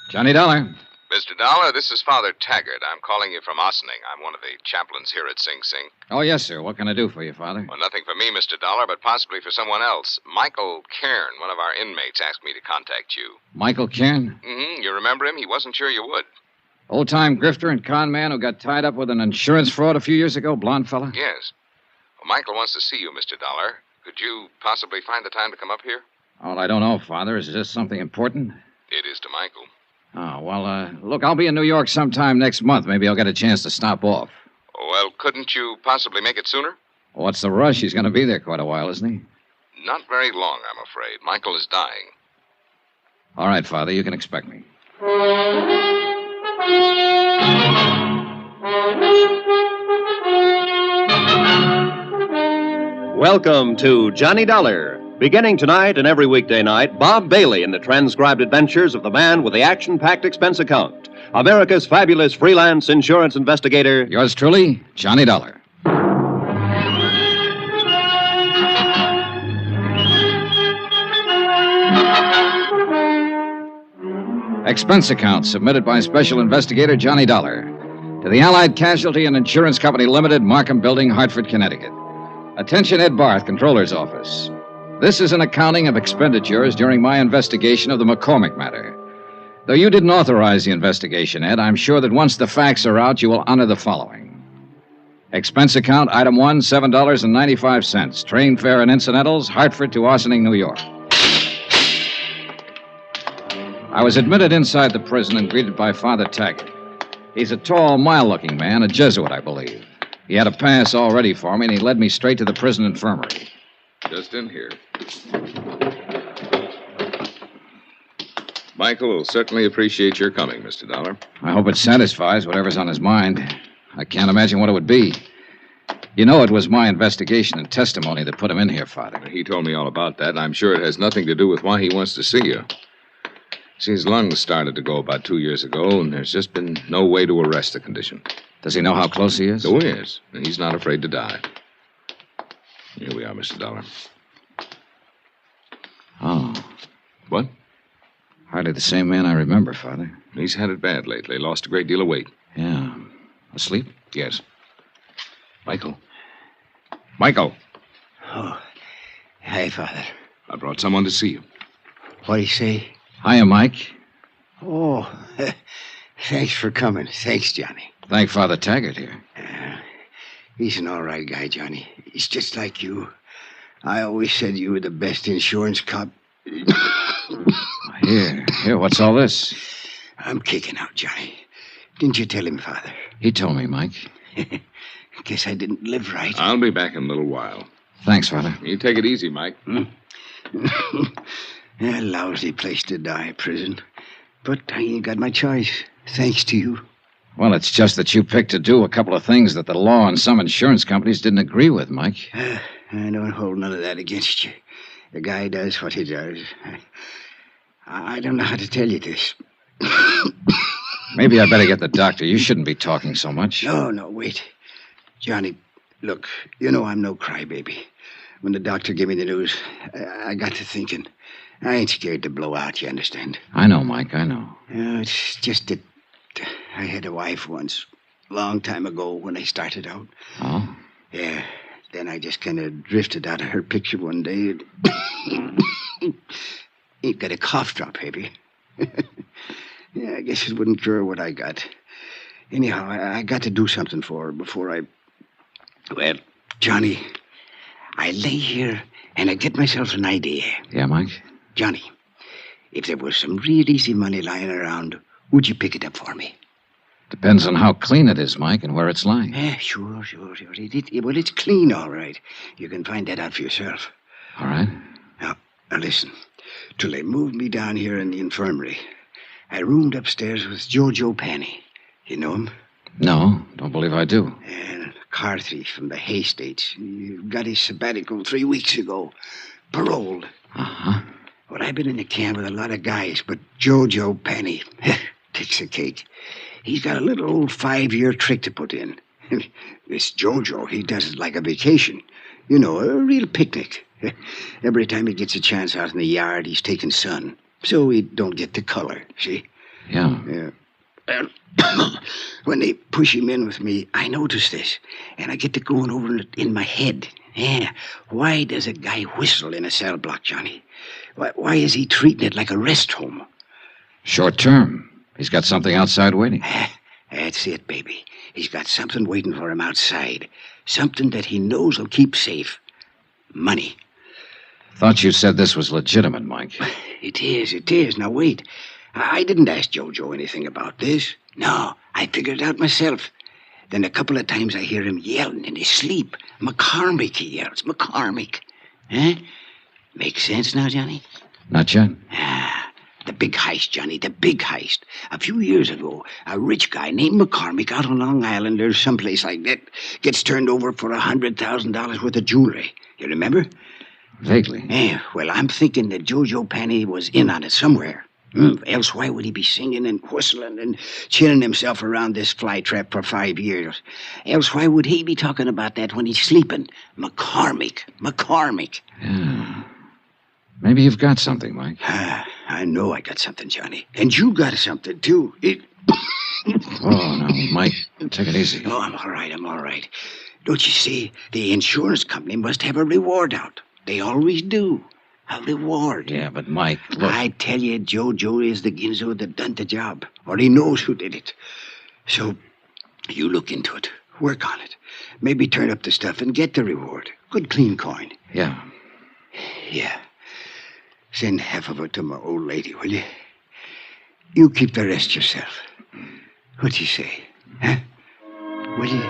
Johnny Dollar. Mr. Dollar, this is Father Taggart. I'm calling you from Ossining. I'm one of the chaplains here at Sing Sing. Oh, yes, sir. What can I do for you, Father? Well, nothing for me, Mr. Dollar, but possibly for someone else. Michael Cairn, one of our inmates, asked me to contact you. Michael Cairn? Mm-hmm. You remember him? He wasn't sure you would. Old-time grifter and con man who got tied up with an insurance fraud a few years ago, blonde fella? Yes. Well, Michael wants to see you, Mr. Dollar. Could you possibly find the time to come up here? Oh, I don't know, Father. Is this something important? It is to Michael. Oh, well, look, I'll be in New York sometime next month. Maybe I'll get a chance to stop off. Well, couldn't you possibly make it sooner? What's the rush? He's going to be there quite a while, isn't he? Not very long, I'm afraid. Michael is dying. All right, Father, you can expect me. Welcome to Johnny Dollar. Beginning tonight and every weekday night, Bob Bailey in the transcribed adventures of the man with the action-packed expense account. America's fabulous freelance insurance investigator. Yours truly, Johnny Dollar. Expense account submitted by Special Investigator Johnny Dollar to the Allied Casualty and Insurance Company Limited, Markham Building, Hartford, Connecticut. Attention, Ed Barth, Controller's Office. This is an accounting of expenditures during my investigation of the Macormack matter. Though you didn't authorize the investigation, Ed, I'm sure that once the facts are out, you will honor the following. Expense account, item 1, $7.95. Train fare and incidentals, Hartford to Ossining, New York. I was admitted inside the prison and greeted by Father Taggart. He's a tall, mild-looking man, a Jesuit, I believe. He had a pass all ready for me, and he led me straight to the prison infirmary. Just in here. Michael will certainly appreciate your coming, Mr. Dollar. I hope it satisfies whatever's on his mind. I can't imagine what it would be. You know it was my investigation and testimony that put him in here, Father. He told me all about that, and I'm sure it has nothing to do with why he wants to see you. See, his lungs started to go about 2 years ago, and there's just been no way to arrest the condition. Does he know how close he is? Oh, yes. And he's not afraid to die. Here we are, Mr. Dollar. Oh. What? Hardly the same man I remember, Father. He's had it bad lately. Lost a great deal of weight. Yeah. Asleep? Yes. Michael. Michael. Oh. Hi, Father. I brought someone to see you. What'd he say? Hiya, Mike. Oh, thanks for coming. Thanks, Johnny. Thank Father Taggart here. He's an all right guy, Johnny. He's just like you. I always said you were the best insurance cop. Here, what's all this? I'm kicking out, Johnny. Didn't you tell him, Father? He told me, Mike. Guess I didn't live right. I'll be back in a little while. Thanks, Father. You take it easy, Mike. A lousy place to die, prison. But I ain't got my choice, thanks to you. Well, it's just that you picked to do a couple of things that the law and some insurance companies didn't agree with, Mike. I don't hold none of that against you. The guy does what he does. I don't know how to tell you this. Maybe I better get the doctor. You shouldn't be talking so much. No, wait. Johnny, look, you know I'm no crybaby. When the doctor gave me the news, I got to thinking. I ain't scared to blow out, you understand? I know, Mike, I know. It's just that I had a wife once, a long time ago when I started out. Oh? Yeah, then I just kind of drifted out of her picture one day. Ain't got a cough drop, baby. Yeah, I guess it wouldn't cure what I got. Anyhow, I got to do something for her before I... Well, Johnny, I lay here and I get myself an idea. Yeah, Mike? Johnny, if there was some real easy money lying around, would you pick it up for me? Depends on how clean it is, Mike, and where it's lying. Sure. Well, it's clean, all right. You can find that out for yourself. All right. Now listen. Till they moved me down here in the infirmary, I roomed upstairs with Jojo Penny. You know him? No, don't believe I do. And a car thief from the Hay States. He got his sabbatical 3 weeks ago. Paroled. Uh-huh. Well, I've been in the camp with a lot of guys, but Jojo Penny takes a cake. He's got a little old 5-year trick to put in. This Jojo, he does it like a vacation. You know, a real picnic. Every time he gets a chance out in the yard, he's taking sun. So he don't get the color, see? Yeah. Yeah. Well, when they push him in with me, I notice this, and I get to going over it in my head. Yeah. Why does a guy whistle in a cell block, Johnny? Why is he treating it like a rest home? Short term. He's got something outside waiting. That's it, baby. He's got something waiting for him outside. Something that he knows will keep safe. Money. Thought you said this was legitimate, Mike. It is. Now, wait. I didn't ask Jojo anything about this. No, I figured it out myself. Then a couple of times I hear him yelling in his sleep. McCormick, he yells. McCormick. Huh? Makes sense now, Johnny? Not yet. The big heist, Johnny, the big heist. A few years ago, a rich guy named McCormick out on Long Island or someplace like that gets turned over for $100,000 worth of jewelry. You remember? Vaguely. Yeah, well, I'm thinking that Jojo Panny was in on it somewhere. Else why would he be singing and whistling and chilling himself around this flytrap for 5 years? Else why would he be talking about that when he's sleeping? McCormick. Yeah. Maybe you've got something, Mike. I know I got something, Johnny. And you got something, too. Oh, no, Mike, take it easy. Oh, I'm all right. Don't you see? The insurance company must have a reward out. They always do. A reward. Yeah, but Mike, look. I tell you, Jojo is the ginzo that done the job. Or he knows who did it. So, you look into it. Work on it. Maybe turn up the stuff and get the reward. Good clean coin. Yeah. Yeah. Send half of it to my old lady, will you? You keep the rest yourself. What you say? Huh? Will you?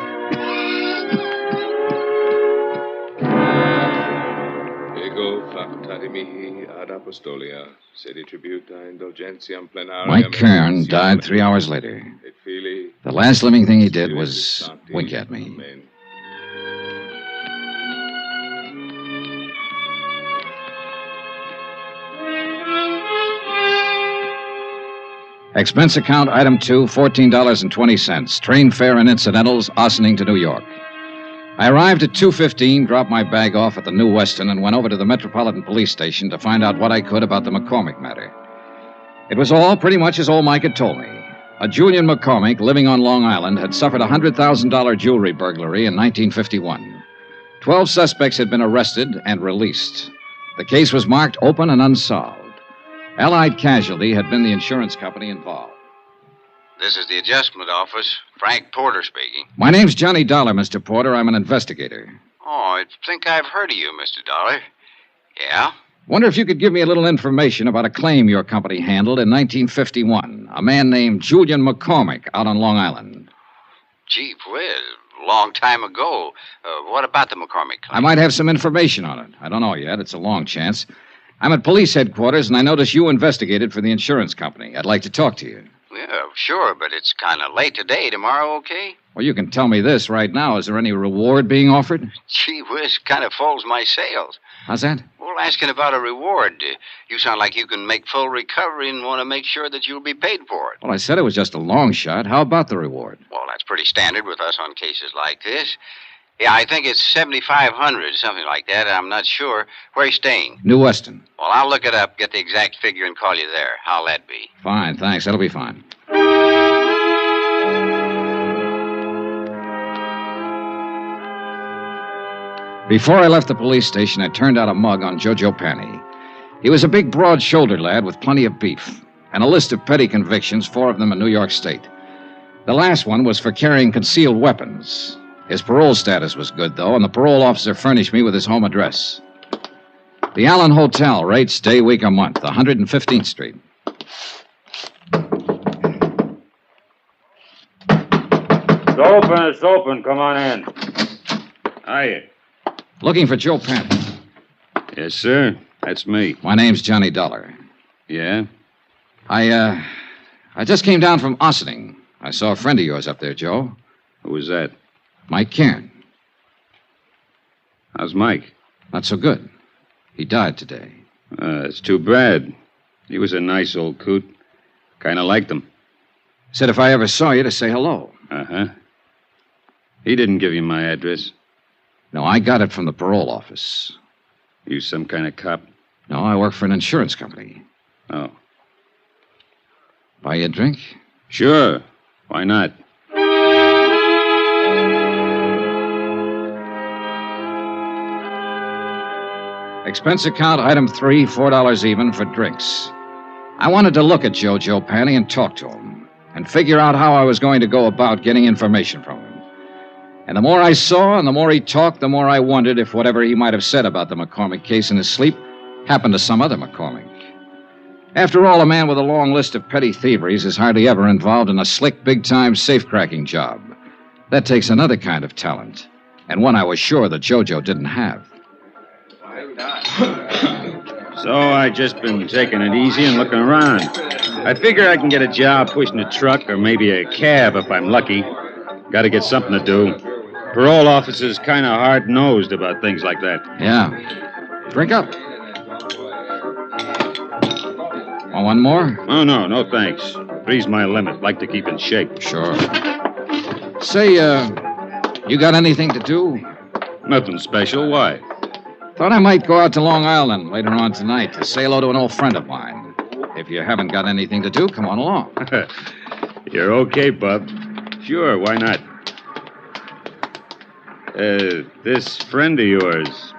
Ad apostolia, sedi tributa indulgentiam plenariam. Mike Kern died 3 hours later. The last living thing he did was wink at me. Amen. Expense account item 2, $14.20. Train fare and incidentals, Ossining to New York. I arrived at 2:15, dropped my bag off at the New Weston, and went over to the Metropolitan Police Station to find out what I could about the McCormick matter. It was all pretty much as old Mike had told me. A Julian McCormick living on Long Island had suffered a $100,000 jewelry burglary in 1951. 12 suspects had been arrested and released. The case was marked open and unsolved. Allied Casualty had been the insurance company involved. This is the adjustment office. Frank Porter speaking. My name's Johnny Dollar, Mr. Porter. I'm an investigator. Oh, I think I've heard of you, Mr. Dollar. Yeah? Wonder if you could give me a little information about a claim your company handled in 1951. A man named Julian McCormick out on Long Island. Gee whiz, long time ago. What about the McCormick claim? I might have some information on it. I don't know yet. It's a long chance. I'm at police headquarters, and I notice you investigated for the insurance company. I'd like to talk to you. Yeah, sure, but it's kind of late today. Tomorrow, okay? Well, you can tell me this right now. Is there any reward being offered? Gee whiz, kind of folds my sails. How's that? Well, asking about a reward. You sound like you can make full recovery and want to make sure that you'll be paid for it. Well, I said it was just a long shot. How about the reward? Well, that's pretty standard with us on cases like this. Yeah, I think it's $7,500, something like that. I'm not sure. Where are you staying? New Weston. Well, I'll look it up, get the exact figure, and call you there. How'll that be? Fine, thanks. That'll be fine. Before I left the police station, I turned out a mug on Jojo Panny. He was a big, broad-shouldered lad with plenty of beef, and a list of petty convictions, 4 of them in New York State. The last one was for carrying concealed weapons. His parole status was good, though, and the parole officer furnished me with his home address. The Allen Hotel, rates day, week, or month, 115th Street. It's open. Come on in. Hiya. Looking for Joe Panny. Yes, sir. That's me. My name's Johnny Dollar. Yeah? I just came down from Ossining. I saw a friend of yours up there, Joe. Who was that? Mike Cairn. How's Mike? Not so good. He died today. It's too bad. He was a nice old coot. Kind of liked him. Said if I ever saw you to say hello. Uh-huh. He didn't give you my address. No, I got it from the parole office. You some kind of cop? No, I work for an insurance company. Oh. Buy you a drink? Sure. Why not? Expense account item 3, $4 even for drinks. I wanted to look at Jojo Panny and talk to him and figure out how I was going to go about getting information from him. And the more I saw and the more he talked, the more I wondered if whatever he might have said about the McCormick case in his sleep happened to some other McCormick. After all, a man with a long list of petty thieveries is hardly ever involved in a slick, big-time safe-cracking job. That takes another kind of talent, and one I was sure that Jojo didn't have. So I just been taking it easy and looking around. I figure I can get a job pushing a truck or maybe a cab if I'm lucky. Got to get something to do. Parole officers kind of hard-nosed about things like that. Yeah. Drink up. Want one more? Oh, no thanks. Three's my limit. Like to keep in shape. Sure. Say, you got anything to do? Nothing special. Why? Thought I might go out to Long Island later on tonight to say hello to an old friend of mine. If you haven't got anything to do, come on along. You're okay, Bub. Sure, why not? This friend of yours,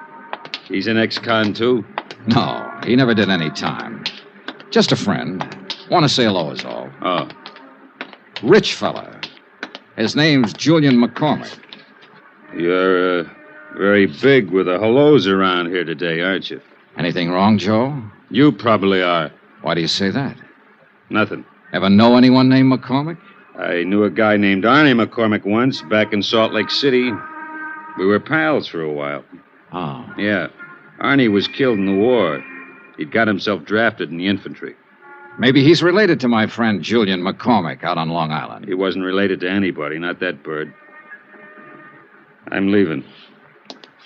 he's an ex-con, too? No, he never did any time. Just a friend. Want to say hello is all. Oh. Rich fella. His name's Julian McCormick. You're, very big with the hellos around here today, aren't you? Anything wrong, Joe? You probably are. Why do you say that? Nothing. Ever know anyone named McCormick? I knew a guy named Arnie McCormick once, back in Salt Lake City. We were pals for a while. Oh. Yeah. Arnie was killed in the war. He'd got himself drafted in the infantry. Maybe he's related to my friend Julian McCormick out on Long Island. He wasn't related to anybody, not that bird. I'm leaving.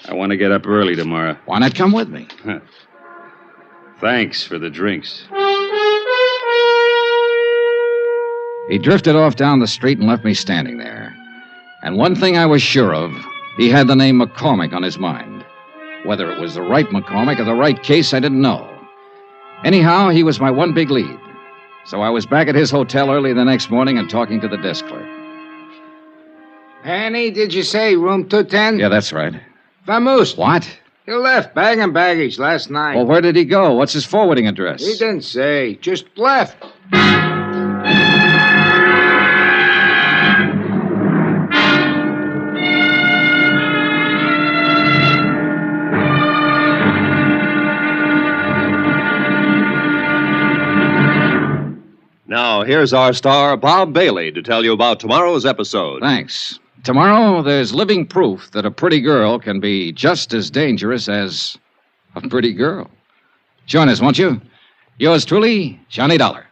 I want to get up early tomorrow. Why not come with me? Thanks for the drinks. He drifted off down the street and left me standing there. And one thing I was sure of, he had the name McCormick on his mind. Whether it was the right McCormick or the right case, I didn't know. Anyhow, he was my one big lead. So I was back at his hotel early the next morning and talking to the desk clerk. Annie, did you say room 210? Yeah, that's right. Vamoose. What? He left bag and baggage last night. Well, where did he go? What's his forwarding address? He didn't say. Just left. Now, here's our star, Bob Bailey, to tell you about tomorrow's episode. Thanks. Tomorrow, there's living proof that a pretty girl can be just as dangerous as a pretty girl. Join us, won't you? Yours truly, Johnny Dollar.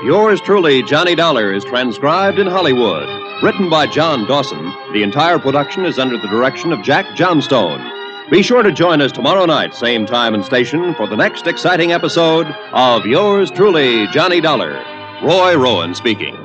Yours truly, Johnny Dollar, is transcribed in Hollywood. Written by John Dawson, the entire production is under the direction of Jack Johnstone. Be sure to join us tomorrow night, same time and station, for the next exciting episode of Yours truly, Johnny Dollar. Roy Rowan speaking.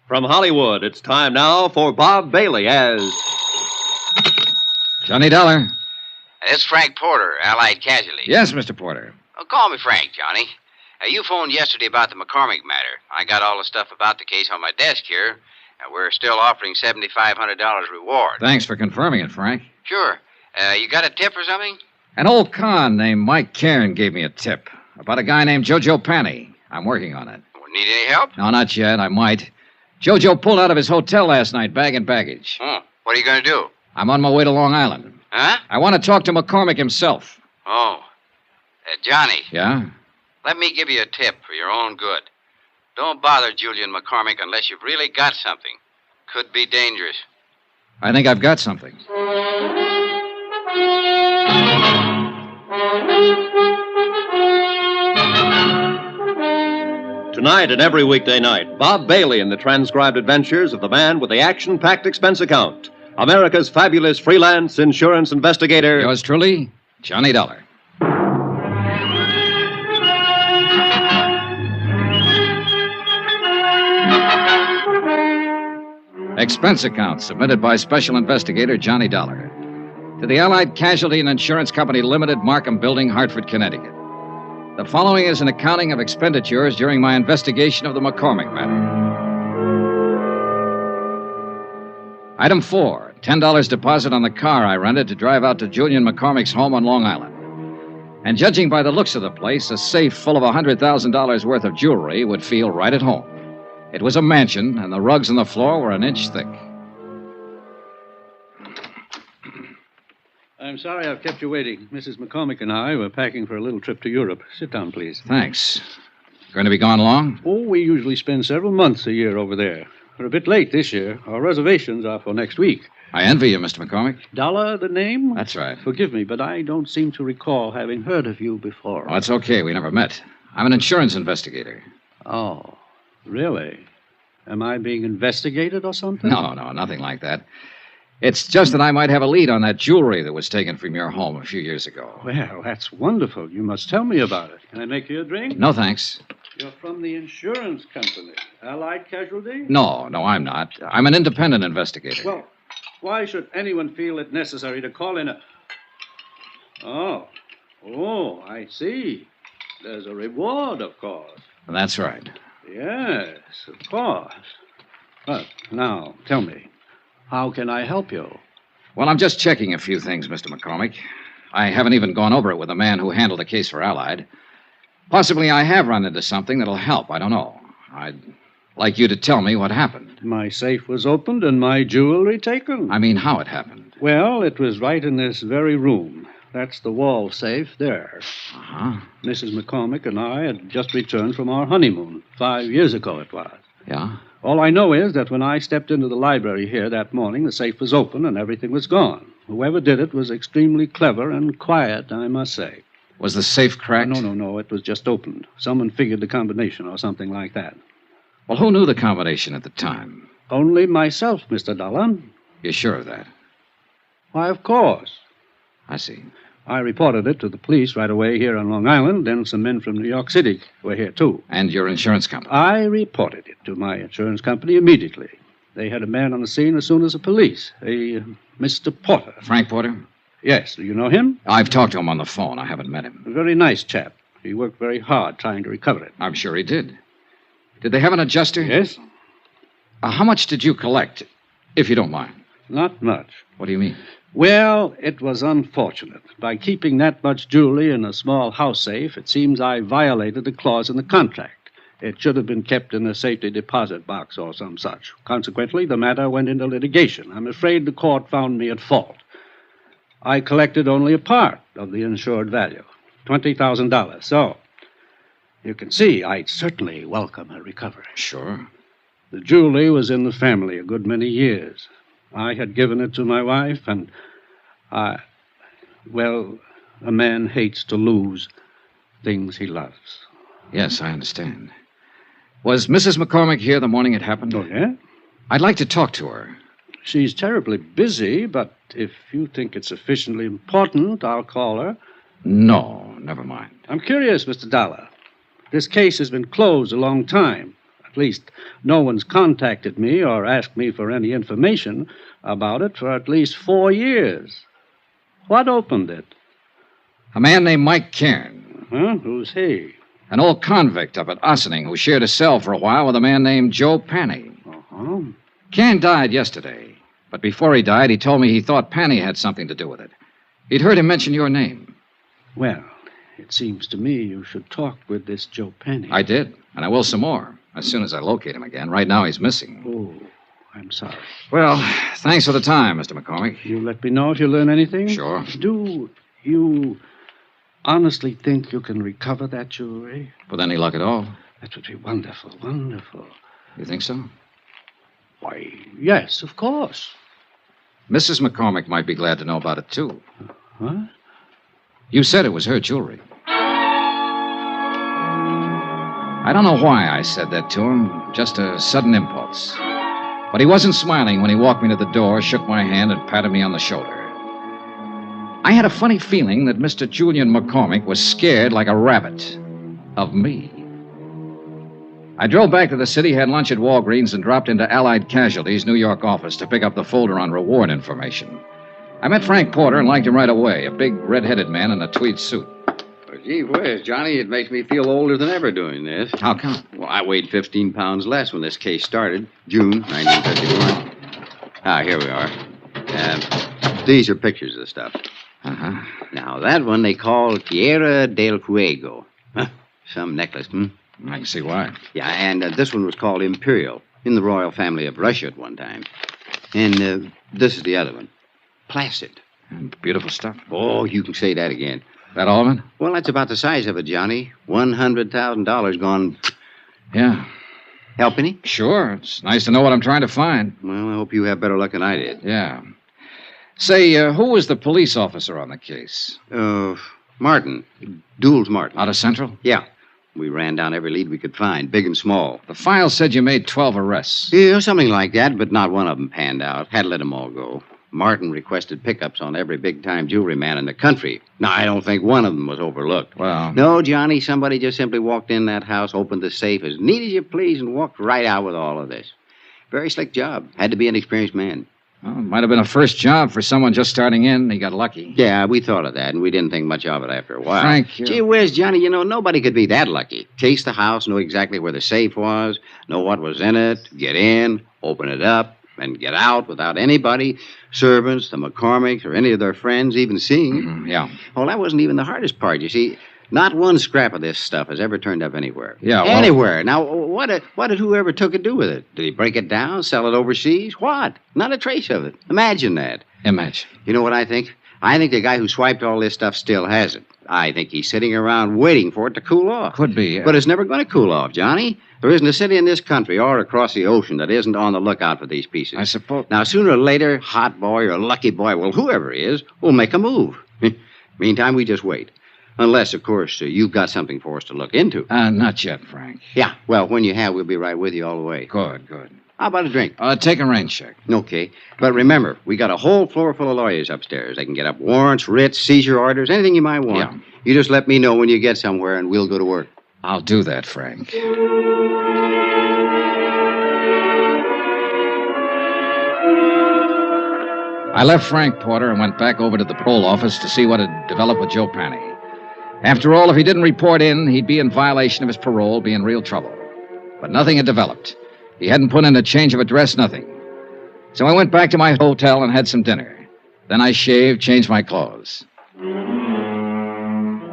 From Hollywood, it's time now for Bob Bailey as... Johnny Dollar. It's Frank Porter, Allied Casualty. Yes, Mr. Porter. Oh, call me Frank, Johnny. You phoned yesterday about the McCormick matter. I got all the stuff about the case on my desk here, and we're still offering $7,500 reward. Thanks for confirming it, Frank. Sure. You got a tip or something? An old con named Mike Cairn gave me a tip about a guy named Jojo Panny. I'm working on it. Well, Need any help? No, not yet. I might. Jojo pulled out of his hotel last night, bag and baggage. Oh, what are you going to do? I'm on my way to Long Island. Huh? I want to talk to Macormack himself. Oh. Johnny, Yeah? let me give you a tip for your own good. Don't bother Julian Macormack unless you've really got something. Could be dangerous. I think I've got something. Tonight and every weekday night, Bob Bailey in the transcribed adventures of the man with the action-packed expense account. America's fabulous freelance insurance investigator. Yours truly, Johnny Dollar. Expense account submitted by Special Investigator Johnny Dollar to the Allied Casualty and Insurance Company Limited, Markham Building, Hartford, Connecticut. The following is an accounting of expenditures during my investigation of the Macormack matter. Item 4, $10 deposit on the car I rented to drive out to Julian McCormick's home on Long Island. And judging by the looks of the place, a safe full of $100,000 worth of jewelry would feel right at home. It was a mansion, and the rugs on the floor were an inch thick. I'm sorry I've kept you waiting. Mrs. McCormick and I were packing for a little trip to Europe. Sit down, please. Thanks. Going to be gone long? Oh, we usually spend several months a year over there. We're a bit late this year. Our reservations are for next week. I envy you, Mr. McCormick. Dollar, the name? That's right. Forgive me, but I don't seem to recall having heard of you before. Oh, that's okay. We never met. I'm an insurance investigator. Oh, really? Am I being investigated or something? No, nothing like that. It's just that I might have a lead on that jewelry that was taken from your home a few years ago. Well, that's wonderful. You must tell me about it. Can I make you a drink? No, thanks. You're from the insurance company. Allied Casualty? No, I'm not. I'm an independent investigator. Well, why should anyone feel it necessary to call in a... Oh, I see. There's a reward, of course. That's right. Yes, of course. But now, tell me, how can I help you? Well, I'm just checking a few things, Mr. McCormick. I haven't even gone over it with the man who handled the case for Allied. Possibly I have run into something that'll help. I don't know. I'd like you to tell me what happened. My safe was opened and my jewelry taken. I mean, how it happened. Well, it was right in this very room. That's the wall safe there. Uh-huh. Mrs. McCormick and I had just returned from our honeymoon. 5 years ago it was. Yeah? All I know is that when I stepped into the library here that morning, the safe was open and everything was gone. Whoever did it was extremely clever and quiet, I must say. Was the safe cracked? No. It was just opened. Someone figured the combination or something like that. Well, who knew the combination at the time? Only myself, Mr. Dollar. You're sure of that? Why, of course. I see. I reported it to the police right away here on Long Island. Then some men from New York City were here, too. And your insurance company? I reported it to my insurance company immediately. They had a man on the scene as soon as the police, a Mr. Porter. Frank Porter? Yes. Do you know him? I've talked to him on the phone. I haven't met him. A very nice chap. He worked very hard trying to recover it. I'm sure he did. Did they have an adjuster? Yes. How much did you collect, if you don't mind? Not much. What do you mean? Well, it was unfortunate. By keeping that much jewelry in a small house safe, it seems I violated a clause in the contract. It should have been kept in a safety deposit box or some such. Consequently, the matter went into litigation. I'm afraid the court found me at fault. I collected only a part of the insured value, $20,000. So, you can see I'd certainly welcome a recovery. Sure. The jewelry was in the family a good many years. I had given it to my wife, and a man hates to lose things he loves. Yes, I understand. Was Mrs. McCormick here the morning it happened? Oh, yeah? I'd like to talk to her. She's terribly busy, but if you think it's sufficiently important, I'll call her. No, never mind. I'm curious, Mr. Dollar. This case has been closed a long time. At least, no one's contacted me or asked me for any information about it for at least 4 years. What opened it? A man named Mike Cairn. Huh? Who's he? An old convict up at Ossining who shared a cell for a while with a man named Joe Panny. Uh-huh. Cairn died yesterday, but before he died, he told me he thought Panny had something to do with it. He'd heard him mention your name. Well, it seems to me you should talk with this Joe Panny. I did, and I will some more. As soon as I locate him again. Right now, he's missing. Oh, I'm sorry. Well, thanks for the time, Mr. McCormick. You let me know if you learn anything? Sure. Do you honestly think you can recover that jewelry? With any luck at all. That would be wonderful, wonderful. You think so? Why, yes, of course. Mrs. McCormick might be glad to know about it, too. Huh? You said it was her jewelry. I don't know why I said that to him, just a sudden impulse. But he wasn't smiling when he walked me to the door, shook my hand, and patted me on the shoulder. I had a funny feeling that Mr. Julian McCormick was scared like a rabbit of me. I drove back to the city, had lunch at Walgreens, and dropped into Allied Casualty's New York office to pick up the folder on reward information. I met Frank Porter and liked him right away, a big, red-headed man in a tweed suit. Well, gee whiz, Johnny, it makes me feel older than ever doing this. How come? Well, I weighed 15 pounds less when this case started, June 1951. Here we are. These are pictures of the stuff. Uh-huh. Now, that one they call Tierra del Fuego. Some necklace, I can see why. Yeah, and this one was called Imperial, in the royal family of Russia at one time. And this is the other one, Placid. Beautiful stuff. Oh, you can say that again. That all of it? Well, that's about the size of it, Johnny. $100,000 gone. Yeah. Help any? Sure. It's nice to know what I'm trying to find. Well, I hope you have better luck than I did. Yeah. Say, who was the police officer on the case? Martin. Dools Martin. Out of Central? Yeah. We ran down every lead we could find, big and small. The file said you made 12 arrests. Yeah, something like that, but not one of them panned out. Had to let them all go. Martin requested pickups on every big-time jewelry man in the country. Now, I don't think one of them was overlooked. Well... No, Johnny, somebody just simply walked in that house, opened the safe as neat as you please, and walked right out with all of this. Very slick job. Had to be an experienced man. Well, it might have been a first job for someone just starting in. He got lucky. Yeah, we thought of that, and we didn't think much of it after a while. Frank, Gee whiz, Johnny, nobody could be that lucky. Case the house, know exactly where the safe was, know what was in it, get in, open it up, and get out without anybody, servants, the McCormicks, or any of their friends even seeing it. Mm-hmm, yeah. Well, that wasn't even the hardest part, you see. Not one scrap of this stuff has ever turned up anywhere. Yeah, well... Anywhere. Now, what did whoever took it do with it? Did he break it down, sell it overseas? What? Not a trace of it. Imagine that. Imagine. You know what I think? I think the guy who swiped all this stuff still has it. I think he's sitting around waiting for it to cool off. Could be. But it's never going to cool off, Johnny. There isn't a city in this country or across the ocean that isn't on the lookout for these pieces. I suppose... Now, sooner or later, Hot Boy or Lucky Boy, well, whoever he is, will make a move. Meantime, we just wait. Unless, of course, you've got something for us to look into. Not yet, Frank. Yeah, well, when you have, we'll be right with you all the way. Good. How about a drink? Take a rain check. Okay. But remember, we got a whole floor full of lawyers upstairs. They can get up warrants, writs, seizure orders, anything you might want. Yeah. You just let me know when you get somewhere, and we'll go to work. I'll do that, Frank. I left Frank Porter and went back over to the parole office to see what had developed with Joe Panny. After all, if he didn't report in, he'd be in violation of his parole, be in real trouble. But nothing had developed. He hadn't put in a change of address, nothing. So I went back to my hotel and had some dinner. Then I shaved, changed my clothes.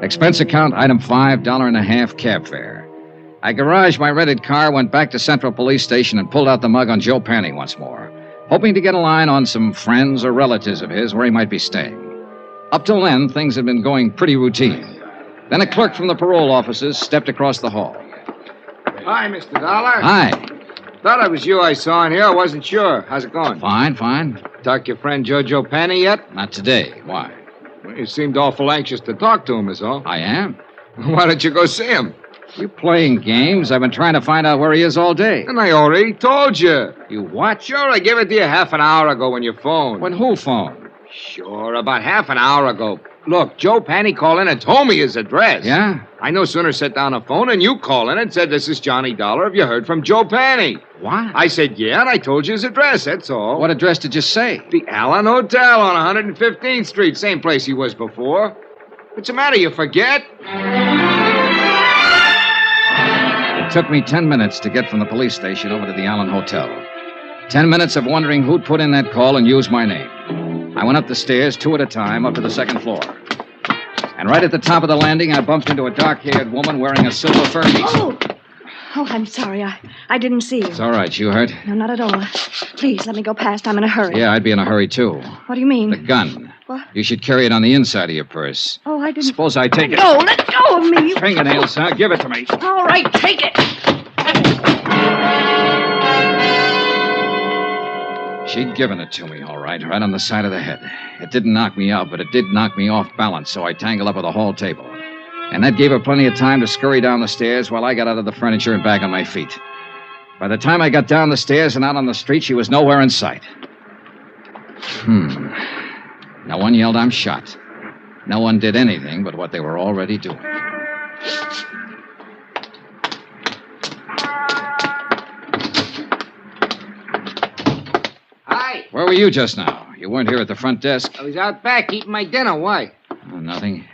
Expense account, item 5, $1.50 cab fare. I garaged my rented car, went back to Central Police Station, and pulled out the mug on Joe Panny once more, hoping to get a line on some friends or relatives of his where he might be staying. Up till then, things had been going pretty routine. Then a clerk from the parole offices stepped across the hall. Hi, Mr. Dollar. Hi. Thought it was you I saw in here. I wasn't sure. How's it going? Fine. Talk to your friend Jojo Panny yet? Not today. Why? Well, you seemed awful anxious to talk to him, is all. I am. Why don't you go see him? You playing games? I've been trying to find out where he is all day. And I already told you. You what? Sure, I gave it to you half an hour ago when you phoned. When who phoned? Sure, about half an hour ago. Look, Joe Panny called in and told me his address. Yeah? I no sooner set down a phone and you called in and said, "This is Johnny Dollar. Have you heard from Joe Panny?" What? I said, yeah, and I told you his address, that's all. What address did you say? The Allen Hotel on 115th Street, same place he was before. What's the matter, you forget? It took me 10 minutes to get from the police station over to the Allen Hotel. 10 minutes of wondering who'd put in that call and used my name. I went up the stairs, 2 at a time, up to the second floor. And right at the top of the landing, I bumped into a dark-haired woman wearing a silver fur piece. Oh! Oh, I'm sorry. I didn't see you. It's all right. You hurt? No, not at all. Please, let me go past. I'm in a hurry. Yeah, I'd be in a hurry, too. What do you mean? The gun. What? You should carry it on the inside of your purse. Oh, I didn't... Suppose I take it. No, let go of me. Fingernails, huh? Give it to me. All right, take it. She'd given it to me, all right on the side of the head. It didn't knock me out, but it did knock me off balance, so I tangled up with the hall table. And that gave her plenty of time to scurry down the stairs while I got out of the furniture and back on my feet. By the time I got down the stairs and out on the street, she was nowhere in sight. No one yelled, "I'm shot." No one did anything but what they were already doing. Hi. Where were you just now? You weren't here at the front desk. I was out back eating my dinner. Why? Oh, nothing.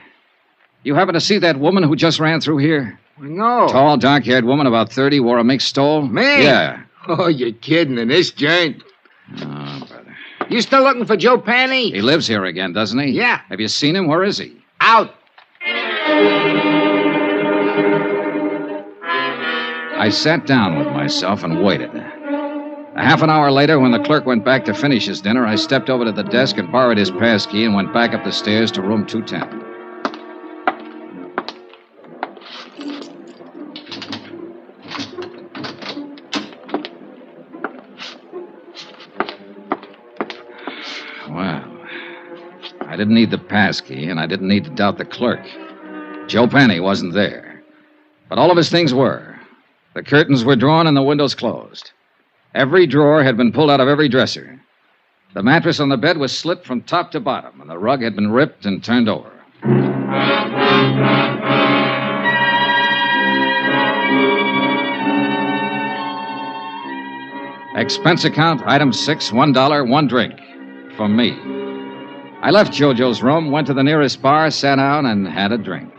You happen to see that woman who just ran through here? No. Tall, dark-haired woman, about 30, wore a mixed stole? Me? Yeah. Oh, you're kidding in this joint. Oh, brother. You still looking for Joe Panny? He lives here again, doesn't he? Yeah. Have you seen him? Where is he? Out. I sat down with myself and waited. A half an hour later, when the clerk went back to finish his dinner, I stepped over to the desk and borrowed his passkey and went back up the stairs to room 210. Well, I didn't need the passkey, and I didn't need to doubt the clerk. Joe Penny wasn't there. But all of his things were. The curtains were drawn and the windows closed. Every drawer had been pulled out of every dresser. The mattress on the bed was slit from top to bottom, and the rug had been ripped and turned over. Expense account, item 6, $1, one drink. For me. I left Jojo's room, went to the nearest bar, sat down, and had a drink.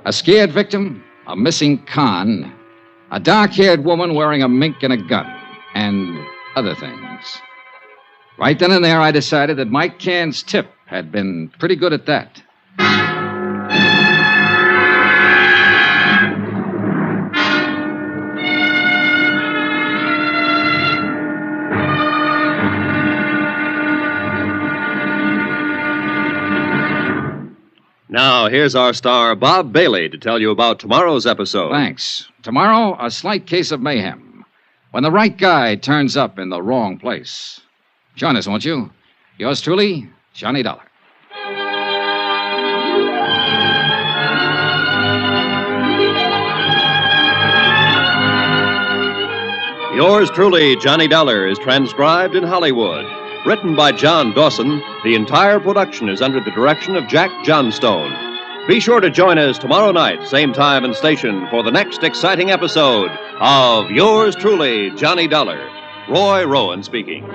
A scared victim, a missing con, a dark-haired woman wearing a mink and a gun, and other things. Right then and there, I decided that Mike Cairns' tip had been pretty good at that. Now, here's our star, Bob Bailey, to tell you about tomorrow's episode. Thanks. Tomorrow, a slight case of mayhem. When the right guy turns up in the wrong place. Join us, won't you? Yours truly, Johnny Dollar. Yours truly, Johnny Dollar, is transcribed in Hollywood. Written by John Dawson, the entire production is under the direction of Jack Johnstone. Be sure to join us tomorrow night, same time and station, for the next exciting episode of Yours truly, Johnny Dollar. Roy Rowan speaking.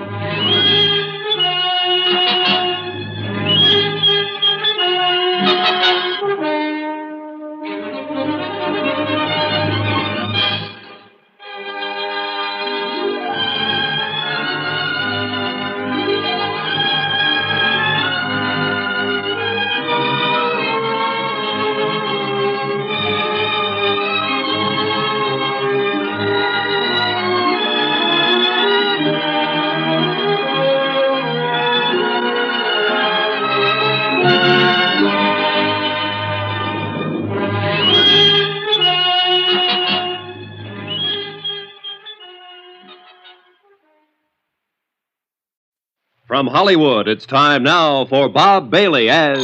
From Hollywood, it's time now for Bob Bailey as...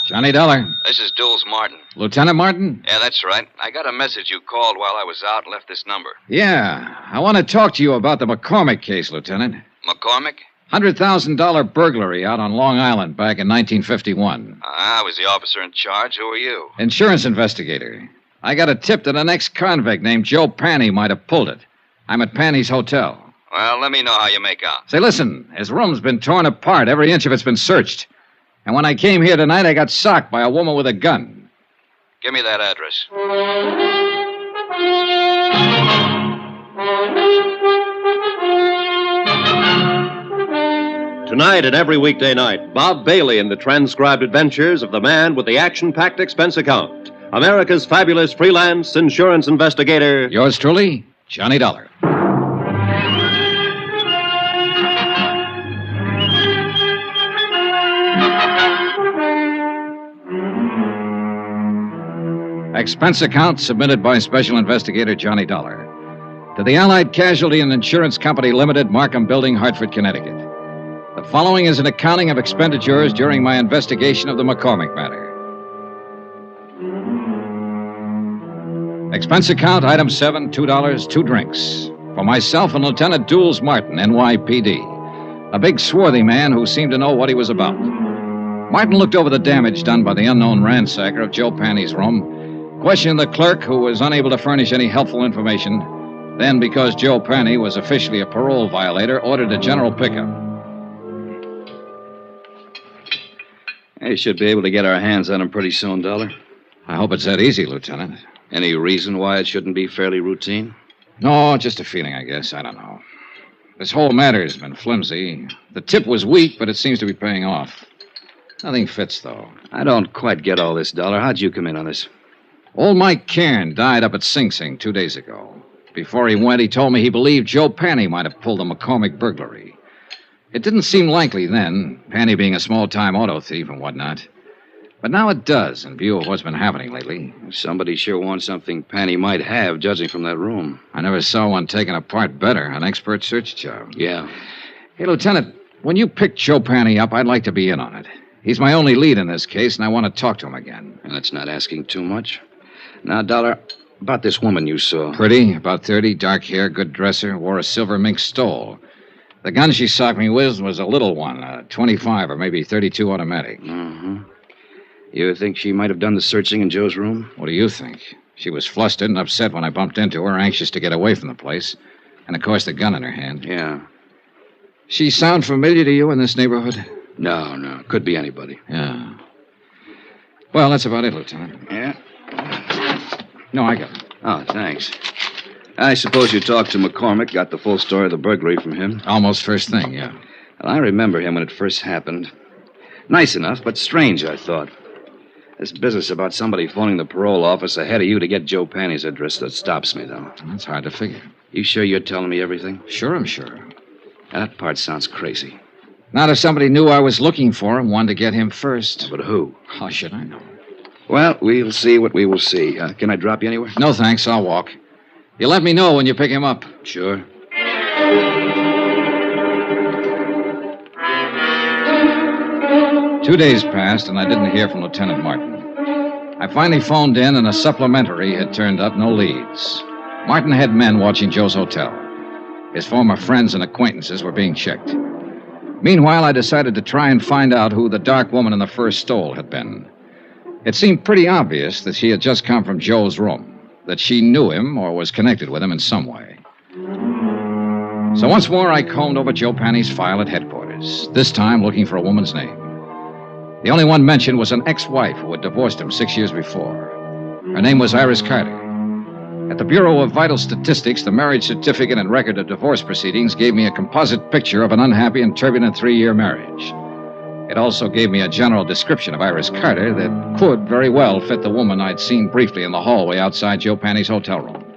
Johnny Dollar. This is Jules Martin. Lieutenant Martin? Yeah, that's right. I got a message you called while I was out and left this number. Yeah. I want to talk to you about the Macormack case, Lieutenant. McCormick? $100,000 burglary out on Long Island back in 1951. I was the officer in charge. Who are you? Insurance investigator. I got a tip that an ex-convict named Joe Panny might have pulled it. I'm at Panny's hotel. Well, let me know how you make out. Say, listen, his room's been torn apart. Every inch of it's been searched. And when I came here tonight, I got socked by a woman with a gun. Give me that address. Tonight and every weekday night, Bob Bailey in the transcribed adventures of the man with the action-packed expense account. America's fabulous freelance insurance investigator. Yours truly, Johnny Dollar. Expense account submitted by Special Investigator Johnny Dollar to the Allied Casualty and Insurance Company Limited, Markham Building, Hartford, Connecticut. The following is an accounting of expenditures during my investigation of the Macormack matter. Expense account, item 7, $2, 2 drinks. For myself and Lieutenant Dools Martin, NYPD. A big swarthy man who seemed to know what he was about. Martin looked over the damage done by the unknown ransacker of Joe Panny's room, questioned the clerk, who was unable to furnish any helpful information. Then, because Joe Panny was officially a parole violator, ordered a general pickup. We should be able to get our hands on him pretty soon, Dollar. I hope it's that easy, Lieutenant. Any reason why it shouldn't be fairly routine? No, just a feeling, I guess. I don't know. This whole matter has been flimsy. The tip was weak, but it seems to be paying off. Nothing fits, though. I don't quite get all this, Dollar. How'd you come in on this? Old Mike Cairn died up at Sing Sing 2 days ago. Before he went, he told me he believed Joe Panny might have pulled the Macormack burglary. It didn't seem likely then, Panny being a small-time auto thief and whatnot. But now it does, in view of what's been happening lately. Somebody sure wants something Panny might have, judging from that room. I never saw one taken apart better. An expert search job. Yeah. Hey, Lieutenant, when you picked Joe Panny up, I'd like to be in on it. He's my only lead in this case, and I want to talk to him again. And that's not asking too much. Now, Dollar, about this woman you saw. Pretty, about 30, dark hair, good dresser, wore a silver mink stole. The gun she socked me with was a little one, a 25 or maybe 32 automatic. Mm-hmm. You think she might have done the searching in Joe's room? What do you think? She was flustered and upset when I bumped into her, anxious to get away from the place. And, of course, the gun in her hand. Yeah. She sound familiar to you in this neighborhood? No. Could be anybody. Yeah. Well, that's about it, Lieutenant. Yeah? No, I got it. Oh, thanks. I suppose you talked to Macormack, got the full story of the burglary from him? Almost first thing, yeah. Well, I remember him when it first happened. Nice enough, but strange, I thought. This business about somebody phoning the parole office ahead of you to get Joe Panny's address, that stops me, though. That's hard to figure. You sure you're telling me everything? Sure, I'm sure. That part sounds crazy. Not if somebody knew I was looking for him, wanted to get him first. But who? How should I know? Well, we'll see what we will see. Can I drop you anywhere? No, thanks. I'll walk. You let me know when you pick him up. Sure. 2 days passed, and I didn't hear from Lieutenant Martin. I finally phoned in, and a supplementary had turned up, no leads. Martin had men watching Joe's hotel. His former friends and acquaintances were being checked. Meanwhile, I decided to try and find out who the dark woman in the first stole had been. It seemed pretty obvious that she had just come from Joe's room, that she knew him or was connected with him in some way. So once more, I combed over Joe Panny's file at headquarters, this time looking for a woman's name. The only one mentioned was an ex-wife who had divorced him 6 years before. Her name was Iris Carter. At the Bureau of Vital Statistics, the marriage certificate and record of divorce proceedings gave me a composite picture of an unhappy and turbulent 3-year marriage. It also gave me a general description of Iris Carter that could very well fit the woman I'd seen briefly in the hallway outside Joe Panny's hotel room.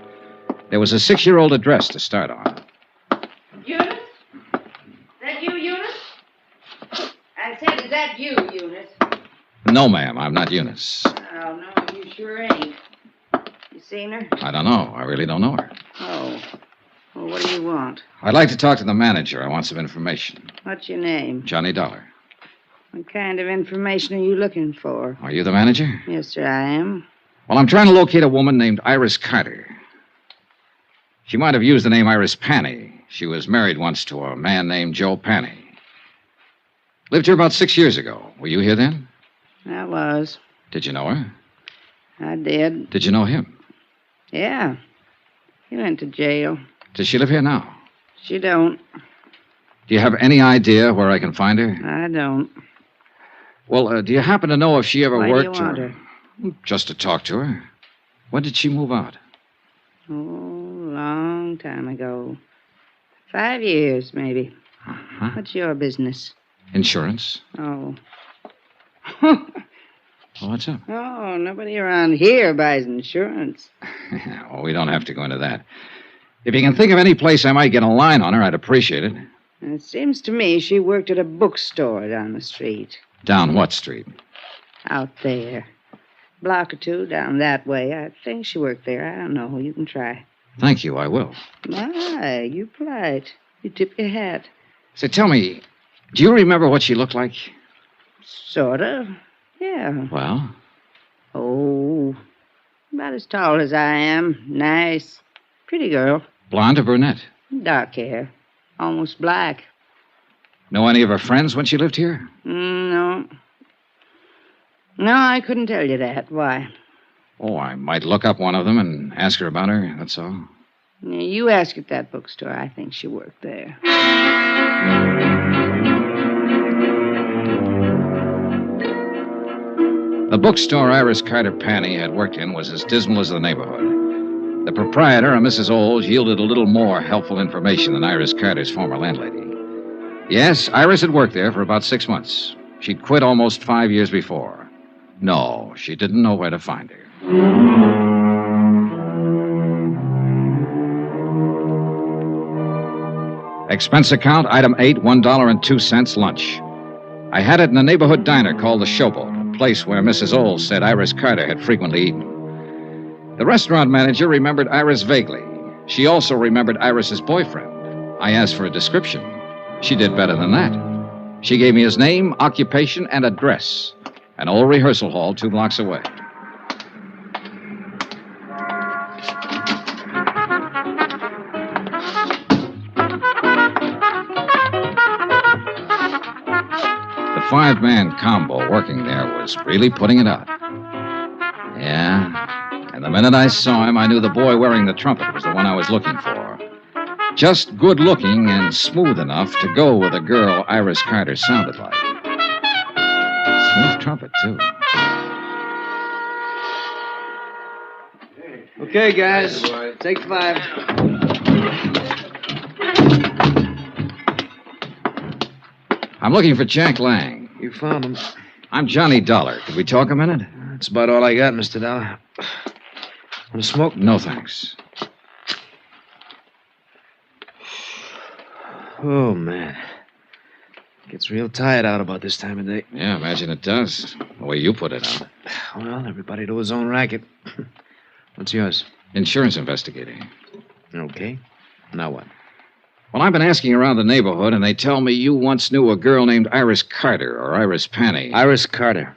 There was a 6-year-old address to start on. Eunice? Is that you, Eunice? I said, is that you, Eunice? No, ma'am, I'm not Eunice. Oh, no, you sure ain't. You seen her? I don't know. I really don't know her. Oh. Well, what do you want? I'd like to talk to the manager. I want some information. What's your name? Johnny Dollar. What kind of information are you looking for? Are you the manager? Yes, sir, I am. Well, I'm trying to locate a woman named Iris Carter. She might have used the name Iris Panny. She was married once to a man named Joe Panny. Lived here about 6 years ago. Were you here then? I was. Did you know her? I did. Did you know him? Yeah. He went to jail. Does she live here now? She don't. Do you have any idea where I can find her? I don't. Well, do you happen to know if she ever Why worked do you want her? Just to talk to her. When did she move out? Oh, long time ago. 5 years, maybe. Uh-huh. What's your business? Insurance. Oh. Well, what's up? Oh, nobody around here buys insurance. Well, we don't have to go into that. If you can think of any place I might get a line on her, I'd appreciate it. It seems to me she worked at a bookstore down the street. Down what street? Out there. Block or two down that way. I think she worked there. I don't know. You can try. Thank you, I will. My, you polite. You tip your hat. Say, tell me, do you remember what she looked like? Sort of. Yeah. Well? Oh, about as tall as I am. Nice. Pretty girl. Blonde or brunette? Dark hair. Almost black. Know any of her friends when she lived here? No. No, I couldn't tell you that. Why? Oh, I might look up one of them and ask her about her, that's all. You ask at that bookstore. I think she worked there. The bookstore Iris Carter Panny had worked in was as dismal as the neighborhood. The proprietor, a Mrs. Olds, yielded a little more helpful information than Iris Carter's former landlady. Yes, Iris had worked there for about 6 months. She'd quit almost 5 years before. No, she didn't know where to find her. Expense account, item 8, $1.02 lunch. I had it in a neighborhood diner called the Showboat, a place where Mrs. Olds said Iris Carter had frequently eaten. The restaurant manager remembered Iris vaguely. She also remembered Iris's boyfriend. I asked for a description. She did better than that. She gave me his name, occupation, and address. An old rehearsal hall 2 blocks away. The 5-man combo working there was really putting it out. Yeah. And the minute I saw him, I knew the boy wearing the trumpet was the one I was looking for. Just good looking and smooth enough to go with a girl Iris Carter sounded like. Smooth trumpet, too. Okay, guys. Take 5. I'm looking for Jack Lang. You found him. I'm Johnny Dollar. Could we talk a minute? That's about all I got, Mr. Dollar. Want to smoke? No, thanks. Oh, man. Gets real tired out about this time of day. Yeah, imagine it does. The way you put it out. Well, everybody to his own racket. What's yours? Insurance investigator. Okay. Now what? Well, I've been asking around the neighborhood, and they tell me you once knew a girl named Iris Carter, or Iris Panny. Iris Carter.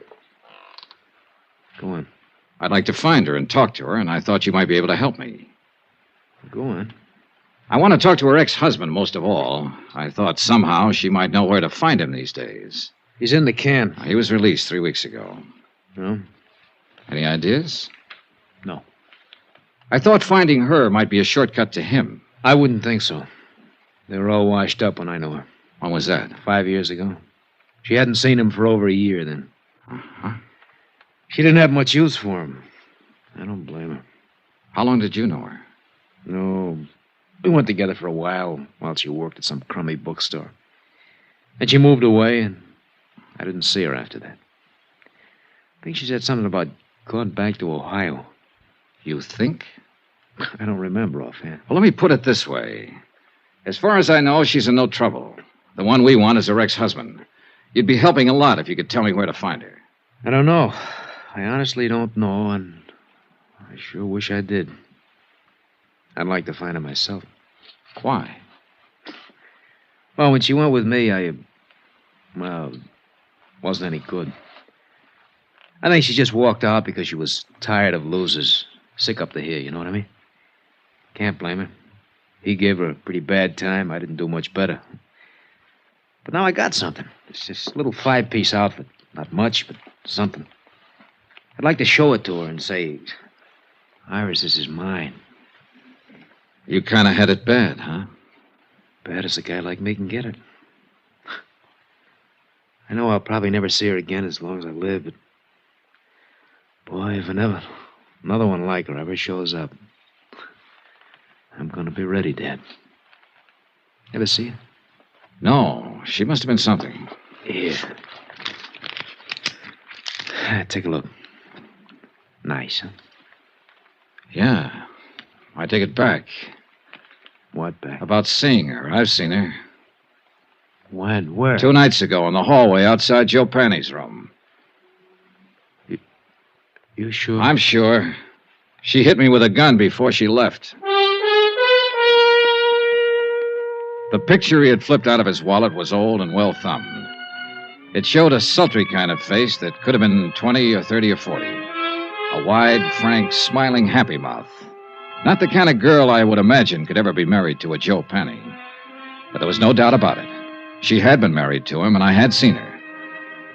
Go on. I'd like to find her and talk to her, and I thought you might be able to help me. Go on. I want to talk to her ex-husband most of all. I thought somehow she might know where to find him these days. He's in the can. He was released 3 weeks ago. No? Any ideas? No. I thought finding her might be a shortcut to him. I wouldn't think so. They were all washed up when I knew her. When was that? 5 years ago. She hadn't seen him for over a year then. Uh-huh. She didn't have much use for him. I don't blame her. How long did you know her? No. We went together for a while she worked at some crummy bookstore. Then she moved away, and I didn't see her after that. I think she said something about going back to Ohio. You think? I don't remember offhand. Well, let me put it this way. As far as I know, she's in no trouble. The one we want is her ex-husband. You'd be helping a lot if you could tell me where to find her. I don't know. I honestly don't know, and I sure wish I did. I'd like to find her myself. Why? Well, when she went with me, wasn't any good. I think she just walked out because she was tired of losers. Sick up to here, you know what I mean? Can't blame her. He gave her a pretty bad time. I didn't do much better. But now I got something. It's this little 5-piece outfit. Not much, but something. I'd like to show it to her and say, Iris, this is mine. You kind of had it bad, huh? Bad as a guy like me can get it. I know I'll probably never see her again as long as I live, but... boy, if another one like her ever shows up, I'm gonna be ready, Dad. Ever see her? No, she must have been something. Here. Take a look. Nice, huh? Yeah. I take it back. What back? About seeing her. I've seen her. When? Where? 2 nights ago in the hallway outside Joe Penny's room. You sure? I'm sure. She hit me with a gun before she left. The picture he had flipped out of his wallet was old and well thumbed. It showed a sultry kind of face that could have been 20 or 30 or 40. A wide, frank, smiling, happy mouth. Not the kind of girl I would imagine could ever be married to a Joe Penny. But there was no doubt about it. She had been married to him, and I had seen her.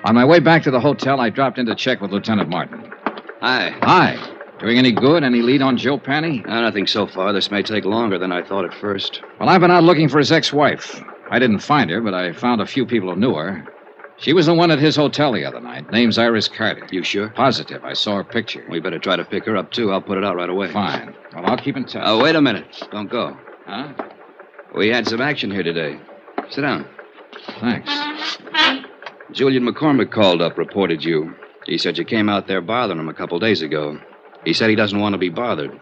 On my way back to the hotel, I dropped in to check with Lieutenant Martin. Hi. Hi. Doing any good? Any lead on Joe Penny? Nothing so far. This may take longer than I thought at first. Well, I've been out looking for his ex-wife. I didn't find her, but I found a few people who knew her. She was the one at his hotel the other night. Name's Iris Carter. You sure? Positive. I saw her picture. We better try to pick her up, too. I'll put it out right away. Fine. Well, I'll keep in touch. Oh, wait a minute. Don't go. Huh? We had some action here today. Sit down. Thanks. Julian Macormack called up, reported you. He said you came out there bothering him a couple days ago. He said he doesn't want to be bothered.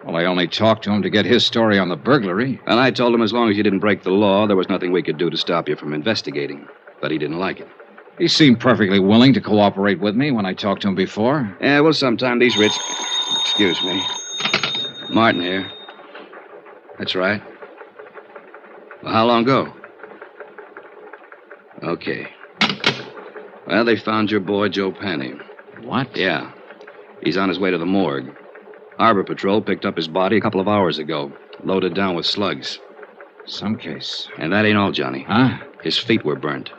Well, I only talked to him to get his story on the burglary. And I told him as long as you didn't break the law, there was nothing we could do to stop you from investigating. But he didn't like it. He seemed perfectly willing to cooperate with me when I talked to him before. Yeah, well, sometime these rich... Excuse me. Martin here. That's right. Well, how long ago? Okay. Well, they found your boy, Joe Penny. What? Yeah. He's on his way to the morgue. Harbor Patrol picked up his body a couple of hours ago, loaded down with slugs. Some case. And that ain't all, Johnny. Huh? His feet were burnt.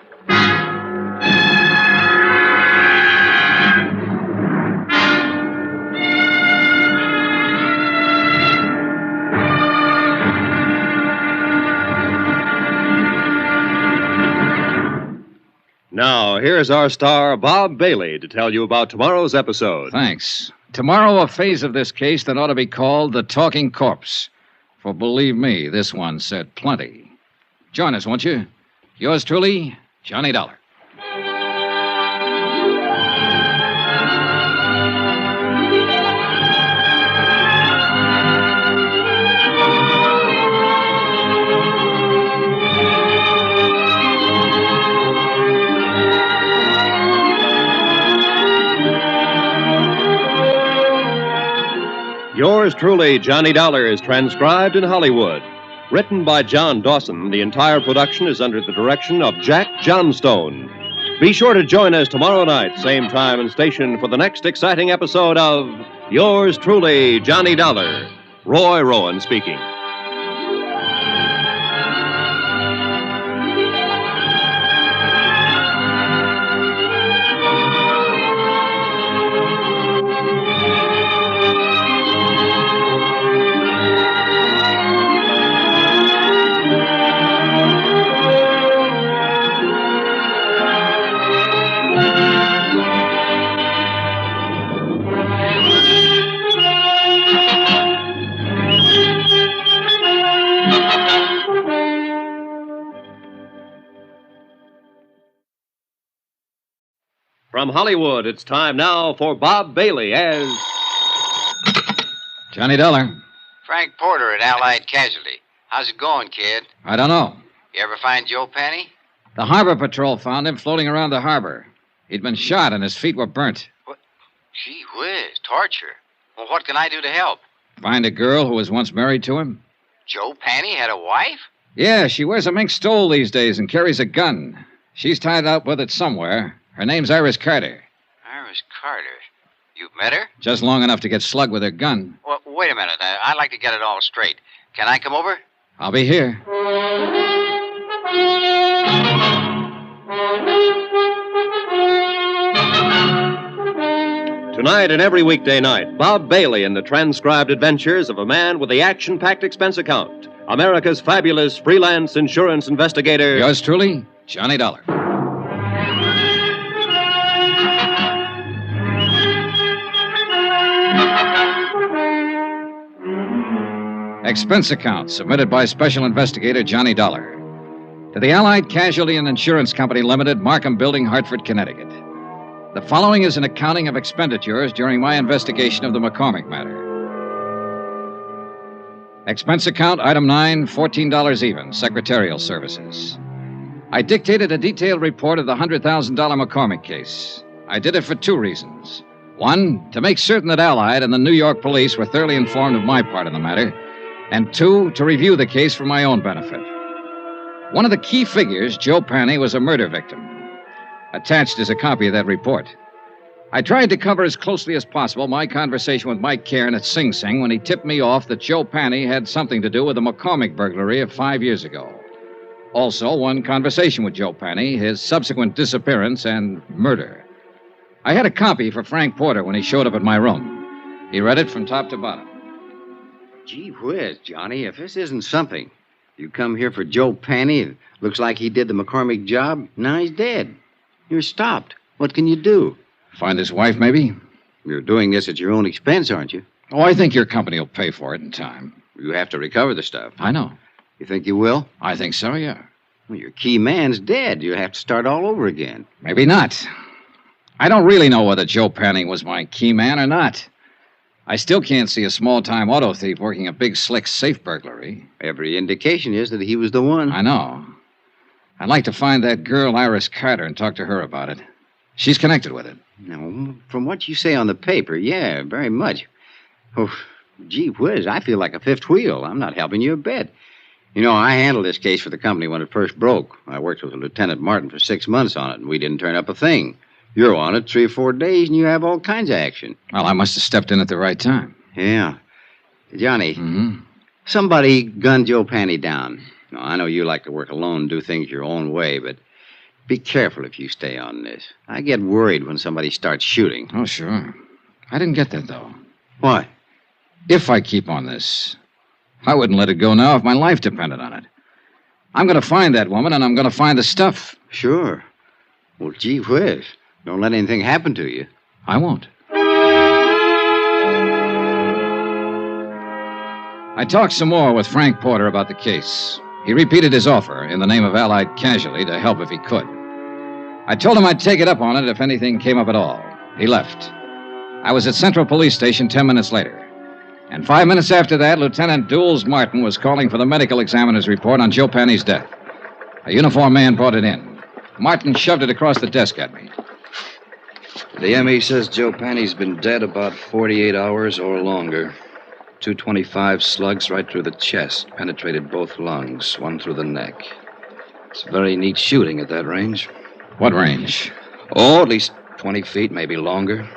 Now, here's our star, Bob Bailey, to tell you about tomorrow's episode. Thanks. Tomorrow, a phase of this case that ought to be called the Talking Corpse. For believe me, this one said plenty. Join us, won't you? Yours truly, Johnny Dollar. Yours truly, Johnny Dollar, is transcribed in Hollywood. Written by John Dawson, the entire production is under the direction of Jack Johnstone. Be sure to join us tomorrow night, same time and station, for the next exciting episode of Yours truly, Johnny Dollar. Roy Rowan speaking. From Hollywood, it's time now for Bob Bailey as... Johnny Dollar. Frank Porter at Allied Casualty. How's it going, kid? I don't know. You ever find Joe Penny? The Harbor Patrol found him floating around the harbor. He'd been shot and his feet were burnt. What? Gee whiz, torture. Well, what can I do to help? Find a girl who was once married to him? Joe Penny had a wife? Yeah, she wears a mink stole these days and carries a gun. She's tied up with it somewhere. Her name's Iris Carter. Iris Carter. You've met her? Just long enough to get slugged with her gun. Well, wait a minute. I'd like to get it all straight. Can I come over? I'll be here. Tonight and every weekday night, Bob Bailey in the transcribed adventures of a man with the action-packed expense account. America's fabulous freelance insurance investigator. Yours truly, Johnny Dollar. Expense account submitted by Special Investigator Johnny Dollar to the Allied Casualty and Insurance Company Limited, Markham Building, Hartford, Connecticut. The following is an accounting of expenditures during my investigation of the Macormack matter. Expense account, item 9, $14 even, secretarial services. I dictated a detailed report of the $100,000 Macormack case. I did it for two reasons. One, to make certain that Allied and the New York police were thoroughly informed of my part of the matter. And two, to review the case for my own benefit. One of the key figures, Joe Panny, was a murder victim. Attached is a copy of that report. I tried to cover as closely as possible my conversation with Mike Cairn at Sing Sing when he tipped me off that Joe Panny had something to do with the Macormack burglary of 5 years ago. Also, one conversation with Joe Panny, his subsequent disappearance, and murder. I had a copy for Frank Porter when he showed up at my room. He read it from top to bottom. Gee whiz, Johnny, if this isn't something. You come here for Joe Panny. It looks like he did the Macormack job. Now he's dead. You're stopped. What can you do? Find his wife, maybe? You're doing this at your own expense, aren't you? Oh, I think your company will pay for it in time. You have to recover the stuff. I know. You think you will? I think so, yeah. Well, your key man's dead. You have to start all over again. Maybe not. I don't really know whether Joe Panny was my key man or not. I still can't see a small-time auto thief working a big, slick safe burglary. Every indication is that he was the one. I know. I'd like to find that girl, Iris Carter, and talk to her about it. She's connected with it. No, from what you say on the paper, yeah, very much. Oh, gee whiz, I feel like a fifth wheel. I'm not helping you a bit. You know, I handled this case for the company when it first broke. I worked with Lieutenant Martin for 6 months on it, and we didn't turn up a thing. You're on it 3 or 4 days, and you have all kinds of action. Well, I must have stepped in at the right time. Yeah. Johnny, Mm-hmm. somebody gunned Joe Panny down. Now, I know you like to work alone and do things your own way, but be careful if you stay on this. I get worried when somebody starts shooting. Oh, sure. I didn't get that, though. What? If I keep on this, I wouldn't let it go now if my life depended on it. I'm going to find that woman, and I'm going to find the stuff. Sure. Well, gee whiz. Don't let anything happen to you. I won't. I talked some more with Frank Porter about the case. He repeated his offer in the name of Allied Casualty to help if he could. I told him I'd take it up on it if anything came up at all. He left. I was at Central Police Station 10 minutes later. And 5 minutes after that, Lieutenant Dools Martin was calling for the medical examiner's report on Joe Panny's death. A uniformed man brought it in. Martin shoved it across the desk at me. The ME says Joe Panny's been dead about 48 hours or longer. 225 slugs right through the chest, penetrated both lungs, one through the neck. It's very neat shooting at that range. What range? Oh, at least 20 feet, maybe longer.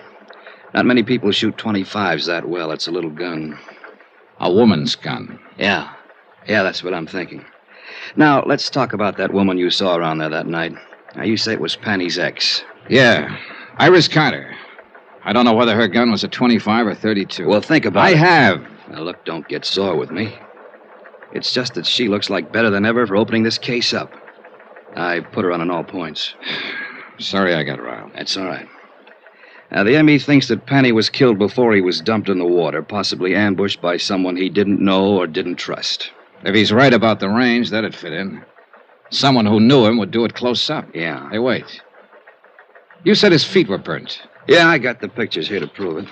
Not many people shoot 25s that well. It's a little gun. A woman's gun. Yeah, that's what I'm thinking. Now, let's talk about that woman you saw around there that night. Now, you say it was Panny's ex. Yeah, Iris Carter. I don't know whether her gun was a 25 or 32. Well, think about it. I have. Now, look, don't get sore with me. It's just that she looks like better than ever for opening this case up. I put her on in all points. Sorry I got riled. That's all right. Now, the ME thinks that Panny was killed before he was dumped in the water, possibly ambushed by someone he didn't know or didn't trust. If he's right about the range, that'd fit in. Someone who knew him would do it close up. Yeah. Hey, wait. You said his feet were burnt. Yeah, I got the pictures here to prove it.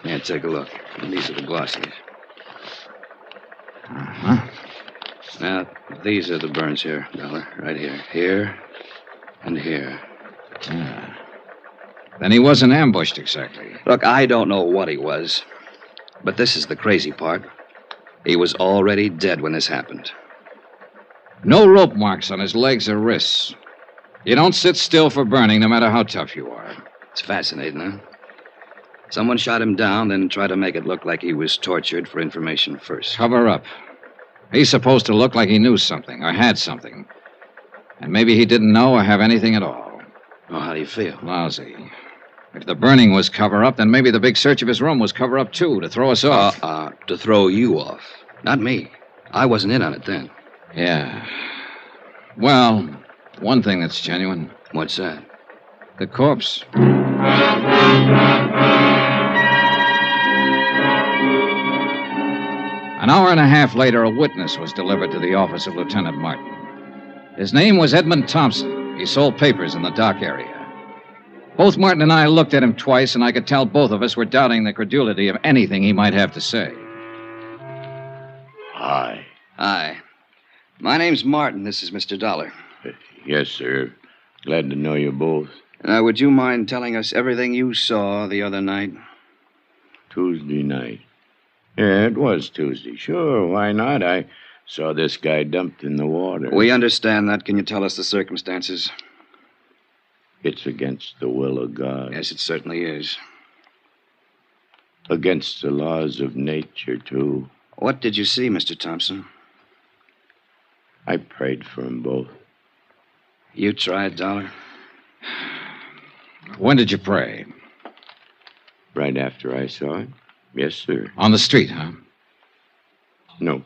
Yeah, take a look. And these are the glossies. Uh-huh. Now, these are the burns here, Dollar. Right here. Here and here. Yeah. Then he wasn't ambushed exactly. Look, I don't know what he was. But this is the crazy part. He was already dead when this happened. No rope marks on his legs or wrists. You don't sit still for burning, no matter how tough you are. It's fascinating, huh? Someone shot him down, then tried to make it look like he was tortured for information first. Cover up. He's supposed to look like he knew something or had something. And maybe he didn't know or have anything at all. Oh, how do you feel? Lousy. If the burning was cover up, then maybe the big search of his room was cover up, too, to throw us off. To throw you off. Not me. I wasn't in on it then. Yeah. Well, one thing that's genuine. What's that? The corpse. An hour and a half later, a witness was delivered to the office of Lieutenant Martin. His name was Edmund Thompson. He sold papers in the dock area. Both Martin and I looked at him twice, and I could tell both of us were doubting the credulity of anything he might have to say. Hi. Hi. My name's Martin. This is Mr. Dollar. Yes, sir. Glad to know you both. Would you mind telling us everything you saw the other night? Tuesday night. Yeah, it was Tuesday. Sure, why not? I saw this guy dumped in the water. We understand that. Can you tell us the circumstances? It's against the will of God. Yes, it certainly is. Against the laws of nature, too. What did you see, Mr. Thompson? I prayed for them both. You tried, Dollar? When did you pray? Right after I saw it. Yes, sir. On the street, huh? No.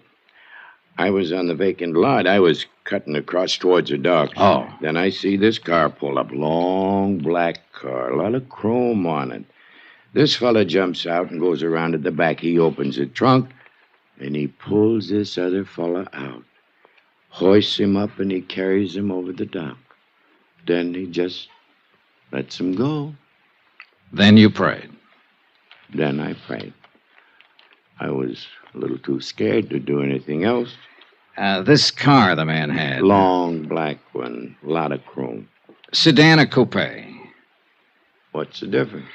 I was on the vacant lot. I was cutting across towards the dock. Oh. Then I see this car pull up. Long black car. A lot of chrome on it. This fella jumps out and goes around at the back. He opens the trunk, and he pulls this other fella out. Hoists him up, and he carries him over the dock. Then he just lets him go. Then you prayed. Then I prayed. I was a little too scared to do anything else. This car the man had. Long black one. A lot of chrome. Sedan or coupe? What's the difference?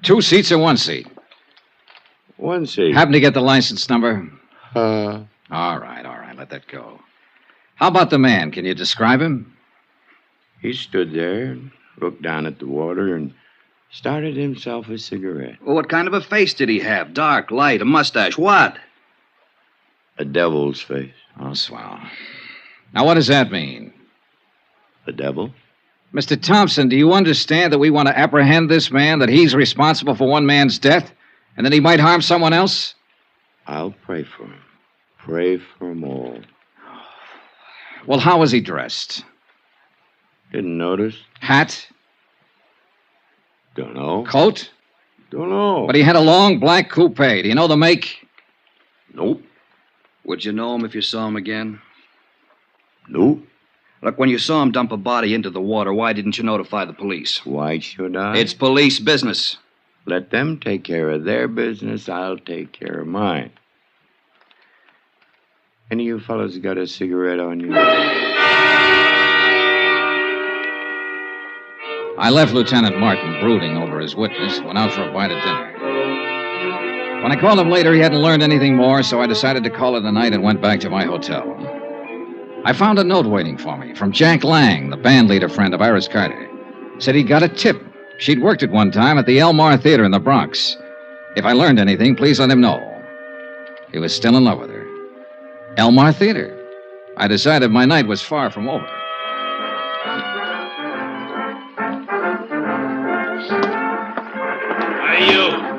2 seats or 1 seat? 1 seat. Happen to get the license number? All right. Let that go. How about the man? Can you describe him? He stood there and looked down at the water and started himself a cigarette. Well, what kind of a face did he have? Dark, light, a mustache, what? A devil's face. Oh, swell. Now, what does that mean? A devil? Mr. Thompson, do you understand that we want to apprehend this man, that he's responsible for one man's death, and that he might harm someone else? I'll pray for him. Pray for them all. Well, how was he dressed? Didn't notice. Hat? Don't know. Coat? Don't know. But he had a long black coupe. Do you know the make? Nope. Would you know him if you saw him again? Nope. Look, when you saw him dump a body into the water, why didn't you notify the police? Why should I? It's police business. Let them take care of their business. I'll take care of mine. Any of you fellas got a cigarette on you? I left Lieutenant Martin brooding over his witness and went out for a bite of dinner. When I called him later, he hadn't learned anything more, so I decided to call it a night and went back to my hotel. I found a note waiting for me from Jack Lang, the band leader friend of Iris Carter. Said he'd got a tip. She'd worked at one time at the Elmar Theater in the Bronx. If I learned anything, please let him know. He was still in love with her. Elmar Theater. I decided my night was far from over. Hey, you.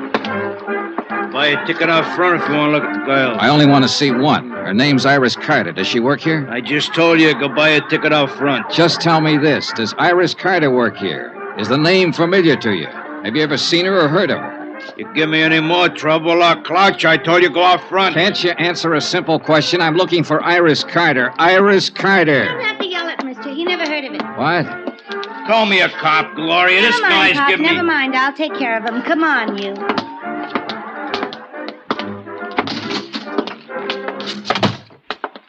Buy a ticket out front if you want to look at the girl. I only want to see one. Her name's Iris Carter. Does she work here? I just told you, go buy a ticket out front. Just tell me this. Does Iris Carter work here? Is the name familiar to you? Have you ever seen her or heard of her? You give me any more trouble, I'll clutch. I told you, go out front. Can't you answer a simple question? I'm looking for Iris Carter. Iris Carter. You don't have to yell at Mister. He never heard of it. What? Call me a cop, Gloria. This Never mind, guy's Pop. giving me... Never mind. I'll take care of him. Come on, you.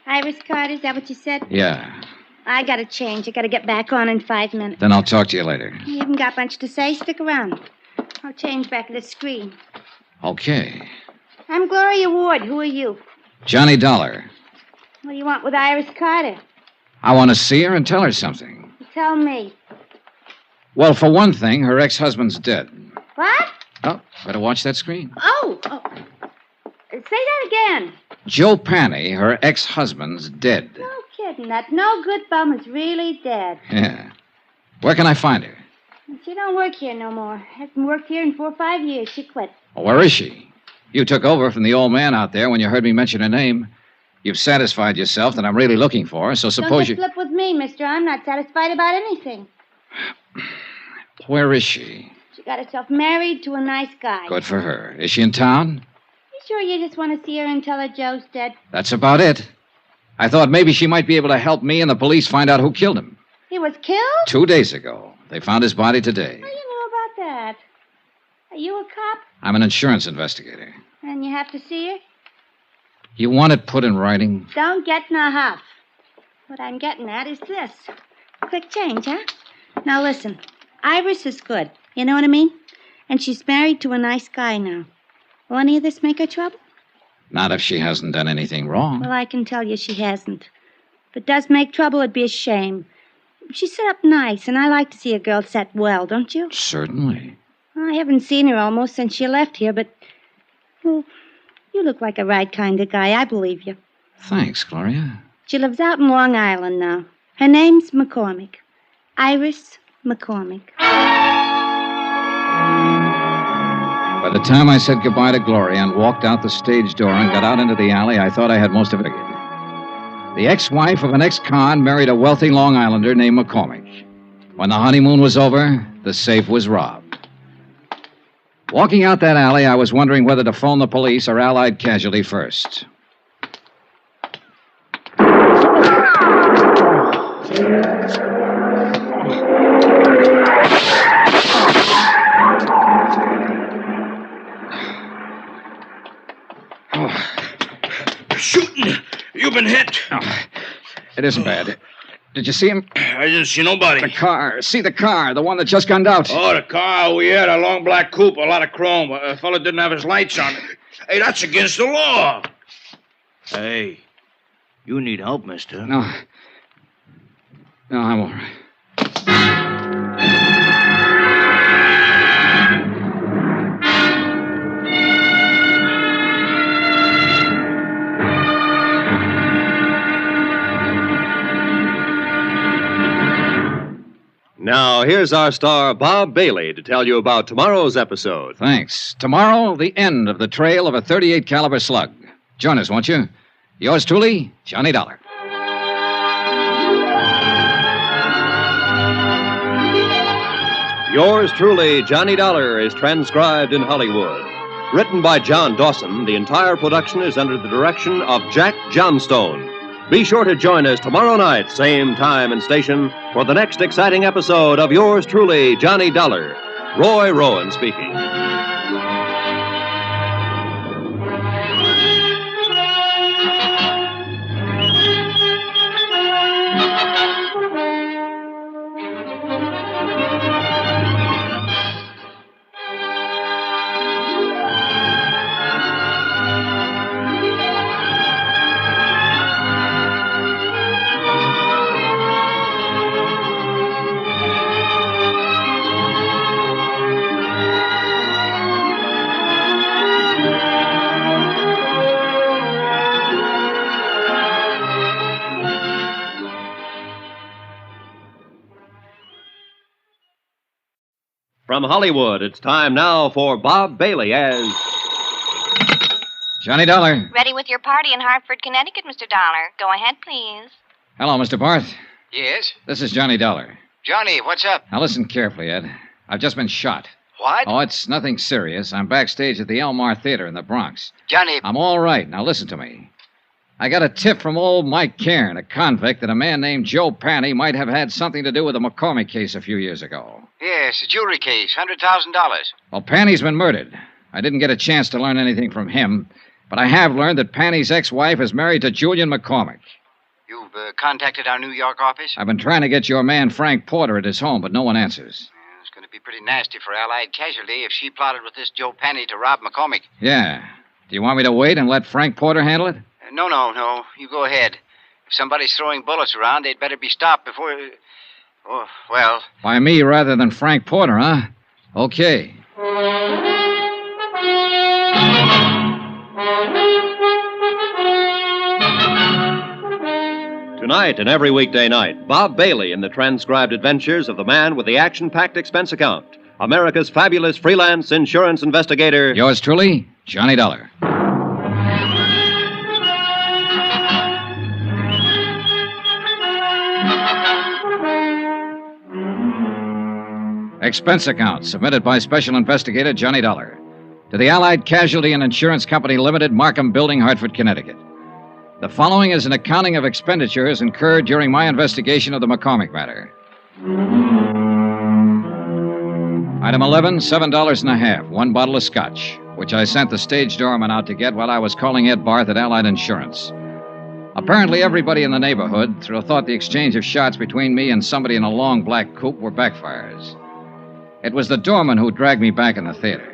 Iris Carter, is that what you said? Yeah. I gotta change. I gotta get back on in 5 minutes. Then I'll talk to you later. You haven't got much to say. Stick around. I'll change back at the screen. Okay. I'm Gloria Ward. Who are you? Johnny Dollar. What do you want with Iris Carter? I want to see her and tell her something. Tell me. Well, for one thing, her ex-husband's dead. What? Oh, better watch that screen. Oh. Say that again. Joe Panny, her ex-husband's dead. No kidding. That no good bum is really dead. Yeah. Where can I find her? She don't work here no more. Hasn't worked here in 4 or 5 years. She quit. Well, where is she? You took over from the old man out there when you heard me mention her name. You've satisfied yourself that I'm really looking for her, so suppose Don't flip with me, mister. I'm not satisfied about anything. Where is she? She got herself married to a nice guy. Good for her. Is she in town? You sure you just want to see her and tell her Joe's dead? That's about it. I thought maybe she might be able to help me and the police find out who killed him. He was killed? 2 days ago. They found his body today. Well, you knew Are you a cop? I'm an insurance investigator. And you have to see her? You want it put in writing? Don't get in a huff. What I'm getting at is this. Quick change, huh? Now listen. Iris is good. You know what I mean? And she's married to a nice guy now. Will any of this make her trouble? Not if she hasn't done anything wrong. Well, I can tell you she hasn't. If it does make trouble, it'd be a shame. She's set up nice, and I like to see a girl set well, don't you? Certainly. Well, I haven't seen her almost since she left here, but... Well, you look like a right kind of guy. I believe you. Thanks, Gloria. She lives out in Long Island now. Her name's McCormick. Iris McCormick. By the time I said goodbye to Gloria and walked out the stage door and got out into the alley, I thought I had most of it figured. The ex-wife of an ex-con married a wealthy Long Islander named McCormick. When the honeymoon was over, the safe was robbed. Walking out that alley, I was wondering whether to phone the police or Allied Casualty first. Shooting! You've been hit. Oh, it isn't bad. Did you see him? I didn't see nobody. The car. See the car, the one that just gunned out. Oh, the car we had, a long black coupe, a lot of chrome. A fella didn't have his lights on. Hey, that's against the law. Hey, you need help, mister. No, I'm all right. Now, here's our star, Bob Bailey, to tell you about tomorrow's episode. Thanks. Tomorrow, the end of the trail of a .38 caliber slug. Join us, won't you? Yours truly, Johnny Dollar. Yours truly, Johnny Dollar, is transcribed in Hollywood. Written by John Dawson, the entire production is under the direction of Jack Johnstone. Be sure to join us tomorrow night, same time and station, for the next exciting episode of Yours truly, Johnny Dollar. Roy Rowan speaking. From Hollywood, it's time now for Bob Bailey as... Johnny Dollar. Ready with your party in Hartford, Connecticut, Mr. Dollar. Go ahead, please. Hello, Mr. Barth. Yes? This is Johnny Dollar. Johnny, what's up? Now listen carefully, Ed. I've just been shot. What? Oh, it's nothing serious. I'm backstage at the Elmar Theater in the Bronx. Johnny... I'm all right. Now listen to me. I got a tip from old Mike Cairn, a convict, that a man named Joe Panny might have had something to do with the McCormick case a few years ago. Yes, a jewelry case, $100,000. Well, Panny's been murdered. I didn't get a chance to learn anything from him, but I have learned that Panny's ex-wife is married to Julian McCormick. You've contacted our New York office? I've been trying to get your man Frank Porter at his home, but no one answers. It's going to be pretty nasty for Allied Casualty if she plotted with this Joe Panny to rob McCormick. Yeah. Do you want me to wait and let Frank Porter handle it? No. You go ahead. If somebody's throwing bullets around, they'd better be stopped before... Oh, well... By me rather than Frank Porter, huh? Okay. Tonight and every weekday night, Bob Bailey in the transcribed adventures of the man with the action-packed expense account, America's fabulous freelance insurance investigator... Yours truly, Johnny Dollar. Expense account submitted by Special Investigator Johnny Dollar to the Allied Casualty and Insurance Company Limited, Markham Building, Hartford, Connecticut. The following is an accounting of expenditures incurred during my investigation of the McCormick matter. Item 11, $7.50, one bottle of scotch, which I sent the stage doorman out to get while I was calling Ed Barth at Allied Insurance. Apparently, everybody in the neighborhood thought the exchange of shots between me and somebody in a long black coupe were backfires. It was the doorman who dragged me back in the theater.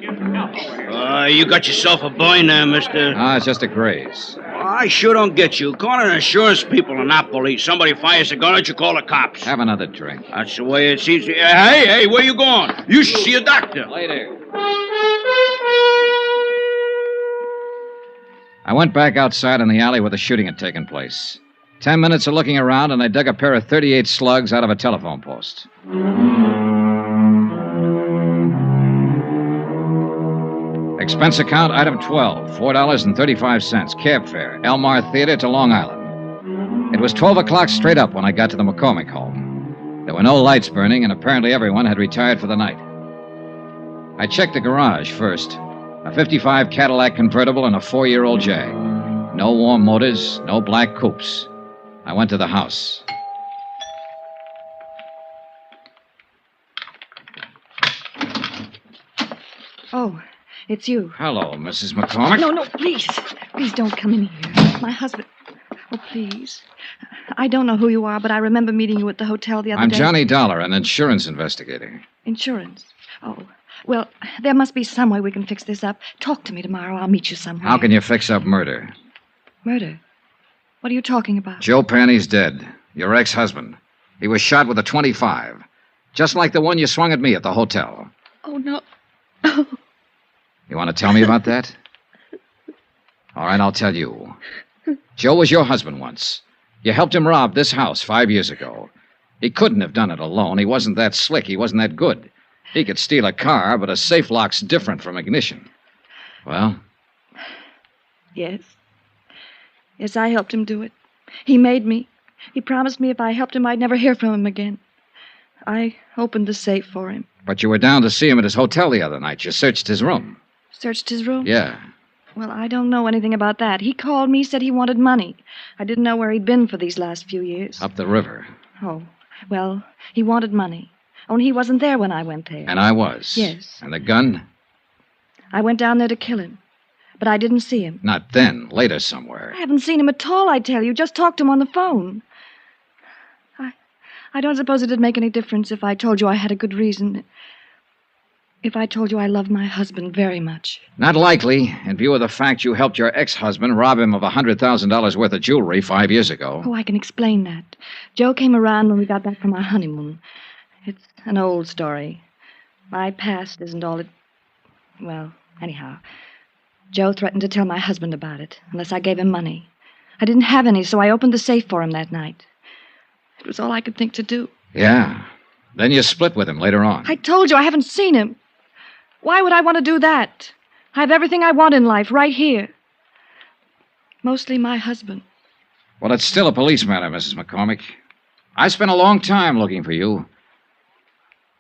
You got yourself a boy now, mister. It's just a graze. I sure don't get you. Calling insurance people and not police. Somebody fires a gun at you, call the cops. Have another drink. That's the way it seems. Hey, where you going? You should see a doctor. Later. I went back outside in the alley where the shooting had taken place. 10 minutes of looking around, and I dug a pair of .38 slugs out of a telephone post. Expense account, item 12, $4.35, cab fare, Elmar Theater to Long Island. It was 12 o'clock straight up when I got to the Macormack home. There were no lights burning, and apparently everyone had retired for the night. I checked the garage first. A 55 Cadillac convertible and a 4-year-old Jag. No warm motors, no black coupes. I went to the house. Oh, it's you. Hello, Mrs. McCormick. No, please. Please don't come in here. My husband. Oh, please. I don't know who you are, but I remember meeting you at the hotel the other day. I'm Johnny Dollar, an insurance investigator. Insurance? Oh, well, there must be some way we can fix this up. Talk to me tomorrow. I'll meet you somewhere. How can you fix up murder? Murder? What are you talking about? Joe Panny's dead. Your ex-husband. He was shot with a .25. Just like the one you swung at me at the hotel. Oh, no. Oh. You want to tell me about that? All right, I'll tell you. Joe was your husband once. You helped him rob this house 5 years ago. He couldn't have done it alone. He wasn't that slick. He wasn't that good. He could steal a car, but a safe lock's different from ignition. Well? Yes. Yes, I helped him do it. He made me. He promised me if I helped him, I'd never hear from him again. I opened the safe for him. But you were down to see him at his hotel the other night. You searched his room. Searched his room? Yeah. Well, I don't know anything about that. He called me, said he wanted money. I didn't know where he'd been for these last few years. Up the river. Oh, well, he wanted money. Only he wasn't there when I went there. And I was. Yes. And the gun? I went down there to kill him. But I didn't see him. Not then. Later somewhere. I haven't seen him at all, I tell you. Just talked to him on the phone. I don't suppose it'd make any difference if I told you I had a good reason. If I told you I loved my husband very much. Not likely, in view of the fact you helped your ex-husband rob him of $100,000 worth of jewelry 5 years ago. Oh, I can explain that. Joe came around when we got back from our honeymoon. It's an old story. My past isn't all it... Well, anyhow, Joe threatened to tell my husband about it, unless I gave him money. I didn't have any, so I opened the safe for him that night. It was all I could think to do. Yeah. Then you split with him later on. I told you I haven't seen him. Why would I want to do that? I have everything I want in life right here. Mostly my husband. Well, it's still a police matter, Mrs. McCormick. I spent a long time looking for you.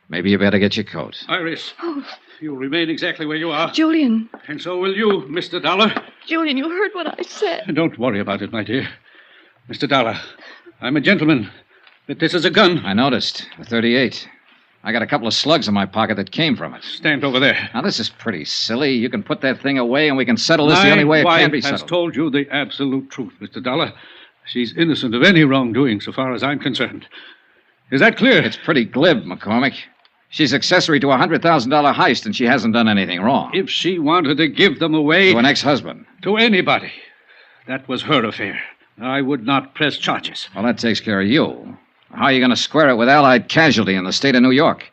Maybe you better get your coat. Iris, you'll remain exactly where you are. Julian. And so will you, Mr. Dollar. Julian, you heard what I said. Don't worry about it, my dear. Mr. Dollar, I'm a gentleman. But this is a gun. I noticed. A .38. I got a couple of slugs in my pocket that came from it. Stand over there. Now, this is pretty silly. You can put that thing away and we can settle this the only way it can be settled. My wife has settled. told you the absolute truth, Mr. Dollar. She's innocent of any wrongdoing so far as I'm concerned. Is that clear? It's pretty glib, McCormick. She's accessory to a $100,000 heist and she hasn't done anything wrong. If she wanted to give them away... To an ex-husband. To anybody. That was her affair. I would not press charges. Well, that takes care of you. How are you going to square it with Allied casualty in the state of New York?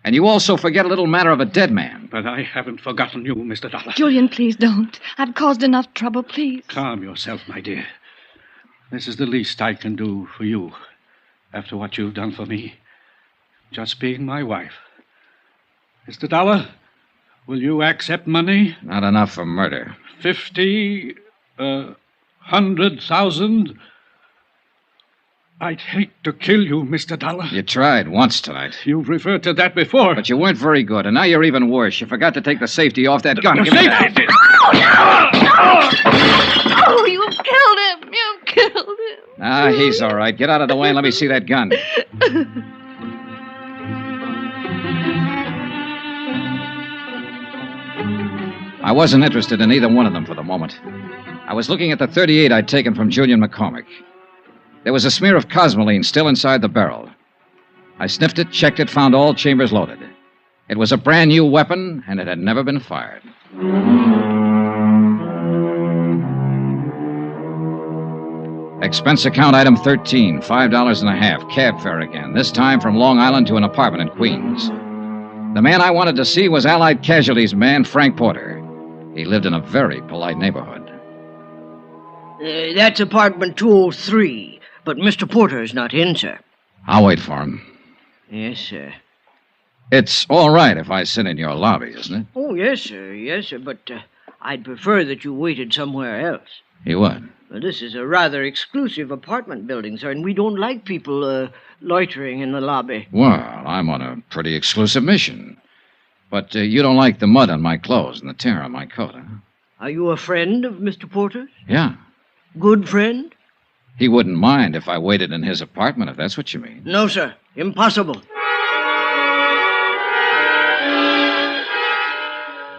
And you also forget a little matter of a dead man. But I haven't forgotten you, Mr. Dollar. Julian, please don't. I've caused enough trouble, please. Calm yourself, my dear. This is the least I can do for you after what you've done for me. Just being my wife. Mr. Dollar, will you accept money? Not enough for murder. 50, 100,000... I'd hate to kill you, Mr. Dollar. You tried once tonight. You've referred to that before. But you weren't very good, and now you're even worse. You forgot to take the safety off that gun. The Give me that. safety? Oh, you killed him. You killed him. Ah, he's all right. Get out of the way and let me see that gun. I wasn't interested in either one of them for the moment. I was looking at the .38 I'd taken from Julian McCormick. There was a smear of cosmoline still inside the barrel. I sniffed it, checked it, found all chambers loaded. It was a brand new weapon, and it had never been fired. Expense account item 13, $5.50, cab fare again, this time from Long Island to an apartment in Queens. The man I wanted to see was Allied Casualties man Frank Porter. He lived in a very polite neighborhood. That's apartment 203, but Mr. Porter is not in, sir. I'll wait for him. Yes, sir. It's all right if I sit in your lobby, isn't it? Oh, yes, sir, but I'd prefer that you waited somewhere else. You would? Well, this is a rather exclusive apartment building, sir, and we don't like people loitering in the lobby. Well, I'm on a pretty exclusive mission. But you don't like the mud on my clothes and the tear on my coat, huh? Are you a friend of Mr. Porter's? Yeah. Good friend? He wouldn't mind if I waited in his apartment, if that's what you mean. No, sir. Impossible.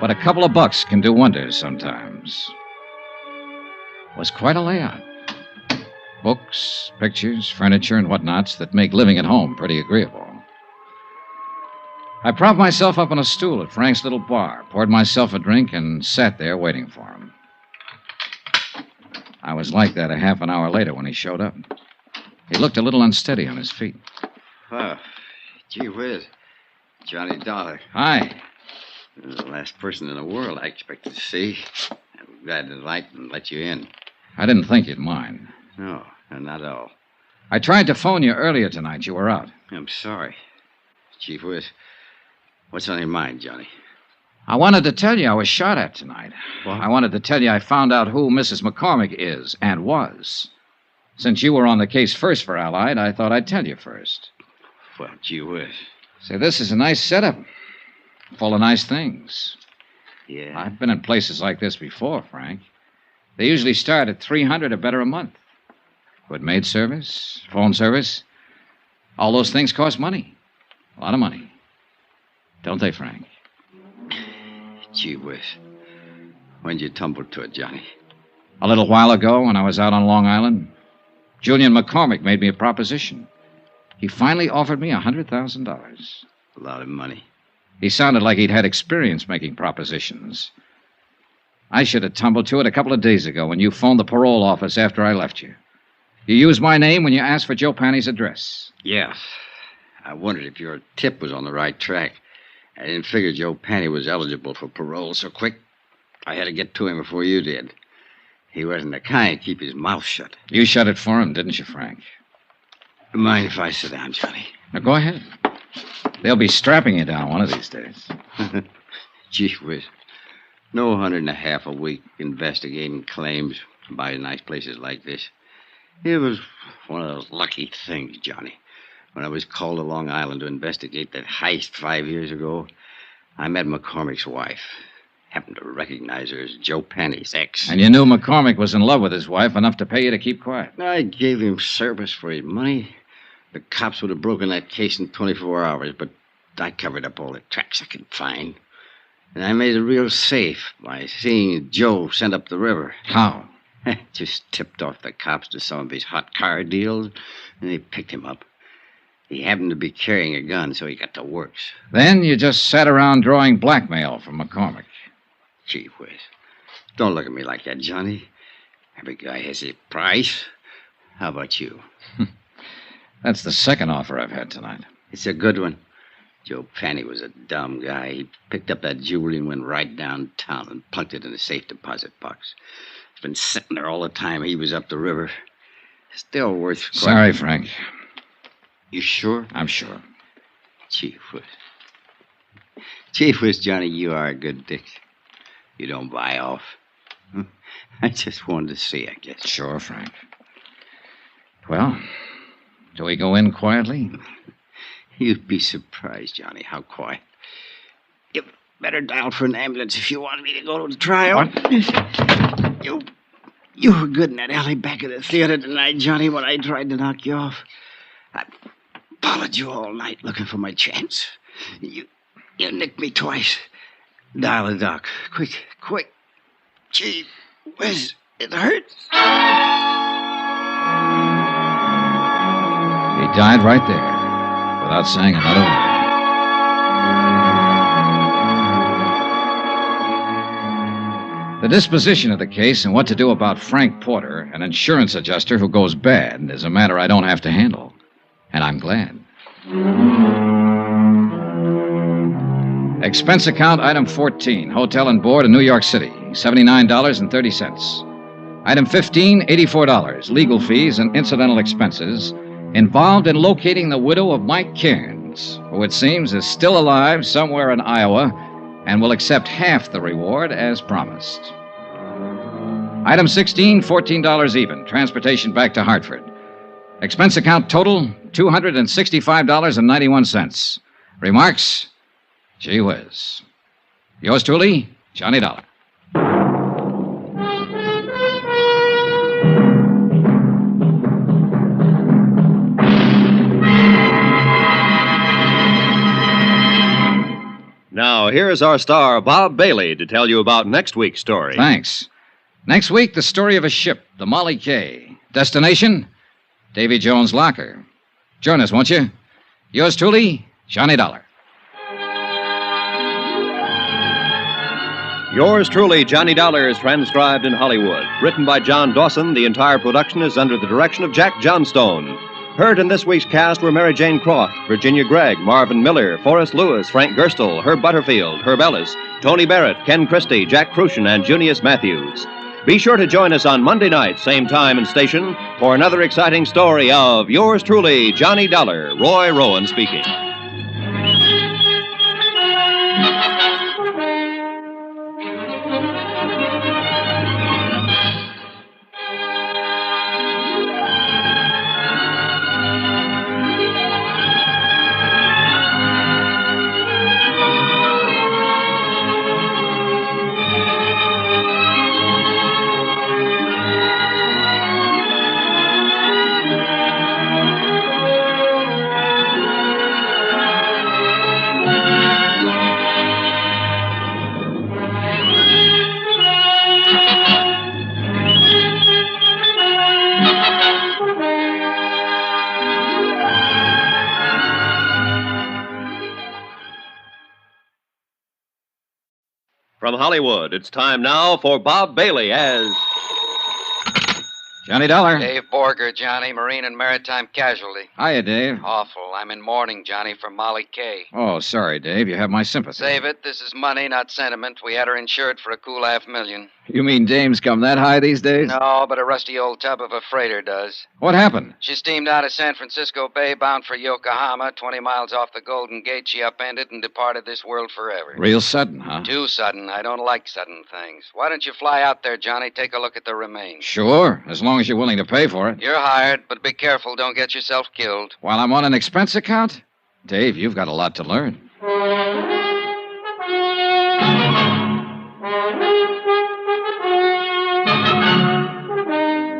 But a couple of bucks can do wonders sometimes. It was quite a layout. Books, pictures, furniture, and whatnots that make living at home pretty agreeable. I propped myself up on a stool at Frank's little bar, poured myself a drink, and sat there waiting for him. I was like that a half an hour later when he showed up. He looked a little unsteady on his feet. Oh, gee whiz. Johnny Dollar. Hi. You're the last person in the world I expected to see. I'm glad to light and let you in. I didn't think you'd mind. No, not at all. I tried to phone you earlier tonight. You were out. I'm sorry. Chief Whiz, what's on your mind, Johnny? I wanted to tell you I was shot at tonight. What? I wanted to tell you I found out who Mrs. McCormick is and was. Since you were on the case first for Allied, I thought I'd tell you first. Well, gee whiz. Say, this is a nice setup. Full of nice things. Yeah? I've been in places like this before, Frank. They usually start at $300 or better a month. Good maid service, phone service. All those things cost money. A lot of money. Don't they, Frank? Gee whiz. When'd you tumble to it, Johnny? A little while ago, when I was out on Long Island, Julian McCormick made me a proposition. He finally offered me $100,000. A lot of money. He sounded like he'd had experience making propositions. I should have tumbled to it a couple of days ago when you phoned the parole office after I left you. You used my name when you asked for Joe Panny's address. Yeah. I wondered if your tip was on the right track. I didn't figure Joe Panny was eligible for parole so quick. I had to get to him before you did. He wasn't the kind to keep his mouth shut. You shut it for him, didn't you, Frank? Mind if I sit down, Johnny? Now, go ahead. They'll be strapping you down one of these days. Gee whiz. No $150 a week investigating claims by nice places like this. It was one of those lucky things, Johnny. When I was called to Long Island to investigate that heist 5 years ago, I met McCormick's wife. Happened to recognize her as Joe Panny's ex. And you knew McCormick was in love with his wife enough to pay you to keep quiet. I gave him service for his money. The cops would have broken that case in 24 hours, but I covered up all the tracks I could find. And I made it real safe by seeing Joe sent up the river. How? Just tipped off the cops to some of his hot car deals, and they picked him up. He happened to be carrying a gun, so he got the works. Then you just sat around drawing blackmail from McCormick. Gee whiz. Don't look at me like that, Johnny. Every guy has a price. How about you? That's the second offer I've had tonight. It's a good one. Joe Panny was a dumb guy. He picked up that jewelry and went right downtown and plunked it in a safe deposit box. It's been sitting there all the time he was up the river. Still worth... Sorry, Frank. You sure? I'm sure. Chief Whiz. Chief Whiz, Johnny, you are a good dick. You don't buy off. I just wanted to see, I guess. Sure, Frank. Well, do we go in quietly? You'd be surprised, Johnny, how quiet. You better dial for an ambulance if you want me to go to the trial. What? You were good in that alley back of the theater tonight, Johnny, when I tried to knock you off. I followed you all night looking for my chance. You nicked me twice. Dial Doc. Quick. Gee whiz, it hurts. He died right there, without saying another word. The disposition of the case and what to do about Frank Porter, an insurance adjuster who goes bad, is a matter I don't have to handle. And I'm glad. Expense account item 14, hotel and board in New York City, $79.30. Item 15, $84, legal fees and incidental expenses involved in locating the widow of Mike Cairns, who it seems is still alive somewhere in Iowa and will accept half the reward as promised. Item 16, $14 even, transportation back to Hartford. Expense account total, $265.91. Remarks? Gee whiz. Yours truly, Johnny Dollar. Now, here's our star, Bob Bailey, to tell you about next week's story. Thanks. Next week, the story of a ship, the Molly K. Destination, Davy Jones' locker. Join us, won't you? Yours truly, Johnny Dollar. Yours truly, Johnny Dollar, is transcribed in Hollywood. Written by John Dawson, the entire production is under the direction of Jack Johnstone. Heard in this week's cast were Mary Jane Croft, Virginia Gregg, Marvin Miller, Forrest Lewis, Frank Gerstle, Herb Butterfield, Herb Ellis, Tony Barrett, Ken Christie, Jack Crucian, and Junius Matthews. Be sure to join us on Monday night, same time and station, for another exciting story of yours truly, Johnny Dollar. Roy Rowan speaking. From Hollywood, it's time now for Bob Bailey as Johnny Dollar. Dave Borger, Johnny, Marine and Maritime Casualty. Hiya, Dave. Awful. I'm in mourning, Johnny, for Molly K. Oh, sorry, Dave. You have my sympathy. Save it. This is money, not sentiment. We had her insured for a cool $500,000. You mean dames come that high these days? No, but a rusty old tub of a freighter does. What happened? She steamed out of San Francisco Bay, bound for Yokohama. 20 miles off the Golden Gate, she upended and departed this world forever. Real sudden, huh? Too sudden. I don't like sudden things. Why don't you fly out there, Johnny? Take a look at the remains. Sure, as long as you're willing to pay for it. You're hired, but be careful. Don't get yourself killed. While I'm on an expense account? Dave, you've got a lot to learn.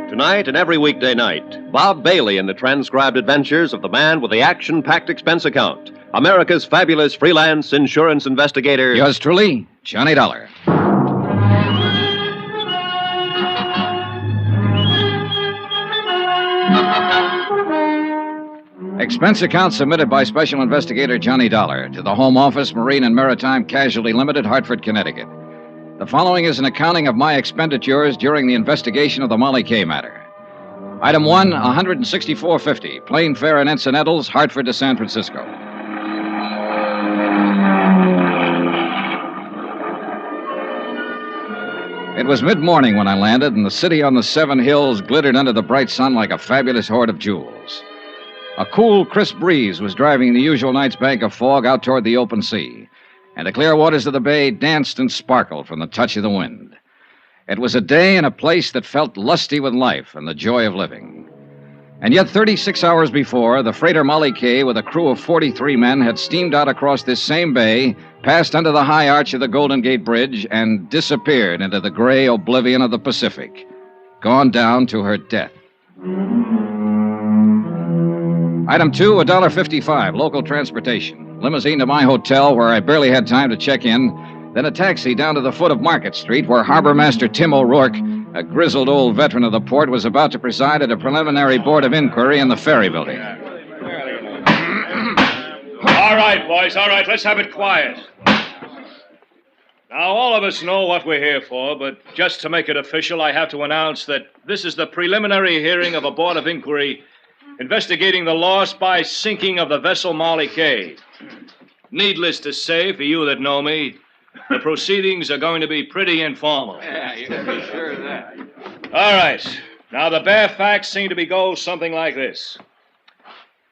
Tonight and every weekday night, Bob Bailey in the transcribed adventures of the man with the action-packed expense account, America's fabulous freelance insurance investigator. Yours truly, Johnny Dollar. Expense account submitted by Special Investigator Johnny Dollar to the Home Office, Marine and Maritime Casualty Limited, Hartford, Connecticut. The following is an accounting of my expenditures during the investigation of the Molly K matter. Item 1, $164.50, plane fare and incidentals, Hartford to San Francisco. It was mid-morning when I landed, and the city on the Seven Hills glittered under the bright sun like a fabulous hoard of jewels. A cool, crisp breeze was driving the usual night's bank of fog out toward the open sea, and the clear waters of the bay danced and sparkled from the touch of the wind. It was a day and a place that felt lusty with life and the joy of living. And yet 36 hours before, the freighter Molly K, with a crew of 43 men, had steamed out across this same bay, passed under the high arch of the Golden Gate Bridge, and disappeared into the gray oblivion of the Pacific, gone down to her death. Item 2, $1.55, local transportation. Limousine to my hotel, where I barely had time to check in. Then a taxi down to the foot of Market Street, where Harbor Master Tim O'Rourke, a grizzled old veteran of the port, was about to preside at a preliminary board of inquiry in the ferry building. All right, boys, all right. Let's have it quiet. Now, all of us know what we're here for, but just to make it official, I have to announce that this is the preliminary hearing of a board of inquiry investigating the loss by sinking of the vessel Molly Kay. Needless to say, for you that know me, the proceedings are going to be pretty informal. Yeah, you can be sure of that. All right. Now, the bare facts seem to go something like this.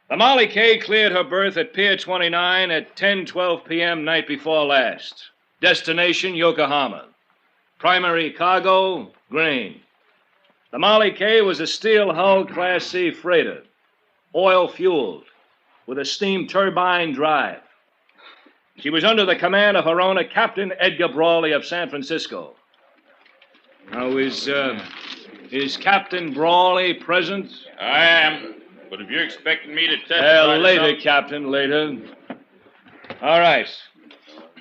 The Molly Kay cleared her berth at Pier 29 at 10:12 p.m. night before last. Destination, Yokohama. Primary cargo, grain. The Molly Kay was a steel-hulled Class C freighter, oil-fueled, with a steam turbine drive. She was under the command of her owner, Captain Edgar Brawley of San Francisco. Now, is Captain Brawley present? I am, but if you're expecting me to testify... later, Captain, later. All right.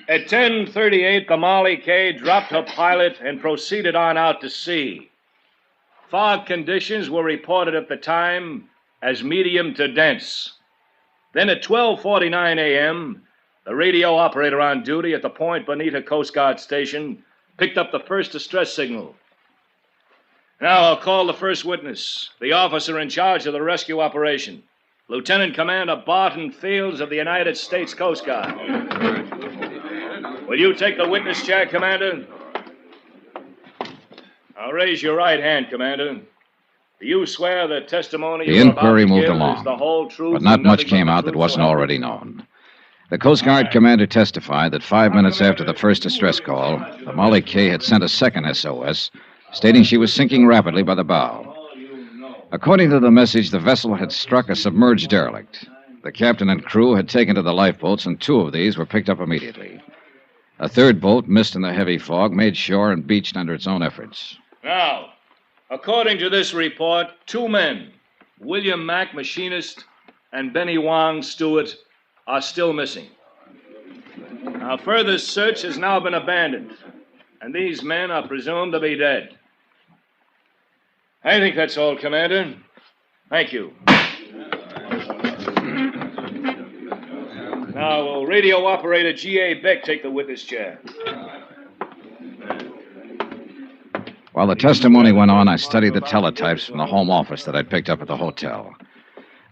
At 10:38, the Molly Kay dropped her pilot and proceeded on out to sea. Fog conditions were reported at the time as medium to dense. Then at 12:49 a.m., the radio operator on duty at the Point Bonita Coast Guard station picked up the first distress signal. Now I'll call the first witness, the officer in charge of the rescue operation, Lieutenant Commander Barton Fields of the United States Coast Guard. Will you take the witness chair, Commander? Now raise your right hand, Commander. Do you swear the testimony The you're about inquiry to moved give along, is the whole truth but not and much nothing came but the out that truth, wasn't so help already known. The Coast Guard commander testified that 5 minutes after the first distress call, the Molly Kay had sent a second SOS, stating she was sinking rapidly by the bow. According to the message, the vessel had struck a submerged derelict. The captain and crew had taken to the lifeboats, and 2 of these were picked up immediately. A third boat, missed in the heavy fog, made shore and beached under its own efforts. Now, according to this report, 2 men, William Mack, machinist, and Benny Wong, steward, are still missing. Now, further search has now been abandoned, and these men are presumed to be dead. I think that's all, Commander. Thank you. Now, will radio operator G.A. Beck take the witness chair? While the testimony went on, I studied the teletypes from the home office that I'd picked up at the hotel.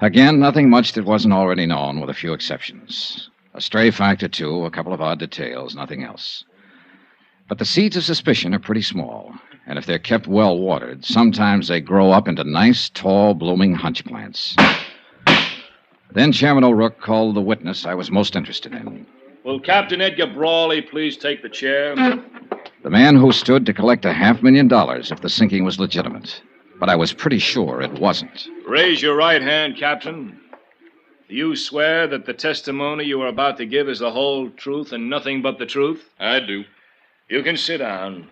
Again, nothing much that wasn't already known, with a few exceptions. A stray fact or two, a couple of odd details, nothing else. But the seeds of suspicion are pretty small, and if they're kept well watered, sometimes they grow up into nice, tall, blooming hunch plants. Then Chairman O'Rourke called the witness I was most interested in. Will Captain Edgar Brawley please take the chair? The man who stood to collect $500,000 if the sinking was legitimate. But I was pretty sure it wasn't. Raise your right hand, Captain. Do you swear that the testimony you are about to give is the whole truth and nothing but the truth? I do. You can sit down.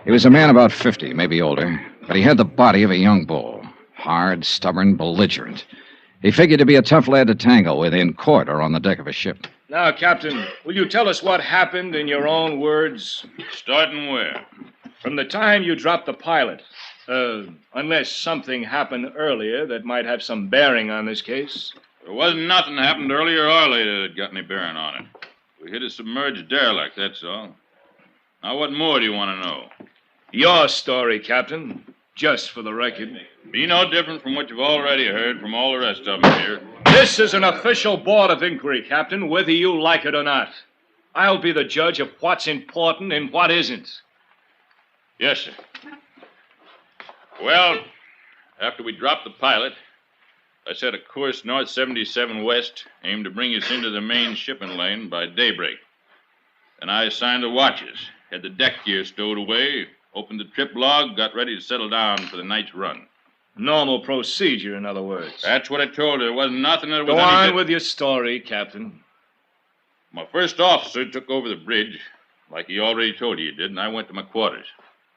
He was a man about 50, maybe older, but he had the body of a young bull. Hard, stubborn, belligerent. He figured to be a tough lad to tangle with in court or on the deck of a ship. Now, Captain, will you tell us what happened in your own words? Starting where? From the time you dropped the pilot. Unless something happened earlier that might have some bearing on this case. There wasn't nothing happened earlier or later that got any bearing on it. We hit a submerged derelict, that's all. Now, what more do you want to know? Your story, Captain. Just for the record. Be no different from what you've already heard from all the rest of them here. This is an official board of inquiry, Captain, whether you like it or not. I'll be the judge of what's important and what isn't. Yes, sir. Well, after we dropped the pilot, I set a course north 77 west, aimed to bring us into the main shipping lane by daybreak. Then I assigned the watches, had the deck gear stowed away, opened the trip log, got ready to settle down for the night's run. Normal procedure, in other words. That's what I told her. There wasn't nothing that was... Go on with your story, Captain. My first officer took over the bridge, like he already told you he did, and I went to my quarters.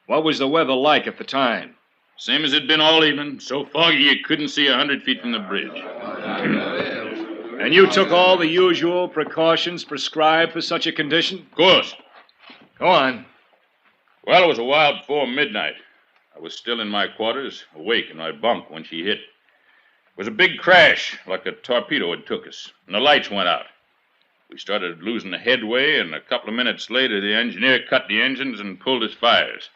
What was the weather like at the time? Same as it'd been all evening, so foggy you couldn't see 100 feet from the bridge. And you took all the usual precautions prescribed for such a condition? Of course. Go on. Well, it was a while before midnight. I was still in my quarters, awake in my bunk when she hit. It was a big crash, like a torpedo had took us, and the lights went out. We started losing the headway, and a couple of minutes later, the engineer cut the engines and pulled his fires.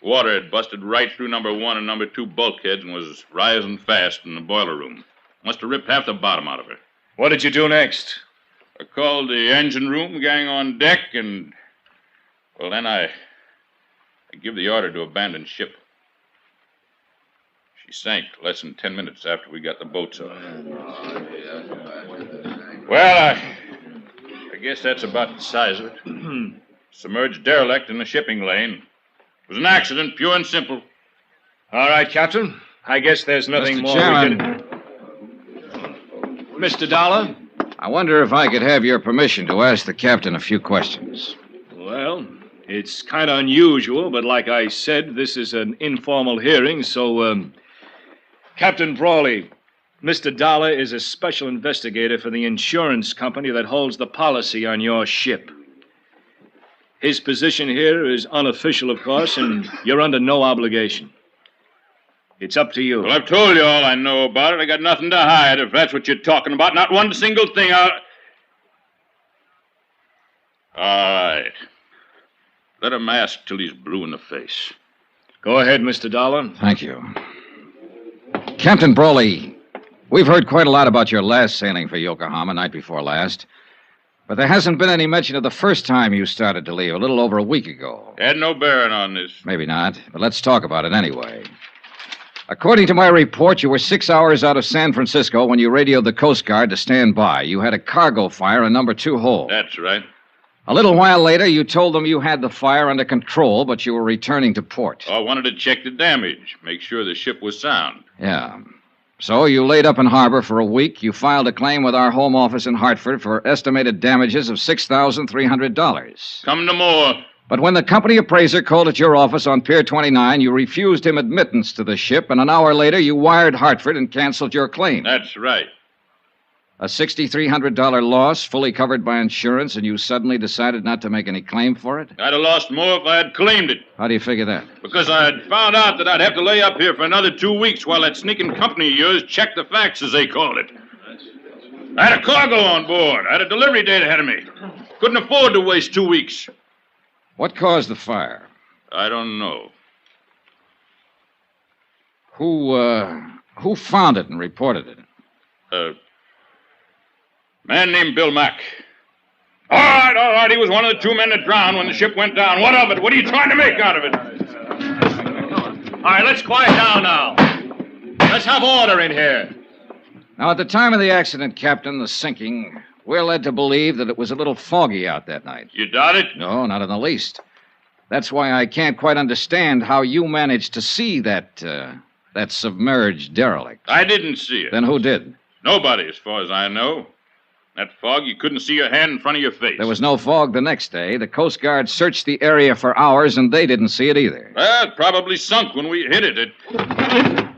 Water had busted right through number 1 and number 2 bulkheads and was rising fast in the boiler room. Must have ripped half the bottom out of her. What did you do next? I called the engine room gang on deck, and, well, then I give the order to abandon ship. She sank less than 10 minutes after we got the boats off. Well, I guess that's about the size of it. Submerged derelict in the shipping lane. It was an accident, pure and simple. All right, Captain. I guess there's nothing Mr. more Chairman. Mr. Dollar? I wonder if I could have your permission to ask the captain a few questions. Well, it's kind of unusual, but like I said, this is an informal hearing, so, Captain Brawley, Mr. Dollar is a special investigator for the insurance company that holds the policy on your ship. His position here is unofficial, of course, and you're under no obligation. It's up to you. Well, I've told you all I know about it. I got nothing to hide, if that's what you're talking about. Not one single thing. All right. Let him ask till he's blue in the face. Go ahead, Mr. Dollar. Thank you. Captain Brawley, we've heard quite a lot about your last sailing for Yokohama night before last. But there hasn't been any mention of the first time you started to leave, a little over a week ago. Had no bearing on this. Maybe not, but let's talk about it anyway. According to my report, you were 6 hours out of San Francisco when you radioed the Coast Guard to stand by. You had a cargo fire in number 2 hold. That's right. A little while later, you told them you had the fire under control, but you were returning to port. I wanted to check the damage, make sure the ship was sound. Yeah. So you laid up in harbor for a week. You filed a claim with our home office in Hartford for estimated damages of $6,300. Come to more. But when the company appraiser called at your office on Pier 29, you refused him admittance to the ship, and an hour later you wired Hartford and canceled your claim. That's right. A $6,300 loss, fully covered by insurance, and you suddenly decided not to make any claim for it? I'd have lost more if I had claimed it. How do you figure that? Because I had found out that I'd have to lay up here for another 2 weeks while that sneaking company of yours checked the facts, as they called it. I had a cargo on board. I had a delivery date ahead of me. Couldn't afford to waste 2 weeks. What caused the fire? I don't know. Who found it and reported it? Man named Bill Mack. All right. He was one of the 2 men that drowned when the ship went down. What of it? What are you trying to make out of it? All right, let's quiet down now. Let's have order in here. Now, at the time of the accident, Captain, the sinking, we're led to believe that it was a little foggy out that night. You doubt it? No, not in the least. That's why I can't quite understand how you managed to see that submerged derelict. I didn't see it. Then who did? Nobody, as far as I know. That fog, you couldn't see your hand in front of your face. There was no fog the next day. The Coast Guard searched the area for hours, and they didn't see it either. Well, it probably sunk when we hit it.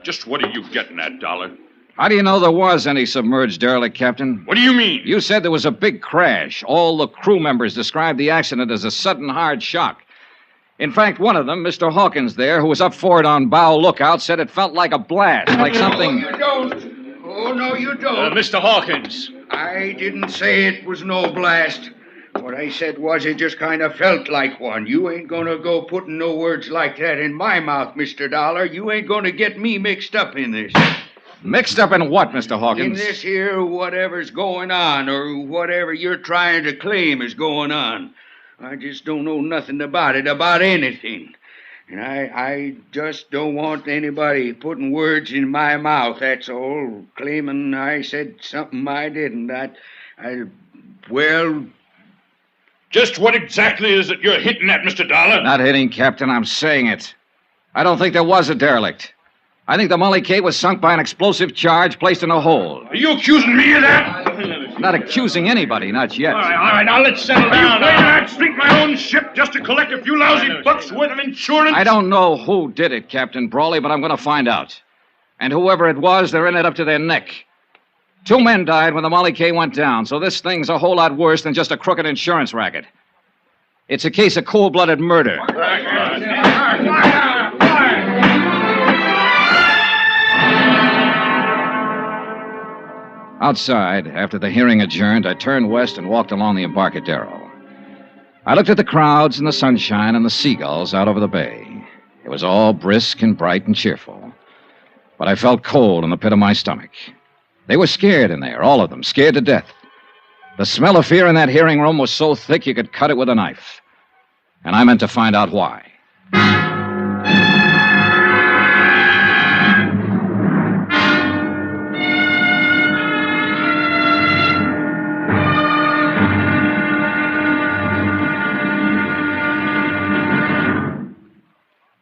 Just what are you getting at, Dollar? How do you know there was any submerged derelict, Captain? What do you mean? You said there was a big crash. All the crew members described the accident as a sudden hard shock. In fact, one of them, Mr. Hawkins there, who was up forward on bow lookout, said it felt like a blast, like something... No, you don't. Oh, no, you don't. Mr. Hawkins. I didn't say it was no blast. What I said was it just kind of felt like one. You ain't gonna go putting no words like that in my mouth, Mr. Dollar. You ain't gonna get me mixed up in this. Mixed up in what, Mr. Hawkins? In this here whatever's going on, or whatever you're trying to claim is going on. I just don't know nothing about it, about anything. And I just don't want anybody putting words in my mouth, that's all, claiming I said something I didn't. Well... Just what exactly is it you're hitting at, Mr. Dollar? Not hitting, Captain, I'm saying it. I don't think there was a derelict. I think the Molly K was sunk by an explosive charge placed in a hole. Are you accusing me of that? I'm not accusing anybody, not yet. All right, now let's settle down. Are you playing that sink my own ship just to collect a few lousy bucks worth of insurance? I don't know who did it, Captain Brawley, but I'm going to find out. And whoever it was, they're in it up to their neck. 2 men died when the Molly K went down, so this thing's a whole lot worse than just a crooked insurance racket. It's a case of cold-blooded murder. Outside, after the hearing adjourned, I turned west and walked along the Embarcadero. I looked at the crowds and the sunshine and the seagulls out over the bay. It was all brisk and bright and cheerful. But I felt cold in the pit of my stomach. They were scared in there, all of them, scared to death. The smell of fear in that hearing room was so thick you could cut it with a knife. And I meant to find out why.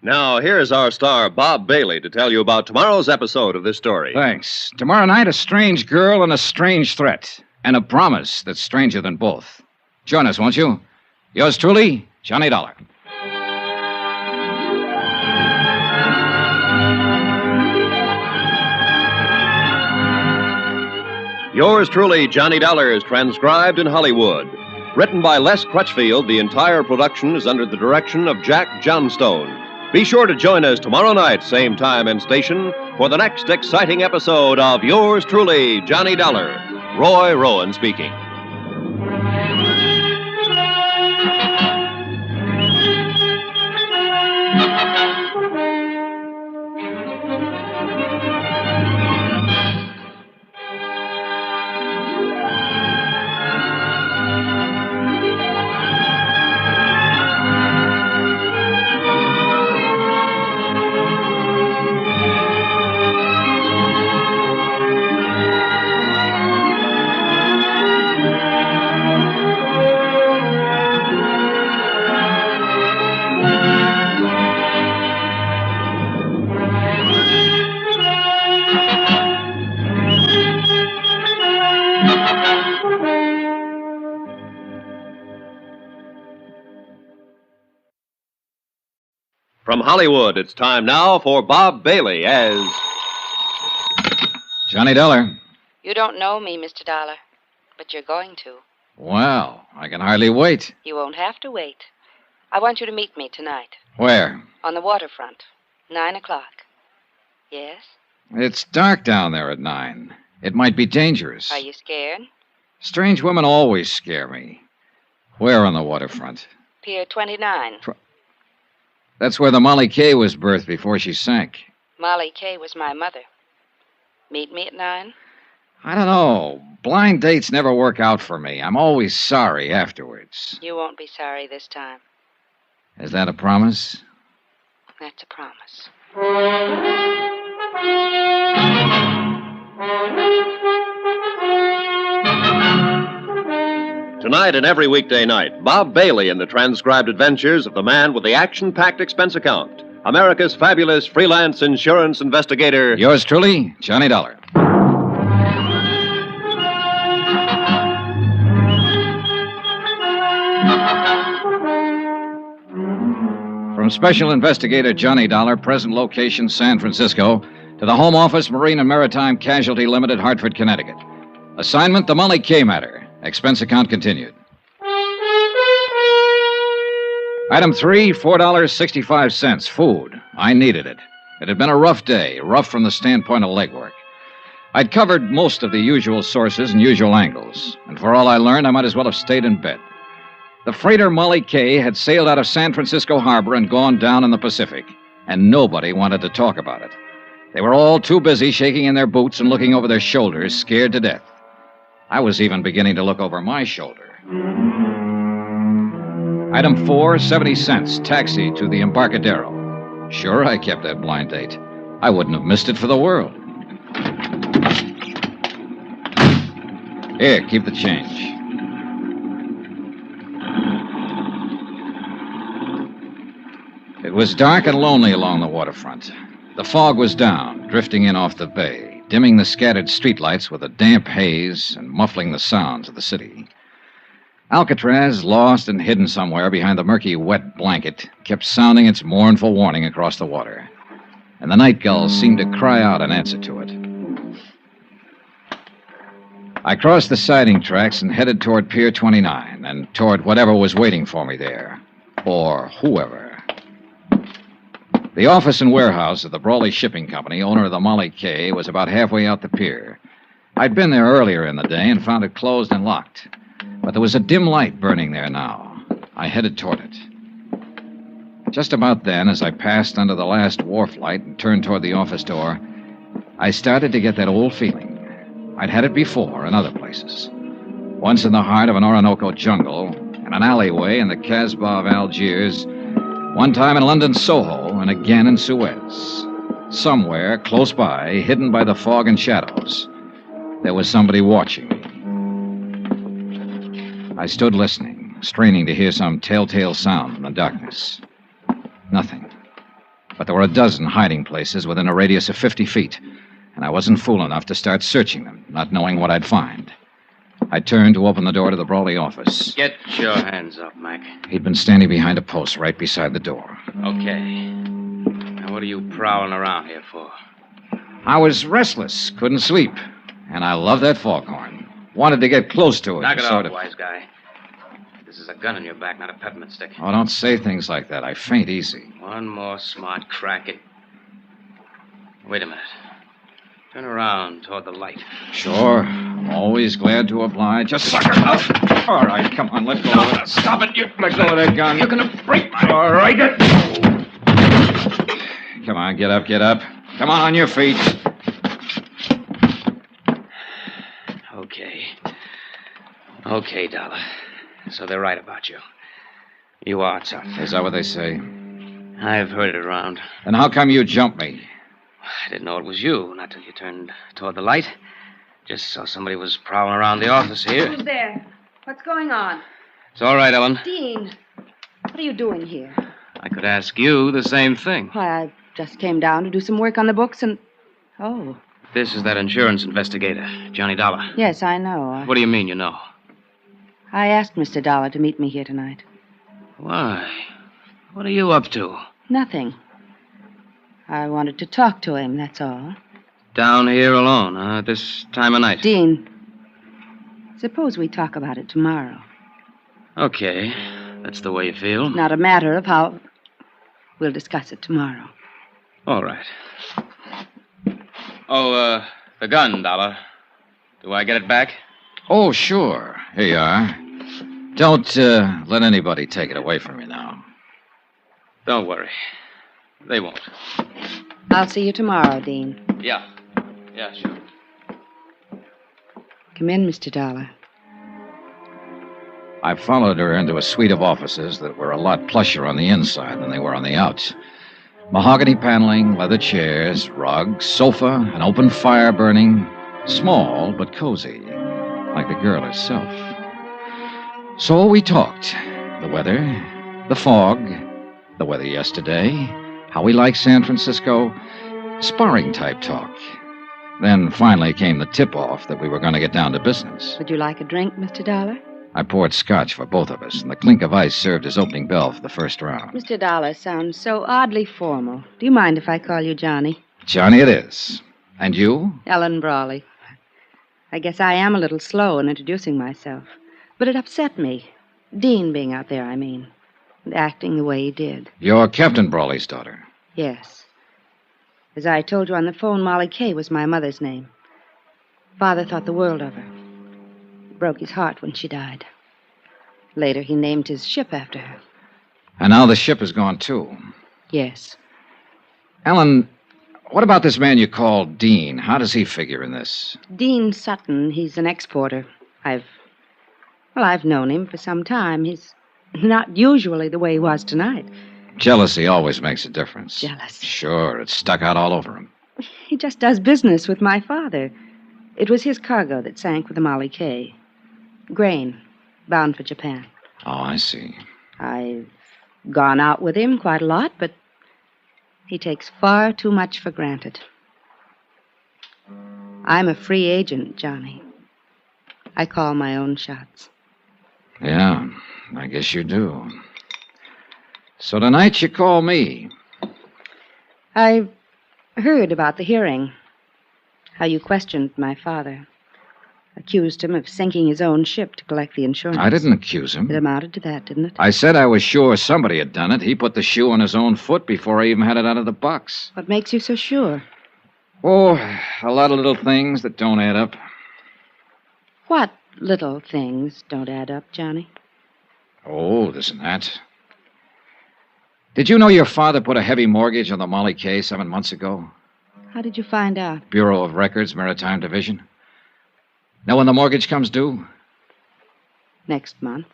Now, here's our star, Bob Bailey, to tell you about tomorrow's episode of this story. Thanks. Tomorrow night, a strange girl and a strange threat. And a promise that's stranger than both. Join us, won't you? Yours truly, Johnny Dollar. Yours truly, Johnny Dollar, is transcribed in Hollywood. Written by Les Crutchfield, the entire production is under the direction of Jack Johnstone. Be sure to join us tomorrow night, same time and station, for the next exciting episode of Yours truly, Johnny Dollar. Roy Rowan speaking. From Hollywood, it's time now for Bob Bailey as Johnny Dollar. You don't know me, Mr. Dollar, but you're going to. Well, I can hardly wait. You won't have to wait. I want you to meet me tonight. Where? On the waterfront. 9 o'clock. Yes? It's dark down there at 9. It might be dangerous. Are you scared? Strange women always scare me. Where on the waterfront? Pier 29. That's where the Molly Kay was birthed before she sank. Molly Kay was my mother. Meet me at 9? I don't know. Blind dates never work out for me. I'm always sorry afterwards. You won't be sorry this time. Is that a promise? That's a promise. Tonight and every weekday night, Bob Bailey in the transcribed adventures of the man with the action-packed expense account, America's fabulous freelance insurance investigator. Yours truly, Johnny Dollar. From Special Investigator Johnny Dollar, present location San Francisco, to the Home Office, Marine and Maritime Casualty Limited, Hartford, Connecticut. Assignment, the Molly Kay matter. Expense account continued. Item 3, $4.65. Food. I needed it. It had been a rough day, rough from the standpoint of legwork. I'd covered most of the usual sources and usual angles, and for all I learned, I might as well have stayed in bed. The freighter Molly Kay had sailed out of San Francisco Harbor and gone down in the Pacific, and nobody wanted to talk about it. They were all too busy shaking in their boots and looking over their shoulders, scared to death. I was even beginning to look over my shoulder. Item 4, 70 cents, taxi to the Embarcadero. Sure, I kept that blind date. I wouldn't have missed it for the world. Here, keep the change. It was dark and lonely along the waterfront. The fog was down, drifting in off the bay, dimming the scattered streetlights with a damp haze and muffling the sounds of the city. Alcatraz, lost and hidden somewhere behind the murky, wet blanket, kept sounding its mournful warning across the water. And the night gulls seemed to cry out in answer to it. I crossed the siding tracks and headed toward Pier 29 and toward whatever was waiting for me there. Or whoever. The office and warehouse of the Brawley Shipping Company, owner of the Molly K, was about halfway out the pier. I'd been there earlier in the day and found it closed and locked. But there was a dim light burning there now. I headed toward it. Just about then, as I passed under the last wharf light and turned toward the office door, I started to get that old feeling. I'd had it before in other places. Once in the heart of an Orinoco jungle, in an alleyway in the Casbah of Algiers, one time in London Soho, and again in Suez. Somewhere close by, hidden by the fog and shadows, there was somebody watching me. I stood listening, straining to hear some telltale sound in the darkness. Nothing. But there were a dozen hiding places within a radius of 50 feet, and I wasn't fool enough to start searching them, not knowing what I'd find. I turned to open the door to the Brawley office. Get your hands up, Mac. He'd been standing behind a post right beside the door. Okay. Now, what are you prowling around here for? I was restless, couldn't sleep, and I loved that foghorn. Wanted to get close to it. Knock it off, wise guy. This is a gun in your back, not a peppermint stick. Oh, don't say things like that. I faint easy. One more smart crack at... Wait a minute. Turn around toward the light. Sure. I'm always glad to oblige. Just sucker up. All right, come on, let go of it. Stop it. You... Let go of that gun. You're going to break my... All right. Come on, get up, get up. Come on your feet. Okay. Okay, Dollar. So they're right about you. You are tough. Is that what they say? I've heard it around. Then how come you jumped me? I didn't know it was you, not till you turned toward the light. Just saw somebody was prowling around the office here. Who's there? What's going on? It's all right, Ellen. Dean, what are you doing here? I could ask you the same thing. Why, I just came down to do some work on the books and... Oh. This is that insurance investigator, Johnny Dollar. Yes, I know. What do you mean you know? I asked Mr. Dollar to meet me here tonight. Why? What are you up to? Nothing. I wanted to talk to him, that's all. Down here alone, at this time of night? Dean, suppose we talk about it tomorrow. Okay. That's the way you feel. Not a matter of how... We'll discuss it tomorrow. All right. Oh, the gun, Dollar. Do I get it back? Oh, sure. Here you are. Don't let anybody take it away from you now. Don't worry. They won't. I'll see you tomorrow, Dean. Yeah. Yeah, sure. Come in, Mr. Dollar. I followed her into a suite of offices that were a lot plusher on the inside than they were on the outs. Mahogany paneling, leather chairs, rugs, sofa, an open fire burning. Small, but cozy, like the girl herself. So we talked. The weather, the fog, the weather yesterday, how we like San Francisco, sparring-type talk. Then finally came the tip-off that we were going to get down to business. Would you like a drink, Mr. Dollar? I poured scotch for both of us, and the clink of ice served as opening bell for the first round. Mr. Dollar sounds so oddly formal. Do you mind if I call you Johnny? Johnny it is. And you? Ellen Brawley. I guess I am a little slow in introducing myself. But it upset me. Dean being out there, I mean. And acting the way he did. You're Captain Brawley's daughter. Yes. As I told you on the phone, Molly Kay was my mother's name. Father thought the world of her. It broke his heart when she died. Later, he named his ship after her. And now the ship is gone, too. Yes. Ellen, what about this man you call Dean? How does he figure in this? Dean Sutton, he's an exporter. I've known him for some time. He's not usually the way he was tonight. Jealousy always makes a difference. Jealousy? Sure, it's stuck out all over him. He just does business with my father. It was his cargo that sank with the Molly Kay. Grain, bound for Japan. Oh, I see. I've gone out with him quite a lot, but he takes far too much for granted. I'm a free agent, Johnny. I call my own shots. Yeah, I guess you do. So tonight you call me. I've heard about the hearing. How you questioned my father. A accused him of sinking his own ship to collect the insurance. I didn't accuse him. It amounted to that, didn't it? I said I was sure somebody had done it. He put the shoe on his own foot before I even had it out of the box. What makes you so sure? Oh, a lot of little things that don't add up. What little things don't add up, Johnny? Oh, this and that. Did you know your father put a heavy mortgage on the Molly K 7 months ago? How did you find out? Bureau of Records, Maritime Division. Know when the mortgage comes due? Next month.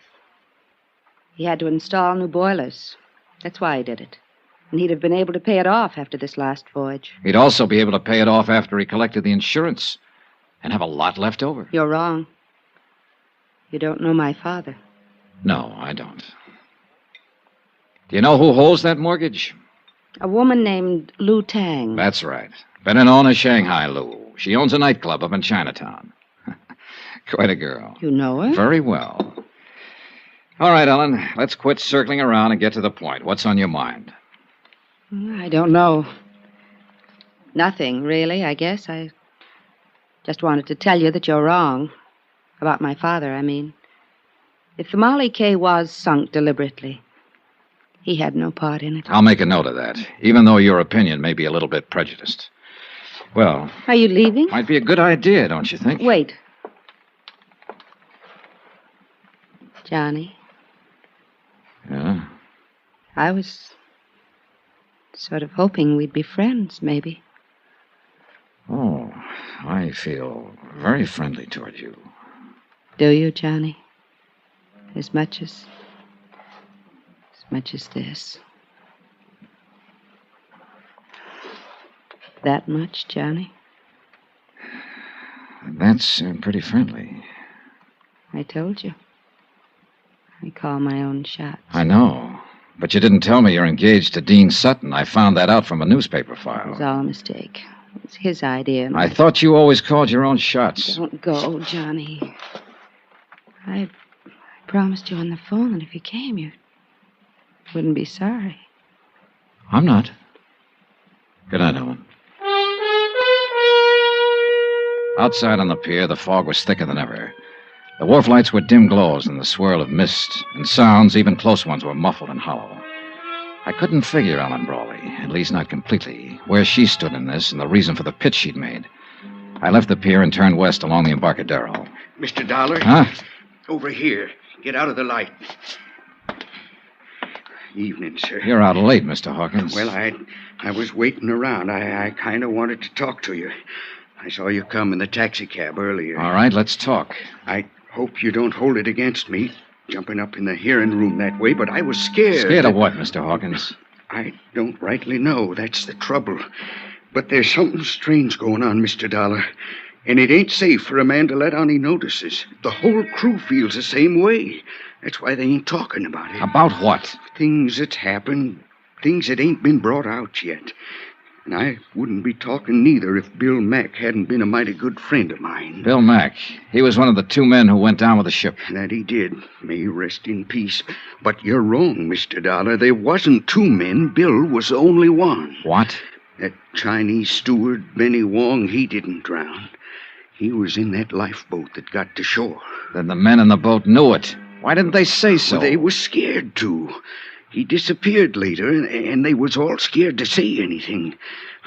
He had to install new boilers. That's why he did it. And he'd have been able to pay it off after this last voyage. He'd also be able to pay it off after he collected the insurance and have a lot left over. You're wrong. You don't know my father. No, I don't. Do you know who holds that mortgage? A woman named Lu Tang. That's right. Better known as Shanghai Lu. She owns a nightclub up in Chinatown. Quite a girl. You know her? Very well. All right, Ellen, let's quit circling around and get to the point. What's on your mind? I don't know. Nothing, really, I guess. I just wanted to tell you that you're wrong. About my father, I mean. If the Molly K was sunk deliberately, he had no part in it. I'll make a note of that, even though your opinion may be a little bit prejudiced. Well... Are you leaving? Might be a good idea, don't you think? Wait. Johnny. Yeah? I was sort of hoping we'd be friends, maybe. Oh, I feel very friendly toward you. Do you, Johnny? As much as this. That much, Johnny? That's pretty friendly. I told you. I call my own shots. I know. But you didn't tell me you're engaged to Dean Sutton. I found that out from a newspaper file. It was all a mistake. It was his idea. I thought you always called your own shots. Don't go, Johnny. I promised you on the phone that if you came, you wouldn't be sorry. I'm not. Good night, Ellen. Outside on the pier, the fog was thicker than ever. The wharf lights were dim glows in the swirl of mist, and sounds, even close ones, were muffled and hollow. I couldn't figure Ellen Brawley, at least not completely, where she stood in this and the reason for the pitch she'd made. I left the pier and turned west along the Embarcadero. Mr. Dollar? Huh? Over here. Get out of the light. Evening, sir. You're out late, Mr. Hawkins. Well, I was waiting around. I kind of wanted to talk to you. I saw you come in the taxicab earlier. All right, let's talk. I hope you don't hold it against me, jumping up in the hearing room that way, but I was scared. Scared of what, Mr. Hawkins? I don't rightly know. That's the trouble. But there's something strange going on, Mr. Dollar. And it ain't safe for a man to let on he notices. The whole crew feels the same way. That's why they ain't talking about it. About what? Things that's happened. Things that ain't been brought out yet. And I wouldn't be talking neither if Bill Mack hadn't been a mighty good friend of mine. Bill Mack. He was one of the 2 men who went down with the ship. That he did. May he rest in peace. But you're wrong, Mr. Dollar. There wasn't 2 men. Bill was the only one. What? That Chinese steward, Benny Wong, he didn't drown. He was in that lifeboat that got to shore. Then the men in the boat knew it. Why didn't they say so? Well, they was scared to. He disappeared later, and they was all scared to say anything.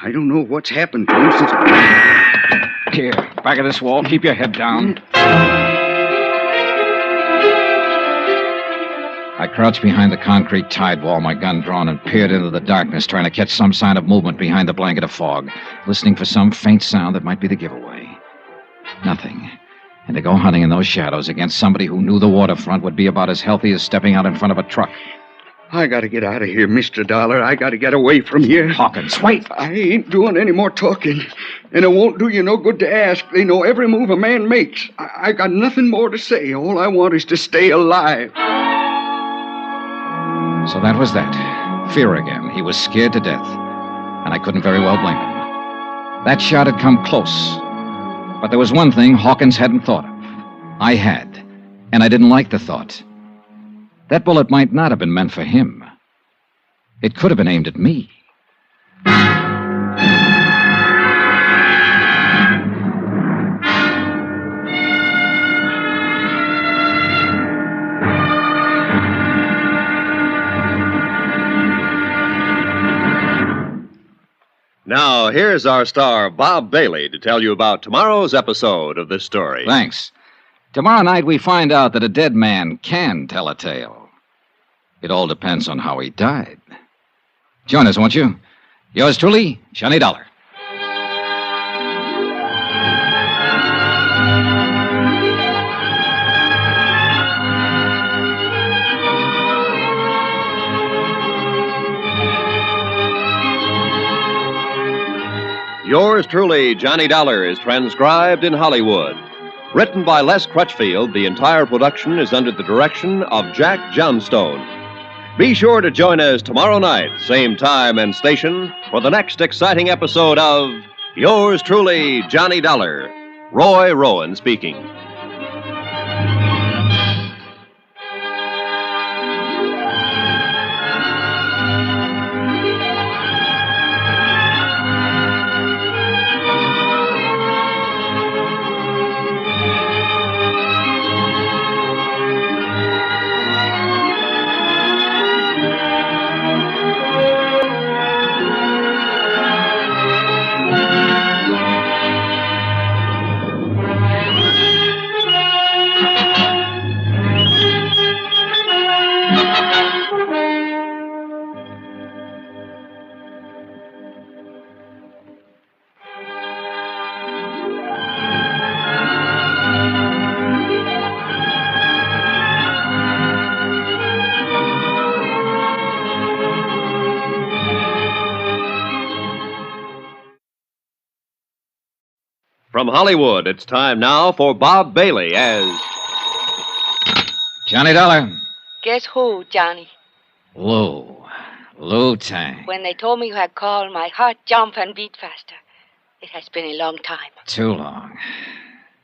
I don't know what's happened to him since... Here, back of this wall. Keep your head down. I crouched behind the concrete tide wall, my gun drawn, and peered into the darkness, trying to catch some sign of movement behind the blanket of fog, listening for some faint sound that might be the giveaway. Nothing. And to go hunting in those shadows against somebody who knew the waterfront would be about as healthy as stepping out in front of a truck. I gotta get out of here, Mr. Dollar. I gotta get away from here. Hawkins, wait! I ain't doing any more talking. And it won't do you no good to ask. They know every move a man makes. I got nothing more to say. All I want is to stay alive. So that was that. Fear again. He was scared to death. And I couldn't very well blame him. That shot had come close. But there was one thing Hawkins hadn't thought of. I had. And I didn't like the thought. That bullet might not have been meant for him. It could have been aimed at me. Now, here's our star, Bob Bailey, to tell you about tomorrow's episode of this story. Thanks. Tomorrow night, we find out that a dead man can tell a tale. It all depends on how he died. Join us, won't you? Yours truly, Johnny Dollar. Yours truly, Johnny Dollar, is transcribed in Hollywood. Written by Les Crutchfield, the entire production is under the direction of Jack Johnstone. Be sure to join us tomorrow night, same time and station, for the next exciting episode of Yours truly, Johnny Dollar. Roy Rowan speaking. From Hollywood, it's time now for Bob Bailey as Johnny Dollar. Guess who, Johnny? Lou Tang. When they told me you had called, my heart jumped and beat faster. It has been a long time. Too long.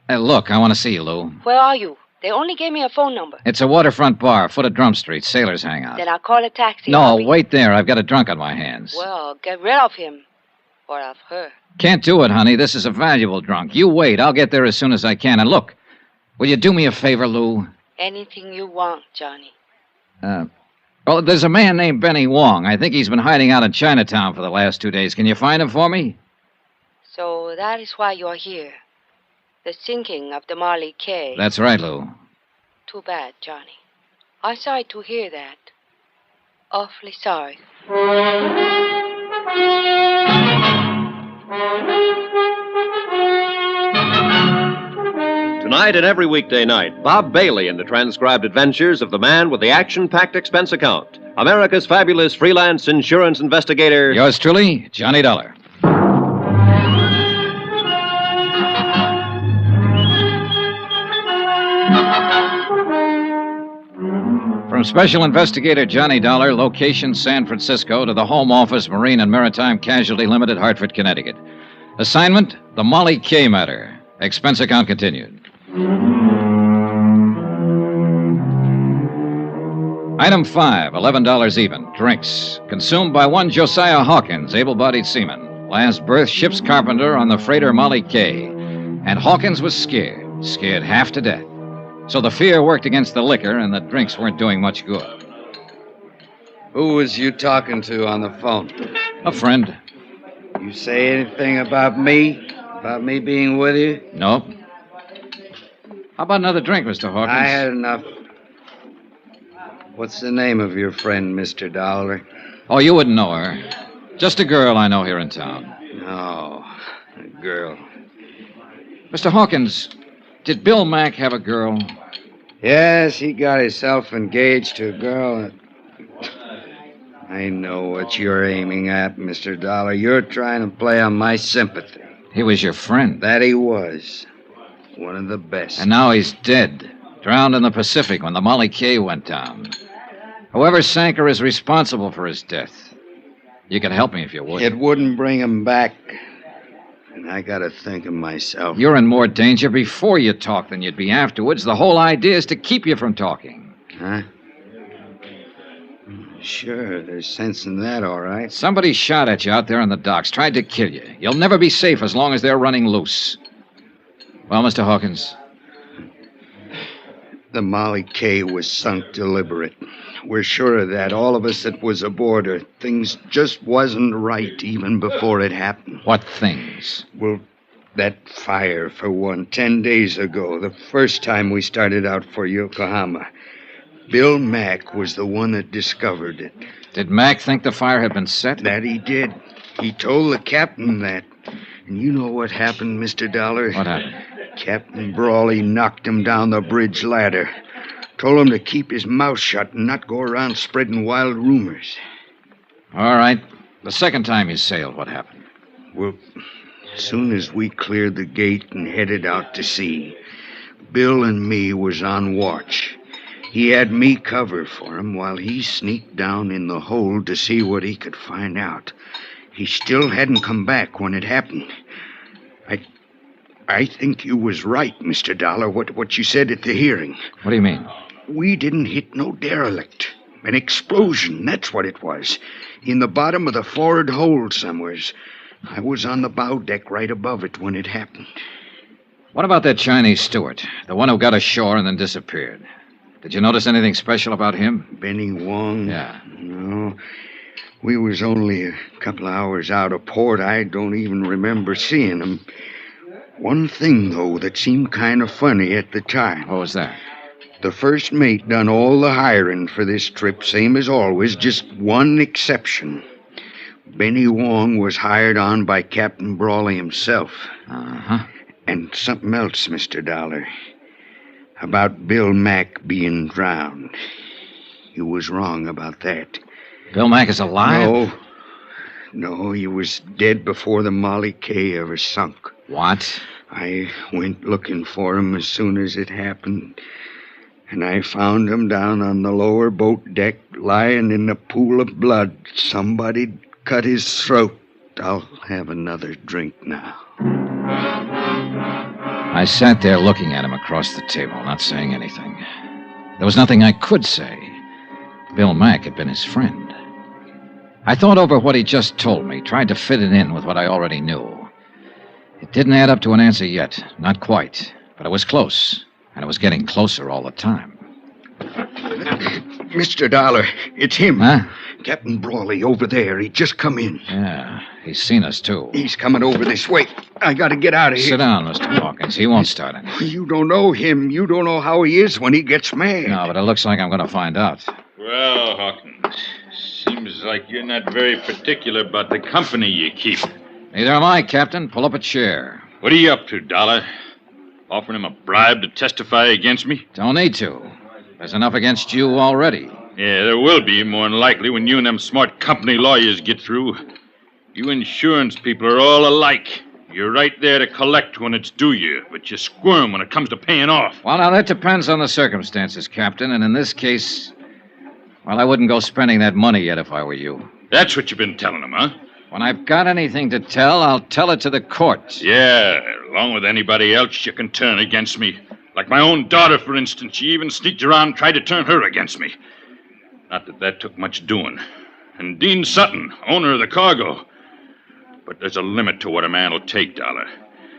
Hey, look, I want to see you, Lou. Where are you? They only gave me a phone number. It's a waterfront bar, foot of Drum Street, Sailors Hangout. Then I'll call a taxi. No, wait there. I've got a drunk on my hands. Well, get rid of him. Or of her. Can't do it, honey. This is a valuable drunk. You wait. I'll get there as soon as I can. And look, will you do me a favor, Lou? Anything you want, Johnny. Well, there's a man named Benny Wong. I think he's been hiding out in Chinatown for the last 2 days. Can you find him for me? So that is why you're here. The sinking of the Marley K. That's right, Lou. Too bad, Johnny. I'm sorry to hear that. Awfully sorry. Tonight and every weekday night, Bob Bailey in the transcribed adventures of the man with the action-packed expense account, America's fabulous freelance insurance investigator. Yours truly, Johnny Dollar. From Special Investigator Johnny Dollar, location San Francisco, to the Home Office, Marine and Maritime Casualty Limited, Hartford, Connecticut. Assignment, the Molly K matter. Expense account continued. Item 5, $11 even. Drinks. Consumed by one Josiah Hawkins, able-bodied seaman. Last berth, ship's carpenter on the freighter Molly K. And Hawkins was scared half to death. So the fear worked against the liquor, and the drinks weren't doing much good. Who was you talking to on the phone? A friend. You say anything about me? About me being with you? Nope. How about another drink, Mr. Hawkins? I had enough. What's the name of your friend, Mr. Dollar? Oh, you wouldn't know her. Just a girl I know here in town. Oh, a girl. Mr. Hawkins, did Bill Mack have a girl? Yes, he got himself engaged to a girl. I know what you're aiming at, Mr. Dollar. You're trying to play on my sympathy. He was your friend. That he was. One of the best. And now he's dead. Drowned in the Pacific when the Molly K went down. Whoever sank her is responsible for his death. You can help me if you would. It wouldn't bring him back. And I gotta think of myself. You're in more danger before you talk than you'd be afterwards. The whole idea is to keep you from talking. Huh? Sure, there's sense in that, all right. Somebody shot at you out there on the docks, tried to kill you. You'll never be safe as long as they're running loose. Well, Mr. Hawkins? The Molly K was sunk deliberate. We're sure of that. All of us that was aboard her. Things just wasn't right even before it happened. What things? Well, that fire, for one, 10 days ago, the first time we started out for Yokohama. Bill Mack was the one that discovered it. Did Mack think the fire had been set? That he did. He told the captain that. And you know what happened, Mr. Dollar? What happened? Captain Brawley knocked him down the bridge ladder. Told him to keep his mouth shut and not go around spreading wild rumors. All right. The second time you sailed, what happened? Well, as soon as we cleared the gate and headed out to sea, Bill and me was on watch. He had me cover for him while he sneaked down in the hold to see what he could find out. He still hadn't come back when it happened. I think you was right, Mr. Dollar, what you said at the hearing. What do you mean? We didn't hit no derelict. An explosion, that's what it was. In the bottom of the forward hold somewheres. I was on the bow deck right above it when it happened. What about that Chinese steward? The one who got ashore and then disappeared. Did you notice anything special about him? Benny Wong? Yeah. No. We was only a couple of hours out of port. I don't even remember seeing him. One thing, though, that seemed kind of funny at the time. What was that? The first mate done all the hiring for this trip, same as always, just one exception. Benny Wong was hired on by Captain Brawley himself. Uh-huh. And something else, Mr. Dollar. About Bill Mack being drowned. You was wrong about that. Bill Mack is alive? No, he was dead before the Molly K ever sunk. What? I went looking for him as soon as it happened. And I found him down on the lower boat deck, lying in a pool of blood. Somebody cut his throat. I'll have another drink now. I sat there looking at him across the table, not saying anything. There was nothing I could say. Bill Mack had been his friend. I thought over what he just told me, tried to fit it in with what I already knew. It didn't add up to an answer yet, not quite, but it was close, and it was getting closer all the time. Mr. Dollar, it's him. Huh? Captain Brawley over there. He just come in. Yeah, he's seen us, too. He's coming over this way. I gotta get out of here. Sit down, Mr. Hawkins. He won't start anything. You don't know him. You don't know how he is when he gets mad. No, but it looks like I'm going to find out. Well, Hawkins, seems like you're not very particular about the company you keep. Neither am I, Captain. Pull up a chair. What are you up to, Dollar? Offering him a bribe to testify against me? Don't need to. There's enough against you already. Yeah, there will be, more than likely, when you and them smart company lawyers get through. You insurance people are all alike. You're right there to collect when it's due you, but you squirm when it comes to paying off. Well, now, that depends on the circumstances, Captain, and in this case, well, I wouldn't go spending that money yet if I were you. That's what you've been telling them, huh? When I've got anything to tell, I'll tell it to the court. Yeah, along with anybody else you can turn against me. Like my own daughter, for instance. She even sneaked around and tried to turn her against me. Not that that took much doing. And Dean Sutton, owner of the cargo. But there's a limit to what a man will take, Dollar.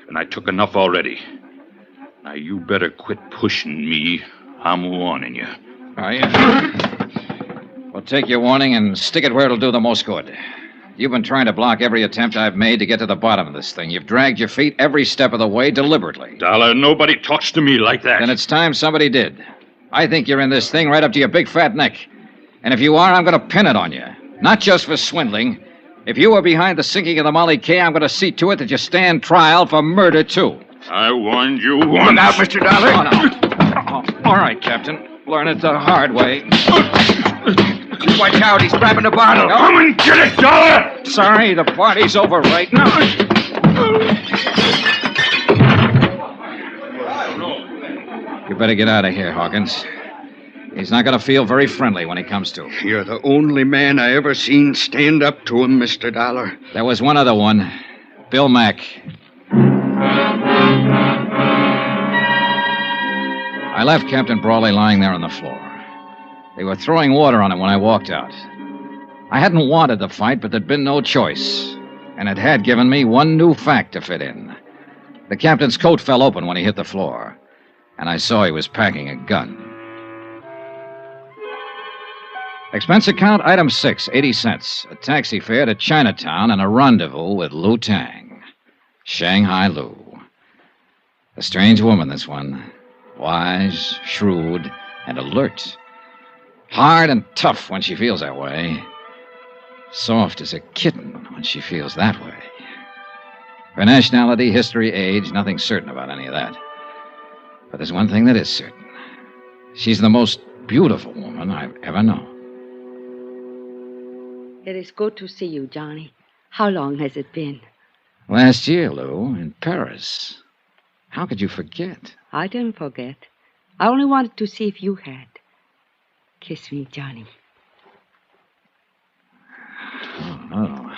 And I took enough already. Now, you better quit pushing me. I'm warning you. Are you? Well, take your warning and stick it where it'll do the most good. You've been trying to block every attempt I've made to get to the bottom of this thing. You've dragged your feet every step of the way deliberately. Dollar, nobody talks to me like that. Then it's time somebody did. I think you're in this thing right up to your big fat neck. And if you are, I'm going to pin it on you. Not just for swindling. If you were behind the sinking of the Molly K, I'm going to see to it that you stand trial for murder, too. I warned you once. Look out, Mr. Dollar. Oh, no. All right, Captain. Learn it the hard way. Watch out, he's grabbing the bottle. Come and get it, Dollar! Sorry, the party's over right now. You better get out of here, Hawkins. He's not going to feel very friendly when he comes to. You're the only man I ever seen stand up to him, Mr. Dollar. There was one other one. Bill Mack. I left Captain Brawley lying there on the floor. They were throwing water on him when I walked out. I hadn't wanted the fight, but there'd been no choice. And it had given me one new fact to fit in. The captain's coat fell open when he hit the floor. and I saw he was packing a gun. Expense account, item 6, 80 cents. A taxi fare to Chinatown and a rendezvous with Lou Tang. Shanghai Lou. A strange woman, this one. Wise, shrewd, and alert. Hard and tough when she feels that way. Soft as a kitten when she feels that way. Her nationality, history, age, nothing certain about any of that. But there's one thing that is certain. She's the most beautiful woman I've ever known. It is good to see you, Johnny. How long has it been? Last year, Lou, in Paris. How could you forget? I didn't forget. I only wanted to see if you had. Kiss me, Johnny. Oh.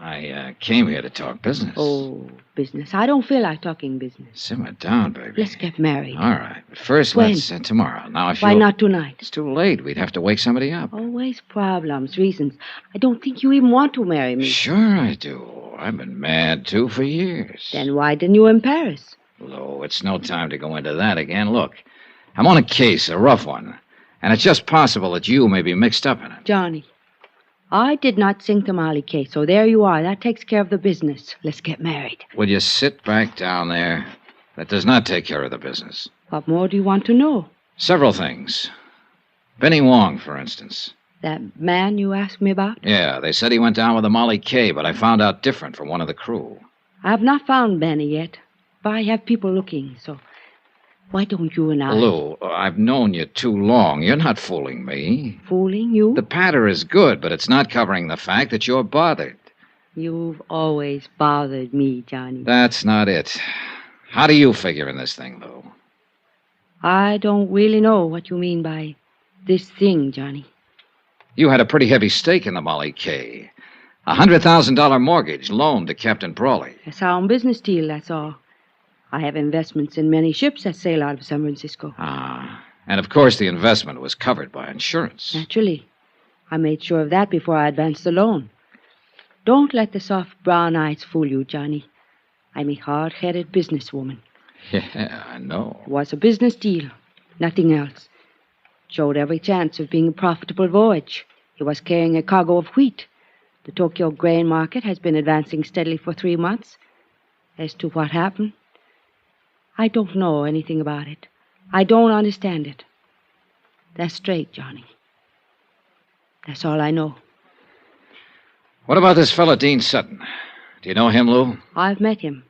I came here to talk business. Oh, business. I don't feel like talking business. Simmer down, baby. Let's get married. All right. But first, When? let's tomorrow. Now, if Why not tonight? It's too late. We'd have to wake somebody up. Always problems, reasons. I don't think you even want to marry me. Sure I do. I've been mad, too, for years. Then why didn't you in Paris? Lou, it's no time to go into that again. Look, I'm on a case, a rough one. And it's just possible that you may be mixed up in it. Johnny, I did not sink the Molly case, so there you are. That takes care of the business. Let's get married. Will you sit back down there? That does not take care of the business. What more do you want to know? Several things. Benny Wong, for instance. That man you asked me about? Yeah, they said he went down with the Molly K, but I found out different from one of the crew. I have not found Benny yet, but I have people looking, so why don't you and I... Lou, I've known you too long. You're not fooling me. Fooling you? The patter is good, but it's not covering the fact that you're bothered. You've always bothered me, Johnny. That's not it. How do you figure in this thing, Lou? I don't really know what you mean by this thing, Johnny. You had a pretty heavy stake in the Molly K. $100,000 mortgage loaned to Captain Brawley. A sound business deal, that's all. I have investments in many ships that sail out of San Francisco. Ah, and of course the investment was covered by insurance. Naturally. I made sure of that before I advanced the loan. Don't let the soft brown eyes fool you, Johnny. I'm a hard-headed businesswoman. Yeah, I know. It was a business deal, nothing else. Showed every chance of being a profitable voyage. He was carrying a cargo of wheat. The Tokyo grain market has been advancing steadily for 3 months. As to what happened, I don't know anything about it. I don't understand it. That's straight, Johnny. That's all I know. What about this fella, Dean Sutton? Do you know him, Lou? I've met him.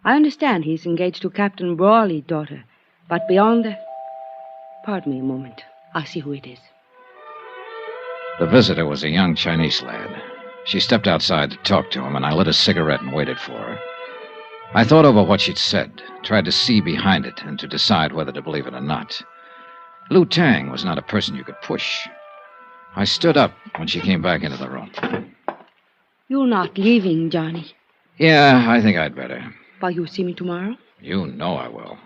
I understand he's engaged to Captain Brawley's daughter. But beyond that... Pardon me a moment. I'll see who it is. The visitor was a young Chinese lad. She stepped outside to talk to him, and I lit a cigarette and waited for her. I thought over what she'd said, tried to see behind it, and to decide whether to believe it or not. Lou Tang was not a person you could push. I stood up when she came back into the room. You're not leaving, Johnny. Yeah, I think I'd better. Will you see me tomorrow? You know I will.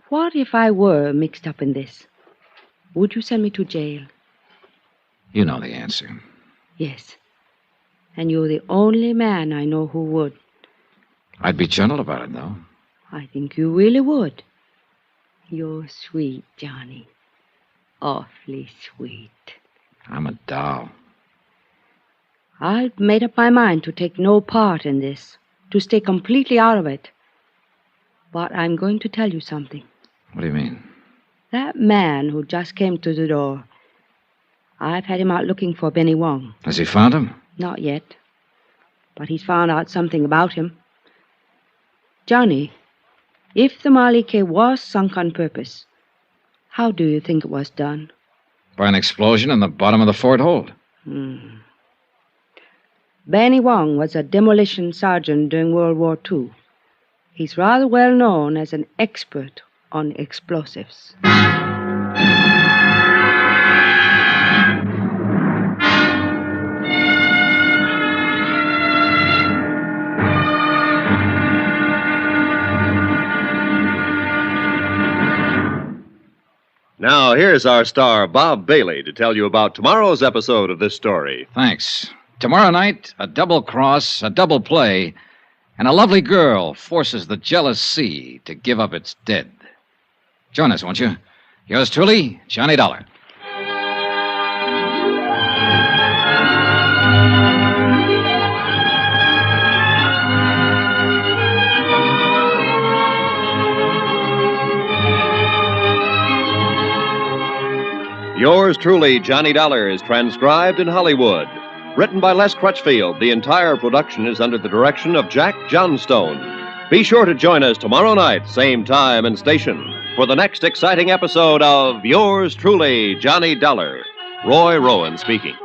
What if I were mixed up in this? Would you send me to jail? You know the answer. Yes. And you're the only man I know who would. I'd be gentle about it, though. I think you really would. You're sweet, Johnny. Awfully sweet. I'm a doll. I've made up my mind to take no part in this, to stay completely out of it. But I'm going to tell you something. What do you mean? That man who just came to the door, I've had him out looking for Benny Wong. Has he found him? Not yet. But he's found out something about him. Johnny, if the Molly K was sunk on purpose, how do you think it was done? By an explosion in the bottom of the fort hold. Benny Wong was a demolition sergeant during World War II. He's rather well known as an expert on explosives. Now, here's our star, Bob Bailey, to tell you about tomorrow's episode of this story. Thanks. Tomorrow night, a double cross, a double play, and a lovely girl forces the jealous sea to give up its dead. Join us, won't you? Yours truly, Johnny Dollar. Yours truly, Johnny Dollar, is transcribed in Hollywood. Written by Les Crutchfield, the entire production is under the direction of Jack Johnstone. Be sure to join us tomorrow night, same time and station, for the next exciting episode of Yours truly, Johnny Dollar. Roy Rowan speaking.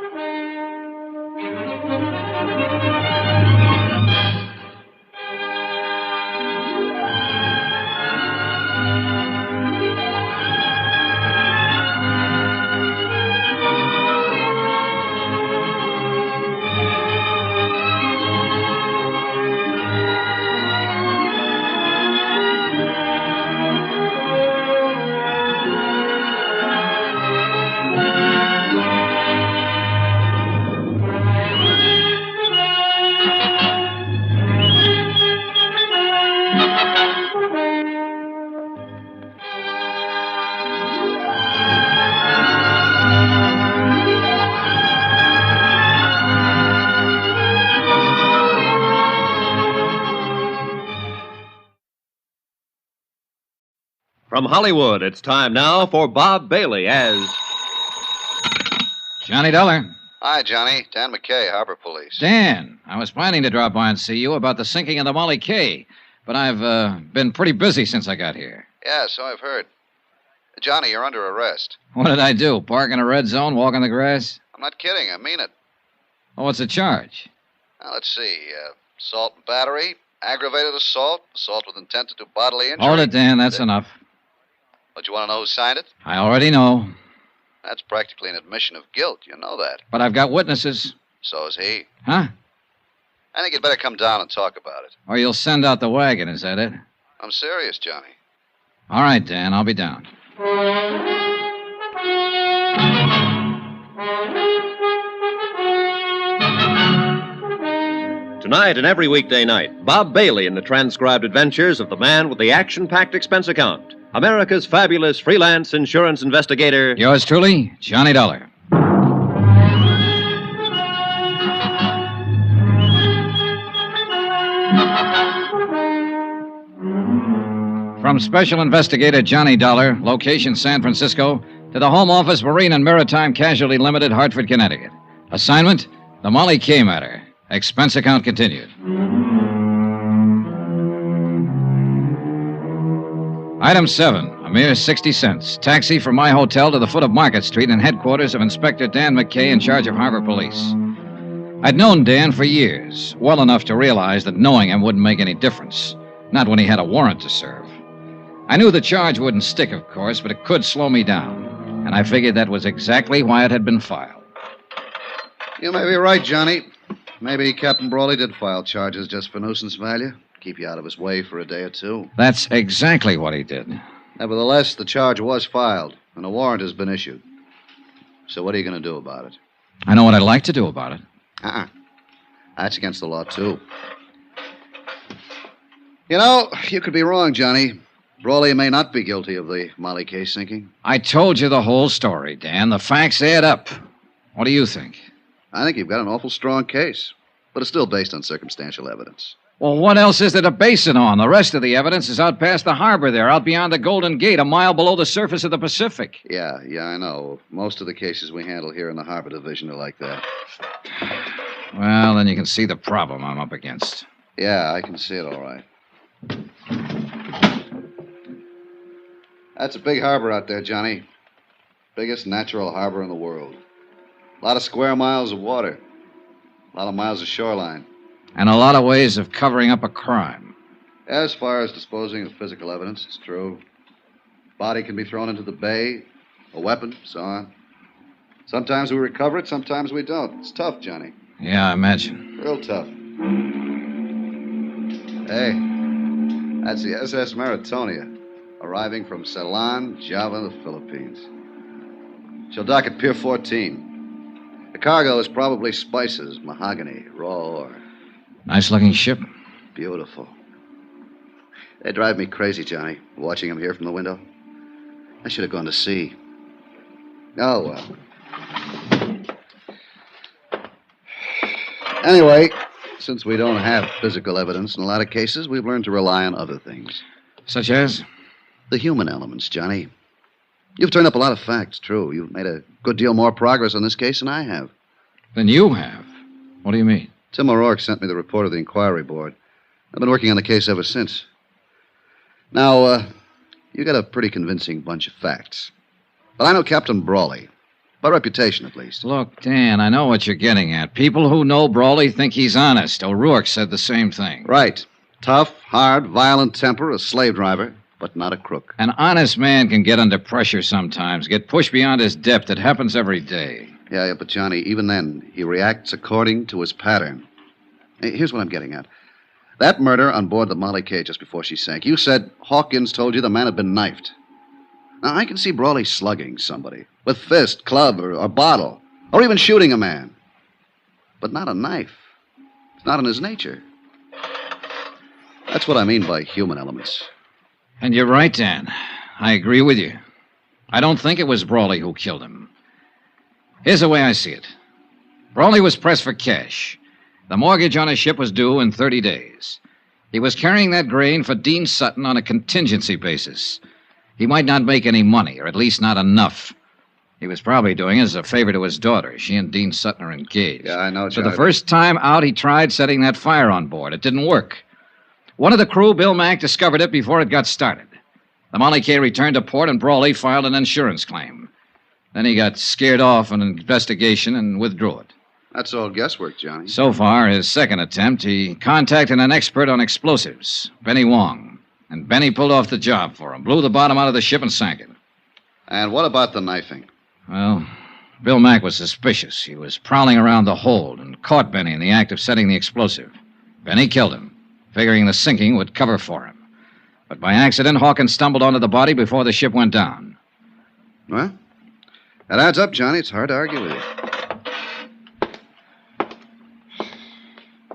From Hollywood, it's time now for Bob Bailey as Johnny Dollar. Hi, Johnny. Dan McKay, Harbor Police. Dan, I was planning to drop by and see you about the sinking of the Molly K, but I've been pretty busy since I got here. Yeah, so I've heard. Johnny, you're under arrest. What did I do? Park in a red zone, walk on the grass? I'm not kidding. I mean it. Oh, what's the charge? Now, let's see. Assault and battery, aggravated assault, assault with intent to do bodily injury. Hold it, Dan. That's enough. But you want to know who signed it? I already know. That's practically an admission of guilt. You know that. But I've got witnesses. So is he. Huh? I think you'd better come down and talk about it. Or you'll send out the wagon, is that it? I'm serious, Johnny. All right, Dan. I'll be down. Tonight and every weekday night, Bob Bailey in the transcribed adventures of the man with the action-packed expense account. America's fabulous freelance insurance investigator. Yours truly, Johnny Dollar. From Special Investigator Johnny Dollar, location San Francisco, to the Home Office Marine and Maritime Casualty Limited, Hartford, Connecticut. Assignment, the Molly K matter. Expense account continued. Item 7, a mere 60 cents. Taxi from my hotel to the foot of Market Street and headquarters of Inspector Dan McKay in charge of Harbor Police. I'd known Dan for years, well enough to realize that knowing him wouldn't make any difference. Not when he had a warrant to serve. I knew the charge wouldn't stick, of course, but it could slow me down. And I figured that was exactly why it had been filed. You may be right, Johnny. Maybe Captain Brawley did file charges just for nuisance value. Keep you out of his way for a day or two. That's exactly what he did. Nevertheless, the charge was filed, and a warrant has been issued. So what are you going to do about it? I know what I'd like to do about it. That's against the law, too. You know, you could be wrong, Johnny. Brawley may not be guilty of the Molly K sinking. I told you the whole story, Dan. The facts add up. What do you think? I think you've got an awful strong case, but it's still based on circumstantial evidence. Well, what else is there to base it on? The rest of the evidence is out past the harbor there, out beyond the Golden Gate, a mile below the surface of the Pacific. Yeah, I know. Most of the cases we handle here in the Harbor Division are like that. Well, then you can see the problem I'm up against. Yeah, I can see it all right. That's a big harbor out there, Johnny. Biggest natural harbor in the world. A lot of square miles of water. A lot of miles of shoreline. And a lot of ways of covering up a crime. As far as disposing of physical evidence, it's true. Body can be thrown into the bay, a weapon, so on. Sometimes we recover it, sometimes we don't. It's tough, Johnny. Yeah, I imagine. Real tough. Hey, that's the SS Maritonia, arriving from Ceylon, Java, the Philippines. She'll dock at Pier 14. The cargo is probably spices, mahogany, raw ore. Nice-looking ship. beautiful. They drive me crazy, Johnny, watching them here from the window. I should have gone to sea. Oh, well. Anyway, since we don't have physical evidence in a lot of cases, we've learned to rely on other things. Such as? The human elements, Johnny. You've turned up a lot of facts, true. You've made a good deal more progress on this case than I have. Than you have? What do you mean? Tim O'Rourke sent me the report of the inquiry board. I've been working on the case ever since. Now, you got a pretty convincing bunch of facts. But I know Captain Brawley. By reputation, at least. Look, Dan, I know what you're getting at. People who know Brawley think he's honest. O'Rourke said the same thing. Right. Tough, hard, violent temper, a slave driver, but not a crook. An honest man can get under pressure sometimes, get pushed beyond his depth. It happens every day. Yeah, but Johnny, even then, he reacts according to his pattern. Here's what I'm getting at. That murder on board the Molly K just before she sank, you said Hawkins told you the man had been knifed. Now, I can see Brawley slugging somebody with fist, club, or bottle, or even shooting a man. But not a knife. It's not in his nature. That's what I mean by human elements. And you're right, Dan. I agree with you. I don't think it was Brawley who killed him. Here's the way I see it. Brawley was pressed for cash. The mortgage on his ship was due in 30 days. He was carrying that grain for Dean Sutton on a contingency basis. He might not make any money, or at least not enough. He was probably doing it as a favor to his daughter. She and Dean Sutton are engaged. Yeah, I know, So Charlie. the first time out, he tried setting that fire on board. It didn't work. One of the crew, Bill Mack, discovered it before it got started. The Molly K returned to port, and Brawley filed an insurance claim. Then he got scared off an investigation and withdrew it. That's all guesswork, Johnny. So far, his second attempt, he contacted an expert on explosives, Benny Wong. And Benny pulled off the job for him, blew the bottom out of the ship and sank it. And what about the knifing? Well, Bill Mack was suspicious. He was prowling around the hold and caught Benny in the act of setting the explosive. Benny killed him, figuring the sinking would cover for him. But by accident, Hawkins stumbled onto the body before the ship went down. Well, that adds up, Johnny. It's hard to argue with you.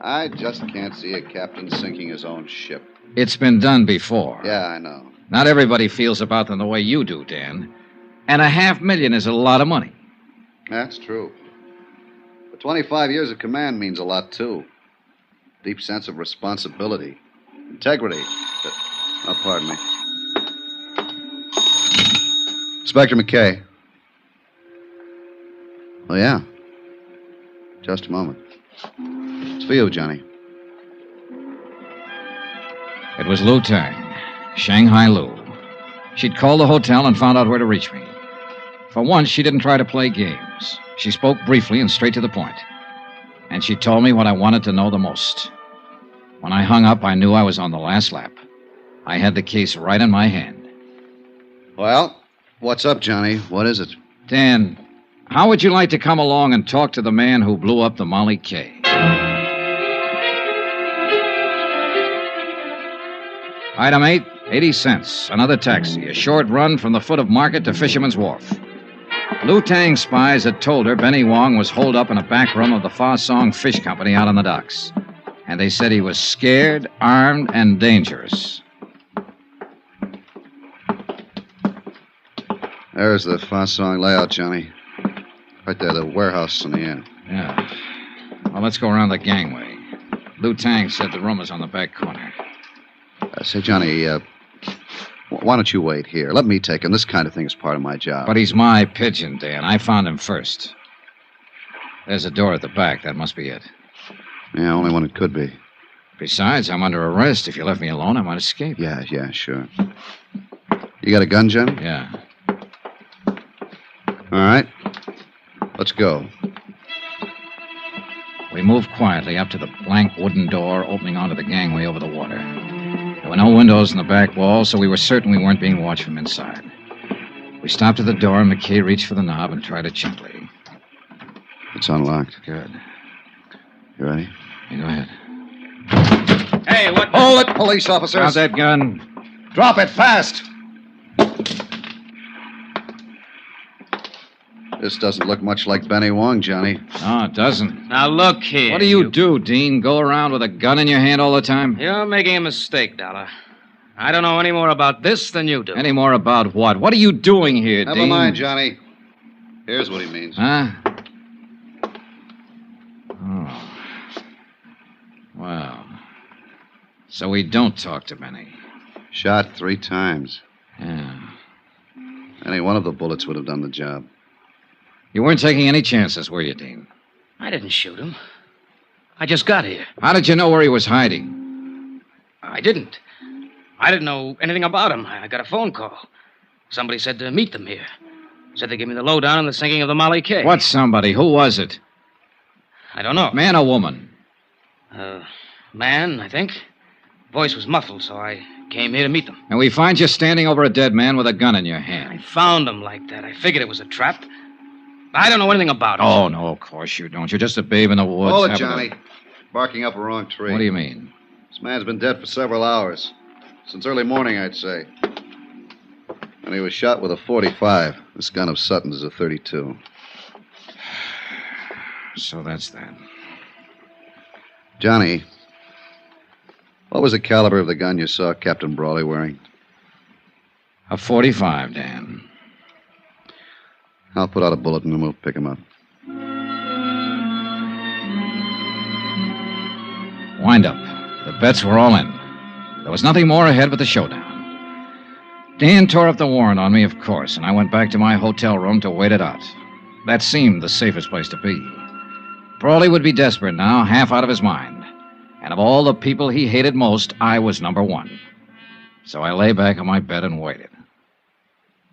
I just can't see a captain sinking his own ship. It's been done before. Yeah, I know. Not everybody feels about them the way you do, Dan. And $500,000 is a lot of money. That's true. But 25 years of command means a lot, too. Deep sense of responsibility. Integrity. Oh, pardon me. Inspector McKay. Oh, yeah. Just a moment. It's for you, Johnny. It was Lou Tang, Shanghai Lou. She'd called the hotel and found out where to reach me. For once, she didn't try to play games. She spoke briefly and straight to the point. And she told me what I wanted to know the most. When I hung up, I knew I was on the last lap. I had the case right in my hand. Well, what's up, Johnny? What is it? Dan, how would you like to come along and talk to the man who blew up the Molly K? Item 8, 80 cents. Another taxi. A short run from the foot of Market to Fisherman's Wharf. Lou Tang's spies had told her Benny Wong was holed up in a back room of the Fa Song Fish Company out on the docks. And they said he was scared, armed, and dangerous. There's the Fa Song layout, Johnny. Right there, the warehouse in the end. Yeah. Well, let's go around the gangway. Lou Tang said the room was on the back corner. Say, Johnny, why don't you wait here? Let me take him. This kind of thing is part of my job. But he's my pigeon, Dan. I found him first. There's a door at the back. That must be it. Yeah, only one it could be. Besides, I'm under arrest. If you left me alone, I might escape. Yeah, sure. You got a gun, Johnny? Yeah. All right. Let's go. We moved quietly up to the blank wooden door opening onto the gangway over the water. There were no windows in the back wall, so we were certain we weren't being watched from inside. We stopped at the door, and McKay reached for the knob and tried it gently. It's unlocked. Good. You ready? Yeah, go ahead. Hey, what... Hold it, police officers. Drop that gun. Drop it fast. This doesn't look much like Benny Wong, Johnny. No, it doesn't. Now, look here. What do you do, Dean? Go around with a gun in your hand all the time? You're making a mistake, Dollar. I don't know any more about this than you do. Any more about what? What are you doing here, Never Dean? mind, Johnny. Here's what he means. Huh? Oh. Well. So we don't talk to Benny. Shot 3 times. Yeah. Any one of the bullets would have done the job. You weren't taking any chances, were you, Dean? I didn't shoot him. I just got here. How did you know where he was hiding? I didn't. I didn't know anything about him. I got a phone call. Somebody said to meet them here. Said they gave me the lowdown on the sinking of the Molly K. What somebody? Who was it? I don't know. Man or woman? Man, I think. Voice was muffled, so I came here to meet them. And we find you standing over a dead man with a gun in your hand. I found him like that. I figured it was a trap. I don't know anything about it. Oh, no, of course you don't. You're just a babe in the woods. Hold it, Johnny. Barking up a wrong tree. What do you mean? This man's been dead for several hours. Since early morning, I'd say. And he was shot with a .45. This gun of Sutton's is a .32. So that's that. Johnny, what was the caliber of the gun you saw Captain Brawley wearing? A .45, Dan. I'll put out a bulletin and we'll pick him up. Wind up. The bets were all in. There was nothing more ahead but the showdown. Dan tore up the warrant on me, of course, and I went back to my hotel room to wait it out. That seemed the safest place to be. Brawley would be desperate now, half out of his mind. And of all the people he hated most, I was number one. So I lay back on my bed and waited.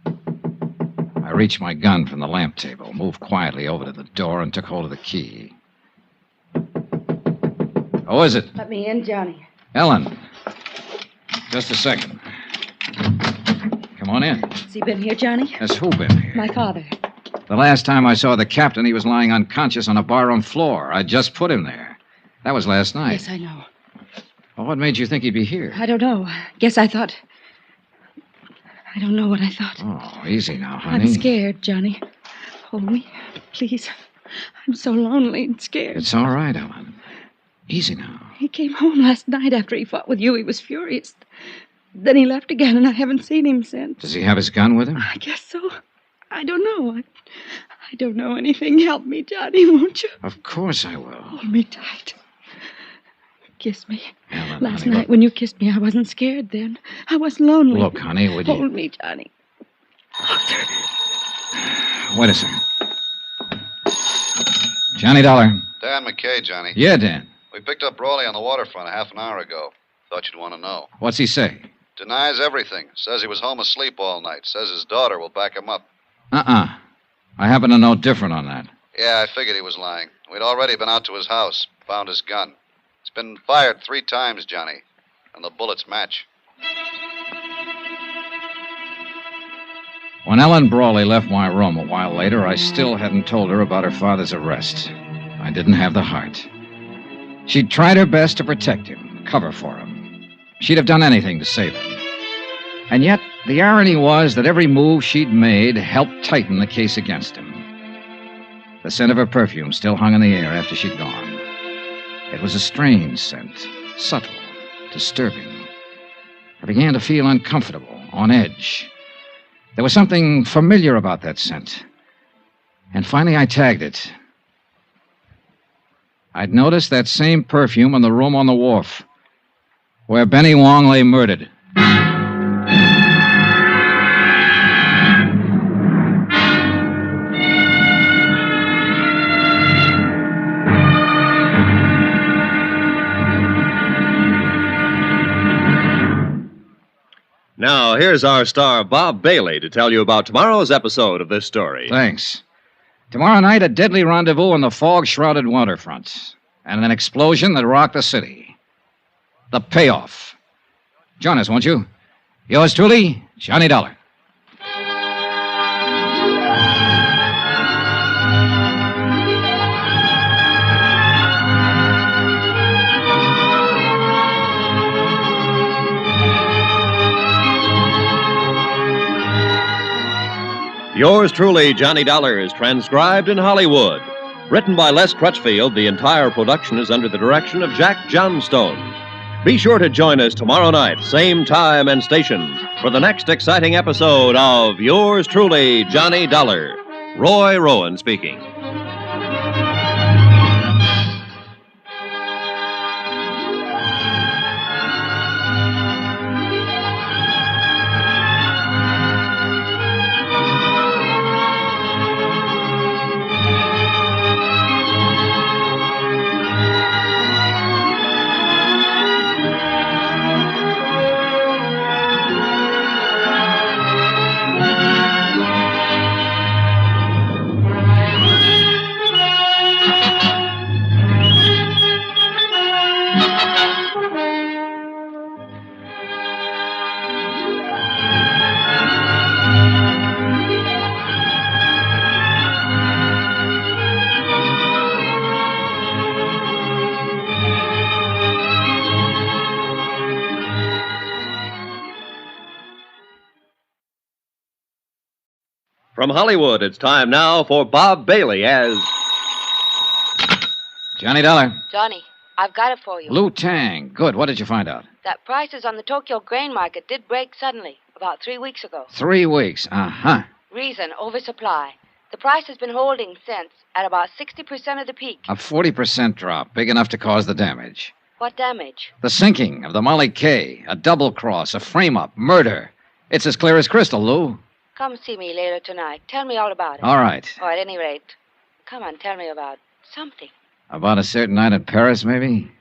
I reached my gun from the lamp table, moved quietly over to the door, and took hold of the key. Who is it? Let me in, Johnny. Ellen. Just a second. Come on in. Has he been here, Johnny? Has who been here? My father. The last time I saw the captain, he was lying unconscious on a barroom floor. I just put him there. That was last night. Yes, I know. Well, what made you think he'd be here? I don't know. Guess I thought... I don't know what I thought. Oh, easy now, honey. I'm scared, Johnny. Hold me, please. I'm so lonely and scared. It's all right, Ellen. Easy now. He came home last night after he fought with you. He was furious. Then he left again, and I haven't seen him since. Does he have his gun with him? I guess so. I don't know. I don't know anything. Help me, Johnny, won't you? Of course I will. Hold me tight. Kiss me. Ellen, Last honey, night look. when you kissed me, I wasn't scared then. I wasn't lonely. Look, honey, would you... Hold me, Johnny. Wait a second. Johnny Dollar. Dan McKay, Johnny. Yeah, Dan. We picked up Brawley on the waterfront a half an hour ago. Thought you'd want to know. What's he say? Denies everything. Says he was home asleep all night. Says his daughter will back him up. I happen to know different on that. Yeah, I figured he was lying. We'd already been out to his house. Found his gun. It's been fired 3 times, Johnny. And the bullets match. When Ellen Brawley left my room a while later, I still hadn't told her about her father's arrest. I didn't have the heart. She'd tried her best to protect him, cover for him. She'd have done anything to save him. And yet, the irony was that every move she'd made helped tighten the case against him. The scent of her perfume still hung in the air after she'd gone. It was a strange scent, subtle, disturbing. I began to feel uncomfortable, on edge. There was something familiar about that scent. And finally I tagged it. I'd noticed that same perfume in the room on the wharf, where Benny Wong lay murdered. Now, here's our star, Bob Bailey, to tell you about tomorrow's episode of this story. Thanks. Tomorrow night, a deadly rendezvous on the fog-shrouded waterfront, and an explosion that rocked the city. The payoff. Join us, won't you? Yours truly, Johnny Dollar. Yours truly, Johnny Dollar, is transcribed in Hollywood. Written by Les Crutchfield, the entire production is under the direction of Jack Johnstone. Be sure to join us tomorrow night, same time and station, for the next exciting episode of Yours truly, Johnny Dollar. Roy Rowan speaking. From Hollywood, it's time now for Bob Bailey as Johnny Dollar. Johnny, I've got it for you. Lou Tang. Good. What did you find out? That prices on the Tokyo grain market did break suddenly, about 3 weeks ago. 3 weeks. Uh-huh. Reason, oversupply. The price has been holding since, at about 60% of the peak. A 40% drop, big enough to cause the damage. What damage? The sinking of the Molly K, a double cross, a frame-up, murder. It's as clear as crystal, Lou. Come see me later tonight. Tell me all about it. All right. Or at any rate, come on, tell me about something. About a certain night in Paris, maybe?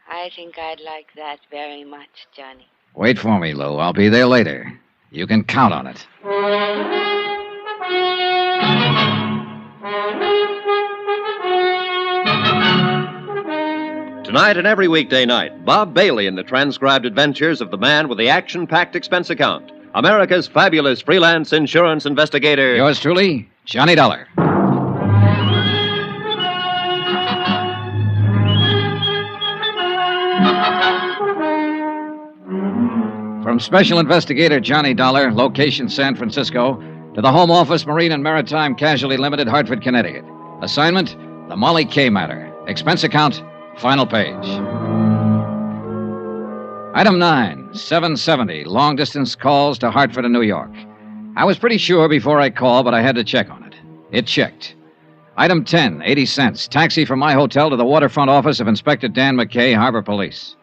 I think I'd like that very much, Johnny. Wait for me, Lou. I'll be there later. You can count on it. Tonight and every weekday night, Bob Bailey in the transcribed adventures of the man with the action-packed expense account. America's fabulous freelance insurance investigator. Yours truly, Johnny Dollar. From Special Investigator Johnny Dollar, location San Francisco, to the Home Office, Marine and Maritime Casualty Limited, Hartford, Connecticut. Assignment, the Molly K matter. Expense account, final page. Item 9, 770, long-distance calls to Hartford and New York. I was pretty sure before I called, but I had to check on it. It checked. Item 10, 80 cents, taxi from my hotel to the waterfront office of Inspector Dan McKay, Harbor Police.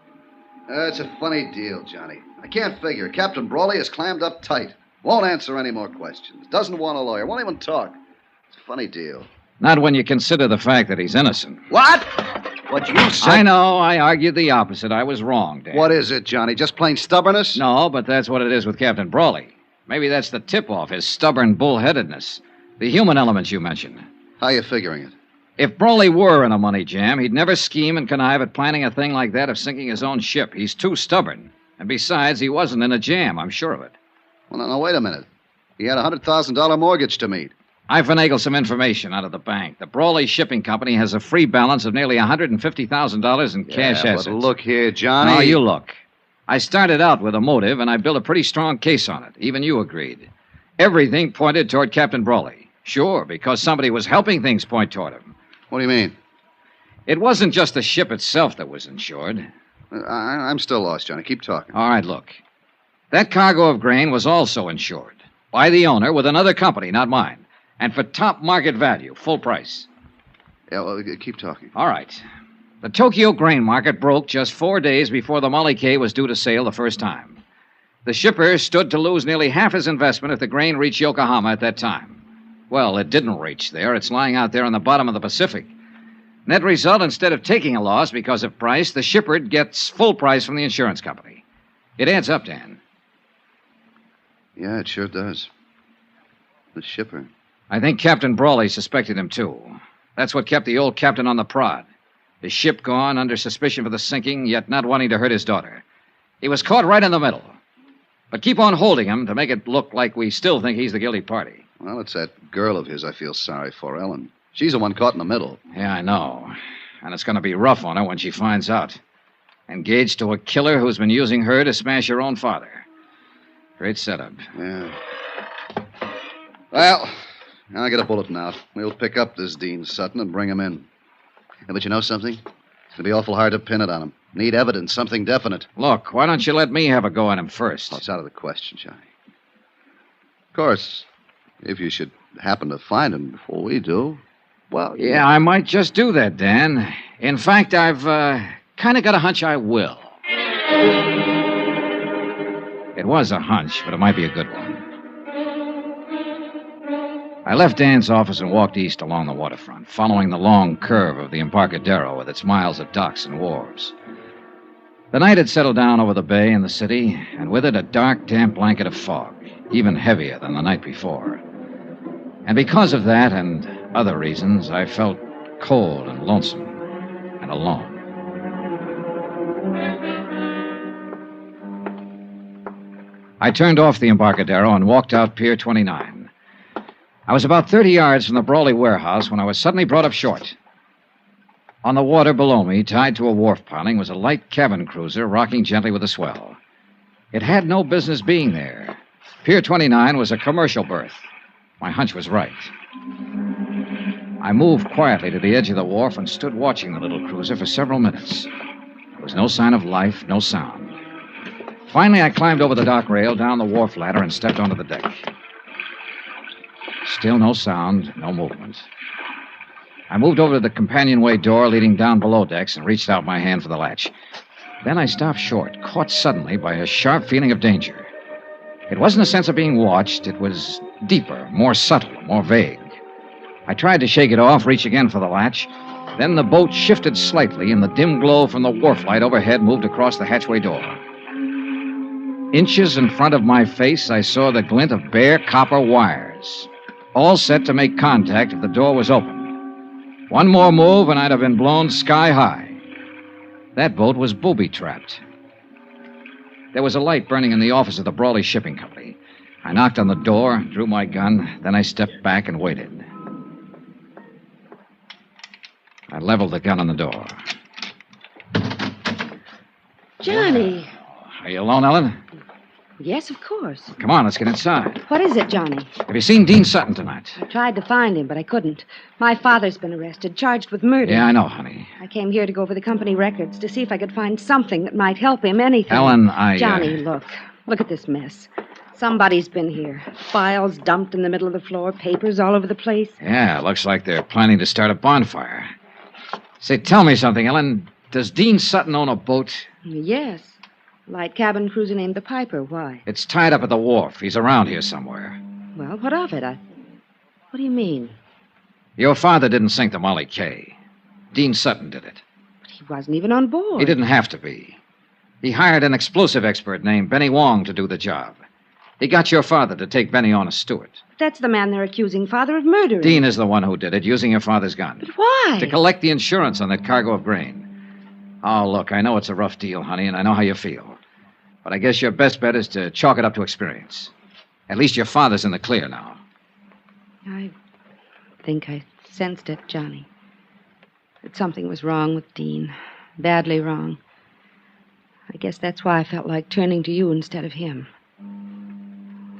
It's a funny deal, Johnny. I can't figure. Captain Brawley is clammed up tight. Won't answer any more questions. Doesn't want a lawyer. Won't even talk. It's a funny deal. Not when you consider the fact that he's innocent. What? What you said? I know. I argued the opposite. I was wrong, Dan. What is it, Johnny? Just plain stubbornness? No, but that's what it is with Captain Brawley. Maybe that's the tip-off, his stubborn bullheadedness. The human elements you mentioned. How you figuring it? If Brawley were in a money jam, he'd never scheme and connive at planning a thing like that of sinking his own ship. He's too stubborn. And besides, he wasn't in a jam, I'm sure of it. Well, no, wait a minute. He had a $100,000 mortgage to meet. I finagled some information out of the bank. The Brawley Shipping Company has a free balance of nearly $150,000 in cash assets. But look here, Johnny. No, you look. I started out with a motive, and I built a pretty strong case on it. Even you agreed. Everything pointed toward Captain Brawley. Sure, because somebody was helping things point toward him. What do you mean? It wasn't just the ship itself that was insured. I'm still lost, Johnny. Keep talking. All right, look. That cargo of grain was also insured. By the owner with another company, not mine. And for top market value, full price. Yeah, well, keep talking. All right. The Tokyo grain market broke just 4 days before the Molly K was due to sail the first time. The shipper stood to lose nearly half his investment if the grain reached Yokohama at that time. Well, it didn't reach there. It's lying out there on the bottom of the Pacific. Net result, instead of taking a loss because of price, the shipper gets full price from the insurance company. It adds up, Dan. Yeah, it sure does. The shipper. I think Captain Brawley suspected him, too. That's what kept the old captain on the prod. His ship gone, under suspicion for the sinking, yet not wanting to hurt his daughter. He was caught right in the middle. But keep on holding him to make it look like we still think he's the guilty party. Well, it's that girl of his I feel sorry for, Ellen. She's the one caught in the middle. Yeah, I know. And it's going to be rough on her when she finds out. Engaged to a killer who's been using her to smash her own father. Great setup. Yeah. Well, now I get a bulletin out. We'll pick up this Dean Sutton and bring him in. Yeah, but you know something? It's going to be awful hard to pin it on him. Need evidence, something definite. Look, why don't you let me have a go at him first? Oh, it's out of the question, Johnny. Of course, if you should happen to find him before we do, well... Yeah, I might just do that, Dan. In fact, I've kind of got a hunch I will. It was a hunch, but it might be a good one. I left Dan's office and walked east along the waterfront, following the long curve of the Embarcadero with its miles of docks and wharves. The night had settled down over the bay and the city, and with it a dark, damp blanket of fog, even heavier than the night before. And because of that and other reasons, I felt cold and lonesome and alone. I turned off the Embarcadero and walked out Pier 29. I was about 30 yards from the Brawley warehouse when I was suddenly brought up short. On the water below me, tied to a wharf piling, was a light cabin cruiser rocking gently with a swell. It had no business being there. Pier 29 was a commercial berth. My hunch was right. I moved quietly to the edge of the wharf and stood watching the little cruiser for several minutes. There was no sign of life, no sound. Finally, I climbed over the dock rail, down the wharf ladder, and stepped onto the deck. Still no sound, no movement. I moved over to the companionway door leading down below decks and reached out my hand for the latch. Then I stopped short, caught suddenly by a sharp feeling of danger. It wasn't a sense of being watched. It was deeper, more subtle, more vague. I tried to shake it off, reach again for the latch. Then the boat shifted slightly, and the dim glow from the wharf light overhead moved across the hatchway door. Inches in front of my face, I saw the glint of bare copper wires, all set to make contact if the door was open. One more move, and I'd have been blown sky high. That boat was booby-trapped. There was a light burning in the office of the Brawley Shipping Company. I knocked on the door, drew my gun, then I stepped back and waited. I leveled the gun on the door. Johnny. Are you alone, Ellen? Yes, of course. Come on, let's get inside. What is it, Johnny? Have you seen Dean Sutton tonight? I tried to find him, but I couldn't. My father's been arrested, charged with murder. Yeah, I know, honey. I came here to go over the company records to see if I could find something that might help him, anything. Ellen, Johnny, look. Look at this mess. Somebody's been here. Files dumped in the middle of the floor, papers all over the place. Yeah, looks like they're planning to start a bonfire. Say, tell me something, Ellen. Does Dean Sutton own a boat? Yes. Light cabin cruiser named the Piper. Why? It's tied up at the wharf. He's around here somewhere. Well, what of it? What do you mean? Your father didn't sink the Molly K. Dean Sutton did it. But he wasn't even on board. He didn't have to be. He hired an explosive expert named Benny Wong to do the job. He got your father to take Benny on as steward. That's the man they're accusing father of murdering. Dean is the one who did it, using your father's gun. But why? To collect the insurance on that cargo of grain. Oh, look, I know it's a rough deal, honey, and I know how you feel. But I guess your best bet is to chalk it up to experience. At least your father's in the clear now. I think I sensed it, Johnny. That something was wrong with Dean. Badly wrong. I guess that's why I felt like turning to you instead of him.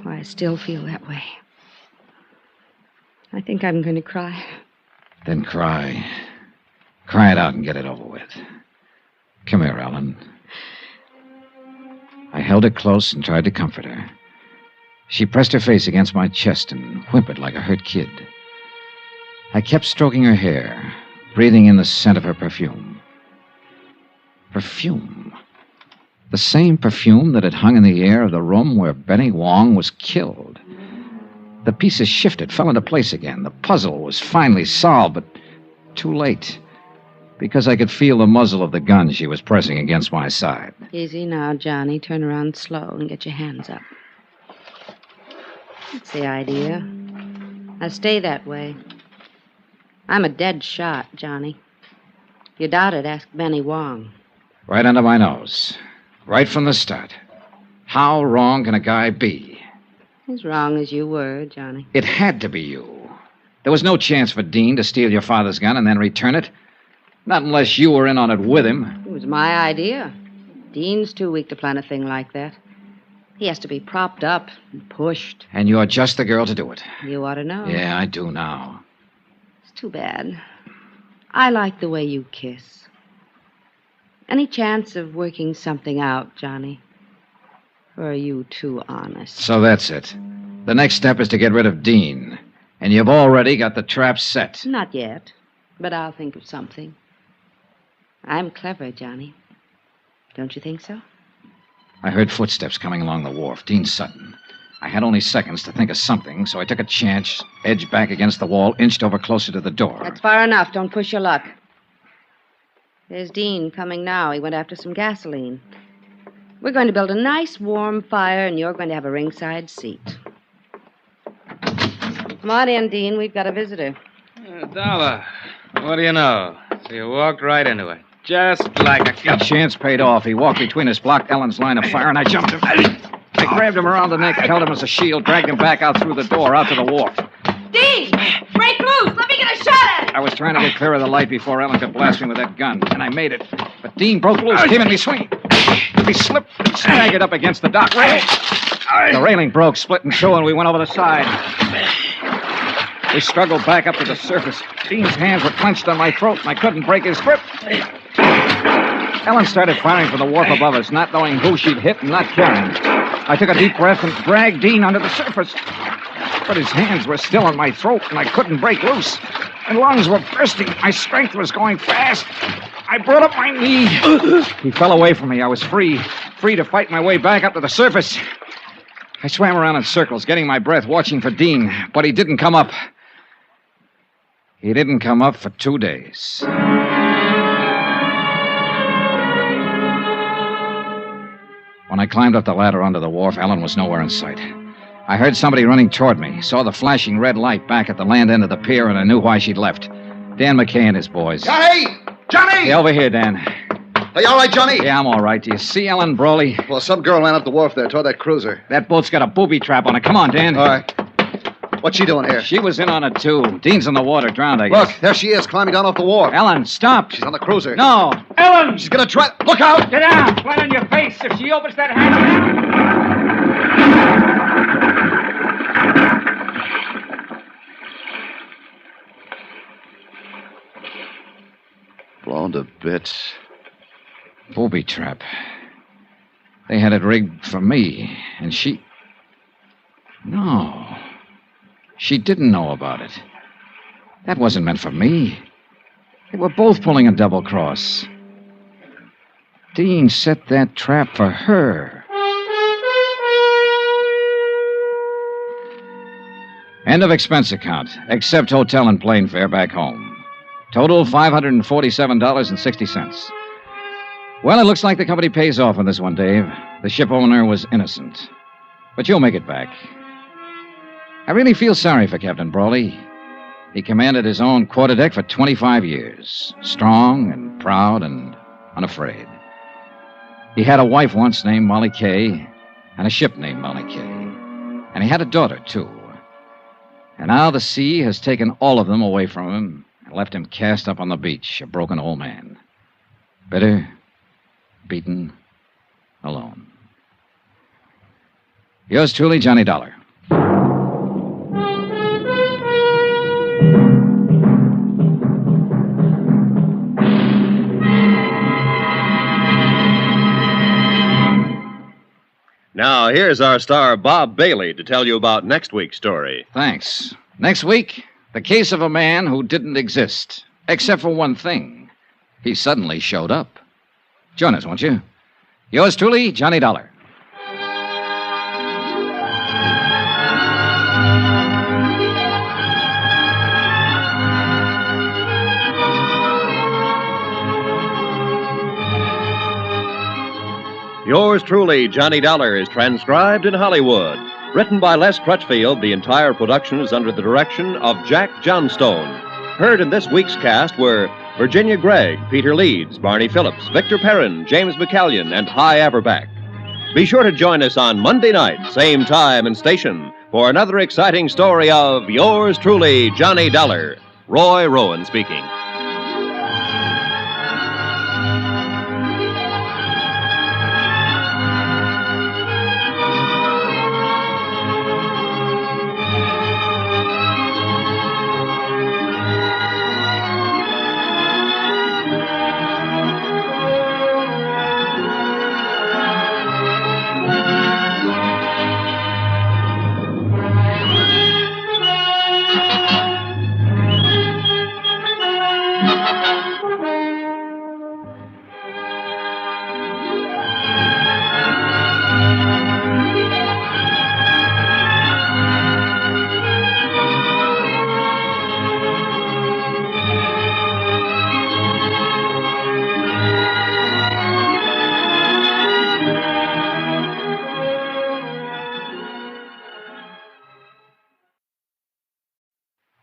Why I still feel that way. I think I'm going to cry. Then cry. Cry it out and get it over with. Come here, Ellen. I held her close and tried to comfort her. She pressed her face against my chest and whimpered like a hurt kid. I kept stroking her hair, breathing in the scent of her perfume. Perfume. The same perfume that had hung in the air of the room where Benny Wong was killed. The pieces shifted, fell into place again. The puzzle was finally solved, but too late. Because I could feel the muzzle of the gun she was pressing against my side. Easy now, Johnny. Turn around slow and get your hands up. That's the idea. Now stay that way. I'm a dead shot, Johnny. If you doubt it, ask Benny Wong. Right under my nose. Right from the start. How wrong can a guy be? As wrong as you were, Johnny. It had to be you. There was no chance for Dean to steal your father's gun and then return it. Not unless you were in on it with him. It was my idea. Dean's too weak to plan a thing like that. He has to be propped up and pushed. And you're just the girl to do it. You ought to know. Yeah, I do now. It's too bad. I like the way you kiss. Any chance of working something out, Johnny? Or are you too honest? So that's it. The next step is to get rid of Dean. And you've already got the trap set. Not yet, but I'll think of something. I'm clever, Johnny. Don't you think so? I heard footsteps coming along the wharf. Dean Sutton. I had only seconds to think of something, so I took a chance, edged back against the wall, inched over closer to the door. That's far enough. Don't push your luck. There's Dean coming now. He went after some gasoline. We're going to build a nice warm fire, and you're going to have a ringside seat. Come on in, Dean. We've got a visitor. Dollar. What do you know? So you walked right into it. Just like a The chance paid off. He walked between us, blocked Ellen's line of fire, and I jumped him. I grabbed him around the neck, held him as a shield, dragged him back out through the door, out to the wharf. Dean! Break loose! Let me get a shot at it! I was trying to get clear of the light before Ellen could blast me with that gun, and I made it. But Dean broke loose, came in me swinging. He slipped and staggered up against the dock railing. The railing broke, split in two, and we went over the side. We struggled back up to the surface. Dean's hands were clenched on my throat, and I couldn't break his grip. Ellen started firing from the wharf above us, not knowing who she'd hit and not caring. I took a deep breath and dragged Dean under the surface. But his hands were still on my throat, and I couldn't break loose. My lungs were bursting. My strength was going fast. I brought up my knee. He fell away from me. I was free to fight my way back up to the surface. I swam around in circles, getting my breath, watching for Dean, but he didn't come up. He didn't come up for 2 days. When I climbed up the ladder onto the wharf, Ellen was nowhere in sight. I heard somebody running toward me, saw the flashing red light back at the land end of the pier, and I knew why she'd left. Dan McKay and his boys. Johnny! Johnny! Hey, over here, Dan. Are you all right, Johnny? Yeah, I'm all right. Do you see Ellen Brawley? Well, some girl ran up the wharf there toward that cruiser. That boat's got a booby trap on it. Come on, Dan. All right. What's she doing here? She was in on it, too. Dean's in the water, drowned, I guess. Look, there she is, climbing down off the wharf. Ellen, stop. She's on the cruiser. No. Ellen! She's gonna try... Look out! Get down! Flat on your face. If she opens that hatch... Blown to bits. Booby trap. They had it rigged for me, and she... No. She didn't know about it. That wasn't meant for me. They were both pulling a double cross. Dean set that trap for her. End of expense account, except hotel and plane fare back home. Total $547.60. Well, it looks like the company pays off on this one, Dave. The ship owner was innocent. But you'll make it back. I really feel sorry for Captain Brawley. He commanded his own quarterdeck for 25 years. Strong and proud and unafraid. He had a wife once named Molly Kay, and a ship named Molly Kay. And he had a daughter, too. And now the sea has taken all of them away from him and left him cast up on the beach, a broken old man. Bitter, beaten, alone. Yours truly, Johnny Dollar. Now, here's our star, Bob Bailey, to tell you about next week's story. Thanks. Next week, the case of a man who didn't exist, except for one thing. He suddenly showed up. Join us, won't you? Yours truly, Johnny Dollar. Yours truly, Johnny Dollar, is transcribed in Hollywood. Written by Les Crutchfield, the entire production is under the direction of Jack Johnstone. Heard in this week's cast were Virginia Gregg, Peter Leeds, Barney Phillips, Victor Perrin, James McCallion, and Hy Averback. Be sure to join us on Monday night, same time and station, for another exciting story of Yours truly, Johnny Dollar. Roy Rowan speaking.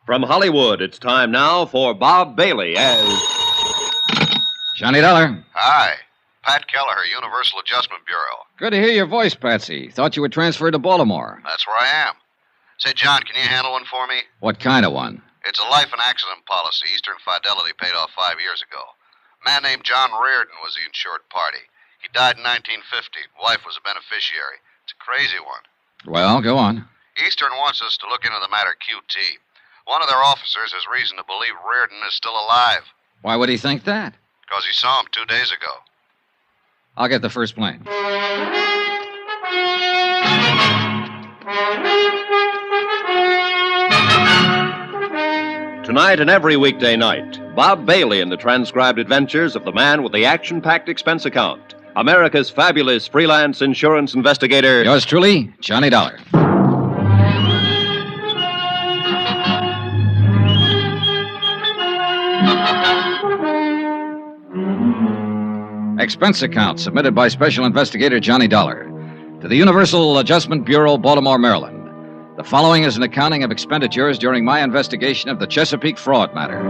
From Hollywood, it's time now for Bob Bailey as Johnny Dollar. Hi. Pat Kelleher, Universal Adjustment Bureau. Good to hear your voice, Patsy. Thought you were transferred to Baltimore. That's where I am. Say, John, can you handle one for me? What kind of one? It's a life and accident policy Eastern Fidelity paid off 5 years ago. A man named John Reardon was the insured party. He died in 1950. Wife was a beneficiary. It's a crazy one. Well, go on. Eastern wants us to look into the matter QT. One of their officers has reason to believe Reardon is still alive. Why would he think that? Because he saw him 2 days ago. I'll get the first plane. Tonight and every weekday night, Bob Bailey in the transcribed adventures of the man with the action-packed expense account, America's fabulous freelance insurance investigator. Yours truly, Johnny Dollar. Expense account submitted by Special Investigator Johnny Dollar to the Universal Adjustment Bureau, Baltimore, Maryland. The following is an accounting of expenditures during my investigation of the Chesapeake fraud matter.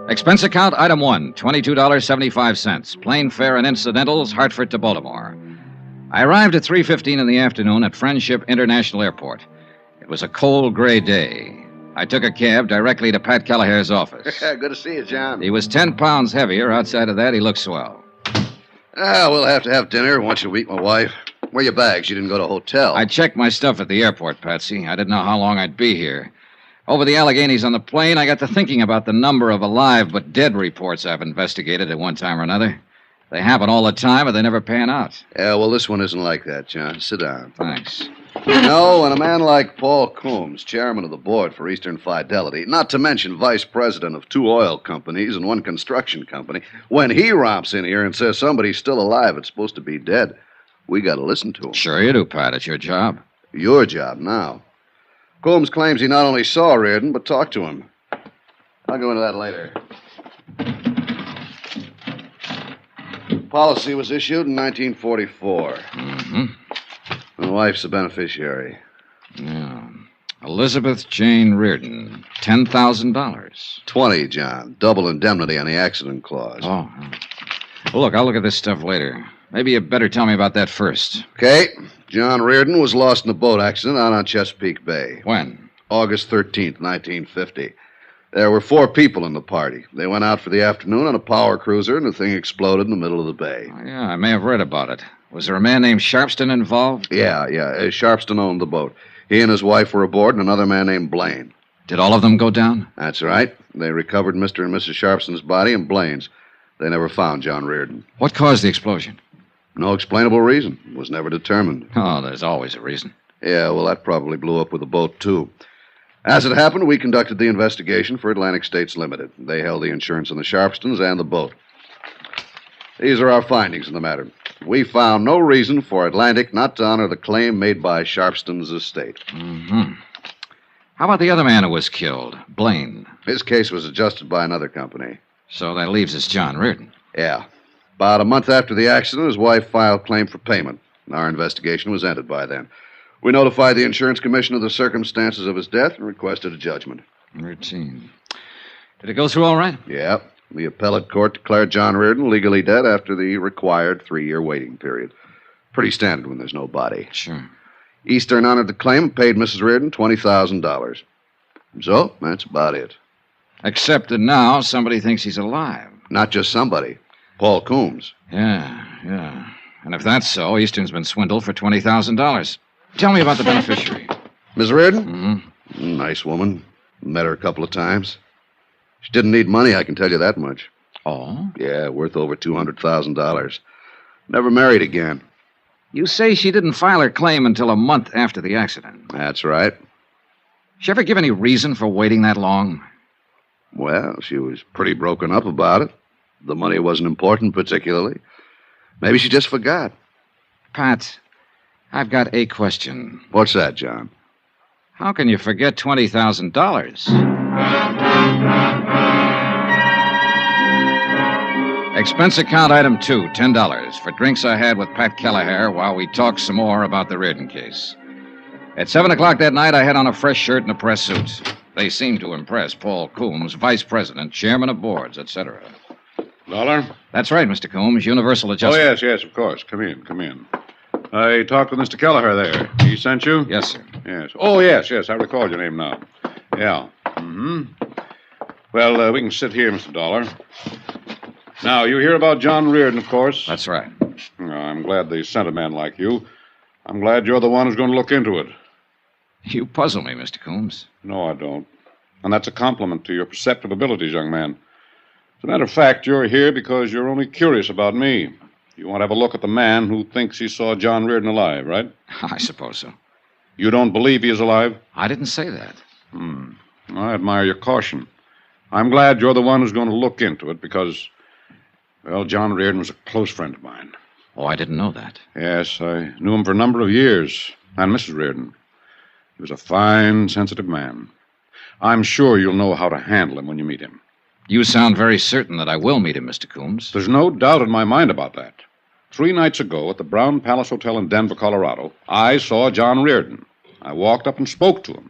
Expense account item 1, $22.75. Plane fare and incidentals, Hartford to Baltimore. I arrived at 3:15 in the afternoon at Friendship International Airport. It was a cold, gray day. I took a cab directly to Pat Kelleher's office. Good to see you, John. He was 10 pounds heavier. Outside of that, he looked swell. We'll have to have dinner once you meet my wife. Where are your bags? You didn't go to a hotel. I checked my stuff at the airport, Patsy. I didn't know how long I'd be here. Over the Alleghenies on the plane, I got to thinking about the number of alive but dead reports I've investigated at one time or another. They happen all the time, but they never pan out. Yeah, well, this one isn't like that, John. Sit down. Thanks. No, when a man like Paul Coombs, chairman of the board for Eastern Fidelity, not to mention vice president of 2 oil companies and 1 construction company, when he romps in here and says somebody's still alive, it's supposed to be dead, we got to listen to him. Sure you do, Pat. It's your job. Your job now. Coombs claims he not only saw Reardon, but talked to him. I'll go into that later. Policy was issued in 1944. Mm-hmm. My wife's a beneficiary. Yeah. Elizabeth Jane Reardon, $10,000. 20, John. Double indemnity on the accident clause. Oh. Well, look, I'll look at this stuff later. Maybe you better tell me about that first. Okay. John Reardon was lost in a boat accident out on Chesapeake Bay. When? August 13th, 1950. There were 4 people in the party. They went out for the afternoon on a power cruiser, and the thing exploded in the middle of the bay. Oh, yeah, I may have read about it. Was there a man named Sharpston involved? Yeah. Sharpston owned the boat. He and his wife were aboard, and another man named Blaine. Did all of them go down? That's right. They recovered Mr. and Mrs. Sharpston's body and Blaine's. They never found John Reardon. What caused the explosion? No explainable reason. It was never determined. Oh, there's always a reason. Yeah, well, that probably blew up with the boat, too. As it happened, we conducted the investigation for Atlantic States Limited. They held the insurance on the Sharpstons and the boat. These are our findings in the matter. We found no reason for Atlantic not to honor the claim made by Sharpston's estate. Mm-hmm. How about the other man who was killed, Blaine? His case was adjusted by another company. So that leaves us John Reardon. Yeah. About a month after the accident, his wife filed claim for payment. Our investigation was ended by then. We notified the insurance commission of the circumstances of his death and requested a judgment. Routine. Did it go through all right? Yeah. The appellate court declared John Reardon legally dead after the required 3-year waiting period. Pretty standard when there's no body. Sure. Eastern honored the claim and paid Mrs. Reardon $20,000. So, that's about it. Except that now somebody thinks he's alive. Not just somebody. Paul Coombs. Yeah. And if that's so, Eastern's been swindled for $20,000. Tell me about the beneficiary. Miss Reardon? Mm-hmm. Nice woman. Met her a couple of times. She didn't need money, I can tell you that much. Oh? Yeah, worth over $200,000. Never married again. You say she didn't file her claim until a month after the accident. That's right. She ever give any reason for waiting that long? Well, she was pretty broken up about it. The money wasn't important particularly. Maybe she just forgot. Pat, I've got a question. What's that, John? How can you forget $20,000? Expense account item 2, $10 for drinks I had with Pat Kelleher while we talked some more about the Reardon case. At 7 o'clock that night, I had on a fresh shirt and a press suit. They seemed to impress Paul Coombs, vice president, chairman of boards, etc. Dollar? That's right, Mr. Coombs. Universal adjustment. Oh, yes, of course. Come in. I talked with Mr. Kelleher there. He sent you? Yes, sir. Yes. Oh, yes. I recall your name now. Yeah. Mm-hmm. Well, we can sit here, Mr. Dollar. Now, you hear about John Reardon, of course. That's right. I'm glad they sent a man like you. I'm glad you're the one who's going to look into it. You puzzle me, Mr. Coombs. No, I don't. And that's a compliment to your perceptive abilities, young man. As a matter of fact, you're here because you're only curious about me. You want to have a look at the man who thinks he saw John Reardon alive, right? I suppose so. You don't believe he is alive? I didn't say that. I admire your caution. I'm glad you're the one who's going to look into it because, well, John Reardon was a close friend of mine. Oh, I didn't know that. Yes, I knew him for a number of years. And Mrs. Reardon. He was a fine, sensitive man. I'm sure you'll know how to handle him when you meet him. You sound very certain that I will meet him, Mr. Coombs. There's no doubt in my mind about that. 3 nights ago at the Brown Palace Hotel in Denver, Colorado, I saw John Reardon. I walked up and spoke to him.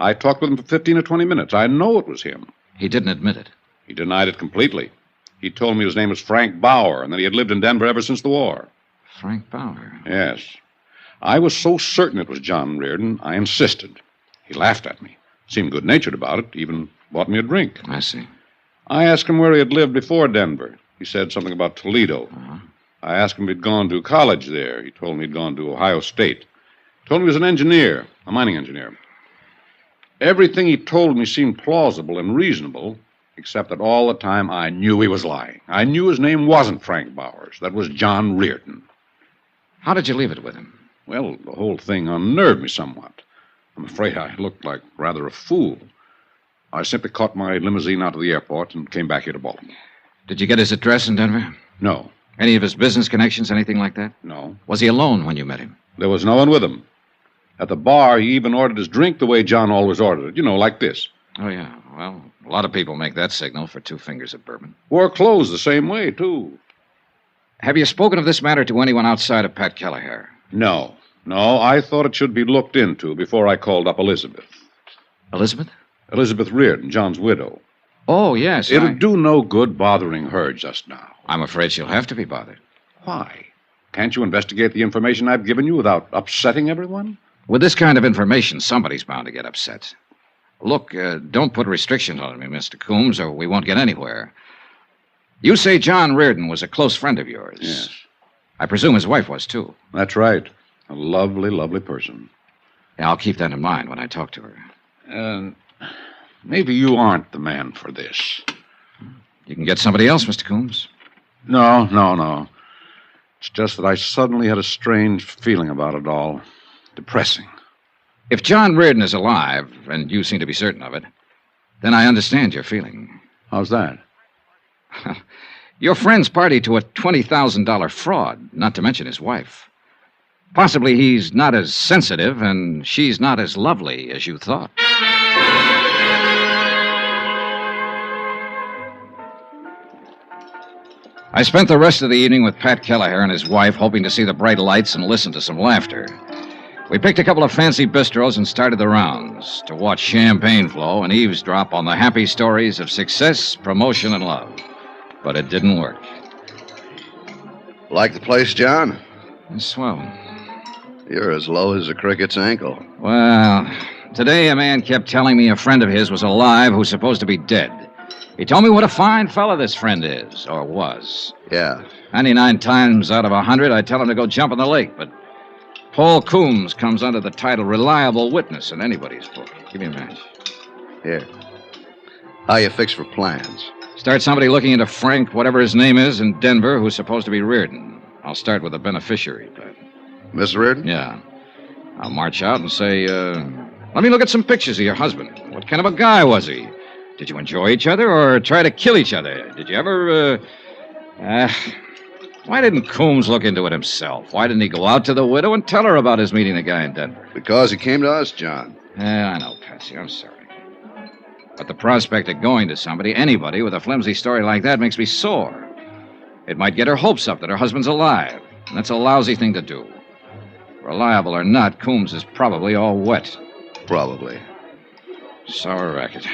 I talked with him for 15 or 20 minutes. I know it was him. He didn't admit it. He denied it completely. He told me his name was Frank Bauer and that he had lived in Denver ever since the war. Frank Bauer? Yes. I was so certain it was John Reardon, I insisted. He laughed at me. Seemed good-natured about it, even bought me a drink. I see. I asked him where he had lived before Denver. He said something about Toledo. I asked him if he'd gone to college there. He told me he'd gone to Ohio State. Told me he was an engineer, a mining engineer. Everything he told me seemed plausible and reasonable, except that all the time I knew he was lying. I knew his name wasn't Frank Bowers. That was John Reardon. How did you leave it with him? Well, the whole thing unnerved me somewhat. I'm afraid I looked like rather a fool. I simply caught my limousine out of the airport and came back here to Baltimore. Did you get his address in Denver? No. Any of his business connections, anything like that? No. Was he alone when you met him? There was no one with him. At the bar, he even ordered his drink the way John always ordered it. You know, like this. Oh, yeah. Well, a lot of people make that signal for 2 fingers of bourbon. Wore clothes the same way, too. Have you spoken of this matter to anyone outside of Pat Kelleher? No. I thought it should be looked into before I called up Elizabeth. Elizabeth? Elizabeth Reardon, John's widow. Oh, yes. It'll do no good bothering her just now. I'm afraid she'll have to be bothered. Why? Can't you investigate the information I've given you without upsetting everyone? With this kind of information, somebody's bound to get upset. Look, don't put restrictions on me, Mr. Coombs, or we won't get anywhere. You say John Reardon was a close friend of yours. Yes. I presume his wife was, too. That's right. A lovely, lovely person. Yeah, I'll keep that in mind when I talk to her. Maybe you aren't the man for this. You can get somebody else, Mr. Coombs. No. It's just that I suddenly had a strange feeling about it all. Depressing. If John Reardon is alive, and you seem to be certain of it, then I understand your feeling. How's that? Your friend's party to a $20,000 fraud, not to mention his wife. Possibly he's not as sensitive and she's not as lovely as you thought. I spent the rest of the evening with Pat Kelleher and his wife, hoping to see the bright lights and listen to some laughter. We picked a couple of fancy bistros and started the rounds to watch champagne flow and eavesdrop on the happy stories of success, promotion, and love. But it didn't work. Like the place, John? It's swell. You're as low as a cricket's ankle. Well, today a man kept telling me a friend of his was alive who's supposed to be dead. He told me what a fine fella this friend is, or was. Yeah. 99 times out of 100, I tell him to go jump in the lake, but Paul Coombs comes under the title Reliable Witness in anybody's book. Give me a match. Here. How you fix for plans? Start somebody looking into Frank, whatever his name is, in Denver, who's supposed to be Reardon. I'll start with the beneficiary, but... Miss Reardon? Yeah. I'll march out and say, let me look at some pictures of your husband. What kind of a guy was he? Did you enjoy each other or try to kill each other? Did you ever, Why didn't Coombs look into it himself? Why didn't he go out to the widow and tell her about his meeting the guy in Denver? Because he came to us, John. Yeah, I know, Patsy. I'm sorry. But the prospect of going to somebody, anybody, with a flimsy story like that makes me sore. It might get her hopes up that her husband's alive. And that's a lousy thing to do. Reliable or not, Coombs is probably all wet. Probably. Sour racket.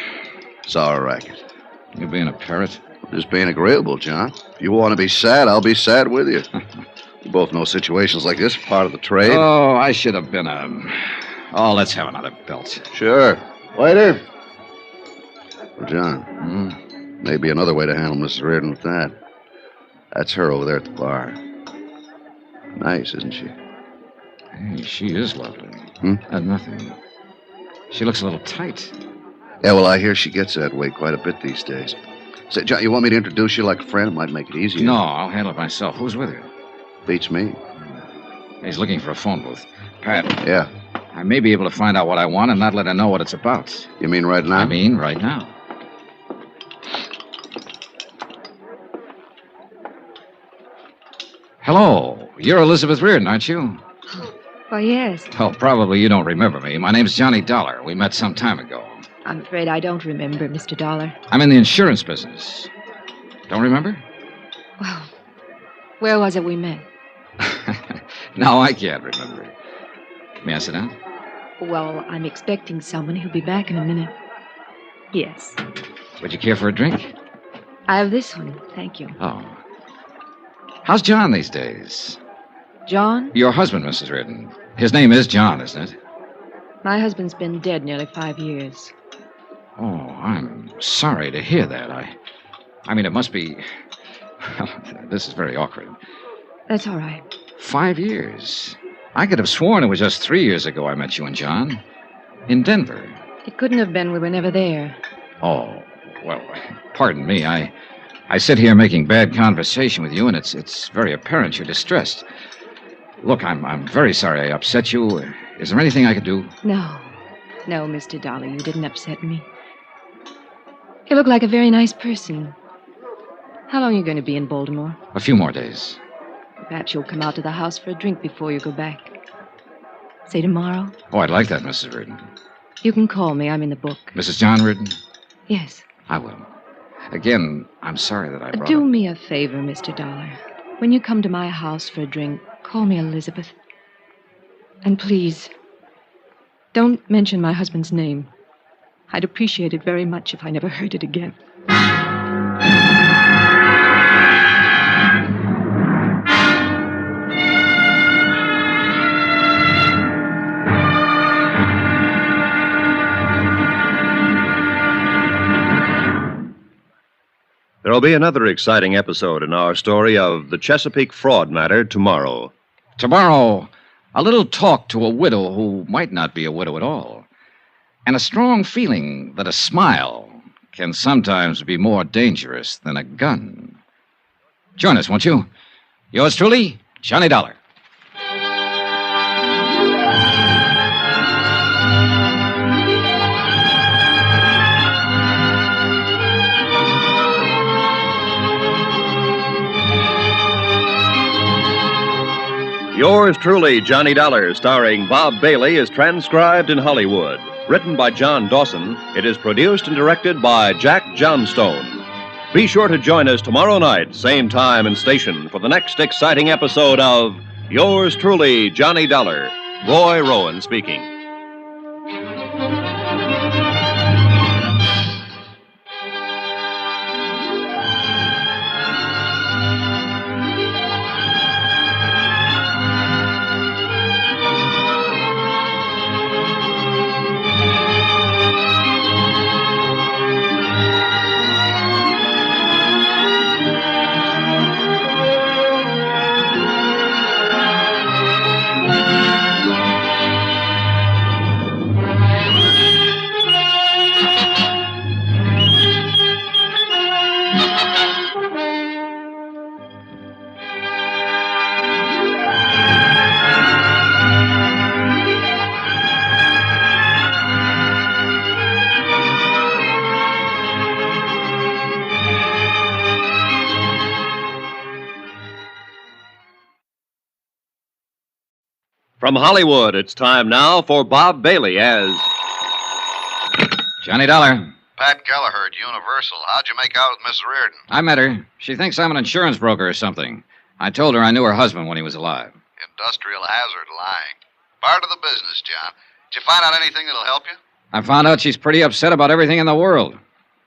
Sour racket. You being a parrot? Just being agreeable, John. If you want to be sad, I'll be sad with you. We both know situations like this are part of the trade. Oh, I should have been a... Oh, let's have another belt. Sure. Waiter. Well, John, maybe another way to handle Mrs. Reardon with that. That's her over there at the bar. Nice, isn't she? Hey, she is lovely. Hmm? Nothing. She looks a little tight. Yeah, well, I hear she gets that way quite a bit these days. Say, John, you want me to introduce you like a friend? It might make it easier. No, I'll handle it myself. Who's with you? Beats me. He's looking for a phone booth. Pat. Yeah? I may be able to find out what I want and not let her know what it's about. You mean right now? I mean right now. Hello. You're Elizabeth Reardon, aren't you? Why, yes. Oh, probably you don't remember me. My name's Johnny Dollar. We met some time ago. I'm afraid I don't remember, Mr. Dollar. I'm in the insurance business. Don't remember? Well, where was it we met? No, I can't remember. May I sit down? Well, I'm expecting someone who'll be back in a minute. Yes. Would you care for a drink? I have this one, thank you. Oh. How's John these days? John? Your husband, Mrs. Reardon. His name is John, isn't it? My husband's been dead nearly 5 years. Oh, I'm sorry to hear that. I mean, it must be... Well, this is very awkward. That's all right. 5 years. I could have sworn it was just 3 years ago I met you and John. In Denver. It couldn't have been. We were never there. Oh, well, pardon me. I sit here making bad conversation with you, and it's very apparent you're distressed. Look, I'm very sorry I upset you. Is there anything I could do? No. No, Mr. Dollar, you didn't upset me. You look like a very nice person. How long are you going to be in Baltimore? A few more days. Perhaps you'll come out to the house for a drink before you go back. Say tomorrow? Oh, I'd like that, Mrs. Reardon. You can call me. I'm in the book. Mrs. John Reardon? Yes. I will. Again, I'm sorry that I brought Do up... me a favor, Mr. Dollar. When you come to my house for a drink, call me Elizabeth. And please, don't mention my husband's name. I'd appreciate it very much if I never heard it again. There'll be another exciting episode in our story of the Chesapeake fraud matter tomorrow. Tomorrow, a little talk to a widow who might not be a widow at all. And a strong feeling that a smile can sometimes be more dangerous than a gun. Join us, won't you? Yours truly, Johnny Dollar. Yours truly, Johnny Dollar, starring Bob Bailey, is transcribed in Hollywood. Written by John Dawson, it is produced and directed by Jack Johnstone. Be sure to join us tomorrow night, same time and station, for the next exciting episode of Yours truly, Johnny Dollar. Roy Rowan speaking. From Hollywood, it's time now for Bob Bailey as... Johnny Dollar. Pat Gallagher at Universal. How'd you make out with Miss Reardon? I met her. She thinks I'm an insurance broker or something. I told her I knew her husband when he was alive. In industrial hazard lying. Part of the business, John. Did you find out anything that'll help you? I found out she's pretty upset about everything in the world.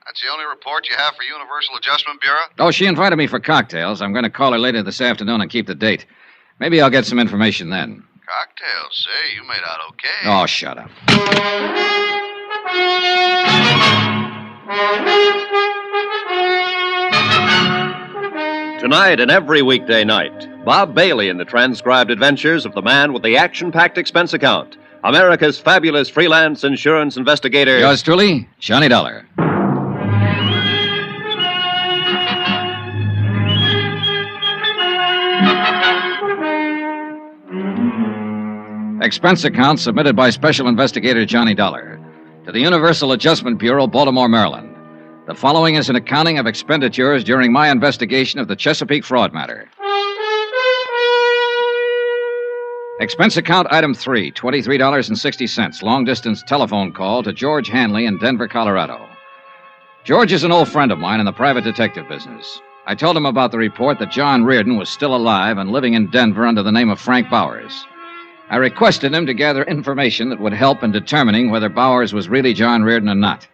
That's the only report you have for Universal Adjustment Bureau? Oh, she invited me for cocktails. I'm going to call her later this afternoon and keep the date. Maybe I'll get some information then. Cocktails, say? You made out okay. Oh, shut up. Tonight and every weekday night, Bob Bailey in the transcribed adventures of the man with the action-packed expense account, America's fabulous freelance insurance investigator. Yours truly, Johnny Dollar. Expense account submitted by Special Investigator Johnny Dollar to the Universal Adjustment Bureau, Baltimore, Maryland. The following is an accounting of expenditures during my investigation of the Chesapeake fraud matter. Expense account item 3, $23.60, long-distance telephone call to George Hanley in Denver, Colorado. George is an old friend of mine in the private detective business. I told him about the report that John Reardon was still alive and living in Denver under the name of Frank Bowers. I requested him to gather information that would help in determining whether Bowers was really John Reardon or not.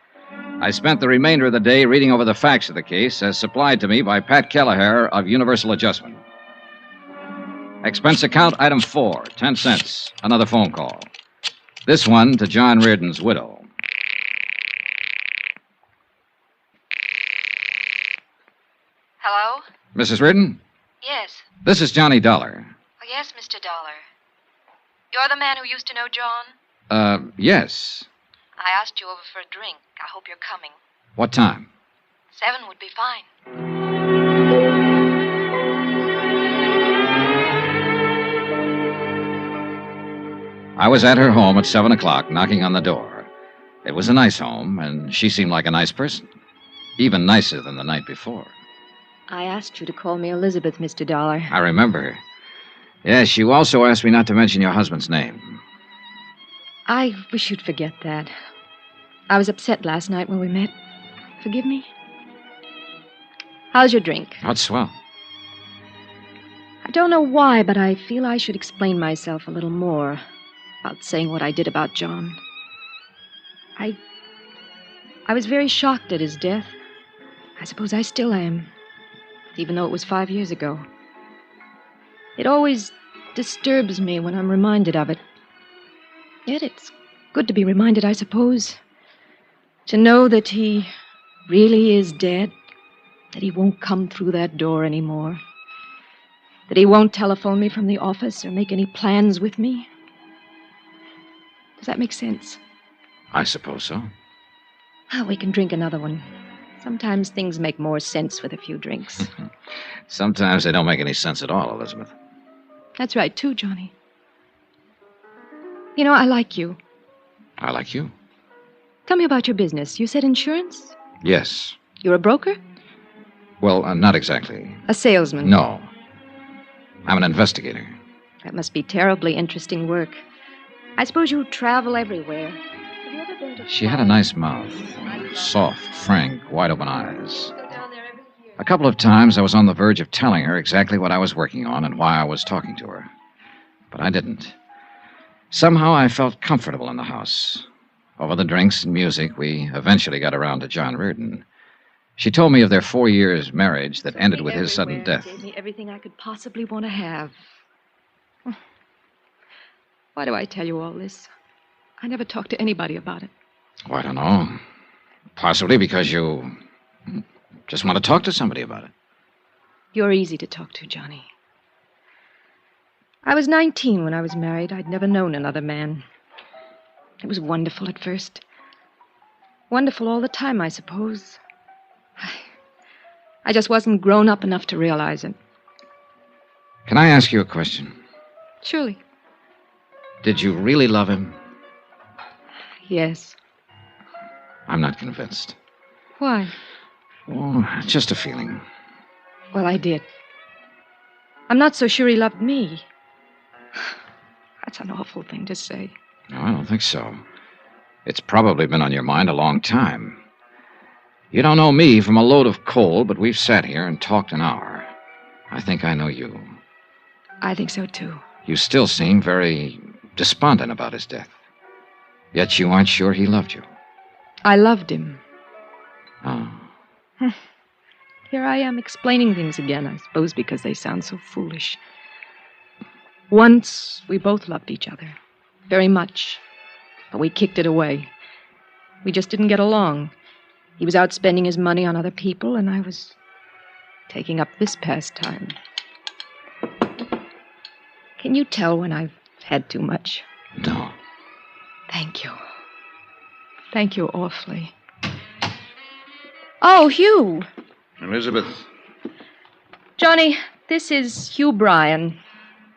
I spent the remainder of the day reading over the facts of the case as supplied to me by Pat Kelleher of Universal Adjustment. Expense account item 4, 10 cents, another phone call. This one to John Reardon's widow. Hello? Mrs. Reardon? Yes. This is Johnny Dollar. Oh, yes, Mr. Dollar. You're the man who used to know John? Yes. I asked you over for a drink. I hope you're coming. What time? 7 would be fine. I was at her home at 7 o'clock, knocking on the door. It was a nice home, and she seemed like a nice person. Even nicer than the night before. I asked you to call me Elizabeth, Mr. Dollar. I remember her. Yes, you also asked me not to mention your husband's name. I wish you'd forget that. I was upset last night when we met. Forgive me? How's your drink? Oh, it's swell. I don't know why, but I feel I should explain myself a little more about saying what I did about John. I was very shocked at his death. I suppose I still am, even though it was 5 years ago. It always disturbs me when I'm reminded of it. Yet it's good to be reminded, I suppose. To know that he really is dead. That he won't come through that door anymore. That he won't telephone me from the office or make any plans with me. Does that make sense? I suppose so. Oh, we can drink another one. Sometimes things make more sense with a few drinks. Sometimes they don't make any sense at all, Elizabeth. That's right, too, Johnny. You know, I like you. I like you. Tell me about your business. You said insurance? Yes. You're a broker? Well, not exactly. A salesman? No. I'm an investigator. That must be terribly interesting work. I suppose you travel everywhere. Have you ever been to... She had a nice mouth. Soft, frank, wide-open eyes. A couple of times I was on the verge of telling her exactly what I was working on and why I was talking to her. But I didn't. Somehow I felt comfortable in the house. Over the drinks and music, we eventually got around to John Reardon. She told me of their 4 years' marriage that ended with his sudden death. Gave me everything I could possibly want to have. Why do I tell you all this? I never talked to anybody about it. Oh, I don't know. Possibly because you just want to talk to somebody about it. You're easy to talk to, Johnny. I was 19 when I was married. I'd never known another man. It was wonderful at first. Wonderful all the time, I suppose. I just wasn't grown up enough to realize it. Can I ask you a question? Surely. Did you really love him? Yes. I'm not convinced. Why? Oh, just a feeling. Well, I did. I'm not so sure he loved me. That's an awful thing to say. No, I don't think so. It's probably been on your mind a long time. You don't know me from a load of coal, but we've sat here and talked an hour. I think I know you. I think so, too. You still seem very despondent about his death. Yet you aren't sure he loved you. I loved him. Oh. Here I am explaining things again, I suppose because they sound so foolish. Once, we both loved each other. Very much. But we kicked it away. We just didn't get along. He was out spending his money on other people, and I was taking up this pastime. Can you tell when I've had too much? No. Thank you. Thank you awfully. Oh, Hugh. Elizabeth. Johnny, this is Hugh Bryan.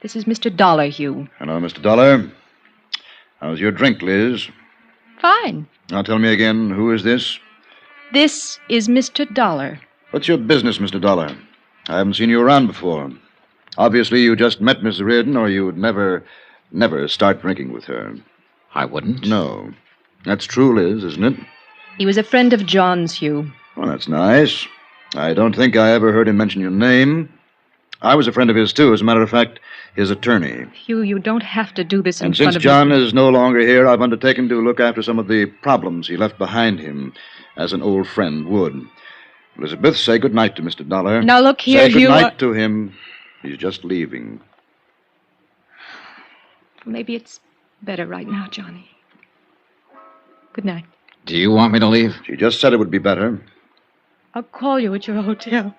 This is Mr. Dollar, Hugh. Hello, Mr. Dollar. How's your drink, Liz? Fine. Now tell me again, who is this? This is Mr. Dollar. What's your business, Mr. Dollar? I haven't seen you around before. Obviously, you just met Miss Reardon, or you'd never start drinking with her. I wouldn't. No. That's true, Liz, isn't it? He was a friend of John's, Hugh. Well, that's nice. I don't think I ever heard him mention your name. I was a friend of his, too. As a matter of fact, his attorney. Hugh, you don't have to do this in And front since of John is no longer here, I've undertaken to look after some of the problems he left behind him, as an old friend would. Elizabeth, say good night to Mr. Dollar. Now, look here, Say good Hugh. night to him. He's just leaving. Maybe it's better right now, Johnny. Good night. Do you want me to leave? She just said it would be better. I'll call you at your hotel.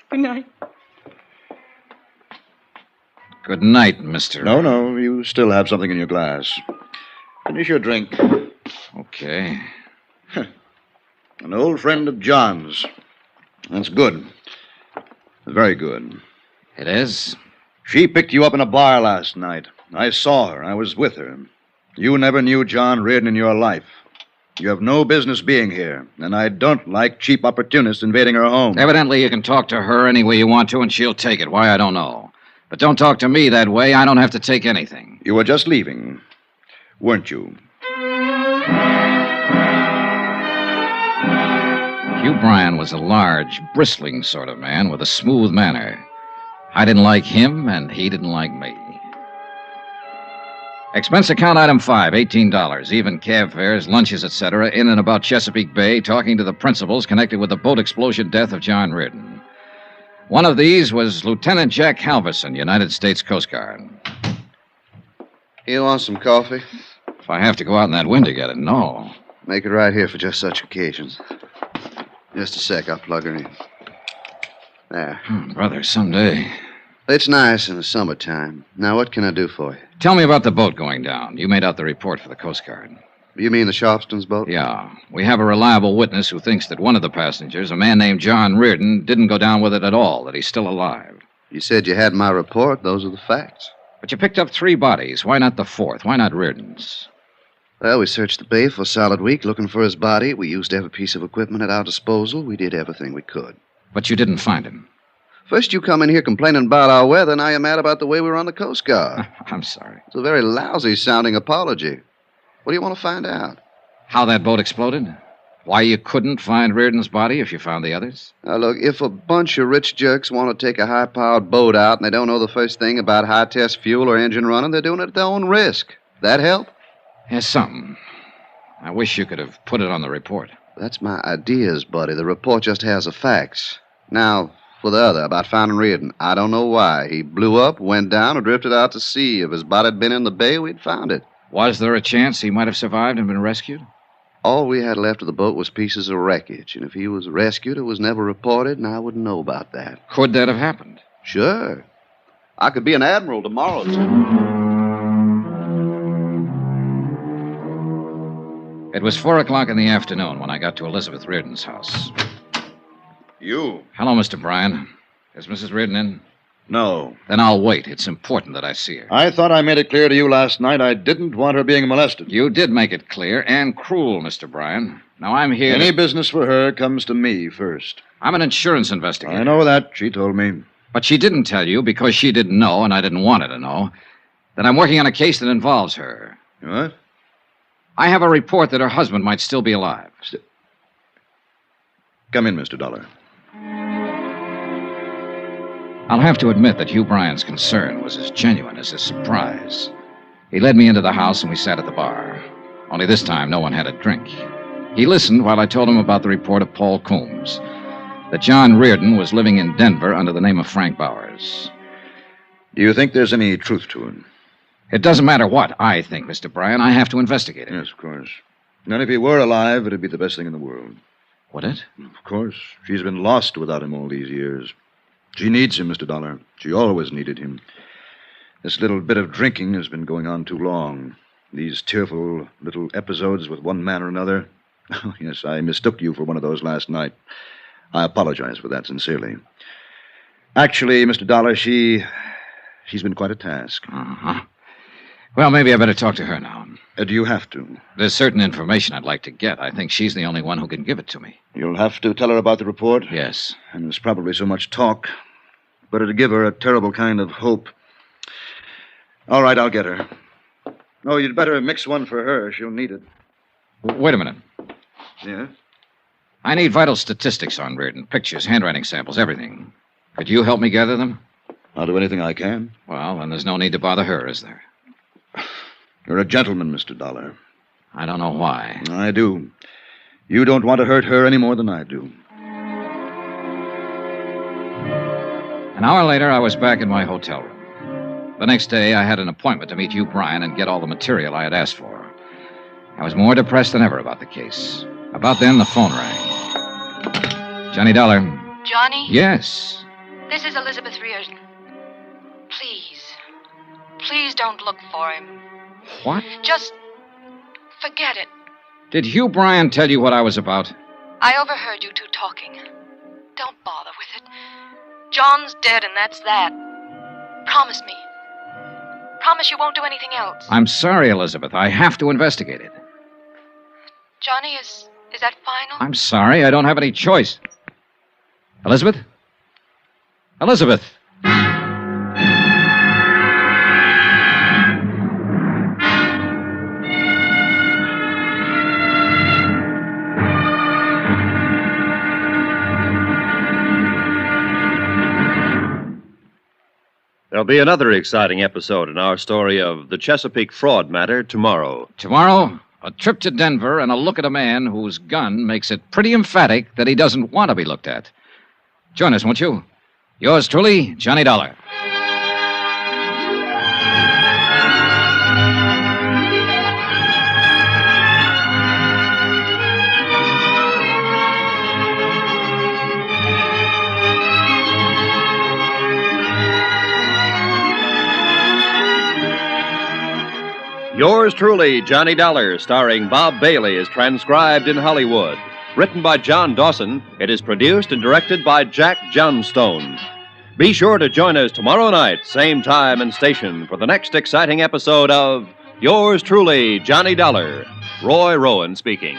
Good night. Good night, Mr. No, you still have something in your glass. Finish your drink. Okay. An old friend of John's. That's good. Very good. It is? She picked you up in a bar last night. I saw her. I was with her. You never knew John Reardon in your life. You have no business being here, and I don't like cheap opportunists invading her home. Evidently, you can talk to her any way you want to, and she'll take it. Why, I don't know. But don't talk to me that way. I don't have to take anything. You were just leaving, weren't you? Hugh Bryan was a large, bristling sort of man with a smooth manner. I didn't like him, and he didn't like me. Expense account item 5, $18. Even cab fares, lunches, etc., in and about Chesapeake Bay, talking to the principals connected with the boat explosion death of John Reardon. One of these was Lieutenant Jack Halverson, United States Coast Guard. You want some coffee? If I have to go out in that wind to get it, no. Make it right here for just such occasions. Just a sec, I'll plug her in. There. Brother, someday. It's nice in the summertime. Now, what can I do for you? Tell me about the boat going down. You made out the report for the Coast Guard. You mean the Sharpston's boat? Yeah. We have a reliable witness who thinks that one of the passengers, a man named John Reardon, didn't go down with it at all, that he's still alive. You said you had my report. Those are the facts. But you picked up 3 bodies. Why not the 4th? Why not Reardon's? Well, we searched the bay for a solid week looking for his body. We used every piece of equipment at our disposal. We did everything we could. But you didn't find him. First you come in here complaining about our weather, now you're mad about the way we were on the Coast Guard. I'm sorry. It's a very lousy-sounding apology. What do you want to find out? How that boat exploded? Why you couldn't find Reardon's body if you found the others? Now, look, if a bunch of rich jerks want to take a high-powered boat out and they don't know the first thing about high-test fuel or engine running, they're doing it at their own risk. That help? Yes, something. I wish you could have put it on the report. That's my ideas, buddy. The report just has the facts. Now, for the other, about finding Reardon. I don't know why. He blew up, went down, or drifted out to sea. If his body had been in the bay, we'd found it. Was there a chance he might have survived and been rescued? All we had left of the boat was pieces of wreckage, and if he was rescued, it was never reported, and I wouldn't know about that. Could that have happened? Sure. I could be an admiral tomorrow, too. It was 4 o'clock in the afternoon when I got to Elizabeth Reardon's house. You? Hello, Mr. Bryan. Is Mrs. Reardon in? No. Then I'll wait. It's important that I see her. I thought I made it clear to you last night I didn't want her being molested. You did make it clear and cruel, Mr. Bryan. Now, I'm here Any business for her comes to me first. I'm an insurance investigator. I know that. She told me. But she didn't tell you because she didn't know, and I didn't want her to know, that I'm working on a case that involves her. What? I have a report that her husband might still be alive. Come in, Mr. Dollar. I'll have to admit that Hugh Bryant's concern was as genuine as his surprise. He led me into the house and we sat at the bar. Only this time, no one had a drink. He listened while I told him about the report of Paul Coombs, that John Reardon was living in Denver under the name of Frank Bowers. Do you think there's any truth to it? It doesn't matter what I think, Mr. Bryan. I have to investigate it. Yes, of course. And if he were alive, it'd be the best thing in the world. Would it? Of course. She's been lost without him all these years. She needs him, Mr. Dollar. She always needed him. This little bit of drinking has been going on too long. These tearful little episodes with one man or another. Oh, yes, I mistook you for one of those last night. I apologize for that sincerely. Actually, Mr. Dollar, she's been quite a task. Uh-huh. Well, maybe I better talk to her now. Do you have to? There's certain information I'd like to get. I think she's the only one who can give it to me. You'll have to tell her about the report? Yes. And there's probably so much talk. But it'll give her a terrible kind of hope. All right, I'll get her. Oh, you'd better mix one for her. She'll need it. Wait a minute. Yeah? I need vital statistics on Reardon. Pictures, handwriting samples, everything. Could you help me gather them? I'll do anything I can. Well, then there's no need to bother her, is there? You're a gentleman, Mr. Dollar. I don't know why. I do. You don't want to hurt her any more than I do. An hour later, I was back in my hotel room. The next day, I had an appointment to meet Hugh Bryan and get all the material I had asked for. I was more depressed than ever about the case. About then, the phone rang. Johnny Dollar. Johnny? Yes. This is Elizabeth Reardon. Please don't look for him. What? Just forget it. Did Hugh Bryan tell you what I was about? I overheard you two talking. Don't bother with it. John's dead, and that's that. Promise me. Promise you won't do anything else. I'm sorry, Elizabeth. I have to investigate it. Johnny, is that final? I'm sorry. I don't have any choice. Elizabeth? Elizabeth! There'll be another exciting episode in our story of the Chesapeake fraud matter tomorrow. Tomorrow, a trip to Denver and a look at a man whose gun makes it pretty emphatic that he doesn't want to be looked at. Join us, won't you? Yours truly, Johnny Dollar. Yours truly, Johnny Dollar, starring Bob Bailey, is transcribed in Hollywood. Written by John Dawson, it is produced and directed by Jack Johnstone. Be sure to join us tomorrow night, same time and station, for the next exciting episode of Yours truly, Johnny Dollar. Roy Rowan speaking.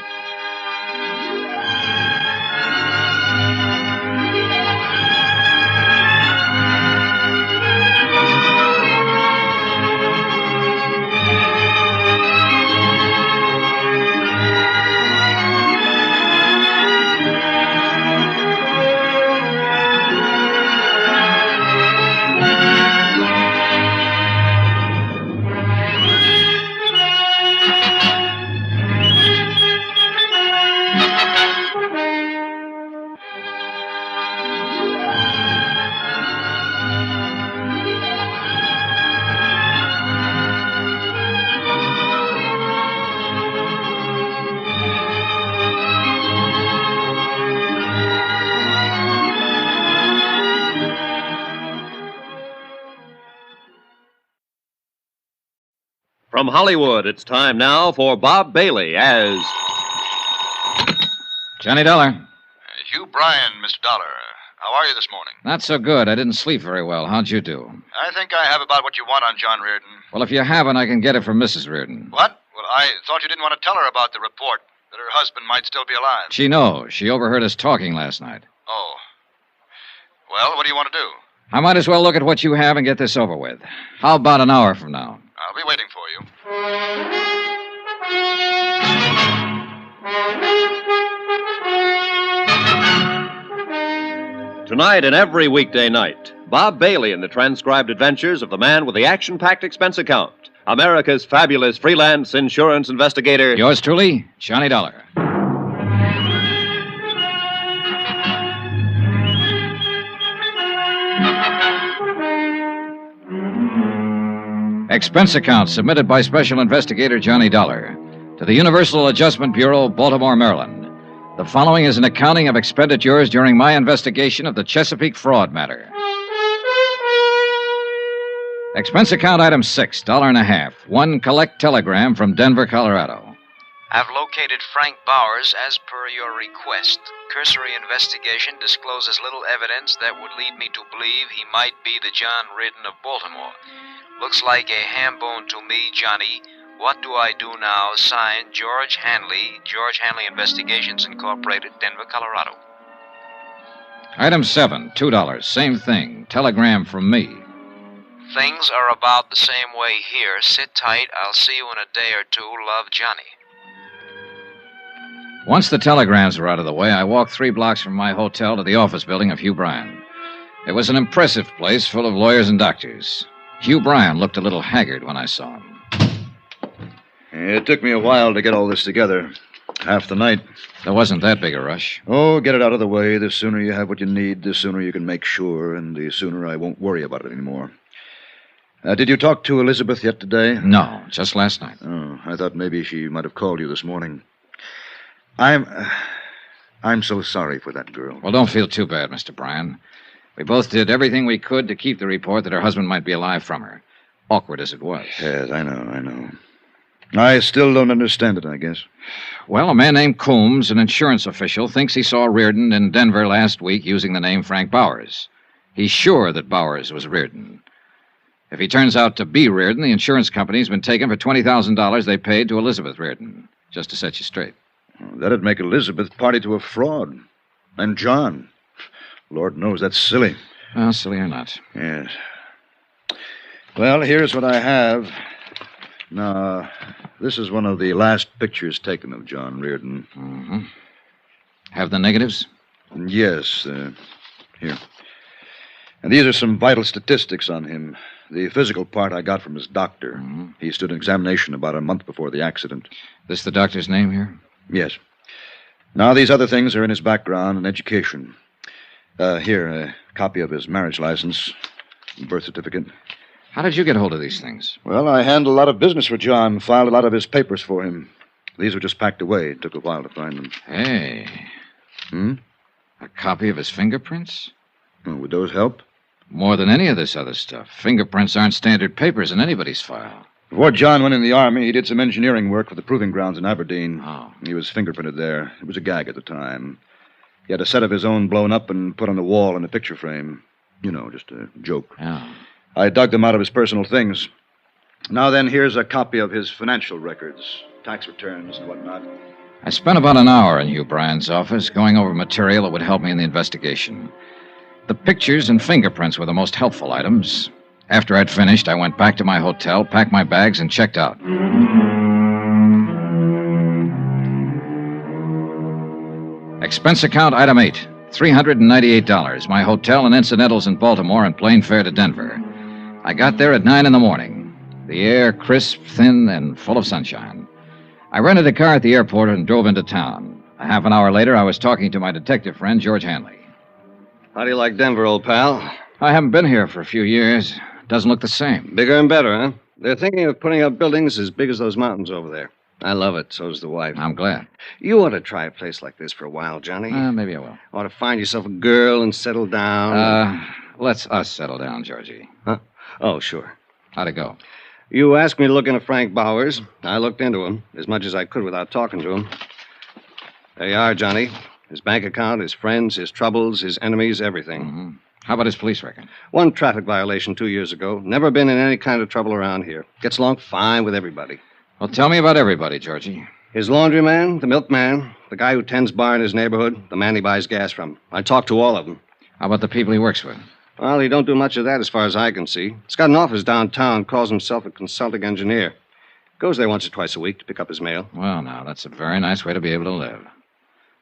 From Hollywood, it's time now for Bob Bailey as Johnny Dollar. Hugh Bryan, Mr. Dollar. How are you this morning? Not so good. I didn't sleep very well. How'd you do? I think I have about what you want on John Reardon. Well, if you haven't, I can get it from Mrs. Reardon. What? Well, I thought you didn't want to tell her about the report, that her husband might still be alive. She knows. She overheard us talking last night. Oh. Well, what do you want to do? I might as well look at what you have and get this over with. How about an hour from now? I'll be waiting for you. Tonight and every weekday night, Bob Bailey in the transcribed adventures of the man with the action-packed expense account, America's fabulous freelance insurance investigator. Yours truly, Johnny Dollar. Expense account submitted by Special Investigator Johnny Dollar to the Universal Adjustment Bureau, Baltimore, Maryland. The following is an accounting of expenditures during my investigation of the Chesapeake fraud matter. Expense account item 6, $1.50. One collect telegram from Denver, Colorado. I've located Frank Bowers as per your request. Cursory investigation discloses little evidence that would lead me to believe he might be the John Ridden of Baltimore. Looks like a ham bone to me, Johnny. What do I do now? Signed, George Hanley Investigations Incorporated, Denver, Colorado. Item 7, $2. Same thing. Telegram from me. Things are about the same way here. Sit tight. I'll see you in a day or two. Love, Johnny. Once the telegrams were out of the way, I walked 3 blocks from my hotel to the office building of Hugh Bryan. It was an impressive place full of lawyers and doctors. Hugh Bryan looked a little haggard when I saw him. It took me a while to get all this together. Half the night. There wasn't that big a rush. Oh, get it out of the way. The sooner you have what you need, the sooner you can make sure, and the sooner I won't worry about it anymore. Did you talk to Elizabeth yet today? No, just last night. Oh, I thought maybe she might have called you this morning. I'm so sorry for that girl. Well, don't feel too bad, Mr. Bryan. We both did everything we could to keep the report that her husband might be alive from her. Awkward as it was. Yes, I know. I still don't understand it, I guess. Well, a man named Coombs, an insurance official, thinks he saw Reardon in Denver last week using the name Frank Bowers. He's sure that Bowers was Reardon. If he turns out to be Reardon, the insurance company's been taken for $20,000 they paid to Elizabeth Reardon, just to set you straight. That'd make Elizabeth party to a fraud. And John. Lord knows that's silly. Well, silly or not. Yes. Well, here's what I have. Now, this is one of the last pictures taken of John Reardon. Mm-hmm. Have the negatives? Yes. Here. And these are some vital statistics on him. The physical part I got from his doctor. Mm-hmm. He stood an examination about a month before the accident. This the doctor's name here? Yes. Now, these other things are in his background and education. Here, a copy of his marriage license, birth certificate. How did you get hold of these things? Well, I handled a lot of business for John, filed a lot of his papers for him. These were just packed away. It took a while to find them. Hey. A copy of his fingerprints? Oh, would those help? More than any of this other stuff. Fingerprints aren't standard papers in anybody's file. Before John went in the Army, he did some engineering work for the proving grounds in Aberdeen. Oh. He was fingerprinted there. It was a gag at the time. He had a set of his own blown up and put on the wall in a picture frame. You know, just a joke. Yeah. I dug them out of his personal things. Now then, here's a copy of his financial records, tax returns and whatnot. I spent about an hour in Hugh Bryan's office going over material that would help me in the investigation. The pictures and fingerprints were the most helpful items. After I'd finished, I went back to my hotel, packed my bags, and checked out. Expense account item 8, $398. My hotel and incidentals in Baltimore and plane fare to Denver. I got there at 9 in the morning. The air crisp, thin, and full of sunshine. I rented a car at the airport and drove into town. A half an hour later, I was talking to my detective friend, George Hanley. How do you like Denver, old pal? I haven't been here for a few years. Doesn't look the same. Bigger and better, huh? They're thinking of putting up buildings as big as those mountains over there. I love it. So does the wife. I'm glad. You ought to try a place like this for a while, Johnny. Maybe I will. Ought to find yourself a girl and settle down. Let's us settle down, Georgie. Huh? Oh, sure. How'd it go? You asked me to look into Frank Bowers. I looked into him as much as I could without talking to him. There you are, Johnny. His bank account, his friends, his troubles, his enemies, everything. Mm-hmm. How about his police record? One traffic violation 2 years ago. Never been in any kind of trouble around here. Gets along fine with everybody. Well, tell me about everybody, Georgie. His laundryman, the milkman, the guy who tends bar in his neighborhood, the man he buys gas from. I talked to all of them. How about the people he works with? Well, he don't do much of that as far as I can see. He's got an office downtown, calls himself a consulting engineer. Goes there once or twice a week to pick up his mail. Well, now, that's a very nice way to be able to live.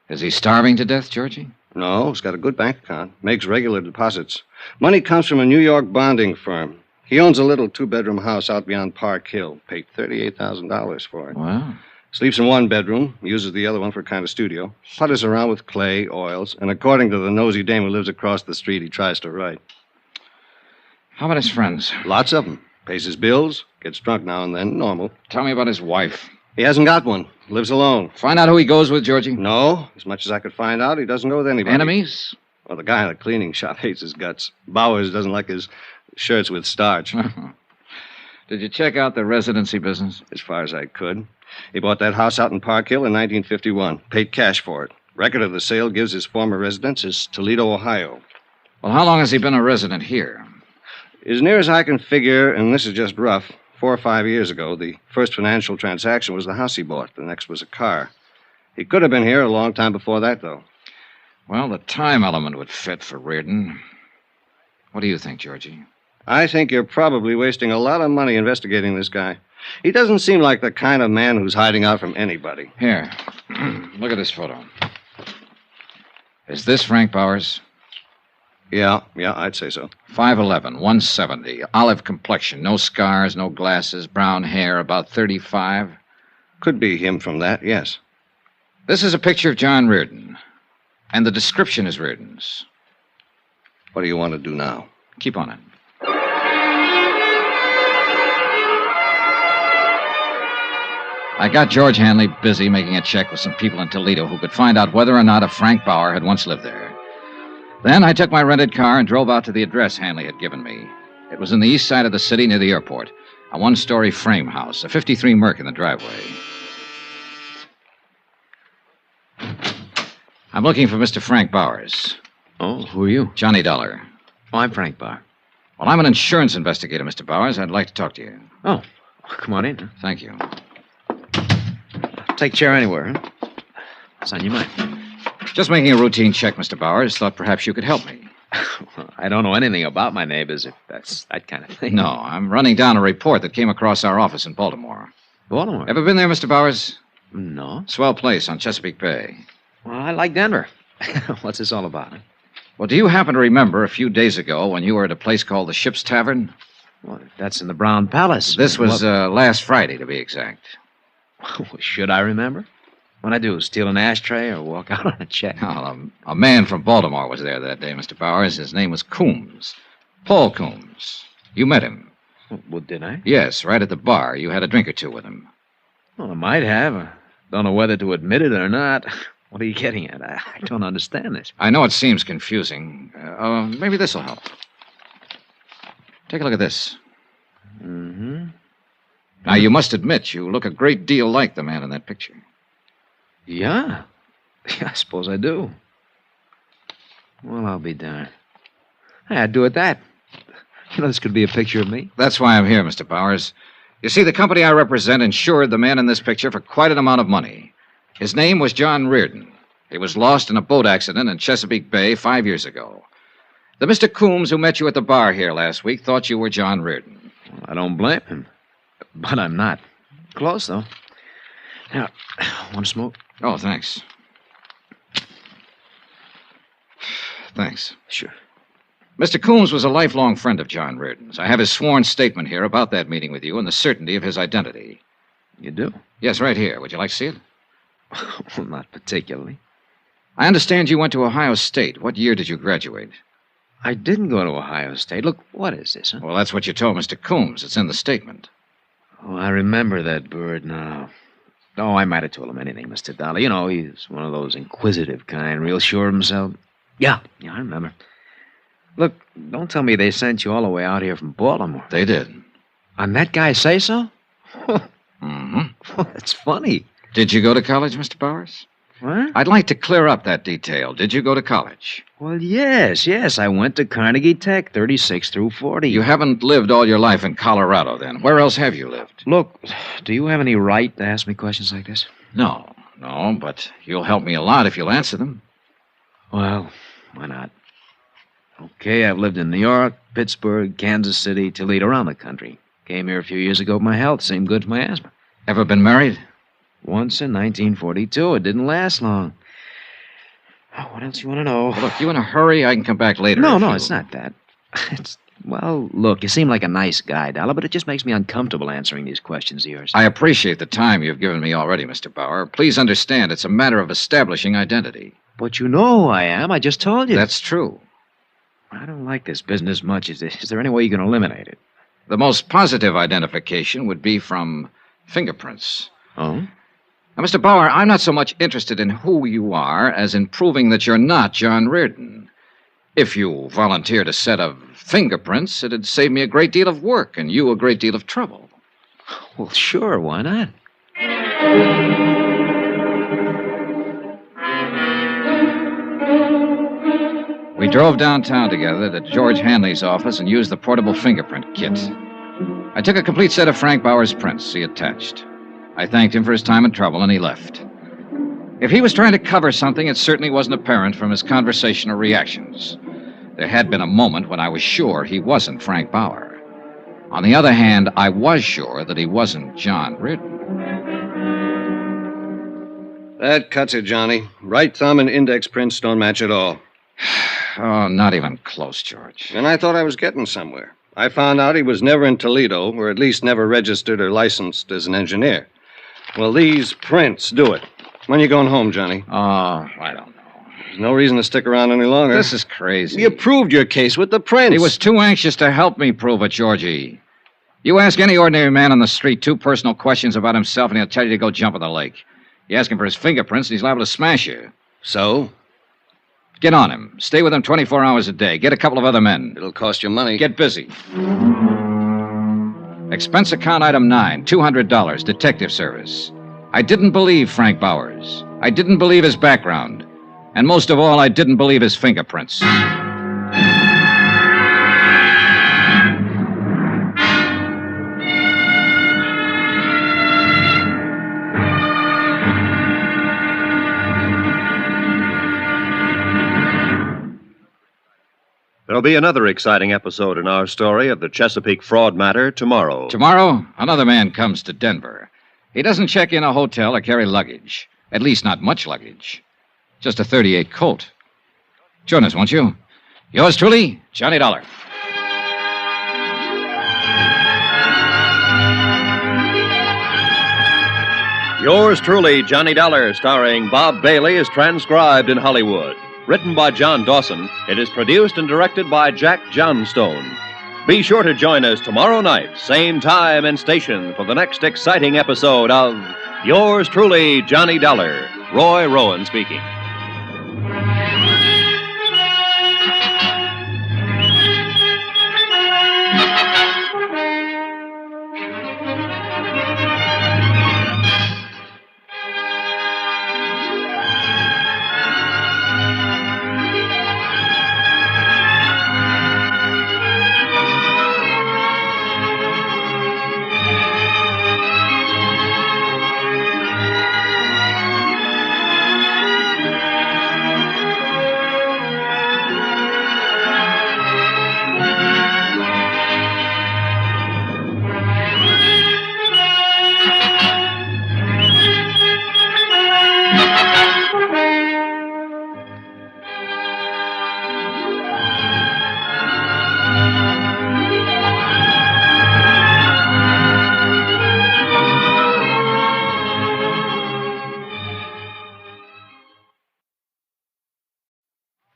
Is he starving to death, Georgie? No, he's got a good bank account. Makes regular deposits. Money comes from a New York bonding firm. He owns a little two-bedroom house out beyond Park Hill. Paid $38,000 for it. Wow. Sleeps in one bedroom, uses the other one for a kind of studio. Putters around with clay, oils, and according to the nosy dame who lives across the street, he tries to write. How about his friends? Lots of them. Pays his bills, gets drunk now and then, normal. Tell me about his wife. He hasn't got one. Lives alone. Find out who he goes with, Georgie? No. As much as I could find out, he doesn't go with anybody. Enemies? Well, the guy in the cleaning shop hates his guts. Bowers doesn't like his shirts with starch. Did you check out the residency business? As far as I could. He bought that house out in Park Hill in 1951. Paid cash for it. Record of the sale gives his former residence as Toledo, Ohio. Well, how long has he been a resident here? As near as I can figure, and this is just rough, 4 or 5 years ago, the first financial transaction was the house he bought. The next was a car. He could have been here a long time before that, though. Well, the time element would fit for Reardon. What do you think, Georgie? I think you're probably wasting a lot of money investigating this guy. He doesn't seem like the kind of man who's hiding out from anybody. Here, look at this photo. Is this Frank Bowers? Yeah, I'd say so. 5'11", 170, olive complexion, no scars, no glasses, brown hair, about 35. Could be him from that, yes. This is a picture of John Reardon, and the description is Reardon's. What do you want to do now? Keep on it. I got George Hanley busy making a check with some people in Toledo who could find out whether or not a Frank Bauer had once lived there. Then I took my rented car and drove out to the address Hanley had given me. It was in the east side of the city near the airport, a one-story frame house, a 53 Merc in the driveway. I'm looking for Mr. Frank Bowers. Oh, who are you? Johnny Dollar. Oh, I'm Frank Bauer. Well, I'm an insurance investigator, Mr. Bowers. I'd like to talk to you. Oh, come on in. Thank you. Take chair anywhere, huh? What's on your mind? Just making a routine check, Mr. Bowers. Thought perhaps you could help me. I don't know anything about my neighbors, if that's that kind of thing. No, I'm running down a report that came across our office in Baltimore. Baltimore? Ever been there, Mr. Bowers? No. Swell place on Chesapeake Bay. Well, I like Denver. What's this all about? Huh? Well, do you happen to remember a few days ago when you were at a place called the Ship's Tavern? Well, that's in the Brown Palace. This was last Friday, to be exact. Should I remember? What I do, steal an ashtray or walk out on a check? Well, a man from Baltimore was there that day, Mr. Bowers. His name was Coombs. Paul Coombs. You met him. Well, did I? Yes, right at the bar. You had a drink or two with him. Well, I might have. I don't know whether to admit it or not. What are you getting at? I don't understand this. I know it seems confusing. Maybe this will help. Take a look at this. Mm-hmm. Now, you must admit you look a great deal like the man in that picture. Yeah? I suppose I do. Well, I'll be darned. Hey, I'd do it that. You know, this could be a picture of me. That's why I'm here, Mr. Bowers. You see, the company I represent insured the man in this picture for quite an amount of money. His name was John Reardon. He was lost in a boat accident in Chesapeake Bay 5 years ago. The Mr. Coombs who met you at the bar here last week thought you were John Reardon. Well, I don't blame him. But I'm not. Close, though. Now, want to smoke? Oh, thanks. Thanks. Sure. Mr. Coombs was a lifelong friend of John Reardon's. I have his sworn statement here about that meeting with you and the certainty of his identity. You do? Yes, right here. Would you like to see it? Well, not particularly. I understand you went to Ohio State. What year did you graduate? I didn't go to Ohio State. Look, what is this, huh? Well, that's what you told Mr. Coombs. It's in the statement. Oh, I remember that bird now. Oh, I might have told him anything, Mr. Dollar. You know, he's one of those inquisitive kind, real sure of himself. Yeah, I remember. Look, don't tell me they sent you all the way out here from Baltimore. They did. On that guy say so? Mm-hmm. That's funny. Did you go to college, Mr. Bowers? What? I'd like to clear up that detail. Did you go to college? Well, yes. I went to Carnegie Tech, 36 through 40. You haven't lived all your life in Colorado, then. Where else have you lived? Look, do you have any right to ask me questions like this? No, but you'll help me a lot if you'll answer them. Well, why not? Okay, I've lived in New York, Pittsburgh, Kansas City, Toledo, around the country. Came here a few years ago with my health. Seemed good for my asthma. Ever been married? Once in 1942. It didn't last long. What else you want to know? Well, look, you in a hurry? I can come back later. No, if no, you- it's not that. Well, look, you seem like a nice guy, Dollar, but it just makes me uncomfortable answering these questions of yours. I appreciate the time you've given me already, Mr. Bauer. Please understand, it's a matter of establishing identity. But you know who I am. I just told you. That's true. I don't like this business much. Is there any way you can eliminate it? The most positive identification would be from fingerprints. Oh? Now, Mr. Bauer, I'm not so much interested in who you are as in proving that you're not John Reardon. If you volunteered a set of fingerprints, it'd save me a great deal of work and you a great deal of trouble. Well, sure, why not? We drove downtown together to George Hanley's office and used the portable fingerprint kit. I took a complete set of Frank Bauer's prints he attached. I thanked him for his time and trouble, and he left. If he was trying to cover something, it certainly wasn't apparent from his conversational reactions. There had been a moment when I was sure he wasn't Frank Bauer. On the other hand, I was sure that he wasn't John Reardon. That cuts it, Johnny. Right thumb and index prints don't match at all. Oh, not even close, George. And I thought I was getting somewhere. I found out he was never in Toledo, or at least never registered or licensed as an engineer. Well, these prints do it. When are you going home, Johnny? Oh, I don't know. There's no reason to stick around any longer. This is crazy. You proved your case with the prints. He was too anxious to help me prove it, Georgie. You ask any ordinary man on the street 2 personal questions about himself, and he'll tell you to go jump in the lake. You ask him for his fingerprints, and he's liable to smash you. So? Get on him. Stay with him 24 hours a day. Get a couple of other men. It'll cost you money. Get busy. Expense account item 9, $200, detective service. I didn't believe Frank Bowers. I didn't believe his background. And most of all, I didn't believe his fingerprints. There'll be another exciting episode in our story of the Chesapeake fraud matter tomorrow. Tomorrow, another man comes to Denver. He doesn't check in a hotel or carry luggage. At least not much luggage. Just a .38 Colt. Join us, won't you? Yours truly, Johnny Dollar. Yours truly, Johnny Dollar, starring Bob Bailey, is transcribed in Hollywood. Written by John Dawson, it is produced and directed by Jack Johnstone. Be sure to join us tomorrow night, same time and station, for the next exciting episode of Yours truly, Johnny Dollar. Roy Rowan speaking.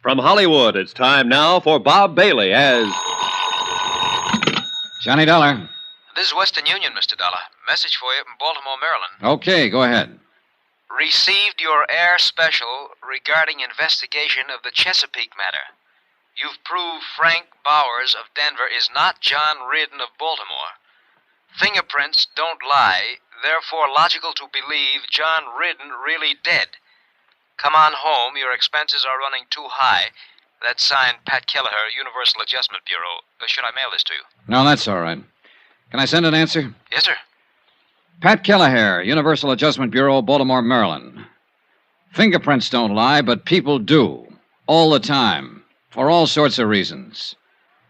From Hollywood, it's time now for Bob Bailey as Johnny Dollar. This is Western Union, Mr. Dollar. Message for you from Baltimore, Maryland. Okay, go ahead. Received your air special regarding investigation of the Chesapeake matter. You've proved Frank Bowers of Denver is not John Reardon of Baltimore. Fingerprints don't lie, therefore logical to believe John Reardon really dead. Come on home, your expenses are running too high. That's signed Pat Kelleher, Universal Adjustment Bureau. Should I mail this to you? No, that's all right. Can I send an answer? Yes, sir. Pat Kelleher, Universal Adjustment Bureau, Baltimore, Maryland. Fingerprints don't lie, but people do. All the time. For all sorts of reasons.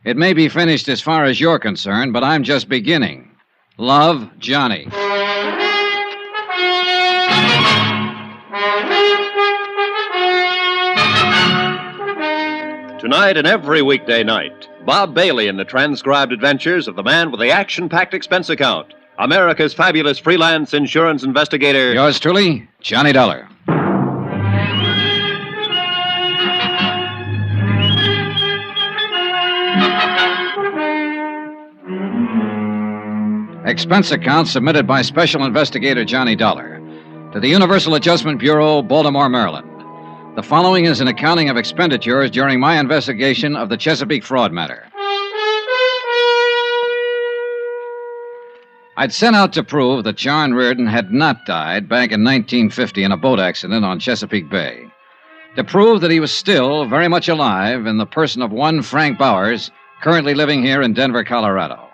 It may be finished as far as you're concerned, but I'm just beginning. Love, Johnny. Tonight and every weekday night, Bob Bailey in the transcribed adventures of the man with the action-packed expense account, America's fabulous freelance insurance investigator. Yours truly, Johnny Dollar. Expense account submitted by Special Investigator Johnny Dollar to the Universal Adjustment Bureau, Baltimore, Maryland. The following is an accounting of expenditures during my investigation of the Chesapeake fraud matter. I'd set out to prove that John Reardon had not died back in 1950 in a boat accident on Chesapeake Bay. To prove that he was still very much alive in the person of one Frank Bowers, currently living here in Denver, Colorado.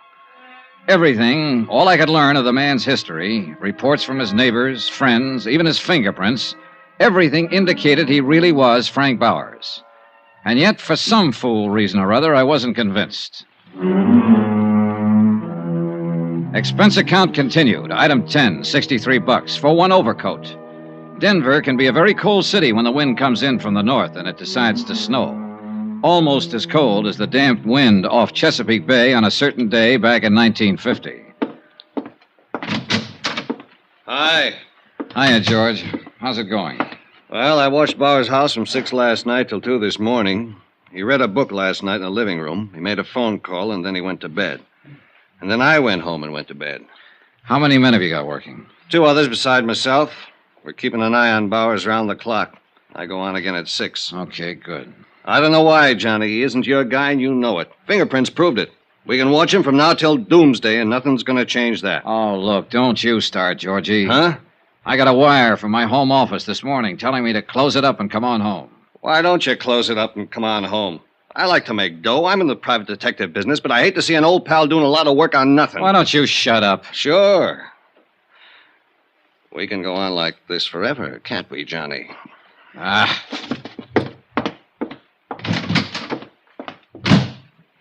Everything, all I could learn of the man's history, reports from his neighbors, friends, even his fingerprints, everything indicated he really was Frank Bowers. And yet, for some fool reason or other, I wasn't convinced. Expense account continued. Item 10, $63 for one overcoat. Denver can be a very cold city when the wind comes in from the north and it decides to snow. Almost as cold as the damp wind off Chesapeake Bay on a certain day back in 1950. Hi. Hiya, George. How's it going? Well, I watched Bauer's house from 6 last night till 2 this morning. He read a book last night in the living room. He made a phone call, and then he went to bed. And then I went home and went to bed. How many men have you got working? 2 others beside myself. We're keeping an eye on Bowers round the clock. I go on again at 6. Okay, good. I don't know why, Johnny. He isn't your guy, and you know it. Fingerprints proved it. We can watch him from now till doomsday, and nothing's going to change that. Oh, look, don't you start, Georgie. Huh? I got a wire from my home office this morning telling me to close it up and come on home. Why don't you close it up and come on home? I like to make dough. I'm in the private detective business, but I hate to see an old pal doing a lot of work on nothing. Why don't you shut up? Sure. We can go on like this forever, can't we, Johnny? Ah.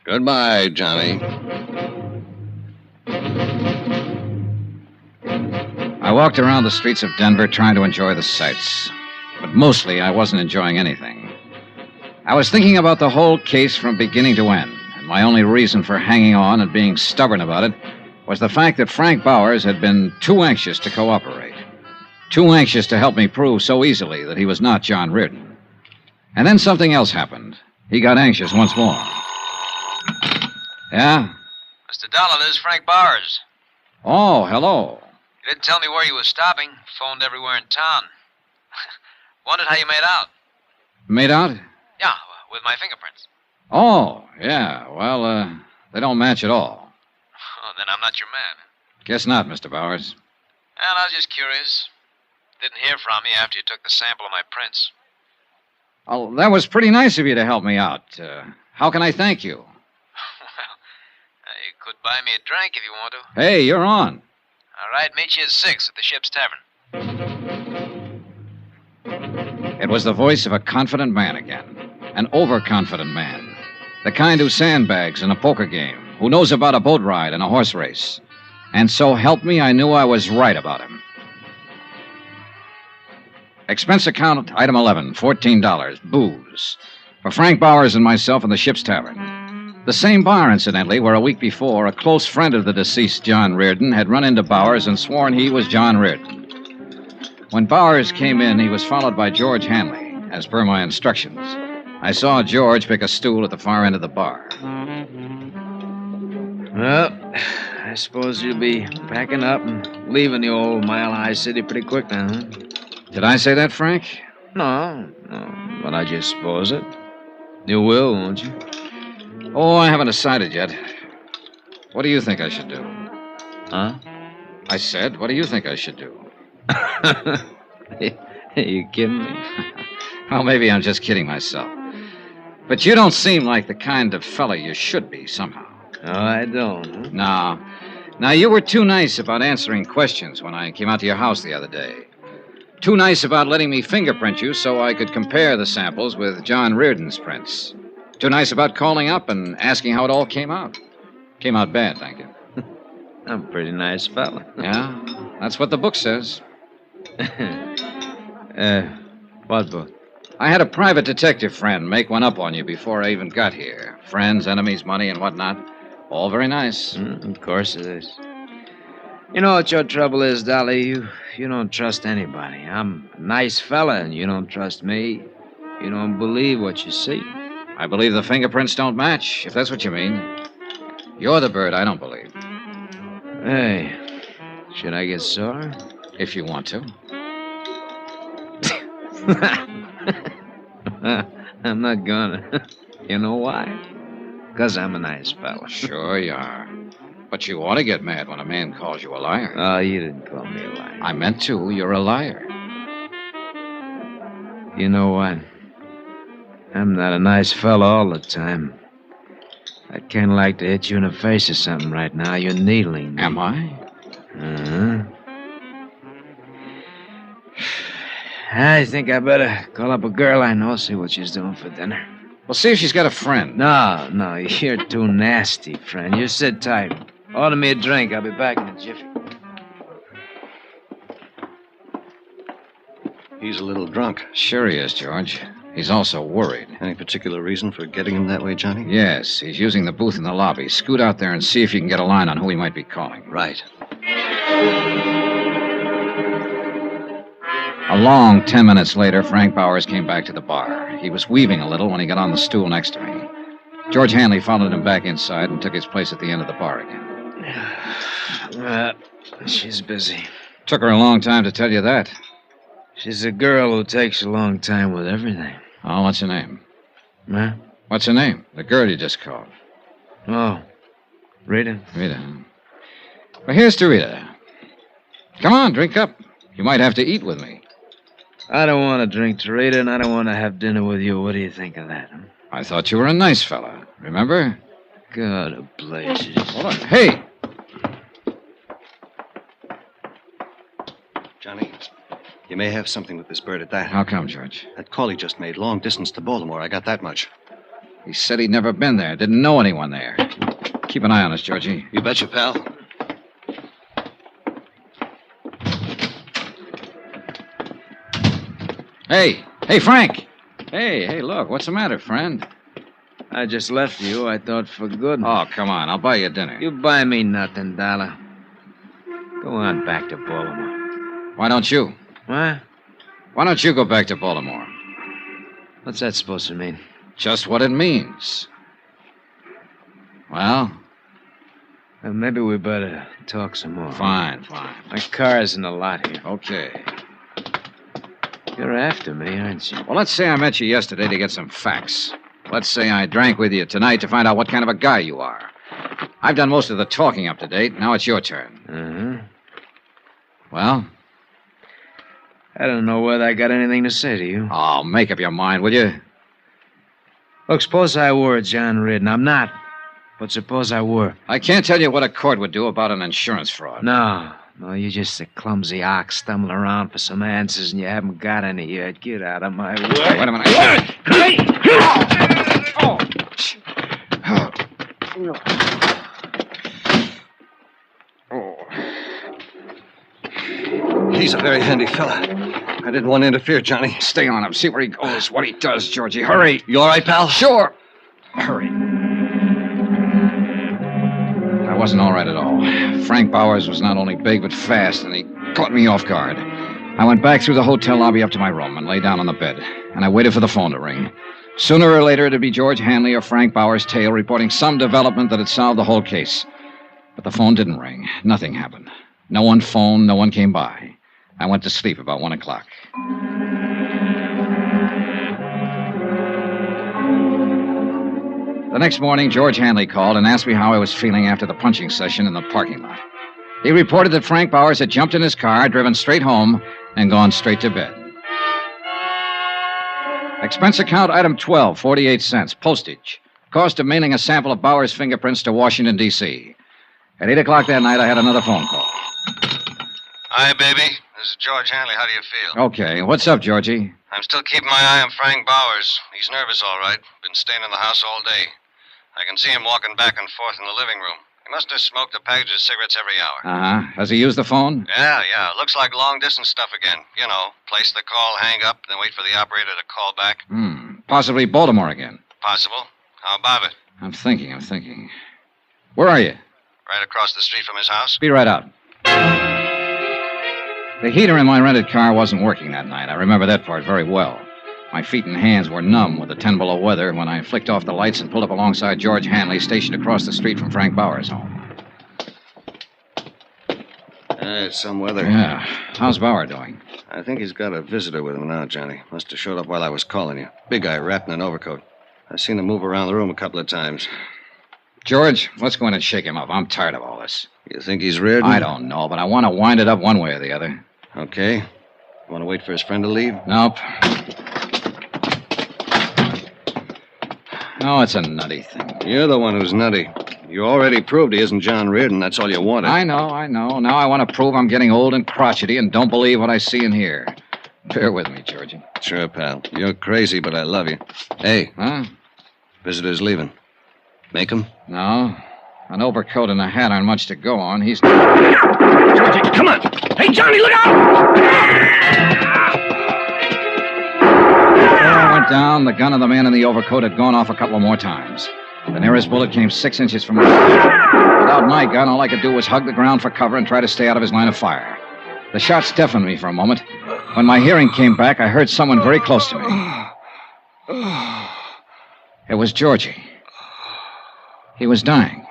Goodbye, Johnny. I walked around the streets of Denver trying to enjoy the sights. But mostly I wasn't enjoying anything. I was thinking about the whole case from beginning to end, and my only reason for hanging on and being stubborn about it was the fact that Frank Bowers had been too anxious to cooperate. Too anxious to help me prove so easily that he was not John Reardon. And then something else happened. He got anxious once more. Yeah? Mr. Dollar, this is Frank Bowers. Oh, hello. You didn't tell me where you were stopping. Phoned everywhere in town. Wondered how you made out. Made out? Yeah, with my fingerprints. Oh, yeah. Well, they don't match at all. Oh, then I'm not your man. Guess not, Mr. Bowers. Well, I was just curious. Didn't hear from you after you took the sample of my prints. Oh, that was pretty nice of you to help me out. How can I thank you? You could buy me a drink if you want to. Hey, you're on. All right, meet you at 6 at the Ship's Tavern. It was the voice of a confident man again. An overconfident man. The kind who sandbags in a poker game, who knows about a boat ride and a horse race. And so help me, I knew I was right about him. Expense account, item 11, $14, booze. For Frank Bowers and myself in the Ship's Tavern. The same bar, incidentally, where a week before, a close friend of the deceased John Reardon had run into Bowers and sworn he was John Reardon. When Bowers came in, he was followed by George Hanley, as per my instructions. I saw George pick a stool at the far end of the bar. Well, I suppose you'll be packing up and leaving the old Mile High City pretty quick now, huh? Did I say that, Frank? No, but I just suppose it. You will, won't you? Oh, I haven't decided yet. What do you think I should do? Huh? I said, what do you think I should do? Are you kidding me? Well, maybe I'm just kidding myself. But you don't seem like the kind of fella you should be, somehow. Oh, I don't, huh? No. Now, you were too nice about answering questions when I came out to your house the other day. Too nice about letting me fingerprint you so I could compare the samples with John Reardon's prints. Too nice about calling up and asking how it all came out. Came out bad, thank you. I'm a pretty nice fella. Yeah, that's what the book says. What book? I had a private detective friend make one up on you before I even got here. Friends, enemies, money, and whatnot. All very nice. Of course it is. You know what your trouble is, Dolly? You don't trust anybody. I'm a nice fella, and you don't trust me. You don't believe what you see. I believe the fingerprints don't match, if that's what you mean. You're the bird I don't believe. Hey, should I get sore? If you want to. I'm not gonna. You know why? Because I'm a nice fella. Sure you are. But you ought to get mad when a man calls you a liar. Oh, you didn't call me a liar. I meant to. You're a liar. You know what? I'm not a nice fella all the time. I'd kind of like to hit you in the face or something right now. You're needling me. Am I? Uh-huh. I think I better call up a girl I know, see what she's doing for dinner. Well, see if she's got a friend. No, you're too nasty, friend. You sit tight. Order me a drink. I'll be back in a jiffy. He's a little drunk. Sure he is, George. He's also worried. Any particular reason for getting him that way, Johnny? Yes, he's using the booth in the lobby. Scoot out there and see if you can get a line on who he might be calling. Right. A long 10 minutes later, Frank Bowers came back to the bar. He was weaving a little when he got on the stool next to me. George Hanley followed him back inside and took his place at the end of the bar again. She's busy. Took her a long time to tell you that. She's a girl who takes a long time with everything. Oh, what's her name? Huh? What's her name? The girl you just called. Oh, Rita. Rita. Well, here's to Rita. Come on, drink up. You might have to eat with me. I don't want to drink to Rita, and I don't want to have dinner with you. What do you think of that? Huh? I thought you were a nice fella. Remember? God of blazes. Hold on. Hey! Johnny, you may have something with this bird at that. How come, George? That call he just made, long distance to Baltimore. I got that much. He said he'd never been there, didn't know anyone there. Keep an eye on us, Georgie. You betcha, pal. Hey, Frank! Hey, look, what's the matter, friend? I just left you, I thought, for good. Oh, come on, I'll buy you dinner. You buy me nothing, Dollar. Go on back to Baltimore. Why don't you? What? Why don't you go back to Baltimore? What's that supposed to mean? Just what it means. Well? Maybe we better talk some more. Fine. My car's in the lot here. Okay. You're after me, aren't you? Well, let's say I met you yesterday to get some facts. Let's say I drank with you tonight to find out what kind of a guy you are. I've done most of the talking up to date. Now it's your turn. Uh-huh. Well? I don't know whether I got anything to say to you. Oh, make up your mind, will you? Look, suppose I were John Ridden. I'm not. But suppose I were. I can't tell you what a court would do about an insurance fraud. No, you're just a clumsy ox stumbling around for some answers and you haven't got any yet. Get out of my way. Wait a minute. He's a very handy fella. I didn't want to interfere, Johnny. Stay on him. See where he goes, what he does, Georgie. Hurry. You all right, pal? Sure. Hurry. I wasn't all right at all. Frank Bowers was not only big, but fast, and he caught me off guard. I went back through the hotel lobby up to my room and lay down on the bed, and I waited for the phone to ring. Sooner or later, it'd be George Hanley or Frank Bowers' tale reporting some development that had solved the whole case. But the phone didn't ring. Nothing happened. No one phoned, no one came by. I went to sleep about 1 o'clock. The next morning, George Hanley called and asked me how I was feeling after the punching session in the parking lot. He reported that Frank Bowers had jumped in his car, driven straight home, and gone straight to bed. Expense account item 12, 48 cents, postage. Cost of mailing a sample of Bowers' fingerprints to Washington, D.C. At 8 o'clock that night, I had another phone call. Hi, baby. This is George Hanley. How do you feel? Okay, what's up, Georgie? I'm still keeping my eye on Frank Bowers. He's nervous, all right. Been staying in the house all day. I can see him walking back and forth in the living room. He must have smoked a package of cigarettes every hour. Uh-huh. Has he used the phone? Yeah. Looks like long-distance stuff again. You know, place the call, hang up, then wait for the operator to call back. Possibly Baltimore again. Possible. How about it? I'm thinking. Where are you? Right across the street from his house. Be right out. The heater in my rented car wasn't working that night. I remember that part very well. My feet and hands were numb with the 10 below weather when I flicked off the lights and pulled up alongside George Hanley, stationed across the street from Frank Bauer's home. It's some weather. Yeah. How's Bauer doing? I think he's got a visitor with him now, Johnny. Must have showed up while I was calling you. Big guy wrapped in an overcoat. I've seen him move around the room a couple of times. George, let's go in and shake him up. I'm tired of all this. You think he's reared? I don't know, but I want to wind it up one way or the other. Okay. Want to wait for his friend to leave? Nope. No, it's a nutty thing. You're the one who's nutty. You already proved he isn't John Reardon. That's all you wanted. I know. Now I want to prove I'm getting old and crotchety and don't believe what I see and hear. Bear with me, Georgie. Sure, pal. You're crazy, but I love you. Hey. Huh? Visitor's leaving. Make him? No. An overcoat and a hat aren't much to go on. He's... Georgie, come on! Hey, Johnny, look out! Before I went down, the gun of the man in the overcoat had gone off a couple more times. The nearest bullet came 6 inches from me. Without my gun, all I could do was hug the ground for cover and try to stay out of his line of fire. The shots deafened me for a moment. When my hearing came back, I heard someone very close to me. It was Georgie. He was dying.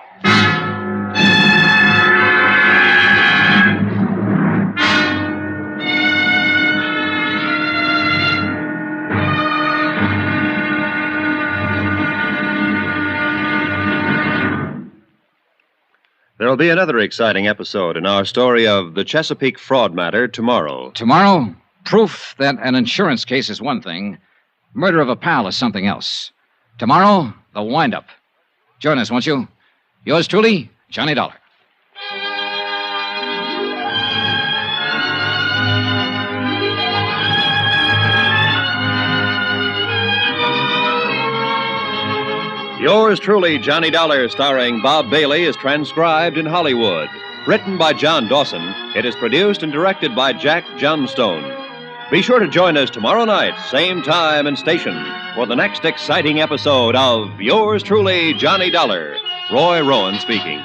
There'll be another exciting episode in our story of the Chesapeake fraud matter tomorrow. Tomorrow, proof that an insurance case is one thing, murder of a pal is something else. Tomorrow, the wind-up. Join us, won't you? Yours truly, Johnny Dollar. Yours truly, Johnny Dollar, starring Bob Bailey, is transcribed in Hollywood. Written by John Dawson, it is produced and directed by Jack Johnstone. Be sure to join us tomorrow night, same time and station, for the next exciting episode of Yours truly, Johnny Dollar. Roy Rowan speaking.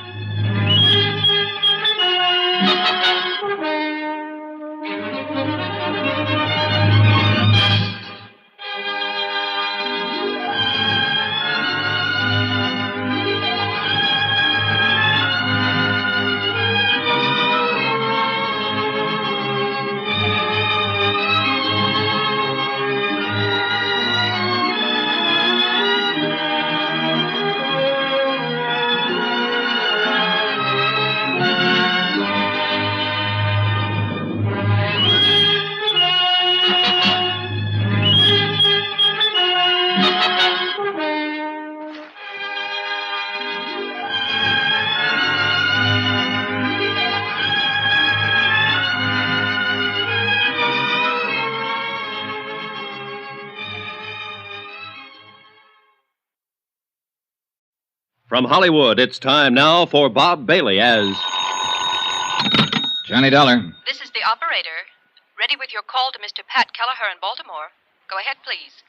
From Hollywood, it's time now for Bob Bailey as... Johnny Dollar. This is the operator. Ready with your call to Mr. Pat Kelleher in Baltimore. Go ahead, please.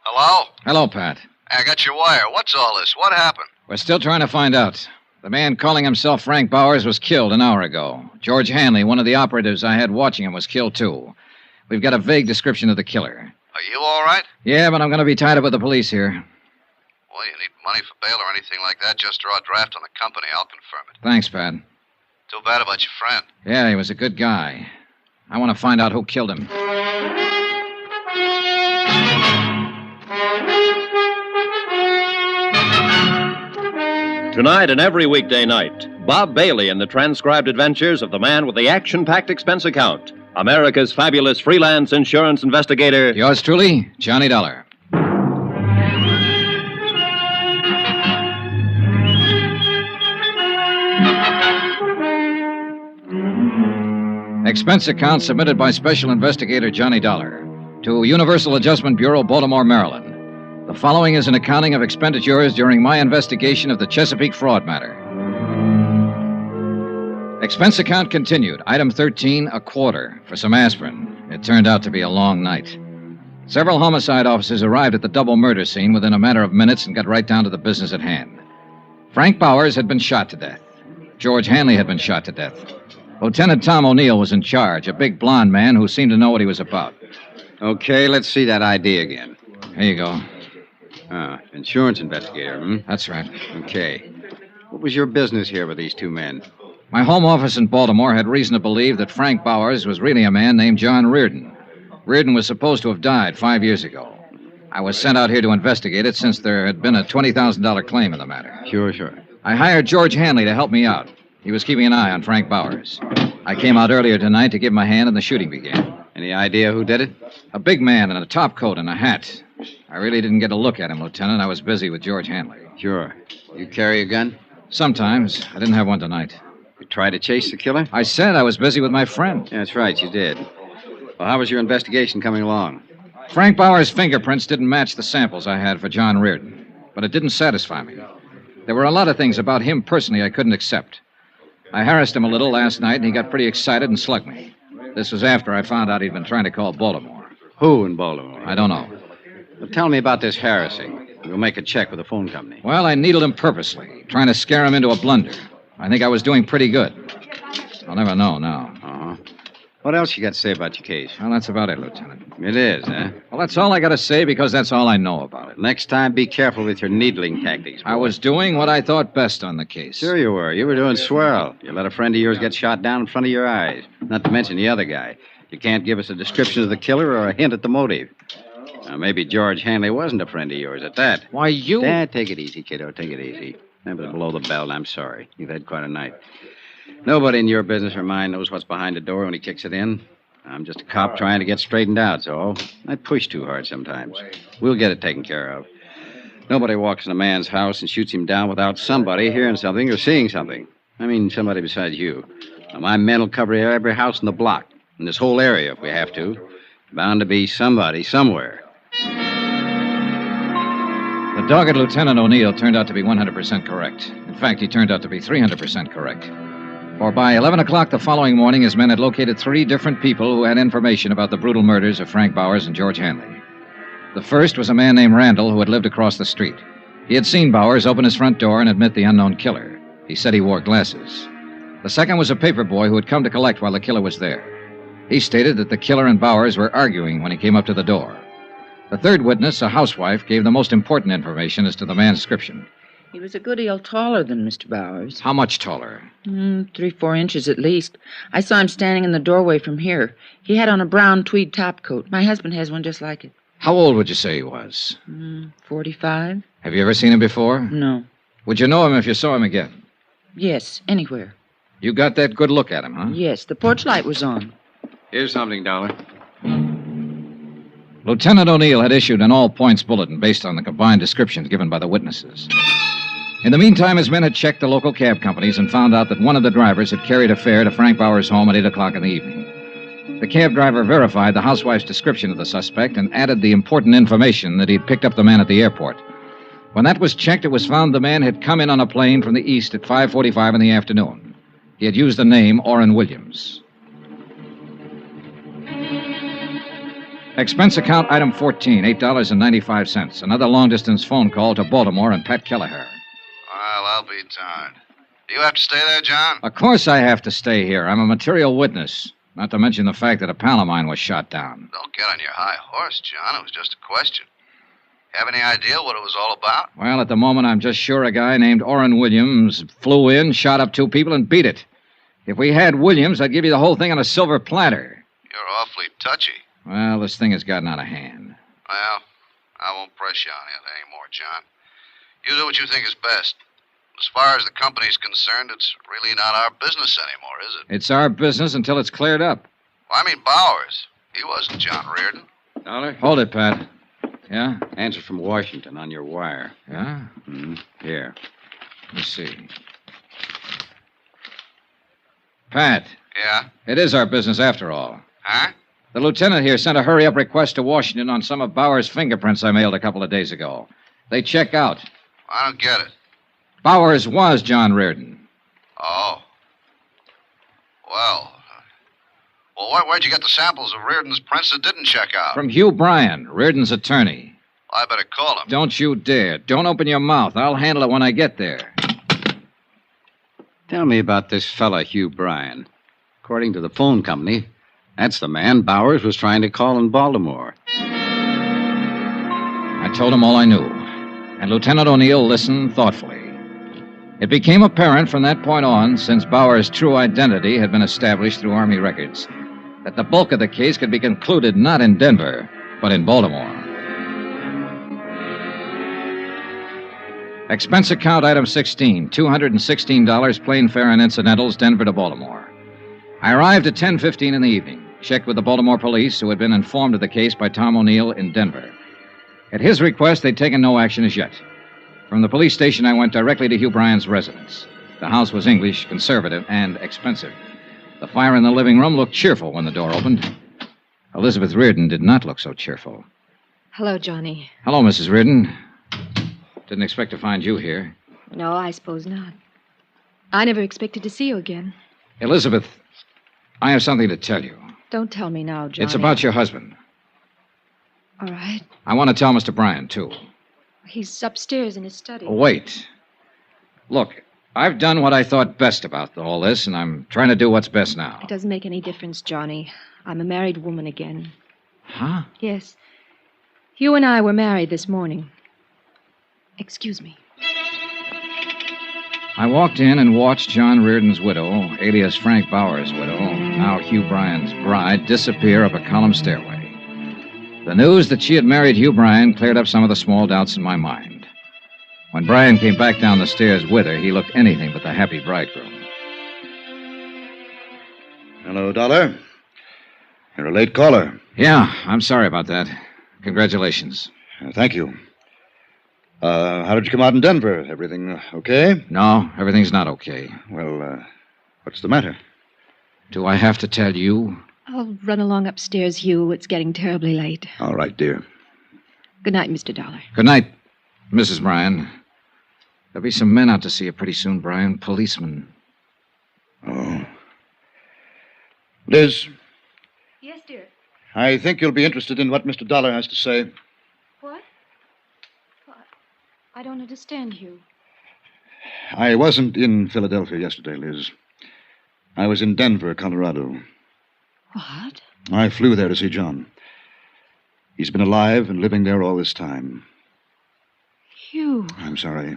Hello? Hello, Pat. I got your wire. What's all this? What happened? We're still trying to find out. The man calling himself Frank Bowers was killed an hour ago. George Hanley, one of the operatives I had watching him, was killed, too. We've got a vague description of the killer. Are you all right? Yeah, but I'm going to be tied up with the police here. Well, you need money for bail or anything like that, just draw a draft on the company. I'll confirm it. Thanks, Pat. Too bad about your friend. Yeah, he was a good guy. I want to find out who killed him. Tonight and every weekday night, Bob Bailey in the transcribed adventures of the man with the action-packed expense account, America's fabulous freelance insurance investigator. Yours truly, Johnny Dollar. Expense account submitted by Special Investigator Johnny Dollar to Universal Adjustment Bureau, Baltimore, Maryland. The following is an accounting of expenditures during my investigation of the Chesapeake fraud matter. Expense account continued. Item 13, a quarter for some aspirin. It turned out to be a long night. Several homicide officers arrived at the double murder scene within a matter of minutes and got right down to the business at hand. Frank Bowers had been shot to death. George Hanley had been shot to death. Lieutenant Tom O'Neill was in charge, a big blond man who seemed to know what he was about. Okay, let's see that ID again. Here you go. Insurance investigator, hmm? That's right. Okay. What was your business here with these two men? My home office in Baltimore had reason to believe that Frank Bowers was really a man named John Reardon. Reardon was supposed to have died 5 years ago. I was sent out here to investigate it since there had been a $20,000 claim in the matter. Sure. I hired George Hanley to help me out. He was keeping an eye on Frank Bowers. I came out earlier tonight to give him a hand and the shooting began. Any idea who did it? A big man in a top coat and a hat. I really didn't get a look at him, Lieutenant. I was busy with George Hanley. Sure. You carry a gun? Sometimes. I didn't have one tonight. You tried to chase the killer? I said I was busy with my friend. Yeah, that's right, you did. Well, how was your investigation coming along? Frank Bowers' fingerprints didn't match the samples I had for John Reardon, but it didn't satisfy me. There were a lot of things about him personally I couldn't accept. I harassed him a little last night, and he got pretty excited and slugged me. This was after I found out he'd been trying to call Baltimore. Who in Baltimore? I don't know. Well, tell me about this harassing. We'll make a check with the phone company. Well, I needled him purposely, trying to scare him into a blunder. I think I was doing pretty good. I'll never know now. Uh-huh. What else you got to say about your case? Well, that's about it, Lieutenant. It is, huh? Well, that's all I got to say because that's all I know about it. Next time, be careful with your needling tactics. I was doing what I thought best on the case. Sure you were. You were doing swell. You let a friend of yours get shot down in front of your eyes. Not to mention the other guy. You can't give us a description of the killer or a hint at the motive. Now, maybe George Hanley wasn't a friend of yours at that. Why, you... Dad, take it easy, kiddo. Take it easy. That was below the belt. I'm sorry. You've had quite a night. Nobody in your business or mine knows what's behind the door when he kicks it in. I'm just a cop trying to get straightened out, so I push too hard sometimes. We'll get it taken care of. Nobody walks in a man's house and shoots him down without somebody hearing something or seeing something. I mean, somebody besides you. Now, my men will cover every house in the block, in this whole area if we have to. Bound to be somebody somewhere. The dogged Lieutenant O'Neill turned out to be 100% correct. In fact, he turned out to be 300% correct. For by 11 o'clock the following morning, his men had located 3 different people who had information about the brutal murders of Frank Bowers and George Hanley. The first was a man named Randall who had lived across the street. He had seen Bowers open his front door and admit the unknown killer. He said he wore glasses. The second was a paper boy who had come to collect while the killer was there. He stated that the killer and Bowers were arguing when he came up to the door. The third witness, a housewife, gave the most important information as to the man's description. He was a good deal taller than Mr. Bowers. How much taller? 3-4 inches at least. I saw him standing in the doorway from here. He had on a brown tweed topcoat. My husband has one just like it. How old would you say he was? 45. Have you ever seen him before? No. Would you know him if you saw him again? Yes, anywhere. You got that good look at him, huh? Yes, the porch light was on. Here's something, Dollar. Lieutenant O'Neill had issued an all-points bulletin based on the combined descriptions given by the witnesses. In the meantime, his men had checked the local cab companies and found out that one of the drivers had carried a fare to Frank Bowers' home at 8 o'clock in the evening. The cab driver verified the housewife's description of the suspect and added the important information that he'd picked up the man at the airport. When that was checked, it was found the man had come in on a plane from the east at 5:45 in the afternoon. He had used the name Orrin Williams. Expense account item 14, $8.95. Another long-distance phone call to Baltimore and Pat Kelleher. Well, I'll be darned. Do you have to stay there, John? Of course I have to stay here. I'm a material witness. Not to mention the fact that a pal of mine was shot down. Don't get on your high horse, John. It was just a question. Have any idea what it was all about? Well, at the moment, I'm just sure a guy named Orrin Williams flew in, shot up 2 people, and beat it. If we had Williams, I'd give you the whole thing on a silver platter. You're awfully touchy. Well, this thing has gotten out of hand. Well, I won't press you on it anymore, John. You do what you think is best. As far as the company's concerned, it's really not our business anymore, is it? It's our business until it's cleared up. Well, I mean Bowers. He wasn't John Reardon. Dollar? Hold it, Pat. Yeah? Answer from Washington on your wire. Yeah? Here. Let me see. Pat. Yeah? It is our business after all. Huh? The lieutenant here sent a hurry-up request to Washington on some of Bowers' fingerprints I mailed a couple of days ago. They check out. I don't get it. Bowers was John Reardon. Oh. Well, where'd you get the samples of Reardon's prints that didn't check out? From Hugh Bryan, Reardon's attorney. I better call him. Don't you dare. Don't open your mouth. I'll handle it when I get there. Tell me about this fella, Hugh Bryan. According to the phone company, that's the man Bowers was trying to call in Baltimore. I told him all I knew, and Lieutenant O'Neill listened thoughtfully. It became apparent from that point on, since Bowers' true identity had been established through Army records, that the bulk of the case could be concluded not in Denver, but in Baltimore. Expense account item 16, $216, plane fare and incidentals, Denver to Baltimore. I arrived at 10:15 in the evening, checked with the Baltimore police, who had been informed of the case by Tom O'Neill in Denver. At his request, they'd taken no action as yet. From the police station, I went directly to Hugh Bryan's residence. The house was English, conservative, and expensive. The fire in the living room looked cheerful when the door opened. Elizabeth Reardon did not look so cheerful. Hello, Johnny. Hello, Mrs. Reardon. Didn't expect to find you here. No, I suppose not. I never expected to see you again. Elizabeth, I have something to tell you. Don't tell me now, Johnny. It's about your husband. All right. I want to tell Mr. Bryan, too. He's upstairs in his study. Wait. Look, I've done what I thought best about all this, and I'm trying to do what's best now. It doesn't make any difference, Johnny. I'm a married woman again. Huh? Yes. You and I were married this morning. Excuse me. I walked in and watched John Reardon's widow, alias Frank Bowers' widow, now Hugh Bryan's bride, disappear up a column stairway. The news that she had married Hugh Bryan cleared up some of the small doubts in my mind. When Bryan came back down the stairs with her, he looked anything but the happy bridegroom. Hello, Dollar. You're a late caller. Yeah, I'm sorry about that. Congratulations. Thank you. How did you come out in Denver? Everything okay? No, everything's not okay. Well, what's the matter? Do I have to tell you? I'll run along upstairs, Hugh. It's getting terribly late. All right, dear. Good night, Mr. Dollar. Good night, Mrs. Bryan. There'll be some men out to see you pretty soon, Bryan. Policemen. Oh. Liz, Yes, dear. I think you'll be interested in what Mr. Dollar has to say. What? I don't understand, Hugh. I wasn't in Philadelphia yesterday, Liz. I was in Denver, Colorado. What? I flew there to see John. He's been alive and living there all this time. Hugh. I'm sorry.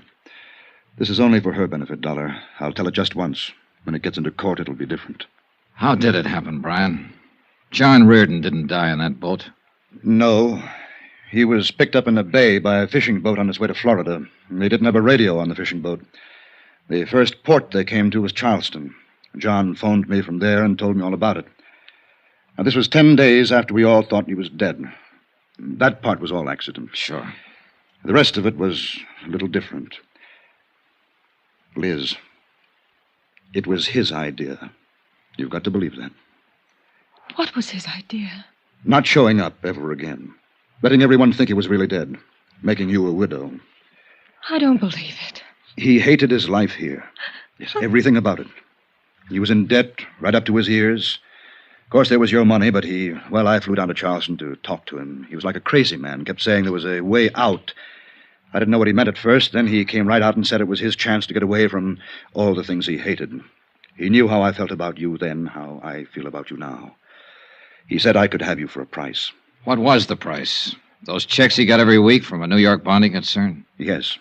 This is only for her benefit, Dollar. I'll tell it just once. When it gets into court, it'll be different. How did it happen, Bryan? John Reardon didn't die on that boat. No. He was picked up in a bay by a fishing boat on its way to Florida. They didn't have a radio on the fishing boat. The first port they came to was Charleston. John phoned me from there and told me all about it. Now, this was 10 days after we all thought he was dead. That part was all accident. Sure. The rest of it was a little different. Liz, it was his idea. You've got to believe that. What was his idea? Not showing up ever again. Letting everyone think he was really dead. Making you a widow. I don't believe it. He hated his life here. Yes, everything about it. He was in debt right up to his ears. Of course, there was your money, but I flew down to Charleston to talk to him. He was like a crazy man, kept saying there was a way out. I didn't know what he meant at first. Then he came right out and said it was his chance to get away from all the things he hated. He knew how I felt about you then, how I feel about you now. He said I could have you for a price. What was the price? Those checks he got every week from a New York bonding concern? Yes.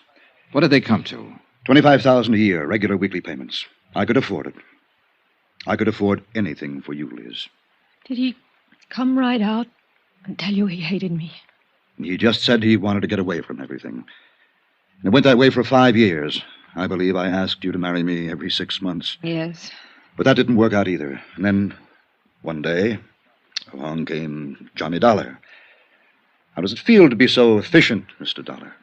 What did they come to? $25,000 a year, regular weekly payments. I could afford it. I could afford anything for you, Liz. Did he come right out and tell you he hated me? He just said he wanted to get away from everything. And it went that way for 5 years. I believe I asked you to marry me every 6 months. Yes. But that didn't work out either. And then, one day, along came Johnny Dollar. How does it feel to be so efficient, Mr. Dollar?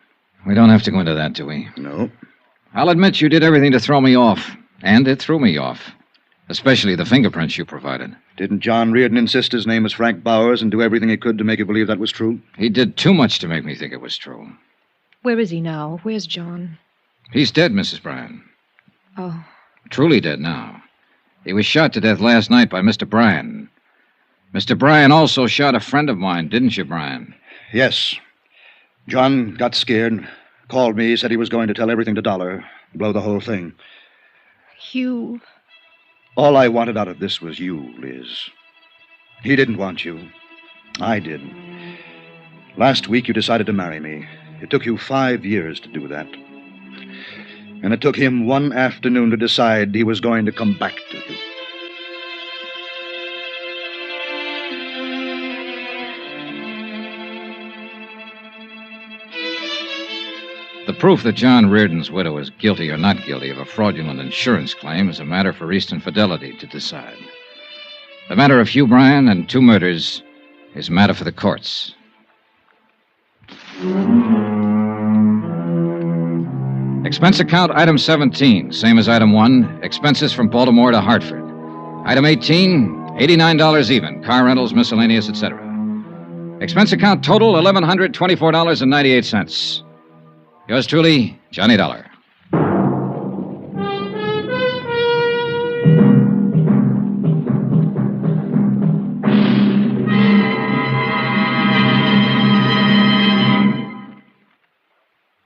We don't have to go into that, do we? No. I'll admit you did everything to throw me off. And it threw me off. Especially the fingerprints you provided. Didn't John Reardon insist his name was Frank Bowers and do everything he could to make you believe that was true? He did too much to make me think it was true. Where is he now? Where's John? He's dead, Mrs. Bryan. Oh. Truly dead now. He was shot to death last night by Mr. Bryan. Mr. Bryan also shot a friend of mine, didn't you, Bryan? Yes. John got scared, called me, said he was going to tell everything to Dollar, blow the whole thing. Hugh. All I wanted out of this was you, Liz. He didn't want you. I did. Last week you decided to marry me. It took you 5 years to do that. And it took him one afternoon to decide he was going to come back to you. The proof that John Reardon's widow is guilty or not guilty of a fraudulent insurance claim is a matter for Eastern Fidelity to decide. The matter of Hugh Bryan and 2 murders is a matter for the courts. Expense account item 17, same as item 1, expenses from Baltimore to Hartford. Item 18, $89 even, car rentals, miscellaneous, etc. Expense account total, $1,124.98. Yours truly, Johnny Dollar.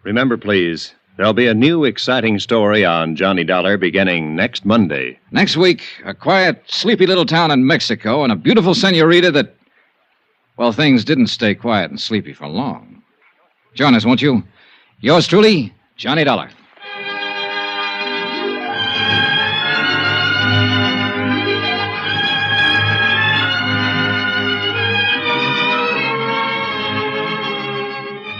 Remember, please, there'll be a new exciting story on Johnny Dollar beginning next Monday. Next week, a quiet, sleepy little town in Mexico and a beautiful senorita that, well, things didn't stay quiet and sleepy for long. Join us, won't you? Yours truly, Johnny Dollar.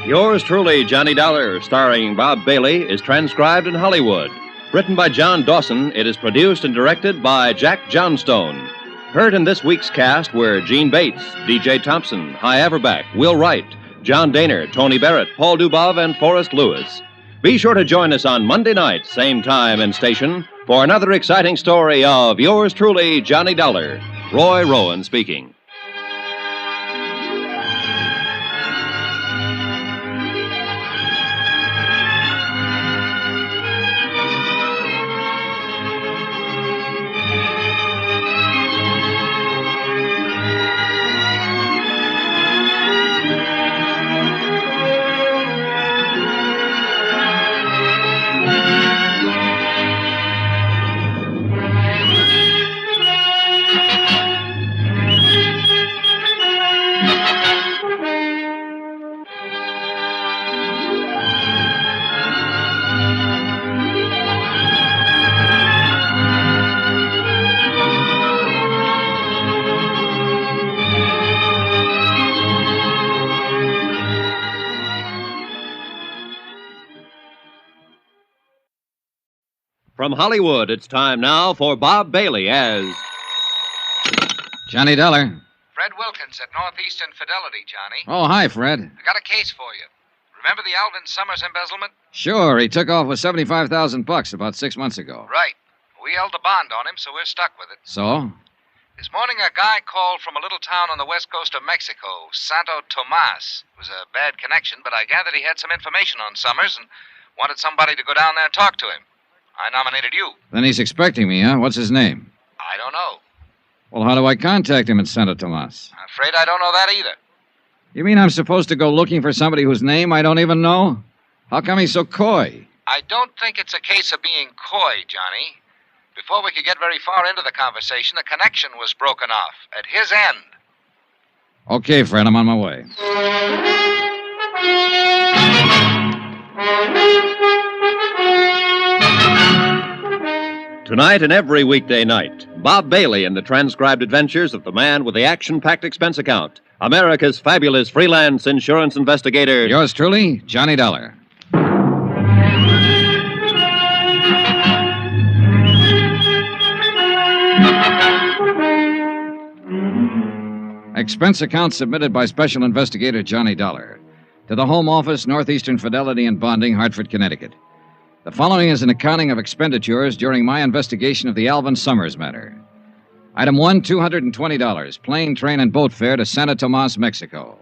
Yours truly, Johnny Dollar, starring Bob Bailey, is transcribed in Hollywood. Written by John Dawson, it is produced and directed by Jack Johnstone. Heard in this week's cast were Gene Bates, D.J. Thompson, Hy Averback, Will Wright, John Daner, Tony Barrett, Paul Dubov, and Forrest Lewis. Be sure to join us on Monday night, same time and station, for another exciting story of yours truly, Johnny Dollar. Roy Rowan speaking. From Hollywood, it's time now for Bob Bailey as Johnny Dollar. Fred Wilkins at Northeastern Fidelity, Johnny. Oh, hi, Fred. I got a case for you. Remember the Alvin Summers embezzlement? Sure, he took off with $75,000 about 6 months ago. Right. We held the bond on him, so we're stuck with it. So? This morning, a guy called from a little town on the west coast of Mexico, Santo Tomas. It was a bad connection, but I gathered he had some information on Summers and wanted somebody to go down there and talk to him. I nominated you. Then he's expecting me, huh? What's his name? I don't know. Well, how do I contact him in Santo Tomas? I'm afraid I don't know that either. You mean I'm supposed to go looking for somebody whose name I don't even know? How come he's so coy? I don't think it's a case of being coy, Johnny. Before we could get very far into the conversation, the connection was broken off at his end. Okay, Fred, I'm on my way. Tonight and every weekday night, Bob Bailey in the transcribed adventures of the man with the action-packed expense account, America's fabulous freelance insurance investigator. Yours truly, Johnny Dollar. Expense account submitted by Special Investigator Johnny Dollar to the Home Office, Northeastern Fidelity and Bonding, Hartford, Connecticut. The following is an accounting of expenditures during my investigation of the Alvin Summers matter. Item 1, $220, plane, train, and boat fare to Santo Tomas, Mexico.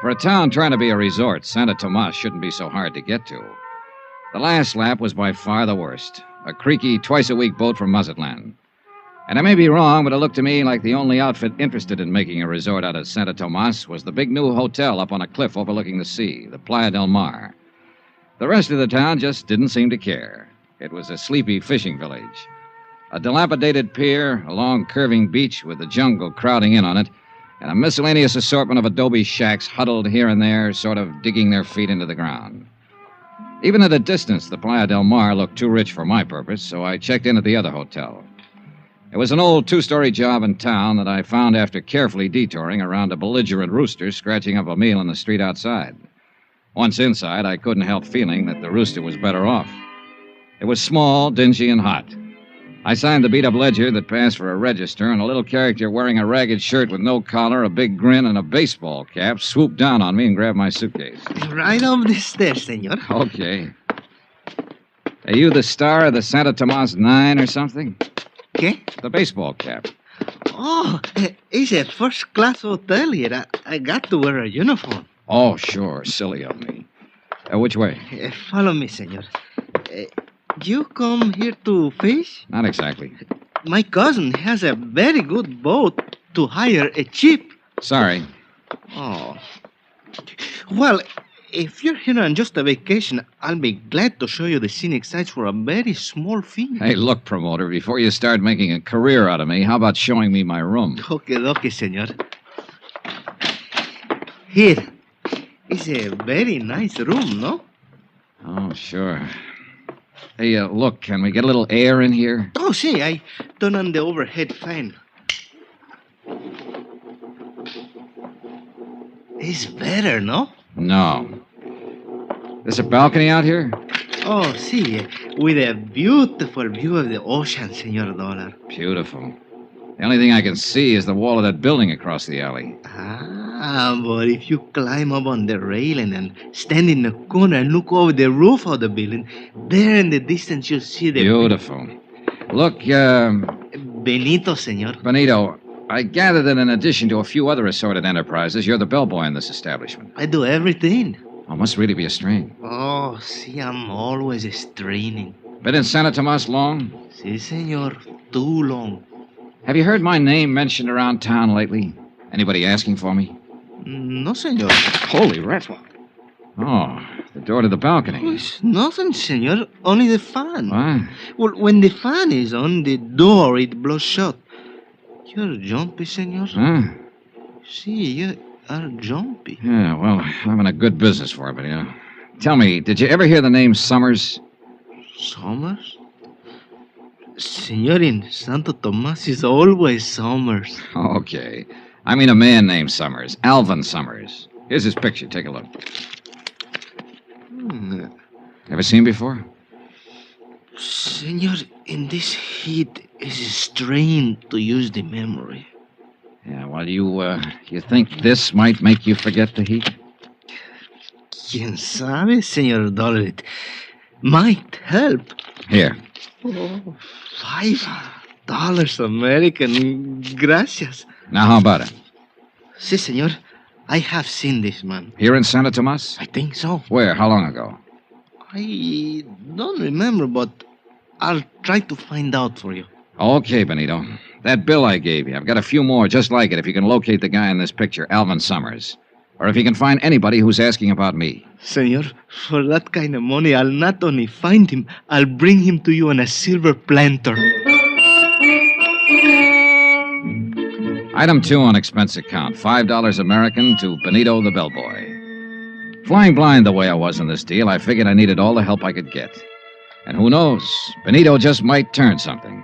For a town trying to be a resort, Santo Tomas shouldn't be so hard to get to. The last lap was by far the worst. a creaky, twice-a-week boat from Mazatlan. And I may be wrong, but it looked to me like the only outfit interested in making a resort out of Santa Tomas was the big new hotel up on a cliff overlooking the sea, the Playa del Mar. The rest of the town just didn't seem to care. It was a sleepy fishing village. A dilapidated pier, a long curving beach with the jungle crowding in on it, and a miscellaneous assortment of adobe shacks huddled here and there, sort of digging their feet into the ground. Even at a distance, the Playa del Mar looked too rich for my purpose, so I checked in at the other hotel. It was an old two-story job in town that I found after carefully detouring around a belligerent rooster scratching up a meal in the street outside. Once inside, I couldn't help feeling that the rooster was better off. It was small, dingy, and hot. I signed the beat-up ledger that passed for a register, and a little character wearing a ragged shirt with no collar, a big grin, and a baseball cap swooped down on me and grabbed my suitcase. Right up the stairs, senor. Okay. Are you the star of the Santa Tomas 9 or something? ¿Qué? The baseball cap. Oh, it's a first-class hotel here. I got to wear a uniform. Oh, sure. Silly of me. Which way? Follow me, senor. You come here to fish? Not exactly. My cousin has a very good boat to hire a cheap. Sorry. Oh. Well, if you're here on just a vacation, I'll be glad to show you the scenic sights for a very small fee. Hey, look, promoter, before you start making a career out of me, how about showing me my room? Okay, senor. Here. It's a very nice room, no? Oh, sure. Hey, look, can we get a little air in here? Oh, see, I turn on the overhead fan. It's better, no? No. There's a balcony out here? Oh, see, with a beautiful view of the ocean, Senor Dollar. Beautiful. The only thing I can see is the wall of that building across the alley. But if you climb up on the railing and stand in the corner and look over the roof of the building, there in the distance you'll see the... Beautiful. Look, Benito, senor. Benito, I gather that in addition to a few other assorted enterprises, you're the bellboy in this establishment. I do everything. Oh, must really be a strain. Oh, see, I'm always straining. Been in Santa Tomas long? Si, senor. Too long. Have you heard my name mentioned around town lately? Anybody asking for me? No, senor. Holy rattle. Oh, the door to the balcony. Oh, it's nothing, senor. Only the fan. What? Well, when the fan is on, the door, it blows shut. You're jumpy, senor. Huh? See, you are jumpy. Yeah, well, I'm having a good business for it, but, Tell me, did you ever hear the name Summers? Summers? Senor, in Santo Tomas is always Summers. Okay. I mean a man named Summers. Alvin Summers. Here's his picture. Take a look. Ever seen him before? Senor, in this heat, it's a strain to use the memory. Yeah, well, you think this might make you forget the heat? Quien sabe, Senor Dollar, it might help. Here. Oh, $5 American. Gracias. Now, how about it? Si, senor. I have seen this man. Here in Santa Tomas? I think so. Where? How long ago? I don't remember, but I'll try to find out for you. Okay, Benito. That bill I gave you, I've got a few more just like it if you can locate the guy in this picture, Alvin Summers. Or if you can find anybody who's asking about me. Senor, for that kind of money, I'll not only find him, I'll bring him to you on a silver planter. Item 2 on expense account, $5 American to Benito the bellboy. Flying blind the way I was in this deal, I figured I needed all the help I could get. And who knows, Benito just might turn something.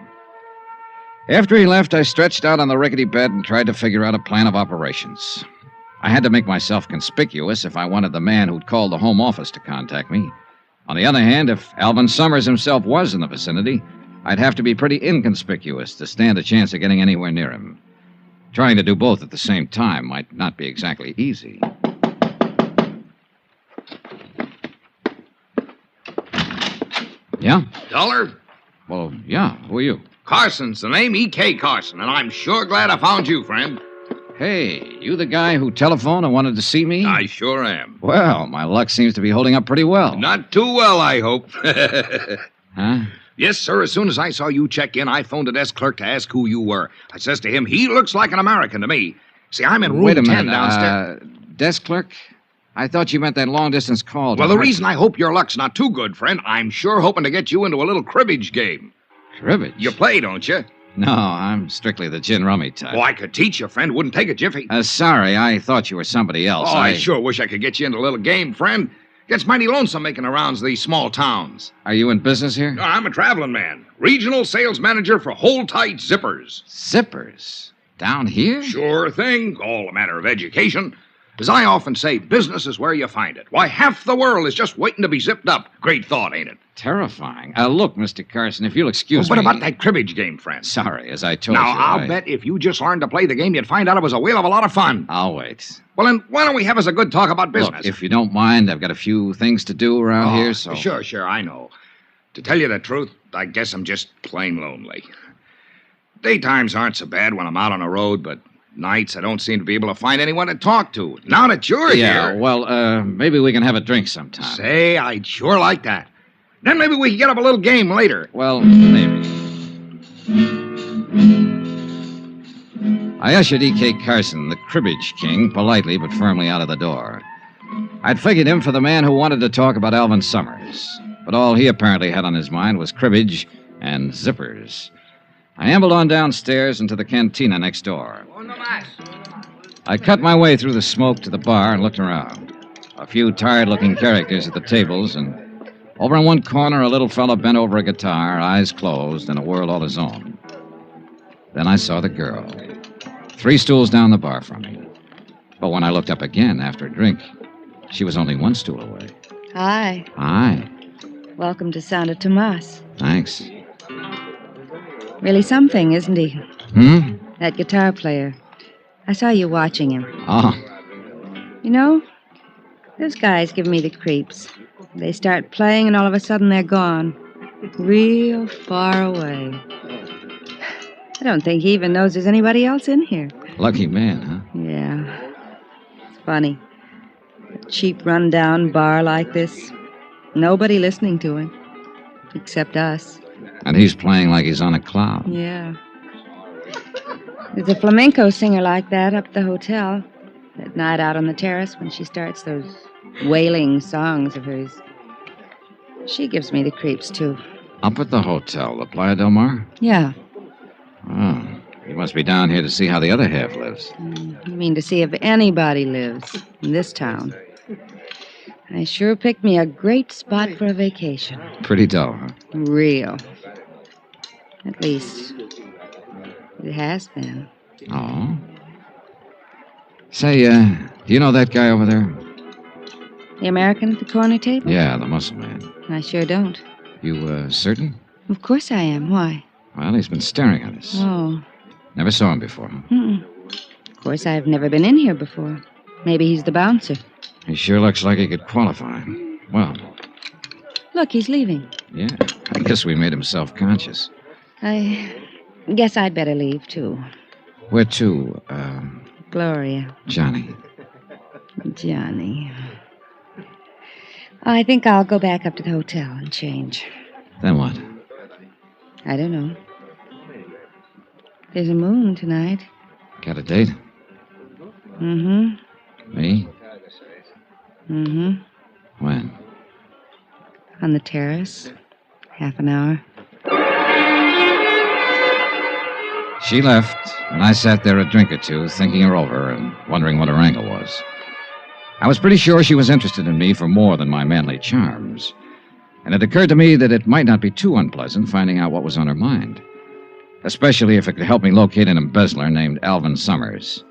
After he left, I stretched out on the rickety bed and tried to figure out a plan of operations. I had to make myself conspicuous if I wanted the man who'd called the home office to contact me. On the other hand, if Alvin Summers himself was in the vicinity, I'd have to be pretty inconspicuous to stand a chance of getting anywhere near him. Trying to do both at the same time might not be exactly easy. Yeah? Dollar? Well, yeah. Who are you? Carson's the name, E.K. Carson, and I'm sure glad I found you, friend. Hey, you the guy who telephoned and wanted to see me? I sure am. Well, my luck seems to be holding up pretty well. Not too well, I hope. Huh? Yes, sir. As soon as I saw you check in, I phoned the desk clerk to ask who you were. I says to him, he looks like an American to me. See, I'm in room Wait a 10 minute. downstairs. Desk clerk? I thought you meant that long-distance call. Well, the reason I hope your luck's not too good, friend, I'm sure hoping to get you into a little cribbage game. Cribbage? You play, don't you? No, I'm strictly the gin rummy type. Oh, I could teach you, friend. Wouldn't take a jiffy. Sorry, I thought you were somebody else. Oh, I sure wish I could get you into a little game, friend. Gets mighty lonesome making the rounds of these small towns. Are you in business here? No, I'm a traveling man. Regional sales manager for Hold-Tight Zippers. Zippers? Down here? Sure thing. All a matter of education. As I often say, business is where you find it. Why, half the world is just waiting to be zipped up. Great thought, ain't it? Terrifying. Look, Mr. Carson, if you'll excuse What me... about that cribbage game, friend? Sorry, as I told you... Now, I'll bet if you just learned to play the game, you'd find out it was a whale of a lot of fun. I'll wait. Well, then, why don't we have us a good talk about business? Look, if you don't mind, I've got a few things to do around here, so... Sure, I know. To tell you the truth, I guess I'm just plain lonely. Daytimes aren't so bad when I'm out on the road, but nights I don't seem to be able to find anyone to talk to. Now that you're Yeah, here... well, maybe we can have a drink sometime. Say, I'd sure like that. Then maybe we can get up a little game later. Well, maybe. I ushered E.K. Carson, the cribbage king, politely but firmly out of the door. I'd figured him for the man who wanted to talk about Alvin Summers, but all he apparently had on his mind was cribbage and zippers. I ambled on downstairs into the cantina next door. I cut my way through the smoke to the bar and looked around. A few tired-looking characters at the tables, and over in one corner, a little fellow bent over a guitar, eyes closed, in a world all his own. Then I saw the girl, 3 stools down the bar from me. But when I looked up again after a drink, she was only 1 stool away. Hi. Hi. Welcome to Sound of Tomas. Thanks. Really something, isn't he? Hmm? That guitar player. I saw you watching him. Oh. You know, those guys give me the creeps. They start playing and all of a sudden they're gone. Real far away. I don't think he even knows there's anybody else in here. Lucky man, huh? Yeah. It's funny. A cheap rundown bar like this. Nobody listening to him. Except us. And he's playing like he's on a cloud. Yeah. There's a flamenco singer like that up at the hotel. At night out on the terrace when she starts those wailing songs of hers. She gives me the creeps, too. Up at the hotel, the Playa del Mar? Yeah. Oh, he must be down here to see how the other half lives. You mean to see if anybody lives in this town. I sure picked me a great spot for a vacation. Pretty dull, huh? Real. At least, it has been. Oh? Say, do you know that guy over there? The American at the corner table? Yeah, the muscle man. I sure don't. You, certain? Of course I am. Why? Well, he's been staring at us. Oh. Never saw him before, huh? Mm-mm. Of course, I've never been in here before. Maybe he's the bouncer. He sure looks like he could qualify. Well, Look, he's leaving. yeah, I guess we made him self-conscious. I guess I'd better leave, too. Where to, Gloria. Johnny? Johnny. I think I'll go back up to the hotel and change. Then what? I don't know. There's a moon tonight. Got a date? Mm-hmm. Me? Mm-hmm. When? On the terrace. Half an hour. She left, and I sat there a drink or two, thinking her over and wondering what her angle was. I was pretty sure she was interested in me for more than my manly charms. And it occurred to me that it might not be too unpleasant finding out what was on her mind. Especially if it could help me locate an embezzler named Alvin Summers.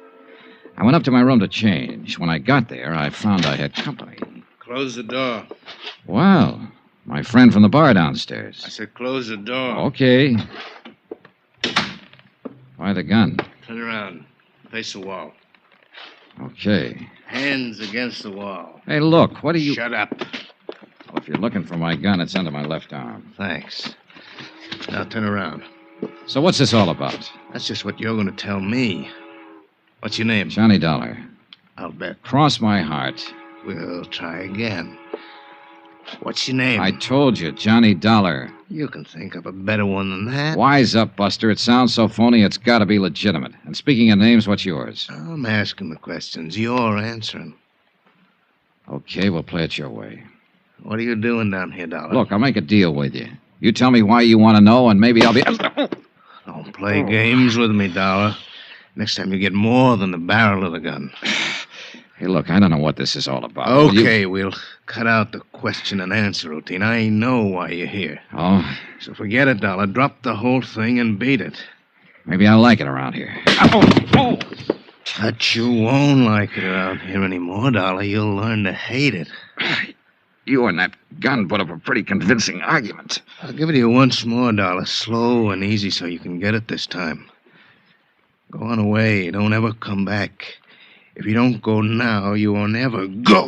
I went up to my room to change. When I got there, I found I had company. Close the door. Well, my friend from the bar downstairs. I said close the door. Okay. Why the gun? Turn around. Face the wall. Okay. Hands against the wall. Hey, look, what are you... Shut up. Well, if you're looking for my gun, it's under my left arm. Thanks. Now turn around. So what's this all about? That's just what you're going to tell me. What's your name? Johnny Dollar. I'll bet. Cross my heart. We'll try again. What's your name? I told you, Johnny Dollar. You can think of a better one than that. Wise up, Buster. It sounds so phony, it's got to be legitimate. And speaking of names, what's yours? I'm asking the questions. You're answering. Okay, we'll play it your way. What are you doing down here, Dollar? Look, I'll make a deal with you. You tell me why you want to know, and maybe I'll be... Don't play games with me, Dollar. Next time you get more than the barrel of the gun. Hey, look, I don't know what this is all about. Okay, we'll cut out the question and answer routine. I know why you're here. Oh? So forget it, Dollar. Drop the whole thing and beat it. Maybe I like it around here. But you won't like it around here anymore, Dollar. You'll learn to hate it. You and that gun put up a pretty convincing argument. I'll give it to you once more, Dollar. Slow and easy so you can get it this time. Go on away. Don't ever come back. If you don't go now, you won't ever go.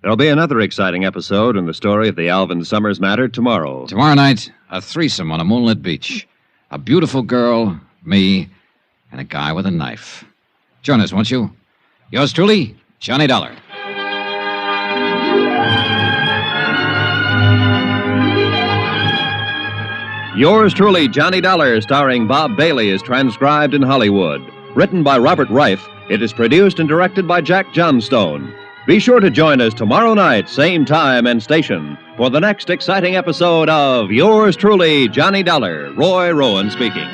There'll be another exciting episode in the story of the Alvin Summers matter tomorrow. Tomorrow night, a threesome on a moonlit beach. A beautiful girl, me, and a guy with a knife. Join us, won't you? Yours truly, Johnny Dollar. Yours truly, Johnny Dollar, starring Bob Bailey, is transcribed in Hollywood. Written by Robert Reif, it is produced and directed by Jack Johnstone. Be sure to join us tomorrow night, same time and station, for the next exciting episode of Yours truly, Johnny Dollar. Roy Rowan speaking.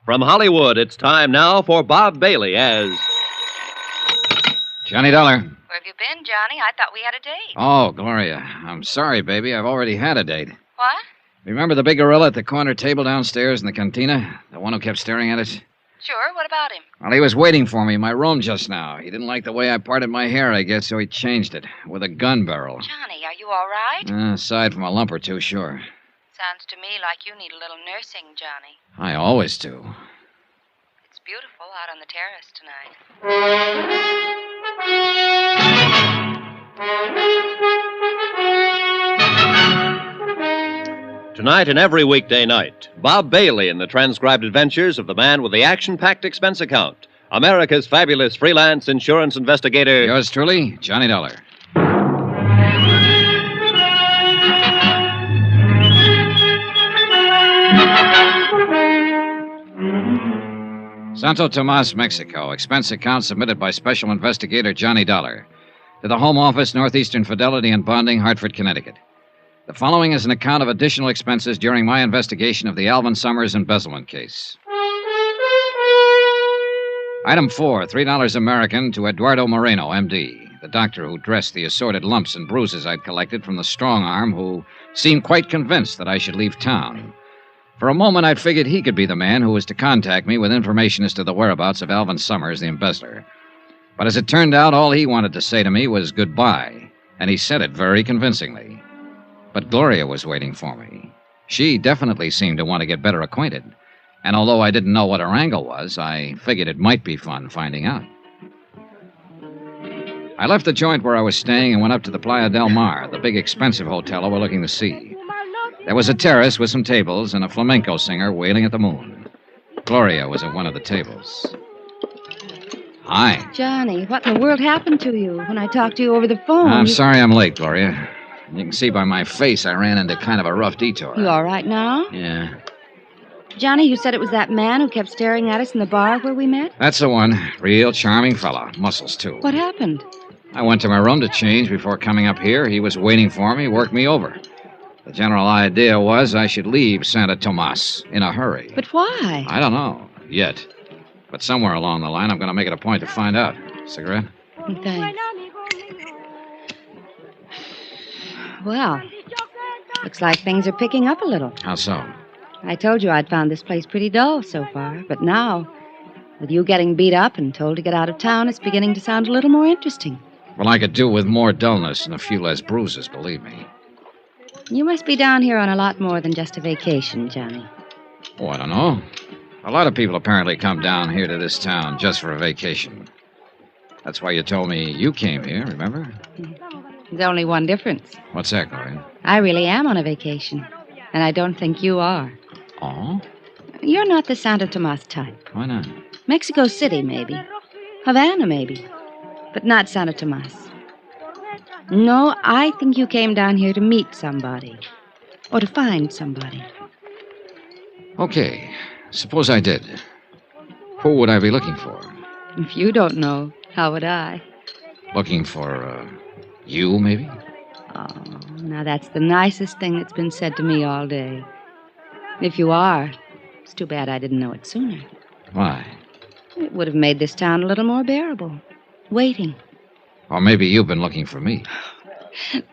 From Hollywood, it's time now for Bob Bailey as... Johnny Dollar. Where have you been, Johnny? I thought we had a date. Oh, Gloria. I'm sorry, baby. I've already had a date. What? Remember the big gorilla at the corner table downstairs in the cantina? The one who kept staring at us? Sure. What about him? Well, he was waiting for me in my room just now. He didn't like the way I parted my hair, I guess, so he changed it with a gun barrel. Johnny, are you all right? Aside from a lump or two, sure. Sounds to me like you need a little nursing, Johnny. I always do. It's beautiful out on the terrace tonight. Tonight and every weekday night, Bob Bailey in the transcribed adventures of the man with the action-packed expense account, America's fabulous freelance insurance investigator. Yours truly, Johnny Dollar. Santo Tomas, Mexico. Expense account submitted by Special Investigator Johnny Dollar. To the Home Office, Northeastern Fidelity and Bonding, Hartford, Connecticut. The following is an account of additional expenses during my investigation of the Alvin Summers embezzlement case. Item 4, $3 American to Eduardo Moreno, M.D., the doctor who dressed the assorted lumps and bruises I'd collected from the strong arm who seemed quite convinced that I should leave town. For a moment, I'd figured he could be the man who was to contact me with information as to the whereabouts of Alvin Summers, the embezzler. But as it turned out, all he wanted to say to me was goodbye, and he said it very convincingly. But Gloria was waiting for me. She definitely seemed to want to get better acquainted. And although I didn't know what her angle was, I figured it might be fun finding out. I left the joint where I was staying and went up to the Playa del Mar, the big expensive hotel overlooking the sea. There was a terrace with some tables and a flamenco singer wailing at the moon. Gloria was at one of the tables. Hi. Johnny, what in the world happened to you when I talked to you over the phone? I'm sorry I'm late, Gloria. You can see by my face I ran into kind of a rough detour. You all right now? Yeah. Johnny, you said it was that man who kept staring at us in the bar where we met? That's the one. Real charming fella. Muscles, too. What happened? I went to my room to change before coming up here. He was waiting for me, worked me over. The general idea was I should leave Santa Tomas in a hurry. But why? I don't know, yet. But somewhere along the line, I'm going to make it a point to find out. Cigarette? Thanks. Well, looks like things are picking up a little. How so? I told you I'd found this place pretty dull so far, but now, with you getting beat up and told to get out of town, it's beginning to sound a little more interesting. Well, I could do with more dullness and a few less bruises, believe me. You must be down here on a lot more than just a vacation, Johnny. Oh, I don't know. A lot of people apparently come down here to this town just for a vacation. That's why you told me you came here, remember? There's only one difference. What's that, Gloria? I really am on a vacation, and I don't think you are. Oh? You're not the Santa Tomas type. Why not? Mexico City, maybe. Havana, maybe. But not Santa Tomas. No, I think you came down here to meet somebody. Or to find somebody. Okay. Suppose I did. Who would I be looking for? If you don't know, how would I? Looking for, you, maybe? Oh, now that's the nicest thing that's been said to me all day. If you are, it's too bad I didn't know it sooner. Why? It would have made this town a little more bearable. Waiting. Or maybe you've been looking for me.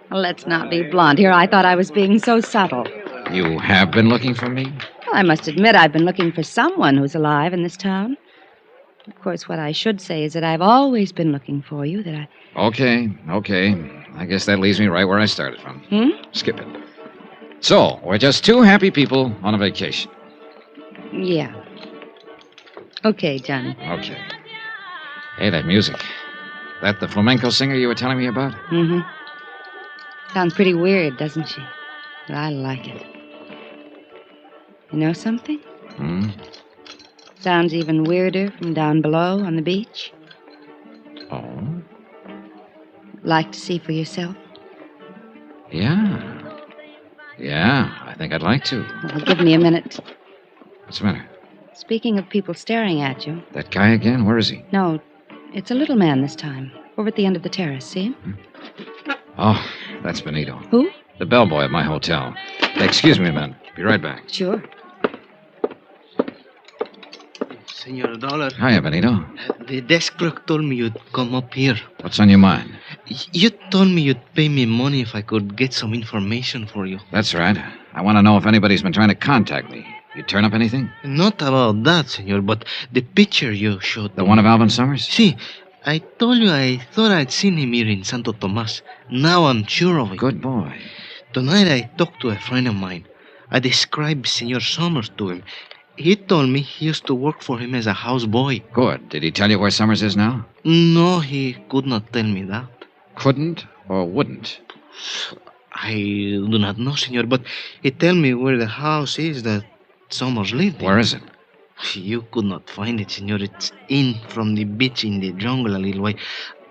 Well, let's not be blunt here. I thought I was being so subtle. You have been looking for me? Well, I must admit I've been looking for someone who's alive in this town. Of course, what I should say is that I've always been looking for you, that I... Okay. I guess that leaves me right where I started from. Skip it. So, we're just two happy people on a vacation. Yeah. Okay, Johnny. Okay. Hey, that music. That the flamenco singer you were telling me about? Mm-hmm. Sounds pretty weird, doesn't she? But I like it. You know something? Sounds even weirder from down below on the beach. Oh? Like to see for yourself? Yeah, I think I'd like to. Well, give me a minute. What's the matter? Speaking of people staring at you... That guy again? Where is he? No, it's a little man this time. Over at the end of the terrace, see him? Oh, that's Benito. Who? The bellboy at my hotel. Excuse me a minute. Be right back. Sure. Senor Dollar. Hiya, Benito. The desk clerk told me you'd come up here. What's on your mind? You told me you'd pay me money if I could get some information for you. That's right. I want to know if anybody's been trying to contact me. You turn up anything? Not about that, senor, but the picture you showed The one of Alvin Summers? See, I told you I thought I'd seen him here in Santo Tomas. Now I'm sure of it. Good boy. Tonight I talked to a friend of mine. I described Senor Summers to him. He told me he used to work for him as a houseboy. Good. Did he tell you where Summers is now? No, he could not tell me that. Couldn't or wouldn't? I do not know, senor, but he told me where the house is that Summers lived in. Where is it? You could not find it, senor. It's in from the beach in the jungle a little way.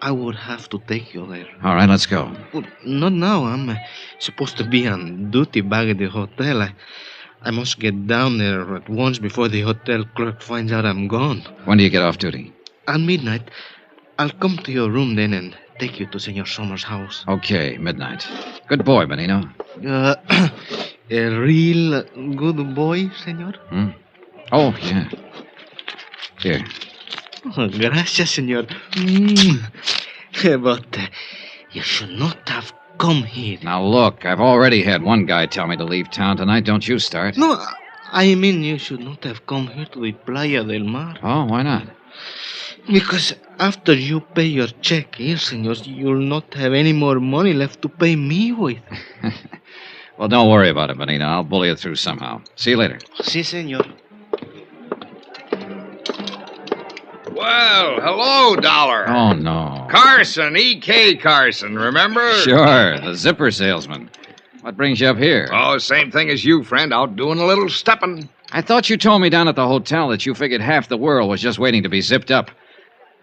I would have to take you there. All right, let's go. Well, not now. I'm supposed to be on duty back at the hotel. I must get down there at once before the hotel clerk finds out I'm gone. When do you get off duty? At midnight. I'll come to your room then and take you to Senor Summers' house. Okay, midnight. Good boy, Benito. A real good boy, senor? Oh, yeah. Here. Oh, gracias, senor. But you should not have come here. Now, look, I've already had one guy tell me to leave town tonight. Don't you start. No, I mean you should not have come here to the Playa del Mar. Oh, why not? Because after you pay your check here, senor, you'll not have any more money left to pay me with. Well, don't worry about it, Benito. I'll bully it through somehow. See you later. Si, senor. Well, hello, Dollar. Oh, no. Carson, E.K. Carson, remember? Sure, the zipper salesman. What brings you up here? Oh, same thing as you, friend. Out doing a little stepping. I thought you told me down at the hotel that you figured half the world was just waiting to be zipped up.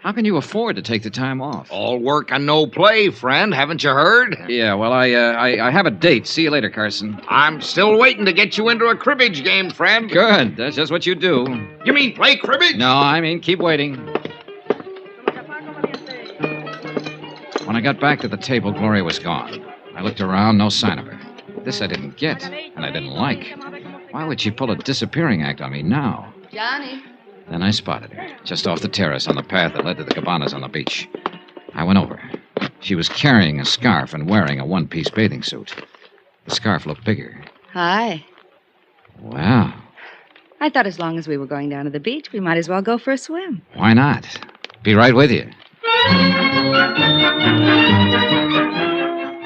How can you afford to take the time off? All work and no play, friend. Haven't you heard? Yeah, well, I have a date. See you later, Carson. I'm still waiting to get you into a cribbage game, friend. Good. That's just what you do. You mean play cribbage? No, I mean keep waiting. When I got back to the table, Gloria was gone. I looked around, no sign of her. This I didn't get, and I didn't like. Why would she pull a disappearing act on me now? Johnny. Then I spotted her, just off the terrace on the path that led to the cabanas on the beach. I went over. She was carrying a scarf and wearing a one-piece bathing suit. The scarf looked bigger. Hi. Wow. I thought as long as we were going down to the beach, we might as well go for a swim. Why not? Be right with you.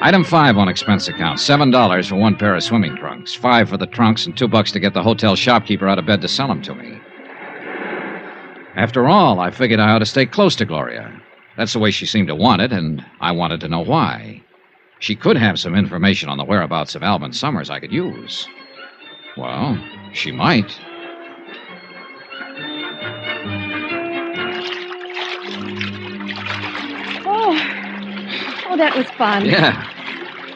Item 5 on expense account. $7 for one pair of swimming trunks. $5 for the trunks and $2 to get the hotel shopkeeper out of bed to sell them to me. After all, I figured I ought to stay close to Gloria. That's the way she seemed to want it, and I wanted to know why. She could have some information on the whereabouts of Alvin Summers I could use. Well, she might. Oh, that was fun. Yeah.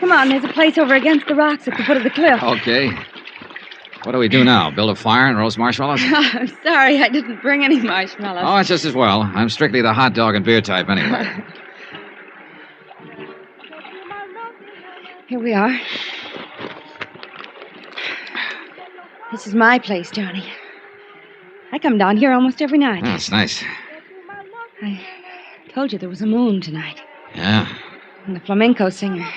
Come on, there's a place over against the rocks at the foot of the cliff. Okay. What do we do now? Build a fire and roast marshmallows? I'm sorry, I didn't bring any marshmallows. Oh, it's just as well. I'm strictly the hot dog and beer type anyway. Here we are. This is my place, Johnny. I come down here almost every night. Oh, it's nice. I told you there was a moon tonight. Yeah. And the flamenco singer.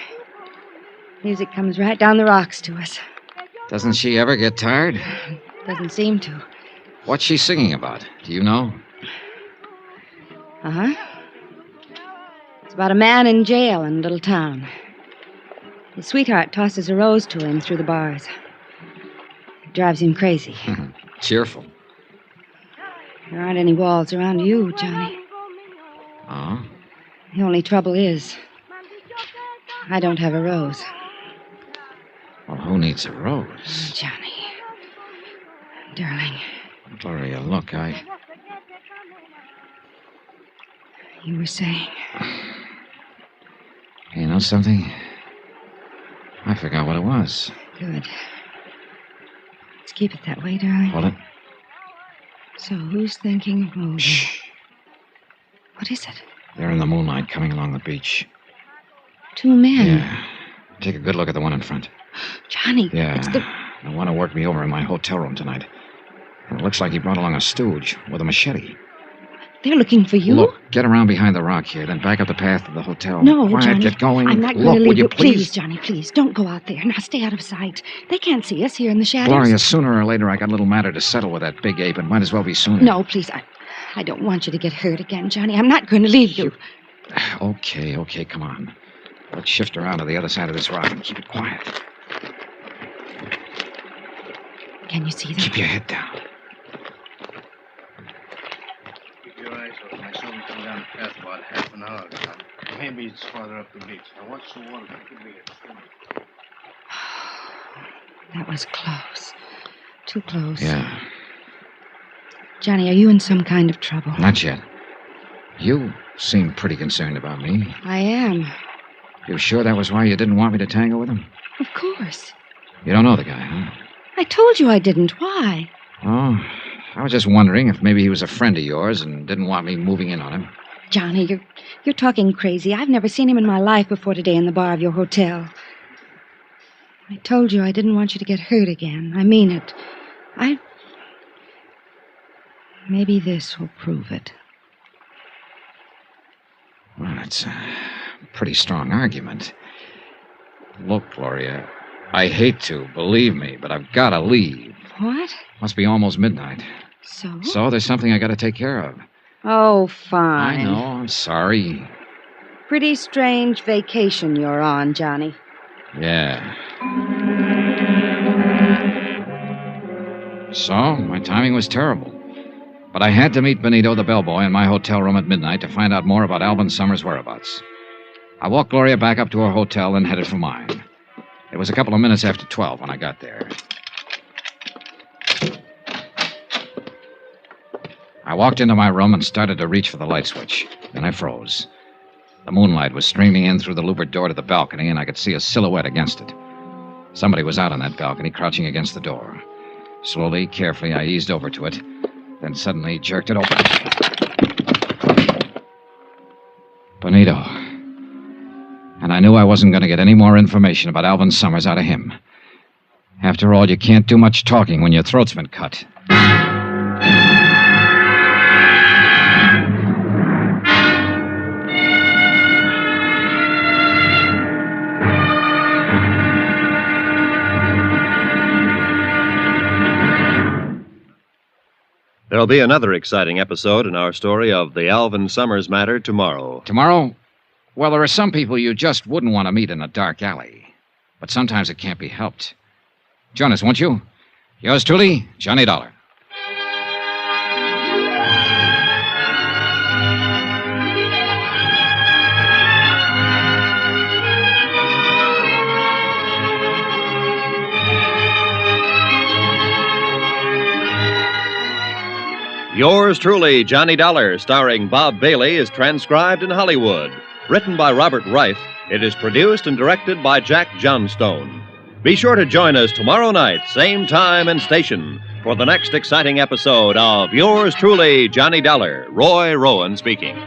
Music comes right down the rocks to us. Doesn't she ever get tired? Doesn't seem to. What's she singing about? Do you know? Uh-huh. It's about a man in jail in a little town. His sweetheart tosses a rose to him through the bars. It drives him crazy. Cheerful. There aren't any walls around you, Johnny. Oh? The only trouble is, I don't have a rose. Well, who needs a rose? Johnny. Darling. Gloria, look, You were saying... You know something? I forgot what it was. Good. Let's keep it that way, darling. Hold it. So who's thinking of moving? Shh. What is it? They're in the moonlight coming along the beach. 2 men. Yeah. Take a good look at the one in front. Johnny, Yeah. it's the... The one who worked me over in my hotel room tonight. And it looks like he brought along a stooge with a machete. They're looking for you? Look, get around behind the rock here, then back up the path to the hotel. No, Quiet, Johnny. get going. I'm not Look, going to leave will you Please, Johnny, please. Don't go out there. Now stay out of sight. They can't see us here in the shadows. Gloria, sooner or later I got a little matter to settle with that big ape. It might as well be sooner. No, please. I don't want you to get hurt again, Johnny. I'm not going to leave you. Okay, come on. Let's shift around to the other side of this rock and keep it quiet. Can you see them? Keep your head down. Keep your eyes open. I saw them come down the path about half an hour ago. Maybe it's farther up the beach. Now watch the water. It could be a... That was close. Too close. Yeah. Johnny, are you in some kind of trouble? Not yet. You seem pretty concerned about me. I am. You sure that was why you didn't want me to tangle with him? Of course. You don't know the guy, huh? I told you I didn't. Why? Oh, I was just wondering if maybe he was a friend of yours and didn't want me moving in on him. Johnny, you're talking crazy. I've never seen him in my life before today in the bar of your hotel. I told you I didn't want you to get hurt again. I mean it. Maybe this will prove it. Well, it's a pretty strong argument. Look, Gloria, I hate to, believe me, but I've got to leave. What? Must be almost midnight. So? So there's something I got to take care of. Oh, fine. I know, I'm sorry. Pretty strange vacation you're on, Johnny. Yeah. So, my timing was terrible. But I had to meet Benito, the bellboy, in my hotel room at midnight to find out more about Alvin Summers' whereabouts. I walked Gloria back up to her hotel and headed for mine. It was a couple of minutes after 12 when I got there. I walked into my room and started to reach for the light switch. Then I froze. The moonlight was streaming in through the louvered door to the balcony, and I could see a silhouette against it. Somebody was out on that balcony, crouching against the door. Slowly, carefully, I eased over to it, then suddenly jerked it open. Benito. And I knew I wasn't going to get any more information about Alvin Summers out of him. After all, you can't do much talking when your throat's been cut. There'll be another exciting episode in our story of the Alvin Summers matter tomorrow. Tomorrow? Well, there are some people you just wouldn't want to meet in a dark alley. But sometimes it can't be helped. Join us, won't you? Yours truly, Johnny Dollar. Yours truly, Johnny Dollar, starring Bob Bailey, is transcribed in Hollywood. Written by Robert Reif, it is produced and directed by Jack Johnstone. Be sure to join us tomorrow night, same time and station, for the next exciting episode of Yours truly, Johnny Dollar. Roy Rowan speaking.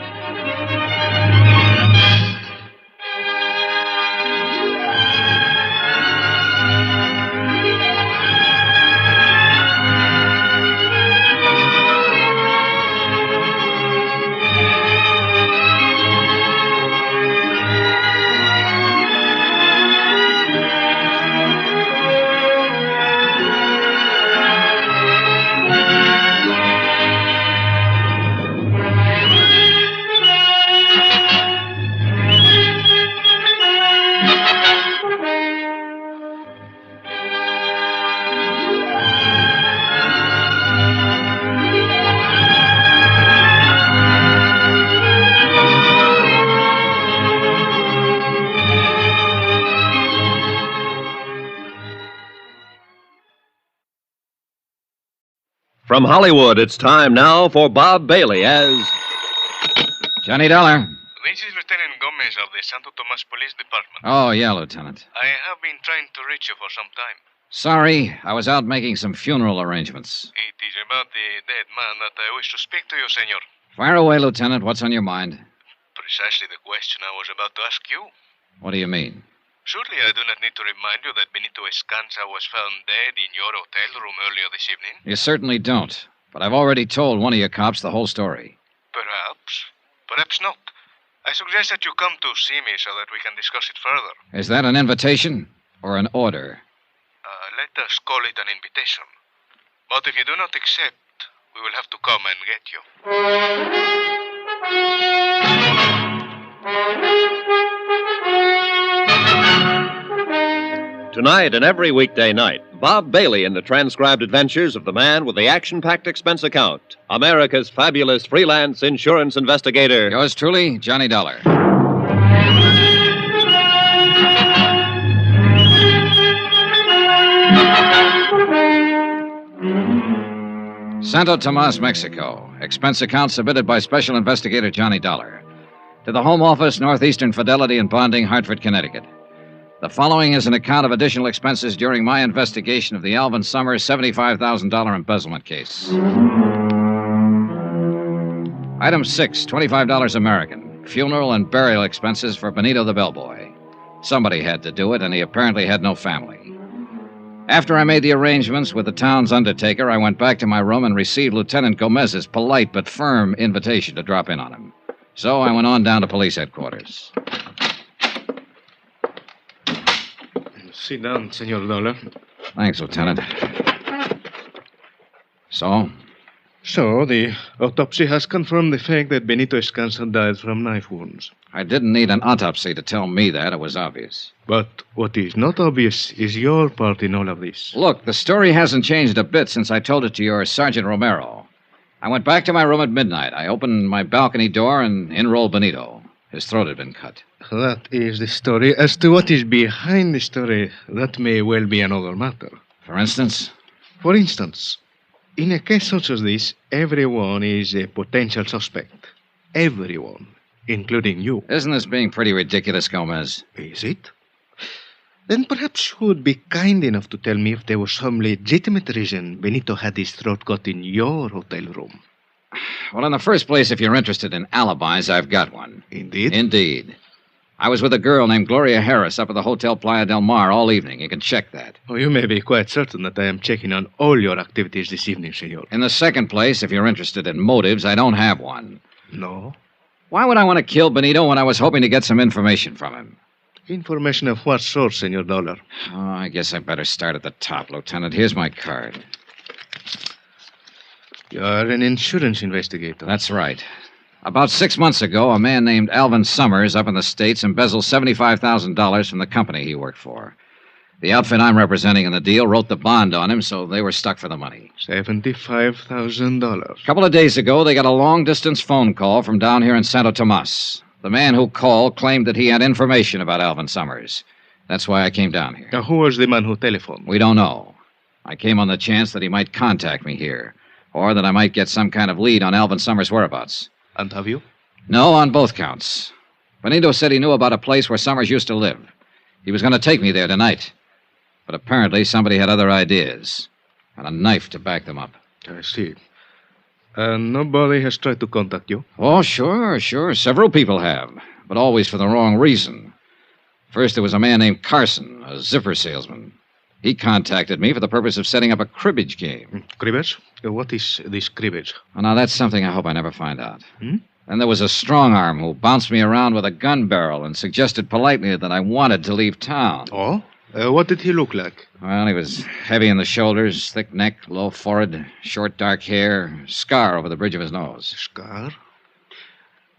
From Hollywood, it's time now for Bob Bailey as Johnny Dollar. This is Lieutenant Gomez of the Santo Tomas Police Department. Oh, yeah, Lieutenant. I have been trying to reach you for some time. Sorry, I was out making some funeral arrangements. It is about the dead man that I wish to speak to you, senor. Fire away, Lieutenant. What's on your mind? Precisely the question I was about to ask you. What do you mean? Surely I do not need to remind you that Benito Escanza was found dead in your hotel room earlier this evening. You certainly don't. But I've already told one of your cops the whole story. Perhaps. Perhaps not. I suggest that you come to see me so that we can discuss it further. Is that an invitation or an order? Let us call it an invitation. But if you do not accept, we will have to come and get you. Tonight and every weekday night, Bob Bailey in the transcribed adventures of the man with the action-packed expense account, America's fabulous freelance insurance investigator. Yours truly, Johnny Dollar. Santo Tomas, Mexico. Expense account submitted by Special Investigator Johnny Dollar. To the Home Office, Northeastern Fidelity and Bonding, Hartford, Connecticut. The following is an account of additional expenses during my investigation of the Alvin Summers $75,000 embezzlement case. Item 6, $25 American. Funeral and burial expenses for Benito the bellboy. Somebody had to do it, and he apparently had no family. After I made the arrangements with the town's undertaker, I went back to my room and received Lieutenant Gomez's polite but firm invitation to drop in on him. So I went on down to police headquarters. Sit down, Senor Dollar. Thanks, Lieutenant. So? So, the autopsy has confirmed the fact that Benito Escanza died from knife wounds. I didn't need an autopsy to tell me that. It was obvious. But what is not obvious is your part in all of this. Look, the story hasn't changed a bit since I told it to your Sergeant Romero. I went back to my room at midnight. I opened my balcony door and in rolled Benito. His throat had been cut. That is the story. As to what is behind the story, that may well be another matter. For instance? For instance, In a case such as this, everyone is a potential suspect. Everyone, including you. Isn't this being pretty ridiculous, Gomez? Is it? Then perhaps you would be kind enough to tell me if there was some legitimate reason Benito had his throat cut in your hotel room. Well, in the first place, if you're interested in alibis, I've got one. Indeed? Indeed. I was with a girl named Gloria Harris up at the Hotel Playa del Mar all evening. You can check that. Oh, you may be quite certain that I am checking on all your activities this evening, senor. In the second place, if you're interested in motives, I don't have one. No? Why would I want to kill Benito when I was hoping to get some information from him? Information of what sort, Senor Dollar? Oh, I guess I better start at the top, Lieutenant. Here's my card. You're an insurance investigator. That's right. About 6 months ago, a man named Alvin Summers up in the States embezzled $75,000 from the company he worked for. The outfit I'm representing in the deal wrote the bond on him, so they were stuck for the money. $75,000. A couple of days ago, they got a long-distance phone call from down here in Santo Tomas. The man who called claimed that he had information about Alvin Summers. That's why I came down here. Now, who was the man who telephoned? We don't know. I came on the chance that he might contact me here, or that I might get some kind of lead on Alvin Summers' whereabouts. And have you? No, on both counts. Benito said he knew about a place where Summers used to live. He was going to take me there tonight. But apparently somebody had other ideas, and a knife to back them up. I see. And nobody has tried to contact you? Oh, sure. Several people have, but always for the wrong reason. First, there was a man named Carson, a zipper salesman. He contacted me for the purpose of setting up a cribbage game. Cribbage? What is this cribbage? Well, now, that's something I hope I never find out. Then there was a strong-arm who bounced me around with a gun barrel and suggested politely that I wanted to leave town. Oh? What did he look like? Well, he was heavy in the shoulders, thick neck, low forehead, short dark hair, scar over the bridge of his nose. Scar?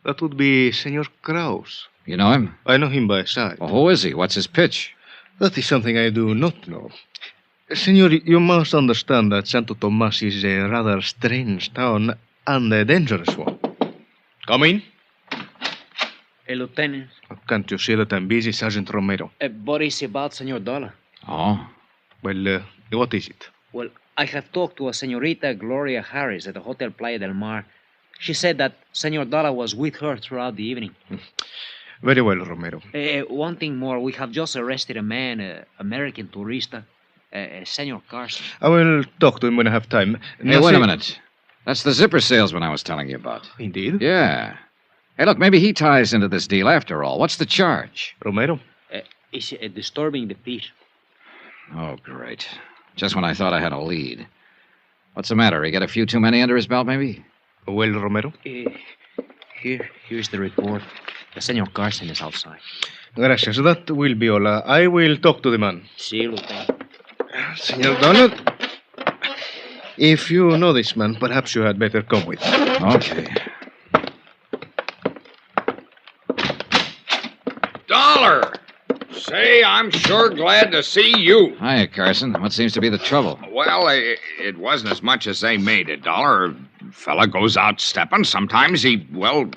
That would be Senor Kraus. You know him? I know him by sight. Well, who is he? What's his pitch? That is something I do not know. Senor, you must understand that Santo Tomas is a rather strange town and a dangerous one. Come in. Hey, Lieutenant. Can't you see that I'm busy, Sergeant Romero? What is about Senor Dollar? Oh? Well, what is it? Well, I have talked to a Senorita Gloria Harris at the Hotel Playa del Mar. She said that Senor Dollar was with her throughout the evening. Very well, Romero. One thing more. We have just arrested a man, American tourista, Senor Carson. I will talk to him when I have time. Hey, wait a minute. That's the zipper salesman I was telling you about. Indeed? Yeah. Hey, look, maybe he ties into this deal after all. What's the charge? Romero? It's disturbing the peace. Oh, great. Just when I thought I had a lead. What's the matter? He got a few too many under his belt, maybe? Well, Romero? Here's the report. The Senor Carson is outside. Gracias. That will be all. I will talk to the man. See you, Lieutenant. Senor Donald, if you know this man, perhaps you had better come with me. Okay. Dollar! Say, I'm sure glad to see you. Hiya, Carson. What seems to be the trouble? Well, it wasn't as much as they made it, Dollar. Fella goes out stepping. Sometimes he, well,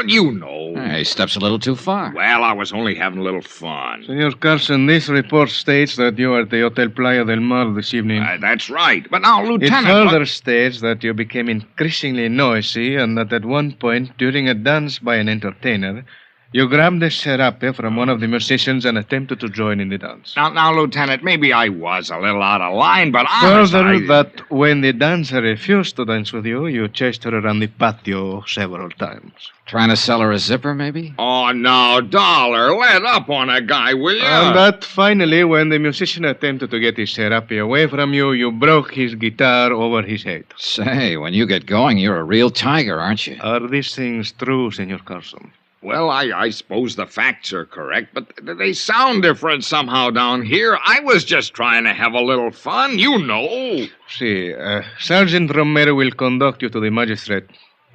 you know. He steps a little too far. Well, I was only having a little fun. Senor Carson, this report states that you are at the Hotel Playa del Mar this evening. That's right. But now, Lieutenant... It further states that you became increasingly noisy and that at one point, during a dance by an entertainer, you grabbed a serape from one of the musicians and attempted to join in the dance. Now, Lieutenant, maybe I was a little out of line, but further, that when the dancer refused to dance with you, you chased her around the patio several times. Trying to sell her a zipper, maybe? Oh, no, Dollar, let up on a guy, will you? And that finally, when the musician attempted to get his serape away from you, you broke his guitar over his head. Say, when you get going, you're a real tiger, aren't you? Are these things true, Senor Carson? Well, I suppose the facts are correct, but they sound different somehow down here. I was just trying to have a little fun, you know. See, Sergeant Romero will conduct you to the magistrate.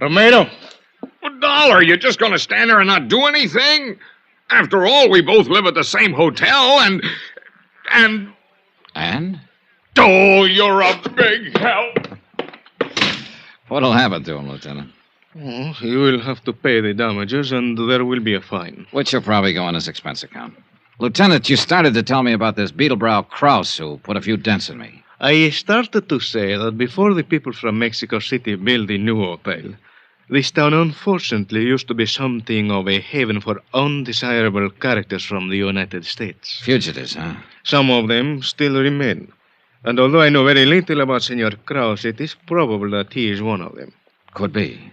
Romero! Well, Dollar, you're just going to stand there and not do anything? After all, we both live at the same hotel, and... And? Oh, you're a big help. What'll happen to him, Lieutenant? Oh, he will have to pay the damages, and there will be a fine. Which will probably go on his expense account. Lieutenant, you started to tell me about this Beetlebrow Kraus who put a few dents in me. I started to say that before the people from Mexico City built the new hotel, this town unfortunately used to be something of a haven for undesirable characters from the United States. Fugitives, huh? Some of them still remain. And although I know very little about Senor Krause, it is probable that he is one of them. Could be.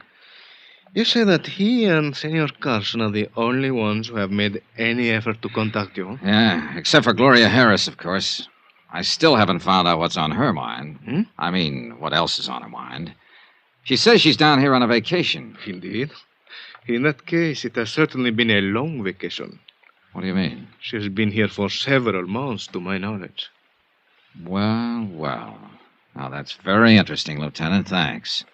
You say that he and Senor Carson are the only ones who have made any effort to contact you? Yeah, except for Gloria Harris, of course. I still haven't found out what's on her mind. I mean, what else is on her mind. She says she's down here on a vacation. Indeed. In that case, it has certainly been a long vacation. What do you mean? She has been here for several months, to my knowledge. Well, well. Now, that's very interesting, Lieutenant. Thanks.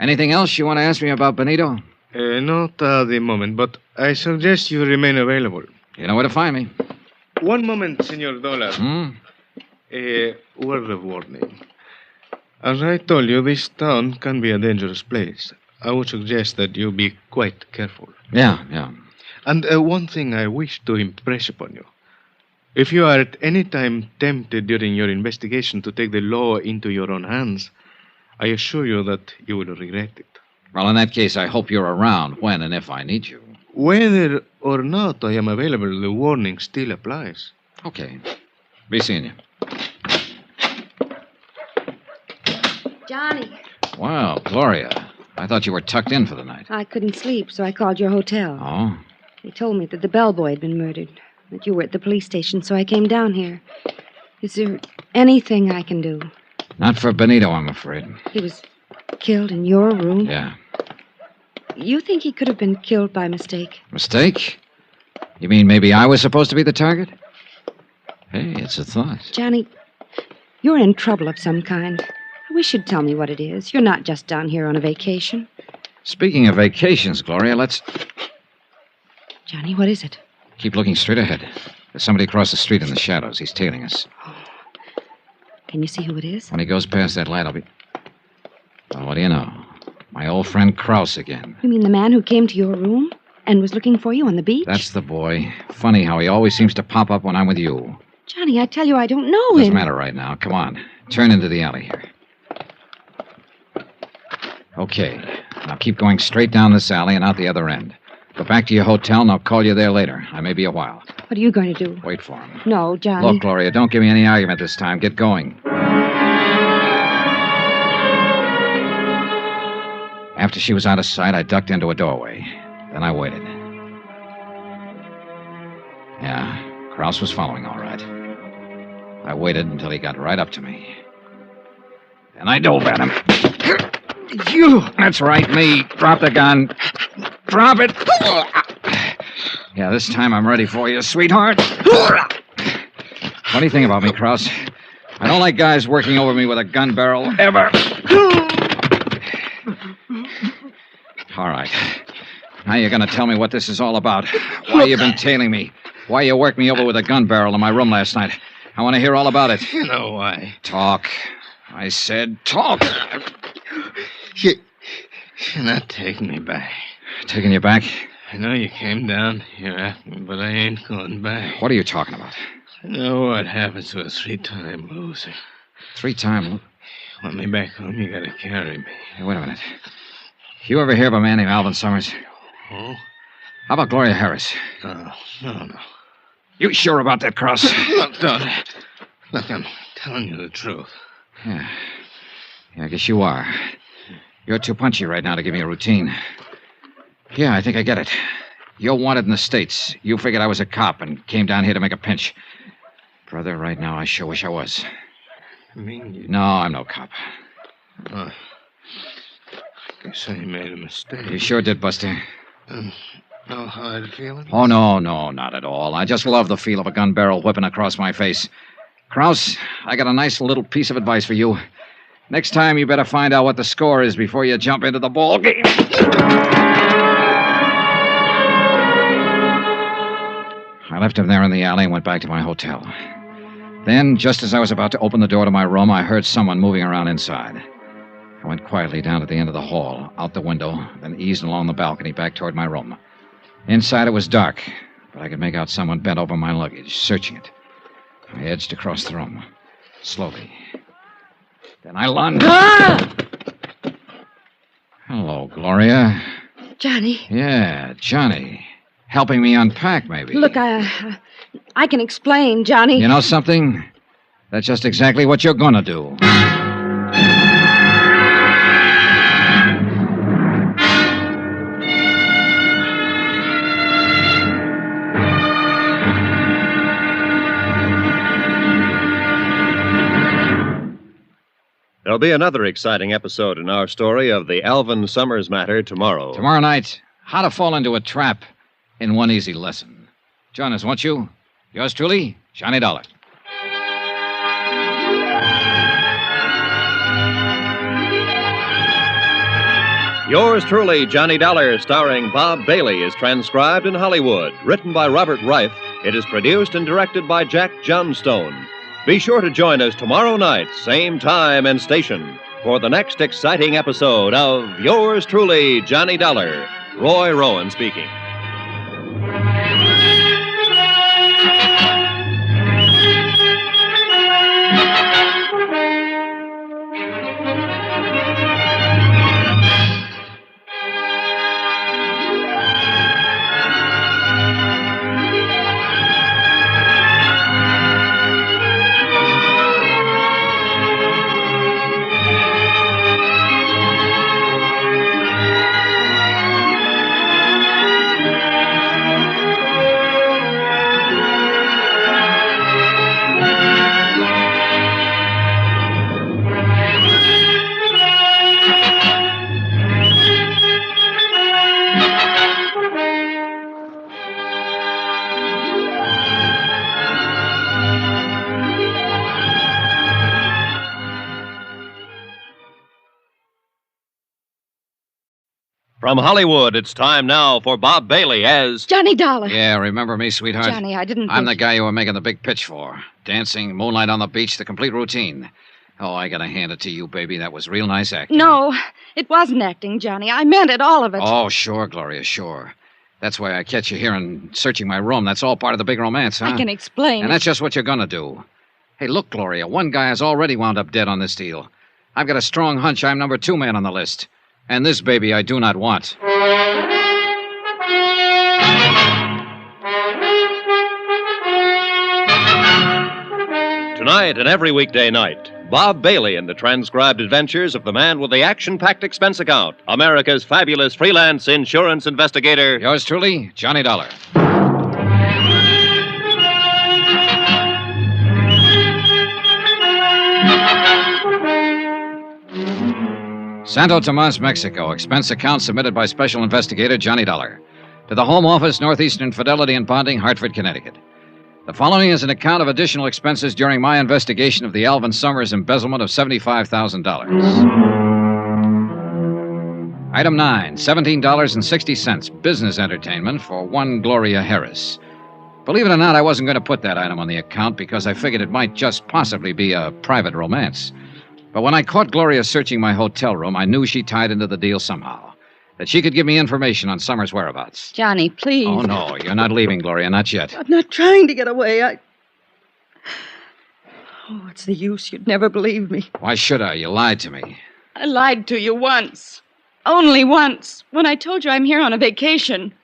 Anything else you want to ask me about Benito? Not at the moment, but I suggest you remain available. You know where to find me. One moment, Senor Dollar. Hmm? A word of warning. As I told you, this town can be a dangerous place. I would suggest that you be quite careful. Yeah. And one thing I wish to impress upon you. If you are at any time tempted during your investigation to take the law into your own hands, I assure you that you will regret it. Well, in that case, I hope you're around when and if I need you. Whether or not I am available, the warning still applies. Okay. Be seeing you. Johnny. Wow, Gloria. I thought you were tucked in for the night. I couldn't sleep, so I called your hotel. Oh? They told me that the bellboy had been murdered, that you were at the police station, so I came down here. Is there anything I can do? Not for Benito, I'm afraid. He was killed in your room? Yeah. You think he could have been killed by mistake? Mistake? You mean maybe I was supposed to be the target? Hey, it's a thought. Johnny, you're in trouble of some kind. I wish you'd tell me what it is. You're not just down here on a vacation. Speaking of vacations, Gloria, let's... Johnny, what is it? Keep looking straight ahead. There's somebody across the street in the shadows. He's tailing us. Can you see who it is? When he goes past that light, I'll be... Well, what do you know? My old friend Krause again. You mean the man who came to your room and was looking for you on the beach? That's the boy. Funny how he always seems to pop up when I'm with you. Johnny, I tell you, I don't know him. Doesn't matter right now. Come on. Turn into the alley here. Okay. Now keep going straight down this alley and out the other end. Go back to your hotel and I'll call you there later. I may be a while. What are you going to do? Wait for him. No, Johnny. Look, Gloria, don't give me any argument this time. Get going. After she was out of sight, I ducked into a doorway. Then I waited. Yeah, Krause was following all right. I waited until he got right up to me. And I dove at him. You! That's right, me. Drop the gun. Drop it. Yeah, this time I'm ready for you, sweetheart. What do you think about me, Krause? I don't like guys working over me with a gun barrel, ever. All right. Now you're going to tell me what this is all about. Why you've been tailing me. Why you worked me over with a gun barrel in my room last night. I want to hear all about it. You know why. Talk. I said talk. You're not taking me back. Taking you back? I know you came down here after me, but I ain't going back. What are you talking about? I know what happens to a three-time loser. Three-time? Want me back home, you gotta carry me. Hey, wait a minute. You ever hear of a man named Alvin Summers? Oh? How about Gloria Harris? No. You sure about that, Krause? Look, Dolly. Look, I'm telling you the truth. Yeah, I guess you are. You're too punchy right now to give me a routine. Yeah, I think I get it. You're wanted in the States. You figured I was a cop and came down here to make a pinch. Brother, right now, I sure wish I was. I mean, you... No, I'm no cop. I guess I made a mistake. You sure did, Buster. No hard feelings? Oh, no, not at all. I just love the feel of a gun barrel whipping across my face. Krause, I got a nice little piece of advice for you. Next time, you better find out what the score is before you jump into the ball game. I left him there in the alley and went back to my hotel. Then, just as I was about to open the door to my room, I heard someone moving around inside. I went quietly down to the end of the hall, out the window, then eased along the balcony back toward my room. Inside, it was dark, but I could make out someone bent over my luggage, searching it. I edged across the room. Slowly. Then I lunge. Ah! Hello, Gloria. Johnny, Yeah, Johnny. Helping me unpack, maybe. look, I can explain, Johnny. You know something? That's just exactly what you're gonna do. There'll be another exciting episode in our story of the Alvin Summers matter tomorrow. Tomorrow night, how to fall into a trap in one easy lesson. Join us, won't you? Yours truly, Johnny Dollar. Yours truly, Johnny Dollar, starring Bob Bailey, is transcribed in Hollywood. Written by Robert Reif, it is produced and directed by Jack Johnstone. Be sure to join us tomorrow night, same time and station, for the next exciting episode of Yours truly, Johnny Dollar. Roy Rowan speaking. From Hollywood, it's time now for Bob Bailey as Johnny Dollar. Yeah, remember me, sweetheart? Johnny, I didn't I'm the think... guy you were making the big pitch for. Dancing, moonlight on the beach, the complete routine. Oh, I gotta hand it to you, baby. That was real nice acting. No, it wasn't acting, Johnny. I meant it, all of it. Oh, sure, Gloria, sure. That's why I catch you here and searching my room. That's all part of the big romance, huh? I can explain. And that's just what you're gonna do. Hey, look, Gloria, one guy has already wound up dead on this deal. I've got a strong hunch I'm number 2 man on the list. And this baby I do not want. Tonight and every weekday night, Bob Bailey in the transcribed adventures of the man with the action-packed expense account, America's fabulous freelance insurance investigator. Yours truly, Johnny Dollar. Santo Tomas, Mexico. Expense account submitted by Special Investigator Johnny Dollar. To the Home Office, Northeastern Fidelity and Bonding, Hartford, Connecticut. The following is an account of additional expenses during my investigation of the Alvin Summers embezzlement of $75,000. Item 9, $17.60, business entertainment for one Gloria Harris. Believe it or not, I wasn't going to put that item on the account because I figured it might just possibly be a private romance. But when I caught Gloria searching my hotel room, I knew she tied into the deal somehow. That she could give me information on Summers' whereabouts. Johnny, please. Oh, no, you're not leaving, Gloria, not yet. I'm not trying to get away. Oh, what's the use? You'd never believe me. Why should I? You lied to me. I lied to you once. Only once. When I told you I'm here on a vacation.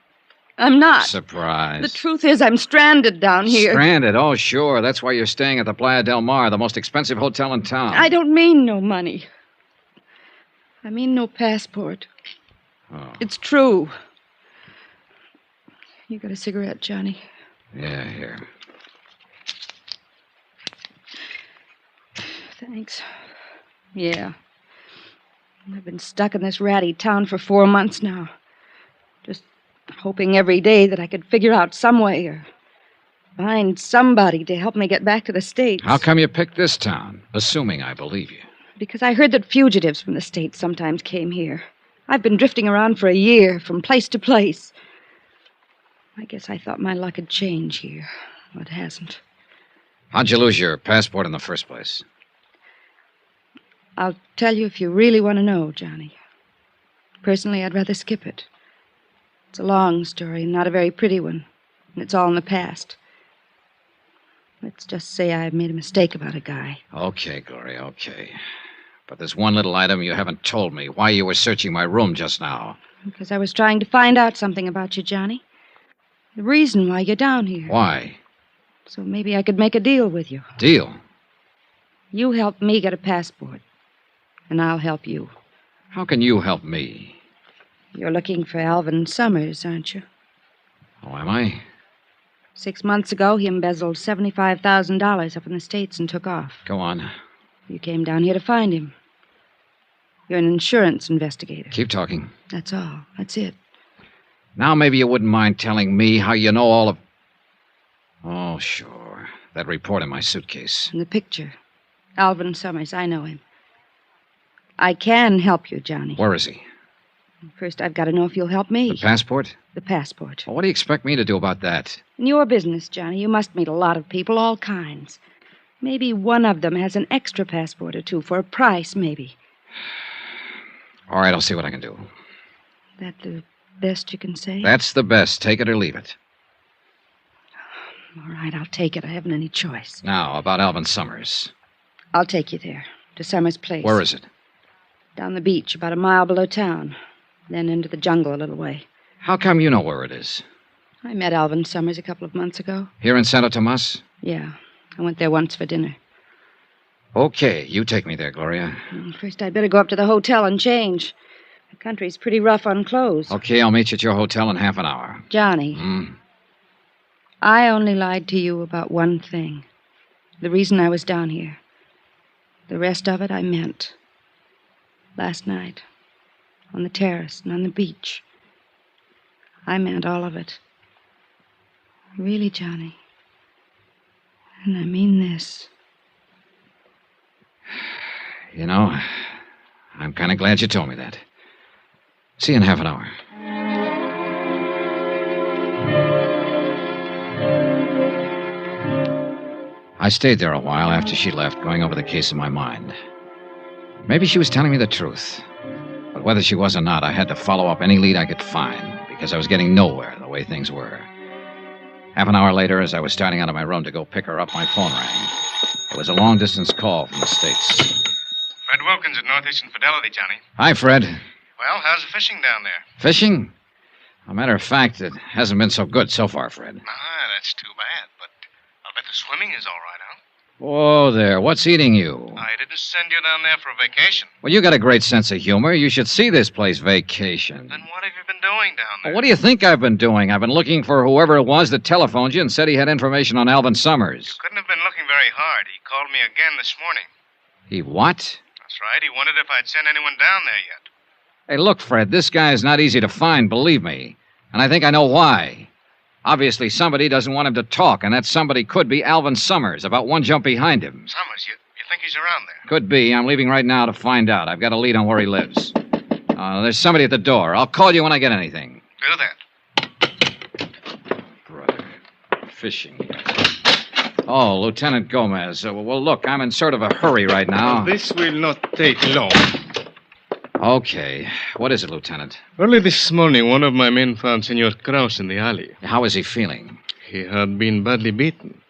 I'm not. Surprise. The truth is I'm stranded down here. Stranded? Oh, sure. That's why you're staying at the Playa del Mar, the most expensive hotel in town. I don't mean no money. I mean no passport. Oh. It's true. You got a cigarette, Johnny? Yeah, here. Thanks. Yeah. I've been stuck in this ratty town for 4 months now. Just hoping every day that I could figure out some way or find somebody to help me get back to the States. How come you picked this town? Assuming I believe you. Because I heard that fugitives from the States sometimes came here. I've been drifting around for a year, from place to place. I guess I thought my luck had changed here. But it hasn't. How'd you lose your passport in the first place? I'll tell you if you really want to know, Johnny. Personally, I'd rather skip it. It's a long story, not a very pretty one. And it's all in the past. Let's just say I made a mistake about a guy. Okay, Gloria, okay. But there's one little item you haven't told me. Why you were searching my room just now. Because I was trying to find out something about you, Johnny. The reason why you're down here. Why? So maybe I could make a deal with you. Deal? You help me get a passport, and I'll help you. How can you help me? You're looking for Alvin Summers, aren't you? Oh, am I? 6 months ago, he embezzled $75,000 up in the States and took off. Go on. You came down here to find him. You're an insurance investigator. Keep talking. That's all. That's it. Now maybe you wouldn't mind telling me how you know all of... Oh, sure. That report in my suitcase. And the picture. Alvin Summers, I know him. I can help you, Johnny. Where is he? First, I've got to know if you'll help me. The passport? The passport. Well, what do you expect me to do about that? In your business, Johnny, you must meet a lot of people, all kinds. Maybe one of them has an extra passport or two for a price, maybe. All right, I'll see what I can do. That the best you can say? That's the best. Take it or leave it. All right, I'll take it. I haven't any choice. Now, about Alvin Summers. I'll take you there, to Summers' place. Where is it? Down the beach, about a mile below town. Then into the jungle a little way. How come you know where it is? I met Alvin Summers a couple of months ago. Here in Santo Tomas? Yeah. I went there once for dinner. Okay, you take me there, Gloria. First, I'd better go up to the hotel and change. The country's pretty rough on clothes. Okay, I'll meet you at your hotel in half an hour. Johnny, I only lied to you about one thing. The reason I was down here. The rest of it I meant. Last night. On the terrace and on the beach. I meant all of it. Really, Johnny. And I mean this. You know, I'm kind of glad you told me that. See you in half an hour. I stayed there a while after she left, going over the case in my mind. Maybe she was telling me the truth. But whether she was or not, I had to follow up any lead I could find, because I was getting nowhere the way things were. Half an hour later, as I was starting out of my room to go pick her up, my phone rang. It was a long-distance call from the States. Fred Wilkins at Northeastern Fidelity, Johnny. Hi, Fred. Well, how's the fishing down there? Fishing? As a matter of fact, it hasn't been so good so far, Fred. Ah, that's too bad, but I'll bet the swimming is all right, huh? Whoa there, what's eating you? I didn't send you down there for a vacation. Well, you got a great sense of humor. You should see this place vacation. Then what have you been doing down there? Well, what do you think I've been doing? I've been looking for whoever it was that telephoned you and said he had information on Alvin Summers. Couldn't have been looking very hard. He called me again this morning. He what? That's right. He wondered if I'd sent anyone down there yet. Hey, look, Fred, this guy is not easy to find, believe me. And I think I know why. Obviously, somebody doesn't want him to talk, and that somebody could be Alvin Summers, about one jump behind him. Summers, you think he's around there? Could be. I'm leaving right now to find out. I've got a lead on where he lives. There's somebody at the door. I'll call you when I get anything. Do that. Brother. Fishing. Oh, Lieutenant Gomez. Well, look, I'm in sort of a hurry right now. This will not take long. Okay. What is it, Lieutenant? Early this morning, one of my men found Senor Krause in the alley. How is he feeling? He had been badly beaten.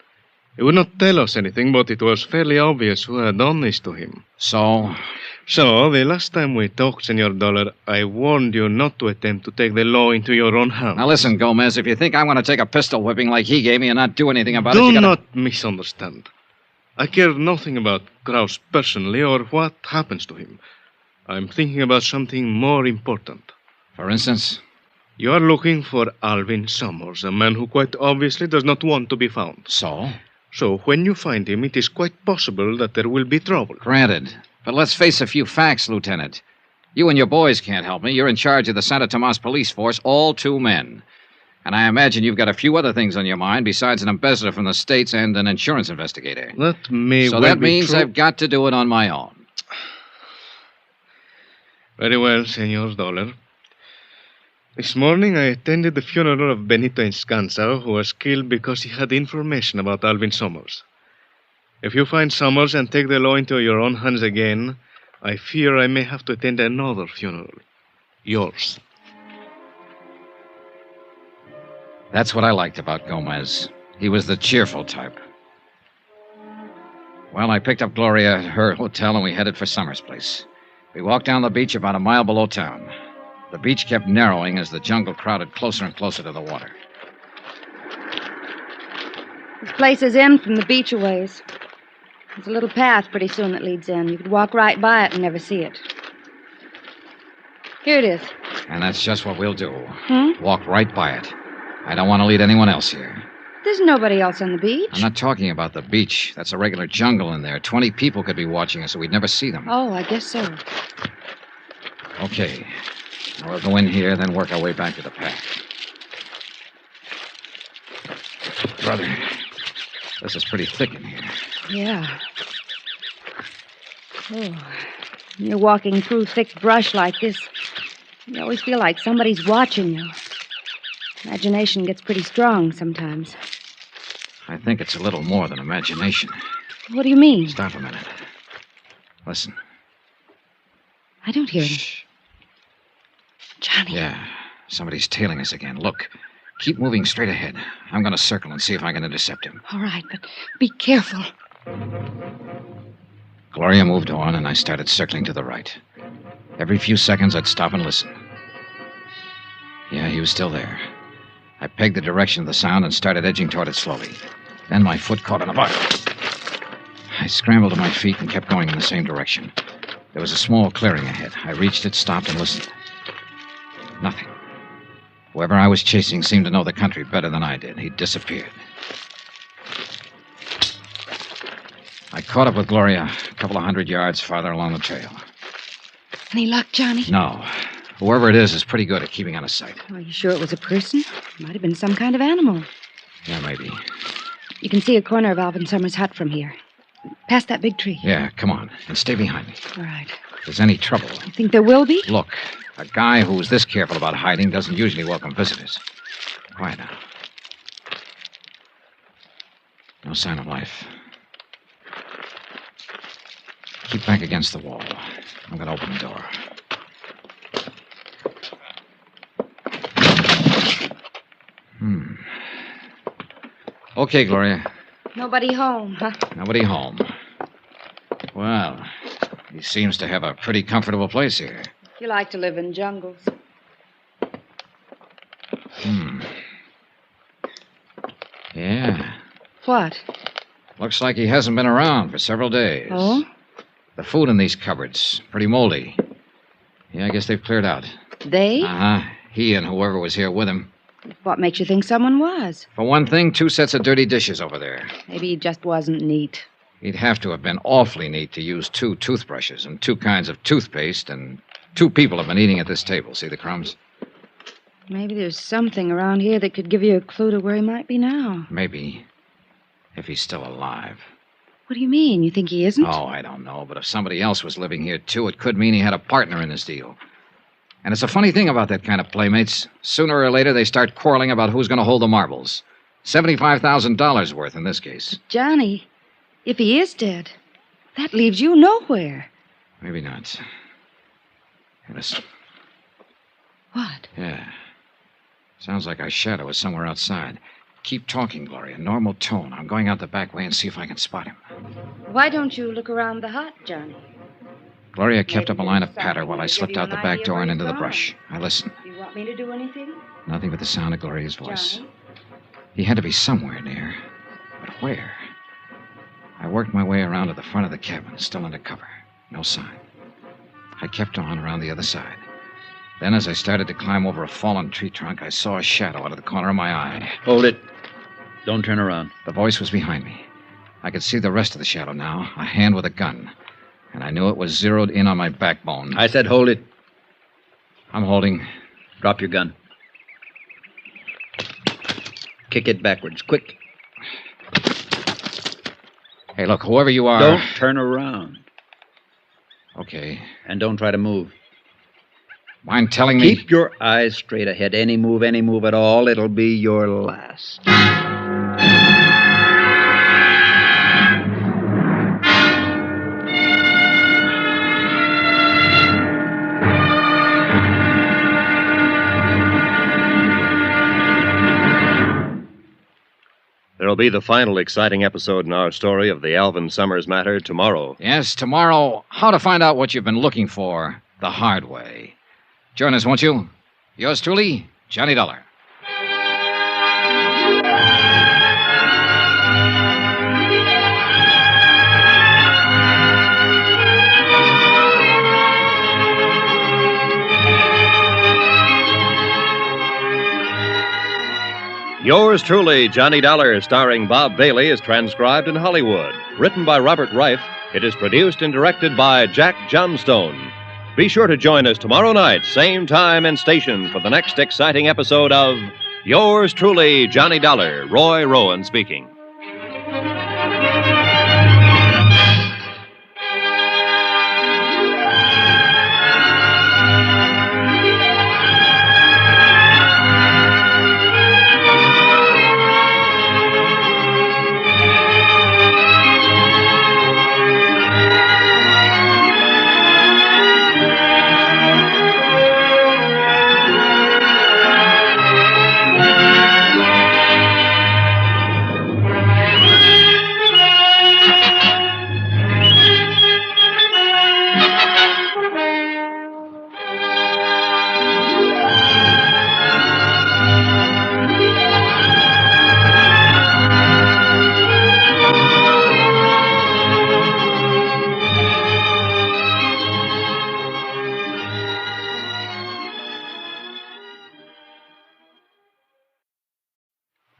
He would not tell us anything, but it was fairly obvious who had done this to him. So? So, the last time we talked, Senor Dollar, I warned you not to attempt to take the law into your own hands. Now listen, Gomez, if you think I'm going to take a pistol whipping like he gave me and not do anything about it, Do you gotta... not misunderstand. I care nothing about Krause personally or what happens to him. I'm thinking about something more important. For instance? You are looking for Alvin Summers, a man who quite obviously does not want to be found. So? So, when you find him, it is quite possible that there will be trouble. Granted. But let's face a few facts, Lieutenant. You and your boys can't help me. You're in charge of the Santo Tomas police force, all 2 men. And I imagine you've got a few other things on your mind besides an embezzler from the States and an insurance investigator. That may So well that be means true. I've got to do it on my own. Very well, Senor Dollar. This morning I attended the funeral of Benito Enscanza, who was killed because he had information about Alvin Summers. If you find Summers and take the law into your own hands again, I fear I may have to attend another funeral. Yours. That's what I liked about Gomez. He was the cheerful type. Well, I picked up Gloria at her hotel, and we headed for Summers' place. We walked down the beach about a mile below town. The beach kept narrowing as the jungle crowded closer and closer to the water. This place is in from the beach a ways. There's a little path pretty soon that leads in. You could walk right by it and never see it. Here it is. And that's just what we'll do. Hmm? Walk right by it. I don't want to lead anyone else here. There's nobody else on the beach. I'm not talking about the beach. That's a regular jungle in there. 20 people could be watching us, so we'd never see them. Oh, I guess so. Okay. Now we'll go in here, then work our way back to the path. Brother, this is pretty thick in here. Yeah. Oh, when you're walking through thick brush like this, you always feel like somebody's watching you. Imagination gets pretty strong sometimes. I think it's a little more than imagination. What do you mean? Stop a minute. Listen. I don't hear him. Johnny. Yeah, somebody's tailing us again. Look, keep moving straight ahead. I'm going to circle and see if I can intercept him. All right, but be careful. Gloria moved on, and I started circling to the right. Every few seconds, I'd stop and listen. Yeah, he was still there. I pegged the direction of the sound and started edging toward it slowly. Then my foot caught on a butt. I scrambled to my feet and kept going in the same direction. There was a small clearing ahead. I reached it, stopped, and listened. Nothing. Whoever I was chasing seemed to know the country better than I did. He'd disappeared. I caught up with Gloria a couple of 100 yards farther along the trail. Any luck, Johnny? No. Whoever it is pretty good at keeping out of sight. Are you sure it was a person? Might have been some kind of animal. Yeah, maybe. You can see a corner of Alvin Summers' hut from here. Past that big tree. Yeah, come on. And stay behind me. All right. If there's any trouble. You think there will be? Look, a guy who's this careful about hiding doesn't usually welcome visitors. Quiet now. No sign of life. Keep back against the wall. I'm going to open the door. Okay, Gloria. Nobody home, huh? Nobody home. Well, he seems to have a pretty comfortable place here. You like to live in jungles. Yeah. What? Looks like he hasn't been around for several days. Oh? The food in these cupboards, pretty moldy. Yeah, I guess they've cleared out. They? Uh-huh. He and whoever was here with him. What makes you think someone was? For one thing, 2 sets of dirty dishes over there. Maybe he just wasn't neat. He'd have to have been awfully neat to use 2 toothbrushes and 2 kinds of toothpaste, and 2 people have been eating at this table. See the crumbs? Maybe there's something around here that could give you a clue to where he might be now. Maybe. If he's still alive. What do you mean? You think he isn't? Oh, I don't know. But if somebody else was living here, too, it could mean he had a partner in this deal. And it's a funny thing about that kind of playmates. Sooner or later, they start quarreling about who's going to hold the marbles. $75,000 worth in this case. Johnny, if he is dead, that leaves you nowhere. Maybe not. Hey, listen. What? Yeah. Sounds like our shadow is somewhere outside. Keep talking, Gloria. Normal tone. I'm going out the back way and see if I can spot him. Why don't you look around the hut, Johnny? Gloria kept up a line of patter while I slipped out the back door and into the brush. I listened. Do you want me to do anything? Nothing but the sound of Gloria's voice. Johnny? He had to be somewhere near. But where? I worked my way around to the front of the cabin, still under cover. No sign. I kept on around the other side. Then, as I started to climb over a fallen tree trunk, I saw a shadow out of the corner of my eye. Hold it. Don't turn around. The voice was behind me. I could see the rest of the shadow now, a hand with a gun. And I knew it was zeroed in on my backbone. I said hold it. I'm holding. Drop your gun. Kick it backwards, quick. Hey, look, whoever you are... Don't turn around. Okay. And don't try to move. Mind telling me... Keep your eyes straight ahead. Any move at all, it'll be your last. There'll be the final exciting episode in our story of the Alvin Summers matter tomorrow. Yes, tomorrow, how to find out what you've been looking for the hard way. Join us, won't you? Yours truly, Johnny Dollar. Yours truly, Johnny Dollar, starring Bob Bailey, is transcribed in Hollywood. Written by Robert Reif, it is produced and directed by Jack Johnstone. Be sure to join us tomorrow night, same time and station, for the next exciting episode of Yours truly, Johnny Dollar. Roy Rowan speaking.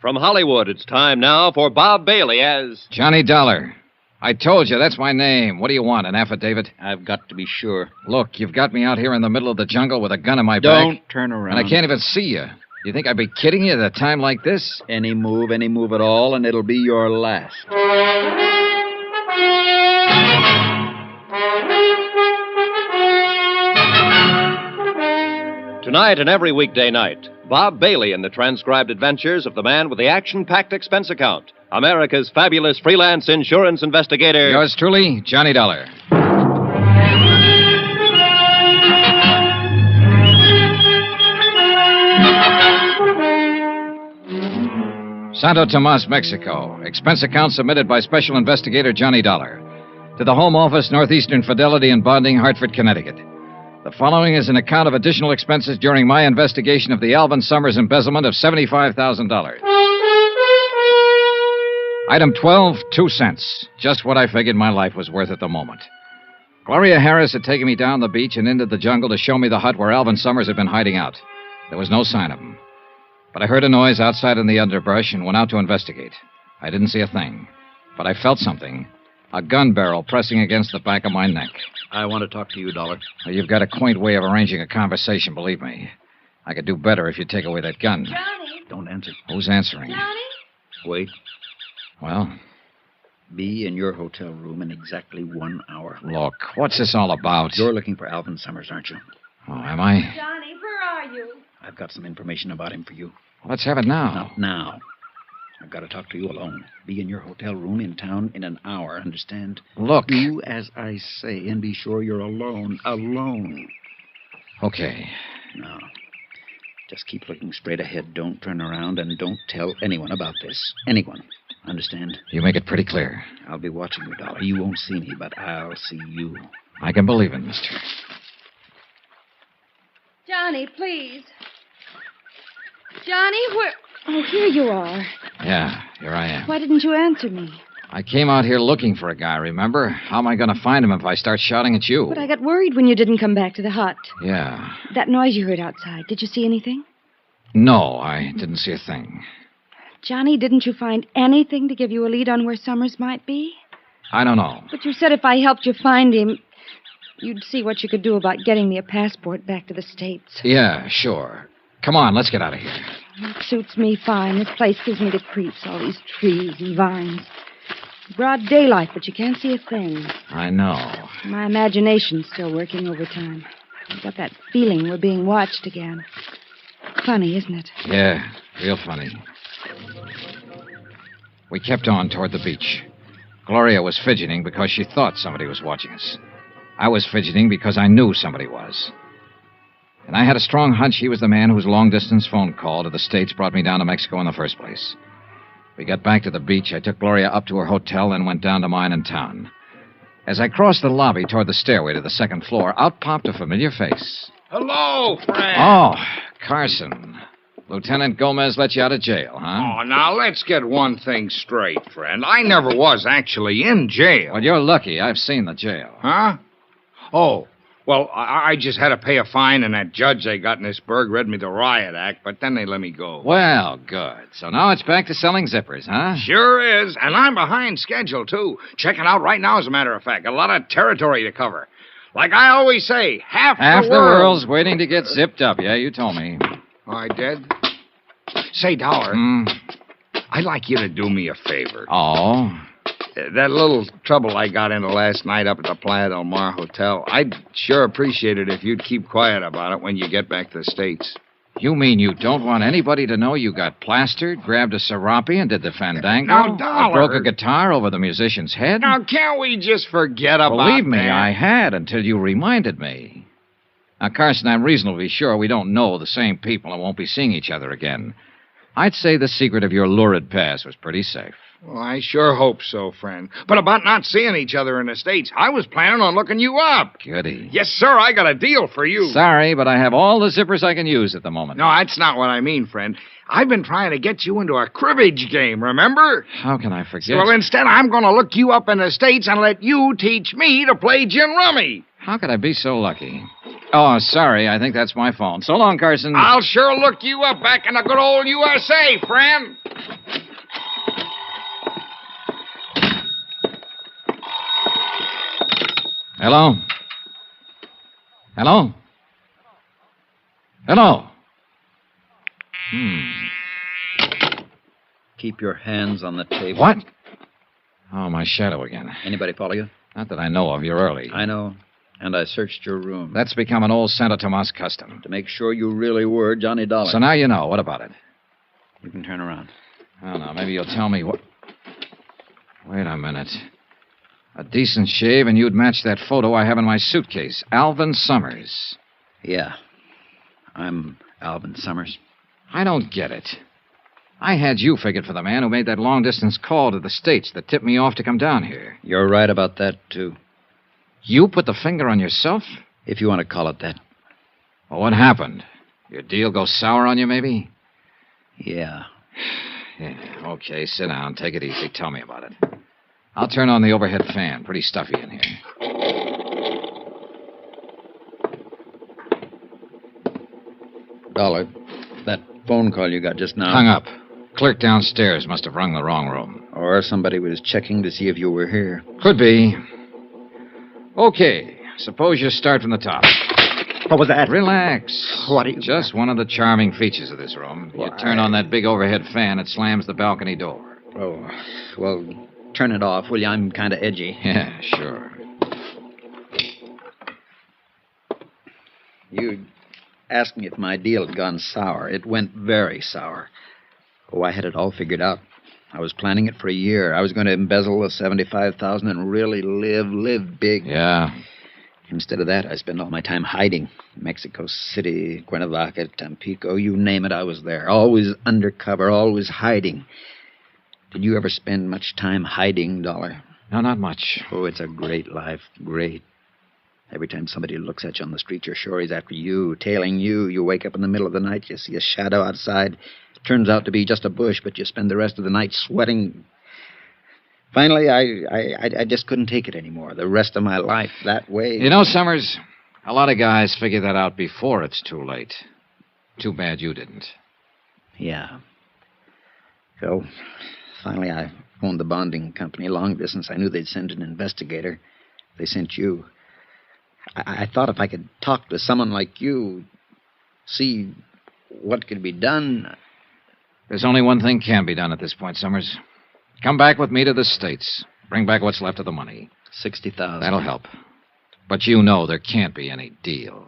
From Hollywood, it's time now for Bob Bailey as Johnny Dollar. I told you, that's my name. What do you want, an affidavit? I've got to be sure. Look, you've got me out here in the middle of the jungle with a gun in my back. Don't turn around. And I can't even see you. You think I'd be kidding you at a time like this? Any move at all, and it'll be your last. Tonight and every weekday night, Bob Bailey in the transcribed adventures of the man with the action-packed expense account, America's fabulous freelance insurance investigator. Yours truly, Johnny Dollar. Santo Tomas, Mexico. Expense account submitted by Special Investigator Johnny Dollar. To the Home Office, Northeastern Fidelity and Bonding, Hartford, Connecticut. The following is an account of additional expenses during my investigation of the Alvin Summers embezzlement of $75,000. Item 12, 2 cents. Just what I figured my life was worth at the moment. Gloria Harris had taken me down the beach and into the jungle to show me the hut where Alvin Summers had been hiding out. There was no sign of him. But I heard a noise outside in the underbrush and went out to investigate. I didn't see a thing, but I felt something. A gun barrel pressing against the back of my neck. I want to talk to you, Dollar. Well, you've got a quaint way of arranging a conversation, believe me. I could do better if you'd take away that gun. Johnny? Don't answer. Who's answering? Johnny? Wait. Well? Be in your hotel room in exactly 1 hour. Look, what's this all about? You're looking for Alvin Summers, aren't you? Oh, am I? Johnny, where are you? I've got some information about him for you. Let's have it now. Not now. I've got to talk to you alone. Be in your hotel room in town in an hour, understand? Look. Do as I say and be sure you're alone. Alone. Okay. Now, just keep looking straight ahead. Don't turn around and don't tell anyone about this. Anyone. Understand? You make it pretty clear. I'll be watching you, Dollar. You won't see me, but I'll see you. I can believe it, mister. Johnny, please. Johnny, where... Oh, here you are. Yeah, here I am. Why didn't you answer me? I came out here looking for a guy, remember? How am I going to find him if I start shouting at you? But I got worried when you didn't come back to the hut. Yeah. That noise you heard outside, did you see anything? No, I didn't see a thing. Johnny, didn't you find anything to give you a lead on where Summers might be? I don't know. But you said if I helped you find him, you'd see what you could do about getting me a passport back to the States. Yeah, sure. Come on, let's get out of here. It suits me fine. This place gives me the creeps, all these trees and vines. Broad daylight, but you can't see a thing. I know. My imagination's still working overtime. I've got that feeling we're being watched again. Funny, isn't it? Yeah, real funny. We kept on toward the beach. Gloria was fidgeting because she thought somebody was watching us. I was fidgeting because I knew somebody was. And I had a strong hunch he was the man whose long-distance phone call to the States brought me down to Mexico in the first place. We got back to the beach. I took Gloria up to her hotel, then went down to mine in town. As I crossed the lobby toward the stairway to the second floor, out popped a familiar face. Hello, Frank. Oh, Carson. Lieutenant Gomez let you out of jail, huh? Oh, now let's get one thing straight, friend. I never was actually in jail. Well, you're lucky. I've seen the jail. Huh? Oh, well, I just had to pay a fine, and that judge they got in this burg read me the riot act, but then they let me go. Well, good. So now it's back to selling zippers, huh? Sure is, and I'm behind schedule, too. Checking out right now, as a matter of fact. A lot of territory to cover. Like I always say, half the world's waiting to get zipped up. Yeah, you told me. Oh, I did? Say, Dollar, I'd like you to do me a favor. Oh? That little trouble I got into last night up at the Playa del Mar Hotel, I'd sure appreciate it if you'd keep quiet about it when you get back to the States. You mean you don't want anybody to know you got plastered, grabbed a serape, and did the fandango? Now, Dollar. Broke a guitar over the musician's head? Now, can't we just forget about that? Believe me, I had until you reminded me. Now, Carson, I'm reasonably sure we don't know the same people and won't be seeing each other again. I'd say the secret of your lurid past was pretty safe. Well, I sure hope so, friend. But about not seeing each other in the States, I was planning on looking you up. Goody. Yes, sir, I got a deal for you. Sorry, but I have all the zippers I can use at the moment. No, that's not what I mean, friend. I've been trying to get you into a cribbage game, remember? How can I forget? Well, instead, I'm going to look you up in the States and let you teach me to play gin rummy. How could I be so lucky? Oh, sorry. I think that's my phone. So long, Carson. I'll sure look you up back in the good old USA, friend. Hello? Hello? Hello? Keep your hands on the table. What? Oh, my shadow again. Anybody follow you? Not that I know of. You're early. I know. And I searched your room. That's become an old Santo Tomas custom. To make sure you really were Johnny Dollar. So now you know. What about it? You can turn around. I don't know. Maybe you'll tell me what... Wait a minute. A decent shave, and you'd match that photo I have in my suitcase. Alvin Summers. Yeah. I'm Alvin Summers. I don't get it. I had you figured for the man who made that long-distance call to the States that tipped me off to come down here. You're right about that, too. You put the finger on yourself? If you want to call it that. Well, what happened? Your deal go sour on you, maybe? Yeah. Yeah, okay, sit down. Take it easy. Tell me about it. I'll turn on the overhead fan. Pretty stuffy in here. Dollar, that phone call you got just now... Hung up. Clerk downstairs must have rung the wrong room. Or somebody was checking to see if you were here. Could be. Okay, suppose you start from the top. What was that? Relax. What are you... Just one of the charming features of this room. You turn on that big overhead fan, it slams the balcony door. Oh, well, turn it off, will you? I'm kind of edgy. Yeah, sure. You asked me if my deal had gone sour. It went very sour. Oh, I had it all figured out. I was planning it for a year. I was going to embezzle the $75,000 and really live big. Yeah. Instead of that, I spent all my time hiding. Mexico City, Cuernavaca, Tampico, you name it, I was there. Always undercover, always hiding. Did you ever spend much time hiding, Dollar? No, not much. Oh, it's a great life. Great. Every time somebody looks at you on the street, you're sure he's after you, tailing you. You wake up in the middle of the night, you see a shadow outside. It turns out to be just a bush, but you spend the rest of the night sweating. Finally, I just couldn't take it anymore. The rest of my life that way. You know, Summers, a lot of guys figure that out before it's too late. Too bad you didn't. Yeah. So, finally, I phoned the bonding company long distance. I knew they'd send an investigator. They sent you. I thought if I could talk to someone like you, see what could be done. There's only one thing can be done at this point, Summers. Come back with me to the States. Bring back what's left of the money. $60,000. That'll help. But you know there can't be any deal.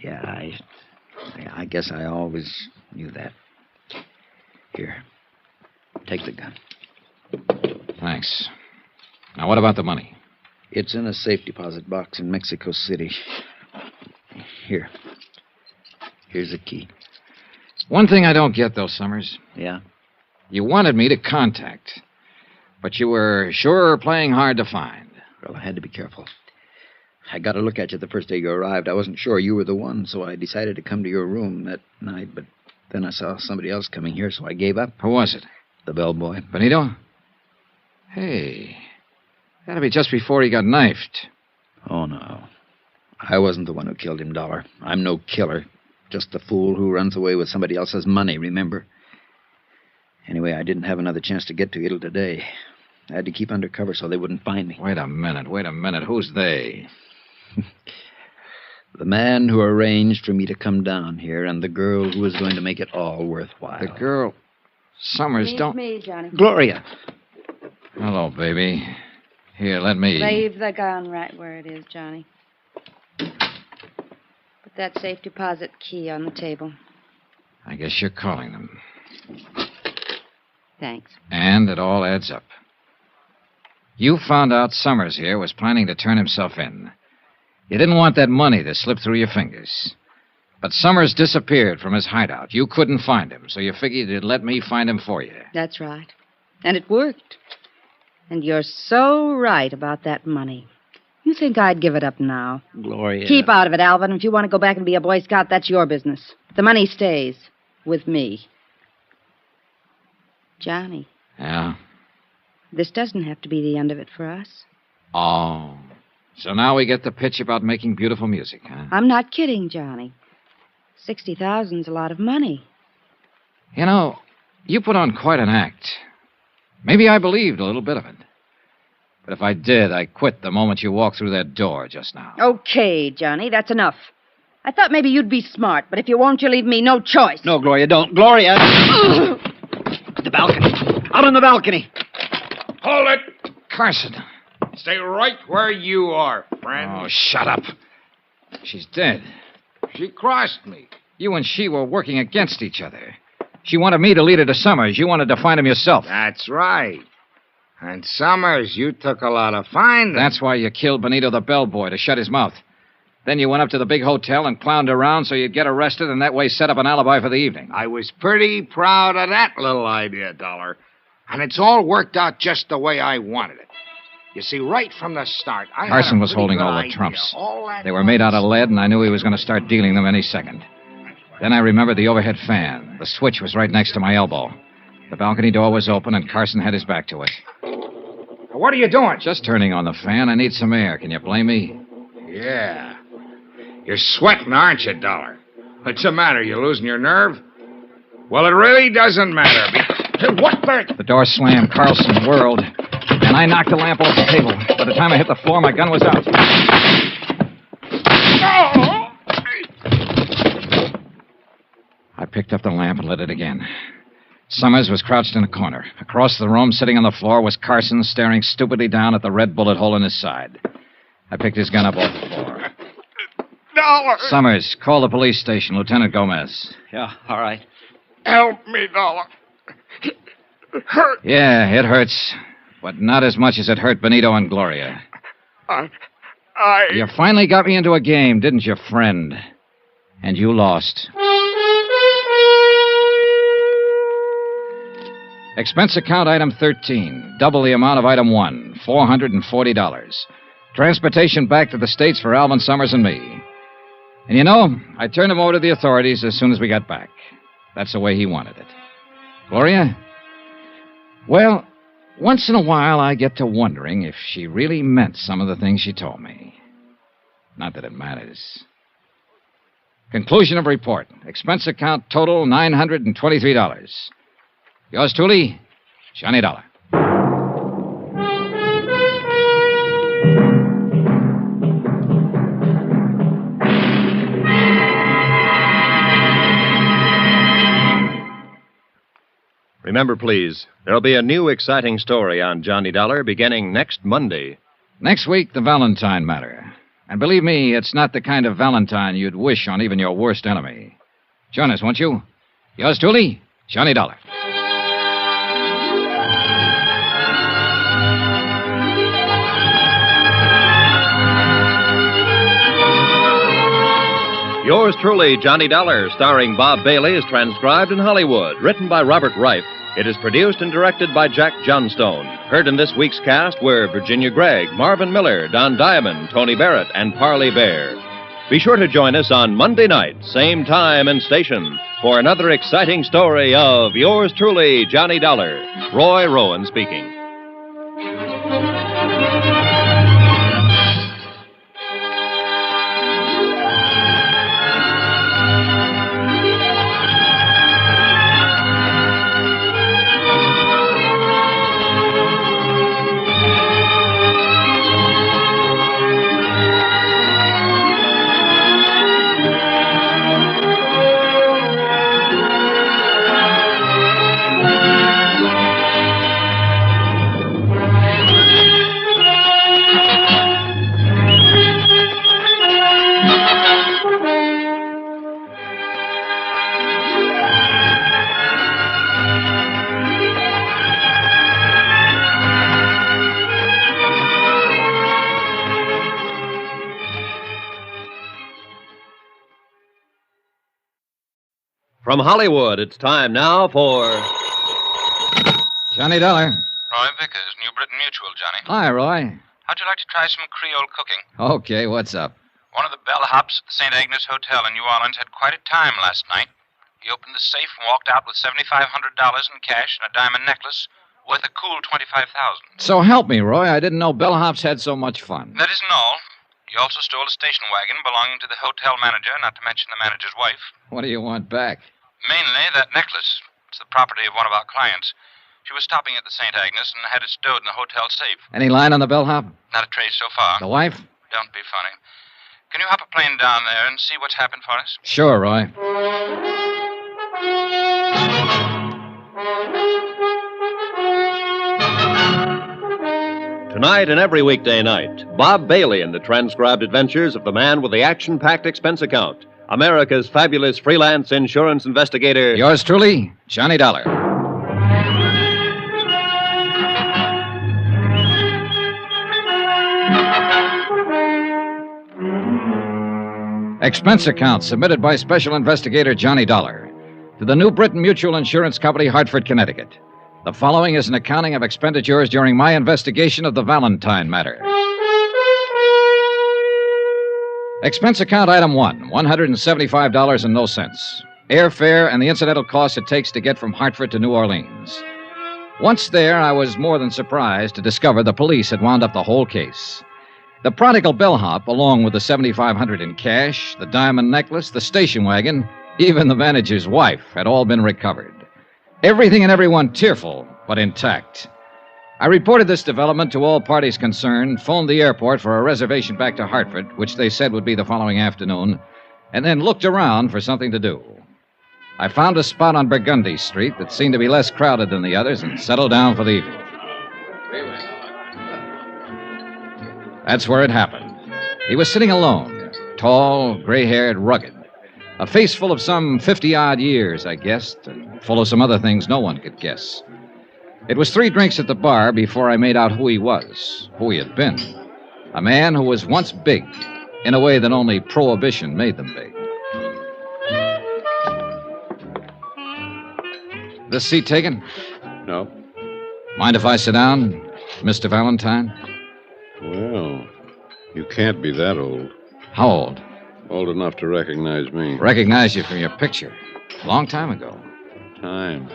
Yeah, I guess I always knew that. Here, take the gun. Thanks. Now, what about the money? It's in a safe deposit box in Mexico City. Here's the key. One thing I don't get, though, Summers. Yeah? You wanted me to contact, but you were sure playing hard to find. Well, I had to be careful. I got a look at you the first day you arrived. I wasn't sure you were the one, so I decided to come to your room that night, but then I saw somebody else coming here, so I gave up. Who was it? The bellboy. Benito? Hey, that'd be just before he got knifed. Oh, no. I wasn't the one who killed him, Dollar. I'm no killer. Just the fool who runs away with somebody else's money, remember? Anyway, I didn't have another chance to get to you till today. I had to keep undercover so they wouldn't find me. Wait a minute. Who's they? The man who arranged for me to come down here and the girl who was going to make it all worthwhile. The girl... Summers, don't... me, Johnny. Gloria. Hello, baby. Here, let me... Leave the gun right where it is, Johnny. Put that safe deposit key on the table. I guess you're calling them. Thanks. And it all adds up. You found out Summers here was planning to turn himself in. You didn't want that money to slip through your fingers. But Summers disappeared from his hideout. You couldn't find him, so you figured you'd let me find him for you. That's right. And it worked. And you're so right about that money. You think I'd give it up now? Gloria. Keep out of it, Alvin. If you want to go back and be a Boy Scout, that's your business. The money stays with me. Johnny. Yeah? This doesn't have to be the end of it for us. Oh. So now we get the pitch about making beautiful music, huh? I'm not kidding, Johnny. 60,000's a lot of money. You know, you put on quite an act. Maybe I believed a little bit of it. But if I did, I quit the moment you walked through that door just now. Okay, Johnny, that's enough. I thought maybe you'd be smart, but if you won't, you leave me no choice. No, Gloria, don't. Gloria! The balcony. Out on the balcony. Hold it! Carson. Stay right where you are, friend. Oh, shut up. She's dead. She crossed me. You and she were working against each other. She wanted me to lead her to Summers. You wanted to find him yourself. That's right. And Summers, you took a lot of finding. That's why you killed Benito the bellboy, to shut his mouth. Then you went up to the big hotel and clowned around so you'd get arrested and that way set up an alibi for the evening. I was pretty proud of that little idea, Dollar. And it's all worked out just the way I wanted it. You see, right from the start, Carson was holding all the trumps. They were made out of lead, and I knew he was going to start dealing them any second. Then I remembered the overhead fan. The switch was right next to my elbow. The balcony door was open, and Carson had his back to it. What are you doing? Just turning on the fan. I need some air. Can you blame me? Yeah. You're sweating, aren't you, Dollar? What's the matter? You losing your nerve? Well, it really doesn't matter. What the... The door slammed. Carlson whirled, and I knocked the lamp off the table. By the time I hit the floor, my gun was out. I picked up the lamp and lit it again. Summers was crouched in a corner. Across the room, sitting on the floor, was Carson, staring stupidly down at the red bullet hole in his side. I picked his gun up off the floor. Dollar! Summers, call the police station. Lieutenant Gomez. Yeah, all right. Help me, Dollar. It hurts. Yeah, it hurts. But not as much as it hurt Benito and Gloria. You finally got me into a game, didn't you, friend? And you lost. Expense account item 13. Double the amount of item 1. $440. Transportation back to the States for Alvin, Summers, and me. And you know, I turned him over to the authorities as soon as we got back. That's the way he wanted it. Gloria? Well, once in a while I get to wondering if she really meant some of the things she told me. Not that it matters. Conclusion of report. Expense account total $923. Yours truly, Johnny Dollar. Remember, please, there'll be a new exciting story on Johnny Dollar beginning next Monday. Next week, the Valentine matter. And believe me, it's not the kind of Valentine you'd wish on even your worst enemy. Join us, won't you? Yours truly, Johnny Dollar. Yours truly, Johnny Dollar, starring Bob Bailey, is transcribed in Hollywood. Written by Robert Reif. It is produced and directed by Jack Johnstone. Heard in this week's cast were Virginia Gregg, Marvin Miller, Don Diamond, Tony Barrett, and Parley Bear. Be sure to join us on Monday night, same time and station, for another exciting story of Yours truly, Johnny Dollar. Roy Rowan speaking. From Hollywood, it's time now for Johnny Dollar. Roy Vickers, New Britain Mutual, Johnny. Hi, Roy. How'd you like to try some Creole cooking? Okay, what's up? One of the bellhops at the St. Agnes Hotel in New Orleans had quite a time last night. He opened the safe and walked out with $7,500 in cash and a diamond necklace worth a cool $25,000. So help me, Roy. I didn't know bellhops had so much fun. That isn't all. He also stole a station wagon belonging to the hotel manager, not to mention the manager's wife. What do you want back? Mainly that necklace. It's the property of one of our clients. She was stopping at the St. Agnes and had it stowed in the hotel safe. Any line on the bellhop? Not a trace so far. The wife? Don't be funny. Can you hop a plane down there and see what's happened for us? Sure, Roy. Tonight and every weekday night, Bob Bailey in the transcribed adventures of the man with the action-packed expense account, America's fabulous freelance insurance investigator. Yours truly, Johnny Dollar. Expense account submitted by Special Investigator Johnny Dollar to the New Britain Mutual Insurance Company, Hartford, Connecticut. The following is an accounting of expenditures during my investigation of the Valentine matter. Expense account item 1, $175 and no cents. Airfare and the incidental costs it takes to get from Hartford to New Orleans. Once there, I was more than surprised to discover the police had wound up the whole case. The prodigal bellhop, along with the $7,500 in cash, the diamond necklace, the station wagon, even the manager's wife, had all been recovered. Everything and everyone tearful, but intact. I reported this development to all parties concerned, phoned the airport for a reservation back to Hartford, which they said would be the following afternoon, and then looked around for something to do. I found a spot on Burgundy Street that seemed to be less crowded than the others and settled down for the evening. That's where it happened. He was sitting alone, tall, gray-haired, rugged. A face full of some 50-odd years, I guessed, and full of some other things no one could guess. It was 3 drinks at the bar before I made out who he was, who he had been. A man who was once big, in a way that only Prohibition made them big. This seat taken? No. Mind if I sit down, Mr. Valentine? Well, you can't be that old. How old? Old enough to recognize me. Recognize you from your picture. Long time ago. Time.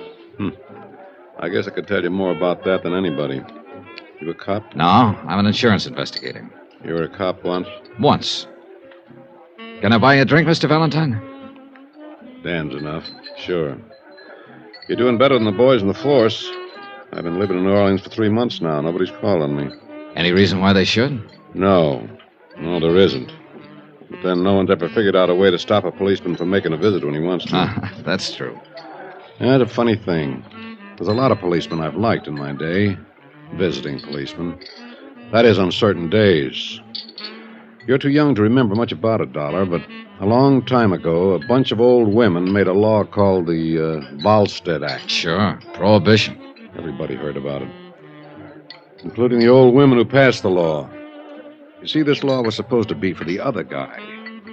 I guess I could tell you more about that than anybody. You a cop? No, I'm an insurance investigator. You were a cop once? Once. Can I buy you a drink, Mr. Valentine? Damn's enough. Sure. You're doing better than the boys in the force. I've been living in New Orleans for 3 months now. Nobody's called on me. Any reason why they should? No. No, there isn't. But then no one's ever figured out a way to stop a policeman from making a visit when he wants to. That's true. That's a funny thing. There's a lot of policemen I've liked in my day. Visiting policemen. That is, on certain days. You're too young to remember much about it, Dollar, but a long time ago, a bunch of old women made a law called the Volstead Act. Sure. Prohibition. Everybody heard about it. Including the old women who passed the law. You see, this law was supposed to be for the other guy,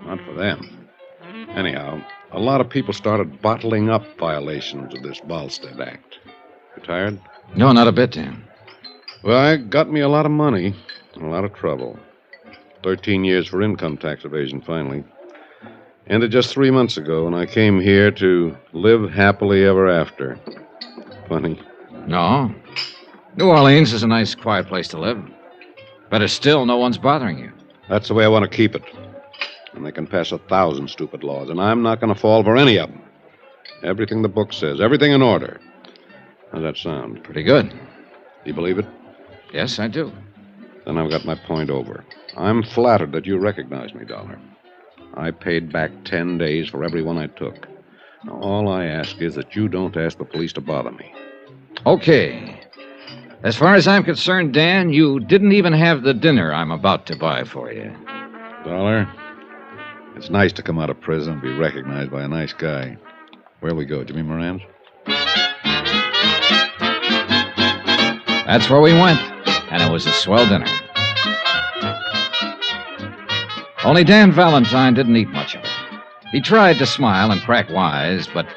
not for them. Anyhow, a lot of people started bottling up violations of this Volstead Act. You tired? No, not a bit, Dan. Well, it got me a lot of money and a lot of trouble. 13 years for income tax evasion, finally. Ended just 3 months ago when I came here to live happily ever after. Funny. No. New Orleans is a nice, quiet place to live. Better still, no one's bothering you. That's the way I want to keep it. And they can pass 1,000 stupid laws, and I'm not going to fall for any of them. Everything the book says, everything in order. How's that sound? Pretty good. Do you believe it? Yes, I do. Then I've got my point over. I'm flattered that you recognize me, Dollar. I paid back 10 days for every one I took. Now, all I ask is that you don't ask the police to bother me. Okay. As far as I'm concerned, Dan, you didn't even have the dinner I'm about to buy for you. Dollar, it's nice to come out of prison and be recognized by a nice guy. Where'll we go, Jimmy Moran's? That's where we went, and it was a swell dinner. Only Dan Valentine didn't eat much of it. He tried to smile and crack wise, but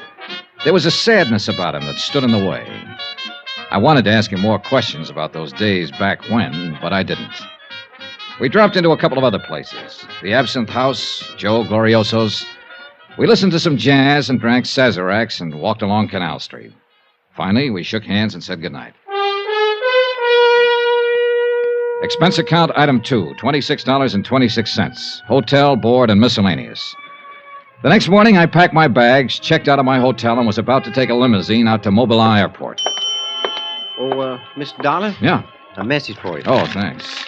there was a sadness about him that stood in the way. I wanted to ask him more questions about those days back when, but I didn't. We dropped into a couple of other places. The Absinthe House, Joe Glorioso's. We listened to some jazz and drank Sazeracs and walked along Canal Street. Finally, we shook hands and said goodnight. Expense account item 2, $26.26. Hotel, board, and miscellaneous. The next morning, I packed my bags, checked out of my hotel, and was about to take a limousine out to Mobile Airport. Oh, Mr. Dollar? Yeah. A message for you. Oh, thanks.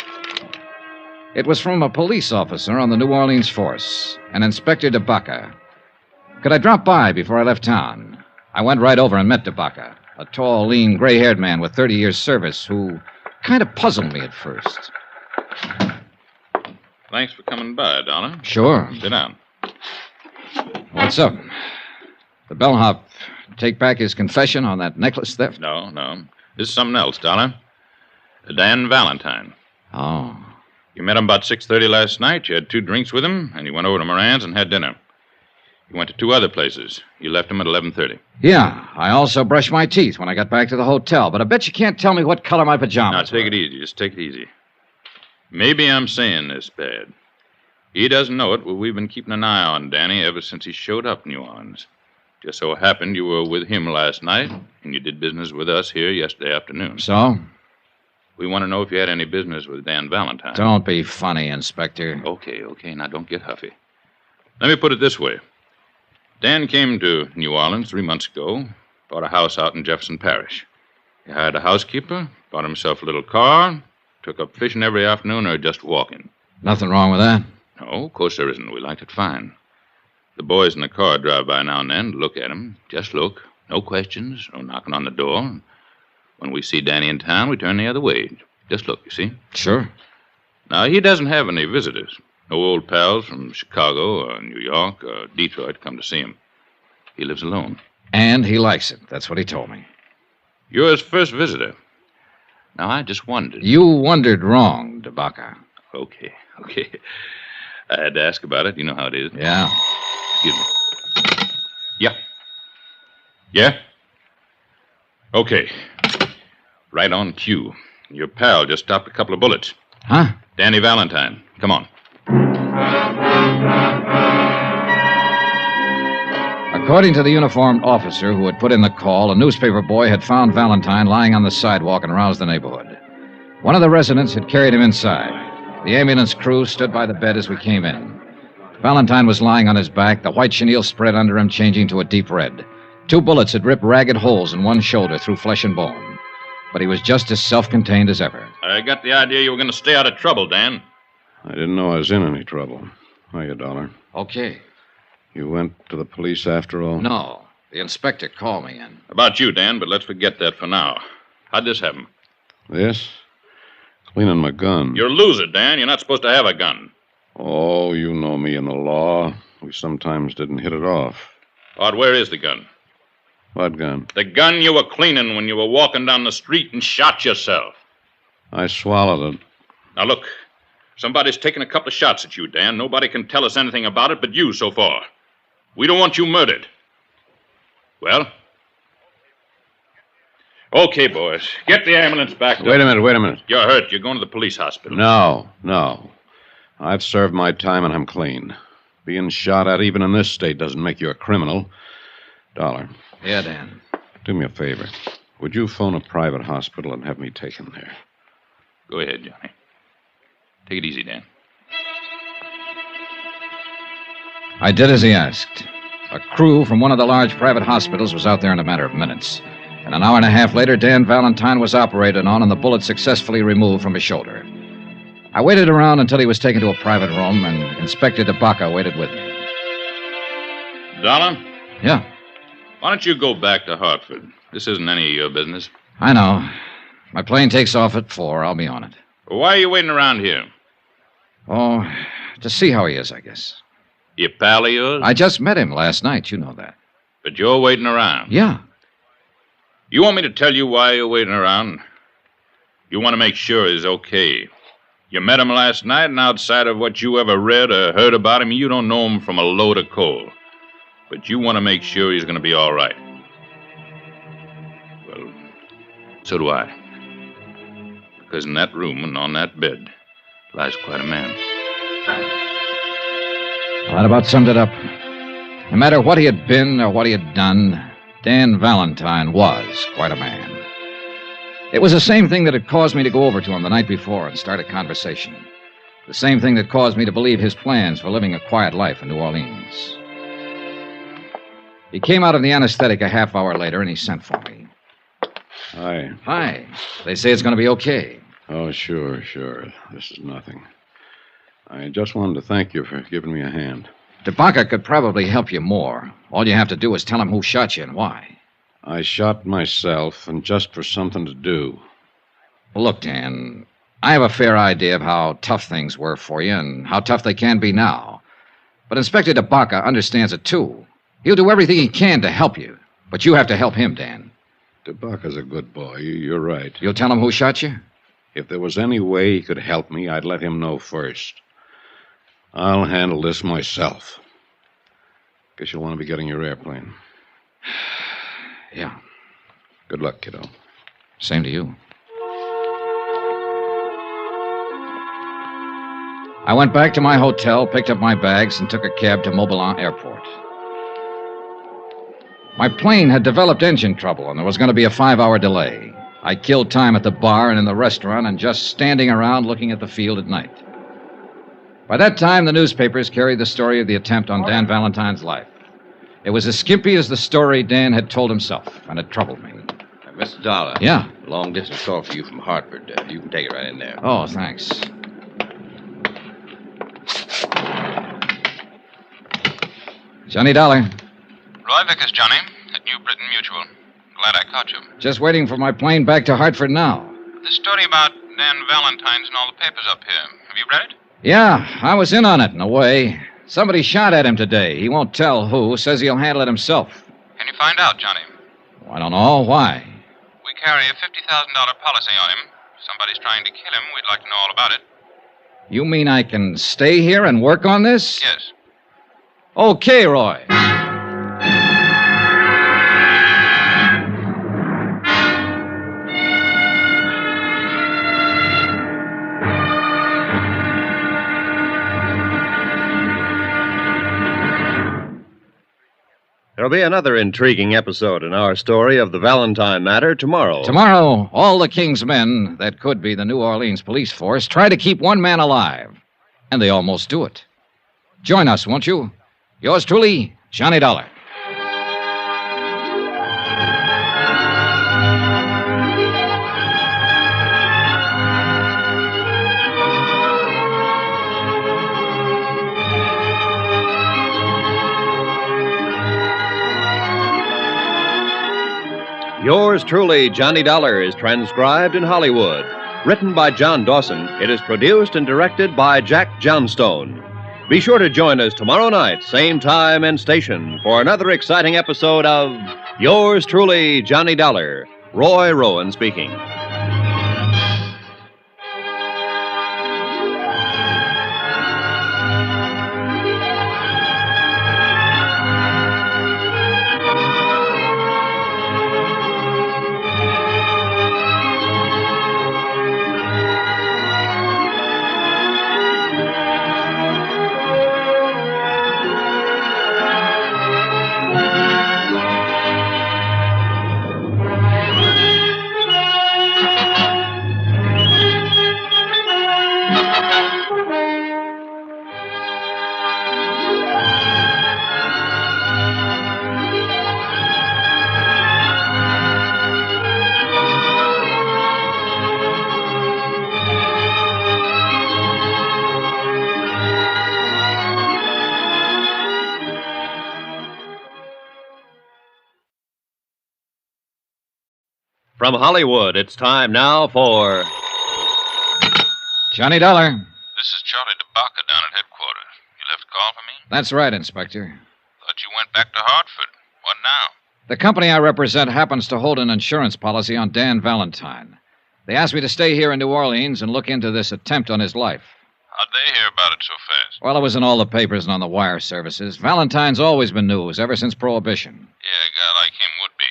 It was from a police officer on the New Orleans force, an Inspector DeBaca. Could I drop by before I left town? I went right over and met DeBaca, a tall, lean, gray-haired man with 30 years' service who kind of puzzled me at first. Thanks for coming by, Dollar. Sure. Sit down. What's up? The bellhop take back his confession on that necklace theft? No. This is something else, Dollar. Dan Valentine. Oh. You met him about 6:30 last night. You had 2 drinks with him, and you went over to Moran's and had dinner. You went to 2 other places. You left him at 11:30. Yeah, I also brushed my teeth when I got back to the hotel, but I bet you can't tell me what color my pajamas Now, take it easy. Just take it easy. Maybe I'm saying this bad. He doesn't know it, but we've been keeping an eye on Danny ever since he showed up in New Orleans. Just so happened you were with him last night, and you did business with us here yesterday afternoon. So? We want to know if you had any business with Dan Valentine. Don't be funny, Inspector. Okay. Now, don't get huffy. Let me put it this way. Dan came to New Orleans 3 months ago, bought a house out in Jefferson Parish. He hired a housekeeper, bought himself a little car, took up fishing every afternoon or just walking. Nothing wrong with that? No, of course there isn't. We liked it fine. The boys in the car drive by now and then to look at him. Just look. No questions, no knocking on the door. When we see Danny in town, we turn the other way. Just look, you see? Sure. Now, he doesn't have any visitors. No old pals from Chicago or New York or Detroit come to see him. He lives alone. And he likes it. That's what he told me. You're his first visitor. Now, I just wondered. You wondered wrong, DeBaca. Okay. I had to ask about it. You know how it is. Yeah. Excuse me. Yeah? Okay. Right on cue. Your pal just stopped a couple of bullets. Huh? Danny Valentine. Come on. According to the uniformed officer who had put in the call, a newspaper boy had found Valentine lying on the sidewalk and roused the neighborhood. One of the residents had carried him inside. The ambulance crew stood by the bed as we came in. Valentine was lying on his back, the white chenille spread under him, changing to a deep red. 2 bullets had ripped ragged holes in one shoulder through flesh and bone. But he was just as self-contained as ever. I got the idea you were going to stay out of trouble, Dan. I didn't know I was in any trouble. Hiya, Dollar. Okay. You went to the police after all? No. The inspector called me in. About you, Dan, but let's forget that for now. How'd this happen? This? Cleaning my gun. You're a loser, Dan. You're not supposed to have a gun. Oh, you know me and the law. We sometimes didn't hit it off. Art, where is the gun? What gun? The gun you were cleaning when you were walking down the street and shot yourself. I swallowed it. Now, look. Somebody's taken a couple of shots at you, Dan. Nobody can tell us anything about it but you so far. We don't want you murdered. Well? Okay, boys. Get the ambulance back. Wait a minute. You're hurt. You're going to the police hospital. No. I've served my time and I'm clean. Being shot at even in this state doesn't make you a criminal. Dollar. Yeah, Dan. Do me a favor. Would you phone a private hospital and have me taken there? Go ahead, Johnny. Take it easy, Dan. I did as he asked. A crew from one of the large private hospitals was out there in a matter of minutes. And an hour and a half later, Dan Valentine was operated on and the bullet successfully removed from his shoulder. I waited around until he was taken to a private room, and Inspector DeBacca waited with me. Dollar? Yeah. Why don't you go back to Hartford? This isn't any of your business. I know. My plane takes off at 4. I'll be on it. Well, why are you waiting around here? Oh, to see how he is, I guess. You pal of yours? I just met him last night. You know that. But you're waiting around? Yeah. You want me to tell you why you're waiting around? You want to make sure he's okay. You met him last night, and outside of what you ever read or heard about him, you don't know him from a load of coal. But you want to make sure he's going to be all right. Well, so do I. Because in that room and on that bed lies quite a man. Well, that about summed it up. No matter what he had been or what he had done, Dan Valentine was quite a man. It was the same thing that had caused me to go over to him the night before and start a conversation. The same thing that caused me to believe his plans for living a quiet life in New Orleans. He came out of the anesthetic a half hour later, and he sent for me. Hi. Hi. They say it's going to be okay. Oh, sure. This is nothing. I just wanted to thank you for giving me a hand. DeBacca could probably help you more. All you have to do is tell him who shot you and why. I shot myself, and just for something to do. Well, look, Dan, I have a fair idea of how tough things were for you and how tough they can be now. But Inspector DeBacca understands it, too. He'll do everything he can to help you. But you have to help him, Dan. DeBacca's a good boy. You're right. You'll tell him who shot you? If there was any way he could help me, I'd let him know first. I'll handle this myself. Guess you'll want to be getting your airplane. Yeah. Good luck, kiddo. Same to you. I went back to my hotel, picked up my bags, and took a cab to Mobilon Airport. My plane had developed engine trouble, and there was going to be a 5-hour delay. I killed time at the bar and in the restaurant and just standing around looking at the field at night. By that time, the newspapers carried the story of the attempt on Dan Valentine's life. It was as skimpy as the story Dan had told himself, and it troubled me. Mr. Dollar. Yeah? Long distance call for you from Hartford. You can take it right in there. Oh, thanks. Johnny Dollar. Roy Vickers, Johnny, at New Britain Mutual. Glad I caught you. Just waiting for my plane back to Hartford now. This story about Dan Valentine's in all the papers up here. Have you read it? Yeah, I was in on it, in a way. Somebody shot at him today. He won't tell who. Says he'll handle it himself. Can you find out, Johnny? Oh, I don't know. Why? We carry a $50,000 policy on him. If somebody's trying to kill him, we'd like to know all about it. You mean I can stay here and work on this? Yes. Okay, Roy. There'll be another intriguing episode in our story of the Valentine matter tomorrow. Tomorrow, all the King's men, that could be the New Orleans police force, try to keep one man alive. And they almost do it. Join us, won't you? Yours truly, Johnny Dollar. Yours truly, Johnny Dollar, is transcribed in Hollywood. Written by John Dawson, it is produced and directed by Jack Johnstone. Be sure to join us tomorrow night, same time and station, for another exciting episode of Yours truly, Johnny Dollar. Roy Rowan speaking. From Hollywood, it's time now for Johnny Dollar. This is Charlie DeBaca down at headquarters. You left a call for me? That's right, Inspector. Thought you went back to Hartford. What now? The company I represent happens to hold an insurance policy on Dan Valentine. They asked me to stay here in New Orleans and look into this attempt on his life. How'd they hear about it so fast? Well, it was in all the papers and on the wire services. Valentine's always been news, ever since Prohibition. Yeah, a guy like him would be.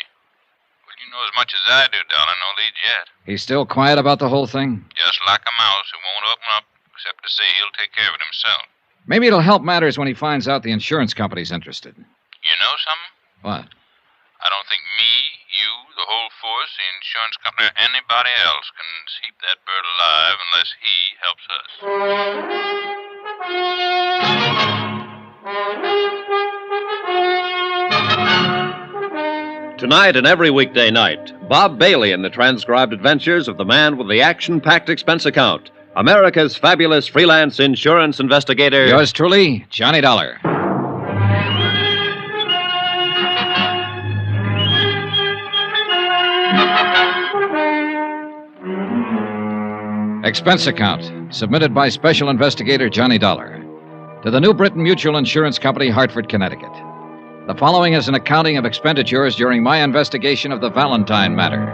Well, you know as much as I do, Dollar. No lead yet. He's still quiet about the whole thing? Just like a mouse who won't open up, except to say he'll take care of it himself. Maybe it'll help matters when he finds out the insurance company's interested. You know something? What? I don't think me, you, the whole force, the insurance company, or anybody else can keep that bird alive unless he helps us. Tonight and every weekday night, Bob Bailey in the transcribed adventures of the man with the action-packed expense account, America's fabulous freelance insurance investigator. Yours truly, Johnny Dollar. Expense account, submitted by Special Investigator Johnny Dollar to the New Britain Mutual Insurance Company, Hartford, Connecticut. The following is an accounting of expenditures during my investigation of the Valentine matter.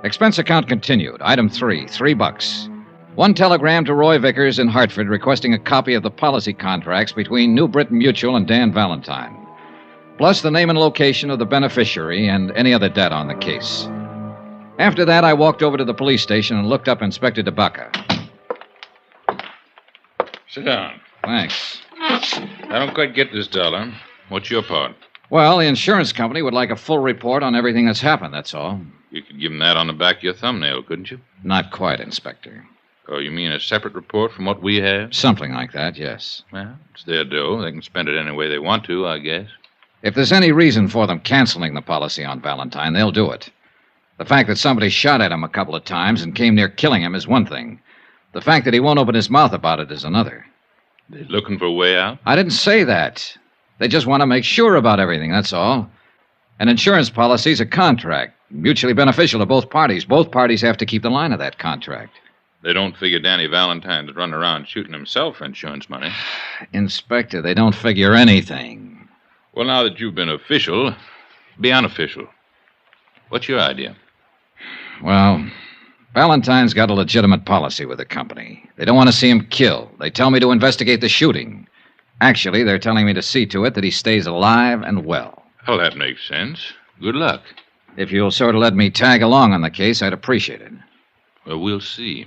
Expense account continued. Item 3, $3. One telegram to Roy Vickers in Hartford requesting a copy of the policy contracts between New Britain Mutual and Dan Valentine, plus the name and location of the beneficiary and any other data on the case. After that, I walked over to the police station and looked up Inspector DeBaca. Sit down. Thanks. I don't quite get this, Dollar. What's your part? Well, the insurance company would like a full report on everything that's happened, that's all. You could give them that on the back of your thumbnail, couldn't you? Not quite, Inspector. Oh, you mean a separate report from what we have? Something like that, yes. Well, it's their dough. They can spend it any way they want to, I guess. If there's any reason for them canceling the policy on Valentine, they'll do it. The fact that somebody shot at him a couple of times and came near killing him is one thing. The fact that he won't open his mouth about it is another. They're looking for a way out? I didn't say that. They just want to make sure about everything, that's all. An insurance policy's a contract, mutually beneficial to both parties. Both parties have to keep the line of that contract. They don't figure Danny Valentine's running around shooting himself for insurance money. Inspector, they don't figure anything. Well, now that you've been official, be unofficial. What's your idea? Well, Valentine's got a legitimate policy with the company. They don't want to see him killed. They tell me to investigate the shooting. Actually, they're telling me to see to it that he stays alive and well. Well, that makes sense. Good luck. If you'll sort of let me tag along on the case, I'd appreciate it. Well, we'll see.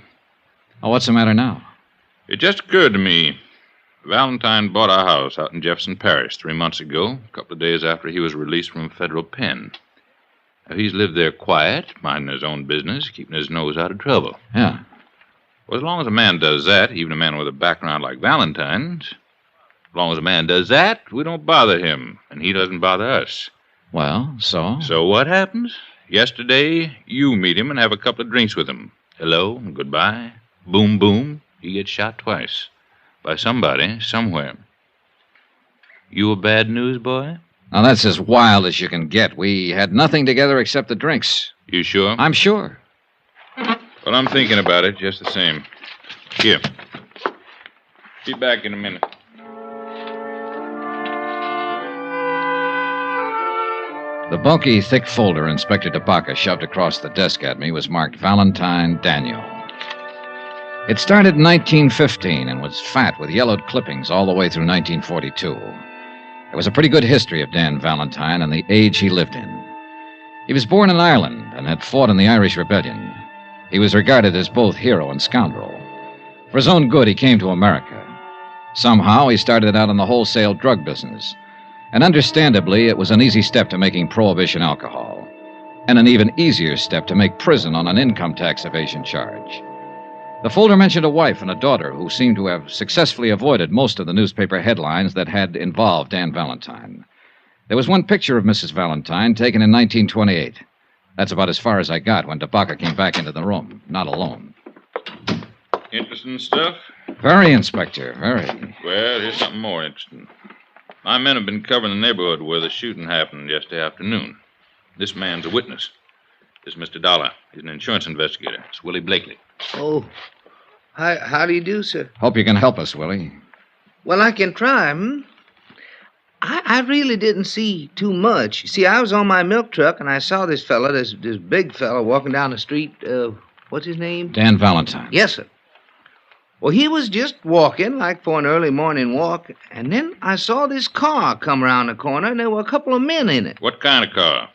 Oh, what's the matter now? It just occurred to me. Valentine bought a house out in Jefferson Parish 3 months ago, a couple of days after he was released from a federal pen. Now, he's lived there quiet, minding his own business, keeping his nose out of trouble. Yeah. Well, as long as a man does that, even a man with a background like Valentine's, as long as a man does that, we don't bother him, and he doesn't bother us. Well, so? So what happens? Yesterday, you meet him and have a couple of drinks with him. Hello and goodbye. Boom, boom. He gets shot twice. By somebody, somewhere. You a bad news boy? Now, that's as wild as you can get. We had nothing together except the drinks. You sure? I'm sure. Well, I'm thinking about it just the same. Here. Be back in a minute. The bulky, thick folder Inspector DeBaca shoved across the desk at me was marked Valentine Daniel. It started in 1915 and was fat with yellowed clippings all the way through 1942. It was a pretty good history of Dan Valentine and the age he lived in. He was born in Ireland and had fought in the Irish Rebellion. He was regarded as both hero and scoundrel. For his own good, he came to America. Somehow, he started out in the wholesale drug business. And understandably, it was an easy step to making prohibition alcohol, and an even easier step to make prison on an income tax evasion charge. The folder mentioned a wife and a daughter who seemed to have successfully avoided most of the newspaper headlines that had involved Dan Valentine. There was one picture of Mrs. Valentine taken in 1928. That's about as far as I got when DeBaca came back into the room, not alone. Interesting stuff? Very, Inspector, very. Well, here's something more interesting. My men have been covering the neighborhood where the shooting happened yesterday afternoon. This man's a witness. This is Mr. Dollar. He's an insurance investigator. It's Willie Blakely. Oh, how do you do, sir? Hope you can help us, Willie. Well, I can try, I really didn't see too much. You see, I was on my milk truck, and I saw this fella, this big fella, walking down the street. What's his name? Dan Valentine. Yes, sir. Well, he was just walking, like for an early morning walk, and then I saw this car come around the corner, and there were a couple of men in it. What kind of car?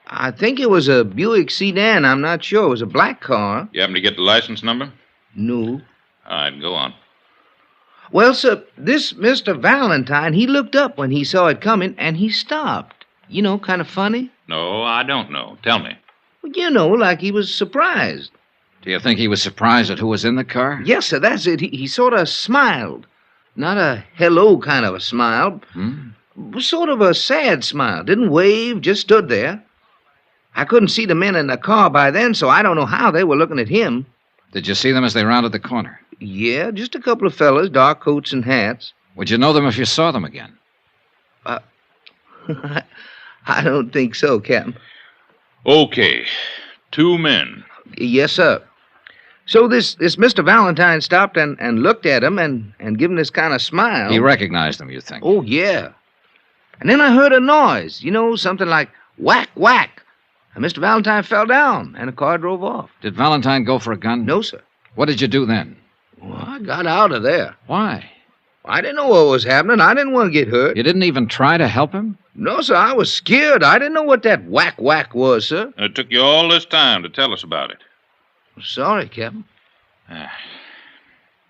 I think it was a Buick sedan. I'm not sure. It was a black car. You happen to get the license number? No. All right, go on. Well, sir, this Mr. Valentine, he looked up when he saw it coming, and he stopped. You know, kind of funny. No, I don't know. Tell me. Well, you know, like he was surprised. Do you think he was surprised at who was in the car? Yes, sir, that's it. He sort of smiled. Not a hello kind of a smile. Sort of a sad smile. Didn't wave, just stood there. I couldn't see the men in the car by then, so I don't know how they were looking at him. Did you see them as they rounded the corner? Yeah, just a couple of fellas, dark coats and hats. Would you know them if you saw them again? I don't think so, Captain. Okay. 2 men. Yes, sir. So this Mr. Valentine stopped and looked at him and gave him this kind of smile. He recognized them, you think? Oh, yeah. And then I heard a noise, you know, something like whack, whack. And Mr. Valentine fell down, and the car drove off. Did Valentine go for a gun? No, sir. What did you do then? Well, I got out of there. Why? I didn't know what was happening. I didn't want to get hurt. You didn't even try to help him? No, sir. I was scared. I didn't know what that whack, whack was, sir. It took you all this time to tell us about it. Sorry, Captain.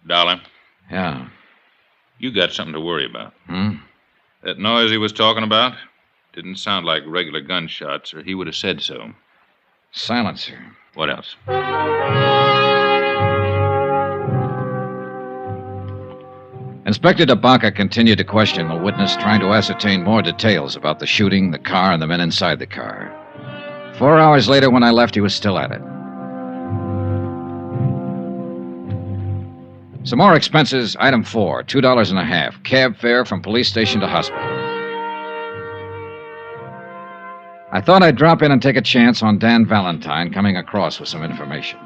Dollar. Yeah. You got something to worry about. Hmm? That noise he was talking about didn't sound like regular gunshots, or he would have said so. Silencer. What else? Inspector DeBaca continued to question the witness, trying to ascertain more details about the shooting, the car, and the men inside the car. 4 hours later, when I left, he was still at it. Some more expenses. Item 4, $2.50. Cab fare from police station to hospital. I thought I'd drop in and take a chance on Dan Valentine coming across with some information.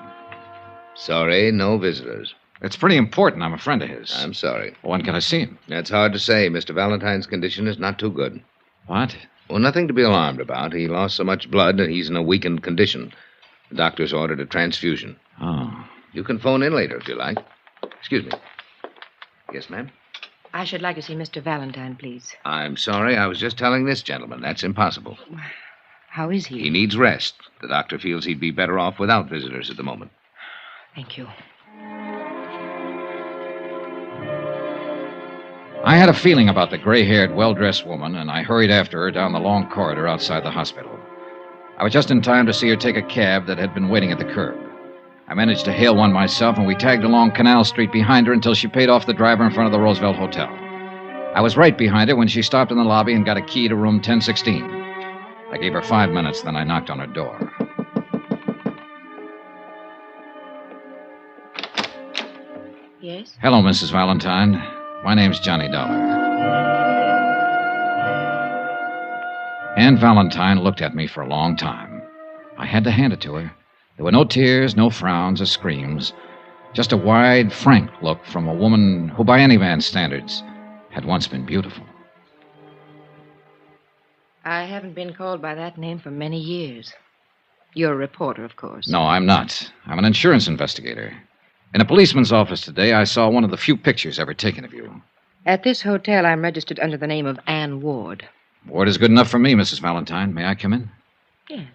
Sorry, no visitors. It's pretty important. I'm a friend of his. I'm sorry. When can I see him? That's hard to say. Mr. Valentine's condition is not too good. What? Well, nothing to be alarmed about. He lost so much blood that he's in a weakened condition. The doctor's ordered a transfusion. Oh. You can phone in later if you like. Excuse me. Yes, ma'am? I should like to see Mr. Valentine, please. I'm sorry. I was just telling this gentleman. That's impossible. How is he? He needs rest. The doctor feels he'd be better off without visitors at the moment. Thank you. I had a feeling about the gray-haired, well-dressed woman, and I hurried after her down the long corridor outside the hospital. I was just in time to see her take a cab that had been waiting at the curb. I managed to hail one myself, and we tagged along Canal Street behind her until she paid off the driver in front of the Roosevelt Hotel. I was right behind her when she stopped in the lobby and got a key to room 1016. I gave her 5 minutes, then I knocked on her door. Yes? Hello, Mrs. Valentine. My name's Johnny Dollar. Ann Valentine looked at me for a long time. I had to hand it to her. There were no tears, no frowns or screams, just a wide, frank look from a woman who, by any man's standards, had once been beautiful. I haven't been called by that name for many years. You're a reporter, of course. No, I'm not. I'm an insurance investigator. In a policeman's office today, I saw one of the few pictures ever taken of you. At this hotel, I'm registered under the name of Ann Ward. Ward is good enough for me, Mrs. Valentine. May I come in? Yes.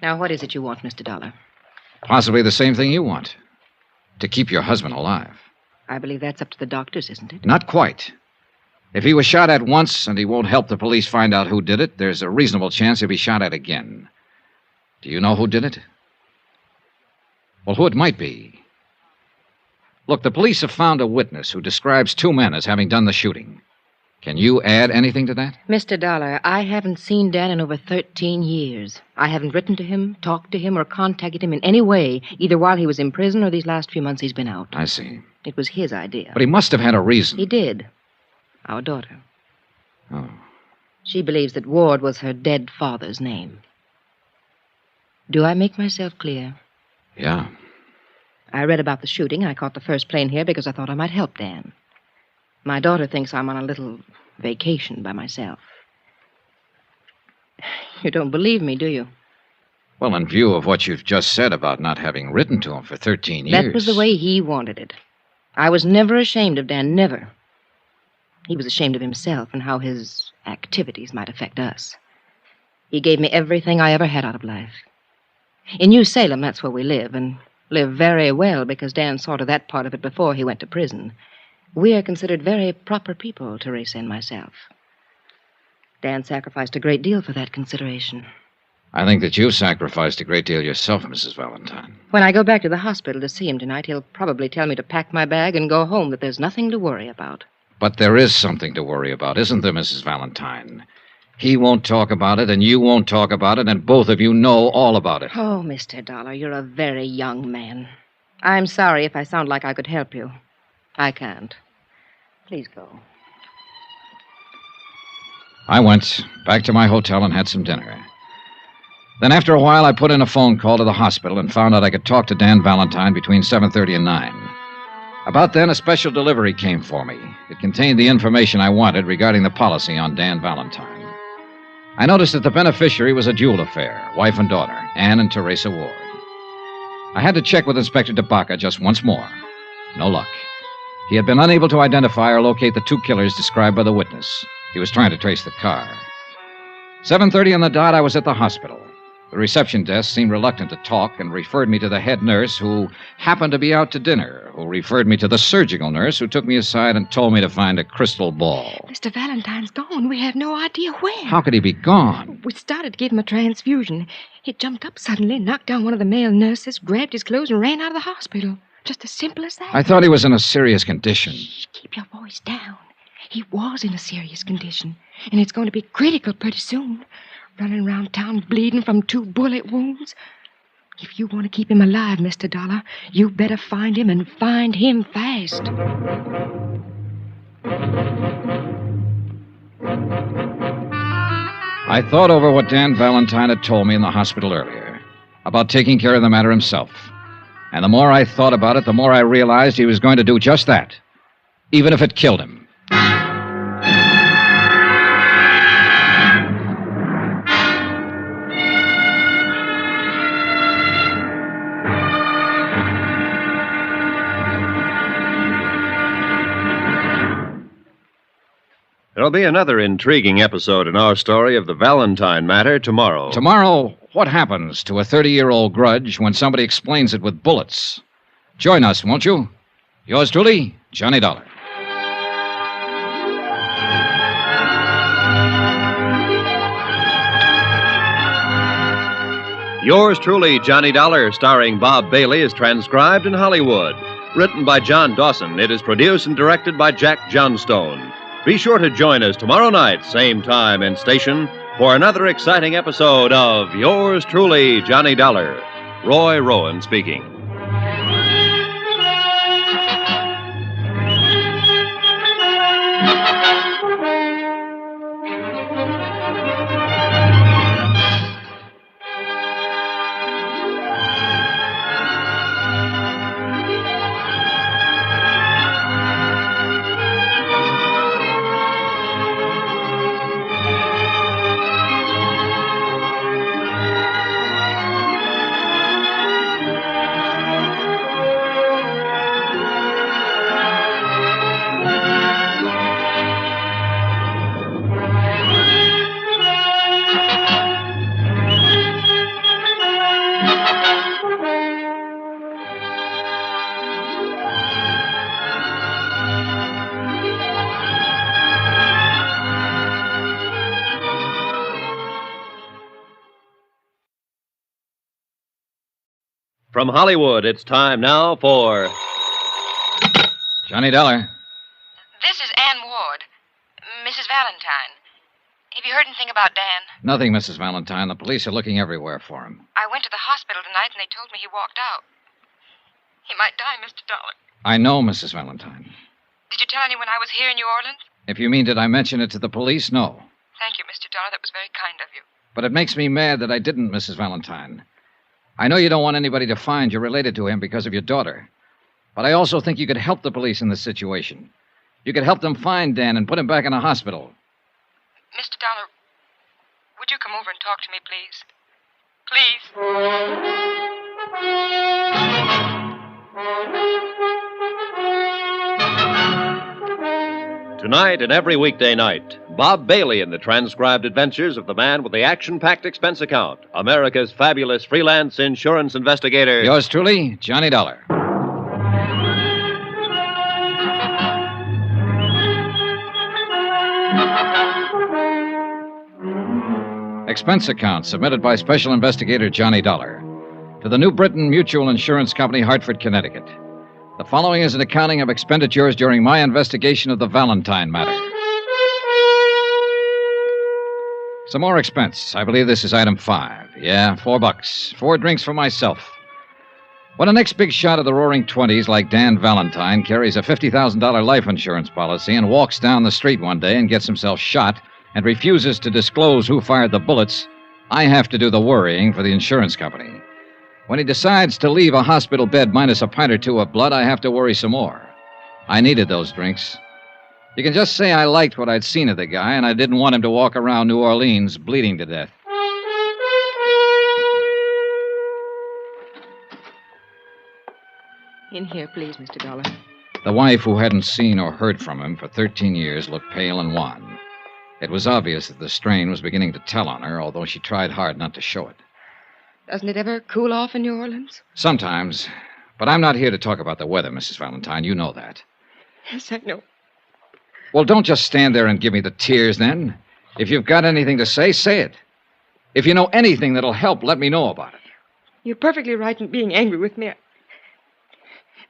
Now, what is it you want, Mr. Dollar? Possibly the same thing you want. To keep your husband alive. I believe that's up to the doctors, isn't it? Not quite. If he was shot at once and he won't help the police find out who did it, there's a reasonable chance he'll be shot at again. Do you know who did it? Well, who it might be. Look, the police have found a witness who describes 2 men as having done the shooting. Can you add anything to that? Mr. Dollar, I haven't seen Dan in over 13 years. I haven't written to him, talked to him, or contacted him in any way, either while he was in prison or these last few months he's been out. I see. It was his idea. But he must have had a reason. He did. Our daughter. Oh. She believes that Ward was her dead father's name. Do I make myself clear? Yeah. I read about the shooting. I caught the first plane here because I thought I might help Dan. My daughter thinks I'm on a little vacation by myself. You don't believe me, do you? Well, in view of what you've just said about not having written to him for 13 years... That was the way he wanted it. I was never ashamed of Dan, never. He was ashamed of himself and how his activities might affect us. He gave me everything I ever had out of life. In New Salem, that's where we live, and live very well because Dan saw to that part of it before he went to prison. We are considered very proper people, Teresa and myself. Dan sacrificed a great deal for that consideration. I think that you sacrificed a great deal yourself, Mrs. Valentine. When I go back to the hospital to see him tonight, he'll probably tell me to pack my bag and go home, that there's nothing to worry about. But there is something to worry about, isn't there, Mrs. Valentine? He won't talk about it, and you won't talk about it, and both of you know all about it. Oh, Mr. Dollar, you're a very young man. I'm sorry if I sound like I could help you. I can't. Please go. I went back to my hotel and had some dinner. Then after a while, I put in a phone call to the hospital and found out I could talk to Dan Valentine between 7:30 and 9. About then, a special delivery came for me. It contained the information I wanted regarding the policy on Dan Valentine. I noticed that the beneficiary was a dual affair, wife and daughter, Anne and Teresa Ward. I had to check with Inspector DeBaca just once more. No luck. He had been unable to identify or locate the two killers described by the witness. He was trying to trace the car. 7:30 on the dot, I was at the hospital. The reception desk seemed reluctant to talk and referred me to the head nurse, who happened to be out to dinner, who referred me to the surgical nurse, who took me aside and told me to find a crystal ball. Mr. Valentine's gone. We have no idea where. How could he be gone? We started to give him a transfusion. He jumped up suddenly, knocked down one of the male nurses, grabbed his clothes, and ran out of the hospital. Just as simple as that. I thought he was in a serious condition. Keep your voice down. He was in a serious condition, and it's going to be critical pretty soon. Running around town bleeding from 2 bullet wounds. If you want to keep him alive, Mr. Dollar, you better find him and find him fast. I thought over what Dan Valentine had told me in the hospital earlier, about taking care of the matter himself. And the more I thought about it, the more I realized he was going to do just that, even if it killed him. There'll be another intriguing episode in our story of the Valentine matter tomorrow. Tomorrow, what happens to a 30-year-old grudge when somebody explains it with bullets? Join us, won't you? Yours truly, Johnny Dollar. Yours truly, Johnny Dollar, starring Bob Bailey, is transcribed in Hollywood. Written by John Dawson, it is produced and directed by Jack Johnstone. Be sure to join us tomorrow night, same time and station, for another exciting episode of Yours truly, Johnny Dollar. Roy Rowan speaking. From Hollywood, it's time now for... Johnny Dollar. This is Ann Ward. Mrs. Valentine. Have you heard anything about Dan? Nothing, Mrs. Valentine. The police are looking everywhere for him. I went to the hospital tonight and they told me he walked out. He might die, Mr. Dollar. I know, Mrs. Valentine. Did you tell anyone I was here in New Orleans? If you mean, did I mention it to the police? No. Thank you, Mr. But it makes me mad that I didn't, Mrs. Valentine. I know you don't want anybody to find you're related to him because of your daughter. But I also think you could help the police in this situation. You could help them find Dan and put him back in a hospital. Mr. Dollar, would you come over and talk to me, please? Please. Tonight and every weekday night, Bob Bailey in the transcribed adventures of the man with the action-packed expense account, America's fabulous freelance insurance investigator. Yours truly, Johnny Dollar. Expense account submitted by Special Investigator Johnny Dollar to the New Britain Mutual Insurance Company, Hartford, Connecticut. The following is an accounting of expenditures during my investigation of the Valentine matter. Some more expense. I believe this is item 5. Yeah, $4. 4 drinks for myself. When a next big shot of the roaring 20s like Dan Valentine carries a $50,000 life insurance policy and walks down the street one day and gets himself shot and refuses to disclose who fired the bullets, I have to do the worrying for the insurance company. When he decides to leave a hospital bed minus a pint or two of blood, I have to worry some more. I needed those drinks. You can just say I liked what I'd seen of the guy, and I didn't want him to walk around New Orleans bleeding to death. In here, please, Mr. Dollar. The wife, who hadn't seen or heard from him for 13 years, looked pale and wan. It was obvious that the strain was beginning to tell on her, although she tried hard not to show it. Doesn't it ever cool off in New Orleans? Sometimes. But I'm not here to talk about the weather, Mrs. Valentine. You know that. Yes, I know. Well, don't just stand there and give me the tears, then. If you've got anything to say, say it. If you know anything that'll help, let me know about it. You're perfectly right in being angry with me.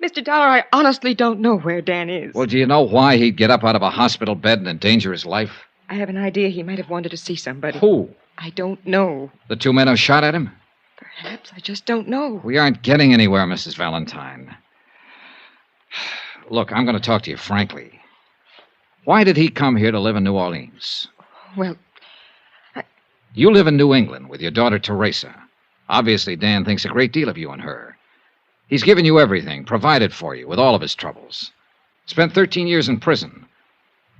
Mr. Dollar, I honestly don't know where Dan is. Well, do you know why he'd get up out of a hospital bed and endanger his life? I have an idea he might have wanted to see somebody. Who? I don't know. The 2 men who shot at him? Perhaps. I just don't know. We aren't getting anywhere, Mrs. Valentine. Look, I'm going to talk to you frankly. Why did he come here to live in New Orleans? Well, You live in New England with your daughter, Teresa. Obviously, Dan thinks a great deal of you and her. He's given you everything, provided for you with all of his troubles. Spent 13 years in prison.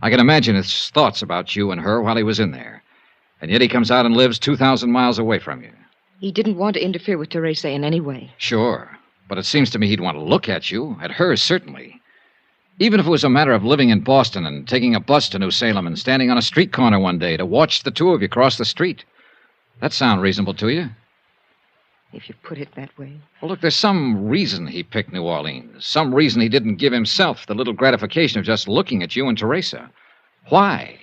I can imagine his thoughts about you and her while he was in there. And yet he comes out and lives 2,000 miles away from you. He didn't want to interfere with Teresa in any way. Sure. But it seems to me he'd want to look at you. At her, certainly. Even if it was a matter of living in Boston and taking a bus to New Salem and standing on a street corner one day to watch the two of you cross the street. That sound reasonable to you? If you put it that way. Well, look, there's some reason he picked New Orleans. Some reason he didn't give himself the little gratification of just looking at you and Teresa. Why?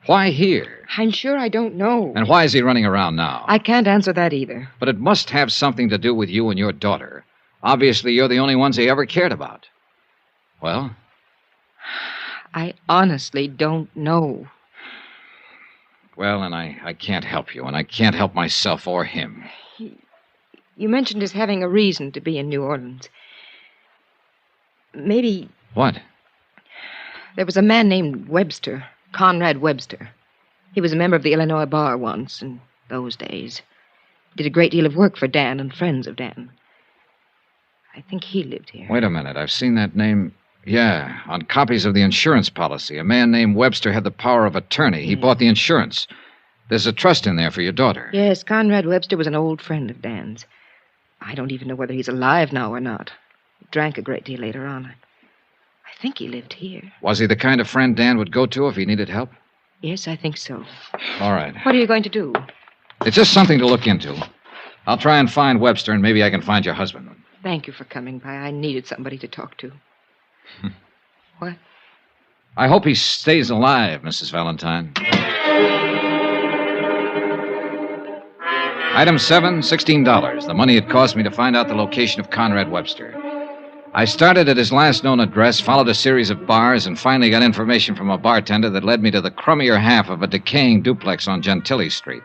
Why here? I'm sure I don't know. And why is he running around now? I can't answer that either. But it must have something to do with you and your daughter. Obviously, you're the only ones he ever cared about. Well? I honestly don't know. Well, and I can't help you, and I can't help myself or him. You mentioned his having a reason to be in New Orleans. Maybe... What? There was a man named Webster, Conrad Webster. He was a member of the Illinois Bar once in those days. Did a great deal of work for Dan and friends of Dan. I think he lived here. Wait a minute. I've seen that name. Yeah, on copies of the insurance policy. A man named Webster had the power of attorney. He bought the insurance. There's a trust in there for your daughter. Yes, Conrad Webster was an old friend of Dan's. I don't even know whether he's alive now or not. He drank a great deal later on. I think he lived here. Was he the kind of friend Dan would go to if he needed help? Yes, I think so. All right. What are you going to do? It's just something to look into. I'll try and find Webster, and maybe I can find your husband. Thank you for coming by. I needed somebody to talk to. What? I hope he stays alive, Mrs. Valentine. Item 7, $16. The money it cost me to find out the location of Conrad Webster. I started at his last known address, followed a series of bars, and finally got information from a bartender that led me to the crummier half of a decaying duplex on Gentilly Street.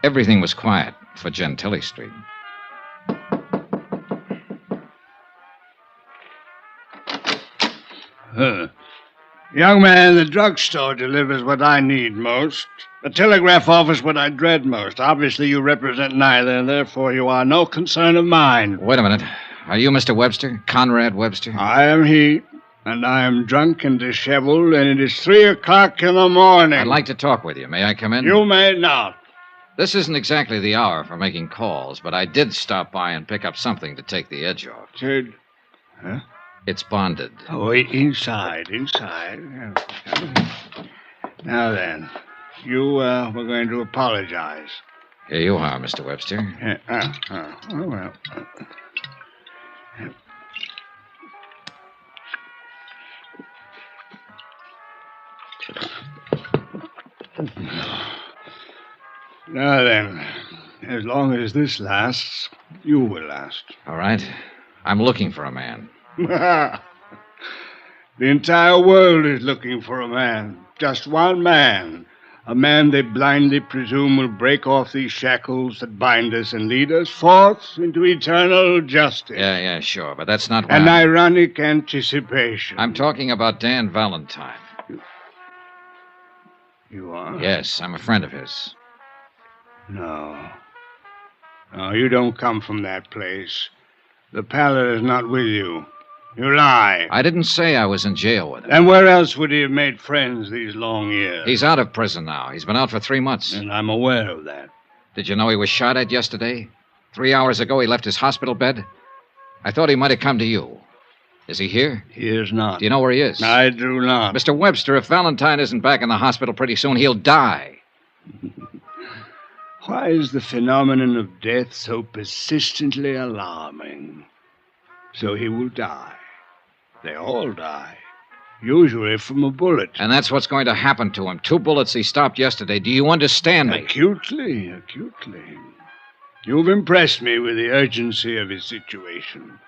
Everything was quiet for Gentilly Street. Young man, the drugstore delivers what I need most. The telegraph office what I dread most. Obviously, you represent neither, and therefore you are no concern of mine. Wait a minute. Are you Mr. Webster? Conrad Webster? I am he, and I am drunk and disheveled, and it is 3 o'clock in the morning. I'd like to talk with you. May I come in? You may not. This isn't exactly the hour for making calls, but I did stop by and pick up something to take the edge off. Sid. Huh? It's bonded. Oh, inside. Now then, you were going to apologize. Here you are, Mr. Webster. Oh, well. Now then, as long as this lasts, you will last. All right. I'm looking for a man. The entire world is looking for a man. Just one man. A man they blindly presume will break off these shackles that bind us and lead us forth into eternal justice. Yeah, sure, but that's not An ironic anticipation. I'm talking about Dan Valentine. You are? Yes, I'm a friend of his. No. No, you don't come from that place. The pallet is not with you. You lie. I didn't say I was in jail with him. And where else would he have made friends these long years? He's out of prison now. He's been out for 3 months. And I'm aware of that. Did you know he was shot at yesterday? 3 hours ago, he left his hospital bed. I thought he might have come to you. Is he here? He is not. Do you know where he is? I do not. Mr. Webster, if Valentine isn't back in the hospital pretty soon, he'll die. Why is the phenomenon of death so persistently alarming? So he will die. They all die. Usually from a bullet. And that's what's going to happen to him. 2 bullets he stopped yesterday. Do you understand me? Acutely. You've impressed me with the urgency of his situation.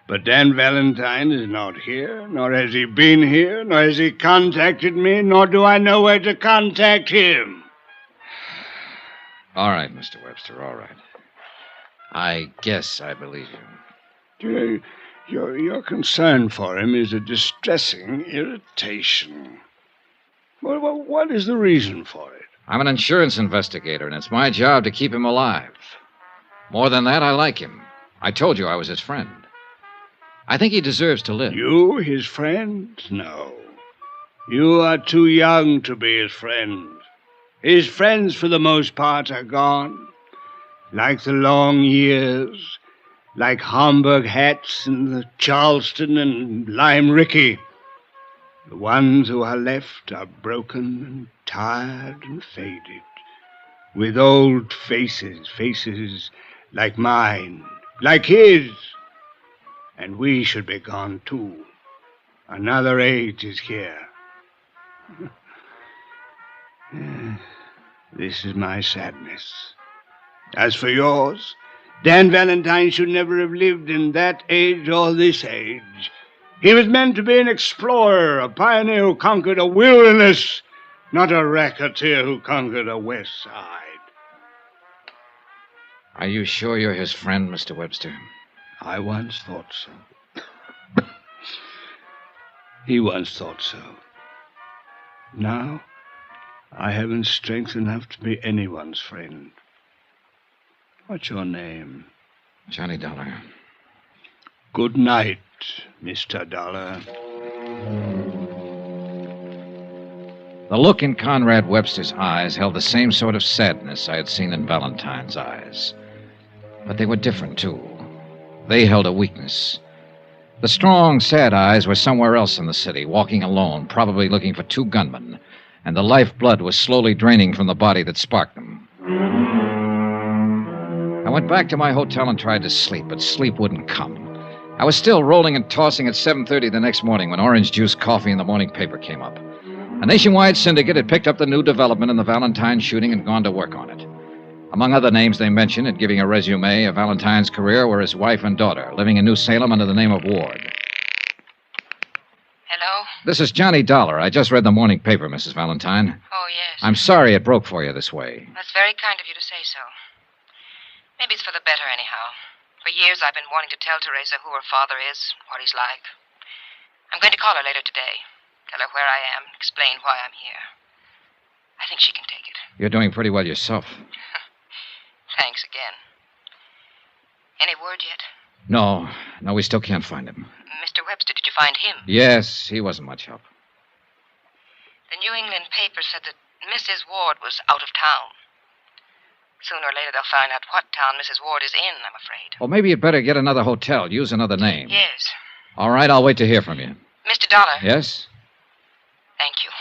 But Dan Valentine is not here, nor has he been here, nor has he contacted me, nor do I know where to contact him. All right, Mr. Webster, all right. I guess I believe you. Your concern for him is a distressing irritation. Well, what is the reason for it? I'm an insurance investigator, and it's my job to keep him alive. More than that, I like him. I told you I was his friend. I think he deserves to live. You, his friend? No. You are too young to be his friend. His friends, for the most part, are gone. Like the long years, like Homburg hats and the Charleston and Lime Ricky. The ones who are left are broken and tired and faded, with old faces like mine, like his. And we should be gone, too. Another age is here. This is my sadness. As for yours, Dan Valentine should never have lived in that age or this age. He was meant to be an explorer, a pioneer who conquered a wilderness, not a racketeer who conquered a west side. Are you sure you're his friend, Mr. Webster? I once thought so. He once thought so. Now, I haven't strength enough to be anyone's friend. What's your name? Johnny Dollar. Good night, Mr. Dollar. The look in Conrad Webster's eyes held the same sort of sadness I had seen in Valentine's eyes. But they were different, too. They held a weakness. The strong, sad eyes were somewhere else in the city, walking alone, probably looking for 2 gunmen, and the lifeblood was slowly draining from the body that sparked them. I went back to my hotel and tried to sleep, but sleep wouldn't come. I was still rolling and tossing at 7:30 the next morning when orange juice coffee in the morning paper came up. A nationwide syndicate had picked up the new development in the Valentine shooting and gone to work on it. Among other names they mentioned in giving a resume of Valentine's career were his wife and daughter, living in New Salem under the name of Ward. Hello? This is Johnny Dollar. I just read the morning paper, Mrs. Valentine. Oh, yes. I'm sorry it broke for you this way. That's very kind of you to say so. Maybe it's for the better, anyhow. For years I've been wanting to tell Teresa who her father is, what he's like. I'm going to call her later today. Tell her where I am and explain why I'm here. I think she can take it. You're doing pretty well yourself. Thanks again. Any word yet? No, we still can't find him. Mr. Webster, did you find him? Yes, he wasn't much help. The New England paper said that Mrs. Ward was out of town. Sooner or later, they'll find out what town Mrs. Ward is in, I'm afraid. Well, maybe you'd better get another hotel. Use another name. Yes. All right, I'll wait to hear from you. Mr. Dollar. Yes? Thank you.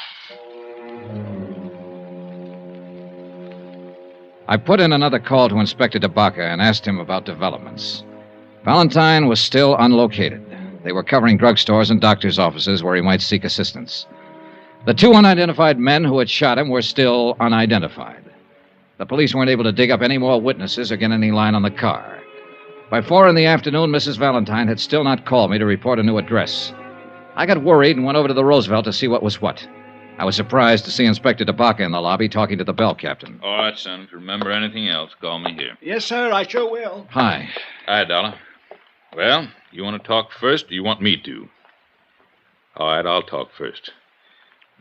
I put in another call to Inspector DeBaca and asked him about developments. Valentine was still unlocated. They were covering drugstores and doctors' offices where he might seek assistance. The two unidentified men who had shot him were still unidentified. The police weren't able to dig up any more witnesses or get any line on the car. By 4 p.m, Mrs. Valentine had still not called me to report a new address. I got worried and went over to the Roosevelt to see what was what. I was surprised to see Inspector DeBaca in the lobby talking to the bell captain. All right, son. If you remember anything else, call me here. Yes, sir, I sure will. Hi. Hi, Dollar. Well, you want to talk first, or you want me to? All right, I'll talk first.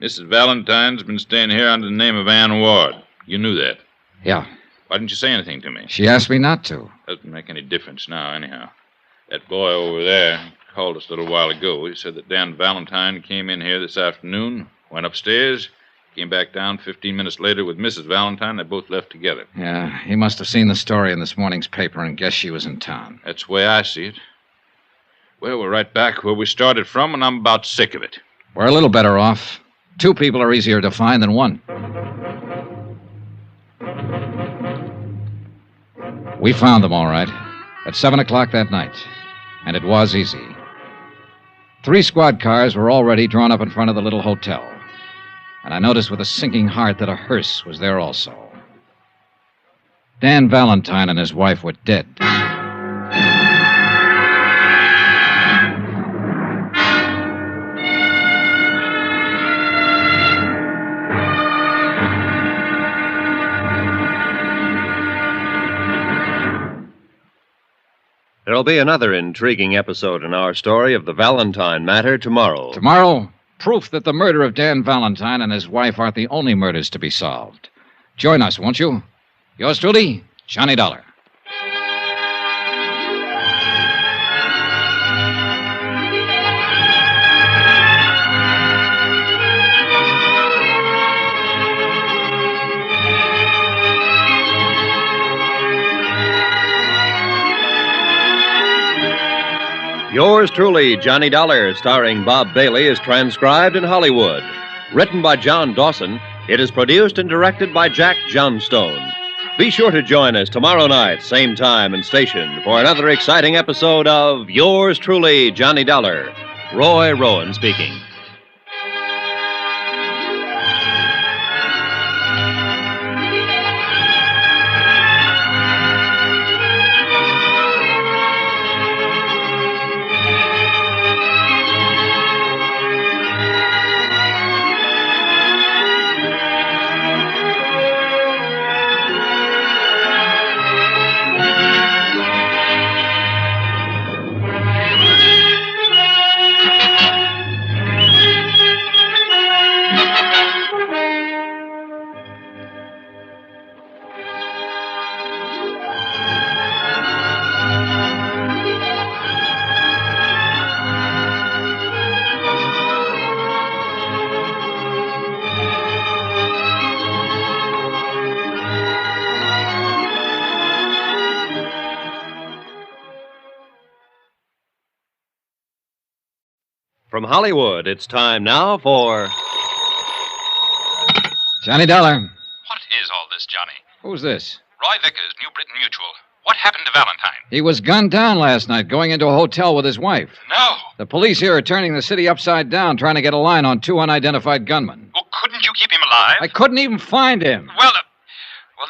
Mrs. Valentine's been staying here under the name of Ann Ward. You knew that. Yeah. Why didn't you say anything to me? She asked me not to. Doesn't make any difference now, anyhow. That boy over there called us a little while ago. He said that Dan Valentine came in here this afternoon, went upstairs, came back down 15 minutes later with Mrs. Valentine. They both left together. Yeah, he must have seen the story in this morning's paper and guessed she was in town. That's the way I see it. Well, we're right back where we started from, and I'm about sick of it. We're a little better off. 2 people are easier to find than 1. We found them, all right, at 7 o'clock that night. And it was easy. 3 squad cars were already drawn up in front of the little hotel. And I noticed with a sinking heart that a hearse was there also. Dan Valentine and his wife were dead. There'll be another intriguing episode in our story of the Valentine matter tomorrow. Tomorrow, proof that the murder of Dan Valentine and his wife aren't the only murders to be solved. Join us, won't you? Yours truly, Johnny Dollar. Yours truly, Johnny Dollar, starring Bob Bailey, is transcribed in Hollywood. Written by John Dawson, it is produced and directed by Jack Johnstone. Be sure to join us tomorrow night, same time and station, for another exciting episode of Yours truly, Johnny Dollar. Roy Rowan speaking. From Hollywood, it's time now for... Johnny Dollar. What is all this, Johnny? Who's this? Roy Vickers, New Britain Mutual. What happened to Valentine? He was gunned down last night going into a hotel with his wife. No. The police here are turning the city upside down, trying to get a line on 2 unidentified gunmen. Oh, couldn't you keep him alive? I couldn't even find him. Well,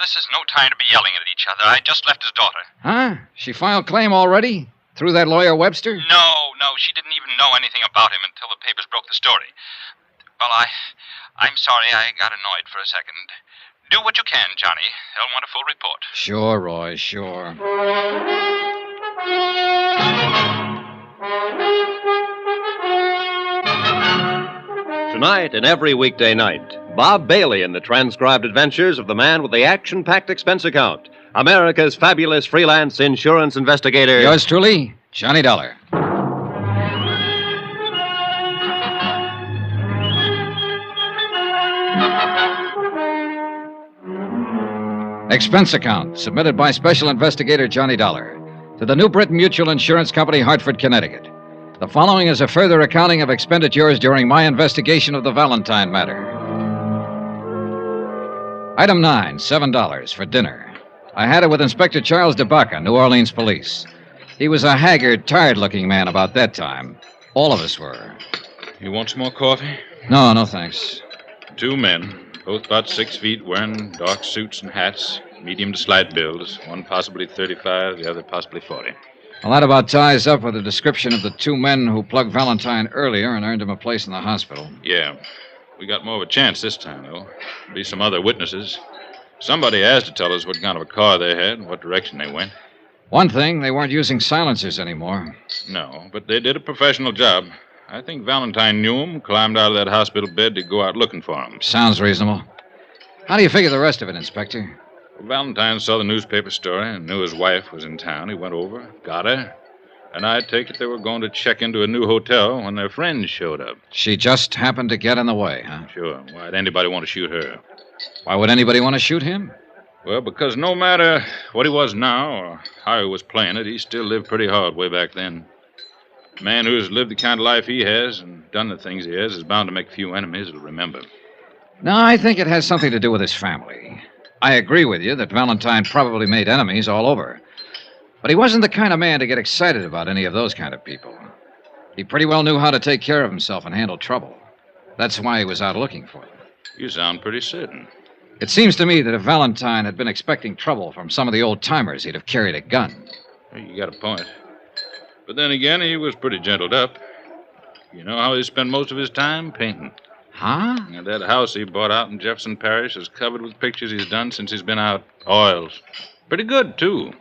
this is no time to be yelling at each other. I just left his daughter. Huh? She filed claim already? Through that lawyer Webster? No, she didn't even know anything about him until the papers broke the story. Well, I'm sorry I got annoyed for a second. Do what you can, Johnny. They'll want a full report. Sure, Roy, sure. tonight and every weekday night. Bob Bailey in the transcribed adventures of the man with the action-packed expense account. America's fabulous freelance insurance investigator. Yours truly, Johnny Dollar. Expense account submitted by Special Investigator Johnny Dollar to the New Britain Mutual Insurance Company, Hartford, Connecticut. The following is a further accounting of expenditures during my investigation of the Valentine matter. Item 9, $7 for dinner. I had it with Inspector Charles DeBaca, New Orleans Police. He was a haggard, tired-looking man about that time. All of us were. You want some more coffee? No, thanks. 2 men. Both about 6 feet, wearing dark suits and hats, medium to slight builds. One possibly 35, the other possibly 40. Well, that about ties up with the description of the 2 men who plugged Valentine earlier and earned him a place in the hospital. Yeah. We got more of a chance this time, though. Be some other witnesses. Somebody has to tell us what kind of a car they had and what direction they went. One thing, they weren't using silencers anymore. No, but they did a professional job. I think Valentine knew him, climbed out of that hospital bed to go out looking for him. Sounds reasonable. How do you figure the rest of it, Inspector? Well, Valentine saw the newspaper story and knew his wife was in town. He went over, got her, and I take it they were going to check into a new hotel when their friends showed up. She just happened to get in the way, huh? Sure. Why'd anybody want to shoot her? Why would anybody want to shoot him? Well, because no matter what he was now or how he was playing it, he still lived pretty hard way back then. A man who's lived the kind of life he has and done the things he has is bound to make a few enemies he'll remember. No, I think it has something to do with his family. I agree with you that Valentine probably made enemies all over. But he wasn't the kind of man to get excited about any of those kind of people. He pretty well knew how to take care of himself and handle trouble. That's why he was out looking for them. You sound pretty certain. It seems to me that if Valentine had been expecting trouble from some of the old-timers, he'd have carried a gun. You got a point. But then again, he was pretty gentled up. You know how he spent most of his time? Painting. Huh? And that house he bought out in Jefferson Parish is covered with pictures he's done since he's been out. Oils. Pretty good, too.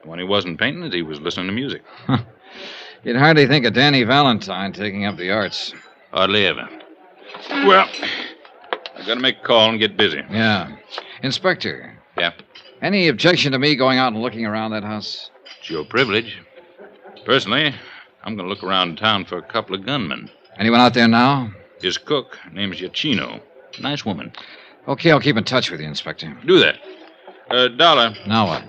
When he wasn't painting it, he was listening to music. You'd hardly think of Danny Valentine taking up the arts. Hardly ever. Well, I've got to make a call and get busy. Yeah. Inspector. Yeah? Any objection to me going out and looking around that house? It's your privilege. Personally, I'm going to look around town for a couple of gunmen. Anyone out there now? His cook, her name's Yachino. Nice woman. Okay, I'll keep in touch with you, Inspector. Do that. Dollar. Now what?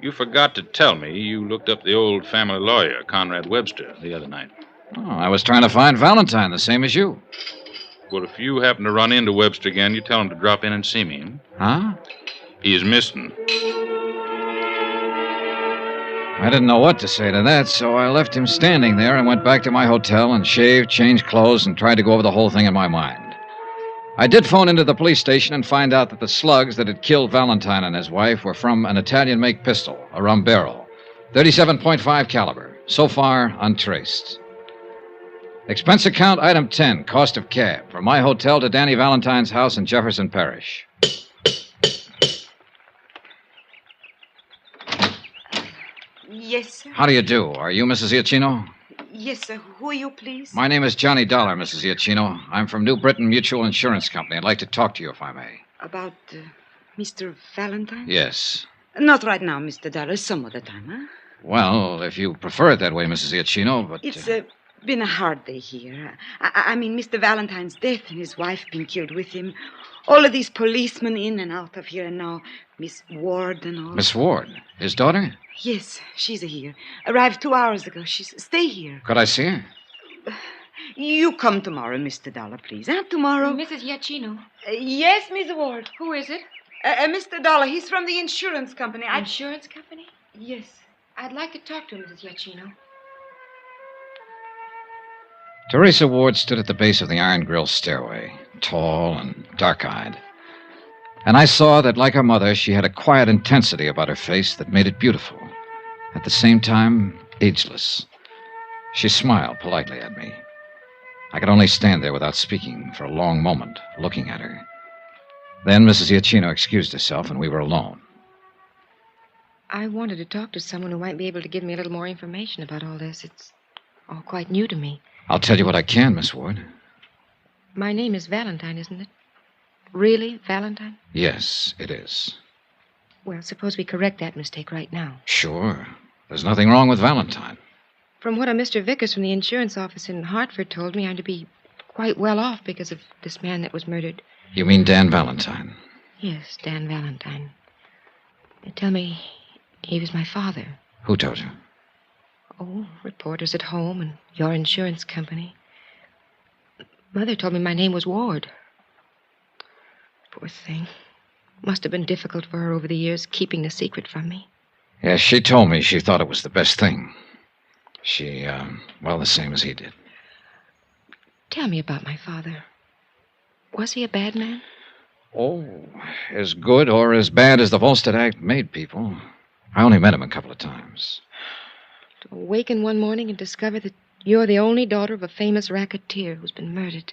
You forgot to tell me you looked up the old family lawyer, Conrad Webster, the other night. Oh, I was trying to find Valentine, the same as you. Well, if you happen to run into Webster again, you tell him to drop in and see me. Huh? He is missing. I didn't know what to say to that, so I left him standing there and went back to my hotel and shaved, changed clothes, and tried to go over the whole thing in my mind. I did phone into the police station and find out that the slugs that had killed Valentine and his wife were from an Italian-make pistol, a Rumbero, 37.5 caliber. So far, untraced. Expense account, item 10, cost of cab, from my hotel to Danny Valentine's house in Jefferson Parish. Yes, sir. How do you do? Are you Mrs. Iachino? Yes, sir. Who are you, please? My name is Johnny Dollar, Mrs. Iachino. I'm from New Britain Mutual Insurance Company. I'd like to talk to you, if I may. About Mr. Valentine? Yes. Not right now, Mr. Dollar. Some other time, huh? Well, if you prefer it that way, Mrs. Iachino, but... It's been a hard day here. I mean, Mr. Valentine's death and his wife being killed with him. All of these policemen in and out of here, and now Miss Ward and all. Miss Ward? His daughter? Yes, she's here. Arrived 2 hours ago. Stay here. Could I see her? You come tomorrow, Mr. Dollar, please. Tomorrow. Mrs. Iachino. Yes, Miss Ward. Who is it? Mr. Dollar. He's from the insurance company. Insurance company? Yes. I'd like to talk to Mrs. Iachino. Teresa Ward stood at the base of the iron grill stairway, tall and dark-eyed. And I saw that, like her mother, she had a quiet intensity about her face that made it beautiful. At the same time, ageless. She smiled politely at me. I could only stand there without speaking for a long moment, looking at her. Then Mrs. Iachino excused herself, and we were alone. I wanted to talk to someone who might be able to give me a little more information about all this. It's all quite new to me. I'll tell you what I can, Miss Ward. My name is Valentine, isn't it? Really, Valentine? Yes, it is. Well, suppose we correct that mistake right now. Sure. There's nothing wrong with Valentine. From what a Mr. Vickers from the insurance office in Hartford told me, I'm to be quite well off because of this man that was murdered. You mean Dan Valentine? Yes, Dan Valentine. They tell me he was my father. Who told you? Oh, reporters at home and your insurance company. Mother told me my name was Ward. Poor thing. Must have been difficult for her over the years keeping the secret from me. Yes, she told me she thought it was the best thing. She, well, the same as he did. Tell me about my father. Was he a bad man? Oh, as good or as bad as the Volstead Act made people. I only met him a couple of times. To awaken one morning and discover that you're the only daughter of a famous racketeer who's been murdered.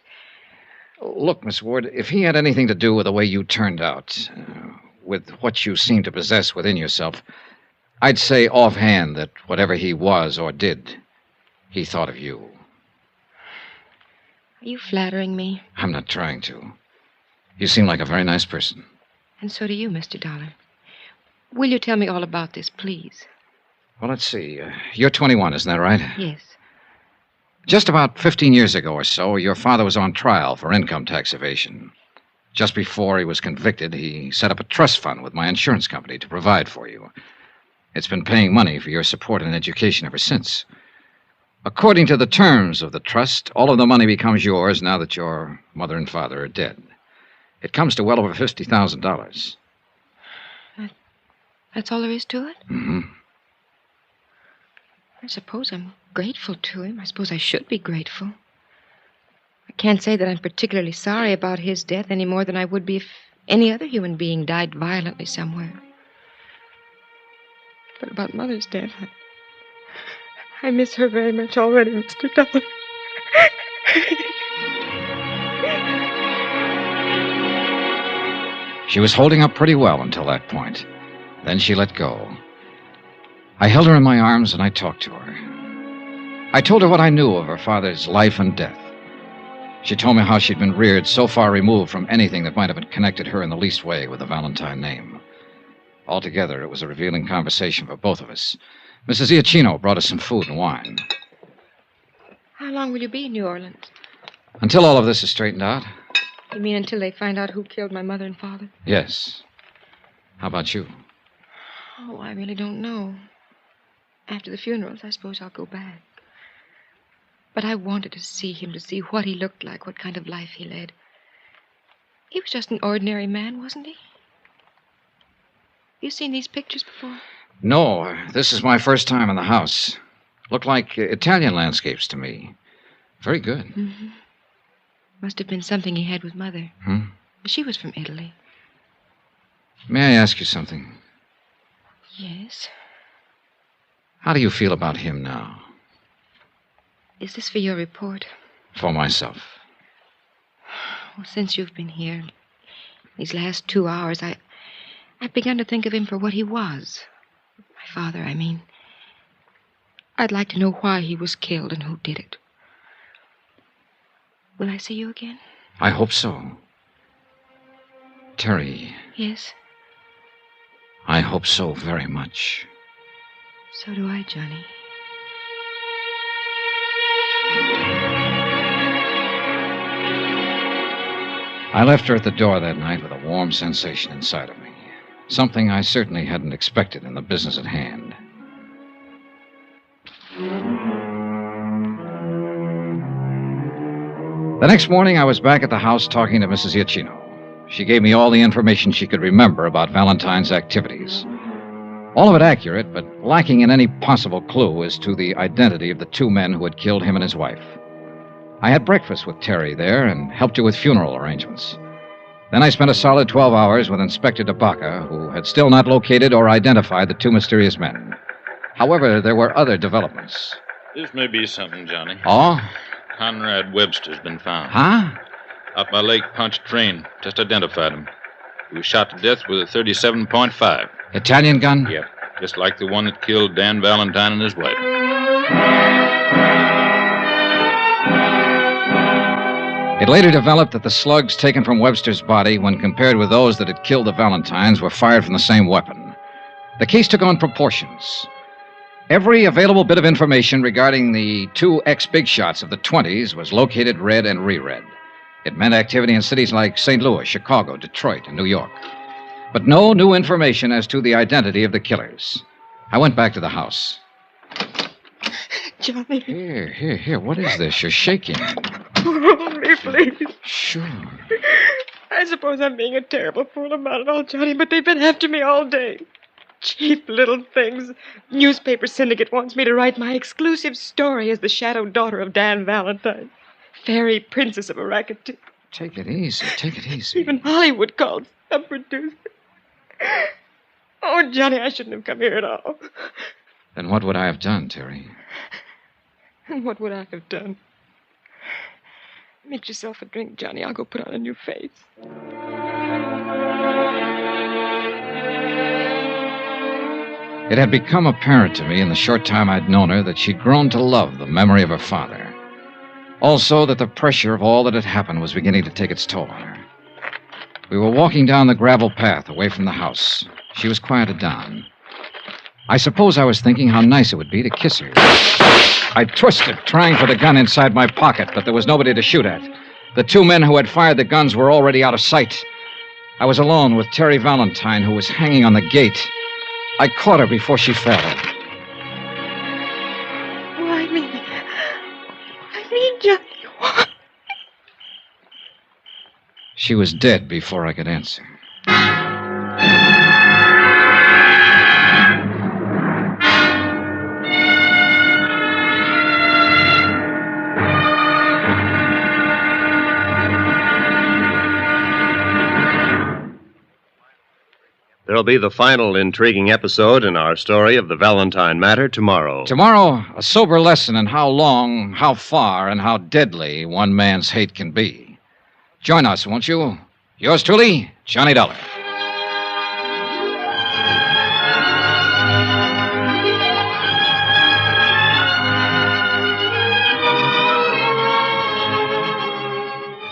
Look, Miss Ward, if he had anything to do with the way you turned out, with what you seem to possess within yourself, I'd say offhand that whatever he was or did, he thought of you. Are you flattering me? I'm not trying to. You seem like a very nice person. And so do you, Mr. Dollar. Will you tell me all about this, please? Well, let's see. You're 21, isn't that right? Yes. Just about 15 years ago or so, your father was on trial for income tax evasion. Just before he was convicted, he set up a trust fund with my insurance company to provide for you. It's been paying money for your support and education ever since. According to the terms of the trust, all of the money becomes yours now that your mother and father are dead. It comes to well over $50,000. That's all there is to it? Mm-hmm. I suppose I'm grateful to him. I suppose I should be grateful. I can't say that I'm particularly sorry about his death any more than I would be if any other human being died violently somewhere. But about Mother's death, I miss her very much already, Mr. Dollar. She was holding up pretty well until that point. Then she let go. I held her in my arms and I talked to her. I told her what I knew of her father's life and death. She told me how she'd been reared so far removed from anything that might have connected her in the least way with the Valentine name. Altogether, it was a revealing conversation for both of us. Mrs. Iacchino brought us some food and wine. How long will you be in New Orleans? Until all of this is straightened out? You mean until they find out who killed my mother and father? Yes. How about you? Oh, I really don't know. After the funerals, I suppose I'll go back. But I wanted to see him, to see what he looked like, what kind of life he led. He was just an ordinary man, wasn't he? You seen these pictures before? No, this is my first time in the house. Look like Italian landscapes to me. Very good. Mm-hmm. Must have been something he had with Mother. She was from Italy. May I ask you something? Yes. How do you feel about him now? Is this for your report? For myself. Well, since you've been here, these last 2 hours, I've begun to think of him for what he was. My father, I mean. I'd like to know why he was killed and who did it. Will I see you again? I hope so. Terry. Yes? I hope so very much. So do I, Johnny. I left her at the door that night with a warm sensation inside of me. Something I certainly hadn't expected in the business at hand. The next morning, I was back at the house talking to Mrs. Iacchino. She gave me all the information she could remember about Valentine's activities. All of it accurate, but lacking in any possible clue as to the identity of the two men who had killed him and his wife. I had breakfast with Terry there and helped her with funeral arrangements. Then I spent a solid 12 hours with Inspector DeBacca, who had still not located or identified the two mysterious men. However, there were other developments. This may be something, Johnny. Oh? Conrad Webster's been found. Huh? Up by Lake Pontchartrain. Just identified him. He was shot to death with a 37.5. Italian gun? Yep. Just like the one that killed Dan Valentine and his wife. It later developed that the slugs taken from Webster's body, when compared with those that had killed the Valentines, were fired from the same weapon. The case took on proportions. Every available bit of information regarding the two ex-big shots of the 20s was located, read, and reread. It meant activity in cities like St. Louis, Chicago, Detroit, and New York. But no new information as to the identity of the killers. I went back to the house. Johnny. Here. What is this? You're shaking. Hold me, please. Sure. I suppose I'm being a terrible fool about it all, Johnny, but they've been after me all day. Cheap little things. Newspaper syndicate wants me to write my exclusive story as the shadow daughter of Dan Valentine. Fairy princess of a racketeer. Take it easy. Even Hollywood called some producer. Oh, Johnny, I shouldn't have come here at all. Then what would I have done, Terry? And what would I have done? Make yourself a drink, Johnny. I'll go put on a new face. It had become apparent to me in the short time I'd known her that she'd grown to love the memory of her father. Also, that the pressure of all that had happened was beginning to take its toll on her. We were walking down the gravel path away from the house. She was quieted down. I suppose I was thinking how nice it would be to kiss her. I twisted, trying for the gun inside my pocket, but there was nobody to shoot at. The two men who had fired the guns were already out of sight. I was alone with Terry Valentine, who was hanging on the gate. I caught her before she fell. Why me, Johnny? Why? She was dead before I could answer. There'll be the final intriguing episode in our story of the Valentine matter tomorrow. Tomorrow, a sober lesson in how long, how far, and how deadly one man's hate can be. Join us, won't you? Yours truly, Johnny Dollar.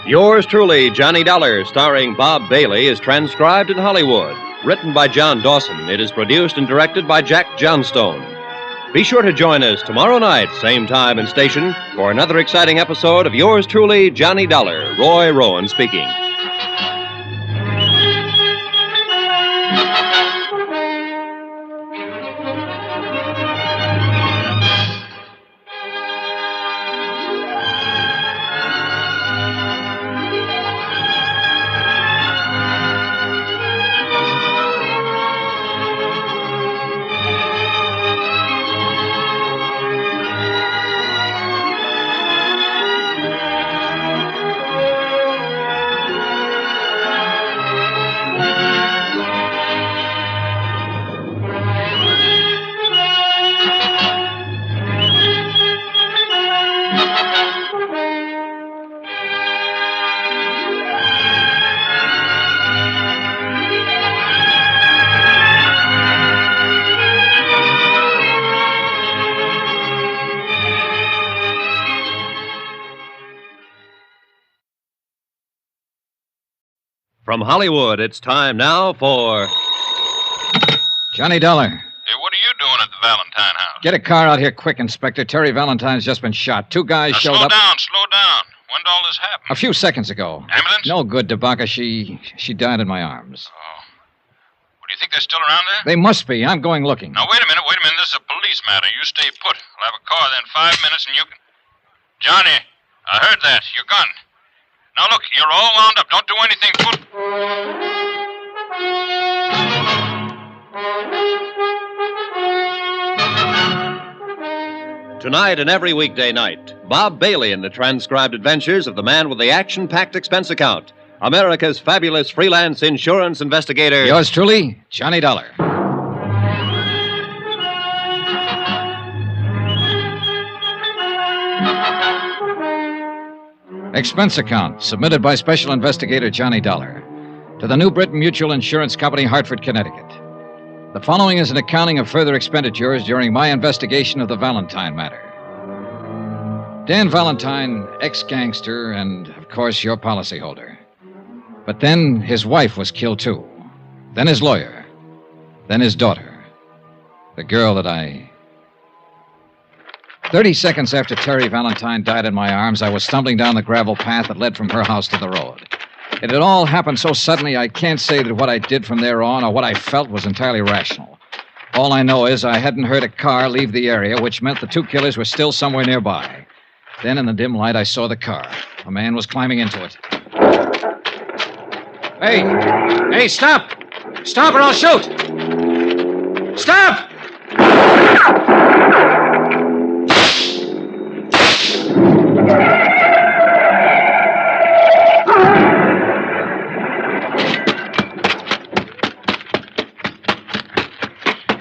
Yours truly, Johnny Dollar, starring Bob Bailey, is transcribed in Hollywood. Written by John Dawson, it is produced and directed by Jack Johnstone. Be sure to join us tomorrow night, same time and station, for another exciting episode of Yours truly, Johnny Dollar. Roy Rowan speaking. From Hollywood, it's time now for... Johnny Dollar. Hey, what are you doing at the Valentine house? Get a car out here quick, Inspector. Terry Valentine's just been shot. Two guys showed up. Slow down. When did all this happen? A few seconds ago. Ambulance? No good, DeBaca. She died in my arms. Oh. Well, do you think they're still around there? They must be. I'm going looking. Now, wait a minute. This is a police matter. You stay put. I'll have a car there in 5 minutes and you can... Johnny, I heard that. Your gun. Now, look, you're all wound up. Don't do anything. Tonight and every weekday night, Bob Bailey in the transcribed adventures of the man with the action-packed expense account, America's fabulous freelance insurance investigator. Yours truly, Johnny Dollar. Expense account submitted by Special Investigator Johnny Dollar to the New Britain Mutual Insurance Company, Hartford, Connecticut. The following is an accounting of further expenditures during my investigation of the Valentine matter. Dan Valentine, ex-gangster, and, of course, your policyholder. But then his wife was killed, too. Then his lawyer. Then his daughter. The girl that I... 30 seconds after Terry Valentine died in my arms, I was stumbling down the gravel path that led from her house to the road. It had all happened so suddenly, I can't say that what I did from there on or what I felt was entirely rational. All I know is I hadn't heard a car leave the area, which meant the two killers were still somewhere nearby. Then, in the dim light, I saw the car. A man was climbing into it. Hey! Hey, stop! Stop or I'll shoot! Stop!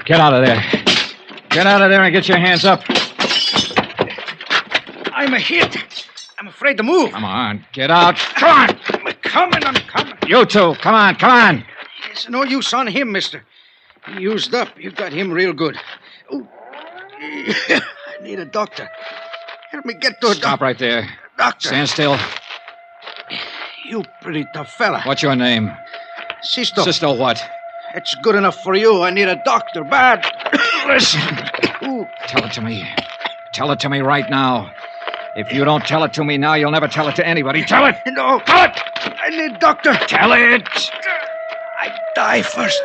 Get out of there. Get out of there and get your hands up. I'm a hit. I'm afraid to move. Come on, get out. Come on. I'm coming. You two, come on. It's no use on him, mister. He used up. You got him real good. Oh. I need a doctor. Help me get to a doctor. Stop right there. Doctor. Stand still. You pretty tough fella. What's your name? Sisto. Sisto what? It's good enough for you. I need a doctor bad. Listen. Tell it to me. Tell it to me right now. If you don't tell it to me now, you'll never tell it to anybody. Tell it! No. Tell it! I need doctor. Tell it! I die first.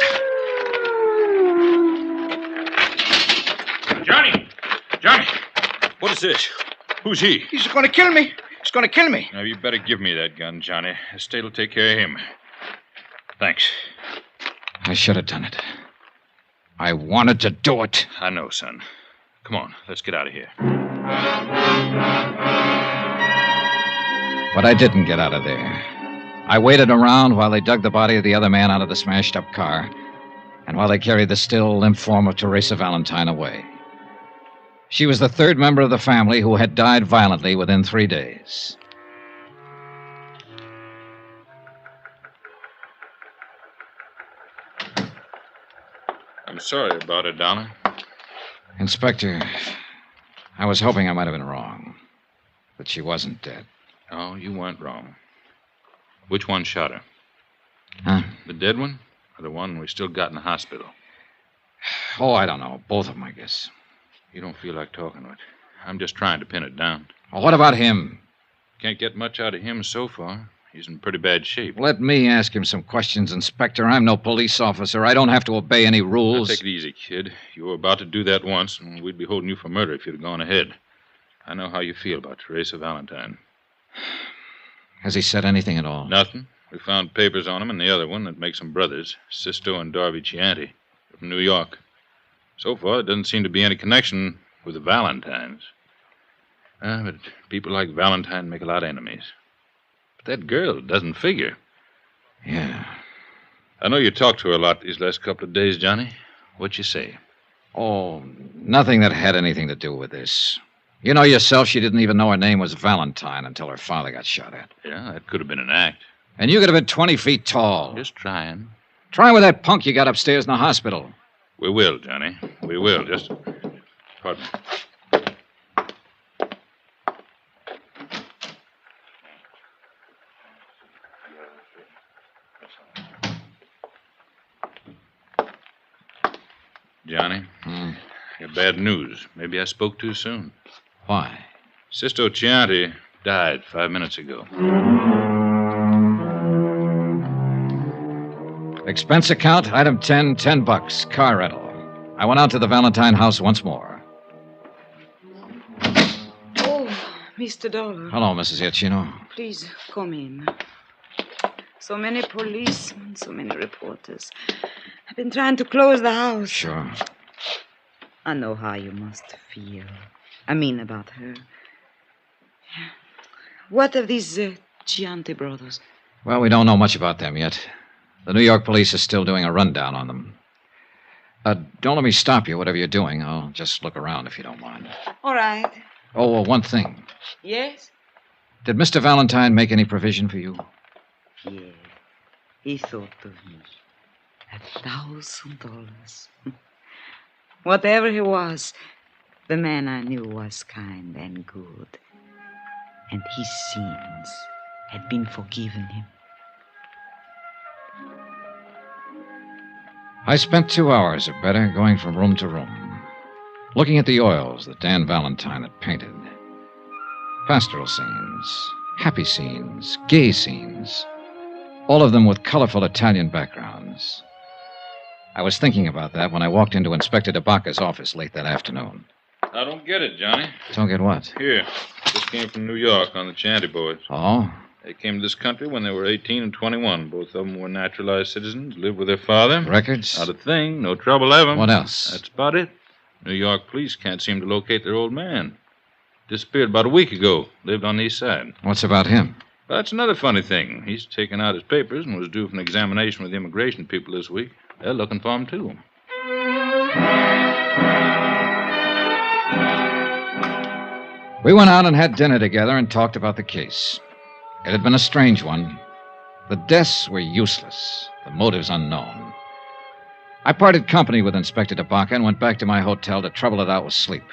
Johnny! What is this? Who's he? He's going to kill me. He's going to kill me. Now, you better give me that gun, Johnny. The state will take care of him. Thanks. I should have done it. I wanted to do it. I know, son. Come on, let's get out of here. But I didn't get out of there. I waited around while they dug the body of the other man out of the smashed-up car, and while they carried the still limp form of Teresa Valentine away. She was the third member of the family who had died violently within 3 days. I'm sorry about it, Donna. Inspector, I was hoping I might have been wrong. But she wasn't dead. Oh, you weren't wrong. Which one shot her? Huh? The dead one? Or the one we still got in the hospital? Oh, I don't know. Both of them, I guess. You don't feel like talking to it. I'm just trying to pin it down. Well, what about him? Can't get much out of him so far. He's in pretty bad shape. Let me ask him some questions, Inspector. I'm no police officer. I don't have to obey any rules. Now, take it easy, kid. You were about to do that once, and we'd be holding you for murder if you'd have gone ahead. I know how you feel about Teresa Valentine. Has he said anything at all? Nothing. We found papers on him and the other one that makes them brothers, Sisto and Darby Chianti, from New York. So far, there doesn't seem to be any connection with the Valentines. But people like Valentine make a lot of enemies. But that girl doesn't figure. Yeah. I know you talked to her a lot these last couple of days, Johnny. What'd you say? Oh, nothing that had anything to do with this. You know yourself, she didn't even know her name was Valentine until her father got shot at. Yeah, that could have been an act. And you could have been 20 feet tall. Just trying. Try with that punk you got upstairs in the hospital. We will, Johnny. We will. Just... Pardon me. Johnny, I got bad news. Maybe I spoke too soon. Why? Sisto Chianti died 5 minutes ago. Expense account, item 10, $10. Car rental. I went out to the Valentine house once more. Oh, Mr. Dollar. Hello, Mrs. Giacchino. Please, come in. So many policemen, so many reporters. I've been trying to close the house. Sure. I know how you must feel. I mean about her. What of these Chianti brothers? Well, we don't know much about them yet. The New York police is still doing a rundown on them. Don't let me stop you, whatever you're doing. I'll just look around if you don't mind. All right. Oh, well, one thing. Yes? Did Mr. Valentine make any provision for you? Yeah. He thought of me. $1,000. Whatever he was, the man I knew was kind and good. and his sins had been forgiven him. I spent 2 hours or better going from room to room, looking at the oils that Dan Valentine had painted. Pastoral scenes, happy scenes, gay scenes, all of them with colorful Italian backgrounds. I was thinking about that when I walked into Inspector DeBacca's office late that afternoon. I don't get it, Johnny. Don't get what? Here. This came from New York on the Chanty boys. Oh? They came to this country when they were 18 and 21. Both of them were naturalized citizens, lived with their father. Records? Not a thing. No trouble ever. What else? That's about it. New York police can't seem to locate their old man. Disappeared about a week ago. Lived on the east side. What's about him? Well, that's another funny thing. He's taken out his papers and was due for an examination with the immigration people this week. They're looking for him, too. We went out and had dinner together and talked about the case. It had been a strange one. The deaths were useless, the motives unknown. I parted company with Inspector DeBacca and went back to my hotel to trouble it out with sleep.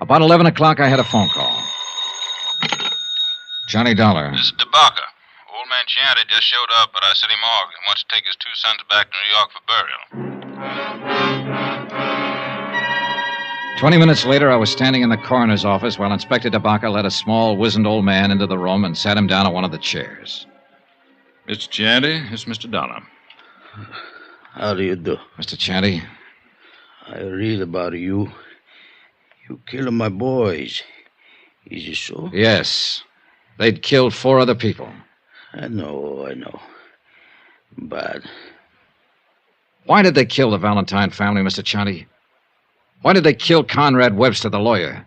About 11 o'clock, I had a phone call. Johnny Dollar. This is DeBacca. Old man Chianti just showed up at our city morgue and wants to take his 2 sons back to New York for burial. 20 minutes later, I was standing in the coroner's office while Inspector DeBacca led a small, wizened old man into the room and sat him down on one of the chairs. Mr. Chianti, it's Mr. Dollar. How do you do? Mr. Chianti? I read about you. You killed my boys. Is it so? Yes. They'd killed 4 other people. I know. But why did they kill the Valentine family, Mr. Chianti? Why did they kill Conrad Webster, the lawyer?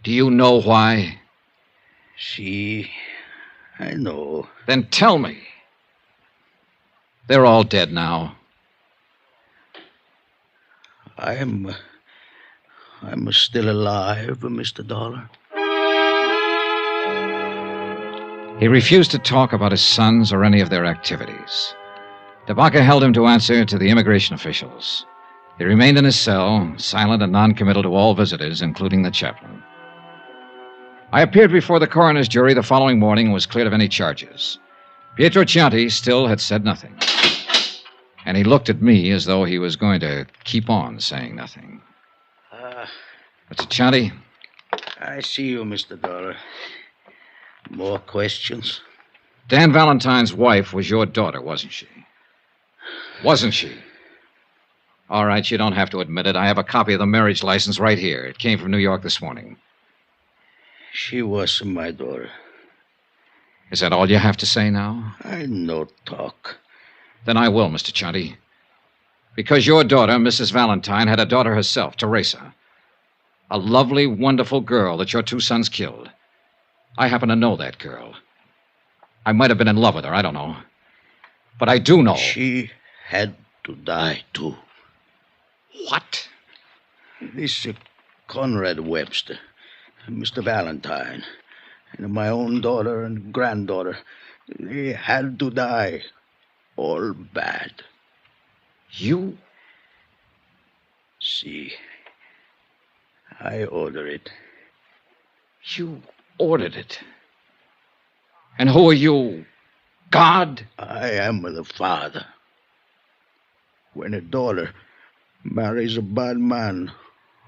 Do you know why? See, I know. Then tell me. They're all dead now. I'm still alive, Mr. Dollar. He refused to talk about his sons or any of their activities. DeBacca held him to answer to the immigration officials. He remained in his cell, silent and noncommittal to all visitors, including the chaplain. I appeared before the coroner's jury the following morning and was cleared of any charges. Pietro Chianti still had said nothing. And he looked at me as though he was going to keep on saying nothing. Mr. Chianti? I see you, Mr. Dollar. More questions? Dan Valentine's wife was your daughter, wasn't she? Wasn't she? All right, you don't have to admit it. I have a copy of the marriage license right here. It came from New York this morning. She was my daughter. Is that all you have to say now? I no talk. Then I will, Mr. Chianti. Because your daughter, Mrs. Valentine, had a daughter herself, Teresa. A lovely, wonderful girl that your 2 sons killed. I happen to know that girl. I might have been in love with her, I don't know. But I do know. She had to die, too. What? This Conrad Webster, Mr. Valentine, and my own daughter and granddaughter, they had to die. All bad. You? See, I order it. You ordered it? And who are you? God? I am the father. When a daughter marries a bad man,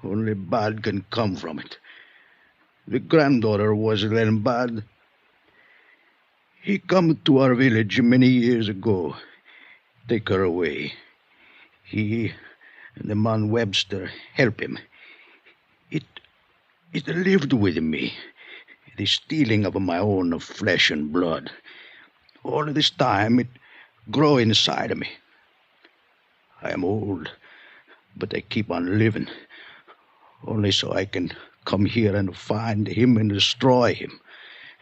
only bad can come from it. The granddaughter was then bad. He come to our village many years ago. Take her away. He and the man Webster help him. It lived with me. The stealing of my own flesh and blood. All this time it grow inside of me. I am old, but I keep on living. Only so I can come here and find him and destroy him.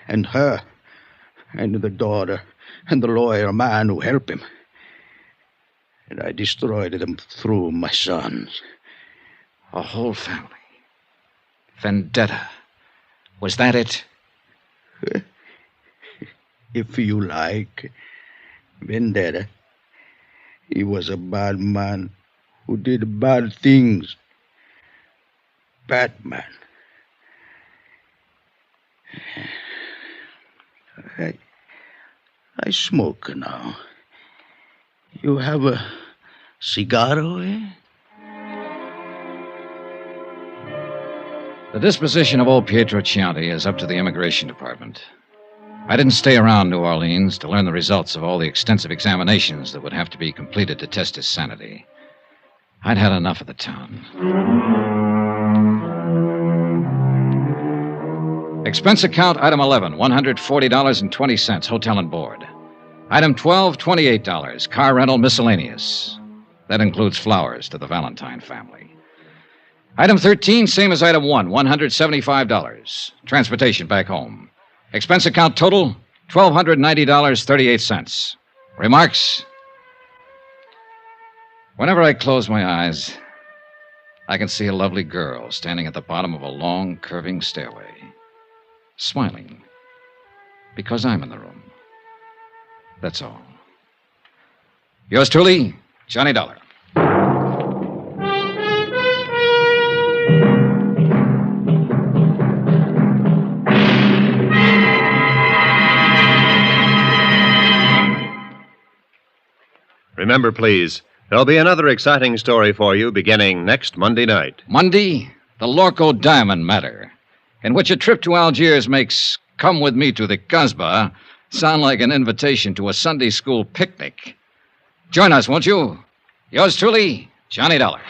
And her. And the daughter. And the lawyer man who helped him. And I destroyed them through my sons. A whole family. Vendetta. Was that it? If you like. Vendetta. He was a bad man who did bad things. Batman. I smoke now. You have a cigarro, eh? The disposition of old Pietro Chianti is up to the immigration department. I didn't stay around New Orleans to learn the results of all the extensive examinations that would have to be completed to test his sanity. I'd had enough of the town. Expense account, item 11, $140.20, hotel and board. Item 12, $28, car rental miscellaneous. That includes flowers to the Valentine family. Item 13, same as item 1, $175. Transportation back home. Expense account total, $1,290.38. Remarks? Whenever I close my eyes, I can see a lovely girl standing at the bottom of a long, curving stairway, smiling, because I'm in the room. That's all. Yours truly, Johnny Dollar. Remember, please, there'll be another exciting story for you beginning next Monday night. Monday, the Lorko Diamond Matter, in which a trip to Algiers makes Come With Me to the Kasbah sound like an invitation to a Sunday school picnic. Join us, won't you? Yours truly, Johnny Dollar.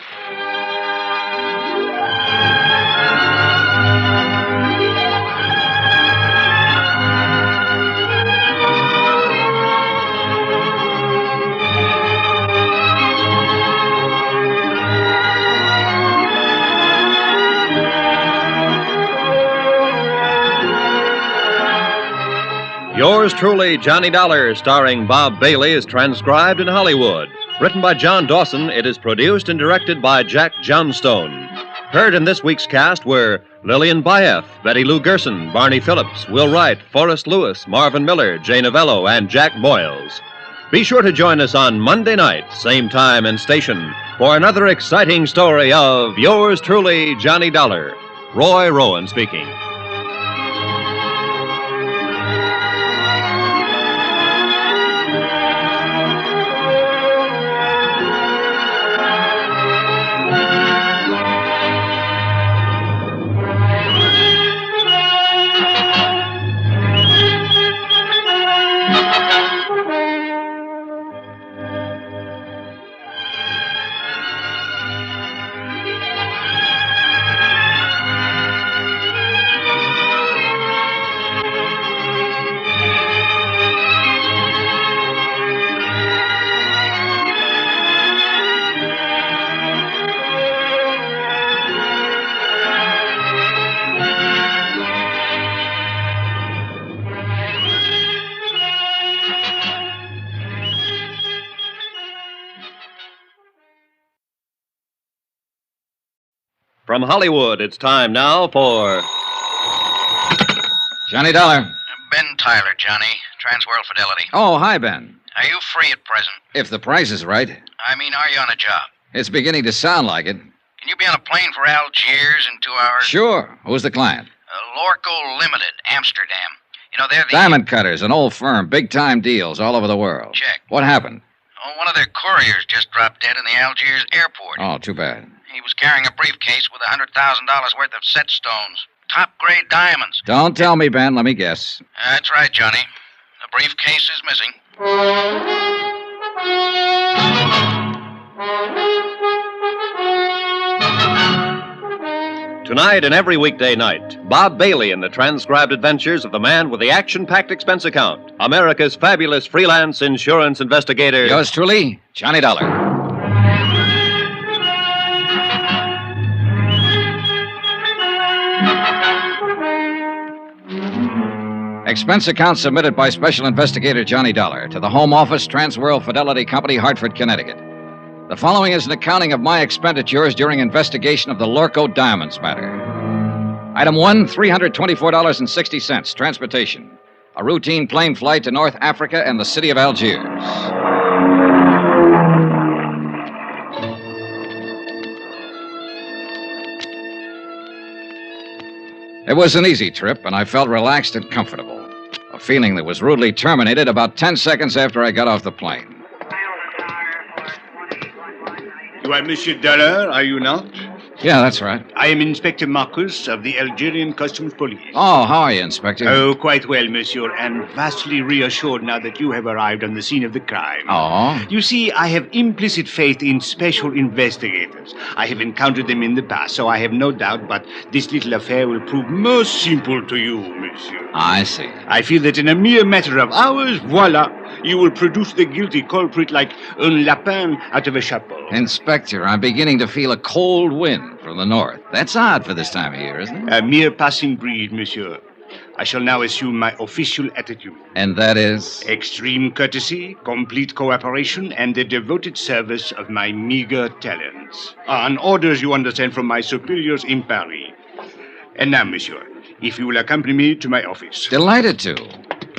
Yours truly, Johnny Dollar, starring Bob Bailey, is transcribed in Hollywood. Written by John Dawson, it is produced and directed by Jack Johnstone. Heard in this week's cast were Lillian Baeff, Betty Lou Gerson, Barney Phillips, Will Wright, Forrest Lewis, Marvin Miller, Jay Novello, and Jack Boyles. Be sure to join us on Monday night, same time and station, for another exciting story of Yours truly, Johnny Dollar. Roy Rowan speaking. From Hollywood, it's time now for Johnny Dollar. Ben Tyler, Johnny. Transworld Fidelity. Oh, hi, Ben. Are you free at present? If the price is right. I mean, are you on a job? It's beginning to sound like it. Can you be on a plane for Algiers in 2 hours? Sure. Who's the client? Lorko Limited, Amsterdam. You know, they're the... Diamond Cutters, an old firm. Big-time deals all over the world. Check. What happened? Oh, one of their couriers just dropped dead in the Algiers airport. Oh, too bad. He was carrying a briefcase with $100,000 worth of set stones. Top-grade diamonds. Don't tell me, Ben. Let me guess. That's right, Johnny. The briefcase is missing. Tonight and every weekday night, Bob Bailey in the transcribed adventures of the man with the action-packed expense account, America's fabulous freelance insurance investigator. Yours truly, Johnny Dollar. Expense account submitted by Special Investigator Johnny Dollar to the Home Office, Transworld Fidelity Company, Hartford, Connecticut. The following is an accounting of my expenditures during investigation of the Lorko Diamonds matter. Item 1, $324.60, transportation. A routine plane flight to North Africa and the city of Algiers. It was an easy trip, and I felt relaxed and comfortable. A a feeling that was rudely terminated about 10 seconds after I got off the plane. You are Monsieur Dollar, are you not? Yeah, that's right. I am Inspector Marcus of the Algerian Customs Police. Oh, how are you, Inspector? Oh, quite well, monsieur, and vastly reassured now that you have arrived on the scene of the crime. Oh? You see, I have implicit faith in special investigators. I have encountered them in the past, so I have no doubt, but this little affair will prove most simple to you, monsieur. I see. I feel that in a mere matter of hours, voila, you will produce the guilty culprit like un lapin out of a chapeau. Inspector, I'm beginning to feel a cold wind from the north. That's odd for this time of year, isn't it? A mere passing breeze, monsieur. I shall now assume my official attitude. And that is? Extreme courtesy, complete cooperation, and the devoted service of my meager talents. On orders, you understand, from my superiors in Paris. And now, monsieur, if you will accompany me to my office. Delighted to.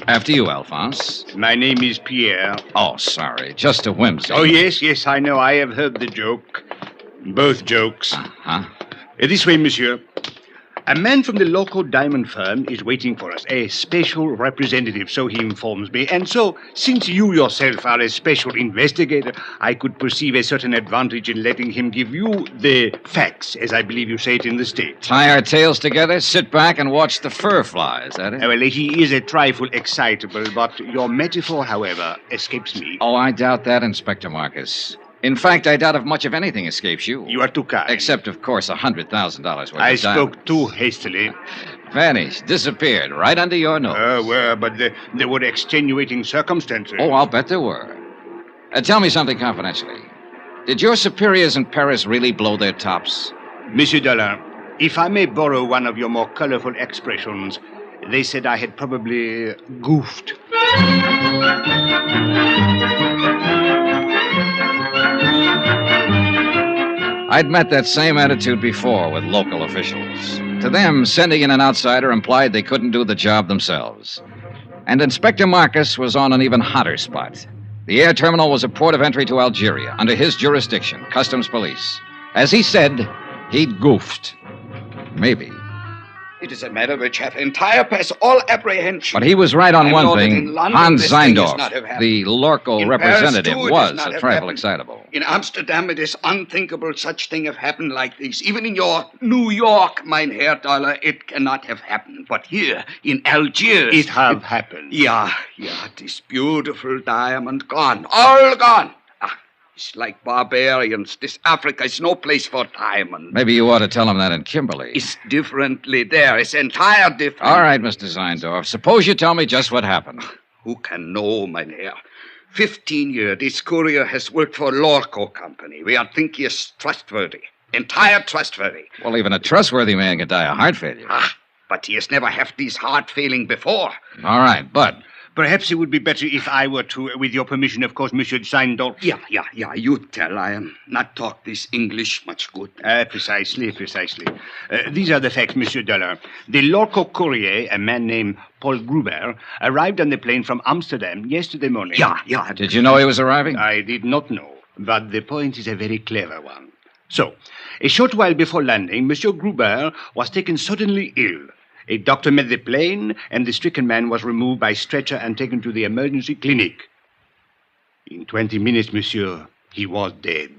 After you, Alphonse. My name is Pierre. Oh, sorry. Just a whimsy. Oh, yes, I know. I have heard the joke. Both jokes. Uh-huh. This way, monsieur. A man from the Lorko diamond firm is waiting for us, a special representative, so he informs me. And so, since you yourself are a special investigator, I could perceive a certain advantage in letting him give you the facts, as I believe you say it in the States. Tie our tails together, sit back, and watch the fur fly, is that it? Well, he is a trifle excitable, but your metaphor, however, escapes me. Oh, I doubt that, Inspector Marcus. In fact, I doubt if much of anything escapes you. You are too kind. Except, of course, $100,000 worth I of diamonds. spoke too hastily. Vanished, disappeared, right under your nose. Well, but there were extenuating circumstances. Oh, I'll bet there were. Tell me something confidentially. Did your superiors in Paris really blow their tops? Monsieur Dollin, if I may borrow one of your more colorful expressions, they said I had probably goofed. I'd met that same attitude before with local officials. To them, sending in an outsider implied they couldn't do the job themselves. And Inspector Marcus was on an even hotter spot. The air terminal was a port of entry to Algeria, under his jurisdiction, Customs Police. As he said, he'd goofed. Maybe. It is a matter which hath entire past all apprehension. But he was right on one thing. Hans Zeindorf, Zeindorf, the Lorko representative, was a trifle excitable. In Amsterdam, it is unthinkable such thing have happened like this. Even in your New York, mein Herr Dollar, it cannot have happened. But here, in Algiers... It have happened. Yeah, this beautiful diamond gone. All gone. It's like barbarians. This Africa is no place for diamond. Maybe you ought to tell him that in Kimberley. It's differently there. It's entire different. All right, Mr. Zeindorf. Suppose you tell me just what happened. Who can know, mein Herr? 15 years, this courier has worked for Lorko Company. We are think he is trustworthy. Entire trustworthy. Well, even a trustworthy man can die of heart failure. But he has never had this heart failing before. All right, but... Perhaps it would be better if I were to, with your permission, of course, Monsieur Zeindorf. Yeah, you tell. I am not talk this English much good. Precisely. These are the facts, Monsieur Dollar. The Lorko courier, a man named Paul Gruber, arrived on the plane from Amsterdam yesterday morning. Yeah. Did you know he was arriving? I did not know, but the point is a very clever one. So, a short while before landing, Monsieur Gruber was taken suddenly ill. A doctor met the plane, and the stricken man was removed by stretcher and taken to the emergency clinic. In 20 minutes, monsieur, he was dead.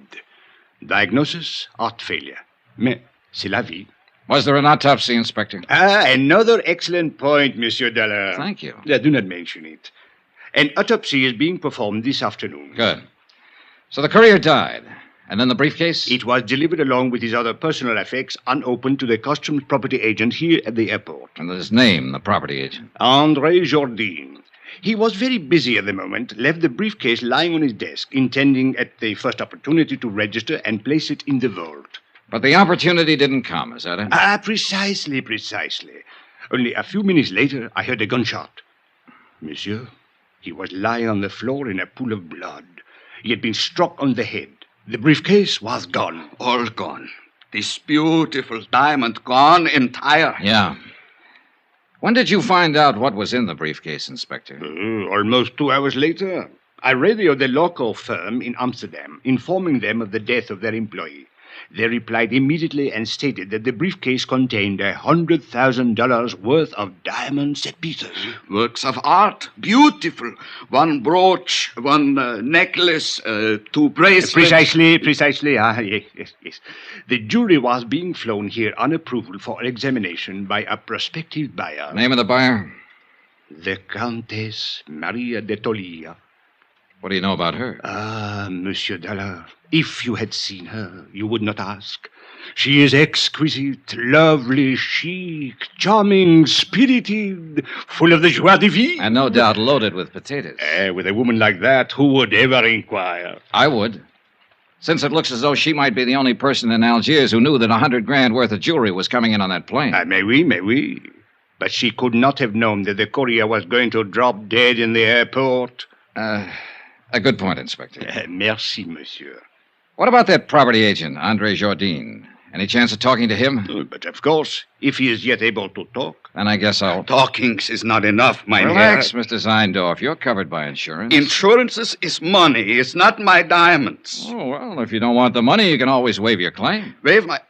Diagnosis, heart failure. Mais c'est la vie. Was there an autopsy, Inspector? Another excellent point, Monsieur Dollar. Thank you. Do not mention it. An autopsy is being performed this afternoon. Good. So the courier died. And then the briefcase? It was delivered along with his other personal effects, unopened, to the customs property agent here at the airport. And his name, the property agent? André Jourdain. He was very busy at the moment, left the briefcase lying on his desk, intending at the first opportunity to register and place it in the vault. But the opportunity didn't come, is that it? Precisely. Only a few minutes later, I heard a gunshot. Monsieur, he was lying on the floor in a pool of blood. He had been struck on the head. The briefcase was gone. All gone. This beautiful diamond gone entire. Yeah. When did you find out what was in the briefcase, Inspector? Almost 2 hours later. I radioed the Lorko firm in Amsterdam, informing them of the death of their employee. They replied immediately and stated that the briefcase contained $100,000 worth of diamond set pieces. Works of art. Beautiful. One brooch, one necklace, two bracelets. Precisely. Yes. The jewelry was being flown here on approval for examination by a prospective buyer. Name of the buyer? The Countess Maria de Tolia. What do you know about her? Monsieur Dollar, if you had seen her, you would not ask. She is exquisite, lovely, chic, charming, spirited, full of the joie de vivre. And no doubt loaded with potatoes. With a woman like that, who would ever inquire? I would. Since it looks as though she might be the only person in Algiers who knew that $100,000 worth of jewelry was coming in on that plane. May we. But she could not have known that the courier was going to drop dead in the airport. A good point, Inspector. Merci, monsieur. What about that property agent, Andre Jardine? Any chance of talking to him? But of course, if he is yet able to talk. Then I guess I'll... Talkings is not enough, mein Relax, Herr. Mr. Zeindorf. You're covered by insurance. Insurances is money. It's not my diamonds. Oh, well, if you don't want the money, you can always waive your claim. Waive my...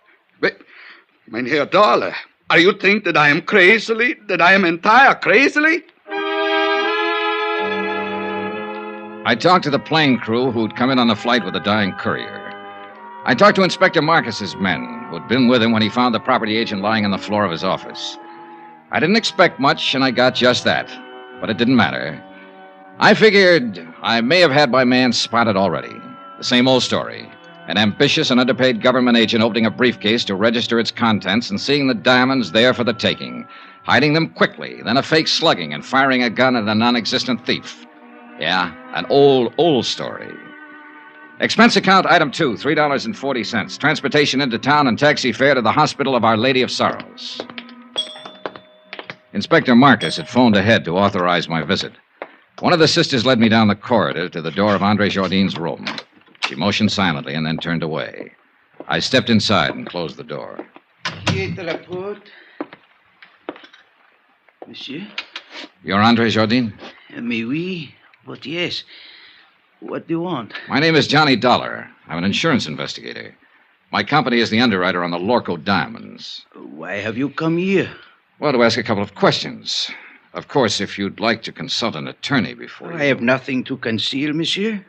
Mein Herr Dollar, are you think that I am crazily? That I am entire crazily? I talked to the plane crew who'd come in on the flight with the dying courier. I talked to Inspector Marcus's men, who'd been with him when he found the property agent lying on the floor of his office. I didn't expect much, and I got just that. But it didn't matter. I figured I may have had my man spotted already. The same old story. An ambitious and underpaid government agent opening a briefcase to register its contents and seeing the diamonds there for the taking. Hiding them quickly, then a fake slugging and firing a gun at a non-existent thief. Yeah, an old story. Expense account item 2, $3.40. Transportation into town and taxi fare to the Hospital of Our Lady of Sorrows. Inspector Marcus had phoned ahead to authorize my visit. One of the sisters led me down the corridor to the door of Andre Jardine's room. She motioned silently and then turned away. I stepped inside and closed the door. Here the report. Monsieur? You're Andre Jardine? Mais oui. But yes. What do you want? My name is Johnny Dollar. I'm an insurance investigator. My company is the underwriter on the Lorko diamonds. Why have you come here? Well, to ask a couple of questions. Of course, if you'd like to consult an attorney before I have nothing to conceal, monsieur.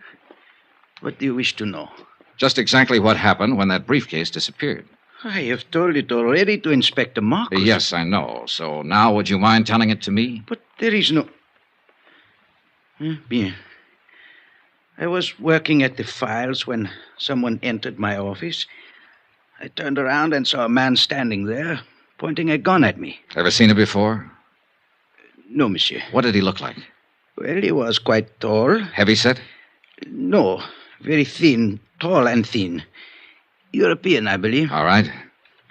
What do you wish to know? Just exactly what happened when that briefcase disappeared. I have told it already to Inspector Marcus. Yes, I know. So now would you mind telling it to me? But there is no... Bien. I was working at the files when someone entered my office. I turned around and saw a man standing there, pointing a gun at me. Ever seen him before? No, monsieur. What did he look like? Well, he was quite tall. Heavyset? No, very thin, tall and thin. European, I believe. All right.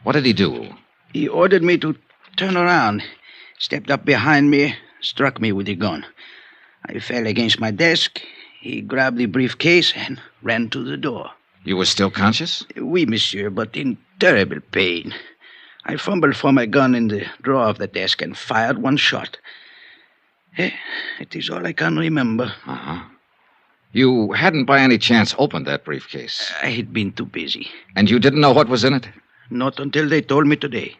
What did he do? He ordered me to turn around, stepped up behind me, struck me with the gun. I fell against my desk. He grabbed the briefcase and ran to the door. You were still conscious? Oui, monsieur, but in terrible pain. I fumbled for my gun in the drawer of the desk and fired one shot. It is all I can remember. Uh-huh. You hadn't by any chance opened that briefcase? I had been too busy. And you didn't know what was in it? Not until they told me today.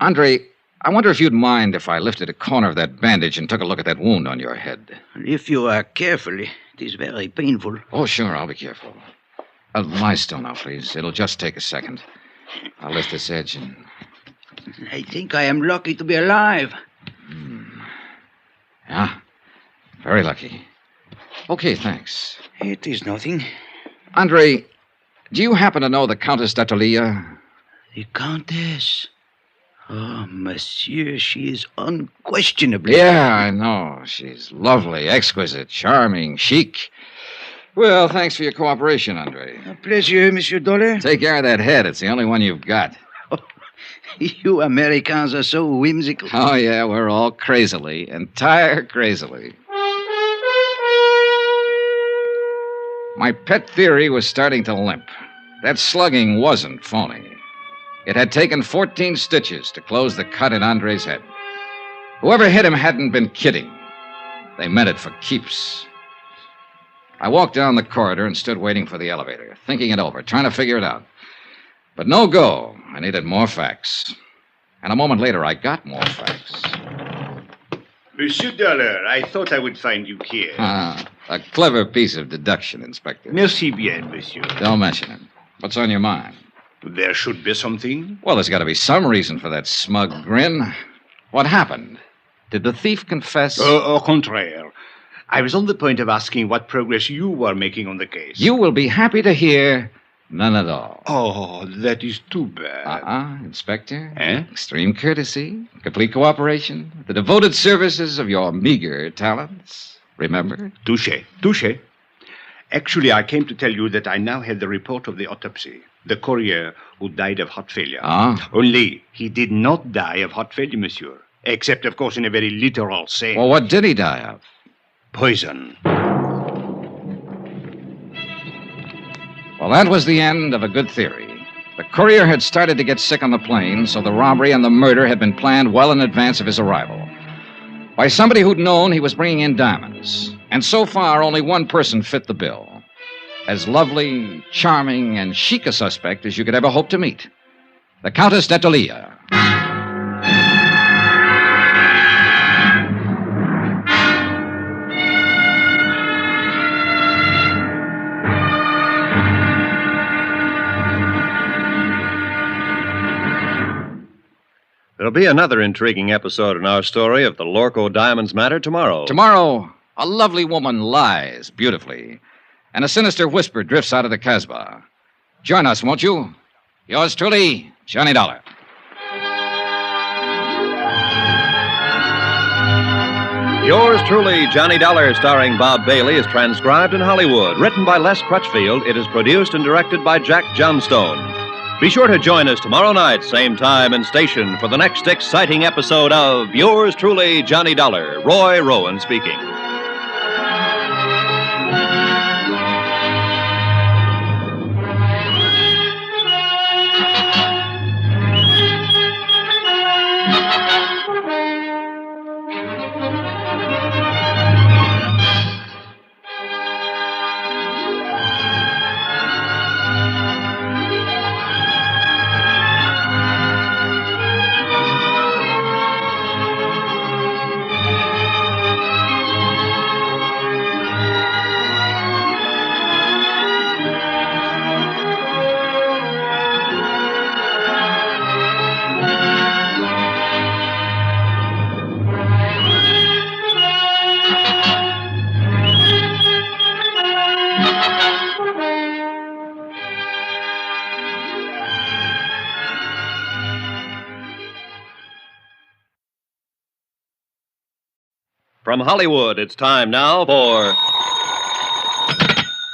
Andre, I wonder if you'd mind if I lifted a corner of that bandage and took a look at that wound on your head. If you are careful, it is very painful. Oh, sure, I'll be careful. Lie still now, please. It'll just take a second. I'll lift this edge and... I think I am lucky to be alive. Yeah, very lucky. Okay, thanks. It is nothing. Andre, do you happen to know the Countess d'Atolia? The Countess? Oh, monsieur, she is unquestionably... Yeah, I know. She's lovely, exquisite, charming, chic. Well, thanks for your cooperation, Andre. A pleasure, Monsieur Dollar. Take care of that head. It's the only one you've got. You Americans are so whimsical. Oh, yeah, we're all crazily, entire crazily. My pet theory was starting to limp. That slugging wasn't phony. It had taken 14 stitches to close the cut in Andre's head. Whoever hit him hadn't been kidding. They meant it for keeps. I walked down the corridor and stood waiting for the elevator, thinking it over, trying to figure it out. But no go. I needed more facts. And a moment later, I got more facts. Monsieur Dollar, I thought I would find you here. A clever piece of deduction, Inspector. Merci bien, monsieur. Don't mention it. What's on your mind? There should be something. Well, there's got to be some reason for that smug grin. What happened? Did the thief confess? Au contraire. I was on the point of asking what progress you were making on the case. You will be happy to hear none at all. Oh, that is too bad. Inspector. Eh? Extreme courtesy, complete cooperation, the devoted services of your meager talents. Remember? Touché. Actually, I came to tell you that I now have the report of the autopsy. The courier who died of heart failure. Only, he did not die of heart failure, monsieur. Except, of course, in a very literal sense. Well, what did he die of? Poison. Well, that was the end of a good theory. The courier had started to get sick on the plane, so the robbery and the murder had been planned well in advance of his arrival. By somebody who'd known he was bringing in diamonds. And so far, only one person fit the bill. As lovely, charming, and chic a suspect as you could ever hope to meet. The Countess d'Atolia. There'll be another intriguing episode in our story of the Lorko Diamonds matter tomorrow. Tomorrow, a lovely woman lies beautifully, and a sinister whisper drifts out of the Casbah. Join us, won't you? Yours truly, Johnny Dollar. Yours truly, Johnny Dollar, starring Bob Bailey, is transcribed in Hollywood. Written by Les Crutchfield, it is produced and directed by Jack Johnstone. Be sure to join us tomorrow night, same time and station, for the next exciting episode of Yours truly, Johnny Dollar. Roy Rowan speaking. From Hollywood, it's time now for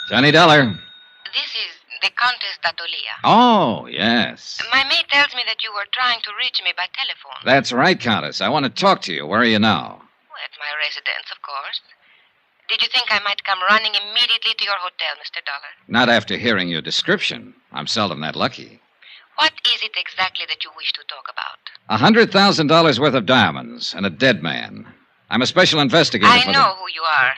Johnny Dollar. This is the Countess d'Atolia. Oh, yes. My maid tells me that you were trying to reach me by telephone. That's right, Countess. I want to talk to you. Where are you now? At my residence, of course. Did you think I might come running immediately to your hotel, Mr. Dollar? Not after hearing your description. I'm seldom that lucky. What is it exactly that you wish to talk about? $100,000 worth of diamonds and a dead man. I'm a special investigator. I know who you are.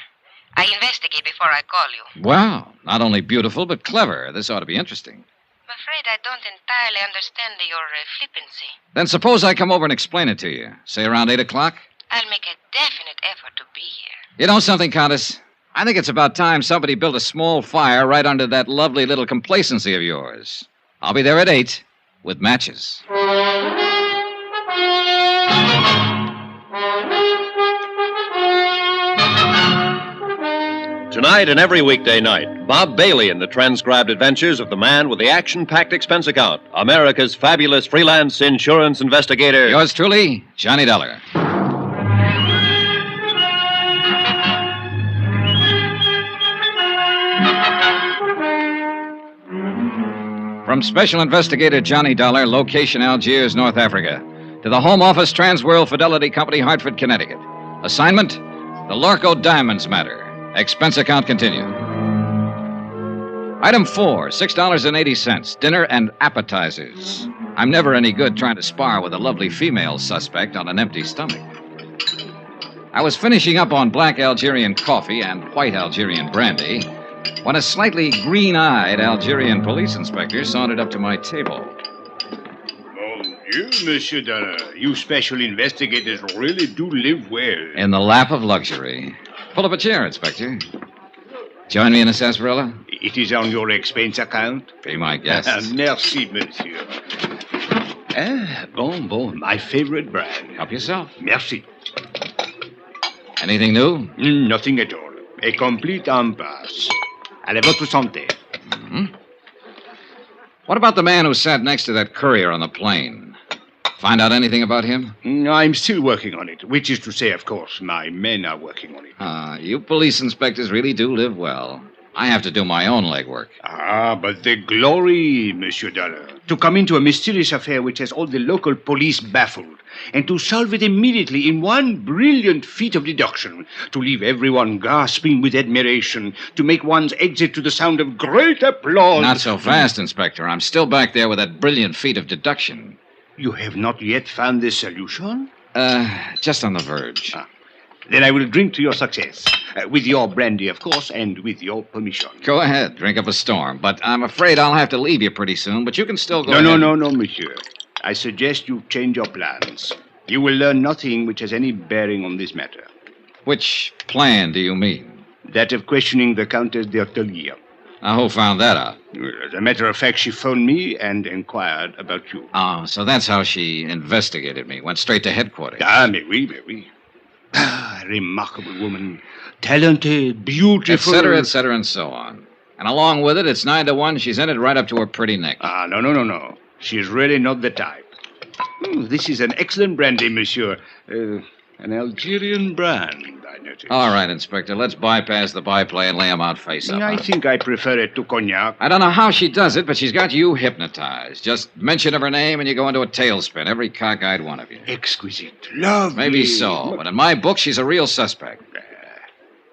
I investigate before I call you. Wow. Not only beautiful, but clever. This ought to be interesting. I'm afraid I don't entirely understand your flippancy. Then suppose I come over and explain it to you. Say around 8 o'clock? I'll make a definite effort to be here. You know something, Countess? I think it's about time somebody built a small fire right under that lovely little complacency of yours. I'll be there at 8 with matches. Tonight and every weekday night, Bob Bailey in the transcribed adventures of the man with the action-packed expense account, America's fabulous freelance insurance investigator. Yours truly, Johnny Dollar. From Special Investigator Johnny Dollar, location Algiers, North Africa, to the Home Office, Transworld Fidelity Company, Hartford, Connecticut. Assignment, the Lorko Diamonds matter. Expense account continued. Item 4, $6.80, dinner and appetizers. I'm never any good trying to spar with a lovely female suspect on an empty stomach. I was finishing up on black Algerian coffee and white Algerian brandy when a slightly green-eyed Algerian police inspector sauntered up to my table. Mon Dieu, Monsieur Dollar. You special investigators really do live well. In the lap of luxury. Pull up a chair, Inspector. Join me in a sarsaparilla? It is on your expense account? Be my guest. Merci, monsieur. Bon, my favorite brand. Help yourself. Merci. Anything new? Nothing at all. A complete impasse. Allez, votre santé. Mm-hmm. What about the man who sat next to that courier on the plane? Find out anything about him? I'm still working on it, which is to say, of course, my men are working on it. You police inspectors really do live well. I have to do my own legwork. But the glory, Monsieur Dollar. To come into a mysterious affair which has all the local police baffled, and to solve it immediately in one brilliant feat of deduction, to leave everyone gasping with admiration, to make one's exit to the sound of great applause. Not so fast, Inspector. I'm still back there with that brilliant feat of deduction. You have not yet found the solution? Just on the verge. Then I will drink to your success. With your brandy, of course, and with your permission. Go ahead, drink up a storm. But I'm afraid I'll have to leave you pretty soon, but you can still go ahead. No, monsieur. I suggest you change your plans. You will learn nothing which has any bearing on this matter. Which plan do you mean? That of questioning the Countess d'Ortelier. Now, who found that out? As a matter of fact, she phoned me and inquired about you. Oh, so that's how she investigated me. Went straight to headquarters. Mais oui. Remarkable woman. Talented, beautiful. Et cetera, and so on. And along with it, it's 9 to 1. She's in it right up to her pretty neck. No. She's really not the type. This is an excellent brandy, monsieur. An Algerian brand, I notice. All right, Inspector. Let's bypass the byplay and lay him out face up. I think I prefer it to cognac. I don't know how she does it, but she's got you hypnotized. Just mention of her name and you go into a tailspin, every cockeyed one of you. Exquisite. Lovely. Maybe so, but in my book, she's a real suspect.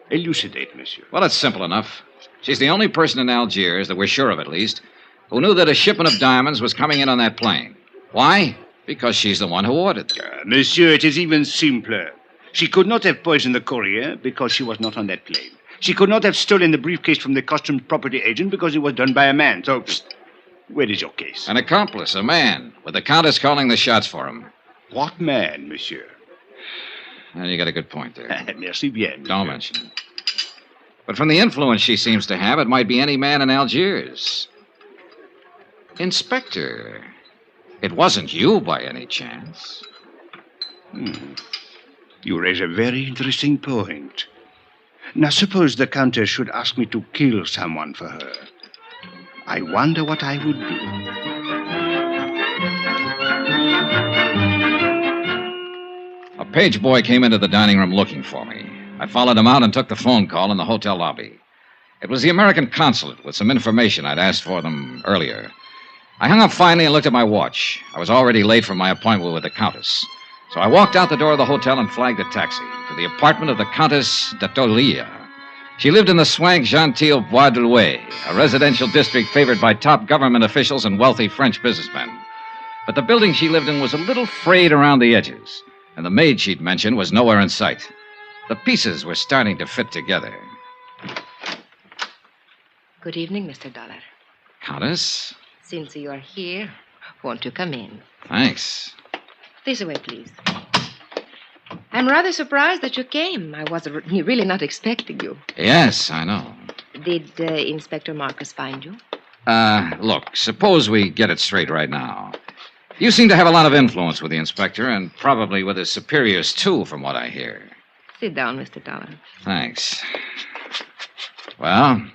Elucidate, monsieur. Well, it's simple enough. She's the only person in Algiers, that we're sure of at least, who knew that a shipment of diamonds was coming in on that plane. Why? Because she's the one who ordered them. Monsieur, it is even simpler. She could not have poisoned the courier because she was not on that plane. She could not have stolen the briefcase from the customs property agent because it was done by a man. So, where is your case? An accomplice, a man, with the Countess calling the shots for him. What man, monsieur? Well, you got a good point there. Merci bien. Don't mention it. But from the influence she seems to have, it might be any man in Algiers. Inspector, it wasn't you by any chance. You raise a very interesting point. Now, suppose the Countess should ask me to kill someone for her. I wonder what I would do. A page boy came into the dining room looking for me. I followed him out and took the phone call in the hotel lobby. It was the American consulate with some information I'd asked for them earlier. I hung up finally and looked at my watch. I was already late for my appointment with the Countess. So I walked out the door of the hotel and flagged a taxi to the apartment of the Countess d'Ortelier. She lived in the swank genteel Bois de Louet, a residential district favored by top government officials and wealthy French businessmen. But the building she lived in was a little frayed around the edges, and the maid she'd mentioned was nowhere in sight. The pieces were starting to fit together. Good evening, Mr. Dollar. Countess? Since you are here, won't you come in? Thanks. This way, please. I'm rather surprised that you came. I was really not expecting you. Yes, I know. Did Inspector Marcus find you? Look, suppose we get it straight right now. You seem to have a lot of influence with the inspector, and probably with his superiors, too, from what I hear. Sit down, Mr. Dollar. Thanks. Well,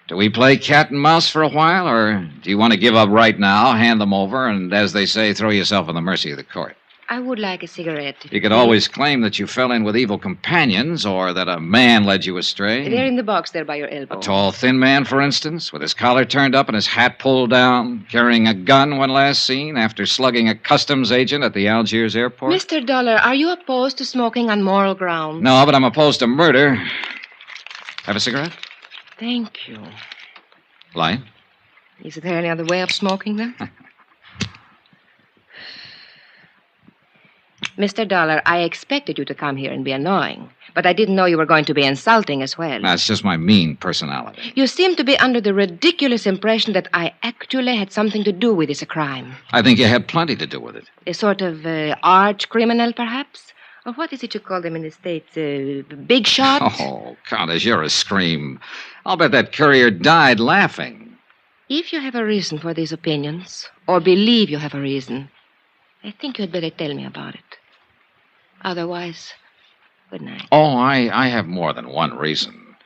do we play cat and mouse for a while, or do you want to give up right now, hand them over, and, as they say, throw yourself on the mercy of the court? I would like a cigarette. You could always claim that you fell in with evil companions, or that a man led you astray. They're in the box there by your elbow. A tall, thin man, for instance, with his collar turned up and his hat pulled down, carrying a gun when last seen after slugging a customs agent at the Algiers airport. Mr. Dollar, are you opposed to smoking on moral grounds? No, but I'm opposed to murder. Have a cigarette? Thank you. Light? Is there any other way of smoking, then? Mr. Dollar, I expected you to come here and be annoying, but I didn't know you were going to be insulting as well. That's just my mean personality. You seem to be under the ridiculous impression that I actually had something to do with this crime. I think you had plenty to do with it. A sort of arch criminal, perhaps? Or what is it you call them in the States? Big shot? Oh, Countess, you're a scream. I'll bet that courier died laughing. If you have a reason for these opinions, or believe you have a reason, I think you had better tell me about it. Otherwise, good night. Oh, I have more than one reason.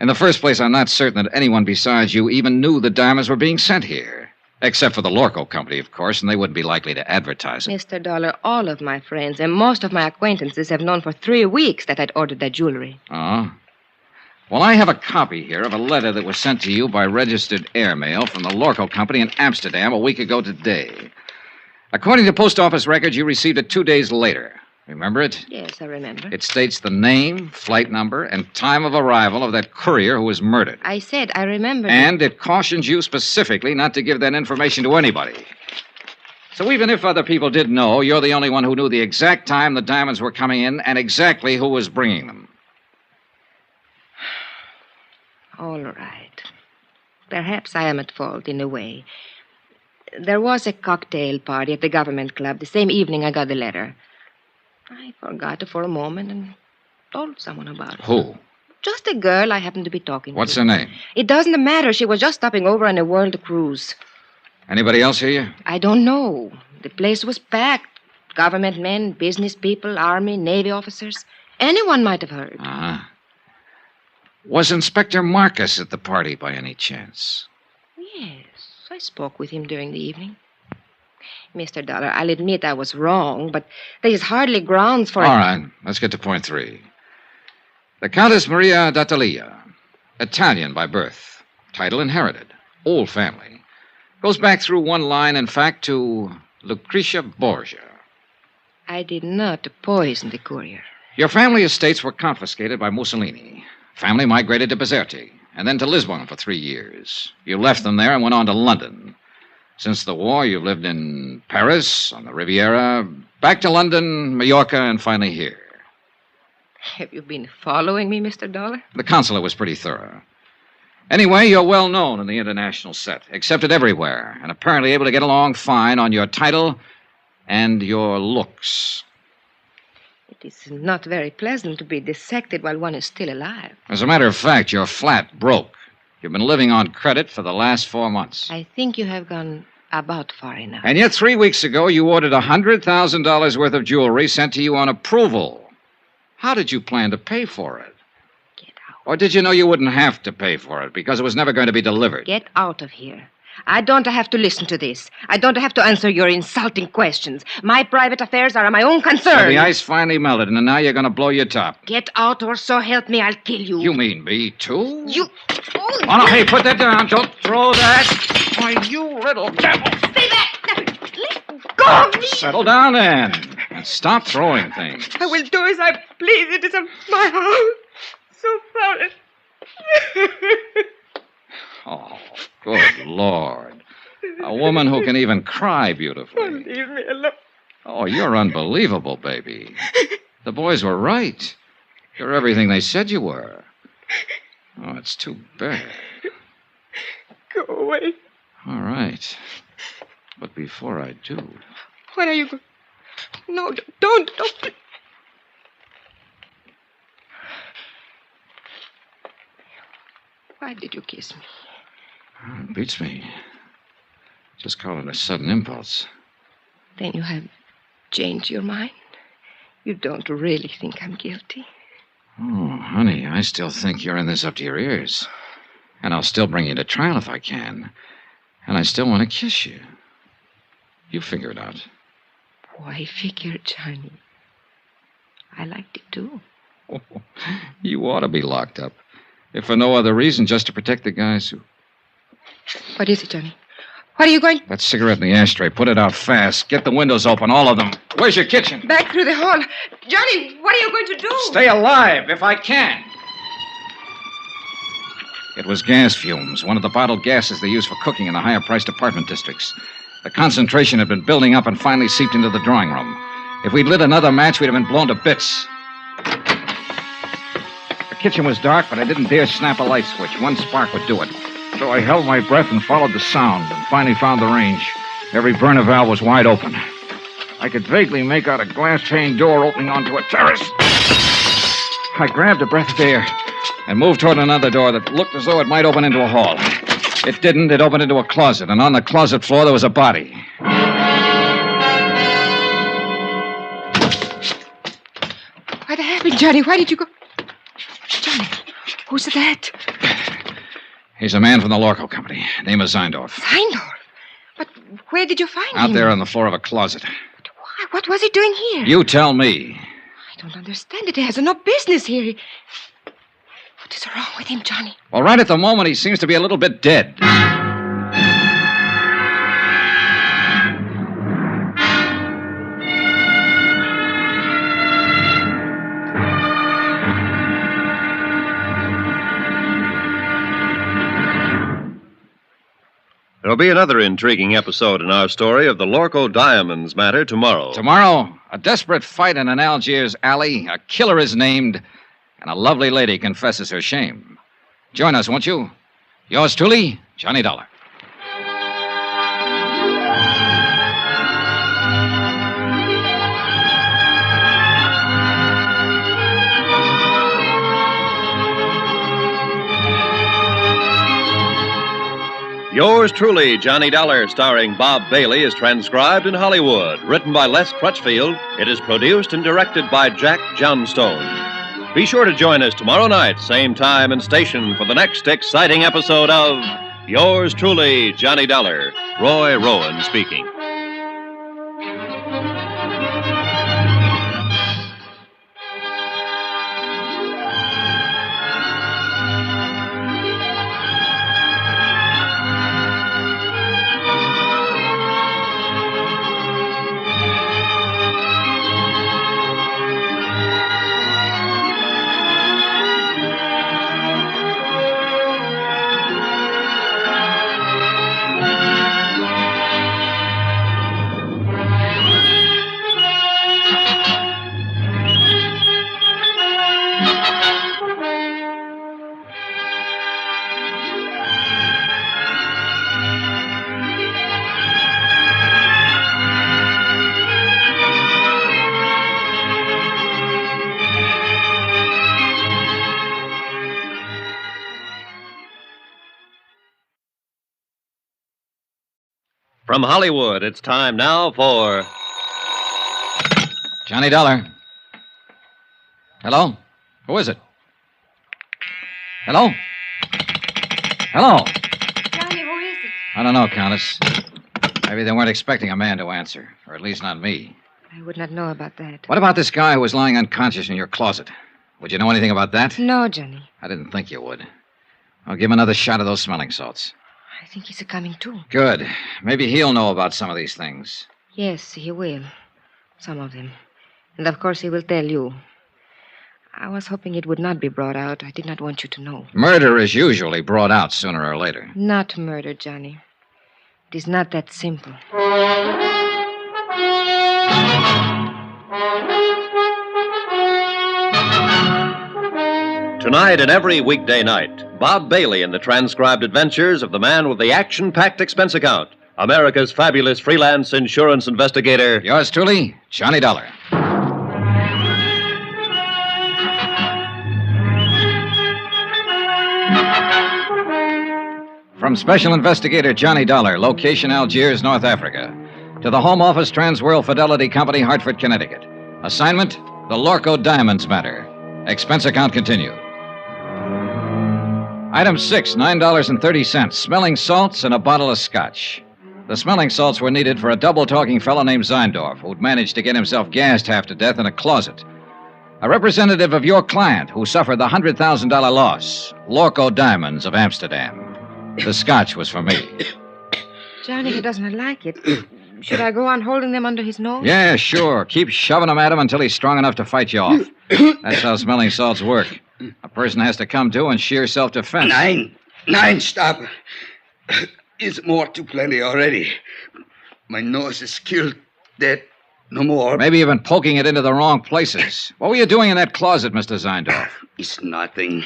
In the first place, I'm not certain that anyone besides you even knew the diamonds were being sent here. Except for the Lorko company, of course, and they wouldn't be likely to advertise it. Mr. Dollar, all of my friends and most of my acquaintances have known for 3 weeks that I'd ordered that jewelry. Oh? Well, I have a copy here of a letter that was sent to you by registered airmail from the Lorko company in Amsterdam a week ago today. According to post office records, you received it 2 days later. Remember it? Yes, I remember. It states the name, flight number, and time of arrival of that courier who was murdered. I said I remember. And it cautions you specifically not to give that information to anybody. So even if other people did know, you're the only one who knew the exact time the diamonds were coming in and exactly who was bringing them. All right. Perhaps I am at fault in a way. There was a cocktail party at the government club the same evening I got the letter. I forgot it for a moment and told someone about it. Who? Just a girl I happened to be talking What's to. her name? It doesn't matter. She was just stopping over on a world cruise. Anybody else hear you? I don't know. The place was packed. Government men, business people, Army, Navy officers. Anyone might have heard. Uh-huh. Was Inspector Marcus at the party by any chance? Yes, I spoke with him during the evening. Mr. Dollar, I'll admit I was wrong, but there is hardly grounds for... All right, let's get to point 3. The Countess Maria d'Attalia, Italian by birth, title inherited, old family. Goes back through one line, in fact, to Lucretia Borgia. I did not poison the courier. Your family estates were confiscated by Mussolini. Family migrated to Bizerte, and then to Lisbon for 3 years. You left them there and went on to London. Since the war, you've lived in Paris, on the Riviera, back to London, Mallorca, and finally here. Have you been following me, Mr. Dollar? The consulate was pretty thorough. Anyway, you're well known in the international set, accepted everywhere, and apparently able to get along fine on your title and your looks. It is not very pleasant to be dissected while one is still alive. As a matter of fact, you're flat broke. You've been living on credit for the last 4 months. I think you have gone about far enough. And yet 3 weeks ago, you ordered $100,000 worth of jewelry sent to you on approval. How did you plan to pay for it? Get out. Or did you know you wouldn't have to pay for it because it was never going to be delivered? Get out of here. I don't have to listen to this. I don't have to answer your insulting questions. My private affairs are my own concern. So the ice finally melted, and now you're going to blow your top. Get out, or so help me, I'll kill you. You mean me, too? You... Oh, no, hey, put that down. Don't throw that. Why, you little devil. Stay back. Let go of me. Settle down, then. And stop throwing things. I will do as I please. It is my house. So sorry. Oh, good Lord. A woman who can even cry beautifully. Leave me alone. Oh, you're unbelievable, baby. The boys were right. You're everything they said you were. Oh, it's too bad. Go away. All right. But before I do... What are you going... No, don't. Why did you kiss me? Oh, it beats me. Just call it a sudden impulse. Then you have changed your mind? You don't really think I'm guilty? Oh, honey, I still think you're in this up to your ears. And I'll still bring you to trial if I can. And I still want to kiss you. You figure it out. Why figure, Johnny? I liked it, too. Oh, you ought to be locked up. If for no other reason, just to protect the guys who... What is it, Johnny? What are you going... That cigarette in the ashtray. Put it out fast. Get the windows open, all of them. Where's your kitchen? Back through the hall. Johnny, what are you going to do? Stay alive, if I can. It was gas fumes, one of the bottled gases they use for cooking in the higher-priced apartment districts. The concentration had been building up and finally seeped into the drawing room. If we'd lit another match, we'd have been blown to bits. The kitchen was dark, but I didn't dare snap a light switch. One spark would do it. So I held my breath and followed the sound, and finally found the range. Every burner valve was wide open. I could vaguely make out a glass-pane door opening onto a terrace. I grabbed a breath of air and moved toward another door that looked as though it might open into a hall. It didn't. It opened into a closet, and on the closet floor there was a body. What happened, Johnny? Why did you go... Johnny, who's that? He's a man from the Lorko company. Name is Zeindorf. Zeindorf? But where did you find him? Out there on the floor of a closet. Why? What was he doing here? You tell me. I don't understand it. He has no business here. What is wrong with him, Johnny? Well, right at the moment, he seems to be a little bit dead. There'll be another intriguing episode in our story of the Lorko Diamonds matter tomorrow. Tomorrow, a desperate fight in an Algiers alley, a killer is named, and a lovely lady confesses her shame. Join us, won't you? Yours truly, Johnny Dollar. Yours truly, Johnny Dollar, starring Bob Bailey, is transcribed in Hollywood. Written by Les Crutchfield, it is produced and directed by Jack Johnstone. Be sure to join us tomorrow night, same time and station, for the next exciting episode of Yours truly, Johnny Dollar. Roy Rowan speaking. From Hollywood, it's time now for... Johnny Dollar. Hello? Who is it? Hello? Hello? Johnny, who is it? I don't know, Countess. Maybe they weren't expecting a man to answer, or at least not me. I would not know about that. What about this guy who was lying unconscious in your closet? Would you know anything about that? No, Johnny. I didn't think you would. I'll give him another shot of those smelling salts. I think he's coming too. Good. Maybe he'll know about some of these things. Yes, he will. Some of them. And of course he will tell you. I was hoping it would not be brought out. I did not want you to know. Murder is usually brought out sooner or later. Not murder, Johnny. It is not that simple. Tonight and every weekday night, Bob Bailey in the transcribed adventures of the man with the action-packed expense account, America's fabulous freelance insurance investigator. Yours truly, Johnny Dollar. From Special Investigator Johnny Dollar, location Algiers, North Africa, to the Home Office Transworld Fidelity Company, Hartford, Connecticut. Assignment, the Lorko Diamonds matter. Expense account continued. Item 6, $9.30, smelling salts and a bottle of scotch. The smelling salts were needed for a double-talking fellow named Zeindorf, who'd managed to get himself gassed half to death in a closet. A representative of your client who suffered the $100,000 loss, Lorko Diamonds of Amsterdam. The scotch was for me. Johnny, he doesn't like it. Should I go on holding them under his nose? Yeah, sure. Keep shoving them at him until he's strong enough to fight you off. That's how smelling salts work. A person has to come to in sheer self-defense. Nine, stop. It's more too plenty already. My nose is killed. Dead. No more. Maybe even poking it into the wrong places. What were you doing in that closet, Mr. Zeindorf? It's nothing.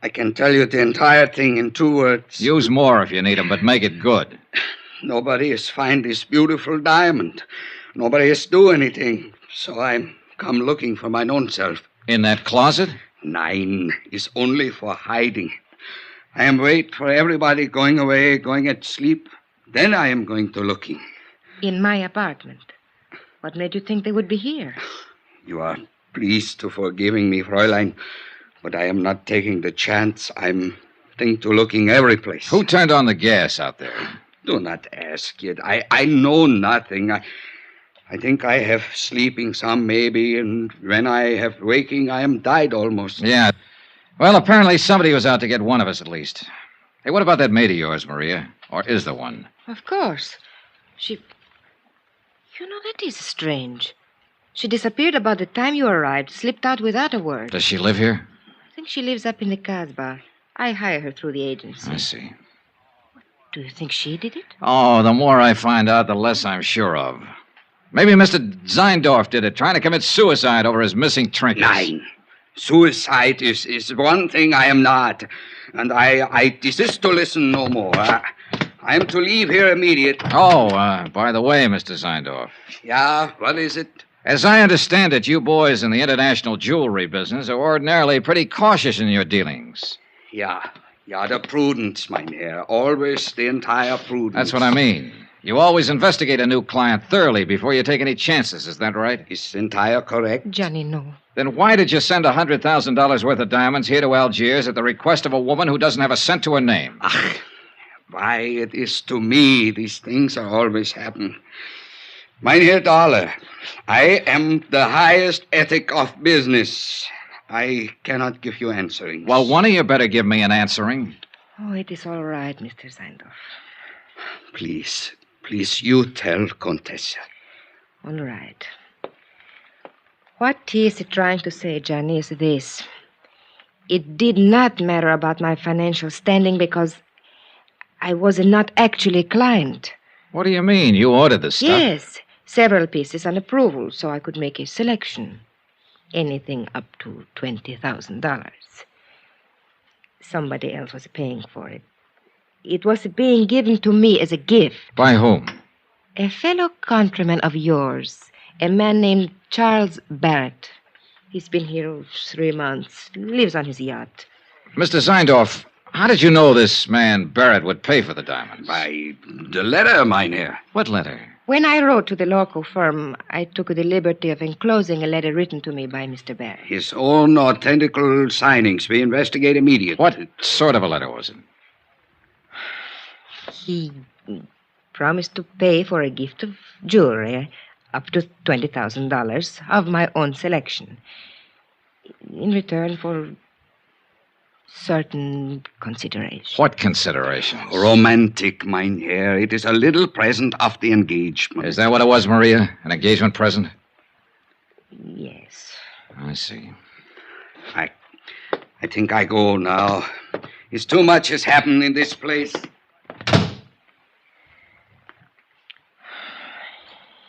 I can tell you the entire thing in 2 words. Use more if you need them, but make it good. Nobody has found this beautiful diamond. Nobody has do anything. So I'm come looking for mine own self. In that closet? Nine is only for hiding. I am wait for everybody going away, going at sleep. Then I am going to looking. In my apartment. What made you think they would be here? You are pleased to forgiving me, Fräulein, but I am not taking the chance. I'm think to looking every place. Who turned on the gas out there? Do not ask it. I know nothing. I think I have sleeping some, maybe, and when I have waking, I am died almost. Yeah. Well, apparently somebody was out to get one of us, at least. Hey, what about that maid of yours, Maria? Or is there one? Of course. She... You know, that is strange. She disappeared about the time you arrived, slipped out without a word. Does she live here? I think she lives up in the Casbah. I hire her through the agency. I see. Do you think she did it? Oh, the more I find out, the less I'm sure of. Maybe Mr. Zeindorf did it, trying to commit suicide over his missing trinkets. Nein. Suicide is one thing I am not. And I desist to listen no more. I am to leave here immediate. Oh, by the way, Mr. Zeindorf. Yeah, what is it? As I understand it, you boys in the international jewelry business are ordinarily pretty cautious in your dealings. Yeah, the prudence, mynheer. Always the entire prudence. That's what I mean. You always investigate a new client thoroughly before you take any chances, is that right? Is entire correct? Johnny, no. Then why did you send $100,000 worth of diamonds here to Algiers at the request of a woman who doesn't have a cent to her name? Why, it is to me these things are always happen. Mynheer Dollar, I am the highest ethic of business. I cannot give you answering. Well, one of you better give me an answering. Oh, it is all right, Mr. Zeindorf. Please, you tell Contessa. All right. What he is trying to say, Johnny, is this. It did not matter about my financial standing because I was not actually a client. What do you mean? You ordered the stuff? Yes, several pieces on approval, so I could make a selection. Anything up to $20,000. Somebody else was paying for it. It was being given to me as a gift. By whom? A fellow countryman of yours, a man named Charles Barrett. He's been here 3 months, lives on his yacht. Mr. Zeindorf, how did you know this man Barrett would pay for the diamonds? By the letter, mynheer. What letter? When I wrote to the Lorko firm, I took the liberty of enclosing a letter written to me by Mr. Barrett. His own authentical signings. We investigate immediately. What sort of a letter was it? He promised to pay for a gift of jewelry up to $20,000 of my own selection in return for certain considerations. What considerations? Romantic, mynheer. It is a little present of the engagement. Is that what it was, Maria? An engagement present? Yes. I see. I think I go now. It's too much has happened in this place.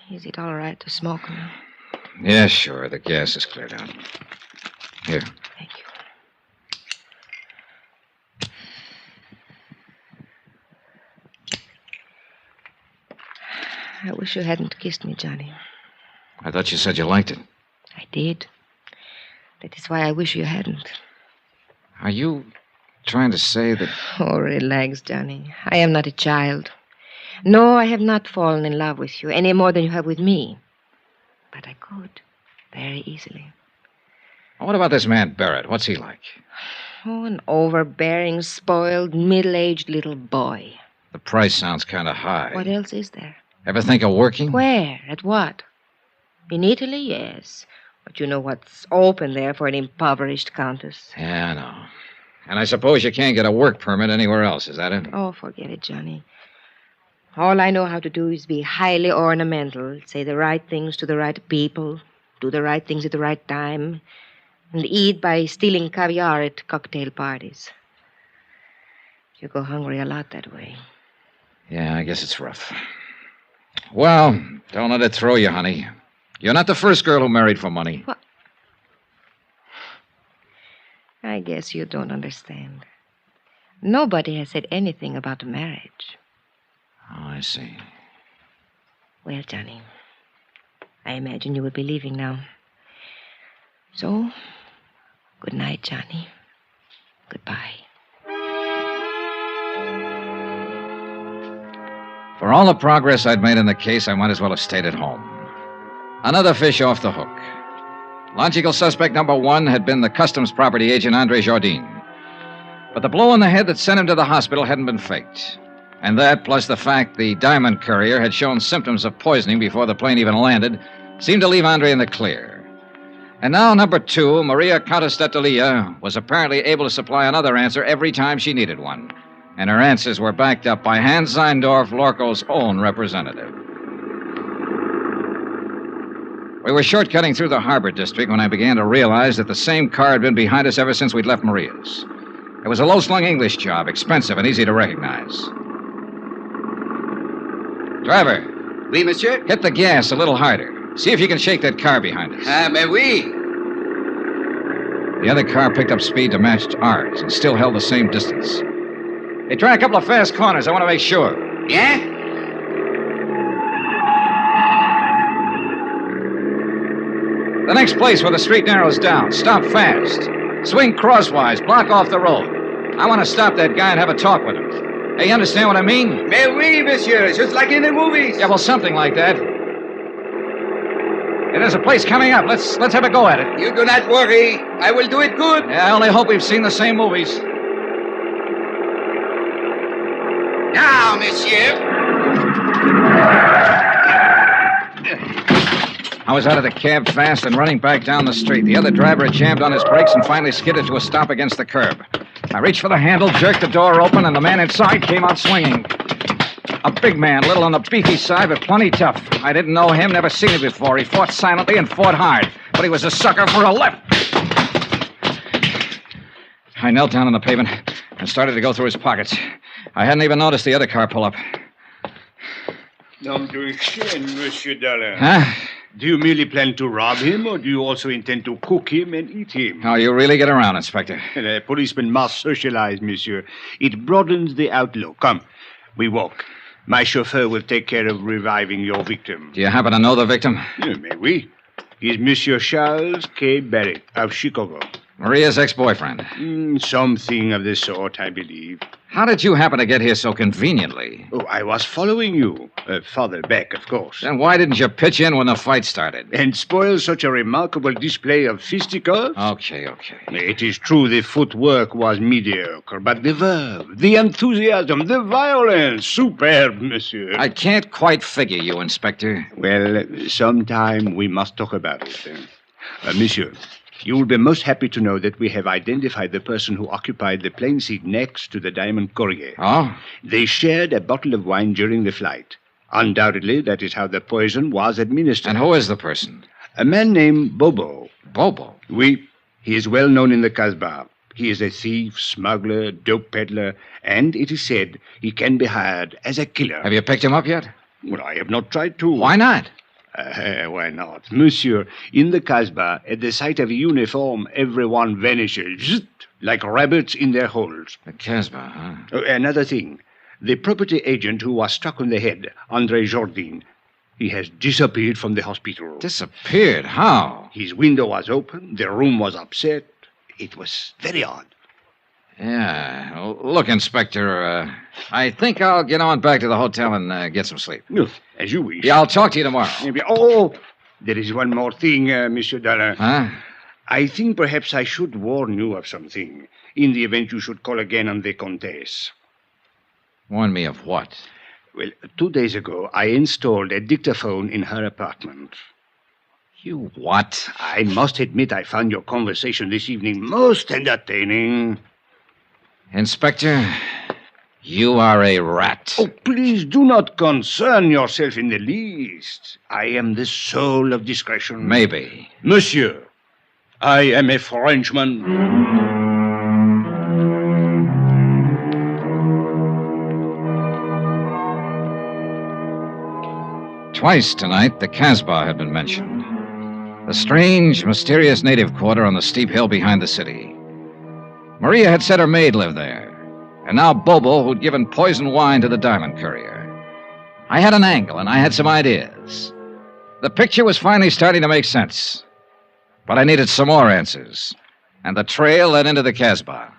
Is it all right to smoke now? Yeah, sure. The gas is cleared out. Here. Thank you. I wish you hadn't kissed me, Johnny. I thought you said you liked it. I did. That is why I wish you hadn't. Are you trying to say that... Oh, relax, Johnny. I am not a child. No, I have not fallen in love with you any more than you have with me. But I could, very easily. What about this man Barrett? What's he like? Oh, an overbearing, spoiled, middle-aged little boy. The price sounds kind of high. What else is there? Ever think of working? Where? At what? In Italy, yes. But you know what's open there for an impoverished countess. Yeah, I know. And I suppose you can't get a work permit anywhere else, is that it? Oh, forget it, Johnny. All I know how to do is be highly ornamental, say the right things to the right people, do the right things at the right time, and eat by stealing caviar at cocktail parties. You go hungry a lot that way. Yeah, I guess it's rough. Well, don't let it throw you, honey. You're not the first girl who married for money. What? I guess you don't understand. Nobody has said anything about marriage. Oh, I see. Well, Johnny, I imagine you will be leaving now. So, good night, Johnny. Goodbye. For all the progress I'd made in the case, I might as well have stayed at home. Another fish off the hook. Logical suspect number one had been the customs property agent Andre Jardine. But the blow on the head that sent him to the hospital hadn't been faked. And that, plus the fact the diamond courier had shown symptoms of poisoning before the plane even landed, seemed to leave Andre in the clear. And now, number two, Maria Countess d'Atalia, was apparently able to supply another answer every time she needed one. And her answers were backed up by Hans Seindorf, Lorko's own representative. We were shortcutting through the harbor district when I began to realize that the same car had been behind us ever since we'd left Maria's. It was a low-slung English job, expensive and easy to recognize. Driver. Oui, monsieur? Hit the gas a little harder. See if you can shake that car behind us. Mais oui. The other car picked up speed to match ours and still held the same distance. Hey, try a couple of fast corners. I want to make sure. Yeah? The next place where the street narrows down. Stop fast. Swing crosswise. Block off the road. I want to stop that guy and have a talk with him. Hey, you understand what I mean? Mais oui, monsieur. Just like in the movies. Yeah, well, something like that. Hey, there's a place coming up. Let's have a go at it. You do not worry. I will do it good. Yeah, I only hope we've seen the same movies. Now, monsieur. I was out of the cab fast and running back down the street. The other driver had jammed on his brakes and finally skidded to a stop against the curb. I reached for the handle, jerked the door open, and the man inside came out swinging. A big man, little on the beefy side, but plenty tough. I didn't know him, never seen him before. He fought silently and fought hard, but he was a sucker for a lift. I knelt down on the pavement and started to go through his pockets. I hadn't even noticed the other car pull up. Nom de chien, Monsieur Dollar. Huh? Do you merely plan to rob him, or do you also intend to cook him and eat him? Oh, you really get around, Inspector. A policeman must socialize, monsieur. It broadens the outlook. Come, we walk. My chauffeur will take care of reviving your victim. Do you happen to know the victim? Mais oui. He's Monsieur Charles K. Barrett of Chicago. Maria's ex-boyfriend. Something of the sort, I believe. How did you happen to get here so conveniently? Oh, I was following you. Farther back, of course. Then why didn't you pitch in when the fight started? And spoil such a remarkable display of fisticuffs? Okay. It is true the footwork was mediocre, but the verve, the enthusiasm, the violence, superb, monsieur. I can't quite figure you, Inspector. Well, sometime we must talk about it. Monsieur, you will be most happy to know that we have identified the person who occupied the plane seat next to the diamond courier. Oh? They shared a bottle of wine during the flight. Undoubtedly, that is how the poison was administered. And who is the person? A man named Bobo. Bobo? Oui. He is well known in the Casbah. He is a thief, smuggler, dope peddler, and it is said he can be hired as a killer. Have you picked him up yet? Well, I have not tried to. Why not? Why not? Monsieur, in the Casbah, at the sight of a uniform, everyone vanishes, like rabbits in their holes. The Casbah, huh? Another thing. The property agent who was struck on the head, Andre Jardine, he has disappeared from the hospital. Disappeared? How? His window was open. The room was upset. It was very odd. Yeah. Well, look, Inspector, I think I'll get on back to the hotel and get some sleep. As you wish. Yeah, I'll talk to you tomorrow. Oh, there is one more thing, Monsieur Dollar. Huh? I think perhaps I should warn you of something, in the event you should call again on the Comtesse. Warn me of what? Well, 2 days ago, I installed a dictaphone in her apartment. You what? I must admit I found your conversation this evening most entertaining. Inspector, you are a rat. Oh, please do not concern yourself in the least. I am the soul of discretion. Maybe. Monsieur, I am a Frenchman. Twice tonight, the Casbah had been mentioned. The strange, mysterious native quarter on the steep hill behind the city. Maria had said her maid lived there. And now Bobo, who'd given poison wine to the diamond courier. I had an angle, and I had some ideas. The picture was finally starting to make sense. But I needed some more answers. And the trail led into the Casbah.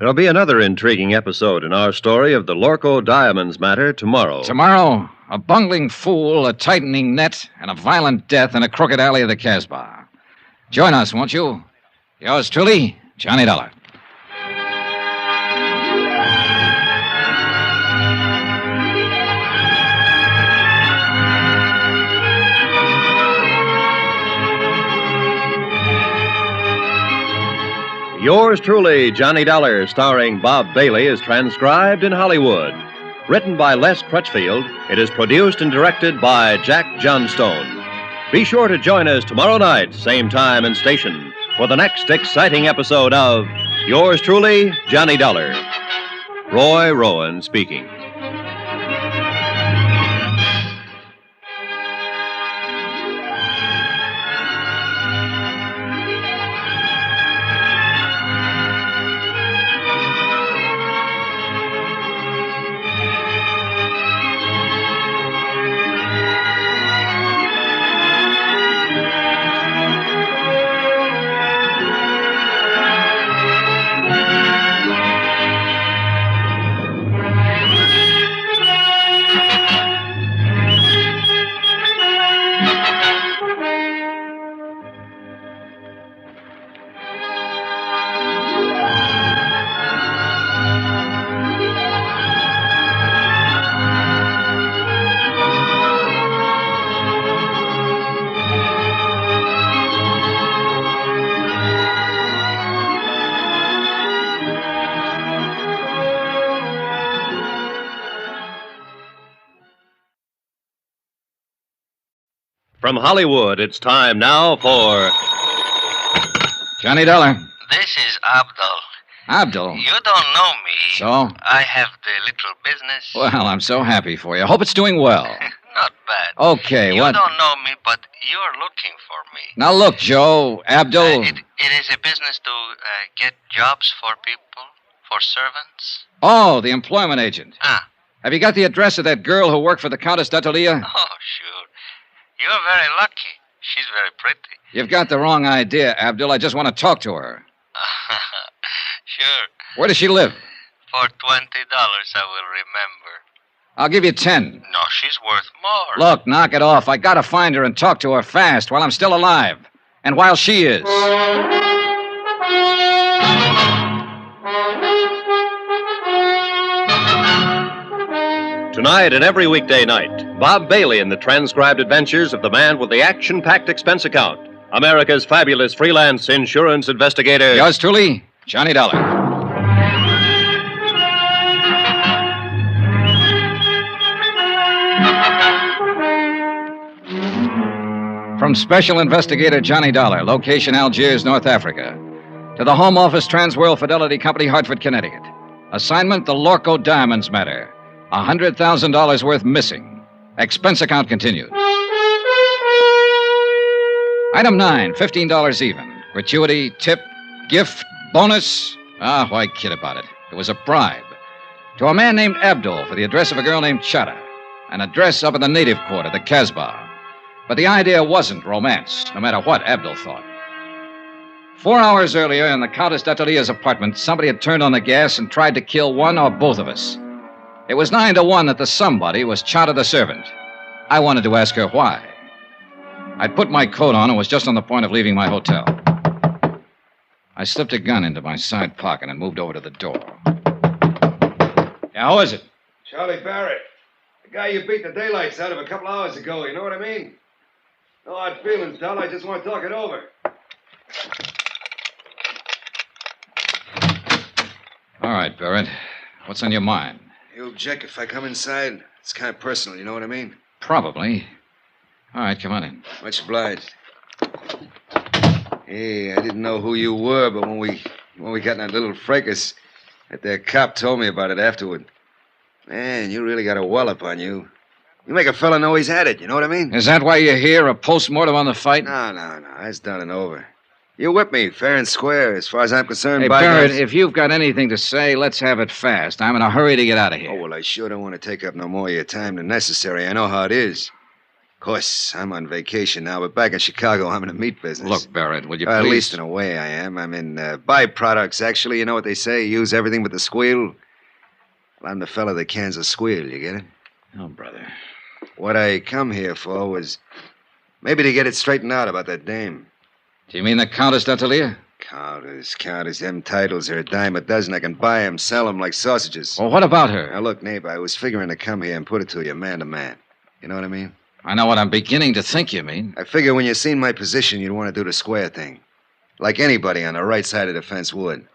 There'll be another intriguing episode in our story of the Lorko Diamonds matter tomorrow. Tomorrow, a bungling fool, a tightening net, and a violent death in a crooked alley of the Casbah. Join us, won't you? Yours truly, Johnny Dollar. Yours truly, Johnny Dollar, starring Bob Bailey, is transcribed in Hollywood. Written by Les Crutchfield, it is produced and directed by Jack Johnstone. Be sure to join us tomorrow night, same time and station, for the next exciting episode of Yours truly, Johnny Dollar. Roy Rowan speaking. From Hollywood, it's time now for Johnny Dollar. This is Abdul. Abdul? You don't know me. So? I have the little business. Well, I'm so happy for you. Hope it's doing well. Not bad. Okay, you what? You don't know me, but you're looking for me. Now look, Joe, Abdul. It is a business to get jobs for people, for servants. Oh, the employment agent. Ah. Have you got the address of that girl who worked for the Countess d'Attolia? Oh, sure. You're very lucky. She's very pretty. You've got the wrong idea, Abdul. I just want to talk to her. Sure. Where does she live? For $20, I will remember. I'll give you 10. No, she's worth more. Look, knock it off. I gotta find her and talk to her fast while I'm still alive. And while she is. Tonight and every weekday night, Bob Bailey in the transcribed adventures of the man with the action-packed expense account, America's fabulous freelance insurance investigator. Yours truly, Johnny Dollar. From Special Investigator Johnny Dollar, location Algiers, North Africa, to the Home Office Transworld Fidelity Company, Hartford, Connecticut. Assignment, the Lorko Diamonds matter. $100,000 worth missing. Expense account continued. Item 9, $15 even. Gratuity, tip, gift, bonus. Why kid about it? It was a bribe. To a man named Abdul for the address of a girl named Chada. An address up in the native quarter, the Casbah. But the idea wasn't romance, no matter what Abdul thought. 4 hours earlier, in the Countess d'Attolia's apartment, somebody had turned on the gas and tried to kill one or both of us. It was 9 to 1 that the somebody was Chada the servant. I wanted to ask her why. I'd put my coat on and was just on the point of leaving my hotel. I slipped a gun into my side pocket and moved over to the door. Yeah, who is it? Charlie Barrett. The guy you beat the daylights out of a couple hours ago, you know what I mean? No hard feelings, Dal. I just want to talk it over. All right, Barrett. What's on your mind? You object if I come inside? It's kind of personal, you know what I mean? Probably. All right, come on in. Much obliged. Hey, I didn't know who you were, but when we got in that little fracas, that cop told me about it afterward. Man, you really got a wallop on you. You make a fella know he's had it, you know what I mean? Is that why you're here, a post-mortem on the fight? No. That's done and over. You whipped me, fair and square, as far as I'm concerned. Hey, Barrett, if you've got anything to say, let's have it fast. I'm in a hurry to get out of here. Oh, well, I sure don't want to take up no more of your time than necessary. I know how it is. Of course, I'm on vacation now, but back in Chicago, I'm in the meat business. Look, Barrett, will you At please... least in a way I am. I'm in byproducts, actually. You know what they say? Use everything but the squeal. Well, I'm the fella that cans a squeal, you get it? Oh, brother. What I come here for was maybe to get it straightened out about that dame. Do you mean the Countess d'Atelier? Countess. Them titles are a dime a dozen. I can buy them, sell them like sausages. Well, what about her? Now, look, neighbor, I was figuring to come here and put it to you man to man. You know what I mean? I know what I'm beginning to think you mean. I figure when you seen my position, you'd want to do the square thing. Like anybody on the right side of the fence would.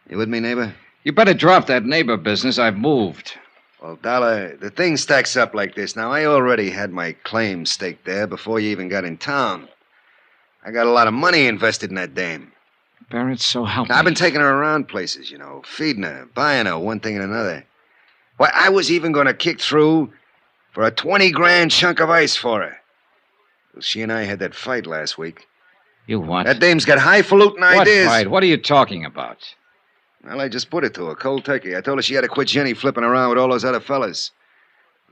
You with me, neighbor? You better drop that neighbor business. I've moved. Well, Dollar, the thing stacks up like this. Now, I already had my claim staked there before you even got in town. I got a lot of money invested in that dame. Barrett, so help me. I've been taking her around places, you know, feeding her, buying her, one thing and another. Why, I was even going to kick through for a 20-grand chunk of ice for her. Well, she and I had that fight last week. You what? That dame's got highfalutin ideas. What fight? What are you talking about? Well, I just put it to her, cold turkey. I told her she had to quit Jenny flipping around with all those other fellas.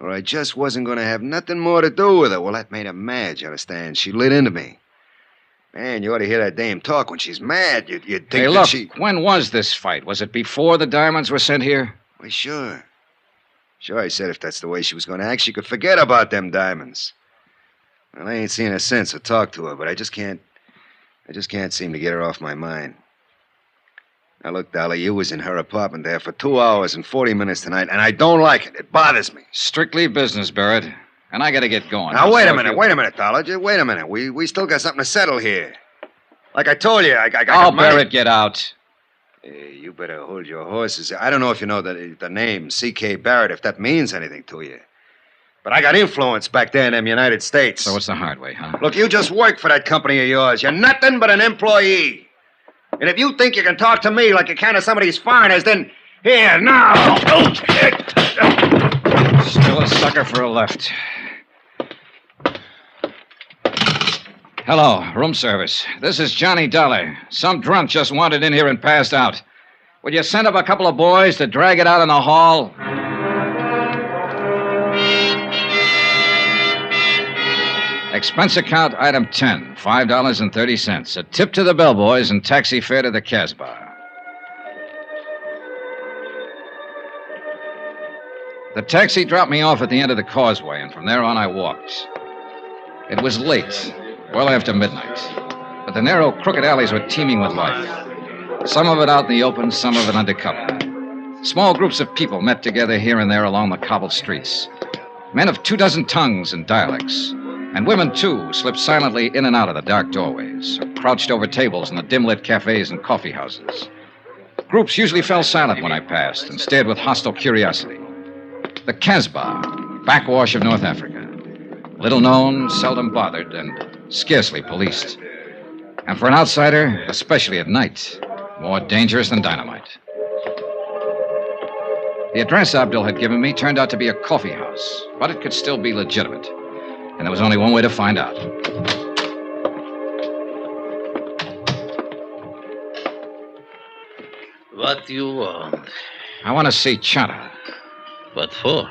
Or I just wasn't going to have nothing more to do with her. Well, that made her mad, you understand? She lit into me. Man, you ought to hear that dame talk when she's mad. You'd think Hey, that look, she... when was this fight? Was it before the diamonds were sent here? Why, sure. Sure, I said if that's the way she was going to act, she could forget about them diamonds. Well, I ain't seen her since or talked to her, but I just can't seem to get her off my mind. Now, look, Dolly, you was in her apartment there for 2 hours and 40 minutes tonight, and I don't like it. It bothers me. Strictly business, Barrett. And I gotta get going. Now, wait a minute, Dollar. Just wait a minute. We still got something to settle here. Like I told you, I got money. Barrett, get out. You better hold your horses. I don't know if you know the name, C.K. Barrett, if that means anything to you. But I got influence back there in them United States. So what's the hard way, huh? Look, you just work for that company of yours. You're nothing but an employee. And if you think you can talk to me like you can to some of these foreigners, then here, now. Still a sucker for a left. Hello, room service. This is Johnny Dollar. Some drunk just wandered in here and passed out. Would you send up a couple of boys to drag it out in the hall? Expense account item 10, $5.30. A tip to the bellboys and taxi fare to the Casbah. The taxi dropped me off at the end of the causeway, and from there on I walked. It was late, well after midnight, but the narrow, crooked alleys were teeming with life. Some of it out in the open, some of it under cover. Small groups of people met together here and there along the cobbled streets. Men of 24 tongues and dialects. And women, too, slipped silently in and out of the dark doorways, or crouched over tables in the dim-lit cafes and coffee houses. Groups usually fell silent when I passed and stared with hostile curiosity. The Casbah, backwash of North Africa. Little known, seldom bothered, and scarcely policed. And for an outsider, especially at night, more dangerous than dynamite. The address Abdul had given me turned out to be a coffee house, but it could still be legitimate. And there was only one way to find out. What do you want? I want to see Chata. What for?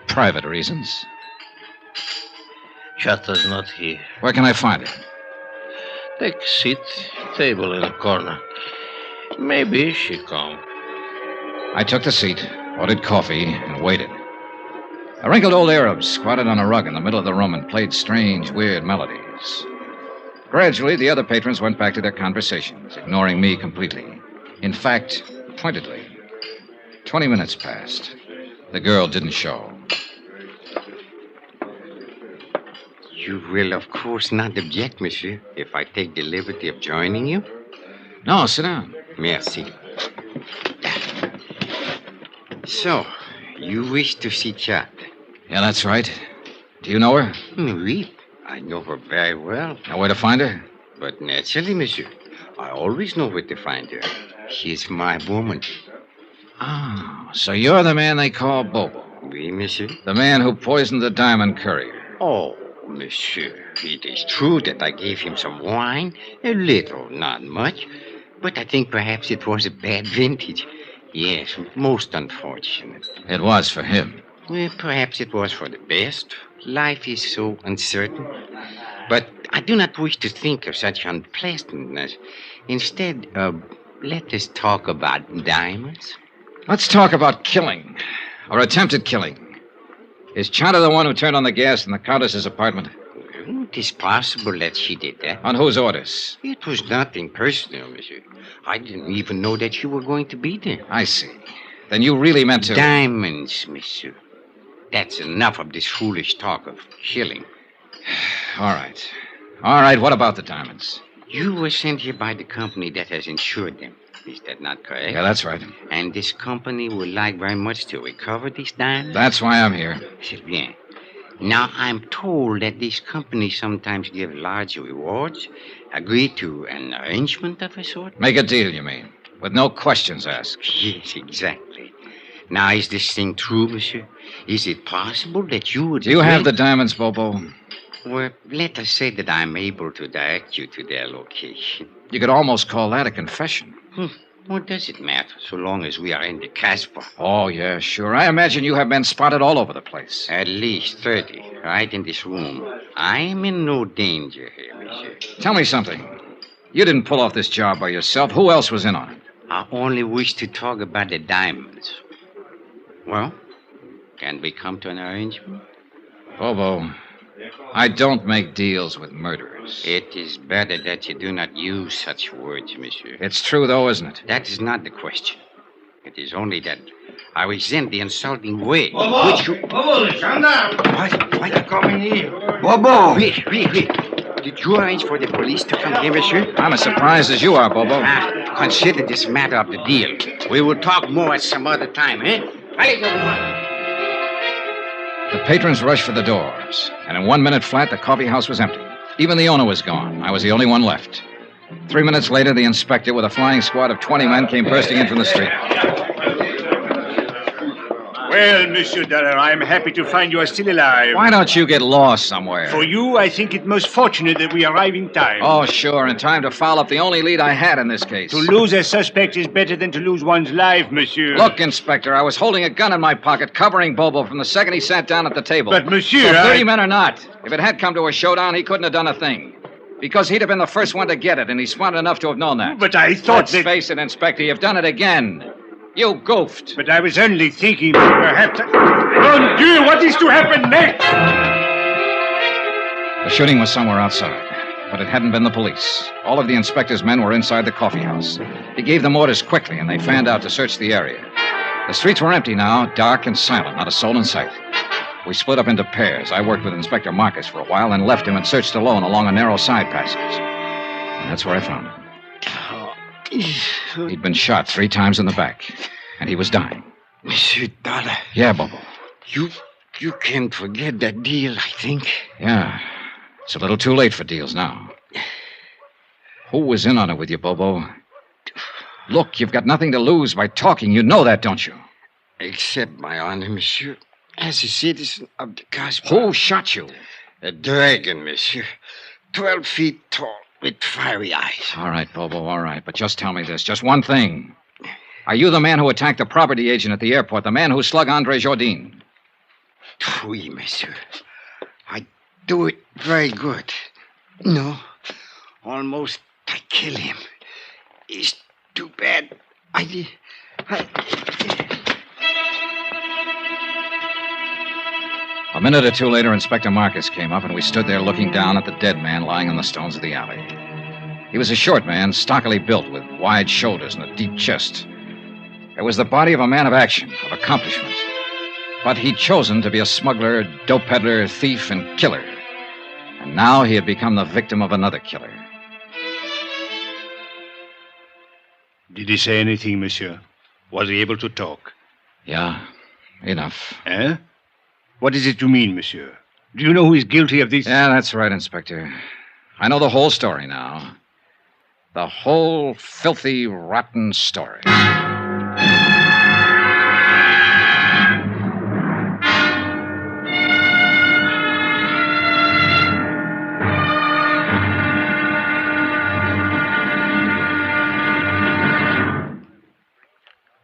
Private reasons. Chata's not here. Where can I find her? Take a seat. Table in the corner. Maybe she come. I took the seat, ordered coffee, and waited. A wrinkled old Arab squatted on a rug in the middle of the room and played strange, weird melodies. Gradually, the other patrons went back to their conversations, ignoring me completely. In fact, pointedly. 20 minutes passed. The girl didn't show. You will, of course, not object, monsieur, if I take the liberty of joining you? No, sit down. Merci. So, you wish to see Chat? Yeah, that's right. Do you know her? Oui, I know her very well. Know where to find her? But naturally, monsieur. I always know where to find her. She's my woman. Oh, so you're the man they call Bobo. Oui, monsieur. The man who poisoned the diamond courier. Oh, monsieur, it is true that I gave him some wine. A little, not much. But I think perhaps it was a bad vintage. Yes, most unfortunate. It was for him. Well, perhaps it was for the best. Life is so uncertain. But I do not wish to think of such unpleasantness. Instead, let us talk about diamonds. Let's talk about killing, or attempted killing. Is Chana the one who turned on the gas in the Countess's apartment? It is possible that she did that. On whose orders? It was nothing personal, monsieur. I didn't even know that you were going to be there. I see. Then you really meant to... Diamonds, monsieur. That's enough of this foolish talk of killing. All right. All right, what about the diamonds? You were sent here by the company that has insured them. Is that not correct? Yeah, that's right. And this company would like very much to recover these diamonds? That's why I'm here. C'est bien. Now, I'm told that these companies sometimes give large rewards. Agree to an arrangement of a sort? Make a deal, you mean? With no questions asked. Yes, exactly. Now, is this thing true, monsieur? Is it possible that you would... Do you have the diamonds, Bobo? Well, let us say that I'm able to direct you to their location. You could almost call that a confession. What does it matter, so long as we are in the Casbah? Oh, yeah, sure. I imagine you have been spotted all over the place. At least 30, right in this room. I am in no danger here, monsieur. Tell me something. You didn't pull off this job by yourself. Who else was in on it? I only wish to talk about the diamonds. Well, can we come to an arrangement? Bobo, I don't make deals with murderers. It is better that you do not use such words, monsieur. It's true, though, isn't it? That is not the question. It is only that I resent the insulting way Bobo! in which you... Bobo, stand up! Why are you coming here? Bobo! Wait. Did you arrange for the police to come here, monsieur? I'm as surprised as you are, Bobo. Consider this matter of the deal. We will talk more at some other time, eh? The patrons rushed for the doors, and in 1 minute flat, the coffee house was empty. Even the owner was gone. I was the only one left. 3 minutes later, the inspector, with a flying squad of 20 men, came bursting in from the street. Well, Monsieur Dollar, I'm happy to find you are still alive. Why don't you get lost somewhere? For you, I think it most fortunate that we arrive in time. Oh, sure, in time to foul up the only lead I had in this case. To lose a suspect is better than to lose one's life, monsieur. Look, Inspector, I was holding a gun in my pocket, covering Bobo from the second he sat down at the table. But, monsieur, So 30 men or not, if it had come to a showdown, he couldn't have done a thing. Because he'd have been the first one to get it, and he's smart enough to have known that. But I thought Let's face it, Inspector, you've done it again. You goofed. But I was only thinking perhaps... Mon Dieu, what is to happen next? The shooting was somewhere outside, but it hadn't been the police. All of the inspector's men were inside the coffee house. He gave them orders quickly, and they fanned out to search the area. The streets were empty now, dark and silent, not a soul in sight. We split up into pairs. I worked with Inspector Marcus for a while, then left him and searched alone along a narrow side passage. And that's where I found him. He'd been shot 3 times in the back, and he was dying. Monsieur Dollar. Yeah, Bobo. You can't forget that deal, I think. Yeah. It's a little too late for deals now. Who was in on it with you, Bobo? Look, you've got nothing to lose by talking. You know that, don't you? Accept my honor, monsieur. As a citizen of the Casbah. Who shot you? A dragon, monsieur. 12 feet tall, with fiery eyes. All right, Bobo, all right. But just tell me this. Just one thing. Are you the man who attacked the property agent at the airport? The man who slugged Andre Jourdain? Oui, monsieur. I do it very good. No. Almost I kill him. It's too bad. A minute or two later, Inspector Marcus came up, and we stood there looking down at the dead man lying on the stones of the alley. He was a short man, stockily built, with wide shoulders and a deep chest. It was the body of a man of action, of accomplishment. But he'd chosen to be a smuggler, dope peddler, thief, and killer. And now he had become the victim of another killer. Did he say anything, monsieur? Was he able to talk? Yeah, enough. Eh? What is it you mean, monsieur? Do you know who is guilty of this? Yeah, that's right, Inspector. I know the whole story now. The whole filthy, rotten story.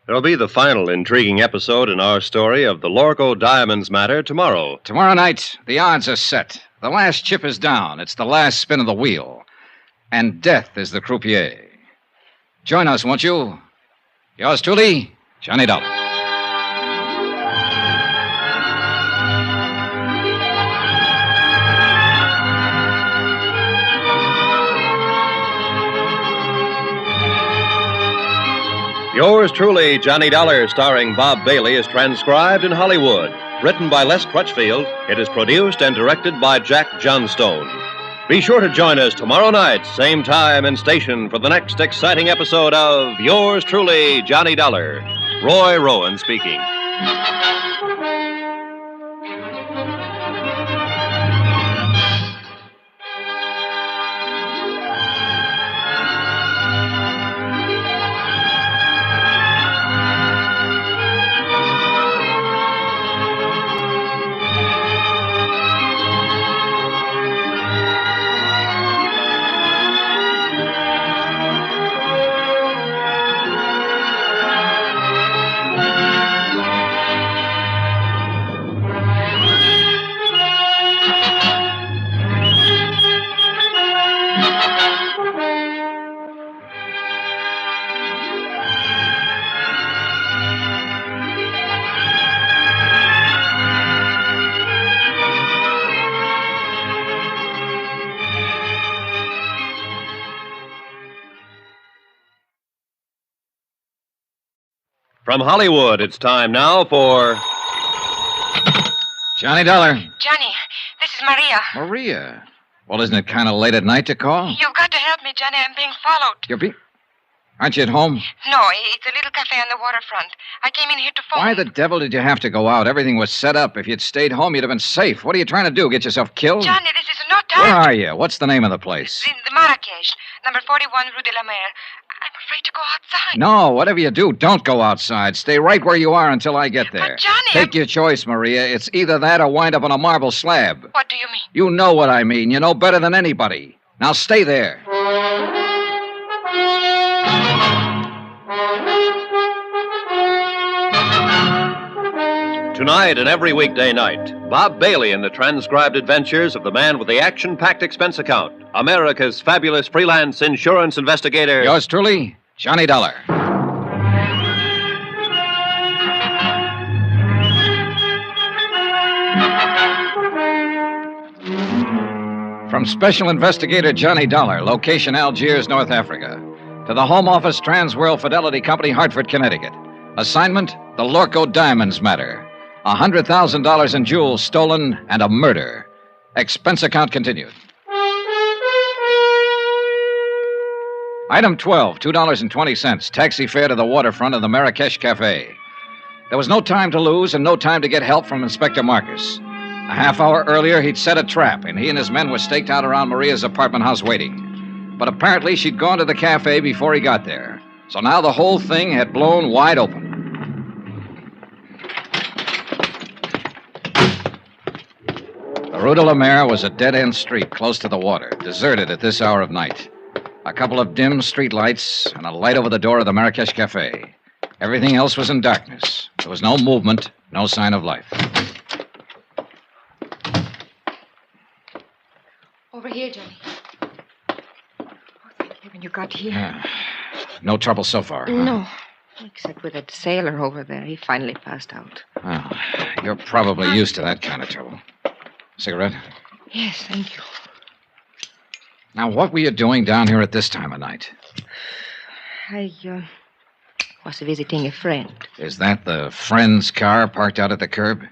There'll be the final intriguing episode in our story of the Lorko Diamonds matter tomorrow. Tomorrow night, the odds are set. The last chip is down. It's the last spin of the wheel. And death is the croupier. Join us, won't you? Yours truly, Johnny Dollar. Yours truly, Johnny Dollar, starring Bob Bailey, is transcribed in Hollywood. Written by Les Crutchfield, it is produced and directed by Jack Johnstone. Be sure to join us tomorrow night, same time and station, for the next exciting episode of Yours truly, Johnny Dollar. Roy Rowan speaking. From Hollywood, it's time now for... Johnny Dollar. Johnny, this is Maria. Maria? Well, isn't it kind of late at night to call? You've got to help me, Johnny. I'm being followed. Aren't you at home? No, it's a little cafe on the waterfront. I came in here to phone. Why the devil did you have to go out? Everything was set up. If you'd stayed home, you'd have been safe. What are you trying to do, get yourself killed? Johnny, this is no time. Where are you? What's the name of the place? The Marrakesh, number 41 Rue de la Mer. I'm afraid to go outside. No, whatever you do, don't go outside. Stay right where you are until I get there. But, Johnny... Take your choice, Maria. It's either that or wind up on a marble slab. What do you mean? You know what I mean. You know better than anybody. Now stay there. Tonight and every weekday night, Bob Bailey in the transcribed adventures of the man with the action-packed expense account, America's fabulous freelance insurance investigator. Yours truly, Johnny Dollar. From Special Investigator Johnny Dollar, location Algiers, North Africa, to the Home Office Transworld Fidelity Company, Hartford, Connecticut. Assignment, the Lorko Diamonds matter. $100,000 in jewels stolen and a murder. Expense account continued. Item 12, $2.20. Taxi fare to the waterfront of the Marrakesh Cafe. There was no time to lose and no time to get help from Inspector Marcus. A half hour earlier, he'd set a trap, and he and his men were staked out around Maria's apartment house waiting. But apparently, she'd gone to the cafe before he got there. So now the whole thing had blown wide open. The Rue de la Mer was a dead-end street close to the water, deserted at this hour of night. A couple of dim street lights and a light over the door of the Marrakesh Cafe. Everything else was in darkness. There was no movement, no sign of life. Over here, Johnny. Oh, thank heaven you got here. No trouble so far, huh? No. Except with that sailor over there. He finally passed out. Well, you're probably used to that kind of trouble. Cigarette? Yes, thank you. Now, what were you doing down here at this time of night? I was visiting a friend. Is that the friend's car parked out at the curb?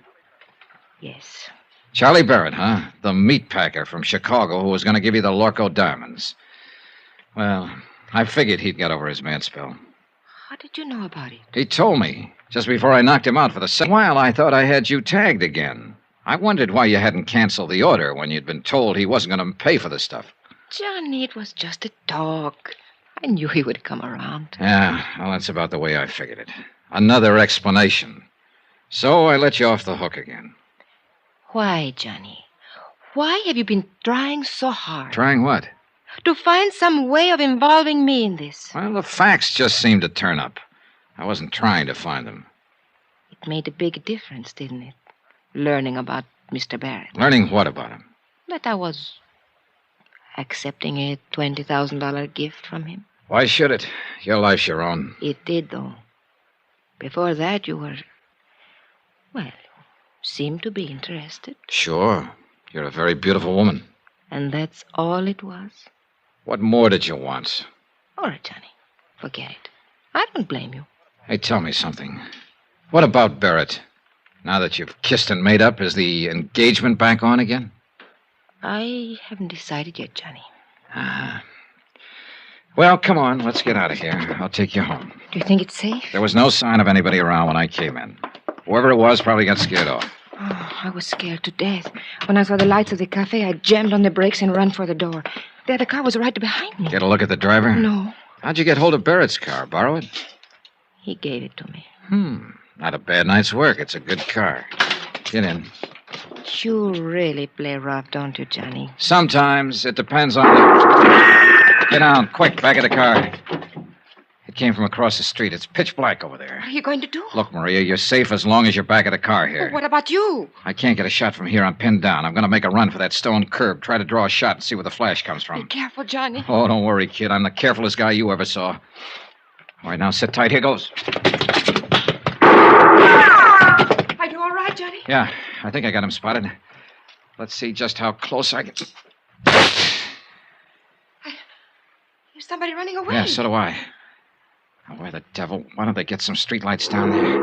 Yes. Charlie Barrett, huh? The meat packer from Chicago who was going to give you the Lorko diamonds. Well, I figured he'd got over his mad spell. How did you know about it? He told me just before I knocked him out for the second while. I thought I had you tagged again. I wondered why you hadn't canceled the order when you'd been told he wasn't going to pay for the stuff. Johnny, it was just a talk. I knew he would come around. Yeah, well, that's about the way I figured it. Another explanation. So I let you off the hook again. Why, Johnny? Why have you been trying so hard? Trying what? To find some way of involving me in this. Well, the facts just seemed to turn up. I wasn't trying to find them. It made a big difference, didn't it? Learning about Mr. Barrett. Learning what about him? That I was accepting a $20,000 gift from him. Why should it? Your life's your own. It did, though. Before that, you were... Well, seemed to be interested. Sure. You're a very beautiful woman. And that's all it was? What more did you want? All right, Johnny. Forget it. I don't blame you. Hey, tell me something. What about Barrett? Now that you've kissed and made up, is the engagement back on again? I haven't decided yet, Johnny. Well, come on. Let's get out of here. I'll take you home. Do you think it's safe? There was no sign of anybody around when I came in. Whoever it was probably got scared off. Oh, I was scared to death. When I saw the lights of the cafe, I jammed on the brakes and ran for the door. The other car was right behind me. Get a look at the driver? No. How'd you get hold of Barrett's car? Borrow it? He gave it to me. Not a bad night's work. It's a good car. Get in. You really play rough, don't you, Johnny? Sometimes. It depends on the... Get down, quick, back of the car. It came from across the street. It's pitch black over there. What are you going to do? Look, Maria, you're safe as long as you're back of the car here. Well, what about you? I can't get a shot from here. I'm pinned down. I'm going to make a run for that stone curb. Try to draw a shot and see where the flash comes from. Be careful, Johnny. Oh, don't worry, kid. I'm the carefulest guy you ever saw. All right, now sit tight. Here goes. Are you all right, Johnny? Yeah, I think I got him spotted. Let's see just how close I can... There's somebody running away. Yeah, so do I. Now, where the devil? Why don't they get some streetlights down there?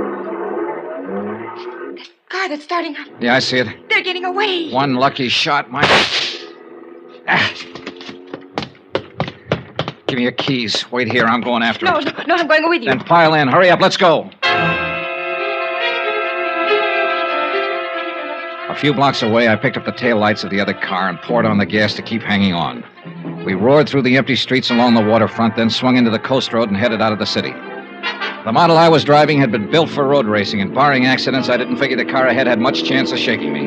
That car that's starting up. Yeah, I see it. They're getting away. One lucky shot, my... Give me your keys. Wait here. I'm going after him. No, I'm going with you. Then pile in. Hurry up. Let's go. A few blocks away, I picked up the taillights of the other car and poured on the gas to keep hanging on. We roared through the empty streets along the waterfront, then swung into the coast road and headed out of the city. The model I was driving had been built for road racing, and barring accidents, I didn't figure the car ahead had much chance of shaking me.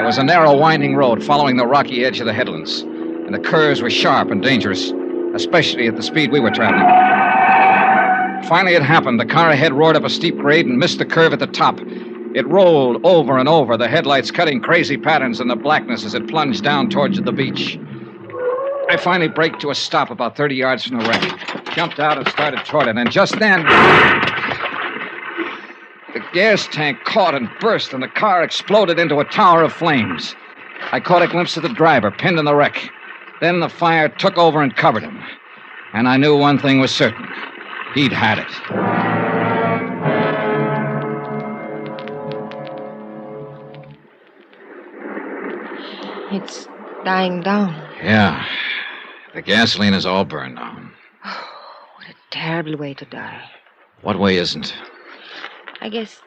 It was a narrow, winding road following the rocky edge of the headlands, and the curves were sharp and dangerous, especially at the speed we were traveling. Finally, it happened. The car ahead roared up a steep grade and missed the curve at the top. It rolled over and over, the headlights cutting crazy patterns in the blackness as it plunged down towards the beach. I finally braked to a stop about 30 yards from the wreck, jumped out and started toward it, and just then... the gas tank caught and burst, and the car exploded into a tower of flames. I caught a glimpse of the driver, pinned in the wreck. Then the fire took over and covered him. And I knew one thing was certain. He'd had it. It's dying down. Yeah. The gasoline is all burned down. Oh, what a terrible way to die. What way isn't? I guess...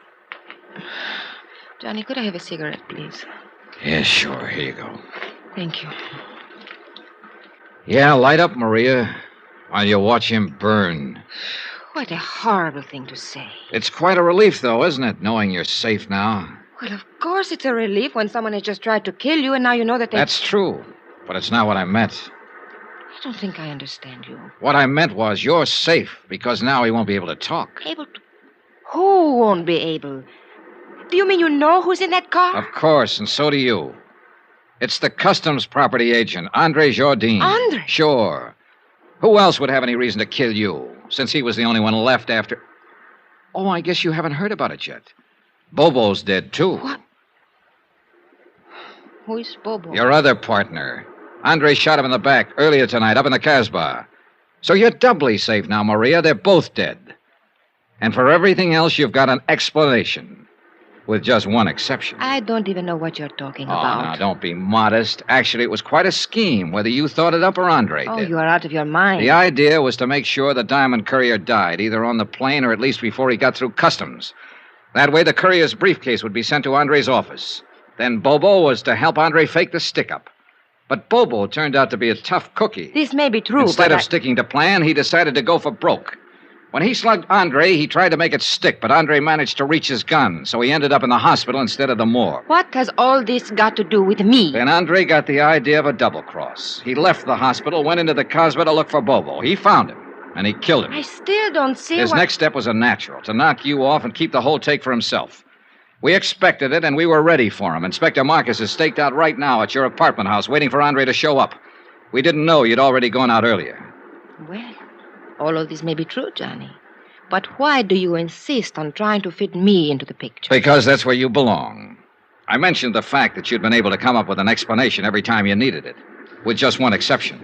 Johnny, could I have a cigarette, please? Yeah, sure. Here you go. Thank you. Yeah, light up, Maria, while you watch him burn. What a horrible thing to say. It's quite a relief, though, isn't it, knowing you're safe now? Well, of course it's a relief when someone has just tried to kill you and now you know that they... That's true, but it's not what I meant. I don't think I understand you. What I meant was you're safe because now he won't be able to talk. Able to... Who won't be able? Do you mean you know who's in that car? Of course, and so do you. It's the customs property agent, Andre Jardine. Andre? Sure. Who else would have any reason to kill you, since he was the only one left after... Oh, I guess you haven't heard about it yet. Bobo's dead, too. What? Who is Bobo? Your other partner. Andre shot him in the back earlier tonight up in the Casbah. So you're doubly safe now, Maria. They're both dead. And for everything else, you've got an explanation. With just one exception. I don't even know what you're talking about. Oh, now, don't be modest. Actually, it was quite a scheme, whether you thought it up or Andre did. Oh, you are out of your mind. The idea was to make sure the diamond courier died, either on the plane or at least before he got through customs. That way, the courier's briefcase would be sent to Andre's office. Then Bobo was to help Andre fake the stick-up. But Bobo turned out to be a tough cookie. This may be true, Instead but of sticking to plan, he decided to go for broke. When he slugged Andre, he tried to make it stick, but Andre managed to reach his gun, so he ended up in the hospital instead of the morgue. What has all this got to do with me? Then Andre got the idea of a double cross. He left the hospital, went into the Cosmo to look for Bobo. He found him, and he killed him. I still don't see His what... next step was a natural, to knock you off and keep the whole take for himself. We expected it, and we were ready for him. Inspector Marcus is staked out right now at your apartment house, waiting for Andre to show up. We didn't know you'd already gone out earlier. Well, all of this may be true, Johnny. But why do you insist on trying to fit me into the picture? Because that's where you belong. I mentioned the fact that you'd been able to come up with an explanation every time you needed it, with just one exception.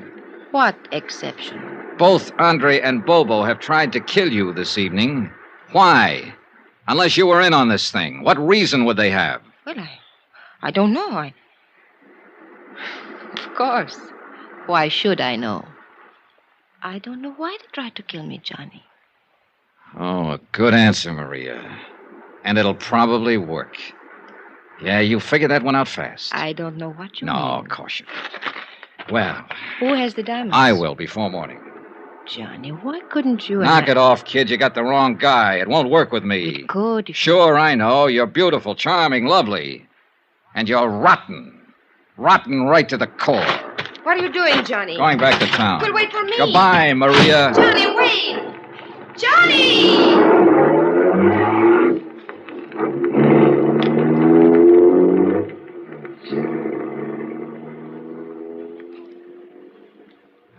What exception? Both Andre and Bobo have tried to kill you this evening. Why? Unless you were in on this thing. What reason would they have? Well, I don't know. Of course. Why should I know? I don't know why they tried to kill me, Johnny. Oh, a good answer, Maria. And it'll probably work. Yeah, you figured that one out fast. I don't know what you mean. No, of course you don't. Well, Who has the diamonds? I will before morning. Johnny, why couldn't you... Knock it off, kid. You got the wrong guy. It won't work with me. It could. Sure, I know. You're beautiful, charming, lovely. And you're rotten. Rotten right to the core. What are you doing, Johnny? Going back to town. Well, wait for me. Goodbye, Maria. Johnny, wait! Johnny!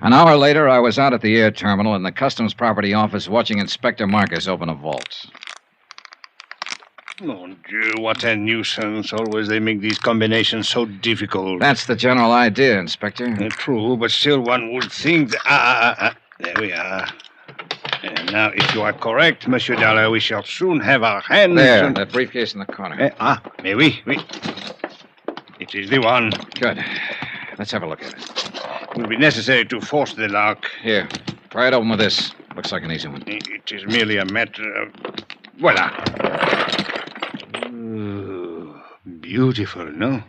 An hour later, I was out at the air terminal in the Customs Property Office watching Inspector Marcus open a vault. Mon Dieu, what a nuisance. Always they make these combinations so difficult. That's the general idea, Inspector. True, but still one would think... There we are. And now, if you are correct, Monsieur Dollar, we shall soon have our hands... There, that briefcase in the corner. Mais oui. It is the one. Good. Let's have a look at it. It will be necessary to force the lock. Here, pry it open with this. Looks like an easy one. It is merely a matter of... Voila. Ooh, beautiful, no?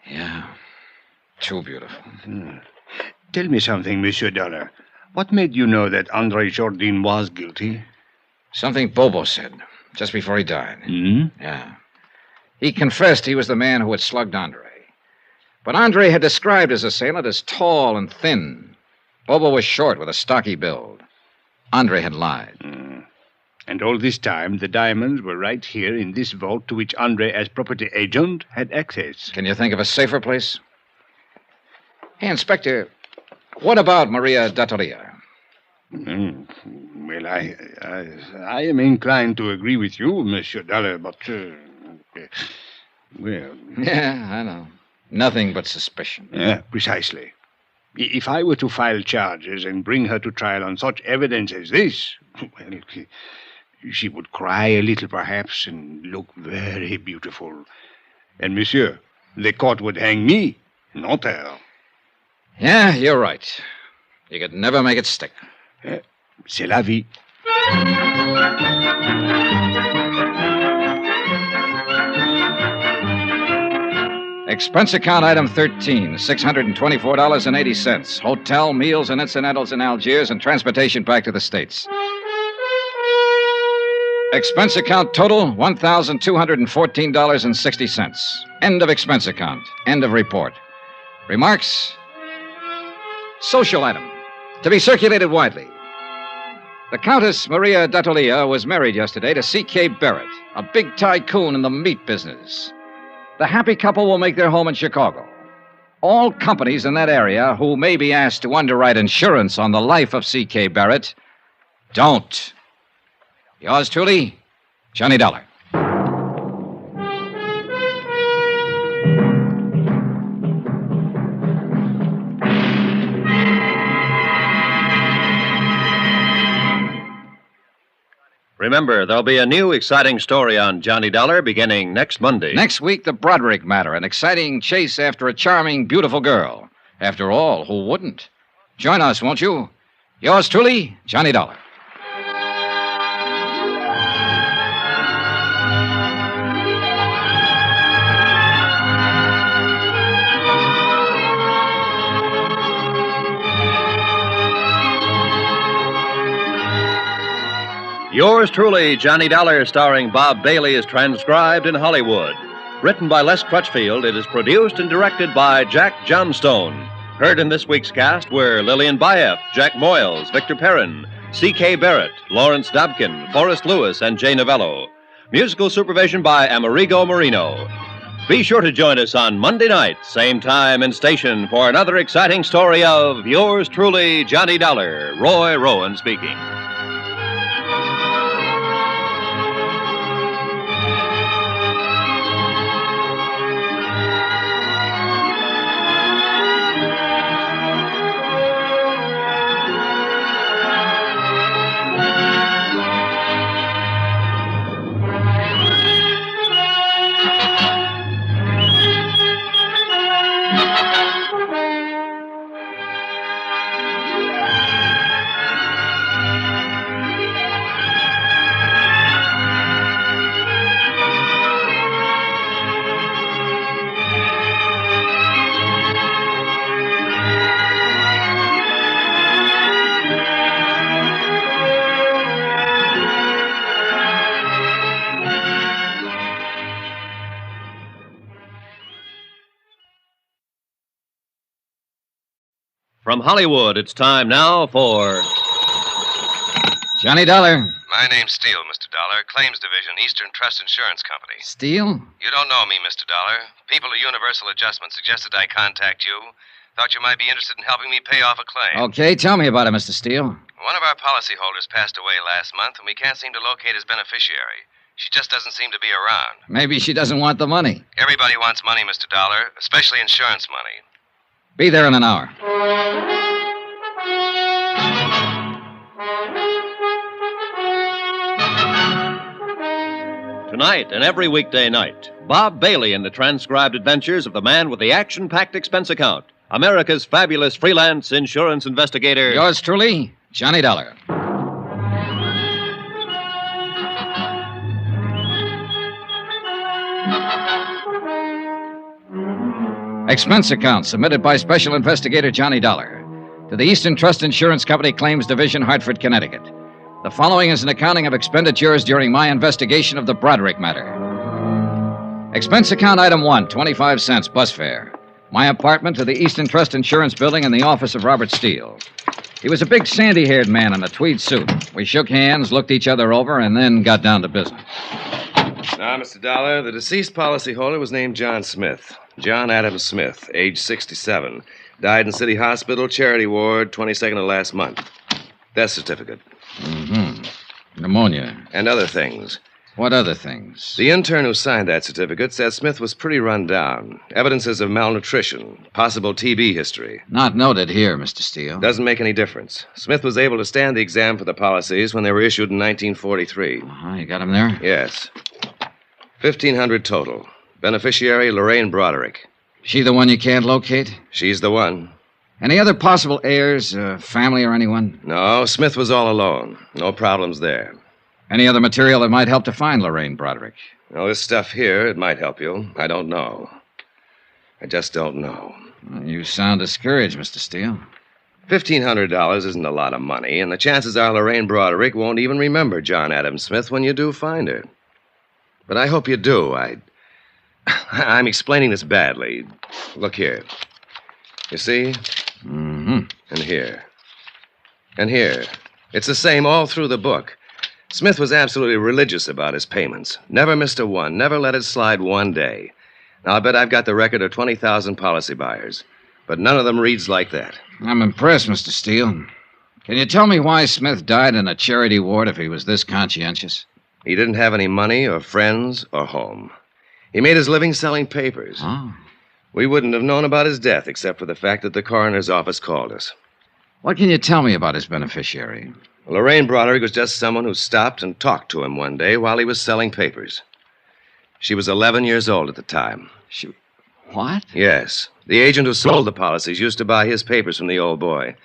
Yeah. Too beautiful. Tell me something, Monsieur Dollar. What made you know that Andre Jourdain was guilty? Something Bobo said, just before he died. Mm-hmm. Yeah. He confessed he was the man who had slugged Andre. But Andre had described his assailant as tall and thin. Bobo was short with a stocky build. Andre had lied. And all this time, the diamonds were right here in this vault to which Andre, as property agent, had access. Can you think of a safer place? Hey, Inspector, what about Maria D'Attoria? Well, I am inclined to agree with you, Monsieur Dollar, but, well... Yeah, I know. Nothing but suspicion. Yeah, precisely. If I were to file charges and bring her to trial on such evidence as this, well, she would cry a little, perhaps, and look very beautiful. And, monsieur, the court would hang me, not her. Yeah, you're right. You could never make it stick. C'est la vie. Expense account item 13, $624.80. Hotel, meals, and incidentals in Algiers and transportation back to the States. Expense account total, $1,214.60. End of expense account. End of report. Remarks? Social item. To be circulated widely. The Countess Maria D'Attolia was married yesterday to C.K. Barrett, a big tycoon in the meat business. The happy couple will make their home in Chicago. All companies in that area who may be asked to underwrite insurance on the life of C.K. Barrett don't. Yours truly, Johnny Dollar. Remember, there'll be a new exciting story on Johnny Dollar beginning next Monday. Next week, the Broderick matter, an exciting chase after a charming, beautiful girl. After all, who wouldn't? Join us, won't you? Yours truly, Johnny Dollar. Yours truly, Johnny Dollar, starring Bob Bailey, is transcribed in Hollywood. Written by Les Crutchfield, it is produced and directed by Jack Johnstone. Heard in this week's cast were Lillian Bayef, Jack Moyles, Victor Perrin, C.K. Barrett, Lawrence Dobkin, Forrest Lewis, and Jay Novello. Musical supervision by Amerigo Marino. Be sure to join us on Monday night, same time and station, for another exciting story of yours truly, Johnny Dollar. Roy Rowan speaking. From Hollywood, it's time now for Johnny Dollar. My name's Steele, Mr. Dollar. Claims Division, Eastern Trust Insurance Company. Steele? You don't know me, Mr. Dollar. People at Universal Adjustment suggested I contact you. Thought you might be interested in helping me pay off a claim. Okay, tell me about it, Mr. Steele. One of our policyholders passed away last month, and we can't seem to locate his beneficiary. She just doesn't seem to be around. Maybe she doesn't want the money. Everybody wants money, Mr. Dollar, especially insurance money. Be there in an hour. Tonight and every weekday night, Bob Bailey in the transcribed adventures of the man with the action-packed expense account, America's fabulous freelance insurance investigator. Yours truly, Johnny Dollar. Expense account submitted by Special Investigator Johnny Dollar to the Eastern Trust Insurance Company Claims Division, Hartford, Connecticut. The following is an accounting of expenditures during my investigation of the Broderick matter. Expense account item 1, 25 cents, bus fare. My apartment to the Eastern Trust Insurance Building in the office of Robert Steele. He was a big sandy-haired man in a tweed suit. We shook hands, looked each other over, and then got down to business. Now, Mr. Dollar, the deceased policyholder was named John Smith. John Adams Smith, age 67. Died in City Hospital, Charity Ward, 22nd of last month. Death certificate. Mm-hmm. Pneumonia. And other things. What other things? The intern who signed that certificate said Smith was pretty run down. Evidences of malnutrition, possible TB history. Not noted here, Mr. Steele. Doesn't make any difference. Smith was able to stand the exam for the policies when they were issued in 1943. You got him there? Yes. 1,500 total. Beneficiary, Lorraine Broderick. She the one you can't locate? She's the one. Any other possible heirs, family or anyone? No, Smith was all alone. No problems there. Any other material that might help to find Lorraine Broderick? No, this stuff here, it might help you. I don't know. I just don't know. Well, you sound discouraged, Mr. Steele. $1,500 isn't a lot of money, and the chances are Lorraine Broderick won't even remember John Adams Smith when you do find her. But I hope you do. I'm explaining this badly. Look here. You see? Mm-hmm. And here. And here. It's the same all through the book. Smith was absolutely religious about his payments. Never missed a one. Never let it slide one day. Now, I bet I've got the record of 20,000 policy buyers. But none of them reads like that. I'm impressed, Mr. Steele. Can you tell me why Smith died in a charity ward if he was this conscientious? He didn't have any money or friends or home. He made his living selling papers. Oh. We wouldn't have known about his death except for the fact that the coroner's office called us. What can you tell me about his beneficiary? Lorraine Broderick was just someone who stopped and talked to him one day while he was selling papers. She was 11 years old at the time. What? Yes. The agent who sold the policies used to buy his papers from the old boy.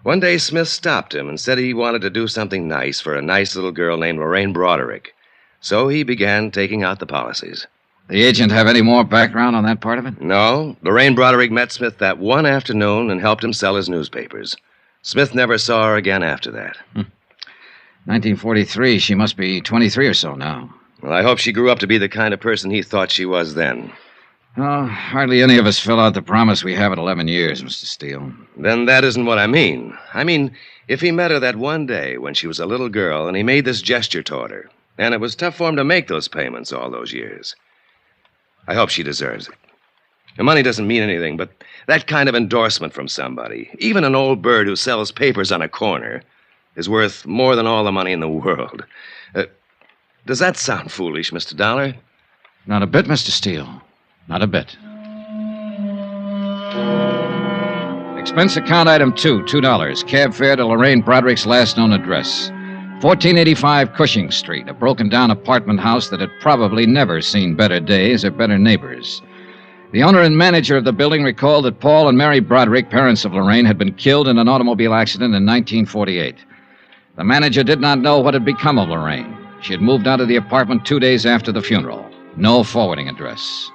One day, Smith stopped him and said he wanted to do something nice for a nice little girl named Lorraine Broderick. So he began taking out the policies. The agent have any more background on that part of it? No. Lorraine Broderick met Smith that one afternoon and helped him sell his newspapers. Smith never saw her again after that. 1943. She must be 23 or so now. Well, I hope she grew up to be the kind of person he thought she was then. Oh, hardly any of us fill out the promise we have at 11 years, Mr. Steele. Then that isn't what I mean. I mean, if he met her that one day when she was a little girl and he made this gesture toward her, and it was tough for him to make those payments all those years, I hope she deserves it. The money doesn't mean anything, but that kind of endorsement from somebody, even an old bird who sells papers on a corner, is worth more than all the money in the world. Does that sound foolish, Mr. Dollar? Not a bit, Mr. Steele. Not a bit. Expense account item 2, $2. Cab fare to Lorraine Broderick's last known address. 1485 Cushing Street, a broken-down apartment house that had probably never seen better days or better neighbors. The owner and manager of the building recalled that Paul and Mary Broderick, parents of Lorraine, had been killed in an automobile accident in 1948. The manager did not know what had become of Lorraine. She had moved out of the apartment 2 days after the funeral. No forwarding address.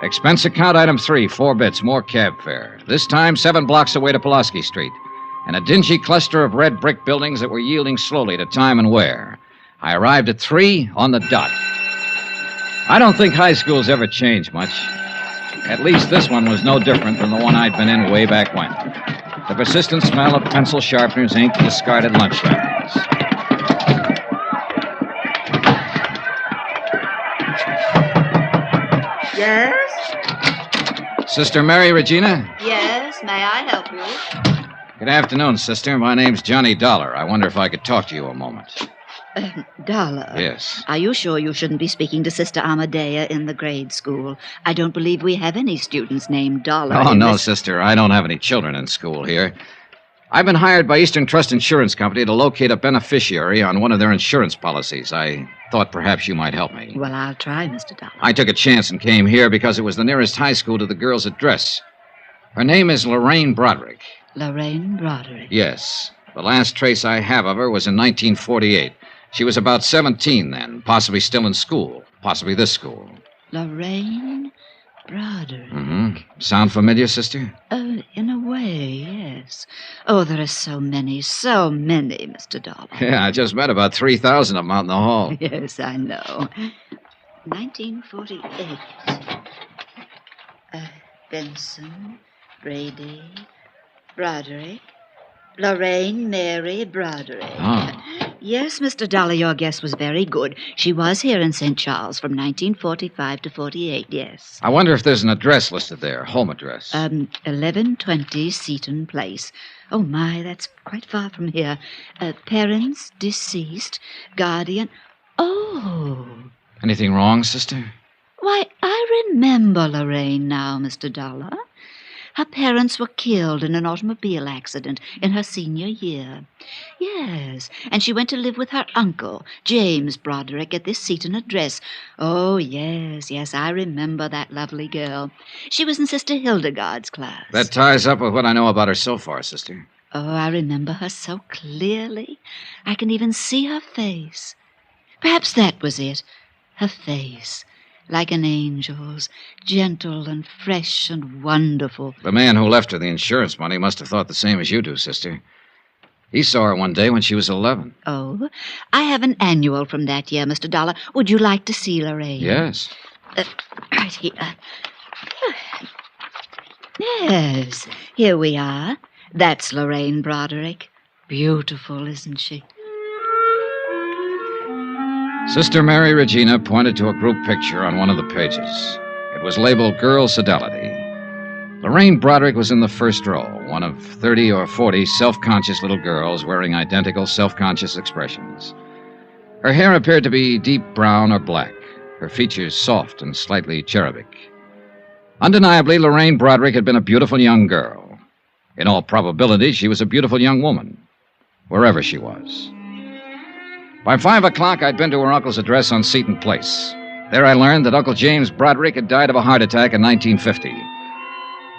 Expense account item 3, 4 bits, more cab fare. This time 7 blocks away to Pulaski Street, and a dingy cluster of red brick buildings that were yielding slowly to time and wear. I arrived at 3 on the dot. I don't think high schools ever change much. At least this one was no different than the one I'd been in way back when. The persistent smell of pencil sharpeners, ink, discarded lunch wrappers. Yes? Sister Mary Regina? Yes, may I help you? Good afternoon, sister. My name's Johnny Dollar. I wonder if I could talk to you a moment. Dollar. Yes. Are you sure you shouldn't be speaking to Sister Amadea in the grade school? I don't believe we have any students named Dollar. Oh, no, sister. I don't have any children in school here. I've been hired by Eastern Trust Insurance Company to locate a beneficiary on one of their insurance policies. I thought perhaps you might help me. Well, I'll try, Mr. Dollar. I took a chance and came here because it was the nearest high school to the girl's address. Her name is Lorraine Broderick. Lorraine Broderick? Yes. The last trace I have of her was in 1948. She was about 17 then, possibly still in school, possibly this school. Lorraine Broderick. Mm-hmm. Sound familiar, sister? In a way, yes. Oh, there are so many, Mr. Dollar. Yeah, I just met about 3,000 of them out in the hall. Yes, I know. 1948. Benson, Brady, Broderick, Lorraine Mary Broderick. Oh. Yes, Mr. Dollar, your guess was very good. She was here in St. Charles from 1945 to 48, yes. I wonder if there's an address listed there, home address. 1120 Seaton Place. Oh, my, that's quite far from here. Parents deceased, guardian. Oh. Anything wrong, sister? Why, I remember Lorraine now, Mr. Dollar. Her parents were killed in an automobile accident in her senior year. Yes, and she went to live with her uncle, James Broderick, at this Seaton address. Oh, yes, I remember that lovely girl. She was in Sister Hildegard's class. That ties up with what I know about her so far, sister. Oh, I remember her so clearly. I can even see her face. Perhaps that was it, her face. Like an angel's, gentle and fresh and wonderful. The man who left her the insurance money must have thought the same as you do, sister. He saw her one day when she was 11. Oh, I have an annual from that year, Mr. Dollar. Would you like to see Lorraine? Yes. Right here. Yes, here we are. That's Lorraine Broderick. Beautiful, isn't she? Sister Mary Regina pointed to a group picture on one of the pages. It was labeled Girl Fidelity. Lorraine Broderick was in the first row, one of 30 or 40 self-conscious little girls wearing identical self-conscious expressions. Her hair appeared to be deep brown or black, her features soft and slightly cherubic. Undeniably, Lorraine Broderick had been a beautiful young girl. In all probability, she was a beautiful young woman, wherever she was. By 5 o'clock, I'd been to her uncle's address on Seaton Place. There I learned that Uncle James Broderick had died of a heart attack in 1950.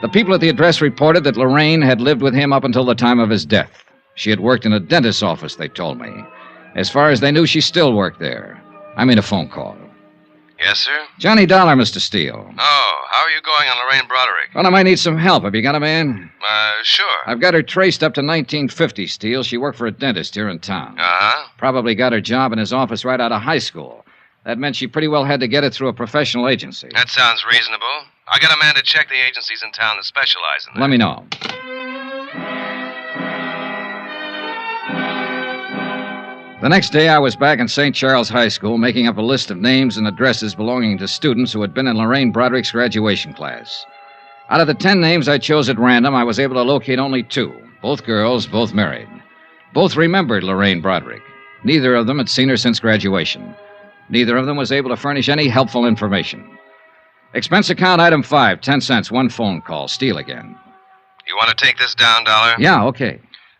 The people at the address reported that Lorraine had lived with him up until the time of his death. She had worked in a dentist's office, they told me. As far as they knew, she still worked there. I made a phone call. Yes, sir? Johnny Dollar, Mr. Steele. Oh, how are you going on Lorraine Broderick? Well, I might need some help. Have you got a man? Sure. I've got her traced up to 1950, Steele. She worked for a dentist here in town. Uh-huh. Probably got her job in his office right out of high school. That meant she pretty well had to get it through a professional agency. That sounds reasonable. I got a man to check the agencies in town that specialize in that. Let me know. The next day, I was back in St. Charles High School making up a list of names and addresses belonging to students who had been in Lorraine Broderick's graduation class. Out of the 10 names I chose at random, I was able to locate only 2. Both girls, both married. Both remembered Lorraine Broderick. Neither of them had seen her since graduation. Neither of them was able to furnish any helpful information. Expense account item 5, 10 cents, 1 phone call. Steele again. You want to take this down, Dollar? Yeah, okay.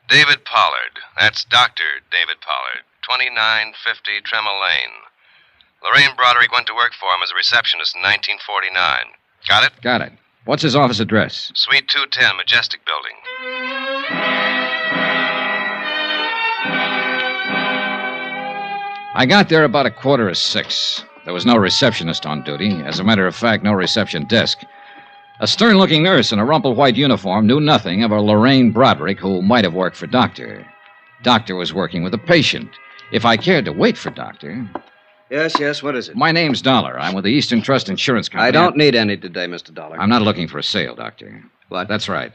David Pollard. That's Dr. David Pollard. 2950 Tremel Lane. Lorraine Broderick went to work for him as a receptionist in 1949. Got it? Got it. What's his office address? Suite 210, Majestic Building. I got there about 6:15. There was no receptionist on duty. As a matter of fact, no reception desk. A stern-looking nurse in a rumpled white uniform knew nothing of a Lorraine Broderick who might have worked for Doctor. Doctor was working with a patient. If I cared to wait for Doctor... Yes, what is it? My name's Dollar. I'm with the Eastern Trust Insurance Company. I don't need any today, Mr. Dollar. I'm not looking for a sale, Doctor. What? That's right.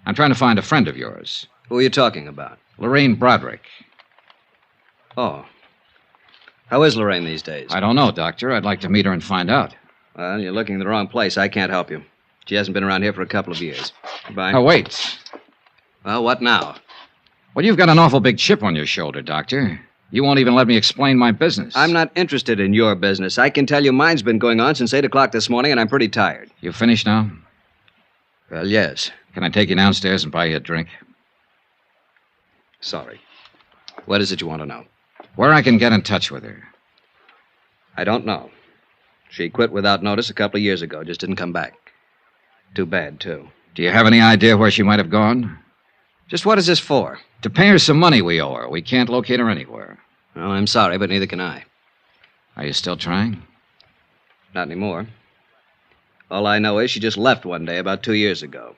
I'm trying to find a friend of yours. Who are you talking about? Lorraine Broderick. Oh. How is Lorraine these days? I don't know, Doctor. I'd like to meet her and find out. Well, you're looking in the wrong place. I can't help you. She hasn't been around here for a couple of years. Goodbye. Oh, wait. Well, what now? Well, you've got an awful big chip on your shoulder, Doctor. You won't even let me explain my business. I'm not interested in your business. I can tell you mine's been going on since 8 o'clock this morning, and I'm pretty tired. You finished now? Well, yes. Can I take you downstairs and buy you a drink? Sorry. What is it you want to know? Where I can get in touch with her. I don't know. She quit without notice a couple of years ago. Just didn't come back. Too bad, too. Do you have any idea where she might have gone? Just what is this for? To pay her some money we owe her. We can't locate her anywhere. Well, I'm sorry, but neither can I. Are you still trying? Not anymore. All I know is she just left one day about 2 years ago.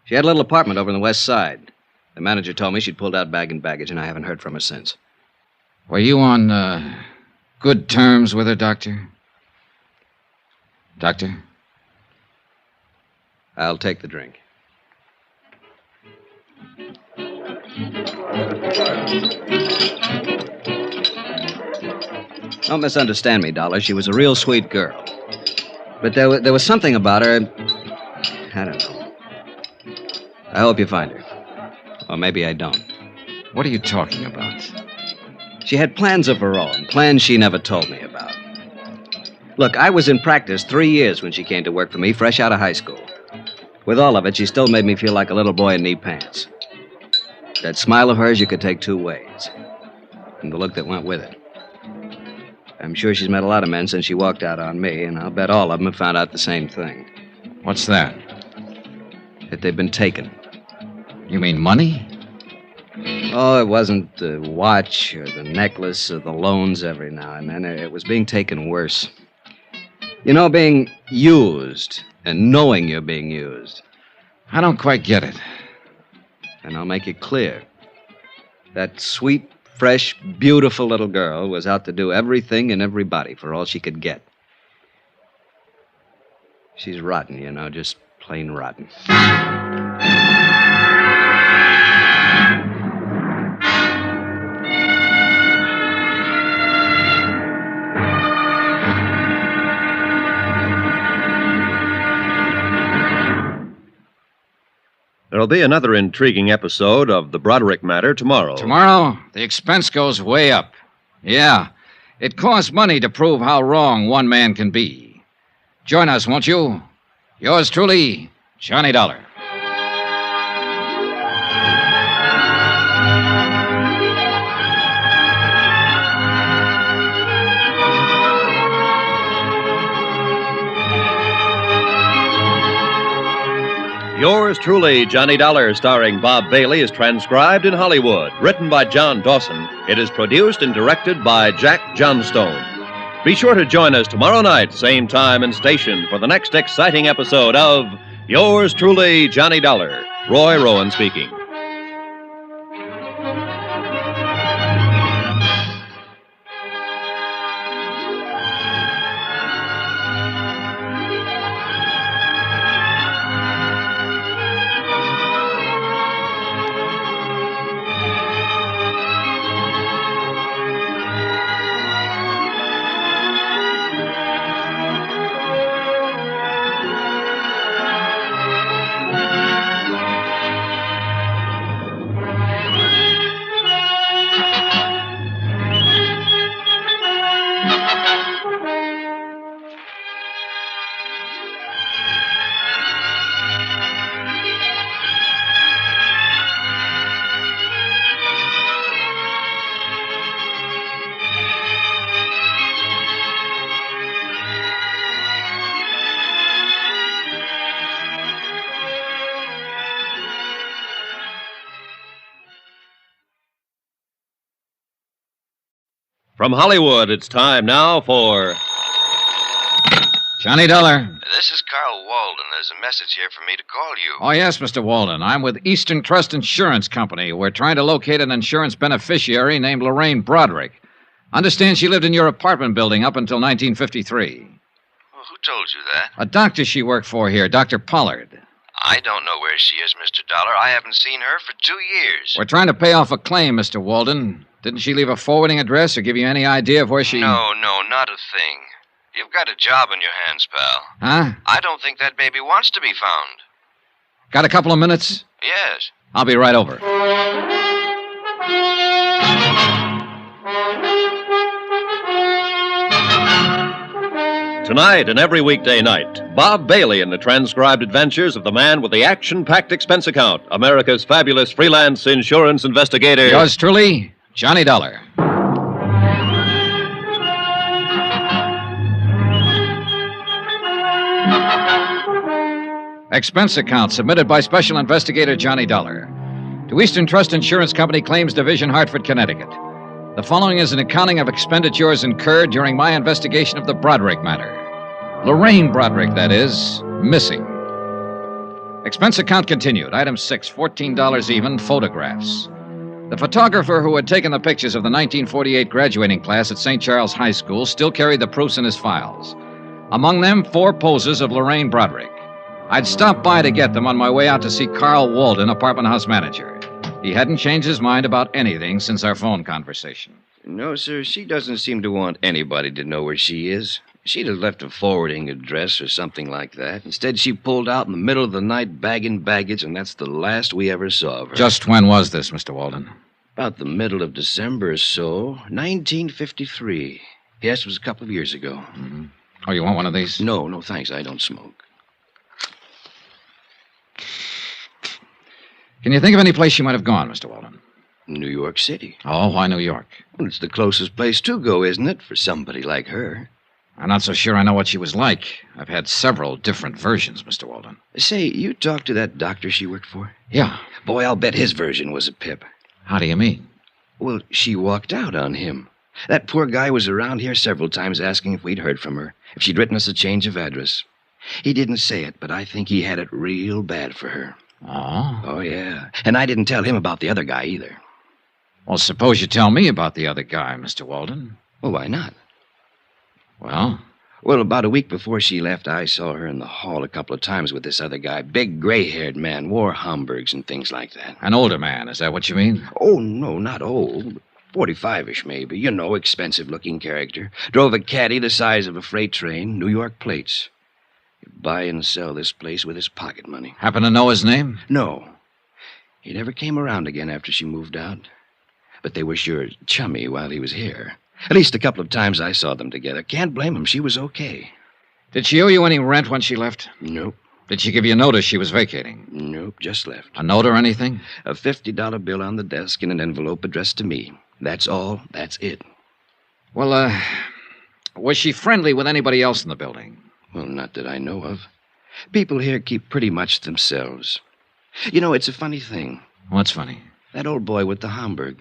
She had a little apartment over on the west side. The manager told me she'd pulled out bag and baggage, and I haven't heard from her since. Were you on good terms with her, Doctor? Doctor? I'll take the drink. Don't misunderstand me, Dollar. She was a real sweet girl. But there was something about her... I don't know. I hope you find her. Or maybe I don't. What are you talking about? She had plans of her own. Plans she never told me about. Look, I was in practice 3 years when she came to work for me, fresh out of high school. With all of it, she still made me feel like a little boy in knee pants. That smile of hers you could take 2 ways. And the look that went with it. I'm sure she's met a lot of men since she walked out on me, and I'll bet all of them have found out the same thing. What's that? That they've been taken. You mean money? Oh, it wasn't the watch or the necklace or the loans every now and then. It was being taken worse. You know, being used and knowing you're being used. I don't quite get it. And I'll make it clear. That sweet, fresh, beautiful little girl was out to do everything and everybody for all she could get. She's rotten, you know, just plain rotten. There'll be another intriguing episode of The Broderick Matter tomorrow. Tomorrow, the expense goes way up. Yeah, it costs money to prove how wrong one man can be. Join us, won't you? Yours truly, Johnny Dollar. Yours truly, Johnny Dollar, starring Bob Bailey, is transcribed in Hollywood. Written by John Dawson. It is produced and directed by Jack Johnstone. Be sure to join us tomorrow night, same time and station, for the next exciting episode of Yours Truly, Johnny Dollar. Roy Rowan speaking. From Hollywood, it's time now for Johnny Dollar. This is Carl Walden. There's a message here for me to call you. Oh, yes, Mr. Walden. I'm with Eastern Trust Insurance Company. We're trying to locate an insurance beneficiary named Lorraine Broderick. Understand she lived in your apartment building up until 1953. Well, who told you that? A doctor she worked for here, Dr. Pollard. I don't know where she is, Mr. Dollar. I haven't seen her for 2 years. We're trying to pay off a claim, Mr. Walden. Didn't she leave a forwarding address or give you any idea of where she... No, not a thing. You've got a job on your hands, pal. Huh? I don't think that baby wants to be found. Got a couple of minutes? Yes. I'll be right over. Tonight and every weekday night, Bob Bailey in the transcribed adventures of the man with the action-packed expense account, America's fabulous freelance insurance investigator. Yours truly, Johnny Dollar. Expense account submitted by Special Investigator Johnny Dollar to Eastern Trust Insurance Company Claims Division, Hartford, Connecticut. The following is an accounting of expenditures incurred during my investigation of the Broderick matter. Lorraine Broderick, that is, missing. Expense account continued. Item 6, $14 even, photographs. The photographer who had taken the pictures of the 1948 graduating class at St. Charles High School still carried the proofs in his files. Among them, 4 poses of Lorraine Broderick. I'd stopped by to get them on my way out to see Carl Walden, apartment house manager. He hadn't changed his mind about anything since our phone conversation. No, sir, she doesn't seem to want anybody to know where she is. She'd have left a forwarding address or something like that. Instead, she pulled out in the middle of the night bagging baggage, and that's the last we ever saw of her. Just when was this, Mr. Walden? About the middle of December or so, 1953. Yes, it was a couple of years ago. Mm-hmm. Oh, you want one of these? No, thanks. I don't smoke. Can you think of any place she might have gone, Mr. Walden? New York City. Oh, why New York? Well, it's the closest place to go, isn't it, for somebody like her? I'm not so sure I know what she was like. I've had several different versions, Mr. Walden. Say, you talked to that doctor she worked for? Yeah. Boy, I'll bet his version was a pip. How do you mean? Well, she walked out on him. That poor guy was around here several times asking if we'd heard from her, if she'd written us a change of address. He didn't say it, but I think he had it real bad for her. Oh? Oh, yeah. And I didn't tell him about the other guy either. Well, suppose you tell me about the other guy, Mr. Walden. Well, why not? Well? Well, about a week before she left, I saw her in the hall a couple of times with this other guy. Big, gray-haired man, wore Homburgs and things like that. An older man, is that what you mean? Oh, no, not old. 45-ish, maybe. You know, expensive-looking character. Drove a caddy the size of a freight train, New York plates. He'd buy and sell this place with his pocket money. Happen to know his name? No. He never came around again after she moved out. But they were sure chummy while he was here. At least a couple of times I saw them together. Can't blame him. She was okay. Did she owe you any rent when she left? Nope. Did she give you notice she was vacating? Nope, just left. A note or anything? A $50 bill on the desk in an envelope addressed to me. That's all. That's it. Well, was she friendly with anybody else in the building? Well, not that I know of. People here keep pretty much to themselves. You know, it's a funny thing. What's funny? That old boy with the Homburg.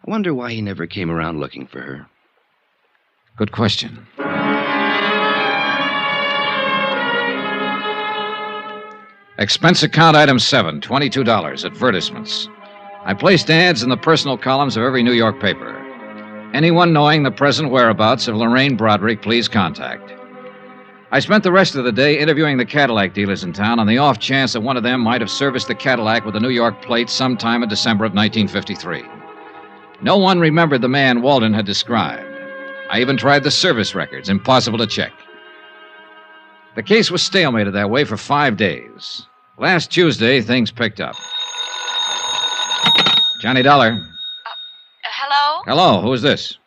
I wonder why he never came around looking for her. Good question. Expense account item 7, $22. Advertisements. I placed ads in the personal columns of every New York paper. Anyone knowing the present whereabouts of Lorraine Broderick, please contact. I spent the rest of the day interviewing the Cadillac dealers in town on the off chance that one of them might have serviced the Cadillac with a New York plate sometime in December of 1953. No one remembered the man Walden had described. I even tried the service records. Impossible to check. The case was stalemated that way for 5 days. Last Tuesday, things picked up. Johnny Dollar. Hello? Hello, who is this?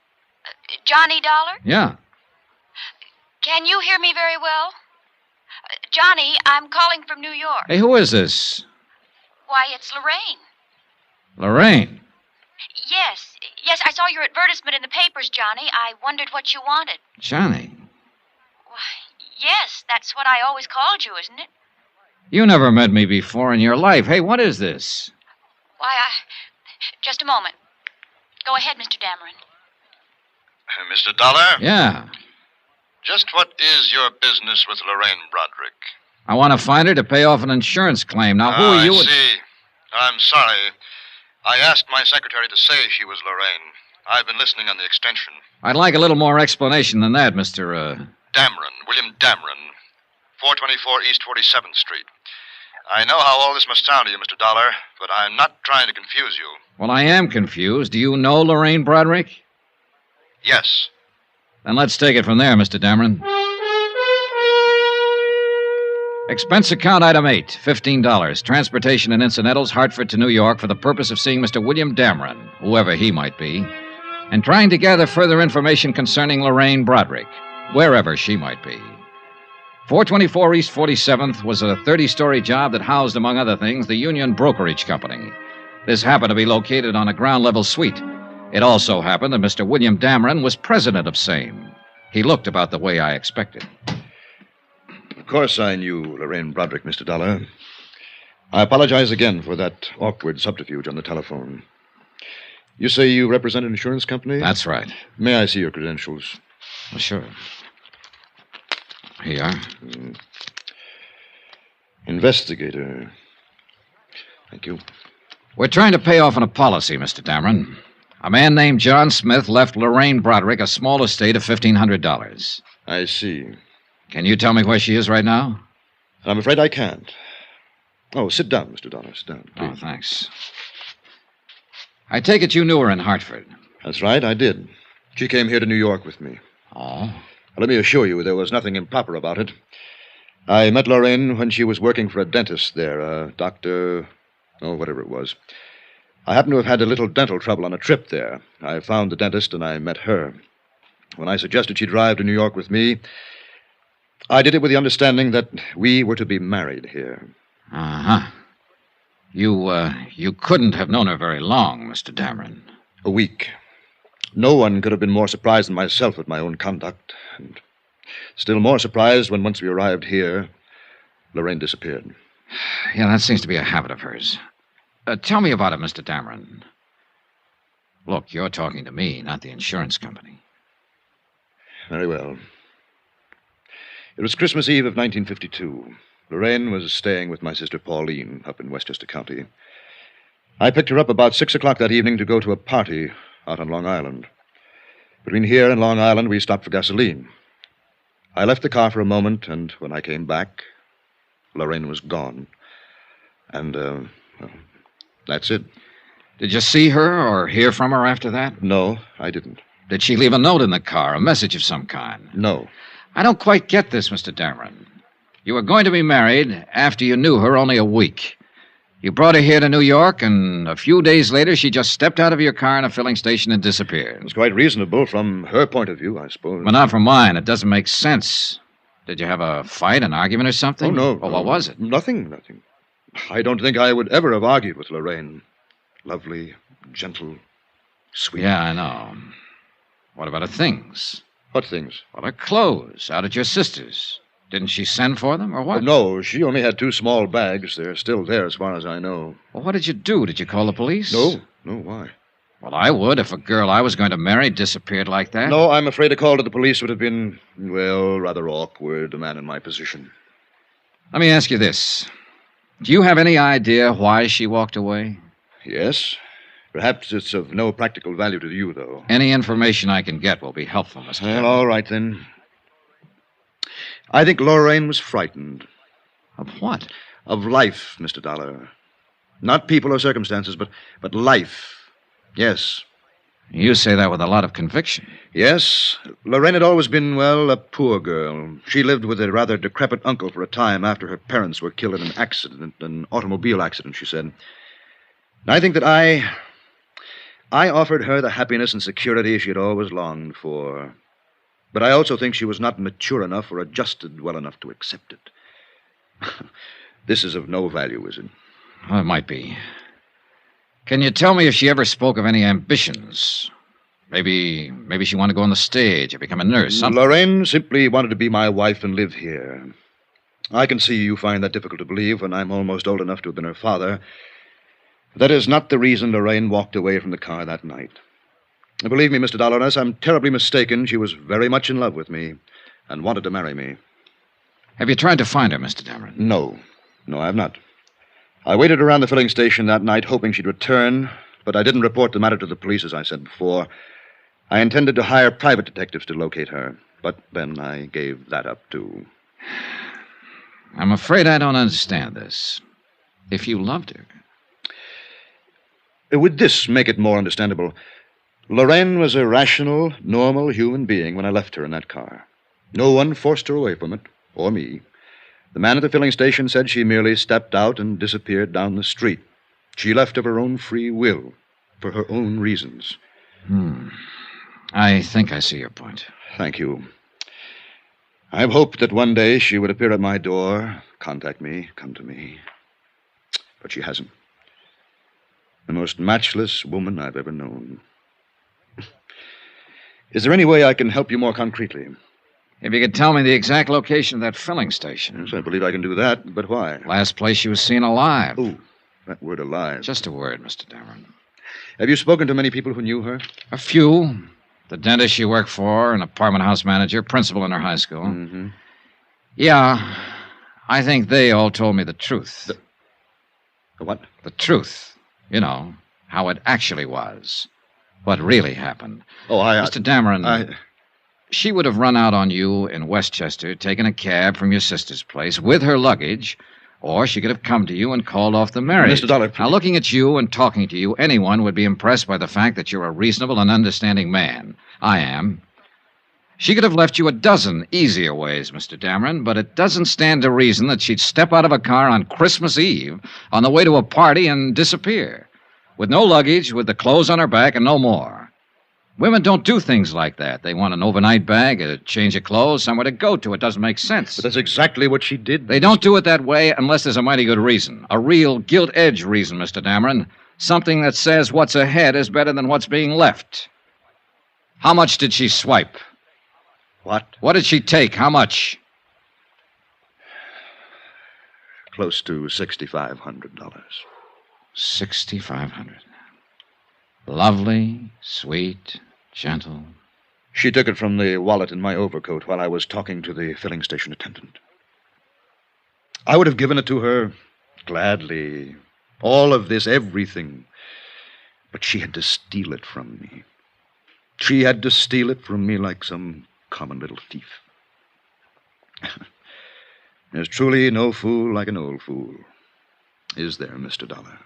Johnny Dollar? Yeah. Can you hear me very well? Johnny, I'm calling from New York. Hey, who is this? Why, it's Lorraine. Lorraine. Yes, I saw your advertisement in the papers, Johnny. I wondered what you wanted. Johnny. Yes, that's what I always called you, isn't it? You never met me before in your life. Hey, what is this? Why, just a moment. Go ahead, Mr. Dameron. Mr. Dollar? Yeah. Just what is your business with Lorraine Broderick? I want to find her to pay off an insurance claim. Now, who are you? I see. I'm sorry. I asked my secretary to say she was Lorraine. I've been listening on the extension. I'd like a little more explanation than that, Mr. Dameron, William Dameron, 424 East 47th Street. I know how all this must sound to you, Mr. Dollar, but I'm not trying to confuse you. Well, I am confused. Do you know Lorraine Broderick? Yes. Then let's take it from there, Mr. Dameron. Expense account item 8, $15. Transportation and incidentals, Hartford to New York, for the purpose of seeing Mr. William Dameron, whoever he might be, and trying to gather further information concerning Lorraine Broderick, wherever she might be. 424 East 47th was a 30-story job that housed, among other things, the Union Brokerage Company. This happened to be located on a ground-level suite. It also happened that Mr. William Dameron was president of same. He looked about the way I expected. Of course I knew Lorraine Broderick, Mr. Dollar. I apologize again for that awkward subterfuge on the telephone. You say you represent an insurance company? That's right. May I see your credentials? Well, sure. Here you are. Investigator. Thank you. We're trying to pay off on a policy, Mr. Dameron. A man named John Smith left Lorraine Broderick a small estate of $1,500. I see. Can you tell me where she is right now? I'm afraid I can't. Oh, sit down, Mr. Dollar. Sit down, please. Oh, thanks. I take it you knew her in Hartford. That's right, I did. She came here to New York with me. Oh? Let me assure you, there was nothing improper about it. I met Lorraine when she was working for a dentist there, a doctor... oh, whatever it was. I happened to have had a little dental trouble on a trip there. I found the dentist and I met her. When I suggested she drive to New York with me, I did it with the understanding that we were to be married here. Uh-huh. You couldn't have known her very long, Mr. Dameron. A week. No one could have been more surprised than myself at my own conduct, and still more surprised when once we arrived here, Lorraine disappeared. Yeah, that seems to be a habit of hers. Tell me about it, Mr. Dameron. Look, you're talking to me, not the insurance company. Very well. It was Christmas Eve of 1952. Lorraine was staying with my sister Pauline up in Westchester County. I picked her up about 6 o'clock that evening to go to a party out on Long Island. Between here and Long Island, we stopped for gasoline. I left the car for a moment, and when I came back, Lorraine was gone. And, well, that's it. Did you see her or hear from her after that? No, I didn't. Did she leave a note in the car, a message of some kind? No. I don't quite get this, Mr. Dameron. You were going to be married after you knew her only a week. You brought her here to New York, and a few days later, she just stepped out of your car in a filling station and disappeared. It's quite reasonable from her point of view, I suppose. But not from mine. It doesn't make sense. Did you have a fight, an argument or something? Oh, no. Well, what was it? Nothing. I don't think I would ever have argued with Lorraine. Lovely, gentle, sweet. Yeah, I know. What about her things? What things? Well, her clothes out at your sister's. Didn't she send for them, or what? No, she only had 2 small bags. They're still there, as far as I know. Well, what did you do? Did you call the police? No, why? Well, I would if a girl I was going to marry disappeared like that. No, I'm afraid a call to the police would have been, well, rather awkward, a man in my position. Let me ask you this. Do you have any idea why she walked away? Yes. Perhaps it's of no practical value to you, though. Any information I can get will be helpful, Mr. Well, all right, then. I think Lorraine was frightened. Of what? Of life, Mr. Dollar. Not people or circumstances, but life. Yes. You say that with a lot of conviction. Yes. Lorraine had always been, well, a poor girl. She lived with a rather decrepit uncle for a time after her parents were killed in an accident, an automobile accident, she said. And I think that I offered her the happiness and security she had always longed for. But I also think she was not mature enough or adjusted well enough to accept it. This is of no value, is it? Well, it might be. Can you tell me if she ever spoke of any ambitions? Maybe she wanted to go on the stage or become a nurse, something. Lorraine simply wanted to be my wife and live here. I can see you find that difficult to believe when I'm almost old enough to have been her father. That is not the reason Lorraine walked away from the car that night. Believe me, Mr. Dollar, unless I'm terribly mistaken, she was very much in love with me and wanted to marry me. Have you tried to find her, Mr. Dameron? No, I have not. I waited around the filling station that night hoping she'd return, but I didn't report the matter to the police, as I said before. I intended to hire private detectives to locate her, but then I gave that up, too. I'm afraid I don't understand this. If you loved her... Would this make it more understandable? Lorraine was a rational, normal human being when I left her in that car. No one forced her away from it, or me. The man at the filling station said she merely stepped out and disappeared down the street. She left of her own free will, for her own reasons. I think I see your point. Thank you. I've hoped that one day she would appear at my door, contact me, come to me. But she hasn't. The most matchless woman I've ever known. Is there any way I can help you more concretely? If you could tell me the exact location of that filling station. Yes, I believe I can do that, but why? Last place she was seen alive. Oh, that word alive. Just a word, Mr. Dameron. Have you spoken to many people who knew her? A few. The dentist she worked for, an apartment house manager, principal in her high school. Mm-hmm. Yeah, I think they all told me the truth. The what? The truth. You know, how it actually was. What really happened. Oh, Mr. Dameron, she would have run out on you in Westchester, taken a cab from your sister's place with her luggage, or she could have come to you and called off the marriage. Mr. Dollar, Now, looking at you and talking to you, anyone would be impressed by the fact that you're a reasonable and understanding man. I am. She could have left you a dozen easier ways, Mr. Dameron, but it doesn't stand to reason that she'd step out of a car on Christmas Eve on the way to a party and disappear. With no luggage, with the clothes on her back, and no more. Women don't do things like that. They want an overnight bag, a change of clothes, somewhere to go to. It doesn't make sense. But that's exactly what she did. They don't do it that way unless there's a mighty good reason. A real gilt-edged reason, Mr. Dameron. Something that says what's ahead is better than what's being left. How much did she swipe? What? What did she take? How much? Close to $6,500. $6,500. Lovely, sweet, gentle. She took it from the wallet in my overcoat while I was talking to the filling station attendant. I would have given it to her gladly. All of this, everything. But she had to steal it from me. She had to steal it from me like some common little thief. There's truly no fool like an old fool. Is there, Mr. Dollar?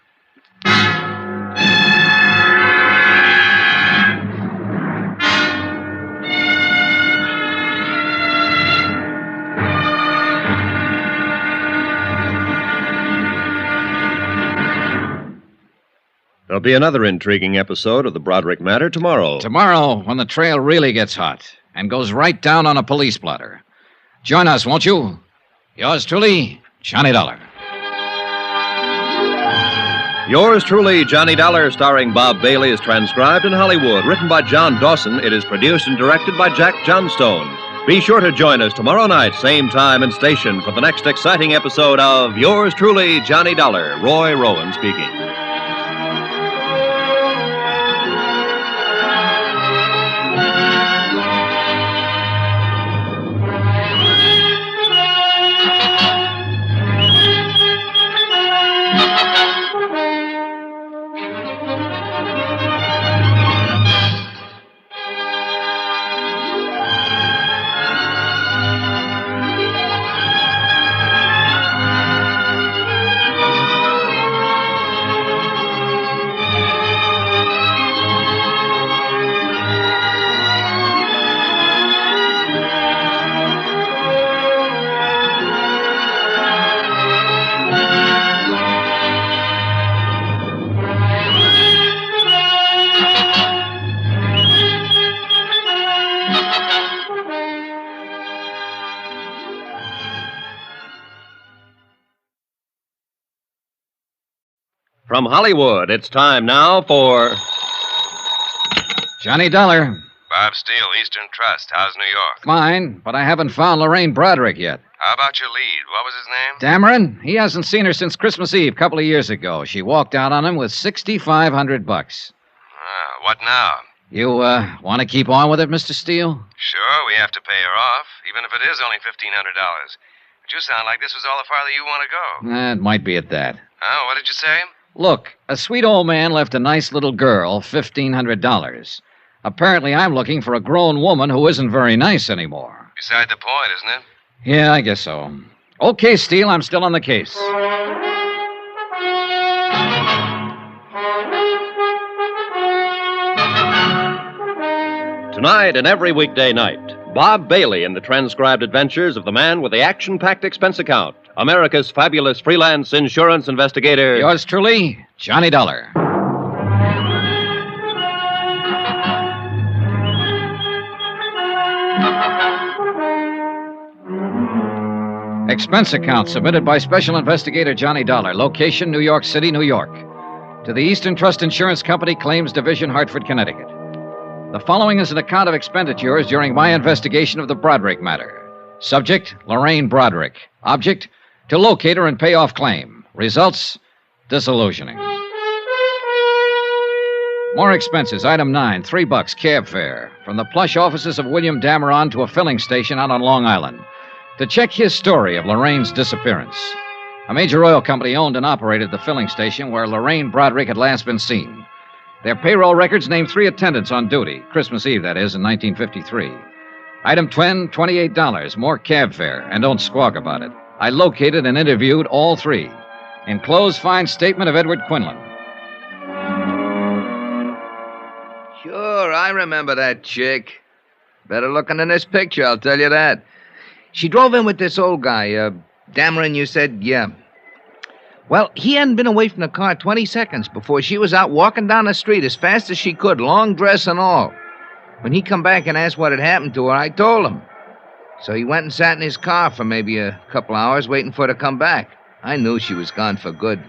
There'll be another intriguing episode of the Broderick matter tomorrow. Tomorrow, when the trail really gets hot and goes right down on a police blotter. Join us, won't you? Yours truly, Johnny Dollar. Yours truly, Johnny Dollar, starring Bob Bailey, is transcribed in Hollywood. Written by John Dawson, it is produced and directed by Jack Johnstone. Be sure to join us tomorrow night, same time and station, for the next exciting episode of Yours truly, Johnny Dollar. Roy Rowan speaking. From Hollywood, it's time now for Johnny Dollar. Bob Steele, Eastern Trust. How's New York? Fine, but I haven't found Lorraine Broderick yet. How about your lead? What was his name? Dameron? He hasn't seen her since Christmas Eve, a couple of years ago. She walked out on him with $6,500. What now? You, want to keep on with it, Mr. Steele? Sure, we have to pay her off, even if it is only $1,500. But you sound like this was all the farther you want to go. It might be at that. Oh, what did you say? Look, a sweet old man left a nice little girl $1,500. Apparently, I'm looking for a grown woman who isn't very nice anymore. Beside the point, isn't it? Yeah, I guess so. Okay, Steele, I'm still on the case. Tonight and every weekday night, Bob Bailey in the transcribed adventures of the man with the action-packed expense account, America's fabulous freelance insurance investigator. Yours truly, Johnny Dollar. Expense account submitted by Special Investigator Johnny Dollar. Location, New York City, New York. To the Eastern Trust Insurance Company, Claims Division, Hartford, Connecticut. The following is an account of expenditures during my investigation of the Broderick matter. Subject, Lorraine Broderick. Object, to locate her and pay off claim. Results, disillusioning. More expenses. Item 9, $3, cab fare. From the plush offices of William Dameron to a filling station out on Long Island. To check his story of Lorraine's disappearance. A major oil company owned and operated the filling station where Lorraine Broderick had last been seen. Their payroll records named 3 attendants on duty, Christmas Eve, that is, in 1953. Item 10, $28, more cab fare, and don't squawk about it. I located and interviewed all 3. Enclosed fine statement of Edward Quinlan. Sure, I remember that chick. Better looking than this picture, I'll tell you that. She drove in with this old guy, Dameron, you said, yeah. Well, he hadn't been away from the car 20 seconds before she was out walking down the street as fast as she could, long dress and all. When he come back and asked what had happened to her, I told him. So he went and sat in his car for maybe a couple hours waiting for her to come back. I knew she was gone for good.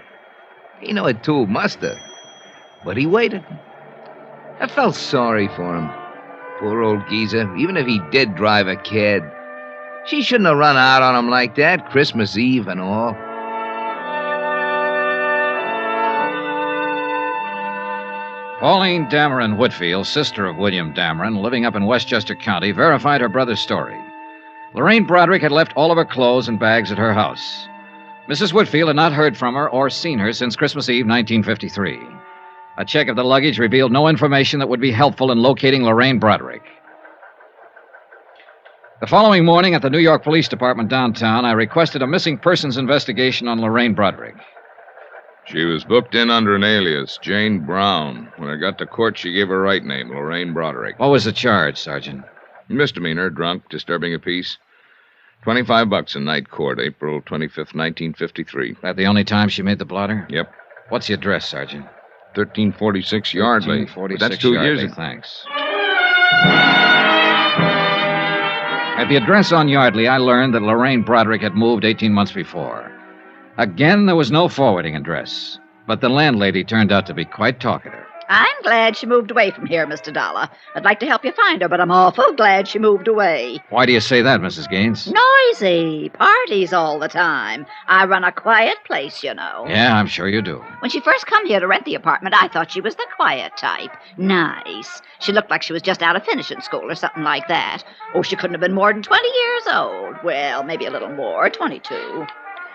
He knew it too, must have. But he waited. I felt sorry for him. Poor old geezer, even if he did drive a cad. She shouldn't have run out on him like that, Christmas Eve and all. Pauline Dameron Whitfield, sister of William Dameron, living up in Westchester County, verified her brother's story. Lorraine Broderick had left all of her clothes and bags at her house. Mrs. Whitfield had not heard from her or seen her since Christmas Eve, 1953. A check of the luggage revealed no information that would be helpful in locating Lorraine Broderick. The following morning at the New York Police Department downtown, I requested a missing persons investigation on Lorraine Broderick. She was booked in under an alias, Jane Brown. When I got to court, she gave her right name, Lorraine Broderick. What was the charge, Sergeant? Misdemeanor, drunk, disturbing a peace. $25 in night court, April 25th, 1953. That the only time she made the blotter? Yep. What's the address, Sergeant? 1346 Yardley. 1346 That's 2 Yardley, years ago. Thanks. At the address on Yardley, I learned that Lorraine Broderick had moved 18 months before. Again, there was no forwarding address, but the landlady turned out to be quite talkative. I'm glad she moved away from here, Mr. Dollar. I'd like to help you find her, but I'm awful glad she moved away. Why do you say that, Mrs. Gaines? Noisy. Parties all the time. I run a quiet place, you know. Yeah, I'm sure you do. When she first come here to rent the apartment, I thought she was the quiet type. Nice. She looked like she was just out of finishing school or something like that. Oh, she couldn't have been more than 20 years old. Well, maybe a little more, 22.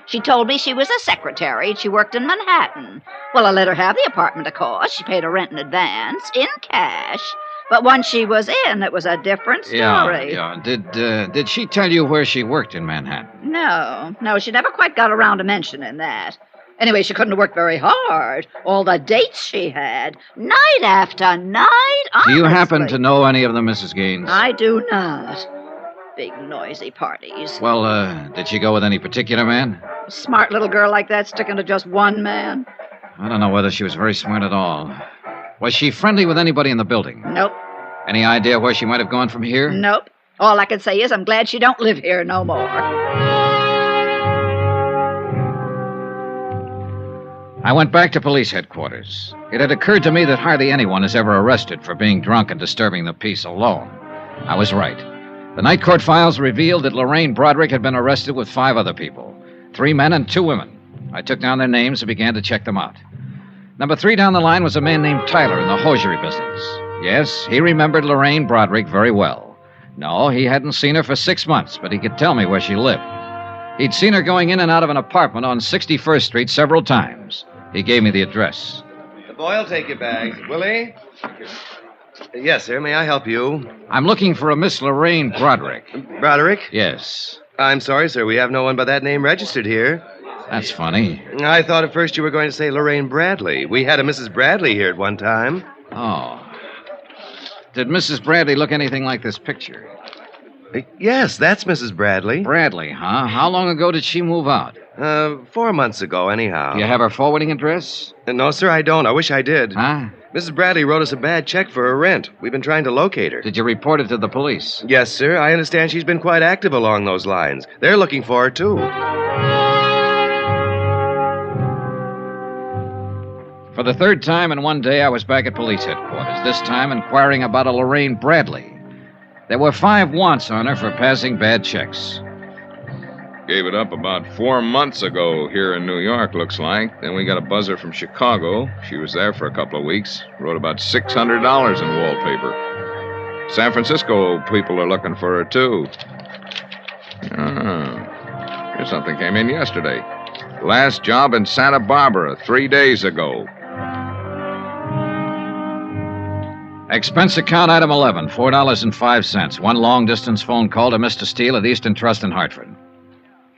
She told me she was a secretary and she worked in Manhattan. Well, I let her have the apartment, of course. She paid her rent in advance, in cash. But once she was in, it was a different story. Yeah. Did she tell you where she worked in Manhattan? No, she never quite got around to mentioning that. Anyway, she couldn't have worked very hard. All the dates she had, night after night, honestly. Do you happen to know any of them, Mrs. Gaines? I do not. Big, noisy parties. Well, did she go with any particular man? A smart little girl like that sticking to just one man? I don't know whether she was very smart at all. Was she friendly with anybody in the building? Nope. Any idea where she might have gone from here? Nope. All I can say is I'm glad she don't live here no more. I went back to police headquarters. It had occurred to me that hardly anyone is ever arrested for being drunk and disturbing the peace alone. I was right. The night court files revealed that Lorraine Broderick had been arrested with 5 other people, 3 men and 2 women. I took down their names and began to check them out. Number 3 down the line was a man named Tyler in the hosiery business. Yes, he remembered Lorraine Broderick very well. No, he hadn't seen her for 6 months, but he could tell me where she lived. He'd seen her going in and out of an apartment on 61st Street several times. He gave me the address. The boy will take your bags. Will he? Yes, sir. May I help you? I'm looking for a Miss Lorraine Broderick. Broderick? Yes. I'm sorry, sir. We have no one by that name registered here. That's funny. I thought at first you were going to say Lorraine Bradley. We had a Mrs. Bradley here at one time. Oh. Did Mrs. Bradley look anything like this picture? Yes, that's Mrs. Bradley. Bradley, huh? How long ago did she move out? 4 months ago, anyhow. Do you have her forwarding address? No, sir, I don't. I wish I did. Huh? Mrs. Bradley wrote us a bad check for her rent. We've been trying to locate her. Did you report it to the police? Yes, sir. I understand she's been quite active along those lines. They're looking for her, too. For the 3rd time in one day, I was back at police headquarters, this time inquiring about a Lorraine Bradley. There were 5 wants on her for passing bad checks. Gave it up about 4 months ago here in New York, looks like. Then we got a buzzer from Chicago. She was there for a couple of weeks. Wrote about $600 in wallpaper. San Francisco people are looking for her, too. Here's something came in yesterday. Last job in Santa Barbara 3 days ago. Expense account item 11, $4.05. 1 long-distance phone call to Mr. Steele at Eastern Trust in Hartford.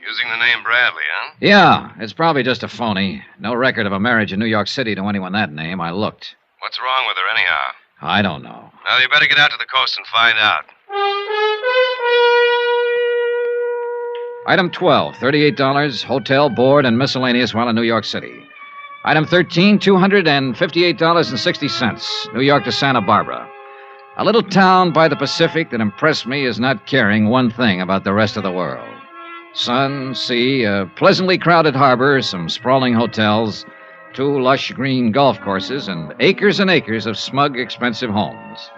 Using the name Bradley, huh? Yeah, it's probably just a phony. No record of a marriage in New York City to anyone that name. I looked. What's wrong with her, anyhow? I don't know. Well, you better get out to the coast and find out. Item 12, $38, hotel, board, and miscellaneous while in New York City. Item 13, $258.60, New York to Santa Barbara. A little town by the Pacific that impressed me as not caring one thing about the rest of the world. Sun, sea, a pleasantly crowded harbor, some sprawling hotels, 2 lush green golf courses, and acres of smug, expensive homes.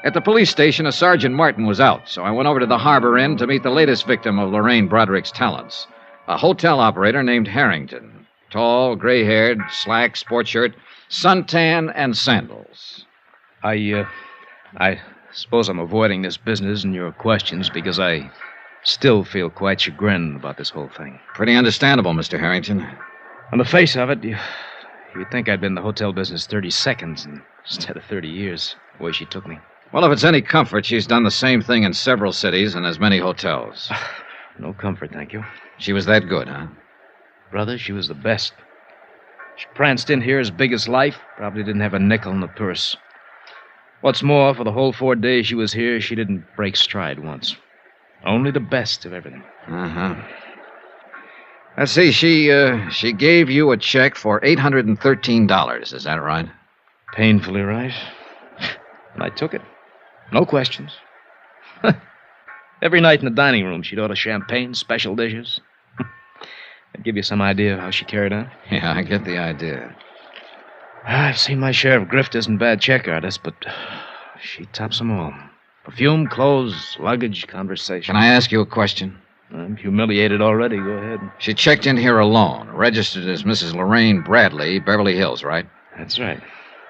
At the police station, a Sergeant Martin was out, so I went over to the Harbor Inn to meet the latest victim of Lorraine Broderick's talents, a hotel operator named Harrington. Tall, gray-haired, slack sport shirt, suntan, and sandals. I suppose I'm avoiding this business and your questions because I still feel quite chagrined about this whole thing. Pretty understandable, Mr. Harrington. On the face of it, you'd think I'd been in the hotel business 30 seconds instead of 30 years, the way she took me. Well, if it's any comfort, she's done the same thing in several cities and as many hotels. No comfort, thank you. She was that good, huh? Brother, she was the best. She pranced in here as big as life, probably didn't have a nickel in the purse. What's more, for the whole 4 days she was here, she didn't break stride once. Only the best of everything. Uh-huh. Let's see, she gave you a check for $813, is that right? Painfully right. And I took it. No questions. Every night in the dining room, she'd order champagne, special dishes. I'd give you some idea of how she carried on. Yeah, I get the idea. I've seen my share of grifters and bad check artists, but she tops them all. Perfume, clothes, luggage, conversation. Can I ask you a question? I'm humiliated already. Go ahead. She checked in here alone, registered as Mrs. Lorraine Bradley, Beverly Hills, right? That's right.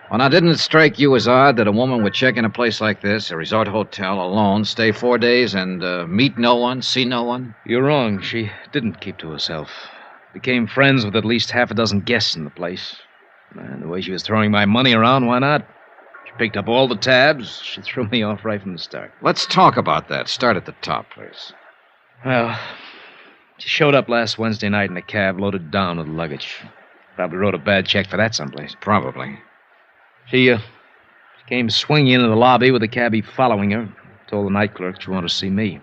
Well, now, didn't it strike you as odd that a woman would check in a place like this, a resort hotel, alone, stay 4 days, and meet no one, see no one? You're wrong. She didn't keep to herself. Became friends with at least half a dozen guests in the place. And the way she was throwing my money around, why not? She picked up all the tabs. She threw me off right from the start. Let's talk about that. Start at the top, please. Well, she showed up last Wednesday night in a cab loaded down with luggage. Probably wrote a bad check for that someplace. Probably. She came swinging into the lobby with the cabbie following her. Told the night clerk she wanted to see me.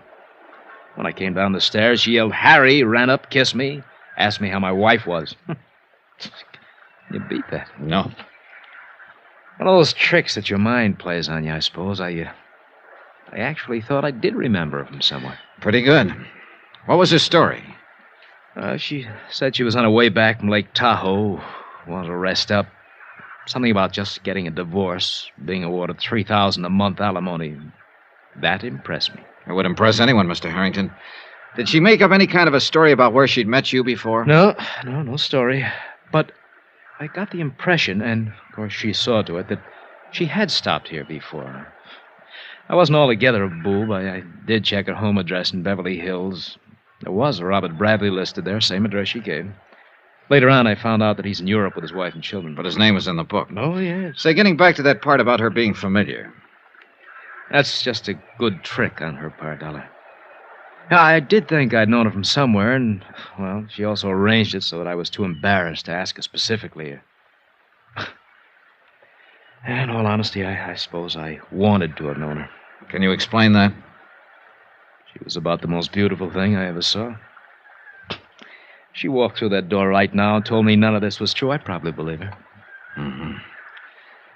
When I came down the stairs, she yelled, "Harry!" ran up, kissed me, asked me how my wife was. You beat that. No. One of those tricks that your mind plays on you, I suppose. I actually thought I did remember her from somewhere. Pretty good. What was her story? She said she was on her way back from Lake Tahoe. wanted to rest up. Something about just getting a divorce, being awarded $3,000 a month alimony. That impressed me. It would impress anyone, Mr. Harrington. Did she make up any kind of a story about where she'd met you before? No story. But I got the impression, and of course she saw to it, that she had stopped here before. I wasn't altogether a boob. I did check her home address in Beverly Hills. There was a Robert Bradley listed there, same address she gave. Later on, I found out that he's in Europe with his wife and children. But his name was in the book. Oh, yes. Say, getting back to that part about her being familiar. That's just a good trick on her part, Dollar. Yeah, I did think I'd known her from somewhere, and, well, she also arranged it so that I was too embarrassed to ask her specifically. In all honesty, I suppose I wanted to have known her. Can you explain that? She was about the most beautiful thing I ever saw. She walked through that door right now and told me none of this was true. I'd probably believe her. Mm-hmm.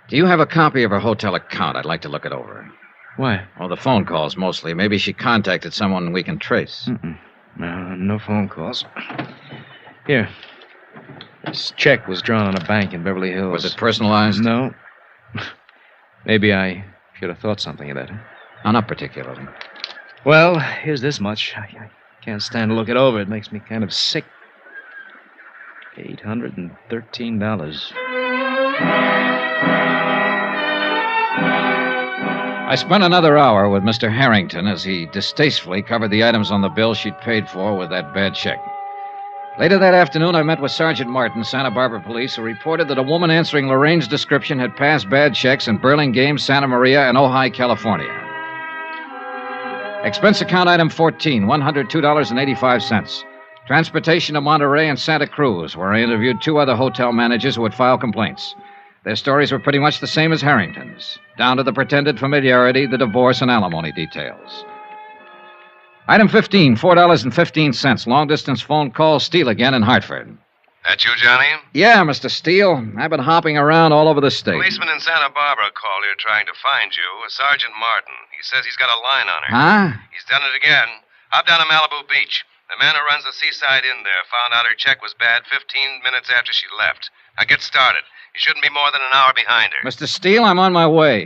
Do you have a copy of her hotel account? I'd like to look it over. Why? Oh, the phone calls, mostly. Maybe she contacted someone we can trace. No phone calls. Here. This check was drawn on a bank in Beverly Hills. Was it personalized? No. Maybe I should have thought something of that. No, not particularly. Well, here's this much. I can't stand to look it over. It makes me kind of sick. $813. I spent another hour with Mr. Harrington as he distastefully covered the items on the bill she'd paid for with that bad check. Later that afternoon, I met with Sergeant Martin, Santa Barbara Police, who reported that a woman answering Lorraine's description had passed bad checks in Burlingame, Santa Maria, and Ojai, California. Expense account item 14, $102.85. Transportation to Monterey and Santa Cruz, where I interviewed two other hotel managers who would file complaints. Their stories were pretty much the same as Harrington's, down to the pretended familiarity, the divorce, and alimony details. Item 15, $4.15. Long-distance phone call, Steele again in Hartford. That you, Johnny? Yeah, Mr. Steele. I've been hopping around all over the state. Policeman in Santa Barbara called here trying to find you, Sergeant Martin. He says he's got a line on her. Huh? He's done it again. Hop down to Malibu Beach. The man who runs the seaside inn there found out her check was bad 15 minutes after she left. Now get started. You shouldn't be more than an hour behind her. Mr. Steele, I'm on my way.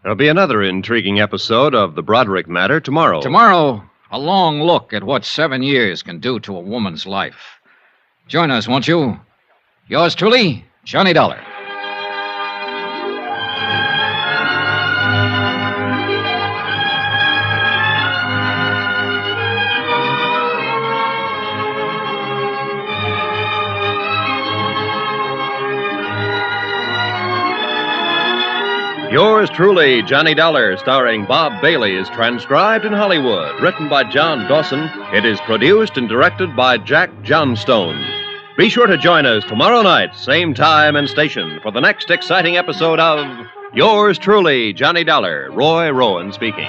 There'll be another intriguing episode of The Broderick Matter tomorrow. Tomorrow, a long look at what 7 years can do to a woman's life. Join us, won't you? Yours truly, Johnny Dollar. Yours truly, Johnny Dollar, starring Bob Bailey, is transcribed in Hollywood. Written by John Dawson, it is produced and directed by Jack Johnstone. Be sure to join us tomorrow night, same time and station, for the next exciting episode of Yours truly, Johnny Dollar. Roy Rowan speaking.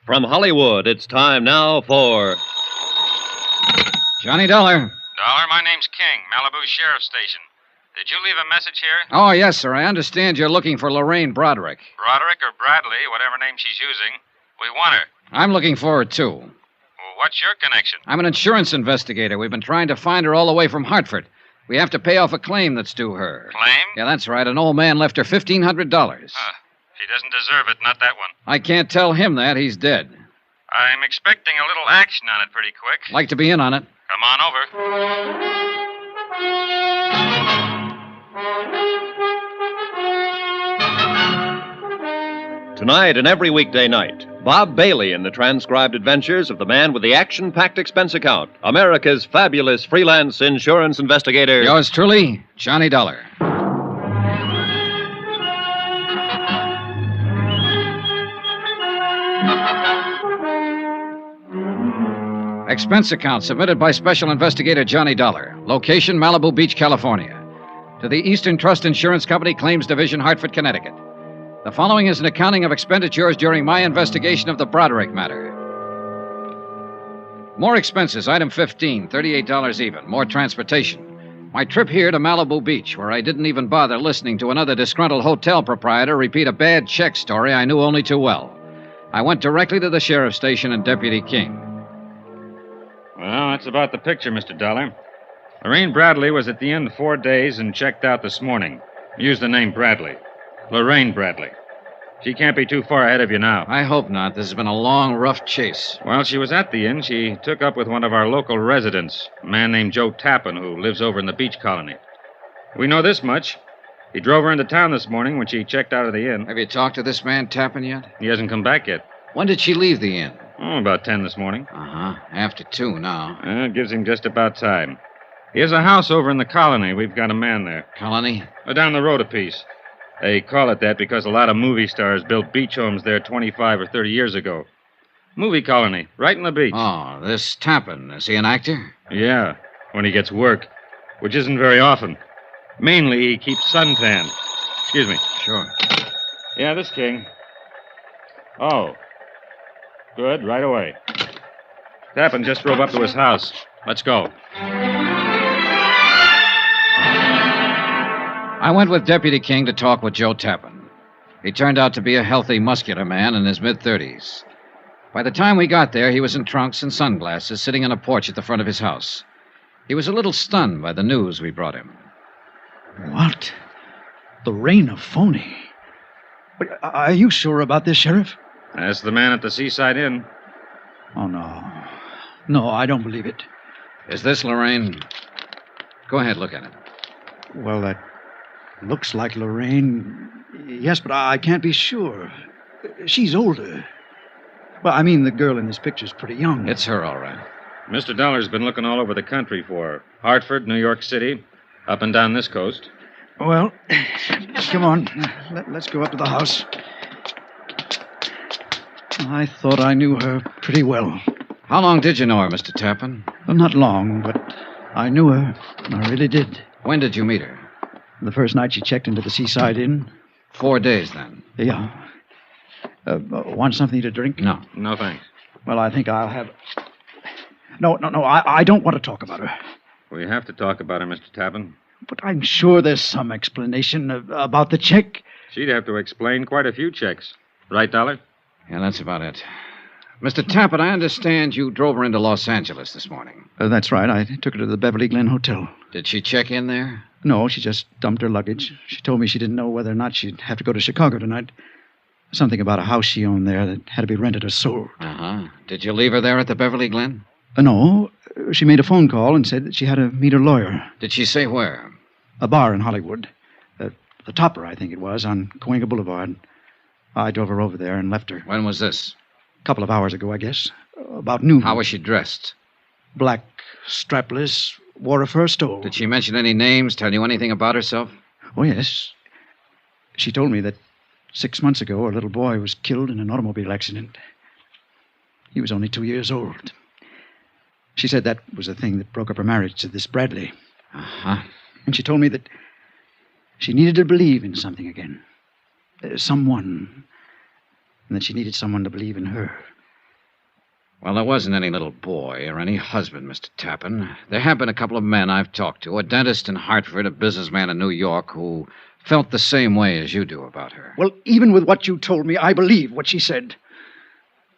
From Hollywood, it's time now for Johnny Dollar. Dollar, my name's King, Malibu Sheriff's Station. Did you leave a message here? Oh, yes, sir. I understand you're looking for Lorraine Broderick. Broderick or Bradley, whatever name she's using. We want her. I'm looking for her, too. Well, what's your connection? I'm an insurance investigator. We've been trying to find her all the way from Hartford. We have to pay off a claim that's due her. Claim? Yeah, that's right. An old man left her $1,500. She doesn't deserve it, not that one. I can't tell him that. He's dead. I'm expecting a little action on it pretty quick. Like to be in on it. Come on over. Tonight and every weekday night, Bob Bailey in the transcribed adventures of the man with the action-packed expense account, America's fabulous freelance insurance investigator. Yours truly, Johnny Dollar. Expense account submitted by Special Investigator Johnny Dollar. Location, Malibu Beach, California. To the Eastern Trust Insurance Company, Claims Division, Hartford, Connecticut. The following is an accounting of expenditures during my investigation of the Broderick matter. More expenses, item 15, $38 even. More transportation. My trip here to Malibu Beach, where I didn't even bother listening to another disgruntled hotel proprietor repeat a bad check story I knew only too well. I went directly to the sheriff's station and Deputy King. Well, that's about the picture, Mr. Dollar. Lorraine Bradley was at the inn 4 days and checked out this morning. Used the name Bradley. Lorraine Bradley. She can't be too far ahead of you now. I hope not. This has been a long, rough chase. While she was at the inn, she took up with one of our local residents, a man named Joe Tappan, who lives over in the beach colony. We know this much. He drove her into town this morning when she checked out of the inn. Have you talked to this man Tappan yet? He hasn't come back yet. When did she leave the inn? Oh, about 10 this morning. Uh-huh. After 2 now. It gives him just about time. He has a house over in the colony. We've got a man there. Colony? Down the road a piece. They call it that because a lot of movie stars built beach homes there 25 or 30 years ago. Movie colony, right in the beach. Oh, this Tappan, is he an actor? Yeah, when he gets work, which isn't very often. Mainly, he keeps suntanned. Excuse me. Sure. Yeah, this King. Oh. Good, right away. Tappan just drove up to his house. Let's go. I went with Deputy King to talk with Joe Tappan. He turned out to be a healthy, muscular man in his mid-30s. By the time we got there, he was in trunks and sunglasses, sitting on a porch at the front of his house. He was a little stunned by the news we brought him. What? Lorraine a phony? Are you sure about this, Sheriff? That's the man at the Seaside Inn. Oh, no. No, I don't believe it. Is this Lorraine? Go ahead, look at it. Well, that looks like Lorraine. Yes, but I can't be sure. She's older. Well, I mean, the girl in this picture's pretty young. It's her, all right. Mr. Dollar's been looking all over the country for her. Hartford, New York City, up and down this coast. Well, come on. Let's go up to the house. I thought I knew her pretty well. How long did you know her, Mr. Tappan? Well, not long, but I knew her. I really did. When did you meet her? The first night she checked into the Seaside Inn. 4 days, then? Yeah. Want something to drink? No. No, thanks. Well, I think I'll have... No, I don't want to talk about her. We have to talk about her, Mr. Tappan. But I'm sure there's some explanation about the check. She'd have to explain quite a few checks. Right, Dollar? Yeah, that's about it. Mr. Tappan, I understand you drove her into Los Angeles this morning. That's right. I took her to the Beverly Glen Hotel. Did she check in there? No, she just dumped her luggage. She told me she didn't know whether or not she'd have to go to Chicago tonight. Something about a house she owned there that had to be rented or sold. Uh-huh. Did you leave her there at the Beverly Glen? No. She made a phone call and said that she had to meet her lawyer. Did she say where? A bar in Hollywood. The Topper, I think it was, on Cahuenga Boulevard. I drove her over there and left her. When was this? A couple of hours ago, I guess. About noon. How was she dressed? Black, strapless, wore a fur stole. Did she mention any names, tell you anything about herself? Oh, yes. She told me that 6 months ago, her little boy was killed in an automobile accident. He was only 2 years old. She said that was the thing that broke up her marriage to this Bradley. Uh-huh. And she told me that she needed to believe in something again. Someone. And that she needed someone to believe in her. Well, there wasn't any little boy or any husband, Mr. Tappan. There have been a couple of men I've talked to, a dentist in Hartford, a businessman in New York, who felt the same way as you do about her. Well, even with what you told me, I believe what she said.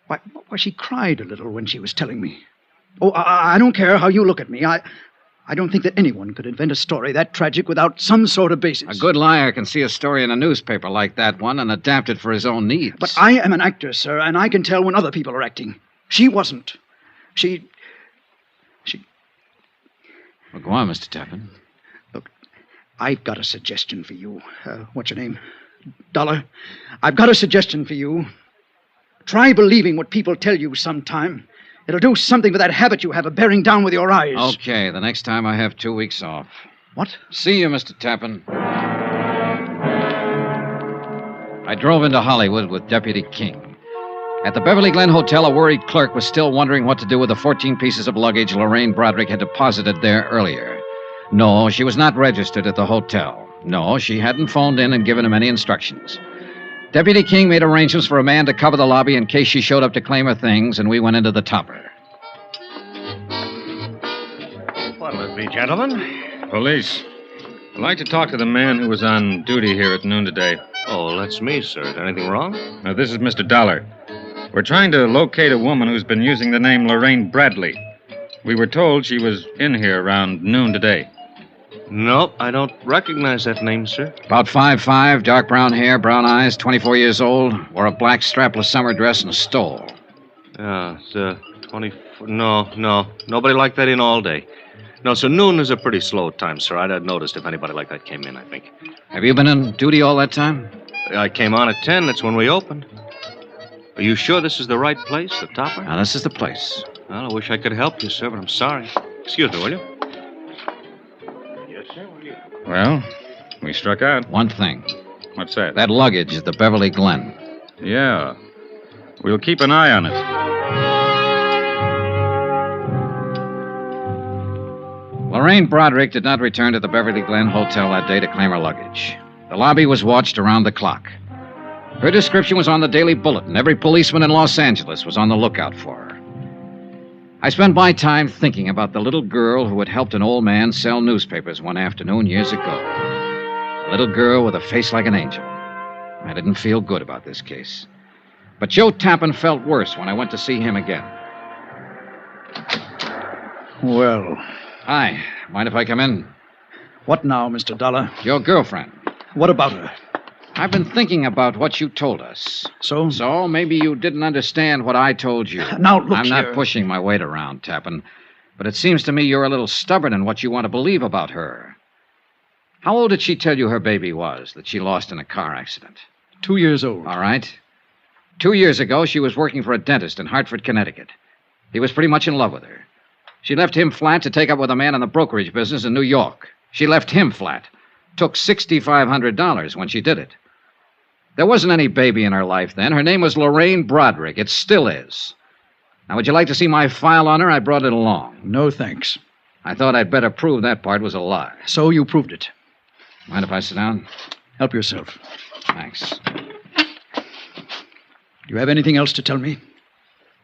Why, she cried a little when she was telling me. Oh, I don't care how you look at me. I don't think that anyone could invent a story that tragic without some sort of basis. A good liar can see a story in a newspaper like that one and adapt it for his own needs. But I am an actor, sir, and I can tell when other people are acting. She wasn't. She... Well, go on, Mr. Tappan. Look, I've got a suggestion for you. What's your name? Dollar. I've got a suggestion for you. Try believing what people tell you sometime. It'll do something for that habit you have of bearing down with your eyes. Okay, the next time I have 2 weeks off. What? See you, Mr. Tappan. I drove into Hollywood with Deputy King. At the Beverly Glen Hotel, a worried clerk was still wondering what to do with the 14 pieces of luggage Lorraine Broderick had deposited there earlier. No, she was not registered at the hotel. No, she hadn't phoned in and given him any instructions. Deputy King made arrangements for a man to cover the lobby in case she showed up to claim her things, and we went into the topper. What'll it be, gentlemen? Police. I'd like to talk to the man who was on duty here at noon today. Oh, that's me, sir. Is anything wrong? This is Mr. Dollar. We're trying to locate a woman who's been using the name Lorraine Bradley. We were told she was in here around noon today. Nope, I don't recognize that name, sir. About 5'5", dark brown hair, brown eyes, 24 years old, wore a black strapless summer dress and a stole. Yeah, it's 24... No. Nobody like that in all day. No, so noon is a pretty slow time, sir. I'd have noticed if anybody like that came in, I think. Have you been on duty all that time? I came on at 10. That's when we opened. Are you sure this is the right place, the topper? Now, this is the place. Well, I wish I could help you, sir, but I'm sorry. Excuse me, will you? Well, we struck out. One thing. What's that? That luggage at the Beverly Glen. Yeah. We'll keep an eye on it. Lorraine Broderick did not return to the Beverly Glen Hotel that day to claim her luggage. The lobby was watched around the clock. Her description was on the Daily Bulletin. Every policeman in Los Angeles was on the lookout for her. I spent my time thinking about the little girl who had helped an old man sell newspapers one afternoon years ago. A little girl with a face like an angel. I didn't feel good about this case. But Joe Tappan felt worse when I went to see him again. Well. Hi. Mind if I come in? What now, Mr. Dollar? Your girlfriend. What about her? I've been thinking about what you told us. So? So maybe you didn't understand what I told you. Now, look I'm here. not pushing my weight around, Tappan. But it seems to me you're a little stubborn in what you want to believe about her. How old did she tell you her baby was that she lost in a car accident? 2 years old. All right. 2 years ago, she was working for a dentist in Hartford, Connecticut. He was pretty much in love with her. She left him flat to take up with a man in the brokerage business in New York. She left him flat. Took $6,500 when she did it. There wasn't any baby in her life then. Her name was Lorraine Broderick. It still is. Now, would you like to see my file on her? I brought it along. No, thanks. I thought I'd better prove that part was a lie. So you proved it. Mind if I sit down? Help yourself. Thanks. Do you have anything else to tell me?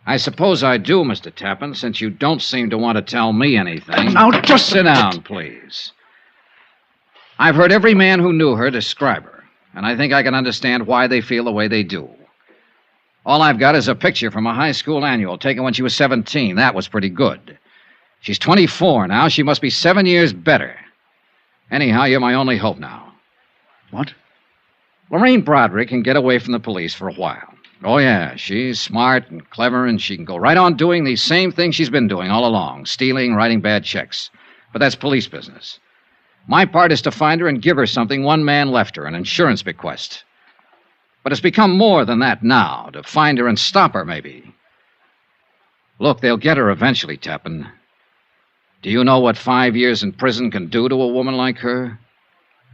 I suppose I do, Mr. Tappan, since you don't seem to want to tell me anything. Now, just sit down, please. I've heard every man who knew her describe her, and I think I can understand why they feel the way they do. All I've got is a picture from a high school annual taken when she was 17. That was pretty good. She's 24 now. She must be 7 years better. Anyhow, you're my only hope now. What? Lorraine Broderick can get away from the police for a while. Oh, yeah, she's smart and clever, and she can go right on doing the same thing she's been doing all along, stealing, writing bad checks. But that's police business. My part is to find her and give her something one man left her, an insurance bequest. But it's become more than that now, to find her and stop her, maybe. Look, they'll get her eventually, Tappan. Do you know what 5 years in prison can do to a woman like her?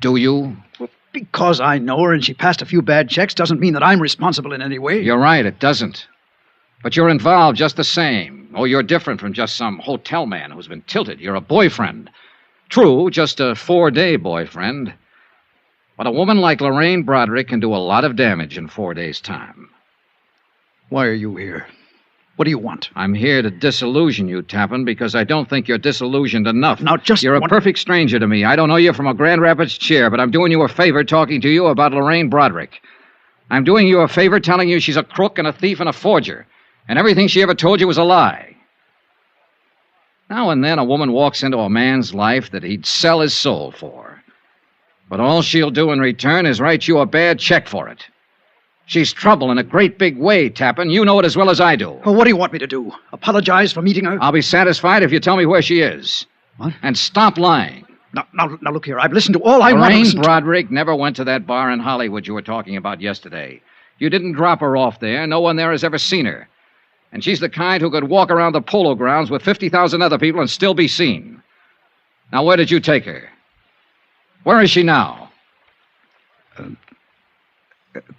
Do you? Well, because I know her and she passed a few bad checks doesn't mean that I'm responsible in any way. You're right, it doesn't. But you're involved just the same. Oh, you're different from just some hotel man who's been tilted. You're a boyfriend. True, just a 4-day boyfriend. But a woman like Lorraine Broderick can do a lot of damage in 4 days' time. Why are you here? What do you want? I'm here to disillusion you, Tappan, because I don't think you're disillusioned enough. Now, just You're a perfect stranger to me. I don't know you from a Grand Rapids chair, but I'm doing you a favor talking to you about Lorraine Broderick. I'm doing you a favor telling you she's a crook and a thief and a forger, and everything she ever told you was a lie. Now and then a woman walks into a man's life that he'd sell his soul for. But all she'll do in return is write you a bad check for it. She's trouble in a great big way, Tappan. You know it as well as I do. Oh, what do you want me to do? Apologize for meeting her? I'll be satisfied if you tell me where she is. What? And stop lying. Now, look here. I've listened to all I want to listen to. Broderick never went to that bar in Hollywood you were talking about yesterday. You didn't drop her off there. No one there has ever seen her. And she's the kind who could walk around the polo grounds with 50,000 other people and still be seen. Now, where did you take her? Where is she now?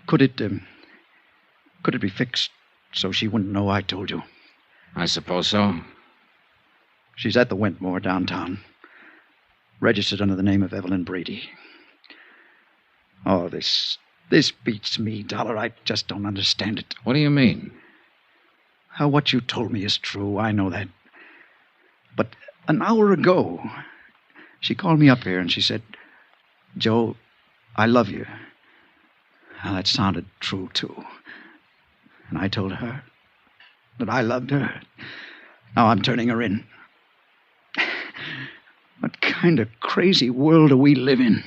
Could it be fixed so she wouldn't know I told you? I suppose so. She's at the Wentmore downtown. Registered under the name of Evelyn Brady. Oh, this beats me, Dollar. I just don't understand it. What do you mean? What you told me is true. I know that. But an hour ago, she called me up here and she said, Joe, I love you. Now, that sounded true, too. And I told her that I loved her. Now I'm turning her in. What kind of crazy world do we live in?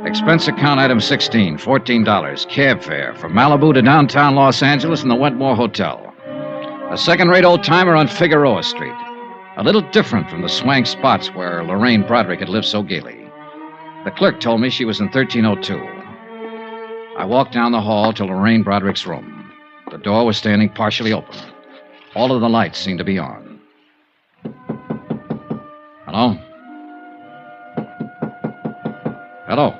Expense account item 16, $14. Cab fare from Malibu to downtown Los Angeles in the Wentmore Hotel. A second-rate old-timer on Figueroa Street. A little different from the swank spots where Lorraine Broderick had lived so gaily. The clerk told me she was in 1302. I walked down the hall to Lorraine Broderick's room. The door was standing partially open. All of the lights seemed to be on. Hello? Hello?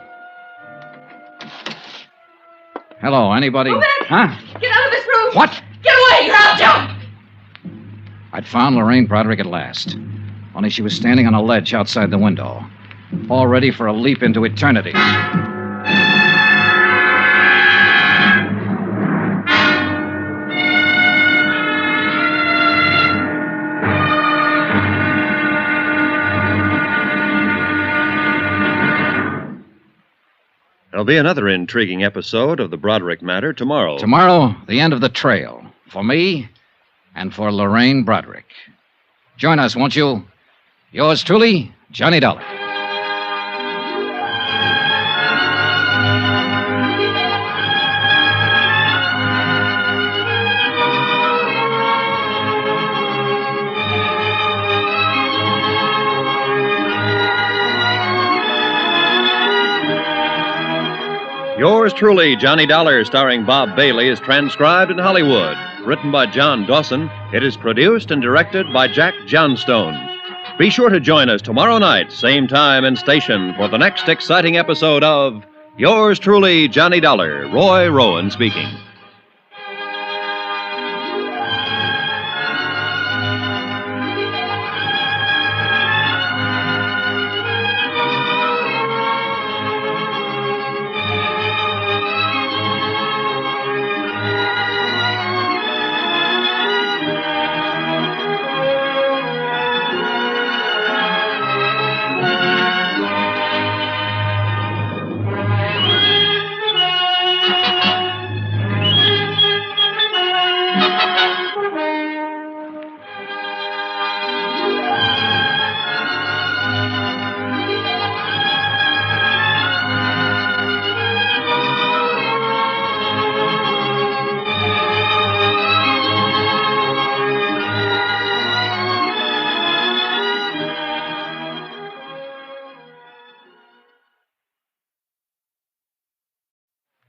Hello, anybody? Move it! Huh? Get out of this room! What? Get away, or I'll jump! I'd found Lorraine Broderick at last. Only she was standing on a ledge outside the window, all ready for a leap into eternity. There'll be another intriguing episode of the Broderick matter tomorrow. Tomorrow, the end of the trail. For me and for Lorraine Broderick. Join us, won't you? Yours truly, Johnny Dollar. Yours truly, Johnny Dollar, starring Bob Bailey, is transcribed in Hollywood. Written by John Dawson, it is produced and directed by Jack Johnstone. Be sure to join us tomorrow night, same time and station, for the next exciting episode of Yours truly, Johnny Dollar. Roy Rowan speaking.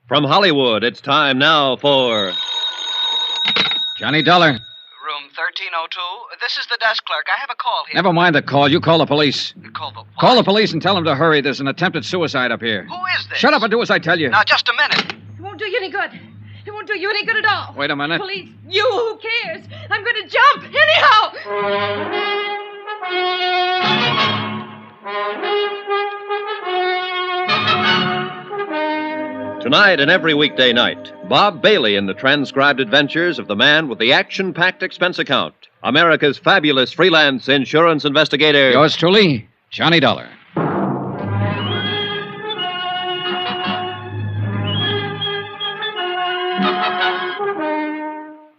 From Hollywood, it's time now for Johnny Dollar. Room 1302. This is the desk clerk. I have a call here. Never mind the call. You call the police. Call the what? Call the police and tell them to hurry. There's an attempted suicide up here. Who is this? Shut up and do as I tell you. Now, just a minute. It won't do you any good. It won't do you any good at all. Wait a minute. Police, you, who cares? I'm going to jump anyhow. Tonight and every weekday night, Bob Bailey in the transcribed adventures of the man with the action-packed expense account, America's fabulous freelance insurance investigator. Yours truly, Johnny Dollar.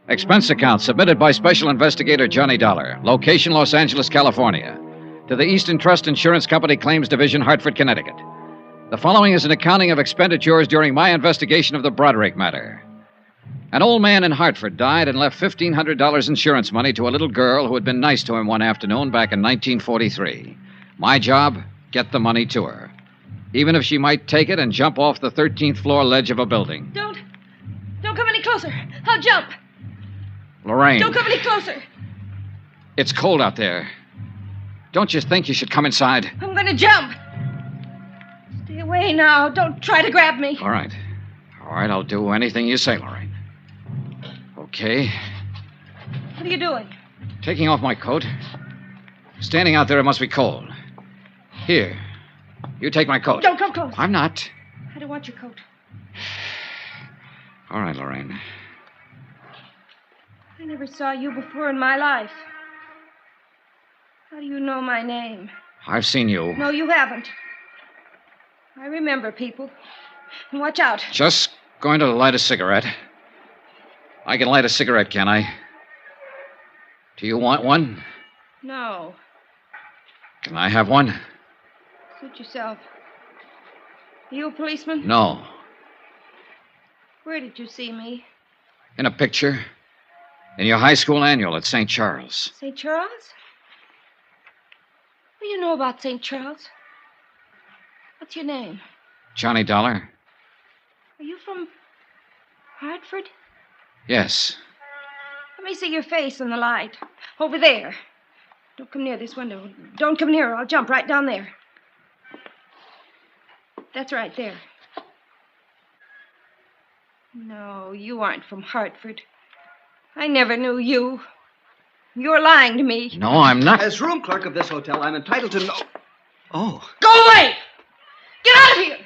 Expense account submitted by Special Investigator Johnny Dollar. Location, Los Angeles, California. To the Eastern Trust Insurance Company Claims Division, Hartford, Connecticut. The following is an accounting of expenditures during my investigation of the Broderick matter. An old man in Hartford died and left $1,500 insurance money to a little girl who had been nice to him one afternoon back in 1943. My job, get the money to her. Even if she might take it and jump off the 13th floor ledge of a building. Don't come any closer. I'll jump. Lorraine. Don't come any closer. It's cold out there. Don't you think you should come inside? I'm going to jump. Stay away now. Don't try to grab me. All right. All right, I'll do anything you say, Lorraine. Okay. What are you doing? Taking off my coat. Standing out there, it must be cold. Here. You take my coat. Don't come close. I'm not. I don't want your coat. All right, Lorraine. I never saw you before in my life. How do you know my name? I've seen you. No, you haven't. I remember people. And watch out. Just going to light a cigarette. I can light a cigarette, can I? Do you want one? No. Can I have one? Suit yourself. Are you a policeman? No. Where did you see me? In a picture. In your high school annual at St. Charles. St. Charles? What do you know about St. Charles? What's your name? Johnny Dollar? Are you from Hartford? Yes. Let me see your face in the light. Over there. Don't come near this window. Don't come near, or I'll jump right down there. That's right there. No, you aren't from Hartford. I never knew you. You're lying to me. No, I'm not. As room clerk of this hotel, I'm entitled to know. Oh. Go away! Get out of here!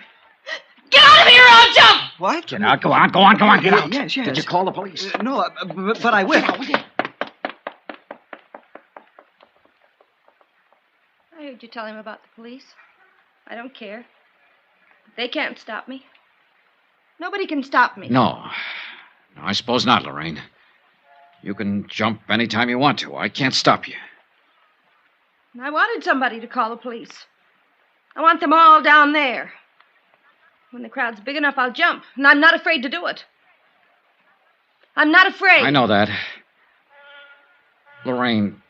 Get out of here or I'll jump! What? Get out. Go on, get out. Yes. Did you call the police? No, but I will. I heard you tell him about the police. I don't care. They can't stop me. Nobody can stop me. No, I suppose not, Lorraine. You can jump any time you want to. I can't stop you. I wanted somebody to call the police. I want them all down there. When the crowd's big enough, I'll jump. And I'm not afraid to do it. I'm not afraid. I know that. Lorraine,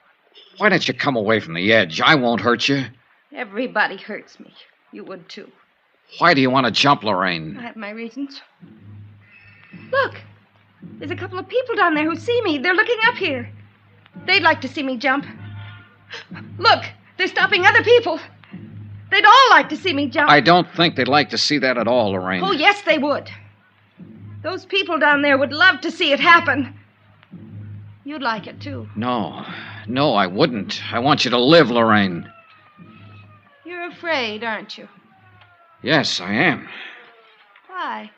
why don't you come away from the edge? I won't hurt you. Everybody hurts me. You would, too. Why do you want to jump, Lorraine? I have my reasons. Look. There's a couple of people down there who see me. They're looking up here. They'd like to see me jump. Look. They're stopping other people. They'd all like to see me jump. I don't think they'd like to see that at all, Lorraine. Oh, yes, they would. Those people down there would love to see it happen. You'd like it, too. No, I wouldn't. I want you to live, Lorraine. You're afraid, aren't you? Yes, I am. Why?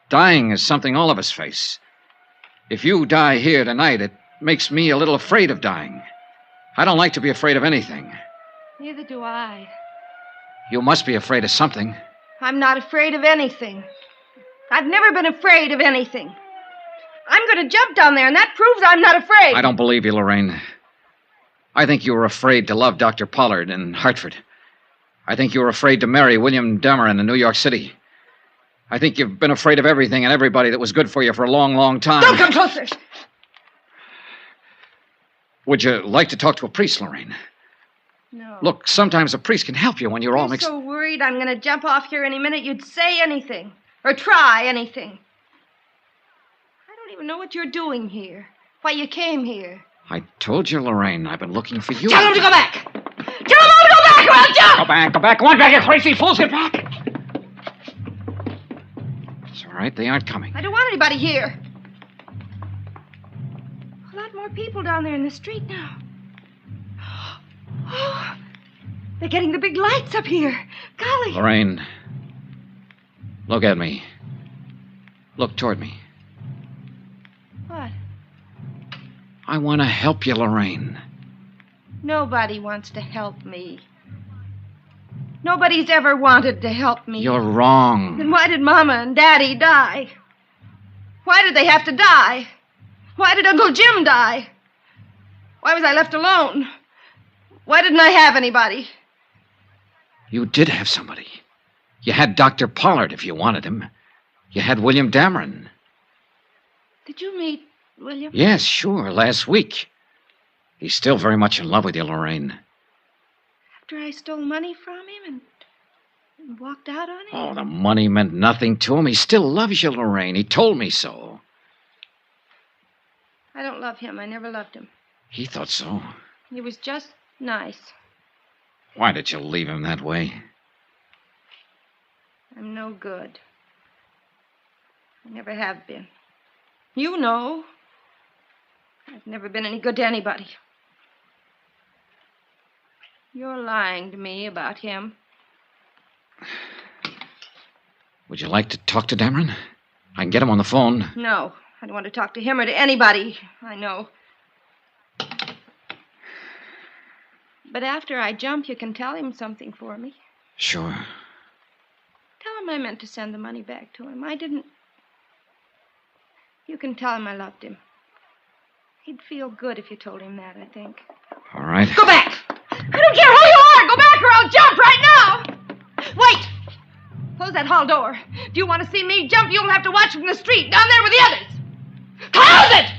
Dying is something all of us face. If you die here tonight, it makes me a little afraid of dying. I don't like to be afraid of anything. Neither do I. You must be afraid of something. I'm not afraid of anything. I've never been afraid of anything. I'm going to jump down there, and that proves I'm not afraid. I don't believe you, Lorraine. I think you were afraid to love Dr. Pollard in Hartford. I think you were afraid to marry William Dameron in New York City. I think you've been afraid of everything and everybody that was good for you for a long, long time. Don't come closer! Would you like to talk to a priest, Lorraine? No. Look, sometimes a priest can help you when you're all You're mixed... so worried I'm going to jump off here any minute you'd say anything. Or try anything. I don't even know what you're doing here. Why you came here. I told you, Lorraine, I've been looking for you. Tell him to go back! Tell him all to go back or I'll jump! Go back. Come on back, you crazy fools, get back! It's all right, they aren't coming. I don't want anybody here. A lot more people down there in the street now. Oh, they're getting the big lights up here. Golly. Lorraine, look at me. Look toward me. What? I want to help you, Lorraine. Nobody wants to help me. Nobody's ever wanted to help me. You're wrong. Then why did Mama and Daddy die? Why did they have to die? Why did Uncle Jim die? Why was I left alone? Why didn't I have anybody? You did have somebody. You had Dr. Pollard if you wanted him. You had William Dameron. Did you meet William? Yes, sure, last week. He's still very much in love with you, Lorraine. After I stole money from him and walked out on him? Oh, the money meant nothing to him. He still loves you, Lorraine. He told me so. I don't love him. I never loved him. He thought so. He was just nice. Why did you leave him that way? I'm no good. I never have been. You know. I've never been any good to anybody. You're lying to me about him. Would you like to talk to Dameron? I can get him on the phone. No, I don't want to talk to him or to anybody I know. But after I jump, you can tell him something for me. Sure. Tell him I meant to send the money back to him. I didn't. You can tell him I loved him. He'd feel good if you told him that, I think. All right. Go back! I don't care who you are! Go back or I'll jump right now! Wait! Close that hall door. If you want to see me jump, you'll have to watch from the street, down there with the others. Close it!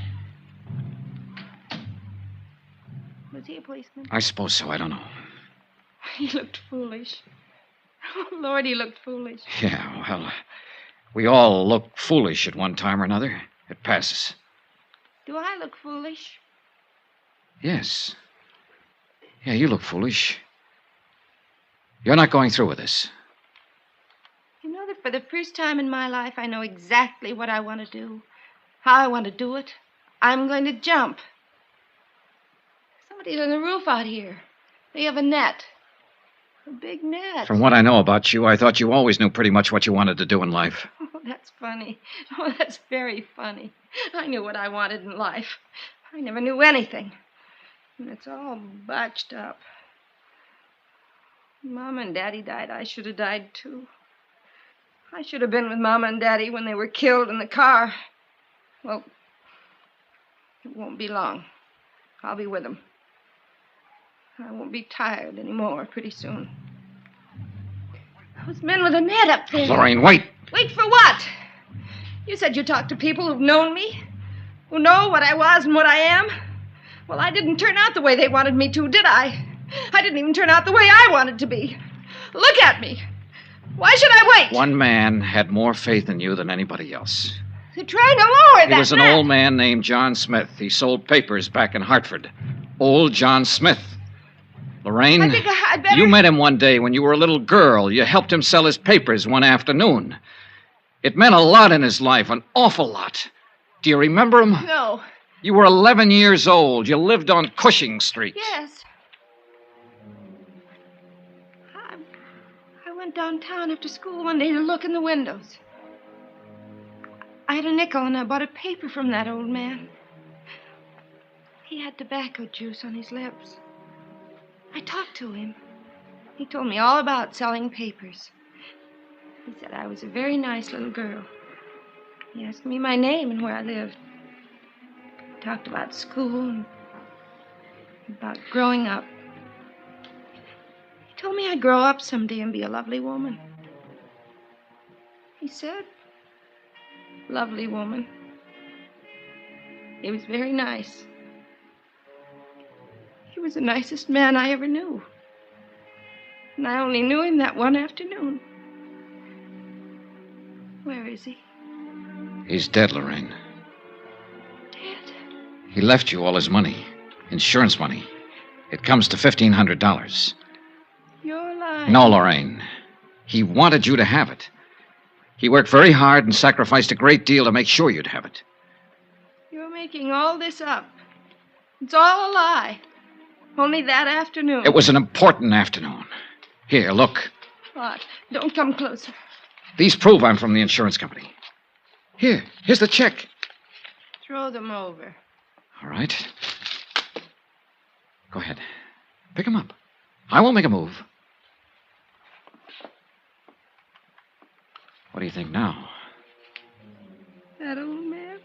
Was he a policeman? I suppose so. I don't know. He looked foolish. Oh, Lord, he looked foolish. Yeah, well, we all look foolish at one time or another. It passes. Do I look foolish? Yes. Yeah, you look foolish. You're not going through with this. You know that for the first time in my life, I know exactly what I want to do, how I want to do it. I'm going to jump. Somebody's on the roof out here. They have a net. A big net. From what I know about you, I thought you always knew pretty much what you wanted to do in life. Oh, that's funny. Oh, that's very funny. I knew what I wanted in life. I never knew anything. And it's all botched up. Mom and Daddy died. I should have died, too. I should have been with Mama and Daddy when they were killed in the car. Well, it won't be long. I'll be with them. I won't be tired anymore pretty soon. Those men with a net up there. Lorraine, wait. Wait for what? You said you talked to people who've known me, who know what I was and what I am. Well, I didn't turn out the way they wanted me to, did I? I didn't even turn out the way I wanted to be. Look at me. Why should I wait? One man had more faith in you than anybody else. They're trying to lower that He was an net. old man named John Smith. He sold papers back in Hartford. Old John Smith. Lorraine, I think I'd better... you met him one day when you were a little girl. You helped him sell his papers one afternoon. It meant a lot in his life, an awful lot. Do you remember him? No. You were 11 years old. You lived on Cushing Street. Yes. I went downtown after school one day to look in the windows. I had a nickel and I bought a paper from that old man. He had tobacco juice on his lips. I talked to him. He told me all about selling papers. He said I was a very nice little girl. He asked me my name and where I lived. He talked about school and about growing up. He told me I'd grow up someday and be a lovely woman. He said, lovely woman. He was very nice. He was the nicest man I ever knew. And I only knew him that one afternoon. Where is he? He's dead, Lorraine. Dead? He left you all his money. Insurance money. It comes to $1,500. You're lying. No, Lorraine. He wanted you to have it. He worked very hard and sacrificed a great deal to make sure you'd have it. You're making all this up. It's all a lie. Only that afternoon. It was an important afternoon. Here, look. What? Don't come closer. These prove I'm from the insurance company. Here's the check. Throw them over. All right. Go ahead. Pick them up. I won't make a move. What do you think now? That old man?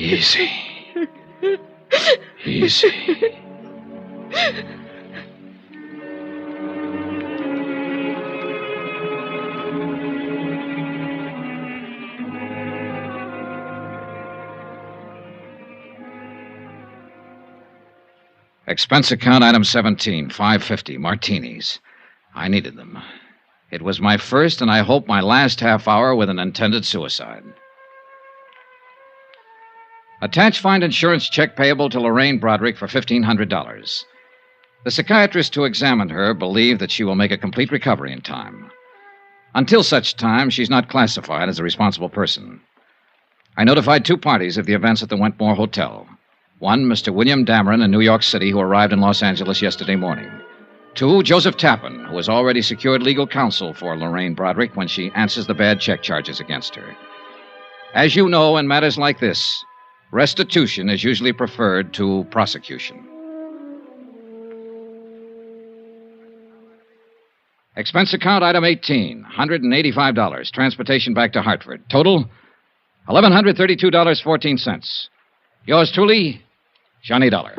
Easy. Easy. Expense account item 17, $5.50, martinis. I needed them. It was my first and I hope my last half hour with an intended suicide. Attach find insurance check payable to Lorraine Broderick for $1,500. The psychiatrist who examined her believed that she will make a complete recovery in time. Until such time, she's not classified as a responsible person. I notified 2 parties of the events at the Wentmore Hotel. One, Mr. William Dameron in New York City, who arrived in Los Angeles yesterday morning. 2, Joseph Tappan, who has already secured legal counsel for Lorraine Broderick when she answers the bad check charges against her. As you know, in matters like this, restitution is usually preferred to prosecution. Expense account item 18, $185. Transportation back to Hartford. Total, $1,132.14. Yours truly, Johnny Dollar.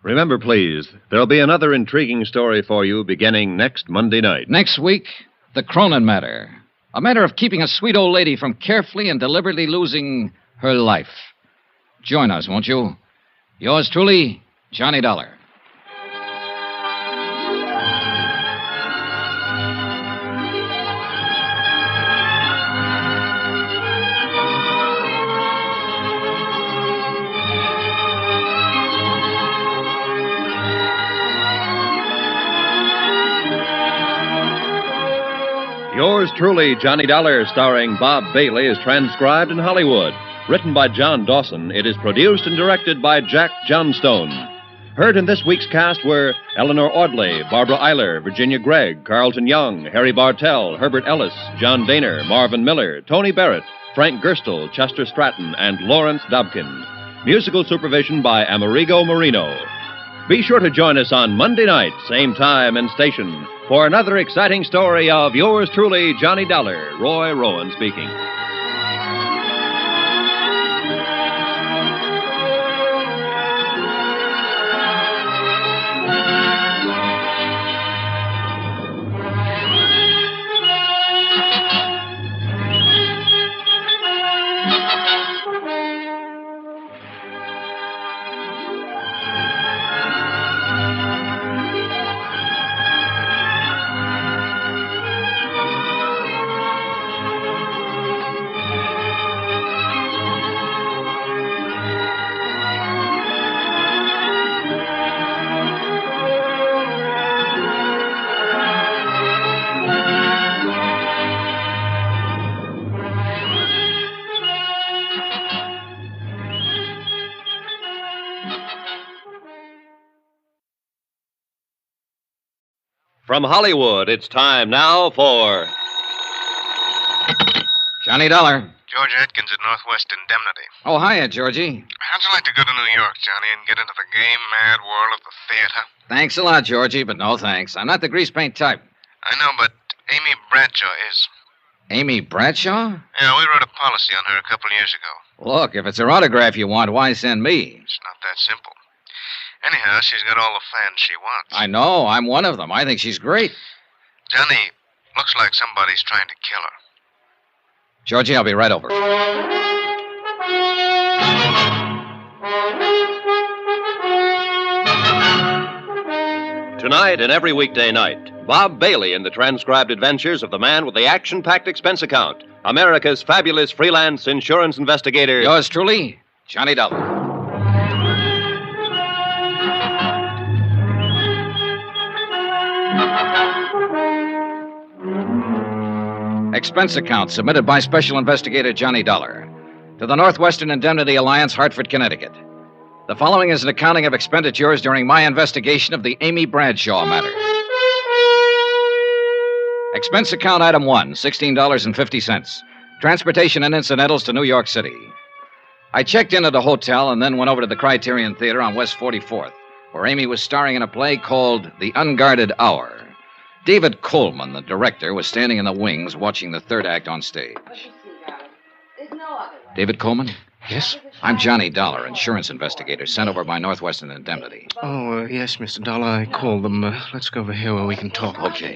Remember, please, there'll be another intriguing story for you beginning next Monday night. Next week, the Cronin matter. A matter of keeping a sweet old lady from carefully and deliberately losing her life. Join us, won't you? Yours truly, Johnny Dollar. Yours truly, Johnny Dollar, starring Bob Bailey, is transcribed in Hollywood. Written by John Dawson, it is produced and directed by Jack Johnstone. Heard in this week's cast were Eleanor Audley, Barbara Eiler, Virginia Gregg, Carlton Young, Harry Bartell, Herbert Ellis, John Daner, Marvin Miller, Tony Barrett, Frank Gerstle, Chester Stratton, and Lawrence Dobkin. Musical supervision by Amerigo Marino. Be sure to join us on Monday night, same time and station, for another exciting story of yours truly, Johnny Dollar. Roy Rowan speaking. From Hollywood, it's time now for Johnny Dollar. George Atkins at Northwest Indemnity. Oh, hiya, Georgie. How'd you like to go to New York, Johnny, and get into the game-mad world of the theater? Thanks a lot, Georgie, but no thanks. I'm not the grease paint type. I know, but Amy Bradshaw is. Amy Bradshaw? Yeah, we wrote a policy on her a couple of years ago. Look, if it's her autograph you want, why send me? It's not that simple. Anyhow, she's got all the fans she wants. I know. I'm one of them. I think she's great. Johnny, looks like somebody's trying to kill her. Georgie, I'll be right over. Tonight and every weekday night, Bob Bailey in the transcribed adventures of the man with the action-packed expense account, America's fabulous freelance insurance investigator. Yours truly, Johnny Dollar. Expense account submitted by Special Investigator Johnny Dollar to the Northwestern Indemnity Alliance, Hartford, Connecticut. The following is an accounting of expenditures during my investigation of the Amy Bradshaw matter. Expense account item 1, $16.50. Transportation and incidentals to New York City. I checked in at a hotel and then went over to the Criterion Theater on West 44th, where Amy was starring in a play called The Unguarded Hour. David Coleman, the director, was standing in the wings watching the third act on stage. David Coleman? Yes? I'm Johnny Dollar, insurance investigator, sent over by Northwestern Indemnity. Oh, yes, Mr. Dollar. I called them. Let's go over here where we can talk. Okay.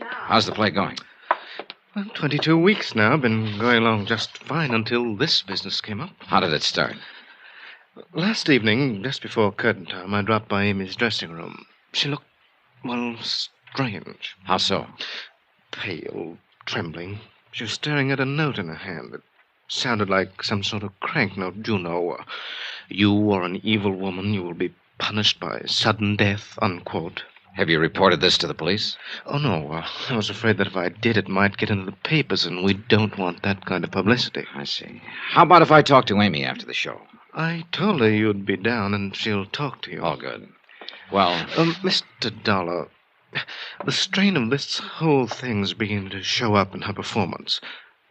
How's the play going? Well, 22 weeks now. Been going along just fine until this business came up. How did it start? Last evening, just before curtain time, I dropped by Amy's dressing room. She looked, well, strange. How so? Pale, trembling. She was staring at a note in her hand. It sounded like some sort of crank note. You know, you are an evil woman. You will be punished by sudden death, unquote. Have you reported this to the police? Oh, no. I was afraid that if I did, it might get into the papers, and we don't want that kind of publicity. I see. How about if I talk to Amy after the show? I told her you'd be down, and she'll talk to you. Oh, good. Well... Mr. Dollar, the strain of this whole thing's beginning to show up in her performance.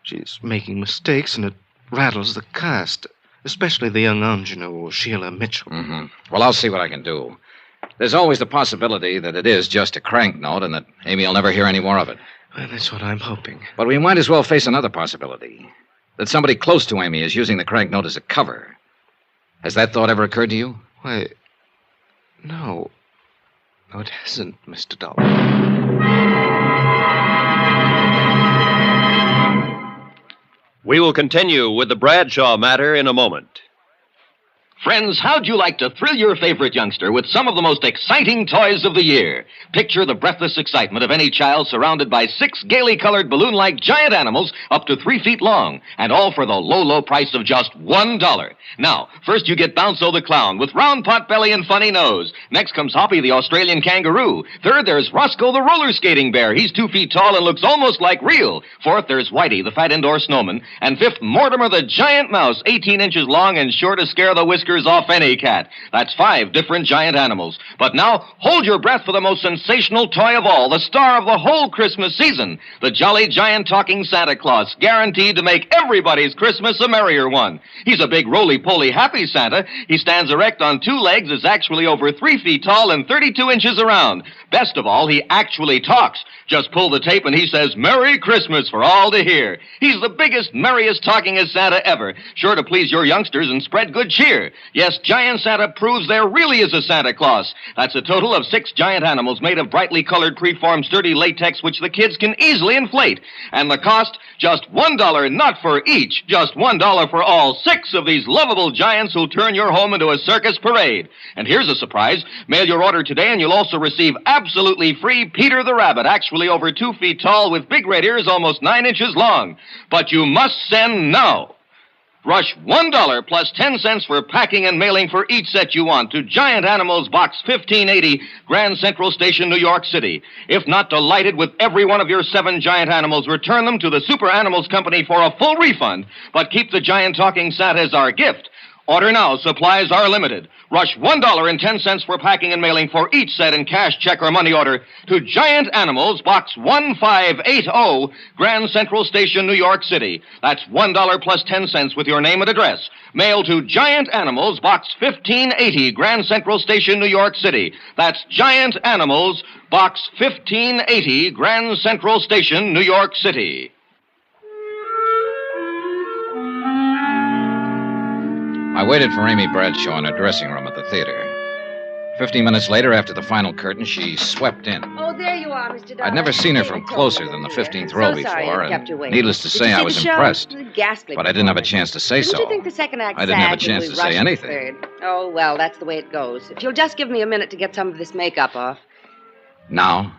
She's making mistakes, and it rattles the cast, especially the young ingenue, Sheila Mitchell. Mm-hmm. Well, I'll see what I can do. There's always the possibility that it is just a crank note and that Amy will never hear any more of it. Well, that's what I'm hoping. But we might as well face another possibility. That somebody close to Amy is using the crank note as a cover. Has that thought ever occurred to you? Why, no. No, it hasn't, Mr. Dollar. We will continue with the Bradshaw matter in a moment. Friends, how'd you like to thrill your favorite youngster with some of the most exciting toys of the year? Picture the breathless excitement of any child surrounded by 6 gaily colored balloon-like giant animals up to 3 feet long, and all for the low, low price of just $1. Now, first you get Bounzo the Clown with round pot belly and funny nose. Next comes Hoppy the Australian Kangaroo. Third, there's Roscoe the Roller Skating Bear. He's 2 feet tall and looks almost like real. Fourth, there's Whitey the Fat Indoor Snowman. And fifth, Mortimer the Giant Mouse, 18 inches long and sure to scare the whiskers off any cat. That's 5 different giant animals. But now, hold your breath for the most sensational toy of all, the star of the whole Christmas season, the jolly giant talking Santa Claus, guaranteed to make everybody's Christmas a merrier one. He's a big roly-poly happy Santa. He stands erect on 2 legs, is actually over 3 feet tall and 32 inches around. Best of all, he actually talks. Just pull the tape and he says, "Merry Christmas" for all to hear. He's the biggest, merriest talkingest Santa ever, sure to please your youngsters and spread good cheer. Yes, Giant Santa proves there really is a Santa Claus. That's a total of 6 giant animals made of brightly colored preformed sturdy latex which the kids can easily inflate. And the cost, just $1, not for each, just $1 for all 6 of these lovable giants who'll turn your home into a circus parade. And here's a surprise. Mail your order today and you'll also receive absolutely free Peter the Rabbit, actually over 2 feet tall with big red ears almost 9 inches long. But you must send now. Rush $1 plus 10 cents for packing and mailing for each set you want to Giant Animals Box 1580, Grand Central Station, New York City. If not delighted with every one of your 7 giant animals, return them to the Super Animals Company for a full refund, but keep the giant talking Santa as our gift. Order now. Supplies are limited. Rush $1.10 for packing and mailing for each set in cash, check, or money order to Giant Animals, Box 1580, Grand Central Station, New York City. That's $1 plus 10 cents with your name and address. Mail to Giant Animals, Box 1580, Grand Central Station, New York City. That's Giant Animals, Box 1580, Grand Central Station, New York City. I waited for Amy Bradshaw in her dressing room at the theater. 15 minutes later, after the final curtain, she swept in. Oh, there you are, Mr. Dollar. I'd never seen her from closer than the 15th row before, kept you and waiting. needless to Did say, you see I the was show? impressed. Ghastly But I didn't have a chance to say Didn't so. you think the second act I didn't have a sagged when chance we to say rushed the anything. third? Oh, well, that's the way it goes. If you'll just give me a minute to get some of this makeup off. Now?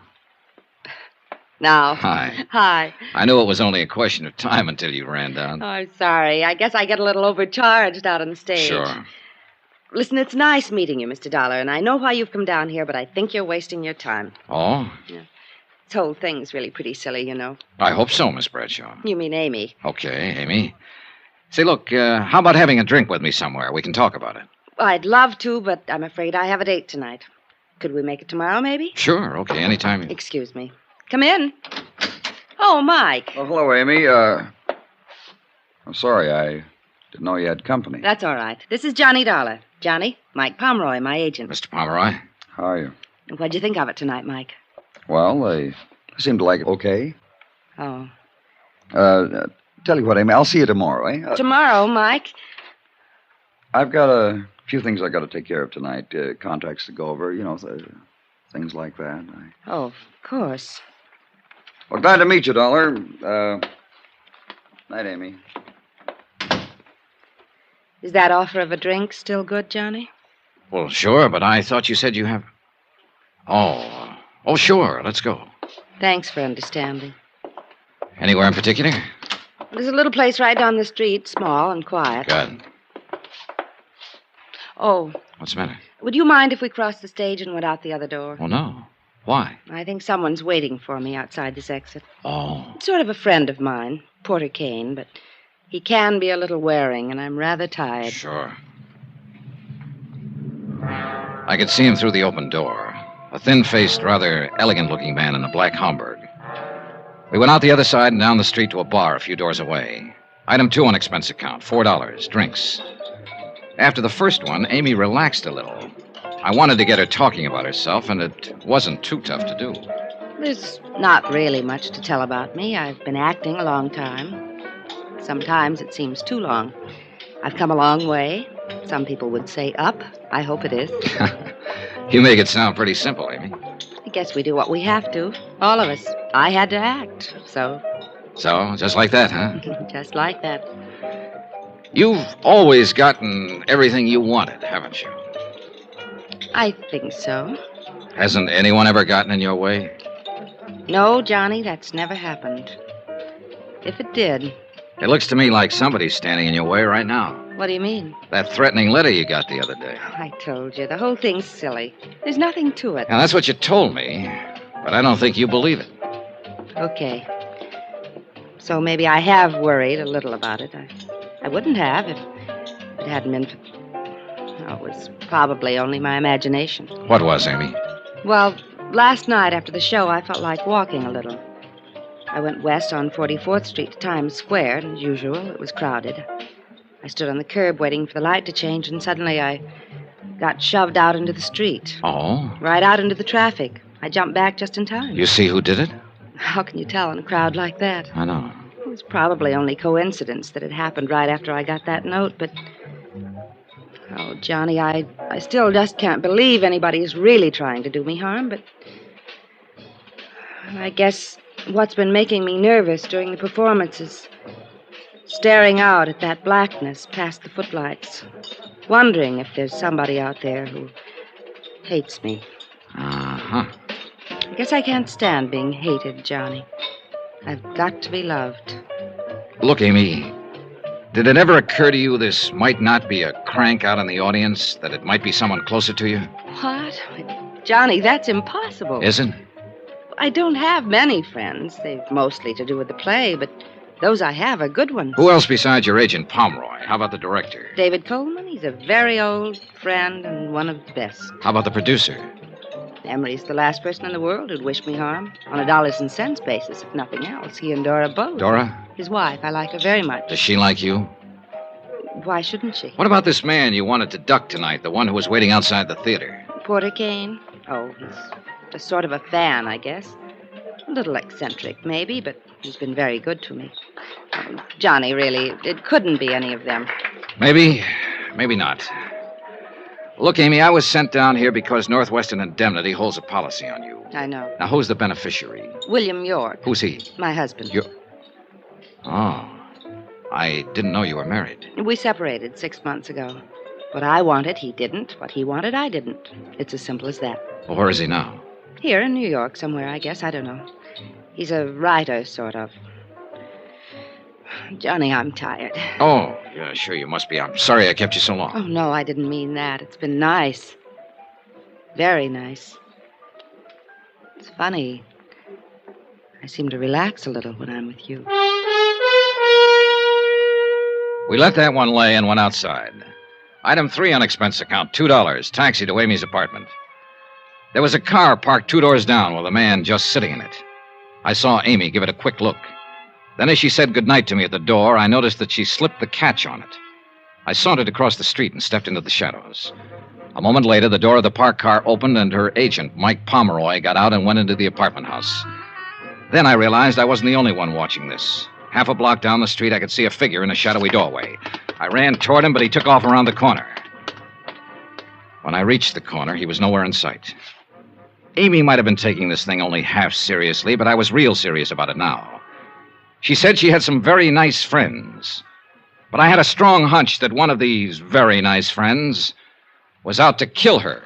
Now. Hi. Hi. I knew it was only a question of time until you ran down. Oh, I'm sorry. I guess I get a little overcharged out on the stage. Sure. Listen, it's nice meeting you, Mr. Dollar, and I know why you've come down here, but I think you're wasting your time. Oh? Yeah. This whole thing's really pretty silly, you know. I hope so, Miss Bradshaw. You mean Amy. Okay, Amy. Say, look, how about having a drink with me somewhere? We can talk about it. I'd love to, but I'm afraid I have a date tonight. Could we make it tomorrow, maybe? Sure, okay, anytime. Excuse me. Come in. Oh, Mike. Oh, hello, Amy. I'm sorry, I didn't know you had company. That's all right. This is Johnny Dollar. Johnny, Mike Pomeroy, my agent. Mr. Pomeroy? How are you? What'd you think of it tonight, Mike? Well, they seem to like it okay. Oh. Tell you what, Amy, I'll see you tomorrow, eh? Tomorrow, Mike? I've got a few things I got to take care of tonight. Contracts to go over, things like that. Oh, of course. Well, glad to meet you, Dollar. Night, Amy. Is that offer of a drink still good, Johnny? Well, sure, but I thought you said you have... Oh, sure, let's go. Thanks for understanding. Anywhere in particular? There's a little place right down the street, small and quiet. Good. Oh. What's the matter? Would you mind if we crossed the stage and went out the other door? Well, no. Why? I think someone's waiting for me outside this exit. Oh. Sort of a friend of mine, Porter Kane, but he can be a little wearing, and I'm rather tired. Sure. I could see him through the open door. A thin-faced, rather elegant-looking man in a black Homburg. We went out the other side and down the street to a bar a few doors away. Item 2 on expense account, $4, drinks. After the first one, Amy relaxed a little. I wanted to get her talking about herself, and it wasn't too tough to do. There's not really much to tell about me. I've been acting a long time. Sometimes it seems too long. I've come a long way. Some people would say up. I hope it is. You make it sound pretty simple, Amy. I guess we do what we have to. All of us. I had to act, so... So, just like that, huh? Just like that. You've always gotten everything you wanted, haven't you? I think so. Hasn't anyone ever gotten in your way? No, Johnny, that's never happened. If it did... It looks to me like somebody's standing in your way right now. What do you mean? That threatening letter you got the other day. I told you, the whole thing's silly. There's nothing to it. Now, that's what you told me, but I don't think you believe it. Okay. So maybe I have worried a little about it. I wouldn't have if it hadn't been for... Oh, it was probably only my imagination. What was, Amy? Well, last night after the show, I felt like walking a little. I went west on 44th Street to Times Square, and as usual, it was crowded. I stood on the curb waiting for the light to change, and suddenly I got shoved out into the street. Oh? Right out into the traffic. I jumped back just in time. You see who did it? How can you tell in a crowd like that? I know. It was probably only coincidence that it happened right after I got that note, but... Oh, Johnny, I still just can't believe anybody's really trying to do me harm, but... I guess what's been making me nervous during the performance is staring out at that blackness past the footlights, wondering if there's somebody out there who hates me. Uh-huh. I guess I can't stand being hated, Johnny. I've got to be loved. Look, Amy, did it ever occur to you this might not be a crank out in the audience, that it might be someone closer to you? What? Johnny, that's impossible. Isn't? I don't have many friends. They've mostly to do with the play, but those I have are good ones. Who else besides your agent, Pomeroy? How about the director? David Coleman. He's a very old friend and one of the best. How about the producer? Emery's the last person in the world who'd wish me harm. On a dollars and cents basis, if nothing else. He and Dora both. Dora? His wife. I like her very much. Does she like you? Why shouldn't she? What about this man you wanted to duck tonight, the one who was waiting outside the theater? Porter Kane? Oh, he's a sort of a fan, I guess. A little eccentric, maybe, but he's been very good to me. Johnny, really, it couldn't be any of them. Maybe, maybe not. Look, Amy, I was sent down here because Northwestern Indemnity holds a policy on you. I know. Now, who's the beneficiary? William York. Who's he? My husband. Oh. I didn't know you were married. We separated 6 months ago. What I wanted, he didn't. What he wanted, I didn't. It's as simple as that. Well, where is he now? Here in New York somewhere, I guess. I don't know. He's a writer, sort of. Johnny, I'm tired. Oh, yeah, sure you must be. I'm sorry I kept you so long. Oh, no, I didn't mean that. It's been nice. Very nice. It's funny. I seem to relax a little when I'm with you. We let that one lay and went outside. Item 3 on expense account, $2, taxi to Amy's apartment. There was a car parked 2 doors down with a man just sitting in it. I saw Amy give it a quick look. Then, as she said goodnight to me at the door, I noticed that she slipped the catch on it. I sauntered across the street and stepped into the shadows. A moment later, the door of the parked car opened, and her agent, Mike Pomeroy, got out and went into the apartment house. Then I realized I wasn't the only one watching this. Half a block down the street, I could see a figure in a shadowy doorway. I ran toward him, but he took off around the corner. When I reached the corner, he was nowhere in sight. Amy might have been taking this thing only half seriously, but I was real serious about it now. She said she had some very nice friends. But I had a strong hunch that one of these very nice friends was out to kill her.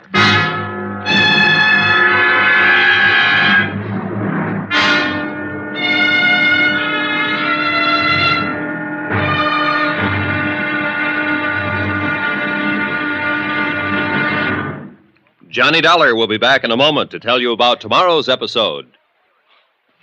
Johnny Dollar will be back in a moment to tell you about tomorrow's episode.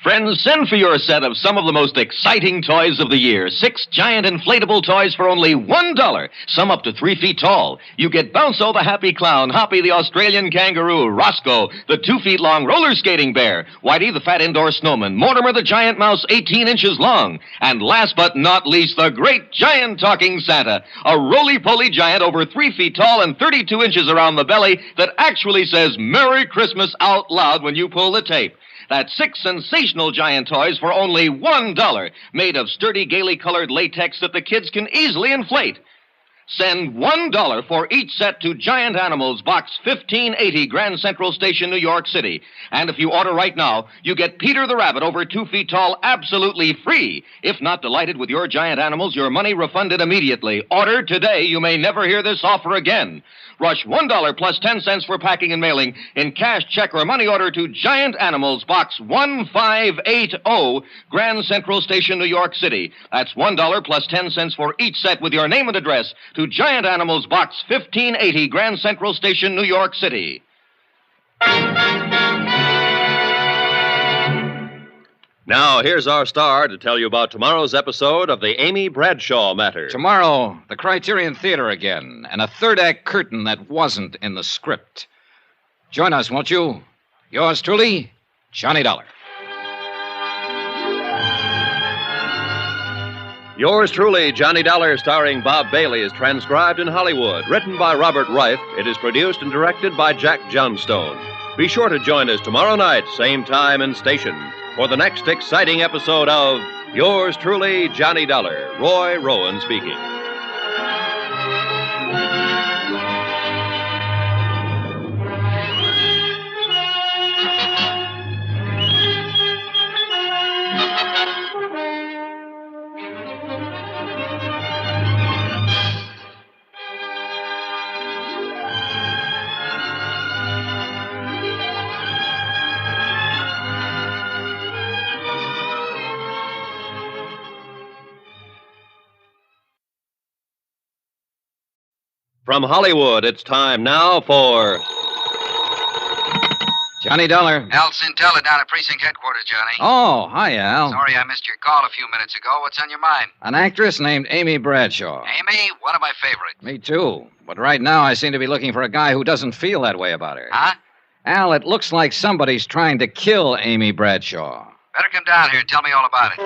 Friends, send for your set of some of the most exciting toys of the year. 6 giant inflatable toys for only $1, some up to 3 feet tall. You get Bounso the happy clown, Hoppy the Australian kangaroo, Roscoe the 2 feet long roller skating bear, Whitey the fat indoor snowman, Mortimer the giant mouse 18 inches long, and last but not least, the great giant talking Santa, a roly-poly giant over 3 feet tall and 32 inches around the belly that actually says Merry Christmas out loud when you pull the tape. That's 6 sensational giant toys for only $1, made of sturdy, gaily colored latex that the kids can easily inflate. Send $1 for each set to Giant Animals, Box 1580, Grand Central Station, New York City. And if you order right now, you get Peter the Rabbit over 2 feet tall absolutely free. If not delighted with your Giant Animals, your money refunded immediately. Order today. You may never hear this offer again. Rush $1 plus 10 cents for packing and mailing in cash, check, or money order to Giant Animals, Box 1580, Grand Central Station, New York City. That's $1 plus 10 cents for each set with your name and address to Giant Animals, Box 1580, Grand Central Station, New York City. Now, here's our star to tell you about tomorrow's episode of the Amy Bradshaw matter. Tomorrow, the Criterion Theater again, and a third-act curtain that wasn't in the script. Join us, won't you? Yours truly, Johnny Dollar. Yours truly, Johnny Dollar, starring Bob Bailey, is transcribed in Hollywood. Written by Robert Reif, it is produced and directed by Jack Johnstone. Be sure to join us tomorrow night, same time and station, for the next exciting episode of Yours truly, Johnny Dollar. Roy Rowan speaking. From Hollywood, it's time now for Johnny Dollar. Al Cintella down at precinct headquarters, Johnny. Oh, hi, Al. Sorry I missed your call a few minutes ago. What's on your mind? An actress named Amy Bradshaw. Amy? One of my favorites. Me too. But right now I seem to be looking for a guy who doesn't feel that way about her. Huh? Al, it looks like somebody's trying to kill Amy Bradshaw. Better come down here and tell me all about it.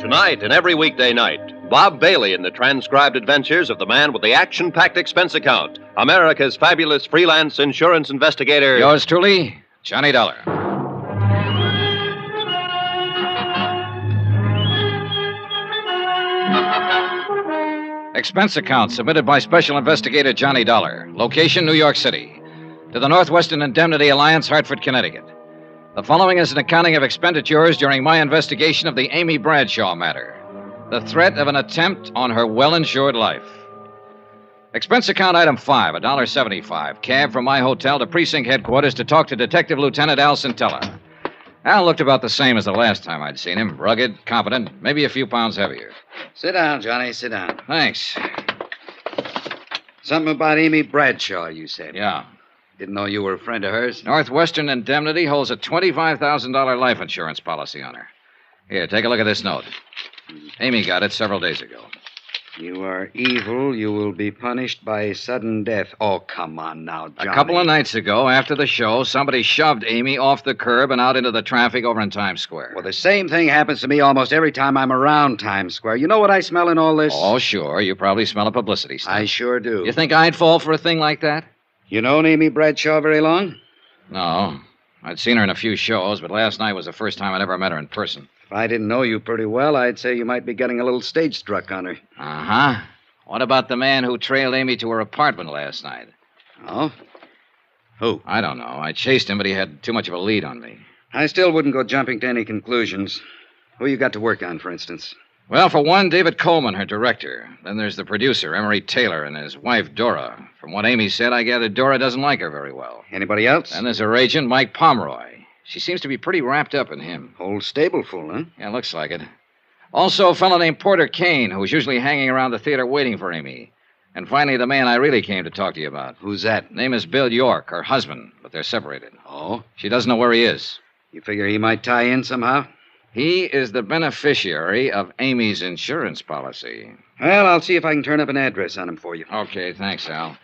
Tonight and every weekday night, Bob Bailey in the transcribed adventures of the man with the action-packed expense account, America's fabulous freelance insurance investigator. Yours truly, Johnny Dollar. Expense account submitted by Special Investigator Johnny Dollar. Location, New York City. To the Northwestern Indemnity Alliance, Hartford, Connecticut. The following is an accounting of expenditures during my investigation of the Amy Bradshaw matter. The threat of an attempt on her well-insured life. Expense account item 5, $1.75. Cab from my hotel to precinct headquarters to talk to Detective Lieutenant Al Cintella. Al looked about the same as the last time I'd seen him. Rugged, competent, maybe a few pounds heavier. Sit down, Johnny. Sit down. Thanks. Something about Amy Bradshaw, you said. Yeah. Didn't know you were a friend of hers. Northwestern Indemnity holds a $25,000 life insurance policy on her. Here, take a look at this note. Amy got it several days ago. You are evil. You will be punished by sudden death. Oh, come on now, Johnny. A couple of nights ago, after the show, somebody shoved Amy off the curb and out into the traffic over in Times Square. Well, the same thing happens to me almost every time I'm around Times Square. You know what I smell in all this? Oh, sure. You probably smell a publicity stunt. I sure do. You think I'd fall for a thing like that? You known Amy Bradshaw very long? No. I'd seen her in a few shows, but last night was the first time I'd ever met her in person. If I didn't know you pretty well, I'd say you might be getting a little stage struck on her. Uh-huh. What about the man who trailed Amy to her apartment last night? Oh? Who? I don't know. I chased him, but he had too much of a lead on me. I still wouldn't go jumping to any conclusions. Who you got to work on, for instance? Well, for one, David Coleman, her director. Then there's the producer, Emery Taylor, and his wife, Dora. From what Amy said, I gather Dora doesn't like her very well. Anybody else? And there's her agent, Mike Pomeroy. She seems to be pretty wrapped up in him. Old stableful, huh? Yeah, looks like it. Also, a fellow named Porter Kane, who's usually hanging around the theater waiting for Amy. And finally, the man I really came to talk to you about. Who's that? Name is Bill York, her husband, but they're separated. Oh? She doesn't know where he is. You figure he might tie in somehow? He is the beneficiary of Amy's insurance policy. Well, I'll see if I can turn up an address on him for you. Okay, thanks, Al.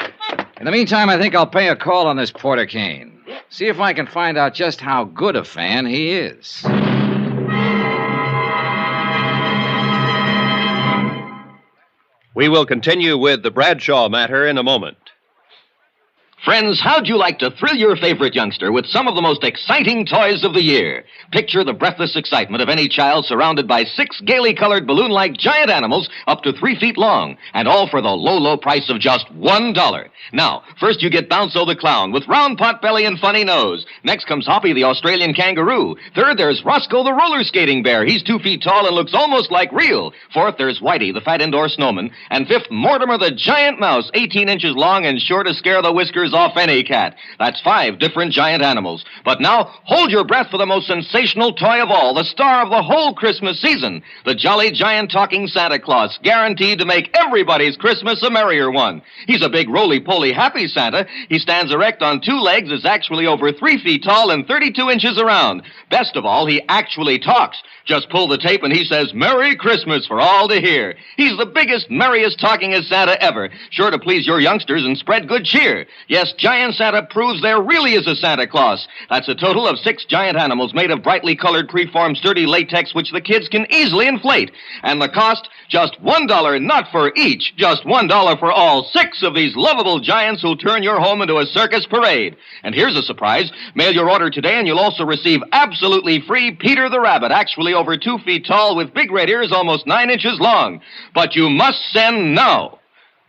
In the meantime, I think I'll pay a call on this Porter Kane. See if I can find out just how good a fan he is. We will continue with the Bradshaw matter in a moment. Friends, how'd you like to thrill your favorite youngster with some of the most exciting toys of the year? Picture the breathless excitement of any child surrounded by 6 gaily colored balloon-like giant animals up to 3 feet long, and all for the low, low price of just $1. Now, first you get Bounzo the Clown with round pot belly and funny nose. Next comes Hoppy the Australian kangaroo. Third, there's Roscoe the roller skating bear. He's 2 feet tall and looks almost like real. Fourth, there's Whitey the fat indoor snowman. And fifth, Mortimer the giant mouse, 18 inches long and sure to scare the whiskers off any cat. That's 5 different giant animals. But now, hold your breath for the most sensational toy of all, the star of the whole Christmas season, the jolly giant talking Santa Claus, guaranteed to make everybody's Christmas a merrier one. He's a big roly-poly happy Santa. He stands erect on 2 legs, is actually over 3 feet tall and 32 inches around. Best of all, he actually talks. Just pull the tape and he says, "Merry Christmas" for all to hear. He's the biggest, merriest talkingest Santa ever, sure to please your youngsters and spread good cheer. Yes, Giant Santa proves there really is a Santa Claus. That's a total of 6 giant animals made of brightly colored, preformed, sturdy latex, which the kids can easily inflate. And the cost, just $1, not for each, just $1 for all 6 of these lovable giants who'll turn your home into a circus parade. And here's a surprise. Mail your order today and you'll also receive absolutely free Peter the Rabbit, actually over 2 feet tall with big red ears almost 9 inches long. But you must send now.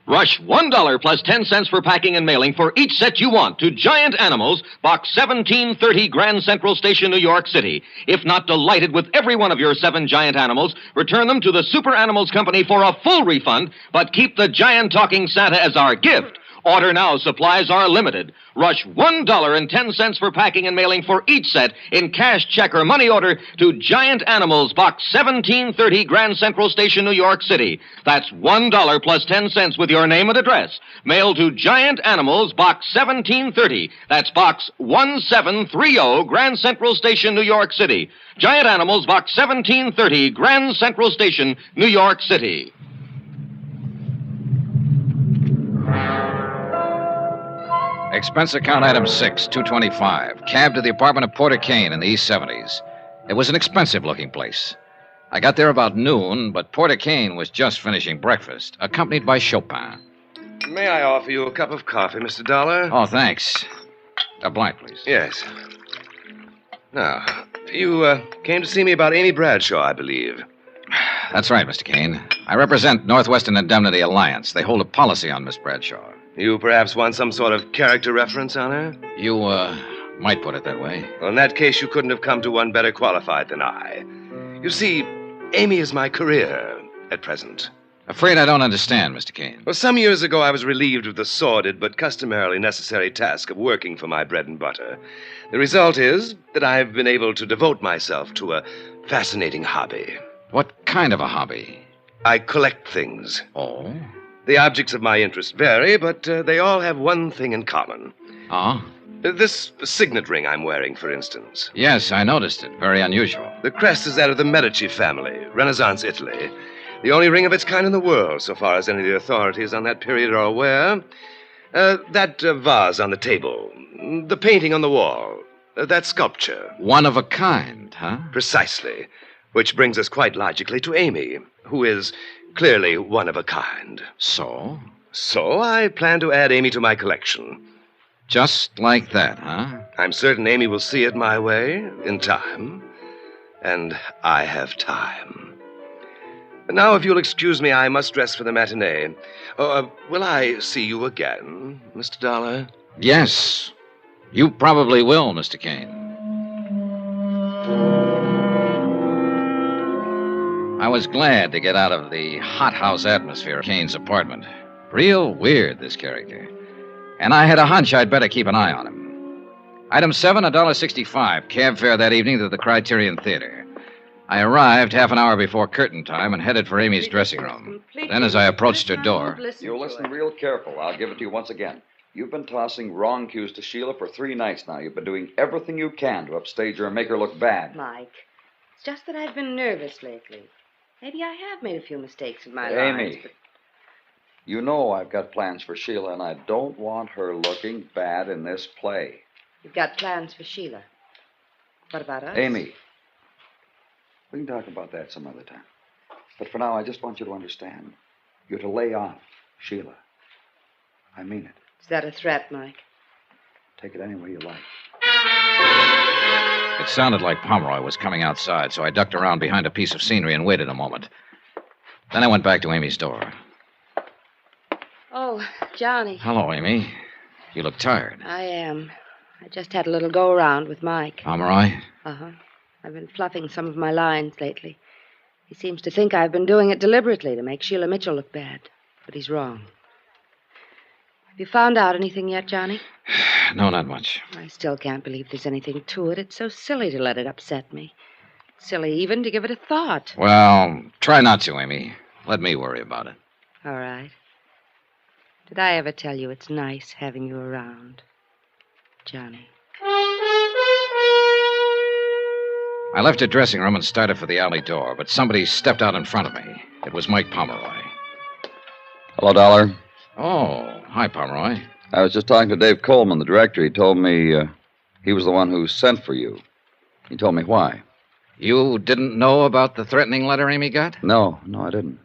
Rush $1 plus 10 cents for packing and mailing for each set you want to Giant Animals, Box 1730, Grand Central Station, New York City. If not delighted with every one of your 7 giant animals, return them to the Super Animals Company for a full refund, but keep the giant talking Santa as our gift. Order now. Supplies are limited. Rush $1.10 for packing and mailing for each set in cash, check, or money order to Giant Animals, Box 1730, Grand Central Station, New York City. That's $1 plus 10 cents with your name and address. Mail to Giant Animals, Box 1730. That's Box 1730, Grand Central Station, New York City. Giant Animals, Box 1730, Grand Central Station, New York City. Expense account item 6, $225. Cab to the apartment of Porter Kane in the East 70s. It was an expensive-looking place. I got there about noon, but Porter Kane was just finishing breakfast, accompanied by Chopin. May I offer you a cup of coffee, Mr. Dollar? Oh, thanks. A blind, please. Yes. Now, you came to see me about Amy Bradshaw, I believe. That's right, Mr. Kane. I represent Northwestern Indemnity Alliance. They hold a policy on Miss Bradshaw. You perhaps want some sort of character reference on her? You, might put it that way. Well, in that case, you couldn't have come to one better qualified than I. You see, Amy is my career at present. Afraid I don't understand, Mr. Kane. Well, some years ago, I was relieved of the sordid but customarily necessary task of working for my bread and butter. The result is that I've been able to devote myself to a fascinating hobby. What kind of a hobby? I collect things. Oh? The objects of my interest vary, but they all have one thing in common. Oh? This signet ring I'm wearing, for instance. Yes, I noticed it. Very unusual. The crest is that of the Medici family, Renaissance Italy. The only ring of its kind in the world, so far as any of the authorities on that period are aware. That vase on the table, the painting on the wall, that sculpture. One of a kind, huh? Precisely. Which brings us quite logically to Amy, who is clearly one of a kind. So? So I plan to add Amy to my collection. Just like that, huh? I'm certain Amy will see it my way in time. And I have time. Now, if you'll excuse me, I must dress for the matinee. Will I see you again, Mr. Dollar? Yes. You probably will, Mr. Kane. I was glad to get out of the hothouse atmosphere of Kane's apartment. Real weird, this character. And I had a hunch I'd better keep an eye on him. Item 7, $1.65. Cab fare that evening to the Criterion Theater. I arrived half an hour before curtain time and headed for Amy's dressing room. Then, as I approached her door... You listen real careful. I'll give it to you once again. You've been tossing wrong cues to Sheila for 3 nights now. You've been doing everything you can to upstage her and make her look bad. Mike, it's just that I've been nervous lately. Maybe I have made a few mistakes in my life. Amy, you know I've got plans for Sheila, and I don't want her looking bad in this play. You've got plans for Sheila. What about us? Amy, we can talk about that some other time. But for now, I just want you to understand. You're to lay off Sheila. I mean it. Is that a threat, Mike? Take it any way you like. It sounded like Pomeroy was coming outside, so I ducked around behind a piece of scenery and waited a moment. Then I went back to Amy's door. Oh, Johnny. Hello, Amy. You look tired. I am. I just had a little go-around with Mike. Pomeroy? Uh-huh. I've been fluffing some of my lines lately. He seems to think I've been doing it deliberately to make Sheila Mitchell look bad. But he's wrong. Have you found out anything yet, Johnny? No, not much. I still can't believe there's anything to it. It's so silly to let it upset me. Silly even to give it a thought. Well, try not to, Amy. Let me worry about it. All right. Did I ever tell you it's nice having you around, Johnny? I left her dressing room and started for the alley door, but somebody stepped out in front of me. It was Mike Pomeroy. Hello, Dollar. Oh, hi, Pomeroy. I was just talking to Dave Coleman, the director. He told me he was the one who sent for you. He told me why. You didn't know about the threatening letter Amy got? No, I didn't.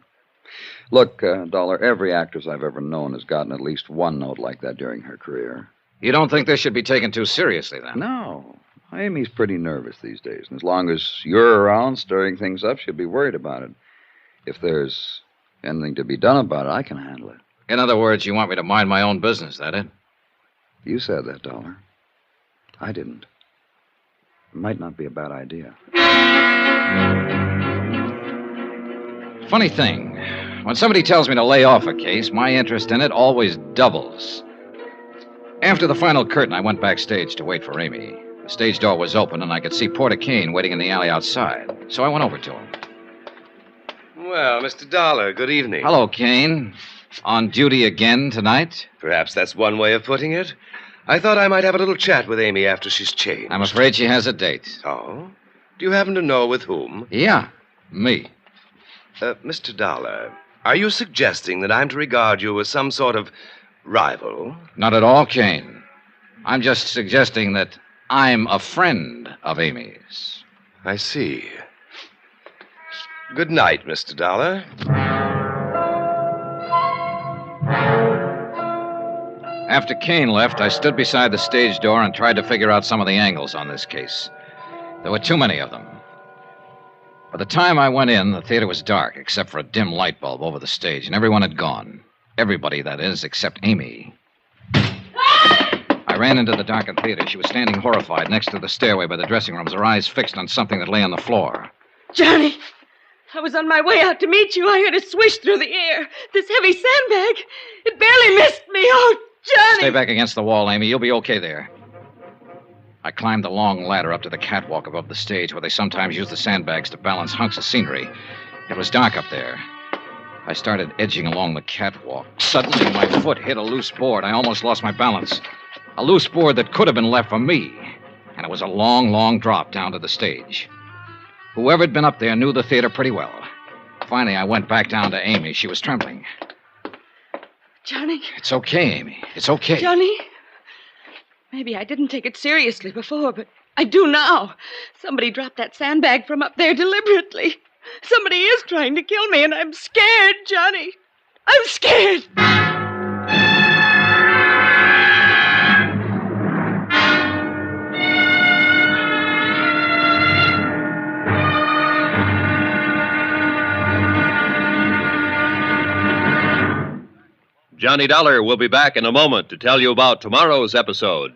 Look, Dollar, every actress I've ever known has gotten at least one note like that during her career. You don't think this should be taken too seriously, then? No. Amy's pretty nervous these days, and as long as you're around stirring things up, she'll be worried about it. If there's anything to be done about it, I can handle it. In other words, you want me to mind my own business, that it? You said that, Dollar. I didn't. It might not be a bad idea. Funny thing, when somebody tells me to lay off a case, my interest in it always doubles. After the final curtain, I went backstage to wait for Amy. The stage door was open, and I could see Porter Kane waiting in the alley outside. So I went over to him. Well, Mr. Dollar, good evening. Hello, Kane. On duty again tonight? Perhaps that's one way of putting it. I thought I might have a little chat with Amy after she's changed. I'm afraid she has a date. Oh? Do you happen to know with whom? Yeah, me. Mr. Dollar, are you suggesting that I'm to regard you as some sort of rival? Not at all, Kane. I'm just suggesting that I'm a friend of Amy's. I see. Good night, Mr. Dollar. After Kane left, I stood beside the stage door and tried to figure out some of the angles on this case. There were too many of them. By the time I went in, the theater was dark, except for a dim light bulb over the stage, and everyone had gone. Everybody, that is, except Amy. I ran into the darkened theater. She was standing horrified next to the stairway by the dressing rooms, her eyes fixed on something that lay on the floor. Johnny, I was on my way out to meet you. I heard it swish through the air. This heavy sandbag. It barely missed me. Oh, Johnny! Stay back against the wall, Amy. You'll be okay there. I climbed the long ladder up to the catwalk above the stage, where they sometimes use the sandbags to balance hunks of scenery. It was dark up there. I started edging along the catwalk. Suddenly, my foot hit a loose board. I almost lost my balance. A loose board that could have been left for me. And it was a long, long drop down to the stage. Whoever had been up there knew the theater pretty well. Finally, I went back down to Amy. She was trembling. Johnny? It's okay, Amy. It's okay. Johnny? Maybe I didn't take it seriously before, but I do now. Somebody dropped that sandbag from up there deliberately. Somebody is trying to kill me, and I'm scared, Johnny. I'm scared. Johnny Dollar will be back in a moment to tell you about tomorrow's episode.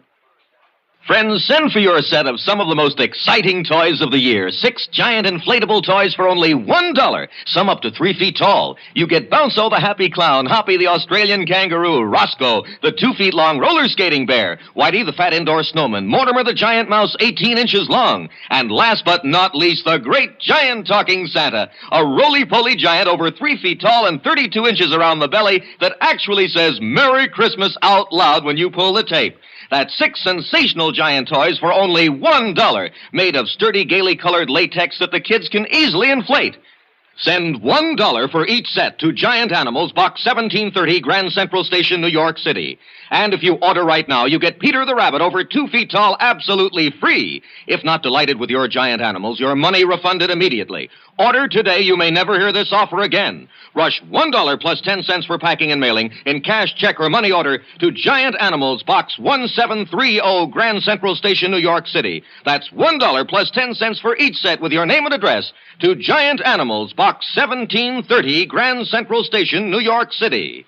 Friends, send for your set of some of the most exciting toys of the year. 6 giant inflatable toys for only $1, some up to 3 feet tall. You get Bounco the Happy Clown, Hoppy the Australian Kangaroo, Roscoe the 2 feet long roller skating bear, Whitey the fat indoor snowman, Mortimer the giant mouse 18 inches long, and last but not least, the great giant talking Santa, a roly-poly giant over 3 feet tall and 32 inches around the belly that actually says Merry Christmas out loud when you pull the tape. That's 6 sensational giant toys for only $1, made of sturdy, gaily colored latex that the kids can easily inflate. Send $1 for each set to Giant Animals, Box 1730, Grand Central Station, New York City. And if you order right now, you get Peter the Rabbit over 2 feet tall absolutely free. If not delighted with your Giant Animals, your money refunded immediately. Order today. You may never hear this offer again. Rush $1 plus 10 cents for packing and mailing in cash, check, or money order to Giant Animals, Box 1730, Grand Central Station, New York City. That's $1 plus 10 cents for each set with your name and address to Giant Animals, Box 1730, Grand Central Station, New York City.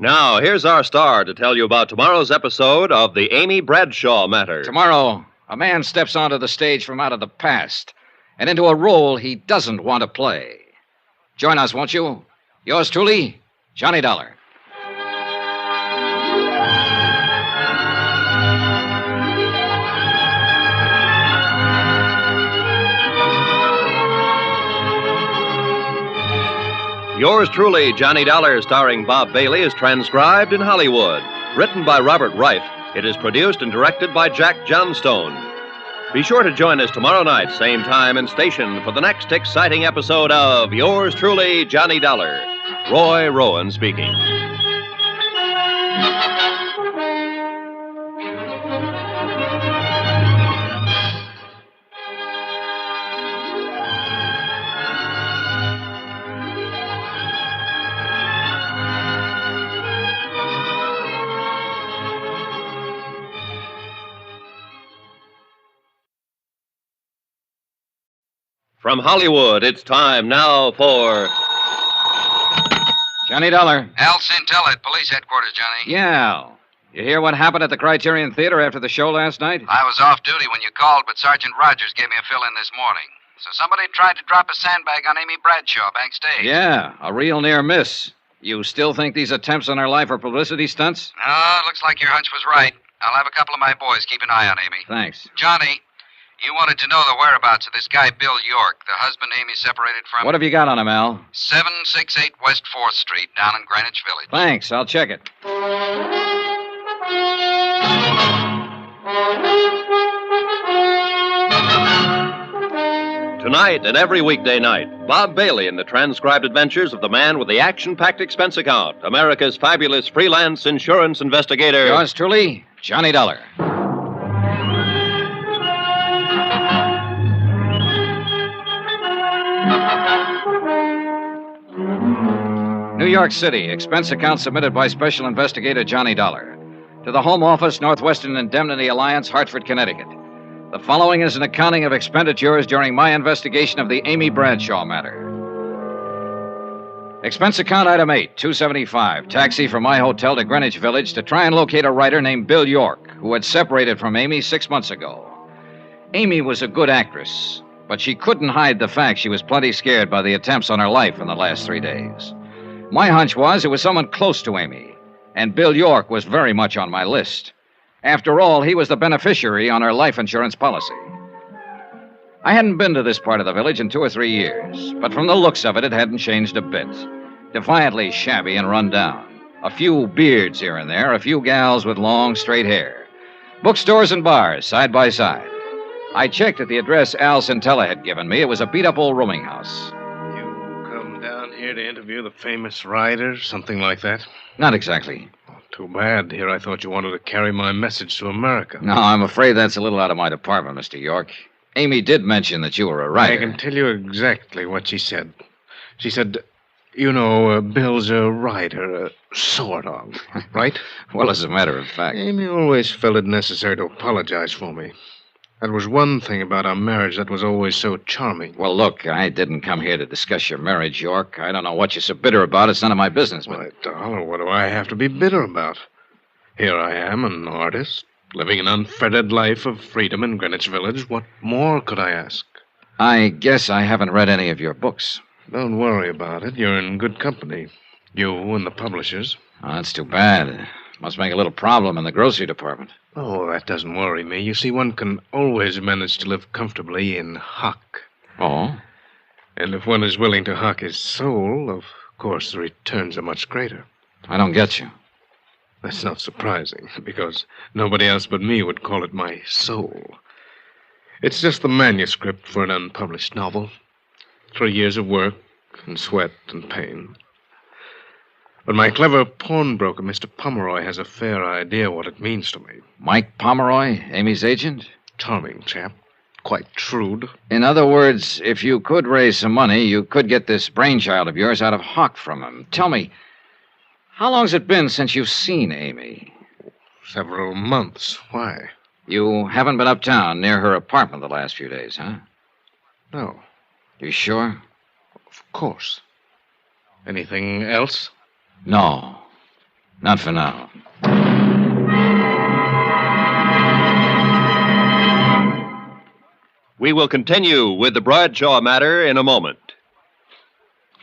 Now, here's our star to tell you about tomorrow's episode of the Amy Bradshaw matter. Tomorrow, a man steps onto the stage from out of the past and into a role he doesn't want to play. Join us, won't you? Yours truly, Johnny Dollar. Yours truly, Johnny Dollar, starring Bob Bailey, is transcribed in Hollywood. Written by Robert Reif, it is produced and directed by Jack Johnstone. Be sure to join us tomorrow night, same time and station, for the next exciting episode of Yours truly, Johnny Dollar. Roy Rowan speaking. From Hollywood, it's time now for... Johnny Dollar. Al Sintella at police headquarters, Johnny. Yeah. You hear what happened at the Criterion Theater after the show last night? I was off duty when you called, but Sergeant Rogers gave me a fill-in this morning. So somebody tried to drop a sandbag on Amy Bradshaw backstage. Yeah, a real near miss. You still think these attempts on her life are publicity stunts? No, looks like your hunch was right. I'll have a couple of my boys keep an eye on Amy. Thanks. Johnny, you wanted to know the whereabouts of this guy, Bill York, the husband Amy separated from. What have you got on him, Al? 768 West 4th Street, down in Greenwich Village. Thanks, I'll check it. Tonight and every weekday night, Bob Bailey in the transcribed adventures of the man with the action-packed expense account, America's fabulous freelance insurance investigator. Yours truly, Johnny Dollar. New York City, expense account submitted by Special Investigator Johnny Dollar. To the Home Office, Northwestern Indemnity Alliance, Hartford, Connecticut. The following is an accounting of expenditures during my investigation of the Amy Bradshaw matter. Expense account item 8, $275. Taxi from my hotel to Greenwich Village to try and locate a writer named Bill York, who had separated from Amy 6 months ago. Amy was a good actress, but she couldn't hide the fact she was plenty scared by the attempts on her life in the last 3 days. My hunch was it was someone close to Amy, and Bill York was very much on my list. After all, he was the beneficiary on her life insurance policy. I hadn't been to this part of the village in 2 or 3 years, but from the looks of it, it hadn't changed a bit. Defiantly shabby and run down. A few beards here and there, a few gals with long, straight hair. Bookstores and bars, side by side. I checked at the address Al Centella had given me. It was a beat-up old rooming house. Come down here to interview the famous writer, something like that? Not exactly. Too bad. Here I thought you wanted to carry my message to America. No, I'm afraid that's a little out of my department, Mr. York. Amy did mention that you were a writer. I can tell you exactly what she said. She said, you know, Bill's a writer, sort of, right? Well, as a matter of fact. Amy always felt it necessary to apologize for me. That was one thing about our marriage that was always so charming. Well, look, I didn't come here to discuss your marriage, York. I don't know what you're so bitter about. It's none of my business. But... Why, Dollar, what do I have to be bitter about? Here I am, an artist, living an unfettered life of freedom in Greenwich Village. What more could I ask? I guess I haven't read any of your books. Don't worry about it. You're in good company. You and the publishers. Oh, that's too bad. Must make a little problem in the grocery department. Oh, that doesn't worry me. You see, one can always manage to live comfortably in hock. Oh? And if one is willing to hock his soul, of course the returns are much greater. I don't get you. That's not surprising, because nobody else but me would call it my soul. It's just the manuscript for an unpublished novel. 3 years of work and sweat and pain. But my clever pawnbroker, Mr. Pomeroy, has a fair idea what it means to me. Mike Pomeroy, Amy's agent? Charming chap. Quite shrewd. In other words, if you could raise some money, you could get this brainchild of yours out of hock from him. Tell me, how long's it been since you've seen Amy? Several months. Why? You haven't been uptown near her apartment the last few days, huh? No. You sure? Of course. Anything else? No. Not for now. We will continue with the Bradshaw matter in a moment.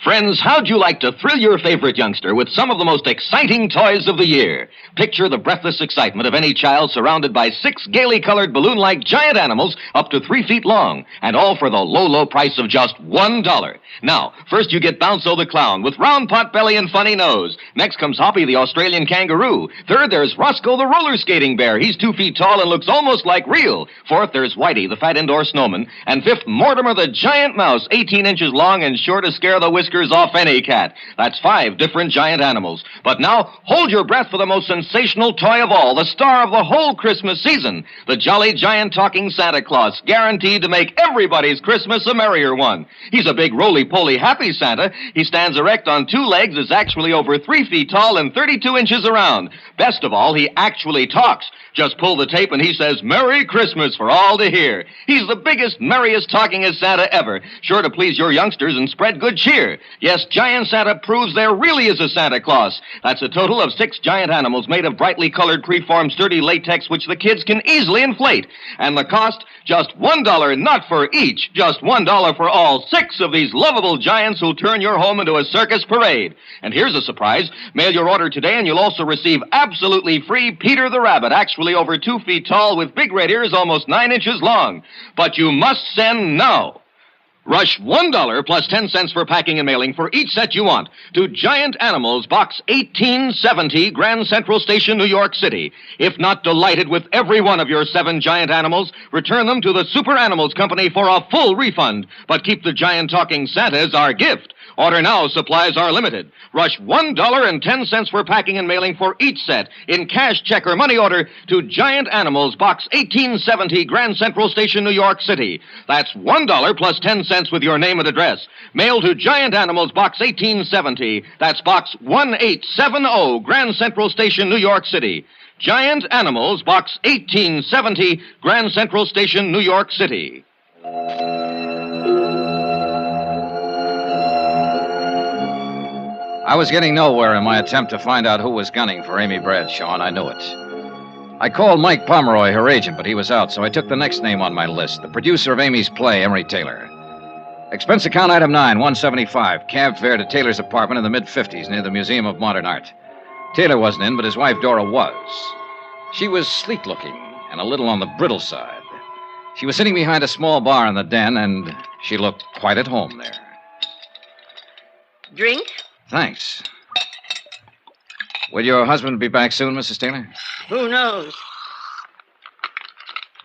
Friends, how'd you like to thrill your favorite youngster with some of the most exciting toys of the year? Picture the breathless excitement of any child surrounded by 6 gaily colored balloon-like giant animals up to 3 feet long, and all for the low, low price of just $1. Now, first you get Bounzo the clown with round pot belly and funny nose. Next comes Hoppy the Australian kangaroo. Third, there's Roscoe the roller skating bear. He's 2 feet tall and looks almost like real. Fourth, there's Whitey the fat indoor snowman. And fifth, Mortimer the giant mouse, 18 inches long and sure to scare the whiskers off any cat. That's 5 different giant animals. But now, hold your breath for the most sensational toy of all, the star of the whole Christmas season, the jolly giant talking Santa Claus, guaranteed to make everybody's Christmas a merrier one. He's a big roly-poly happy Santa. He stands erect on 2 legs, is actually over 3 feet tall and 32 inches around. Best of all, he actually talks. Just pull the tape and he says, "Merry Christmas" for all to hear. He's the biggest, merriest, talkingest Santa ever, sure to please your youngsters and spread good cheer. Yes, Giant Santa proves there really is a Santa Claus. That's a total of 6 giant animals made of brightly colored, preformed, sturdy latex, which the kids can easily inflate. And the cost, just $1, not for each, just $1 for all 6 of these lovable giants who'll turn your home into a circus parade. And here's a surprise. Mail your order today and you'll also receive absolutely free Peter the Rabbit, actually over 2 feet tall with big red ears almost 9 inches long. But you must send now. Rush $1 plus 10 cents for packing and mailing for each set you want to Giant Animals, Box 1870, Grand Central Station, New York City. If not delighted with every one of your 7 giant animals, return them to the Super Animals Company for a full refund. But keep the giant talking Santa as our gift. Order now, supplies are limited. Rush $1.10 for packing and mailing for each set in cash, check, or money order to Giant Animals, Box 1870, Grand Central Station, New York City. That's $1 plus 10 cents with your name and address. Mail to Giant Animals, Box 1870. That's Box 1870, Grand Central Station, New York City. Giant Animals, Box 1870, Grand Central Station, New York City. I was getting nowhere in my attempt to find out who was gunning for Amy Bradshaw, and I knew it. I called Mike Pomeroy, her agent, but he was out, so I took the next name on my list, the producer of Amy's play, Emery Taylor. Expense account item 9, $175, cab fare to Taylor's apartment in the mid-50s near the Museum of Modern Art. Taylor wasn't in, but his wife Dora was. She was sleek-looking and a little on the brittle side. She was sitting behind a small bar in the den, and she looked quite at home there. Drink? Thanks. Will your husband be back soon, Mrs. Taylor? Who knows?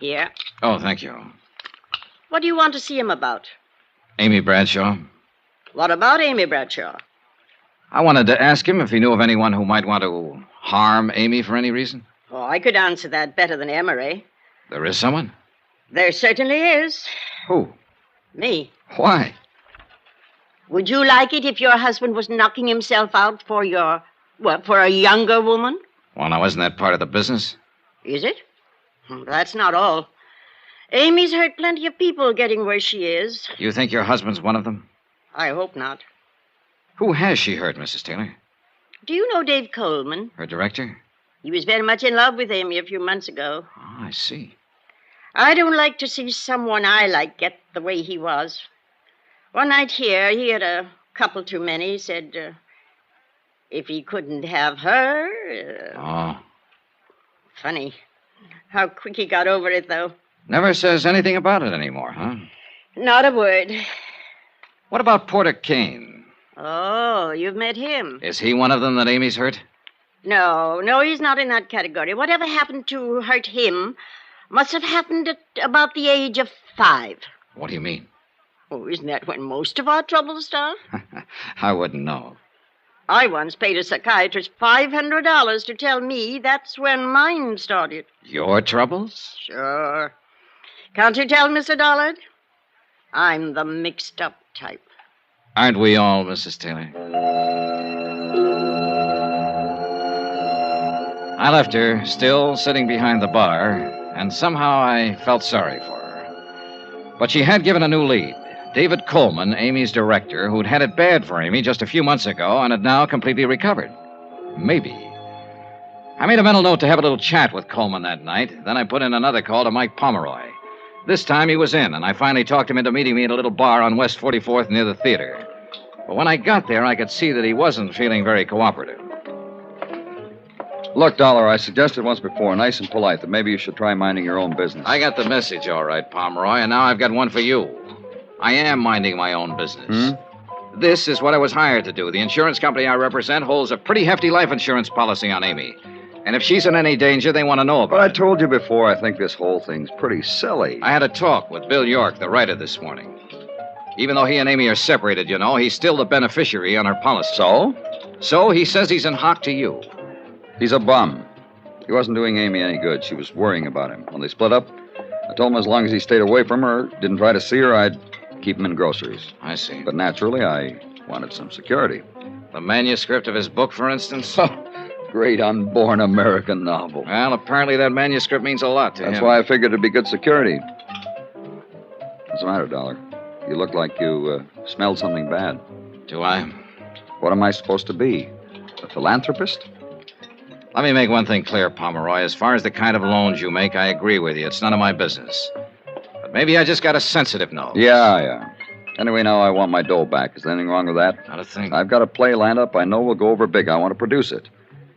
Yeah. Oh, thank you. What do you want to see him about? Amy Bradshaw. What about Amy Bradshaw? I wanted to ask him if he knew of anyone who might want to harm Amy for any reason. Oh, I could answer that better than Emery. There is someone? There certainly is. Who? Me. Why? Would you like it if your husband was knocking himself out for for a younger woman? Well, now, isn't that part of the business? Is it? That's not all. Amy's hurt plenty of people getting where she is. You think your husband's one of them? I hope not. Who has she hurt, Mrs. Taylor? Do you know Dave Coleman? Her director? He was very much in love with Amy a few months ago. Oh, I see. I don't like to see someone I like get the way he was. One night here, he had a couple too many. He said if he couldn't have her... Oh. Funny. How quick he got over it, though. Never says anything about it anymore, huh? Not a word. What about Porter Kane? Oh, you've met him. Is he one of them that Amy's hurt? No, he's not in that category. Whatever happened to hurt him must have happened at about the age of 5. What do you mean? Oh, isn't that when most of our troubles start? I wouldn't know. I once paid a psychiatrist $500 to tell me that's when mine started. Your troubles? Sure. Can't you tell, Mr. Dollard? I'm the mixed-up type. Aren't we all, Mrs. Taylor? I left her, still sitting behind the bar, and somehow I felt sorry for her. But she had given a new lead. David Coleman, Amy's director, who'd had it bad for Amy just a few months ago and had now completely recovered. Maybe. I made a mental note to have a little chat with Coleman that night. Then I put in another call to Mike Pomeroy. This time he was in, and I finally talked him into meeting me at a little bar on West 44th near the theater. But when I got there, I could see that he wasn't feeling very cooperative. Look, Dollar, I suggested once before, nice and polite, that maybe you should try minding your own business. I got the message, all right, Pomeroy, and now I've got one for you. I am minding my own business. This is what I was hired to do. The insurance company I represent holds a pretty hefty life insurance policy on Amy. And if she's in any danger, they want to know about it. But I told you before, I think this whole thing's pretty silly. I had a talk with Bill York, the writer, this morning. Even though he and Amy are separated, you know, he's still the beneficiary on her policy. So? So he says he's in hock to you. He's a bum. He wasn't doing Amy any good. She was worrying about him. When they split up, I told him as long as he stayed away from her, didn't try to see her, I'd keep him in groceries. I see. But naturally, I wanted some security. The manuscript of his book, for instance? Great unborn American novel. Well, apparently that manuscript means a lot to him. That's why I figured it'd be good security. What's the matter, Dollar? You look like you smelled something bad. Do I? What am I supposed to be? A philanthropist? Let me make one thing clear, Pomeroy. As far as the kind of loans you make, I agree with you. It's none of my business. But maybe I just got a sensitive nose. Yeah. Anyway, now I want my dough back. Is there anything wrong with that? Not a thing. I've got a play lined up I know will go over big. I want to produce it.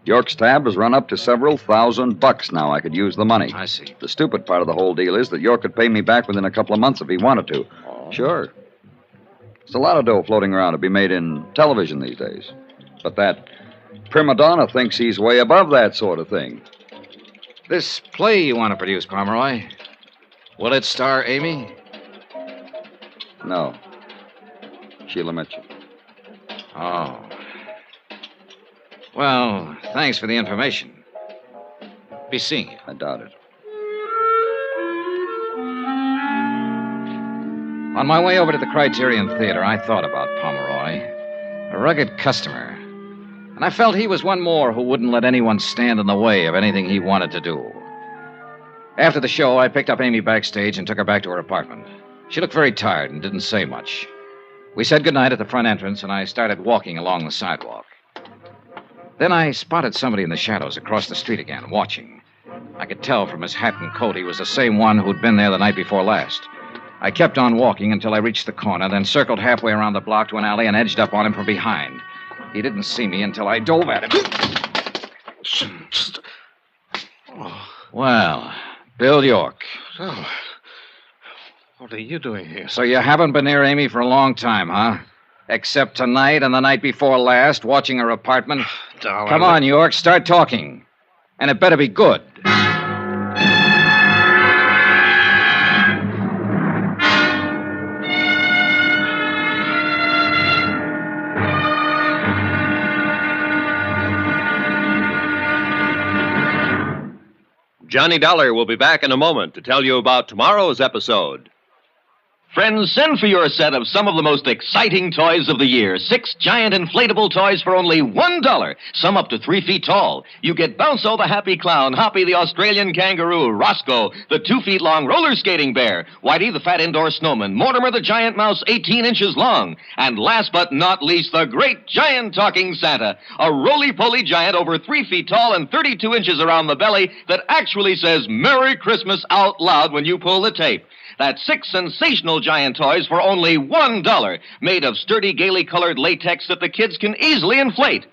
York's tab has run up to several $1,000 now. I could use the money. I see. The stupid part of the whole deal is that York could pay me back within a couple of months if he wanted to. Oh. Sure. There's a lot of dough floating around to be made in television these days. But that prima donna thinks he's way above that sort of thing. This play you want to produce, Pomeroy, will it star Amy? No. Sheila Mitchell. Oh. Well, thanks for the information. Be seeing you. I doubt it. On my way over to the Criterion Theater, I thought about Pomeroy, a rugged customer. And I felt he was one more who wouldn't let anyone stand in the way of anything he wanted to do. After the show, I picked up Amy backstage and took her back to her apartment. She looked very tired and didn't say much. We said goodnight at the front entrance, and I started walking along the sidewalk. Then I spotted somebody in the shadows across the street again, watching. I could tell from his hat and coat he was the same one who'd been there the night before last. I kept on walking until I reached the corner, then circled halfway around the block to an alley and edged up on him from behind. He didn't see me until I dove at him. Well, Bill York. So, what are you doing here? So you haven't been near Amy for a long time, huh? Except tonight and the night before last, watching her apartment. Darling. Come on, York, start talking. And it better be good. Johnny Dollar will be back in a moment to tell you about tomorrow's episode. Friends, send for your set of some of the most exciting toys of the year. 6 giant inflatable toys for only $1. Some up to 3 feet tall. You get Bounce-O the Happy Clown, Hoppy the Australian Kangaroo, Roscoe the 2 feet long roller skating bear, Whitey the fat indoor snowman, Mortimer the giant mouse 18 inches long, and last but not least, the great giant talking Santa, a roly-poly giant over 3 feet tall and 32 inches around the belly that actually says Merry Christmas out loud when you pull the tape. That's 6 sensational giant toys for only $1, made of sturdy, gaily colored latex that the kids can easily inflate.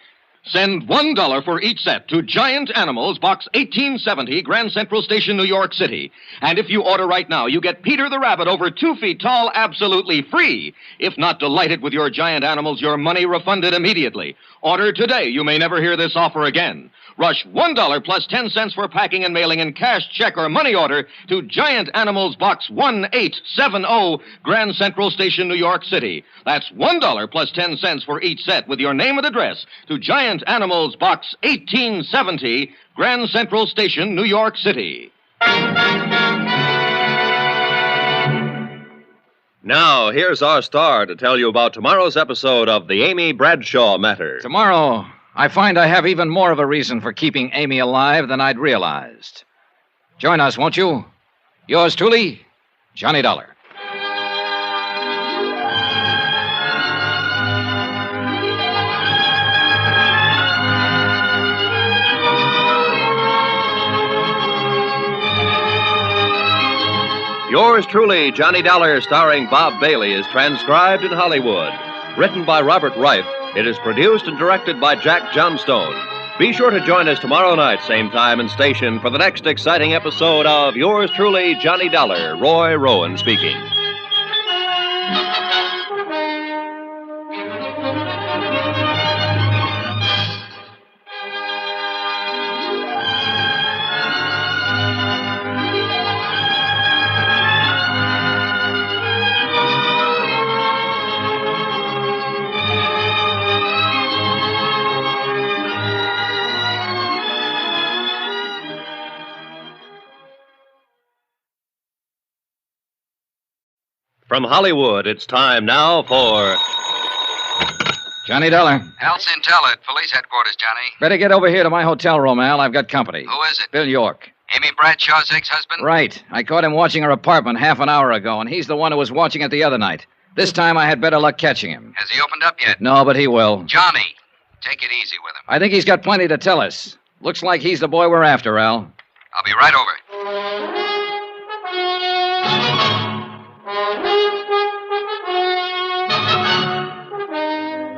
Send $1 for each set to Giant Animals, Box 1870, Grand Central Station, New York City. And if you order right now, you get Peter the Rabbit over 2 feet tall absolutely free. If not delighted with your Giant Animals, your money refunded immediately. Order today. You may never hear this offer again. Rush $1 plus 10 cents for packing and mailing in cash, check, or money order to Giant Animals, Box 1870, Grand Central Station, New York City. That's $1 plus 10 cents for each set with your name and address to Giant Animals, Box 1870, Grand Central Station, New York City. Now, here's our star to tell you about tomorrow's episode of the Amy Bradshaw Matter. Tomorrow, I find I have even more of a reason for keeping Amy alive than I'd realized. Join us, won't you? Yours truly, Johnny Dollar. Yours truly, Johnny Dollar, starring Bob Bailey, is transcribed in Hollywood. Written by Robert Reif, it is produced and directed by Jack Johnstone. Be sure to join us tomorrow night, same time and station, for the next exciting episode of Yours truly, Johnny Dollar. Roy Rowan speaking. From Hollywood, it's time now for Johnny Dollar. Al Centella at police headquarters, Johnny. Better get over here to my hotel room, Al. I've got company. Who is it? Bill York. Amy Bradshaw's ex-husband? Right. I caught him watching her apartment half an hour ago, and he's the one who was watching it the other night. This time I had better luck catching him. Has he opened up yet? No, but he will. Johnny, take it easy with him. I think he's got plenty to tell us. Looks like he's the boy we're after, Al. I'll be right over.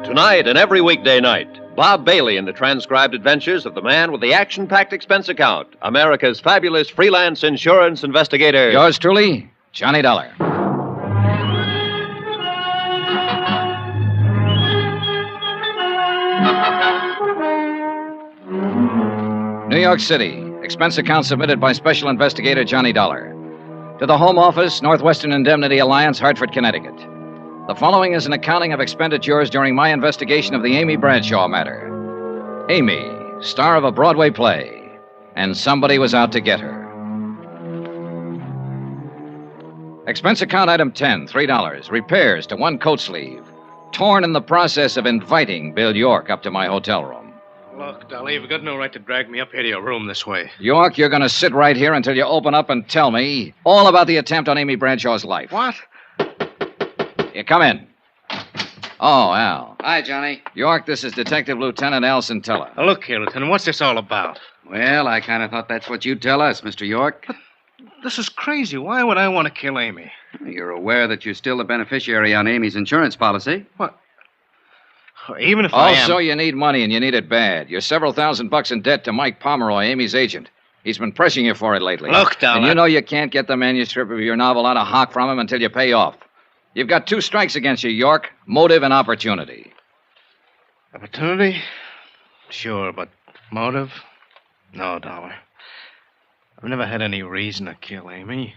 Tonight and every weekday night, Bob Bailey in the transcribed adventures of the man with the action-packed expense account, America's fabulous freelance insurance investigator. Yours truly, Johnny Dollar. New York City. Expense account submitted by Special Investigator Johnny Dollar. To the Home Office, Northwestern Indemnity Alliance, Hartford, Connecticut. The following is an accounting of expenditures during my investigation of the Amy Bradshaw matter. Amy, star of a Broadway play, and somebody was out to get her. Expense account item 10, $3. Repairs to 1 coat sleeve. Torn in the process of inviting Bill York up to my hotel room. Look, Dolly, you've got no right to drag me up here to your room this way. York, you're going to sit right here until you open up and tell me all about the attempt on Amy Bradshaw's life. What? You come in. Oh, Al. Hi, Johnny. York, this is Detective Lieutenant Al Centella. Now, look here, Lieutenant, what's this all about? Well, I kind of thought that's what you'd tell us, Mr. York. But this is crazy. Why would I want to kill Amy? You're aware that you're still the beneficiary on Amy's insurance policy. What? Even if I am... Also, you need money, and you need it bad. You're several $1,000s in debt to Mike Pomeroy, Amy's agent. He's been pressing you for it lately. Look, Dollar. And you know you can't get the manuscript of your novel out of hock from him until you pay off. You've got 2 strikes against you, York. Motive and opportunity. Opportunity? Sure, but motive? No, Dollar. I've never had any reason to kill Amy.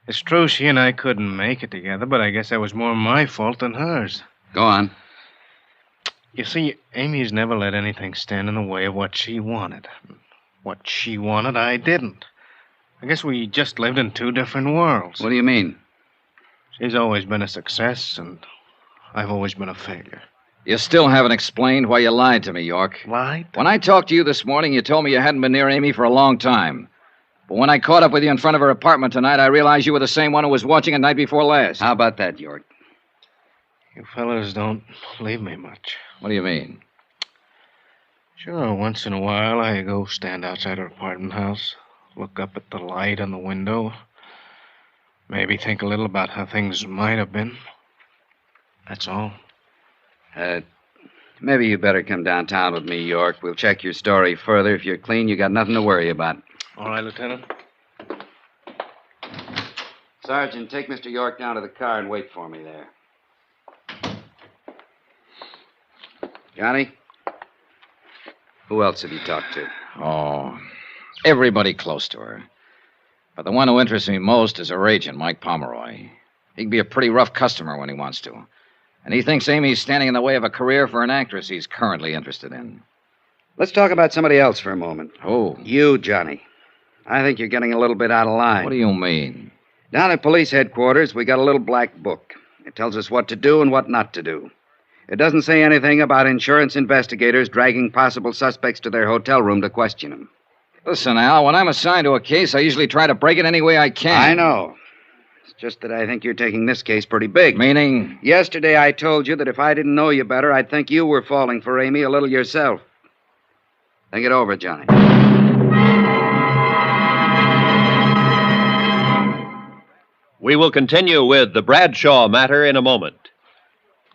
It's true she and I couldn't make it together, but I guess that was more my fault than hers. Go on. You see, Amy's never let anything stand in the way of what she wanted. What she wanted, I didn't. I guess we just lived in two different worlds. What do you mean? She's always been a success, and I've always been a failure. You still haven't explained why you lied to me, York. Lied? When I talked to you this morning, you told me you hadn't been near Amy for a long time. But when I caught up with you in front of her apartment tonight, I realized you were the same one who was watching it night before last. How about that, York? You fellas don't leave me much. What do you mean? Sure, once in a while I go stand outside her apartment house, look up at the light on the window, maybe think a little about how things might have been. That's all. Maybe you better come downtown with me, York. We'll check your story further. If you're clean, you got nothing to worry about. All right, Lieutenant. Sergeant, take Mr. York down to the car and wait for me there. Johnny? Who else have you talked to? Oh, everybody close to her. But the one who interests me most is her agent, Mike Pomeroy. He can be a pretty rough customer when he wants to. And he thinks Amy's standing in the way of a career for an actress he's currently interested in. Let's talk about somebody else for a moment. Who? You, Johnny. I think you're getting a little bit out of line. What do you mean? Down at police headquarters, we got a little black book. It tells us what to do and what not to do. It doesn't say anything about insurance investigators dragging possible suspects to their hotel room to question them. Listen, Al, when I'm assigned to a case, I usually try to break it any way I can. I know. It's just that I think you're taking this case pretty big. Meaning? Yesterday I told you that if I didn't know you better, I'd think you were falling for Amy a little yourself. Think it over, Johnny. We will continue with the Bradshaw matter in a moment.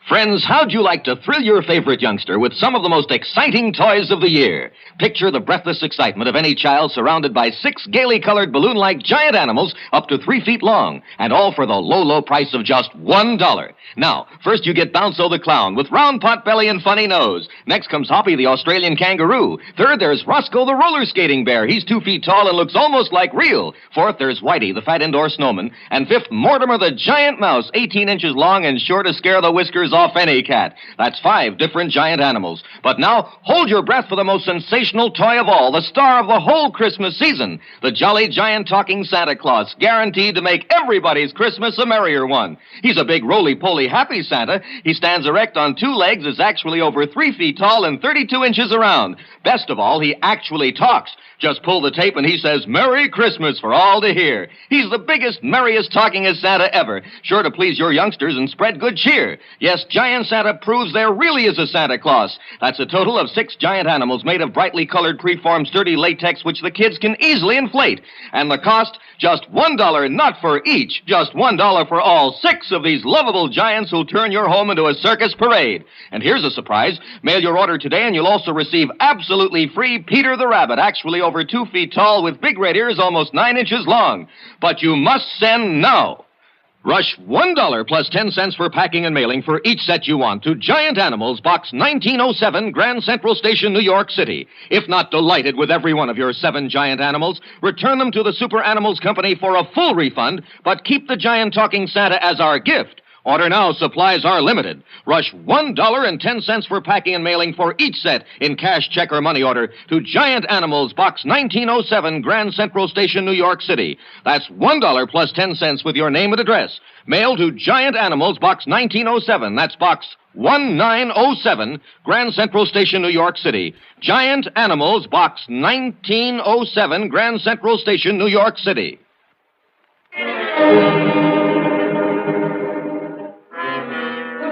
Friends, how'd you like to thrill your favorite youngster with some of the most exciting toys of the year? Picture the breathless excitement of any child surrounded by 6 gaily colored balloon-like giant animals up to 3 feet long, and all for the low, low price of just $1. Now, first you get Bounco the clown with round pot belly and funny nose. Next comes Hoppy the Australian kangaroo. Third, there's Roscoe the roller skating bear. He's 2 feet tall and looks almost like real. Fourth, there's Whitey the fat indoor snowman. And fifth, Mortimer the giant mouse, 18 inches long and sure to scare the whiskers off any cat. That's 5 different giant animals. But now, hold your breath for the most sensational toy of all, the star of the whole Christmas season, the jolly giant talking Santa Claus, guaranteed to make everybody's Christmas a merrier one. He's a big roly-poly happy Santa. He stands erect on 2 legs, is actually over 3 feet tall and 32 inches around. Best of all, he actually talks. Just pull the tape and he says, "Merry Christmas" for all to hear. He's the biggest, merriest, talkingest Santa ever, sure to please your youngsters and spread good cheer. Yes, Giant Santa proves there really is a Santa Claus. That's a total of 6 giant animals made of brightly colored, preformed, sturdy latex, which the kids can easily inflate. And the cost, just $1, not for each, just $1 for all 6 of these lovable giants who'll turn your home into a circus parade. And here's a surprise. Mail your order today and you'll also receive absolutely free Peter the Rabbit, actually over 2 feet tall with big red ears almost 9 inches long. But you must send now. Rush $1 plus 10 cents for packing and mailing for each set you want to Giant Animals, Box 1907, Grand Central Station, New York City. If not delighted with every one of your 7 giant animals, return them to the Super Animals Company for a full refund, but keep the giant talking Santa as our gift. Order now, supplies are limited. Rush $1.10 for packing and mailing for each set in cash, check, or money order to Giant Animals, Box 1907, Grand Central Station, New York City. That's $1 plus 10 cents with your name and address. Mail to Giant Animals, Box 1907. That's Box 1907, Grand Central Station, New York City. Giant Animals, Box 1907, Grand Central Station, New York City.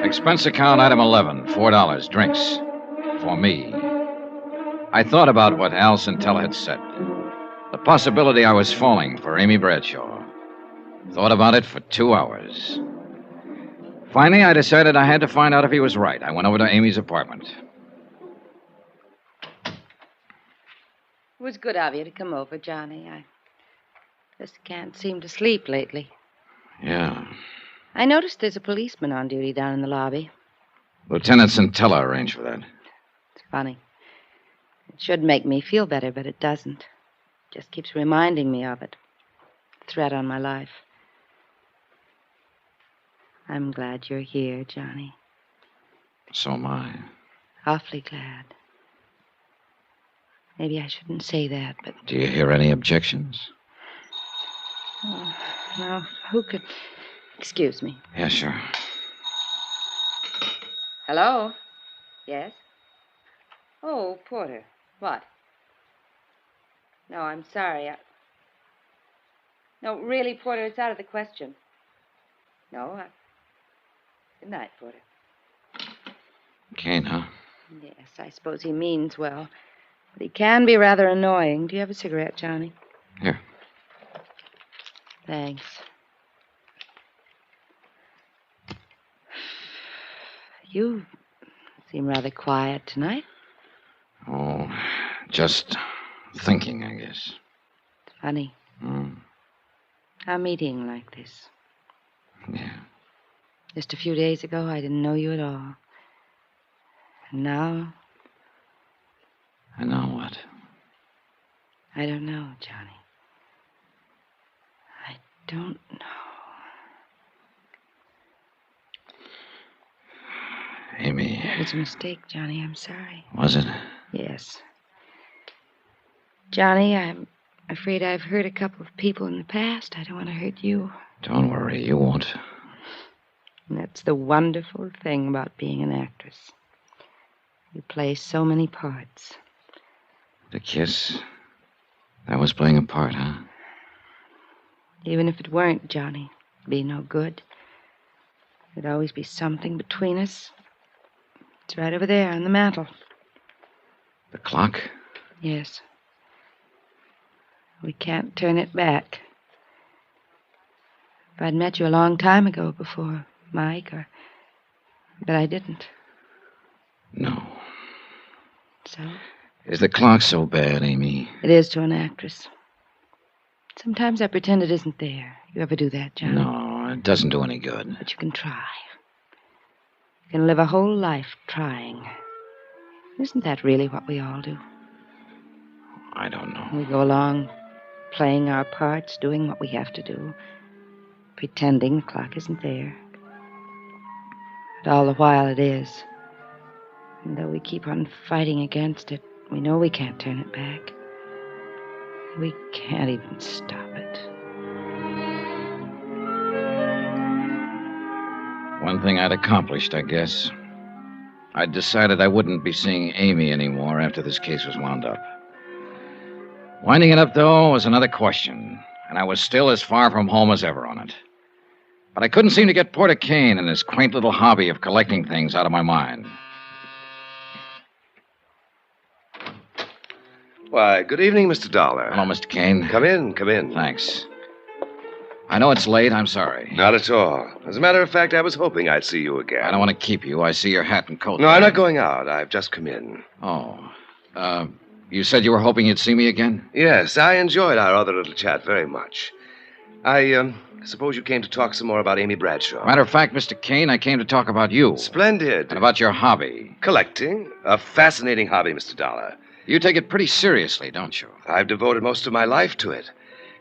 Expense account item 11, $4, drinks. For me. I thought about what Al Centella had said. The possibility I was falling for Amy Bradshaw. Thought about it for 2 hours. Finally, I decided I had to find out if he was right. I went over to Amy's apartment. It was good of you to come over, Johnny. I just can't seem to sleep lately. Yeah. I noticed there's a policeman on duty down in the lobby. Lieutenant Centella arranged for that. It's funny. It should make me feel better, but it doesn't. It just keeps reminding me of it. The threat on my life. I'm glad you're here, Johnny. So am I. Awfully glad. Maybe I shouldn't say that, but... Do you hear any objections? Oh, now, who could... Excuse me. Yeah, sure. Hello? Yes? Oh, Porter. What? No, I'm sorry. No, really, Porter, it's out of the question. No, Good night, Porter. Kane, huh? Yes, I suppose he means well. But he can be rather annoying. Do you have a cigarette, Johnny? Here. Thanks. You seem rather quiet tonight. Oh, just thinking, I guess. It's funny. A meeting like this. Yeah. Just a few days ago, I didn't know you at all. And now... And now what? I don't know, Johnny. I don't know. Amy. It was a mistake, Johnny. I'm sorry. Was it? Yes. Johnny, I'm afraid I've hurt a couple of people in the past. I don't want to hurt you. Don't worry, you won't. And that's the wonderful thing about being an actress. You play so many parts. The kiss. That was playing a part, huh? Even if it weren't, Johnny, it'd be no good. There'd always be something between us. It's right over there on the mantel. The clock? Yes. We can't turn it back. If I'd met you a long time ago before Mike, but I didn't. No. So? Is the clock so bad, Amy? It is to an actress. Sometimes I pretend it isn't there. You ever do that, Johnny? No, it doesn't do any good. But you can try. You can live a whole life trying. Isn't that really what we all do? I don't know. We go along playing our parts, doing what we have to do, pretending the clock isn't there. But all the while it is. And though we keep on fighting against it, we know we can't turn it back. We can't even stop it. One thing I'd accomplished, I guess. I'd decided I wouldn't be seeing Amy anymore after this case was wound up. Winding it up, though, was another question, and I was still as far from home as ever on it. But I couldn't seem to get Porter Kane and his quaint little hobby of collecting things out of my mind. Why, good evening, Mr. Dollar. Hello, Mr. Kane. Come in, come in. Thanks. I know it's late. I'm sorry. Not at all. As a matter of fact, I was hoping I'd see you again. I don't want to keep you. I see your hat and coat. No, I'm not going out. I've just come in. Oh. You said you were hoping you'd see me again? Yes, I enjoyed our other little chat very much. I suppose you came to talk some more about Amy Bradshaw. Matter of fact, Mr. Kane, I came to talk about you. Splendid. And about your hobby. Collecting. A fascinating hobby, Mr. Dollar. You take it pretty seriously, don't you? I've devoted most of my life to it.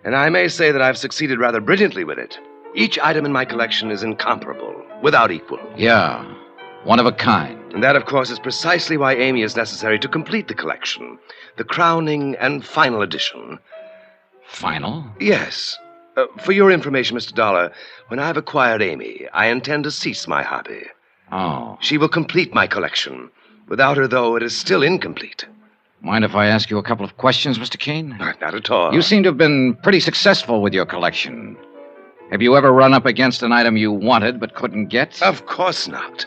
And I may say that I've succeeded rather brilliantly with it. Each item in my collection is incomparable, without equal. Yeah, one of a kind. And that, of course, is precisely why Amy is necessary to complete the collection. The crowning and final edition. Final? Yes. For your information, Mr. Dollar, when I've acquired Amy, I intend to cease my hobby. Oh. She will complete my collection. Without her, though, it is still incomplete. Mind if I ask you a couple of questions, Mr. Kane? Not at all. You seem to have been pretty successful with your collection. Have you ever run up against an item you wanted but couldn't get? Of course not.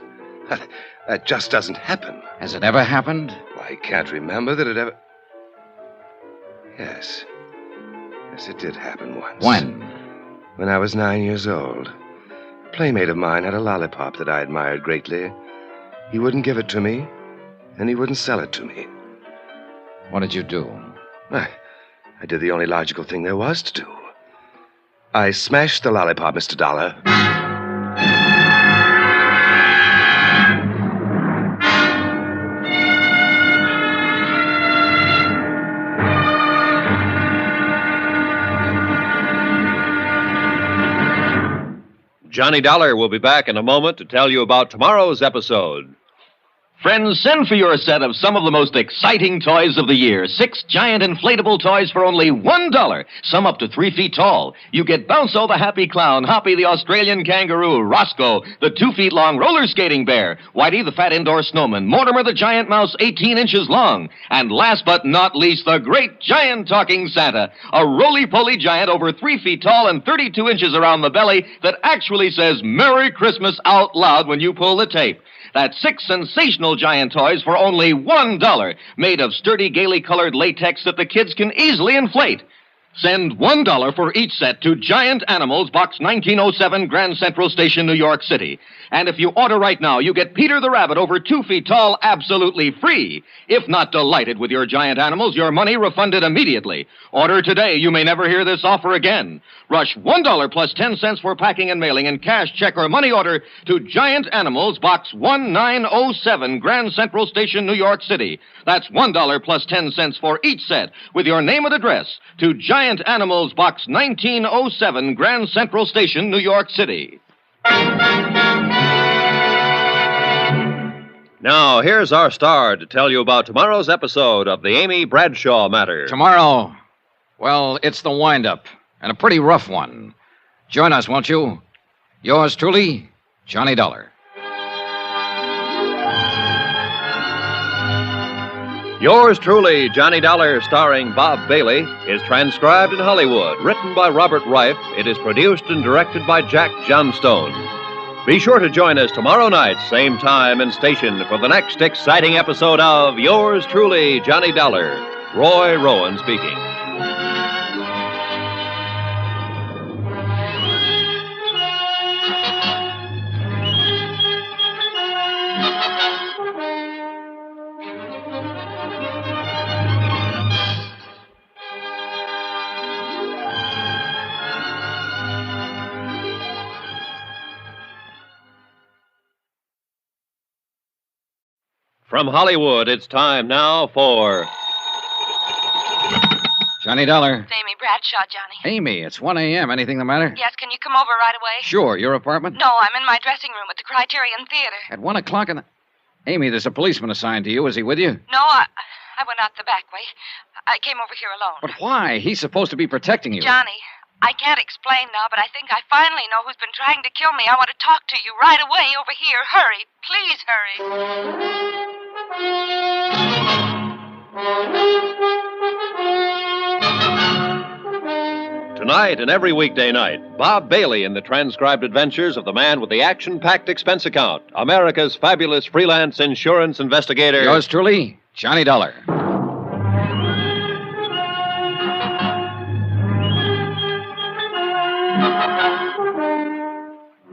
That just doesn't happen. Has it ever happened? I can't remember that it ever... Yes. Yes, it did happen once. When? When I was 9 years old. A playmate of mine had a lollipop that I admired greatly. He wouldn't give it to me, and he wouldn't sell it to me. What did you do? I did the only logical thing there was to do. I smashed the lollipop, Mr. Dollar. Johnny Dollar will be back in a moment to tell you about tomorrow's episode. Friends, send for your set of some of the most exciting toys of the year. 6 giant inflatable toys for only $1. Some up to 3 feet tall. You get Bounce-O the happy clown, Hoppy the Australian kangaroo, Roscoe the 2 feet long roller skating bear, Whitey the fat indoor snowman, Mortimer the giant mouse 18 inches long, and last but not least, the great giant talking Santa, a roly-poly giant over 3 feet tall and 32 inches around the belly that actually says Merry Christmas out loud when you pull the tape. That's 6 sensational giant toys for only $1, made of sturdy, gaily colored latex that the kids can easily inflate. Send $1 for each set to Giant Animals, Box 1907, Grand Central Station, New York City. And if you order right now, you get Peter the Rabbit over 2 feet tall absolutely free. If not delighted with your giant animals, your money refunded immediately. Order today. You may never hear this offer again. Rush $1 plus 10 cents for packing and mailing in cash, check, or money order to Giant Animals, Box 1907, Grand Central Station, New York City. That's $1 plus 10 cents for each set with your name and address to Giant Animals, Box 1907, Grand Central Station, New York City. Now, here's our star to tell you about tomorrow's episode of the Amy Bradshaw matter. Tomorrow, well, it's the wind-up, and a pretty rough one. Join us, won't you? Yours truly, Johnny Dollar. Yours truly, Johnny Dollar, starring Bob Bailey, is transcribed in Hollywood. Written by Robert Reif, it is produced and directed by Jack Johnstone. Be sure to join us tomorrow night, same time and station, for the next exciting episode of Yours truly, Johnny Dollar. Roy Rowan speaking. From Hollywood, it's time now for... Johnny Dollar. It's Amy Bradshaw, Johnny. Amy, it's 1 a.m. Anything the matter? Yes, can you come over right away? Sure. Your apartment? No, I'm in my dressing room at the Criterion Theater. At 1 o'clock in the... Amy, there's a policeman assigned to you. Is he with you? No, I went out the back way. I came over here alone. But why? He's supposed to be protecting you. Johnny, I can't explain now, but I think I finally know who's been trying to kill me. I want to talk to you right away over here. Hurry. Please hurry. Tonight and every weekday night, Bob Bailey in the transcribed adventures of the man with the action-packed expense account, America's fabulous freelance insurance investigator. Yours truly, Johnny Dollar.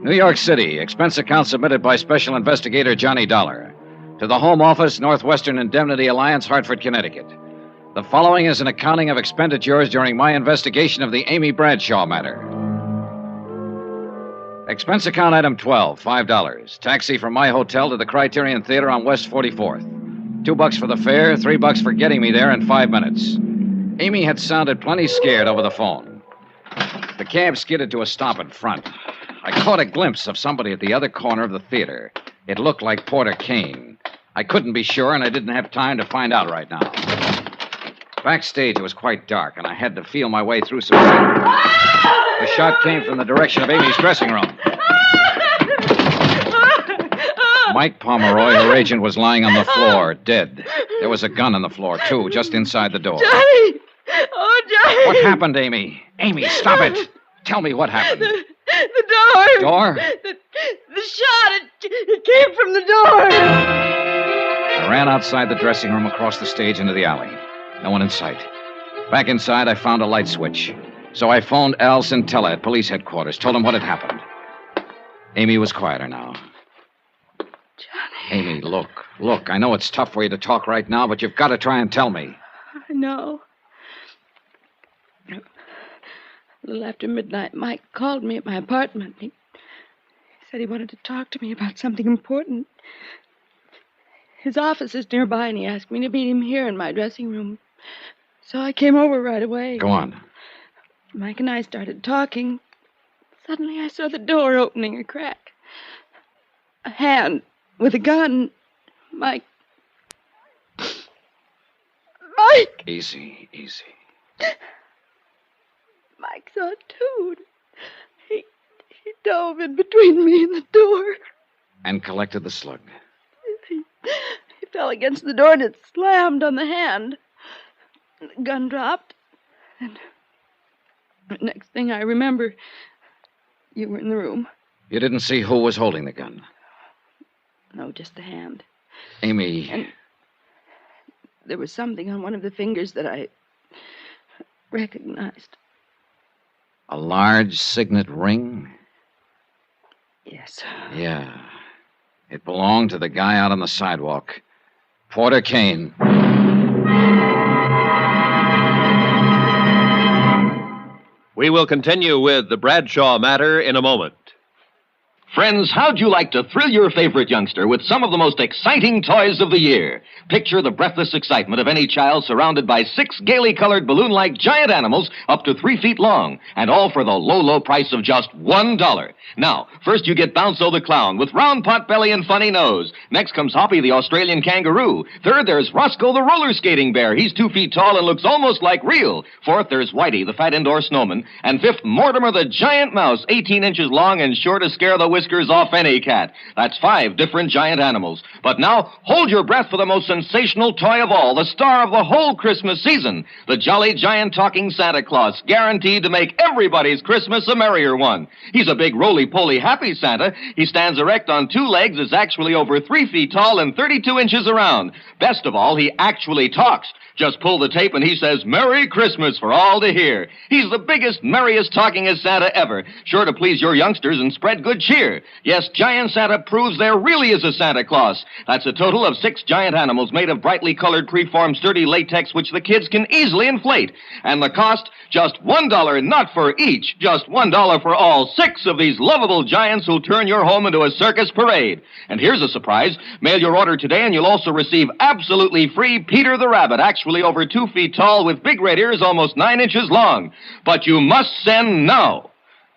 New York City, expense account submitted by Special Investigator Johnny Dollar. To the Home Office, Northwestern Indemnity Alliance, Hartford, Connecticut. The following is an accounting of expenditures during my investigation of the Amy Bradshaw matter. Expense account item 12, $5. Taxi from my hotel to the Criterion Theater on West 44th. $2 for the fare, $3 for getting me there in 5 minutes. Amy had sounded plenty scared over the phone. The cab skidded to a stop in front. I caught a glimpse of somebody at the other corner of the theater. It looked like Porter Kane. I couldn't be sure, and I didn't have time to find out right now. Backstage, it was quite dark, and I had to feel my way through some... The shot came from the direction of Amy's dressing room. Mike Pomeroy, her agent, was lying on the floor, dead. There was a gun on the floor, too, just inside the door. Johnny! Oh, Johnny! What happened, Amy? Amy, stop it! Tell me what happened. The door. Door? The shot, it came from the door. I ran outside the dressing room, across the stage, into the alley. No one in sight. Back inside, I found a light switch. So I phoned Al Centella at police headquarters, told him what had happened. Amy was quieter now. Johnny. Amy, look. I know it's tough for you to talk right now, but you've got to try and tell me. I know. A little after midnight, Mike called me at my apartment. He said he wanted to talk to me about something important. His office is nearby, and he asked me to meet him here in my dressing room. So I came over right away. Go on. Mike and I started talking. Suddenly I saw the door opening a crack. A hand with a gun. Mike. Mike! Easy, easy. Mike saw it too. He dove in between me and the door. And collected the slug. He fell against the door and it slammed on the hand. The gun dropped. And the next thing I remember, you were in the room. You didn't see who was holding the gun? No, just the hand. Amy. And there was something on one of the fingers that I recognized. A large signet ring? Yes. Yeah. It belonged to the guy out on the sidewalk. Porter Kane. We will continue with the Bradshaw matter in a moment. Friends, how'd you like to thrill your favorite youngster with some of the most exciting toys of the year? Picture the breathless excitement of any child surrounded by 6 gaily colored balloon-like giant animals up to 3 feet long, and all for the low, low price of just $1. Now, first you get Bounzo the clown with round pot belly and funny nose. Next comes Hoppy the Australian kangaroo. Third, there's Roscoe the roller skating bear. He's 2 feet tall and looks almost like real. Fourth, there's Whitey the fat indoor snowman. And fifth, Mortimer the giant mouse, 18 inches long and sure to scare the whiskers off any cat. That's 5 different giant animals. But now, hold your breath for the most sensational toy of all, the star of the whole Christmas season, the jolly giant talking Santa Claus, guaranteed to make everybody's Christmas a merrier one. He's a big roly-poly happy Santa. He stands erect on 2 legs, is actually over 3 feet tall and 32 inches around. Best of all, he actually talks. Just pull the tape and he says, "Merry Christmas" for all to hear. He's the biggest, merriest, talkingest Santa ever, sure to please your youngsters and spread good cheer. Yes, Giant Santa proves there really is a Santa Claus. That's a total of 6 giant animals made of brightly colored, preformed, sturdy latex, which the kids can easily inflate. And the cost, just $1, not for each, just $1 for all 6 of these lovable giants who'll turn your home into a circus parade. And here's a surprise. Mail your order today and you'll also receive absolutely free Peter the Rabbit, actually over 2 feet tall with big red ears almost 9 inches long. But you must send now.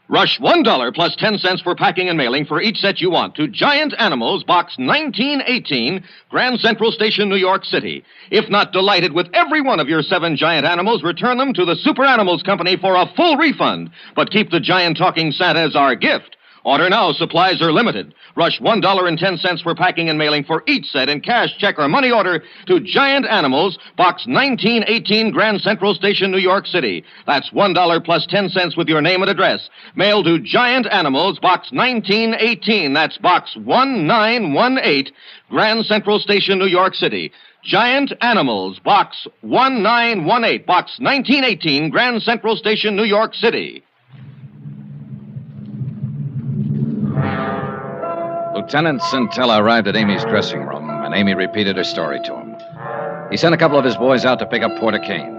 Rush $1 plus 10 cents for packing and mailing for each set you want to Giant Animals, Box 1918, Grand Central Station, New York City. If not delighted with every one of your 7 giant animals, return them to the Super Animals Company for a full refund. But keep the giant talking Santa as our gift. Order now. Supplies are limited. Rush $1.10 for packing and mailing for each set in cash, check, or money order to Giant Animals, Box 1918, Grand Central Station, New York City. That's $1 plus 10 cents with your name and address. Mail to Giant Animals, Box 1918. That's Box 1918, Grand Central Station, New York City. Giant Animals, Box 1918, Box 1918, Grand Central Station, New York City. Lieutenant Centella arrived at Amy's dressing room, and Amy repeated her story to him. He sent a couple of his boys out to pick up Porter Kane.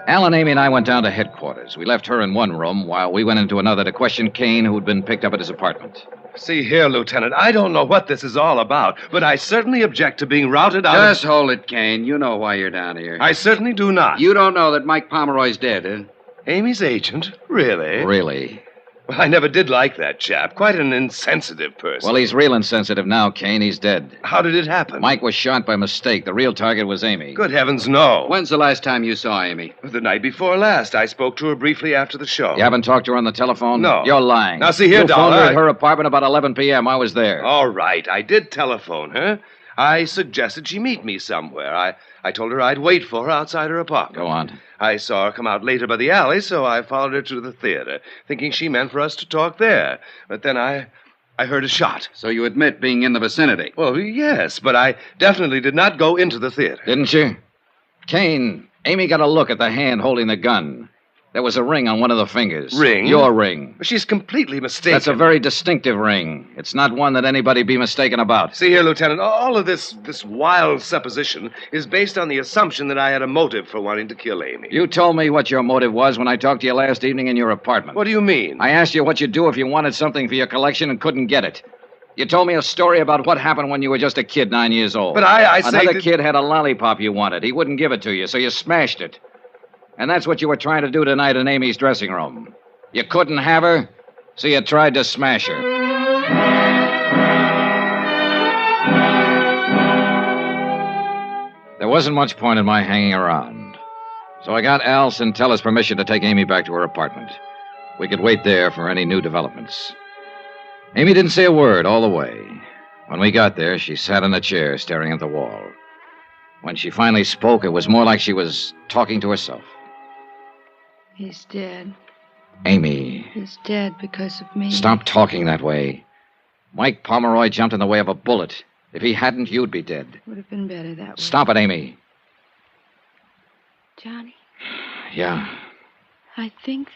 Alan, Amy, and I went down to headquarters. We left her in one room while we went into another to question Kane, who had been picked up at his apartment. See here, Lieutenant, I don't know what this is all about, but I certainly object to being routed out Just hold it, Kane. You know why you're down here. I certainly do not. You don't know that Mike Pomeroy's dead, huh? Amy's agent? Really? Really? Well, I never did like that chap. Quite an insensitive person. Well, he's real insensitive now, Kane. He's dead. How did it happen? Mike was shot by mistake. The real target was Amy. Good heavens, no. When's the last time you saw Amy? The night before last. I spoke to her briefly after the show. You haven't talked to her on the telephone? No. You're lying. Now, see here, You Dollar. phoned her at her apartment about 11 p.m. I was there. All right. I did telephone her. I suggested she meet me somewhere. I told her I'd wait for her outside her apartment. Go on. I saw her come out later by the alley, so I followed her to the theater, thinking she meant for us to talk there. But then I heard a shot. So you admit being in the vicinity? Well, yes, but I definitely did not go into the theater. Didn't you? Kane, Amy got a look at the hand holding the gun. There was a ring on one of the fingers. Ring? Your ring. She's completely mistaken. That's a very distinctive ring. It's not one that anybody be mistaken about. See here, Lieutenant, all of this wild supposition is based on the assumption that I had a motive for wanting to kill Amy. You told me what your motive was when I talked to you last evening in your apartment. What do you mean? I asked you what you'd do if you wanted something for your collection and couldn't get it. You told me a story about what happened when you were just a kid 9 years old. But I say Another that... kid had a lollipop you wanted. He wouldn't give it to you, so you smashed it. And that's what you were trying to do tonight in Amy's dressing room. You couldn't have her, so you tried to smash her. There wasn't much point in my hanging around. So I got Al Centella's permission to take Amy back to her apartment. We could wait there for any new developments. Amy didn't say a word all the way. When we got there, she sat in a chair staring at the wall. When she finally spoke, it was more like she was talking to herself. He's dead. Amy, He's dead because of me. stop talking that way. Mike Pomeroy jumped in the way of a bullet. If he hadn't, you'd be dead. Would have been better that way. Stop it, Amy. Johnny, Yeah. I think...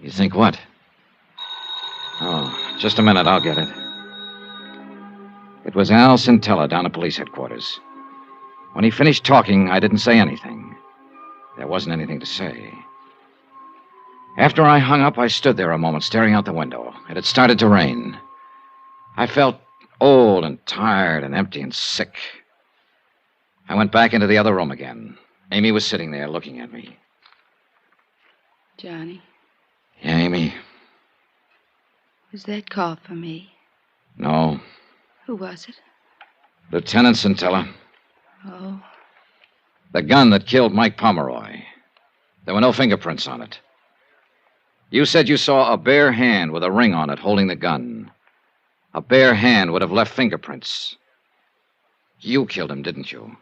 You think what? Oh, just a minute. I'll get it. It was Al Centella down at police headquarters. When he finished talking, I didn't say anything. There wasn't anything to say. After I hung up, I stood there a moment, staring out the window. It had started to rain. I felt old and tired and empty and sick. I went back into the other room again. Amy was sitting there looking at me. Johnny, Yeah, Amy? was that call for me? No. Who was it? Lieutenant Centella. Oh, The gun that killed Mike Pomeroy. There were no fingerprints on it. You said you saw a bare hand with a ring on it holding the gun. A bare hand would have left fingerprints. You killed him, didn't you?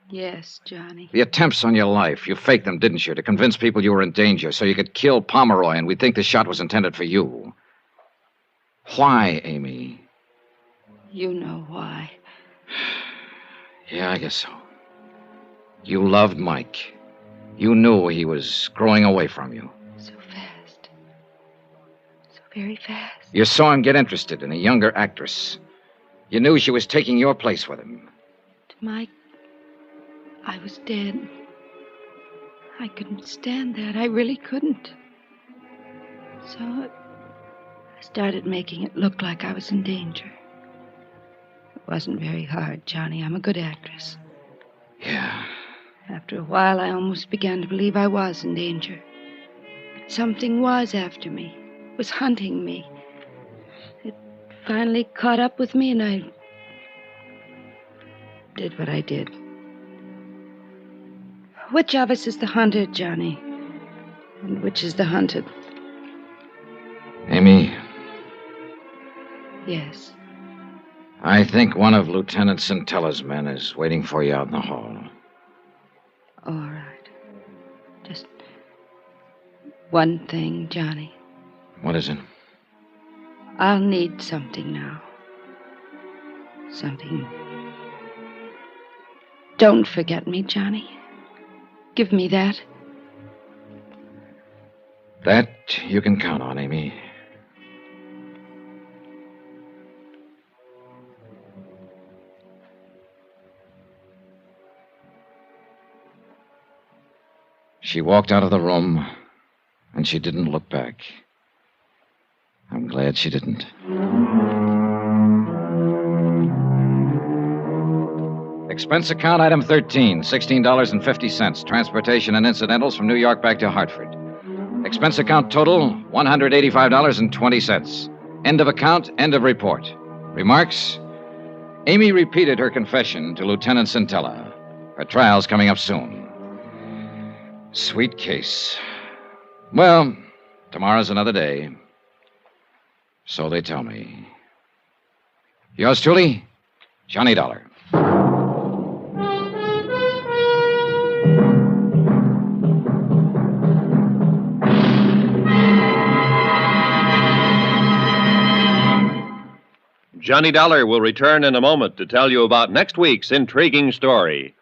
yes, Johnny. The attempts on your life, you faked them, didn't you, to convince people you were in danger so you could kill Pomeroy and we'd think the shot was intended for you. Why, Amy? You know why. Yeah, I guess so. You loved Mike. You knew he was growing away from you. So fast. So very fast. You saw him get interested in a younger actress. You knew she was taking your place with him. To Mike, I was dead. I couldn't stand that. I really couldn't. So I started making it look like I was in danger. It wasn't very hard, Johnny. I'm a good actress. Yeah. After a while, I almost began to believe I was in danger. Something was after me, was hunting me. It finally caught up with me, and I did what I did. Which of us is the hunter, Johnny? And which is the hunted? Amy, Yes. I think one of Lieutenant Centella's men is waiting for you out in the hall. All right. Just one thing, Johnny. What is it? I'll need something now. Something. Don't forget me, Johnny. Give me that. That you can count on, Amy. She walked out of the room, and she didn't look back. I'm glad she didn't. Expense account item 13, $16.50. Transportation and incidentals from New York back to Hartford. Expense account total, $185.20. End of account, end of report. Remarks? Amy repeated her confession to Lieutenant Centella. Her trial's coming up soon. Sweet case. Well, tomorrow's another day. So they tell me. Yours truly, Johnny Dollar. Johnny Dollar will return in a moment to tell you about next week's intriguing story.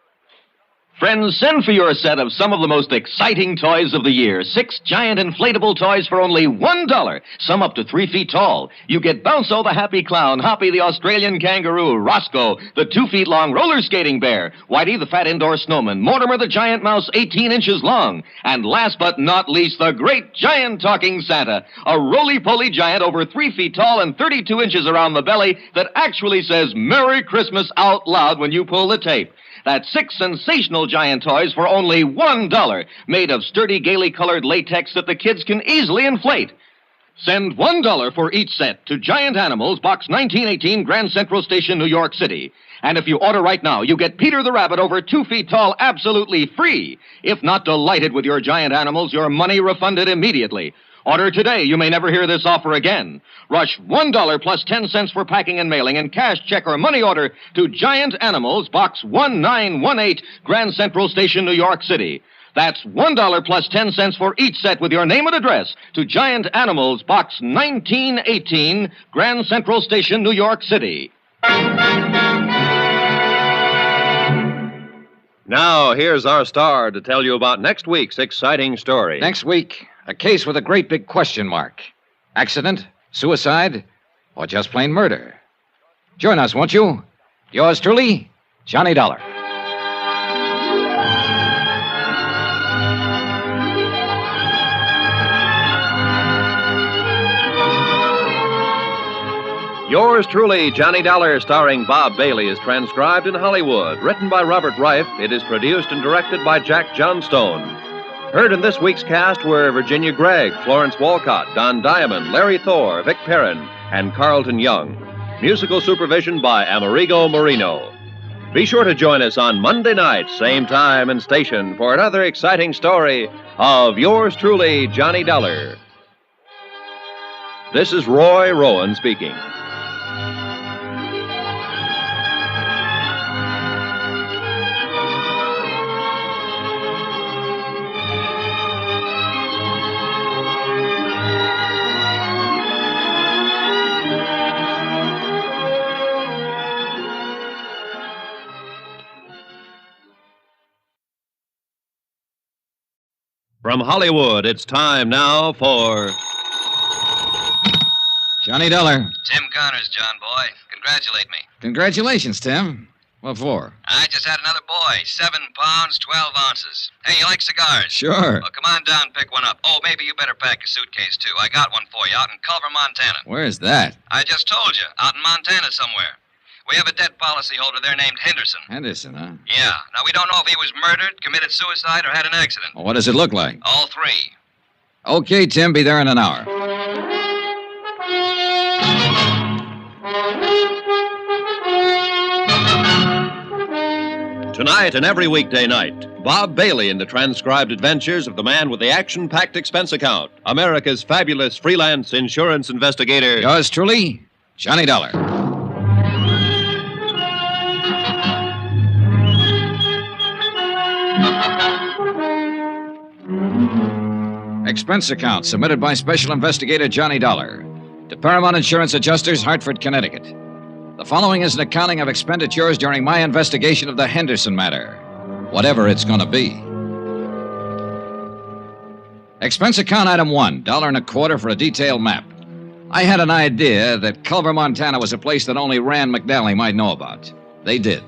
Friends, send for your set of some of the most exciting toys of the year. 6 giant inflatable toys for only $1. Some up to 3 feet tall. You get Bounco the Happy Clown, Hoppy the Australian Kangaroo, Roscoe the 2 feet long roller skating bear, Whitey the fat indoor snowman, Mortimer the giant mouse 18 inches long, and last but not least, the great giant talking Santa, a roly-poly giant over 3 feet tall and 32 inches around the belly that actually says Merry Christmas out loud when you pull the tape. That's 6 sensational giant toys for only $1, made of sturdy, gaily colored latex that the kids can easily inflate. Send $1 for each set to Giant Animals, Box 1918, Grand Central Station, New York City. And if you order right now, you get Peter the Rabbit over 2 feet tall absolutely free. If not delighted with your giant animals, your money refunded immediately. Order today. You may never hear this offer again. Rush $1 plus 10 cents for packing and mailing and cash, check, or money order to Giant Animals, Box 1918, Grand Central Station, New York City. That's $1 plus 10 cents for each set with your name and address to Giant Animals, Box 1918, Grand Central Station, New York City. Now, here's our star to tell you about next week's exciting story. Next week, a case with a great big question mark. Accident, suicide, or just plain murder? Join us, won't you? Yours truly, Johnny Dollar. Yours truly, Johnny Dollar, starring Bob Bailey, is transcribed in Hollywood. Written by Robert Reif, it is produced and directed by Jack Johnstone. Heard in this week's cast were Virginia Gregg, Florence Walcott, Don Diamond, Larry Thor, Vic Perrin, and Carlton Young. Musical supervision by Amerigo Marino. Be sure to join us on Monday night, same time and station, for another exciting story of Yours truly, Johnny Dollar. This is Roy Rowan speaking. From Hollywood, it's time now for Johnny Dollar. Tim Connors, John boy. Congratulate me. Congratulations, Tim. What for? I just had another boy. 7 pounds, 12 ounces. Hey, you like cigars? Sure. Well, come on down, pick one up. Oh, maybe you better pack a suitcase, too. I got one for you out in Culver, Montana. Where's that? I just told you. Out in Montana somewhere. We have a debt policyholder there named Henderson. Henderson, huh? Yeah. Now, we don't know if he was murdered, committed suicide, or had an accident. Well, what does it look like? All three. Okay, Tim, be there in an hour. Tonight and every weekday night, Bob Bailey in the transcribed adventures of the man with the action-packed expense account, America's fabulous freelance insurance investigator. Yours truly, Johnny Dollar. Expense account submitted by Special Investigator Johnny Dollar to Paramount Insurance Adjusters, Hartford, Connecticut. The following is an accounting of expenditures during my investigation of the Henderson matter, whatever it's going to be. Expense account item 1, $1.25 for a detailed map. I had an idea that Culver, Montana was a place that only Rand McNally might know about. They did.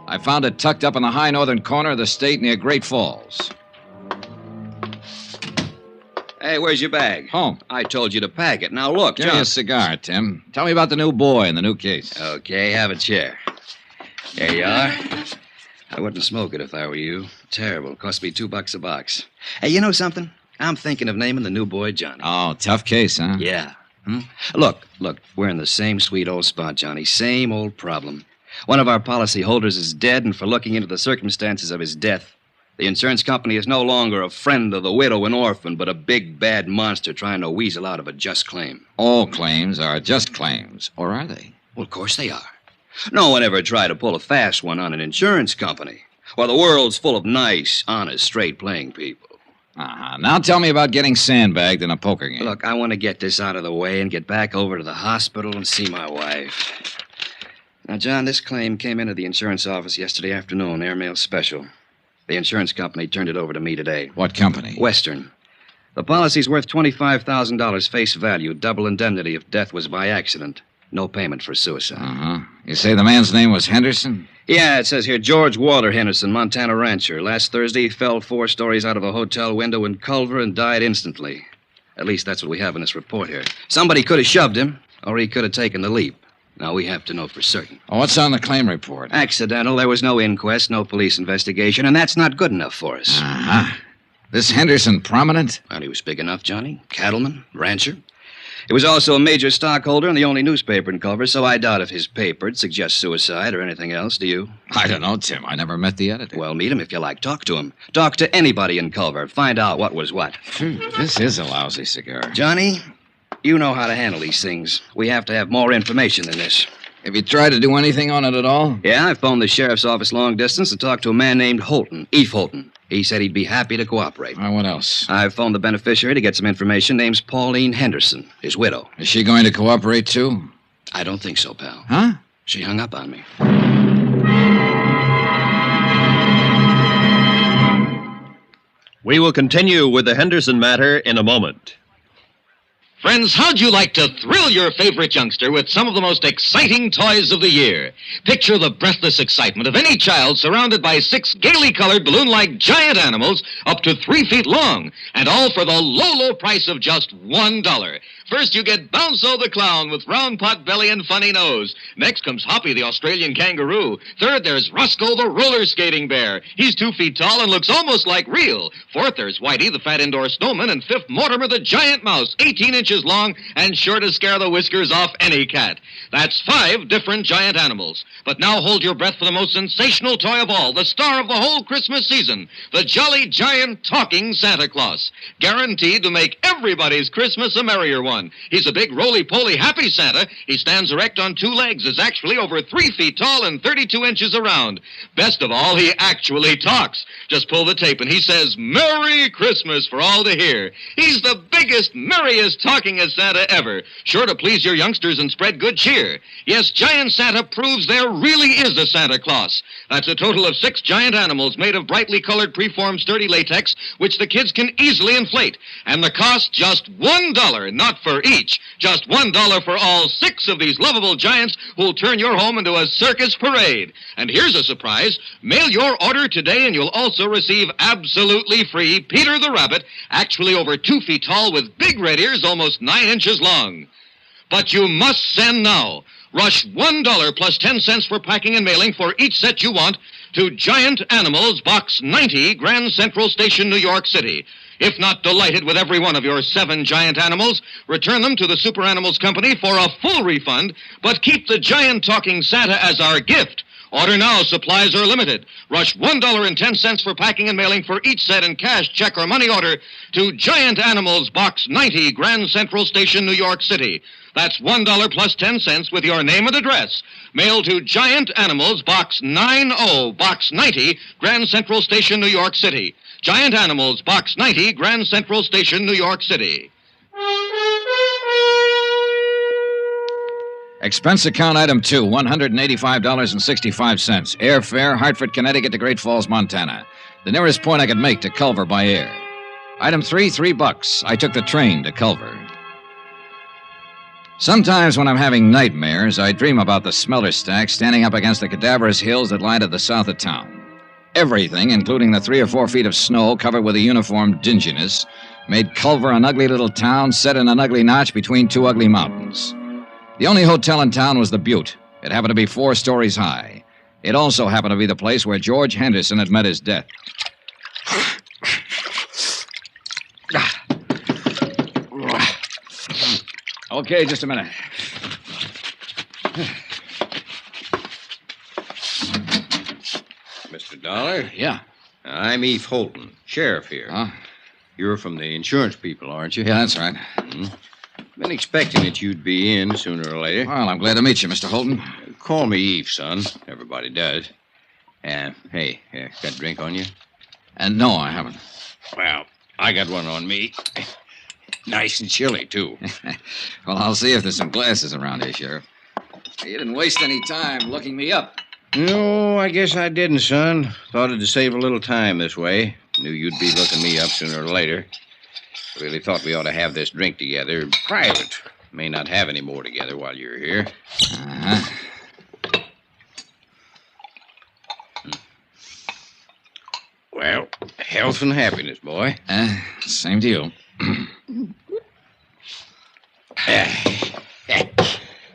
I found it tucked up in the high northern corner of the state near Great Falls. Hey, where's your bag? Home. I told you to pack it. Now, look, Give me a cigar, Tim. Tell me about the new boy and the new case. Okay, have a chair. There you are. I wouldn't smoke it if I were you. Terrible. Cost me $2 a box. Hey, you know something? I'm thinking of naming the new boy Johnny. Oh, tough case, huh? Yeah. Look, we're in the same sweet old spot, Johnny. Same old problem. One of our policy holders is dead, and for looking into the circumstances of his death, the insurance company is no longer a friend of the widow and orphan, but a big, bad monster trying to weasel out of a just claim. All claims are just claims, or are they? Well, of course they are. No one ever tried to pull a fast one on an insurance company. Well, the world's full of nice, honest, straight-playing people. Uh-huh. Now tell me about getting sandbagged in a poker game. Look, I want to get this out of the way and get back over to the hospital and see my wife. Now, John, this claim came into the insurance office yesterday afternoon, airmail special. The insurance company turned it over to me today. What company? Western. The policy's worth $25,000 face value, double indemnity if death was by accident. No payment for suicide. Uh-huh. You say the man's name was Henderson? Yeah, it says here, George Walter Henderson, Montana rancher. Last Thursday, he fell 4 stories out of a hotel window in Culver and died instantly. At least that's what we have in this report here. Somebody could have shoved him, or he could have taken the leap. Now, we have to know for certain. Oh, what's on the claim report? Accidental. There was no inquest, no police investigation, and that's not good enough for us. Uh-huh. This Henderson prominent? Well, he was big enough, Johnny. Cattleman, rancher. He was also a major stockholder in the only newspaper in Culver, so I doubt if his paper'd suggest suicide or anything else, do you? I don't know, Tim. I never met the editor. Well, meet him if you like. Talk to him. Talk to anybody in Culver. Find out what was what. This is a lousy cigar. Johnny, you know how to handle these things. We have to have more information than this. Have you tried to do anything on it at all? Yeah, I phoned the sheriff's office long distance and talked to a man named Holton, Eve Holton. He said he'd be happy to cooperate. What else? I phoned the beneficiary to get some information. Name's Pauline Henderson, his widow. Is she going to cooperate, too? I don't think so, pal. Huh? She hung up on me. We will continue with the Henderson matter in a moment. Friends, how'd you like to thrill your favorite youngster with some of the most exciting toys of the year? Picture the breathless excitement of any child surrounded by 6 gaily colored balloon-like giant animals up to 3 feet long, and all for the low, low price of just $1. First, you get Bounzo the clown with round pot belly and funny nose. Next comes Hoppy the Australian kangaroo. Third, there's Roscoe the roller skating bear. He's 2 feet tall and looks almost like real. Fourth, there's Whitey the fat indoor snowman. And fifth, Mortimer the giant mouse, 18 inches long and sure to scare the whiskers off any cat. That's 5 different giant animals. But now hold your breath for the most sensational toy of all, the star of the whole Christmas season, the jolly giant talking Santa Claus. Guaranteed to make everybody's Christmas a merrier one. He's a big, roly-poly, happy Santa. He stands erect on 2 legs, is actually over 3 feet tall and 32 inches around. Best of all, he actually talks. Just pull the tape and he says, Merry Christmas for all to hear. He's the biggest, merriest, talkingest Santa ever. Sure to please your youngsters and spread good cheer. Yes, Giant Santa proves there really is a Santa Claus. That's a total of 6 giant animals made of brightly colored preformed sturdy latex, which the kids can easily inflate. And the cost just $1, not for each. Just $1 for all 6 of these lovable giants who'll turn your home into a circus parade. And here's a surprise. Mail your order today and you'll also receive absolutely free Peter the Rabbit, actually over 2 feet tall with big red ears almost 9 inches long. But you must send now. Rush $1 plus 10 cents for packing and mailing for each set you want to Giant Animals, Box 90, Grand Central Station, New York City. If not delighted with every one of your 7 giant animals, return them to the Super Animals Company for a full refund, but keep the giant talking Santa as our gift. Order now. Supplies are limited. Rush $1.10 for packing and mailing for each set in cash, check, or money order to Giant Animals, Box 90, Grand Central Station, New York City. That's $1 plus 10 cents with your name and address. Mail to Giant Animals, Box 90, Box 90, Grand Central Station, New York City. Giant Animals, Box 90, Grand Central Station, New York City. Expense account item 2, $185.65. Airfare, Hartford, Connecticut to Great Falls, Montana. The nearest point I could make to Culver by air. Item 3, $3. I took the train to Culver. Sometimes when I'm having nightmares, I dream about the smelter stack standing up against the cadaverous hills that lie to the south of town. Everything, including the 3 or 4 feet of snow covered with a uniform dinginess, made Culver an ugly little town set in an ugly notch between 2 ugly mountains. The only hotel in town was the Butte. It happened to be 4 stories high. It also happened to be the place where George Henderson had met his death. Okay, just a minute. Mr. Dollar? Yeah. I'm Eve Holton, sheriff here. Huh? You're from the insurance people, aren't you? Yeah, that's right. Been expecting that you'd be in sooner or later. Well, I'm glad to meet you, Mr. Holton. Call me Eve, son. Everybody does. Hey, got a drink on you? And no, I haven't. Well, I got one on me. Nice and chilly, too. Well, I'll see if there's some glasses around here, Sheriff. You didn't waste any time looking me up. No, I guess I didn't, son. Thought it'd save a little time this way. Knew you'd be looking me up sooner or later. Really thought we ought to have this drink together. Private. May not have any more together while you're here. Uh-huh. Well, health and happiness, boy. Same to you.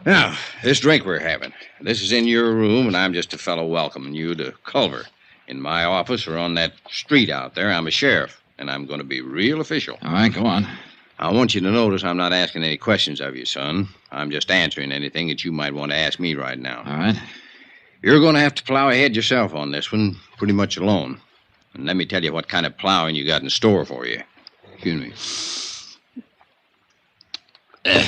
Now, this drink we're having. This is in your room, and I'm just a fellow welcoming you to Culver. In my office or on that street out there, I'm a sheriff, and I'm going to be real official. All right, go on. I want you to notice I'm not asking any questions of you, son. I'm just answering anything that you might want to ask me right now. All right. You're going to have to plow ahead yourself on this one, pretty much alone. And let me tell you what kind of plowing you got in store for you. Excuse me.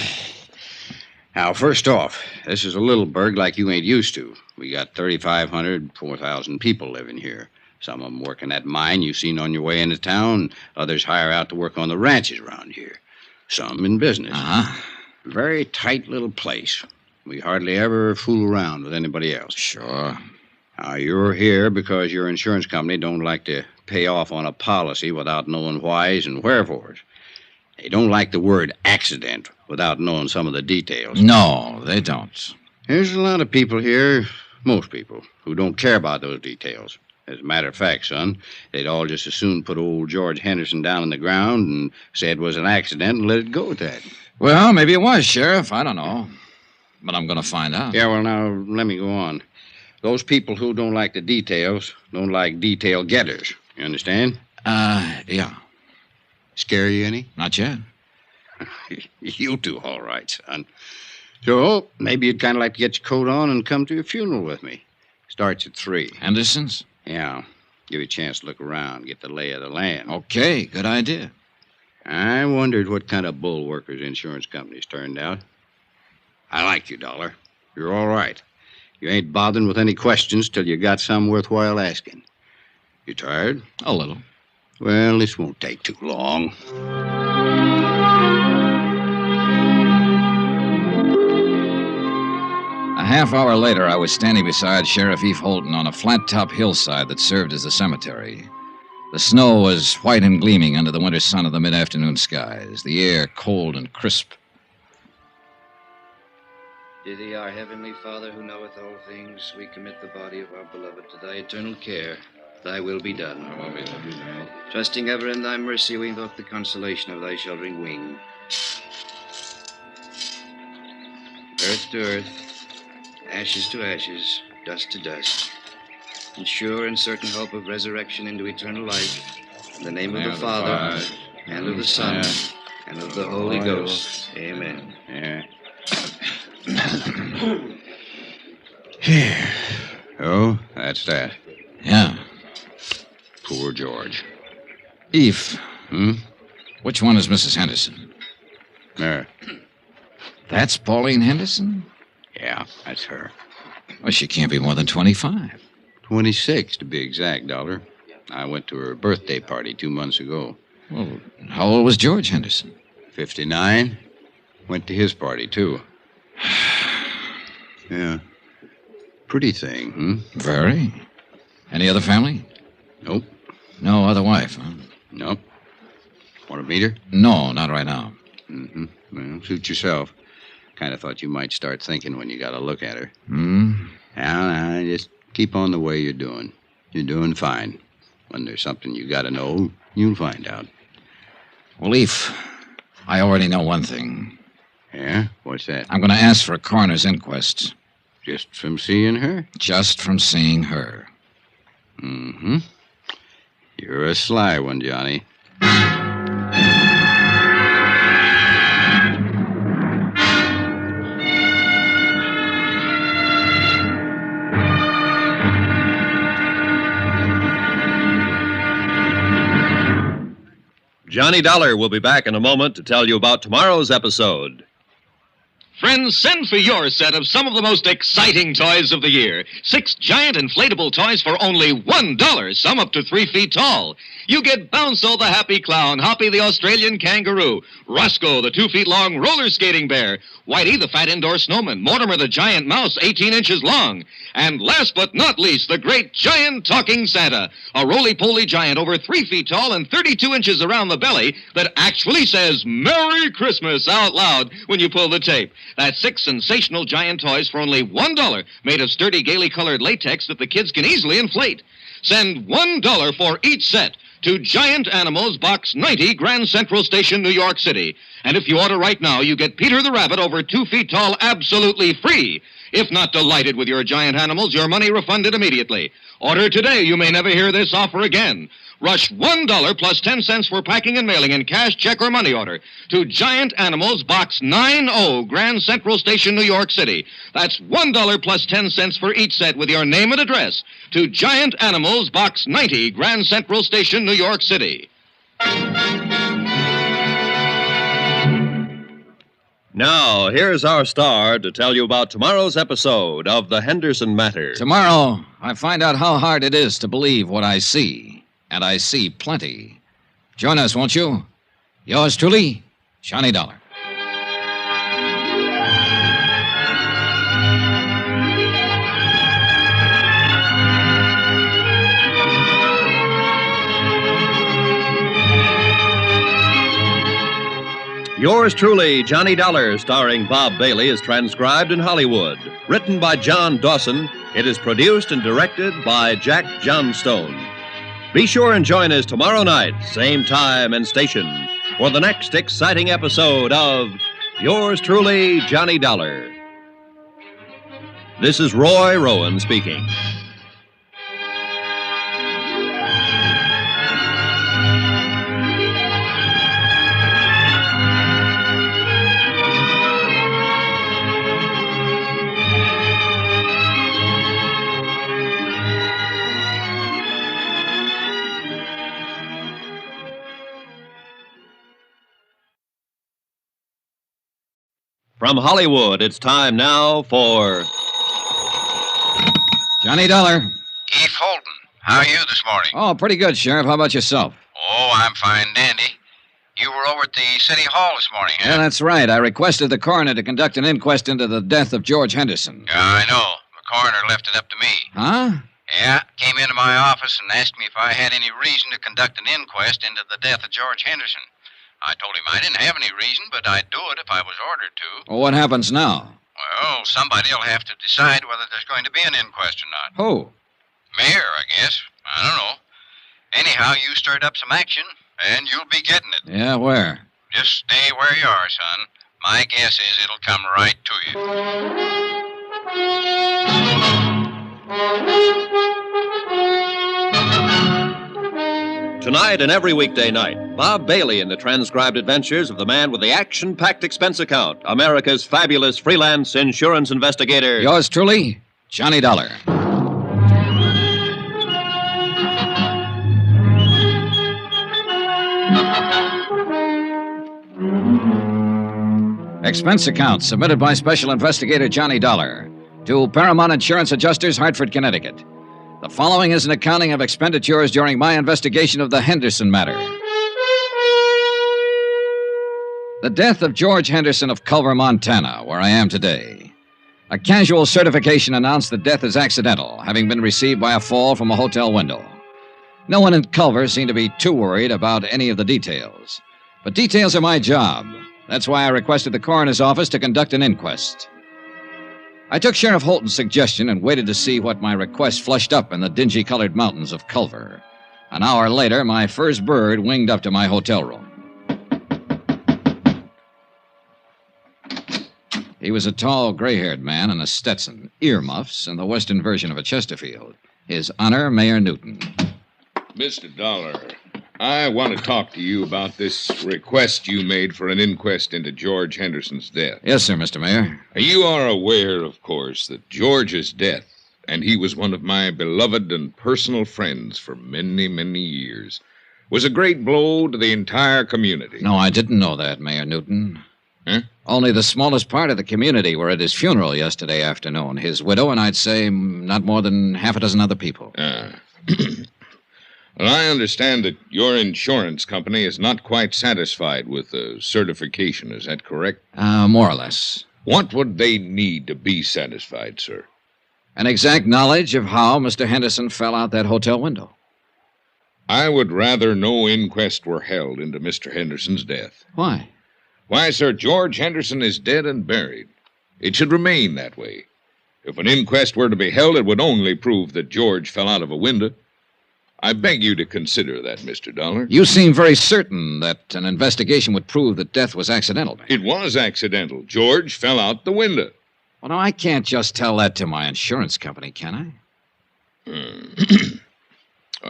Now, first off, this is a little burg like you ain't used to. We got 3,500, 4,000 people living here. Some of them working that mine you've seen on your way into town. Others hire out to work on the ranches around here. Some in business. Uh-huh. Very tight little place. We hardly ever fool around with anybody else. Sure. Now, you're here because your insurance company don't like to pay off on a policy without knowing whys and wherefores. They don't like the word accident without knowing some of the details. No, they don't. There's a lot of people here, most people, who don't care about those details. As a matter of fact, son, they'd all just as soon put old George Henderson down on the ground and say it was an accident and let it go at that. Well, maybe it was, Sheriff. I don't know. But I'm going to find out. Yeah, well, now, let me go on. Those people who don't like the details don't like detail getters. You understand? Yeah. Scare you any? Not yet. You do all right, son. So, maybe you'd kind of like to get your coat on and come to a funeral with me. Starts at 3. Henderson's? Yeah. Give you a chance to look around, get the lay of the land. Okay, good idea. I wondered what kind of bull workers insurance companies turned out. I like you, Dollar. You're all right. You ain't bothering with any questions till you got some worthwhile asking. You tired? A little. Well, this won't take too long. A half hour later, I was standing beside Sheriff Eve Holton on a flat-top hillside that served as a cemetery. The snow was white and gleaming under the winter sun of the mid-afternoon skies, the air cold and crisp. Dear thee, our heavenly Father, who knoweth all things, we commit the body of our beloved to thy eternal care. Thy will be done. Thy will be done. Trusting ever in thy mercy, we invoke the consolation of thy sheltering wing. Earth to earth, ashes to ashes, dust to dust. In sure and certain hope of resurrection into eternal life, in the name of the Father, and of the Son, and of the Holy Ghost. Amen. Yeah. Here. Oh, that's that. Yeah. Poor George. Eve. Which one is Mrs. Henderson? There. That's Pauline Henderson? Yeah, that's her. Well, she can't be more than 25. 26, to be exact, Dollar. I went to her birthday party 2 months ago. Well, how old was George Henderson? 59. Went to his party, too. Yeah. Pretty thing, Very. Any other family? Nope. No other wife, huh? Nope. Want to meet her? No, not right now. Mm-hmm. Well, suit yourself. Kind of thought you might start thinking when you got a look at her. Now, just keep on the way you're doing. You're doing fine. When there's something you got to know, you'll find out. Well, Eve, I already know one thing. Yeah? What's that? I'm going to ask for a coroner's inquest. Just from seeing her? Just from seeing her. Mm-hmm. You're a sly one, Johnny. Johnny Dollar will be back in a moment to tell you about tomorrow's episode. Friends, send for your set of some of the most exciting toys of the year. 6 giant inflatable toys for only $1, some up to 3 feet tall. You get Bounce-O the happy clown, Hoppy the Australian kangaroo, Roscoe the 2 feet long roller skating bear, Whitey the fat indoor snowman, Mortimer the giant mouse 18 inches long, and last but not least, the great giant talking Santa, a roly-poly giant over 3 feet tall and 32 inches around the belly that actually says Merry Christmas out loud when you pull the tape. That's 6 sensational giant toys for only $1, made of sturdy, gaily colored latex that the kids can easily inflate. Send $1 for each set to Giant Animals, Box 90, Grand Central Station, New York City. And if you order right now, you get Peter the Rabbit over 2 feet tall absolutely free. If not delighted with your giant animals, your money refunded immediately. Order today. You may never hear this offer again. Rush $1 plus 10 cents for packing and mailing in cash, check, or money order to Giant Animals, Box 90, Grand Central Station, New York City. That's $1 plus 10 cents for each set with your name and address to Giant Animals, Box 90, Grand Central Station, New York City. Now, here's our star to tell you about tomorrow's episode of The Henderson Matter. Tomorrow, I find out how hard it is to believe what I see. And I see plenty. Join us, won't you? Yours truly, Johnny Dollar. Yours truly, Johnny Dollar, starring Bob Bailey, is transcribed in Hollywood. Written by John Dawson, it is produced and directed by Jack Johnstone. Be sure and join us tomorrow night, same time and station, for the next exciting episode of Yours truly, Johnny Dollar. This is Roy Rowan speaking. From Hollywood, it's time now for Johnny Dollar. Eve Holden, how are you this morning? Oh, pretty good, Sheriff. How about yourself? Oh, I'm fine, dandy. You were over at the City Hall this morning, huh? Yeah, that's right. I requested the coroner to conduct an inquest into the death of George Henderson. Yeah, I know. The coroner left it up to me. Huh? Yeah, came into my office and asked me if I had any reason to conduct an inquest into the death of George Henderson. I told him I didn't have any reason, but I'd do it if I was ordered to. Well, what happens now? Well, somebody'll have to decide whether there's going to be an inquest or not. Who? Mayor, I guess. I don't know. Anyhow, you stirred up some action, and you'll be getting it. Yeah, where? Just stay where you are, son. My guess is it'll come right to you. Tonight and every weekday night, Bob Bailey in the transcribed adventures of the man with the action-packed expense account, America's fabulous freelance insurance investigator. Yours truly, Johnny Dollar. Expense account submitted by Special Investigator Johnny Dollar to Paramount Insurance Adjusters, Hartford, Connecticut. The following is an accounting of expenditures during my investigation of the Henderson matter. The death of George Henderson of Culver, Montana, where I am today. A casual certification announced the death is accidental, having been received by a fall from a hotel window. No one in Culver seemed to be too worried about any of the details. But details are my job. That's why I requested the coroner's office to conduct an inquest. I took Sheriff Holton's suggestion and waited to see what my request flushed up in the dingy-colored mountains of Culver. An hour later, my first bird winged up to my hotel room. He was a tall, gray-haired man in a Stetson, earmuffs, and the western version of a Chesterfield. His Honor, Mayor Newton. Mr. Dollar, I want to talk to you about this request you made for an inquest into George Henderson's death. Yes, sir, Mr. Mayor. You are aware, of course, that George's death, and he was one of my beloved and personal friends for many, many years, was a great blow to the entire community. No, I didn't know that, Mayor Newton. Huh? Only the smallest part of the community were at his funeral yesterday afternoon. His widow and I'd say not more than half a dozen other people. Well, I understand that your insurance company is not quite satisfied with the certification. Is that correct? More or less. What would they need to be satisfied, sir? An exact knowledge of how Mr. Henderson fell out that hotel window. I would rather no inquest were held into Mr. Henderson's death. Why? Why, sir, George Henderson is dead and buried. It should remain that way. If an inquest were to be held, it would only prove that George fell out of a window. I beg you to consider that, Mr. Dollar. You seem very certain that an investigation would prove that death was accidental. It was accidental. George fell out the window. Well, no, I can't just tell that to my insurance company, can I?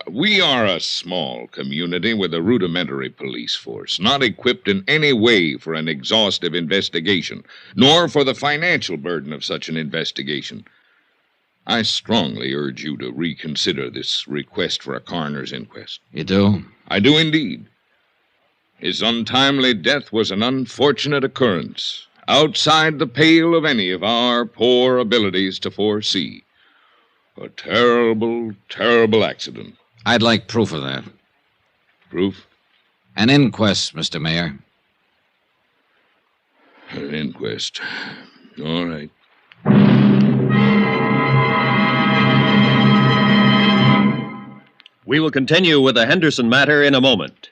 We are a small community with a rudimentary police force, not equipped in any way for an exhaustive investigation, nor for the financial burden of such an investigation. I strongly urge you to reconsider this request for a coroner's inquest. You do? I do indeed. His untimely death was an unfortunate occurrence, outside the pale of any of our poor abilities to foresee. A terrible, terrible accident. I'd like proof of that. Proof? An inquest, Mr. Mayor. An inquest. All right. We will continue with the Henderson matter in a moment.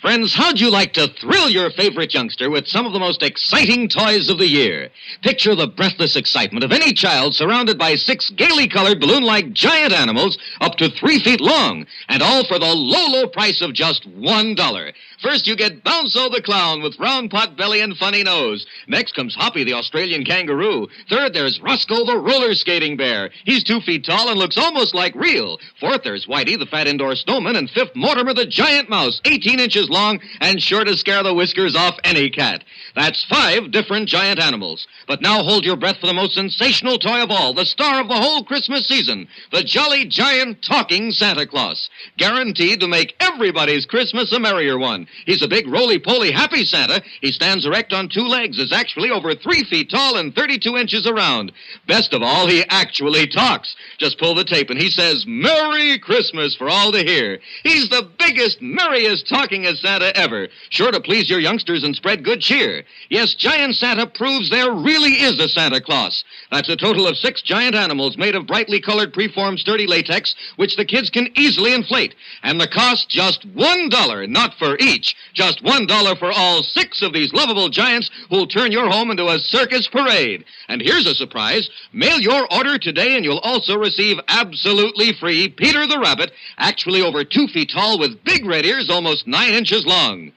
Friends, how'd you like to thrill your favorite youngster with some of the most exciting toys of the year? Picture the breathless excitement of any child surrounded by 6 gaily colored balloon-like giant animals up to 3 feet long, and all for the low, low price of just $1. First, you get Bounzo the clown with round pot belly and funny nose. Next comes Hoppy the Australian kangaroo. Third, there's Roscoe the roller skating bear. He's 2 feet tall and looks almost like real. Fourth, there's Whitey the fat indoor snowman. And fifth, Mortimer the giant mouse, 18 inches long and sure to scare the whiskers off any cat. That's 5 different giant animals. But now hold your breath for the most sensational toy of all, the star of the whole Christmas season, the jolly giant talking Santa Claus. Guaranteed to make everybody's Christmas a merrier one. He's a big roly-poly happy Santa. He stands erect on 2 legs, is actually over 3 feet tall and 32 inches around. Best of all, he actually talks. Just pull the tape and he says, "Merry Christmas" for all to hear. He's the biggest, merriest talkingest Santa ever, sure to please your youngsters and spread good cheer. Yes, Giant Santa proves there really is a Santa Claus. That's a total of 6 giant animals made of brightly colored preformed sturdy latex, which the kids can easily inflate. And the cost just $1, not for each. Just $1 for all 6 of these lovable giants who'll turn your home into a circus parade. And here's a surprise. Mail your order today and you'll also receive absolutely free Peter the Rabbit, actually over 2 feet tall with big red ears almost 9 inches long.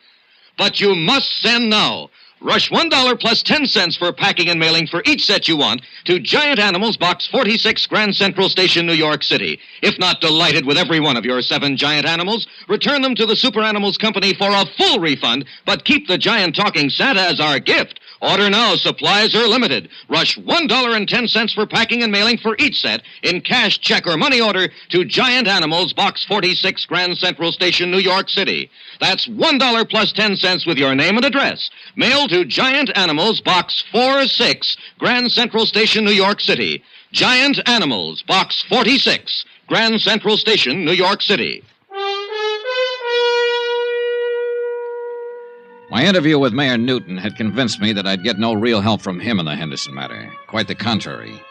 But you must send now. Rush $1 plus 10 cents for packing and mailing for each set you want to Giant Animals, Box 46, Grand Central Station, New York City. If not delighted with every one of your 7 giant animals, return them to the Super Animals Company for a full refund, but keep the giant talking Santa as our gift. Order now. Supplies are limited. Rush $1.10 for packing and mailing for each set in cash, check, or money order to Giant Animals, Box 46, Grand Central Station, New York City. That's $1 plus 10 cents with your name and address. Mail to Giant Animals, Box 46, Grand Central Station, New York City. Giant Animals, Box 46, Grand Central Station, New York City. My interview with Mayor Newton had convinced me that I'd get no real help from him in the Henderson matter. Quite the contrary.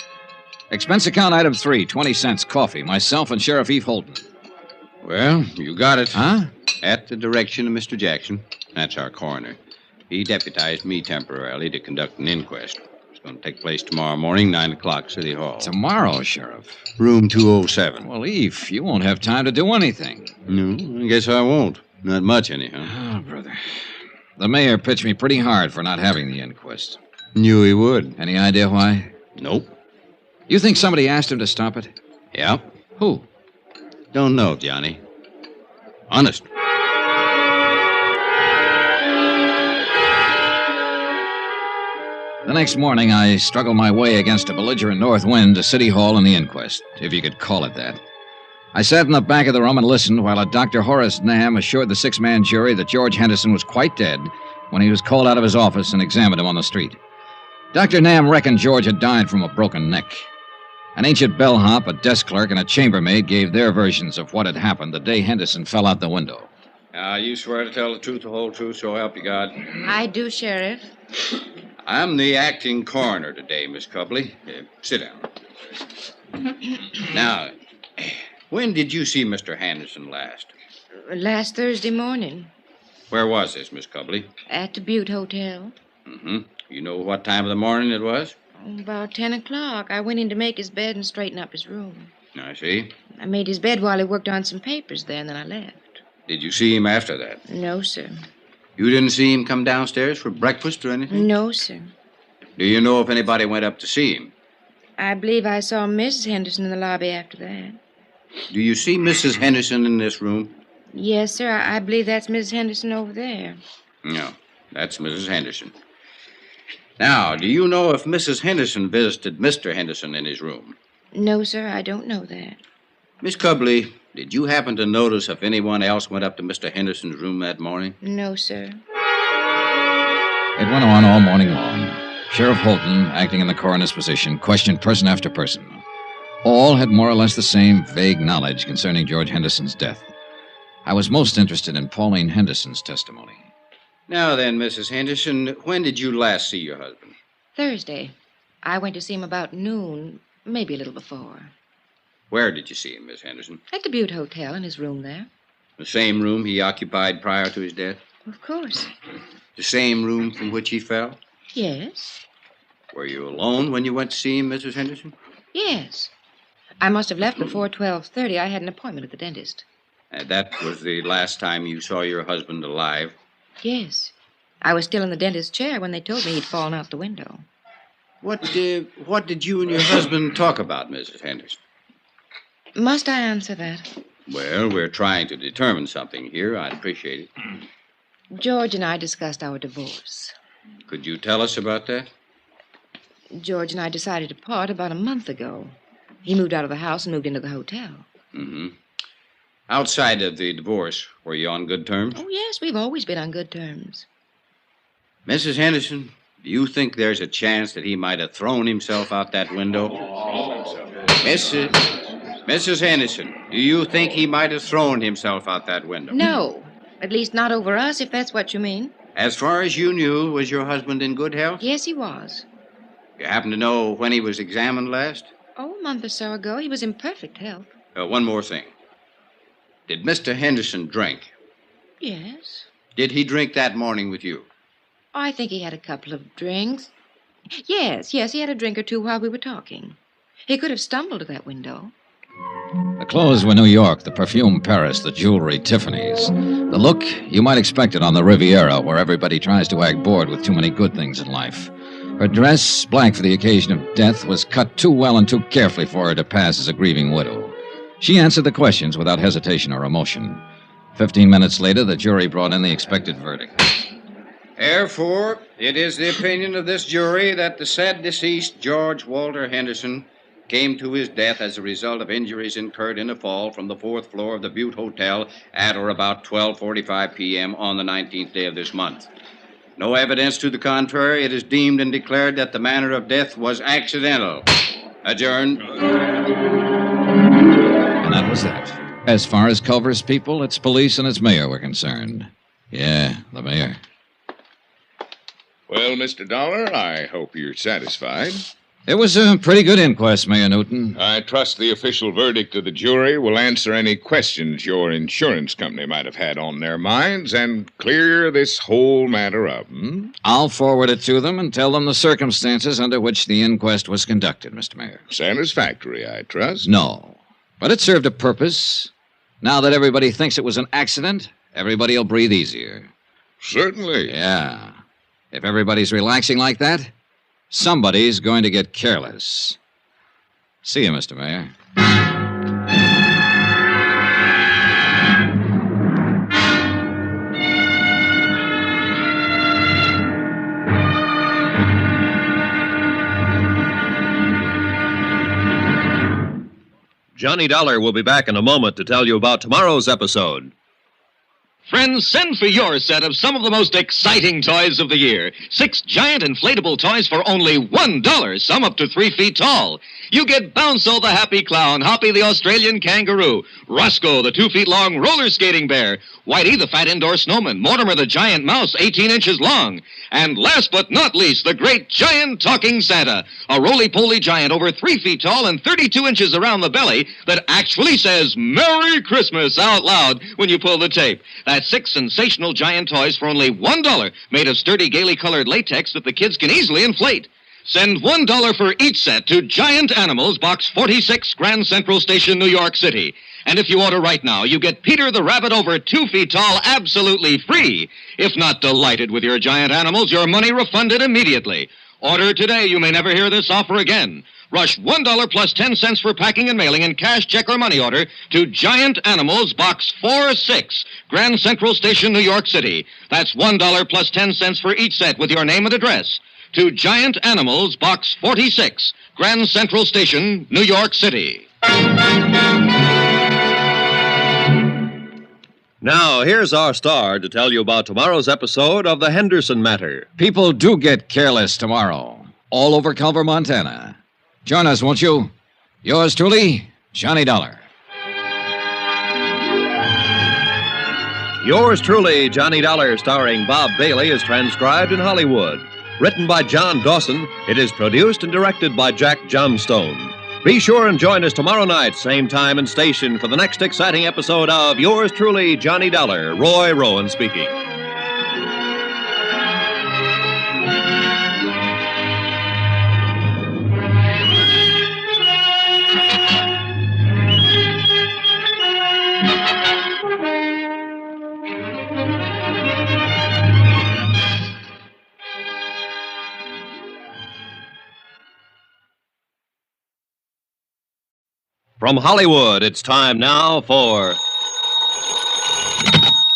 Expense account item 3, 20 cents, coffee, myself and Sheriff Eve Holton. Well, you got it. Huh? At the direction of Mr. Jackson. That's our coroner. He deputized me temporarily to conduct an inquest. It's going to take place tomorrow morning, 9 o'clock, City Hall. Tomorrow, Sheriff? Room 207. Well, Eve, you won't have time to do anything. No, I guess I won't. Not much, anyhow. Oh, brother. The mayor pitched me pretty hard for not having the inquest. Knew he would. Any idea why? Nope. You think somebody asked him to stop it? Yeah. Who? Don't know, Johnny. Honest. The next morning, I struggled my way against a belligerent north wind to City Hall and the inquest, if you could call it that. I sat in the back of the room and listened while a Dr. Horace Nam assured the 6-man jury that George Henderson was quite dead when he was called out of his office and examined him on the street. Dr. Nam reckoned George had died from a broken neck. An ancient bellhop, a desk clerk, and a chambermaid gave their versions of what had happened the day Henderson fell out the window. You swear to tell the truth, the whole truth, so help you God? I do, Sheriff. I'm the acting coroner today, Miss Cubley. Sit down. Now, when did you see Mr. Henderson last? Last Thursday morning. Where was this, Miss Cubley? At the Butte Hotel. Mm-hmm. You know what time of the morning it was? About 10 o'clock. I went in to make his bed and straighten up his room. I see. I made his bed while he worked on some papers there, and then I left. Did you see him after that? No, sir. You didn't see him come downstairs for breakfast or anything? No, sir. Do you know if anybody went up to see him? I believe I saw Mrs. Henderson in the lobby after that. Do you see Mrs. Henderson in this room? Yes, sir. I believe that's Mrs. Henderson over there. No, that's Mrs. Henderson. Now, do you know if Mrs. Henderson visited Mr. Henderson in his room? No, sir, I don't know that. Miss Cubley, did you happen to notice if anyone else went up to Mr. Henderson's room that morning? No, sir. It went on all morning long. Sheriff Holton, acting in the coroner's position, questioned person after person. All had more or less the same vague knowledge concerning George Henderson's death. I was most interested in Pauline Henderson's testimony. Now then, Mrs. Henderson, when did you last see your husband? Thursday. I went to see him about noon, maybe a little before. Where did you see him, Miss Henderson? At the Butte Hotel, in his room there. The same room he occupied prior to his death? Of course. The same room from which he fell? Yes. Were you alone when you went to see him, Mrs. Henderson? Yes. I must have left before 12:30. I had an appointment at the dentist. That was the last time you saw your husband alive? Yes. I was still in the dentist's chair when they told me he'd fallen out the window. What did you and your husband talk about, Mrs. Henderson? Must I answer that? Well, we're trying to determine something here. I'd appreciate it. George and I discussed our divorce. Could you tell us about that? George and I decided to part about a month ago. He moved out of the house and moved into the hotel. Mm-hmm. Outside of the divorce, were you on good terms? Oh, yes, we've always been on good terms. Mrs. Henderson, do you think there's a chance that he might have thrown himself out that window? Mrs. Henderson, do you think he might have thrown himself out that window? No. At least not over us, if that's what you mean. As far as you knew, was your husband in good health? Yes, he was. You happen to know when he was examined last? Oh, a month or so ago. He was in perfect health. One more thing. Did Mr. Henderson drink? Yes. Did he drink that morning with you? I think he had a couple of drinks. Yes, he had a drink or two while we were talking. He could have stumbled to that window. The clothes were New York, the perfume Paris, the jewelry Tiffany's. The look, you might expect it on the Riviera, where everybody tries to act bored with too many good things in life. Her dress, black for the occasion of death, was cut too well and too carefully for her to pass as a grieving widow. She answered the questions without hesitation or emotion. 15 minutes later, the jury brought in the expected verdict. Therefore, it is the opinion of this jury that the said deceased, George Walter Henderson, came to his death as a result of injuries incurred in a fall from the 4th floor of the Butte Hotel at or about 12:45 p.m. on the 19th day of this month. No evidence to the contrary, it is deemed and declared that the manner of death was accidental. Adjourned. And that was that. As far as Culver's people, its police and its mayor were concerned. Yeah, the mayor. Well, Mr. Dollar, I hope you're satisfied. It was a pretty good inquest, Mayor Newton. I trust the official verdict of the jury will answer any questions your insurance company might have had on their minds and clear this whole matter up. I'll forward it to them and tell them the circumstances under which the inquest was conducted, Mr. Mayor. Satisfactory, I trust. No, but it served a purpose. Now that everybody thinks it was an accident, everybody will breathe easier. Certainly. Yeah. If everybody's relaxing like that, somebody's going to get careless. See you, Mr. Mayor. Johnny Dollar will be back in a moment to tell you about tomorrow's episode. Friends, send for your set of some of the most exciting toys of the year. 6 giant inflatable toys for only $1, some up to 3 feet tall. You get Bounce-O the Happy Clown, Hoppy the Australian Kangaroo, Roscoe the 2 feet long roller skating bear, Whitey the fat indoor snowman, Mortimer the giant mouse 18 inches long, and last but not least, the great giant talking Santa, a roly-poly giant over 3 feet tall and 32 inches around the belly that actually says Merry Christmas out loud when you pull the tape. That's 6 sensational giant toys for only $1, made of sturdy, gaily colored latex that the kids can easily inflate. Send $1 for each set to Giant Animals, Box 46, Grand Central Station, New York City. And if you order right now, you get Peter the Rabbit over 2 feet tall absolutely free. If not delighted with your giant animals, your money refunded immediately. Order today. You may never hear this offer again. Rush $1 plus 10 cents for packing and mailing in cash, check, or money order to Giant Animals, Box 46, Grand Central Station, New York City. That's $1 plus 10 cents for each set with your name and address. To Giant Animals, Box 46, Grand Central Station, New York City. Now, here's our star to tell you about tomorrow's episode of The Henderson Matter. People do get careless tomorrow, all over Culver, Montana. Join us, won't you? Yours truly, Johnny Dollar. Yours truly, Johnny Dollar, starring Bob Bailey, is transcribed in Hollywood. Written by John Dawson, it is produced and directed by Jack Johnstone. Be sure and join us tomorrow night, same time and station, for the next exciting episode of Yours truly, Johnny Dollar. Roy Rowan speaking. From Hollywood, it's time now for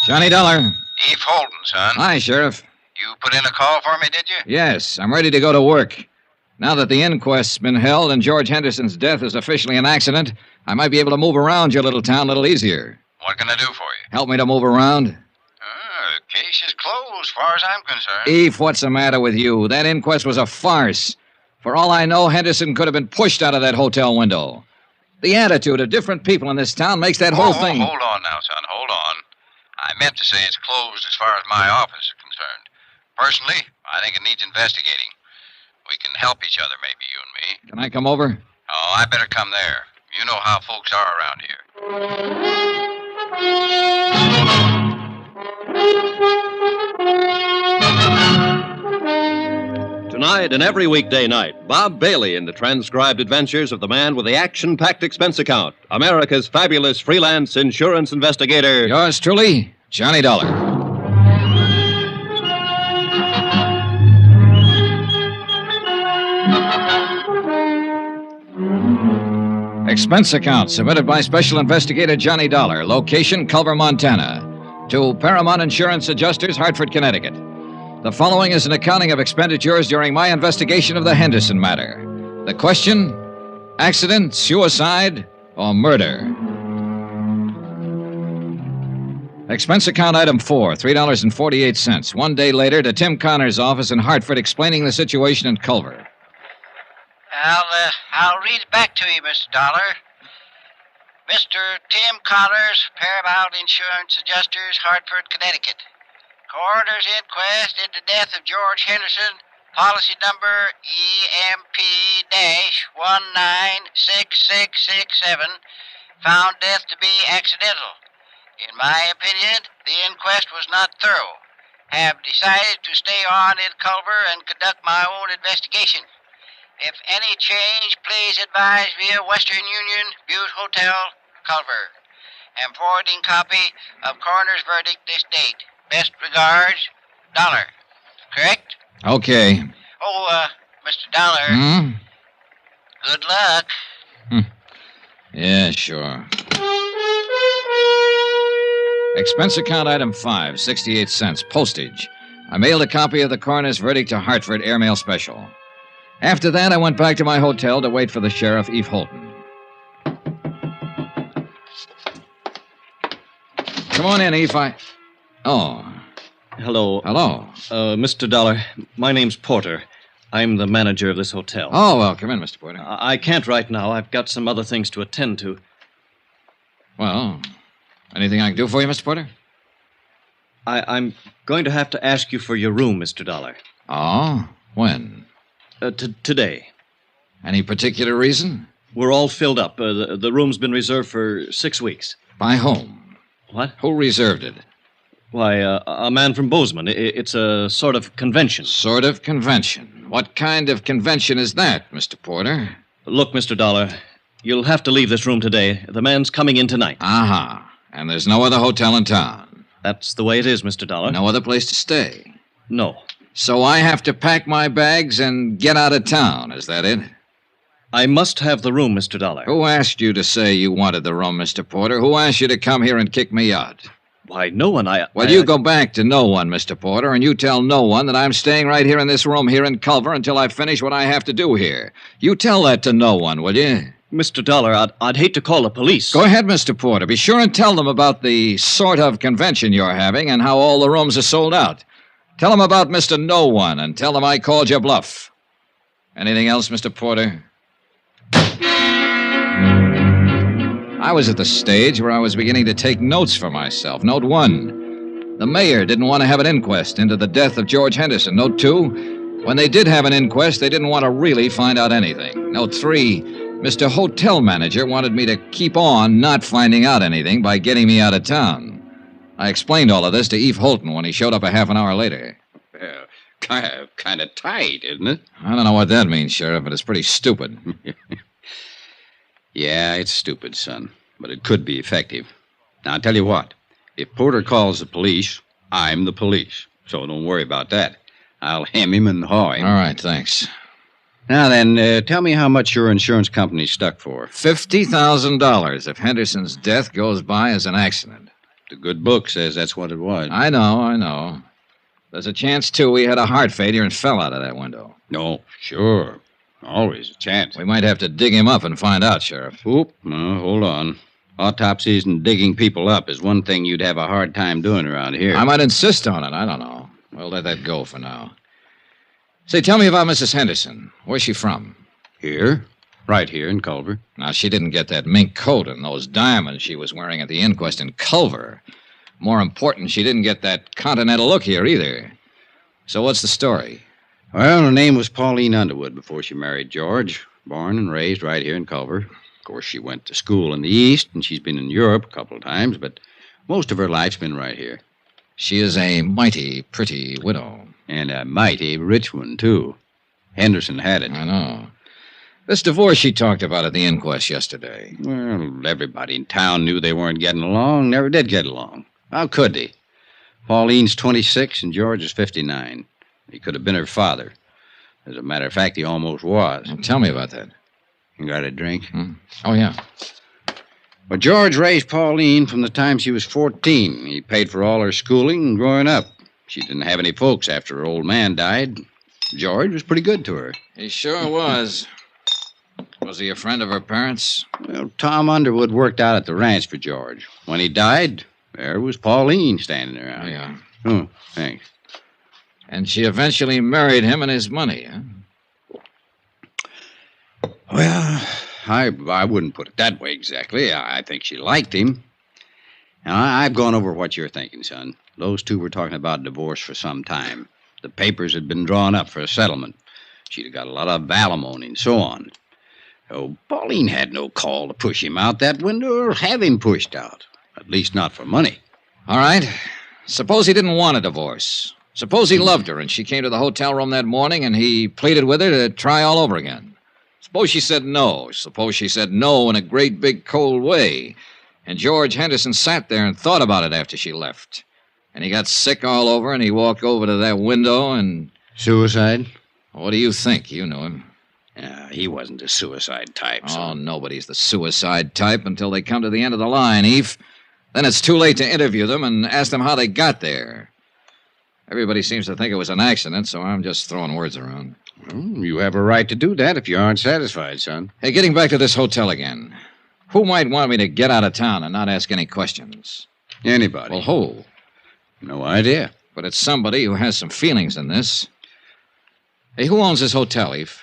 Johnny Dollar. Eve Holden, son. Hi, Sheriff. You put in a call for me, did you? Yes, I'm ready to go to work. Now that the inquest's been held and George Henderson's death is officially an accident, I might be able to move around your little town a little easier. What can I do for you? Help me to move around? The case is closed, as far as I'm concerned. Eve, what's the matter with you? That inquest was a farce. For all I know, Henderson could have been pushed out of that hotel window. The attitude of different people in this town makes that whole thing... Hold on now, son. Hold on. I meant to say it's closed as far as my office is concerned. Personally, I think it needs investigating. We can help each other, maybe, you and me. Can I come over? Oh, I better come there. You know how folks are around here. Tonight and every weekday night, Bob Bailey in the transcribed adventures of the man with the action-packed expense account, America's fabulous freelance insurance investigator. Yours truly, Johnny Dollar. Expense account submitted by Special Investigator Johnny Dollar. Location, Culver, Montana. To Paramount Insurance Adjusters, Hartford, Connecticut. The following is an accounting of expenditures during my investigation of the Henderson matter. The question, accident, suicide, or murder? Expense account item 4, $3.48. 1 day later to Tim Connor's office in Hartford explaining the situation in Culver. I'll read it back to you, Mr. Dollar. Mr. Tim Connors, Paramount Insurance Adjusters, Hartford, Connecticut. Coroner's inquest into death of George Henderson, policy number EMP-196667, found death to be accidental. In my opinion, the inquest was not thorough. Have decided to stay on in Culver and conduct my own investigation. If any change, please advise via Western Union, Butte Hotel, Culver. Am forwarding copy of coroner's verdict this date. Best regards, Dollar. Correct? Okay. Oh, Mr. Dollar. Good luck. Yeah, sure. Expense account item 5, 68 cents. Postage. I mailed a copy of the coroner's verdict to Hartford, airmail special. After that, I went back to my hotel to wait for the sheriff, Eve Holden. Come on in, Eve. Oh. Hello. Hello. Mr. Dollar, my name's Porter. I'm the manager of this hotel. Oh, well, come in, Mr. Porter. I can't right now. I've got some other things to attend to. Well, anything I can do for you, Mr. Porter? I'm going to have to ask you for your room, Mr. Dollar. Oh? When? Today. Any particular reason? We're all filled up. The room's been reserved for 6 weeks. By whom? What? Who reserved it? Why, a man from Bozeman. It's a sort of convention. Sort of convention? What kind of convention is that, Mr. Porter? Look, Mr. Dollar, you'll have to leave this room today. The man's coming in tonight. Uh-huh. And there's no other hotel in town? That's the way it is, Mr. Dollar. No other place to stay? No. So I have to pack my bags and get out of town, is that it? I must have the room, Mr. Dollar. Who asked you to say you wanted the room, Mr. Porter? Who asked you to come here and kick me out? Why, no one. Well, you go back to no one, Mr. Porter, and you tell no one that I'm staying right here in this room here in Culver until I finish what I have to do here. You tell that to no one, will you? Mr. Dollar, I'd hate to call the police. Go ahead, Mr. Porter. Be sure and tell them about the sort of convention you're having and how all the rooms are sold out. Tell them about Mr. No One and tell them I called your bluff. Anything else, Mr. Porter? I was at the stage where I was beginning to take notes for myself. Note 1. The mayor didn't want to have an inquest into the death of George Henderson. Note 2. When they did have an inquest, they didn't want to really find out anything. Note 3. Mr. Hotel Manager wanted me to keep on not finding out anything by getting me out of town. I explained all of this to Eve Holton when he showed up a half an hour later. Well, kind of tight, isn't it? I don't know what that means, Sheriff, but it's pretty stupid. Yeah, it's stupid, son, but it could be effective. Now, I'll tell you what. If Porter calls the police, I'm the police, so don't worry about that. I'll hem him and haw him. All right, thanks. Now then, tell me how much your insurance company's stuck for. $50,000 if Henderson's death goes by as an accident. The good book says that's what it was. I know. There's a chance, too, he had a heart failure and fell out of that window. No, sure. Always a chance. We might have to dig him up and find out, Sheriff. Oop, no, hold on. Autopsies and digging people up is one thing you'd have a hard time doing around here. I might insist on it. I don't know. We'll let that go for now. Say, tell me about Mrs. Henderson. Where's she from? Here. Right here in Culver. Now, she didn't get that mink coat and those diamonds she was wearing at the inquest in Culver. More important, she didn't get that continental look here either. So what's the story? Well, her name was Pauline Underwood before she married George. Born and raised right here in Culver. Of course, she went to school in the East, and she's been in Europe a couple of times, but most of her life's been right here. She is a mighty pretty widow. And a mighty rich one, too. Henderson had it. I know. This divorce she talked about at the inquest yesterday. Well, everybody in town knew they weren't getting along, never did get along. How could they? Pauline's 26 and George is 59. He could have been her father. As a matter of fact, he almost was. Well, tell me about that. You got a drink? Oh, yeah. Well, George raised Pauline from the time she was 14. He paid for all her schooling and growing up. She didn't have any folks after her old man died. George was pretty good to her. He sure was. Was he a friend of her parents? Well, Tom Underwood worked out at the ranch for George. When he died, there was Pauline standing around. Oh, yeah. Oh, thanks. And she eventually married him and his money, huh? Well, I wouldn't put it that way exactly. I think she liked him. Now, I've gone over what you're thinking, son. Those two were talking about divorce for some time. The papers had been drawn up for a settlement. She'd have got a lot of alimony and so on. Oh, Pauline had no call to push him out that window or have him pushed out. At least not for money. All right. Suppose he didn't want a divorce. Suppose he loved her and she came to the hotel room that morning and he pleaded with her to try all over again. Suppose she said no. Suppose she said no in a great big cold way. And George Henderson sat there and thought about it after she left. And he got sick all over and he walked over to that window and... Suicide? What do you think? You knew him. He wasn't a suicide type, so... Oh, nobody's the suicide type until they come to the end of the line, Eve. Then it's too late to interview them and ask them how they got there. Everybody seems to think it was an accident, so I'm just throwing words around. Well, you have a right to do that if you aren't satisfied, son. Hey, getting back to this hotel again. Who might want me to get out of town and not ask any questions? Anybody. Well, who? No idea. But it's somebody who has some feelings in this. Hey, who owns this hotel, Eve?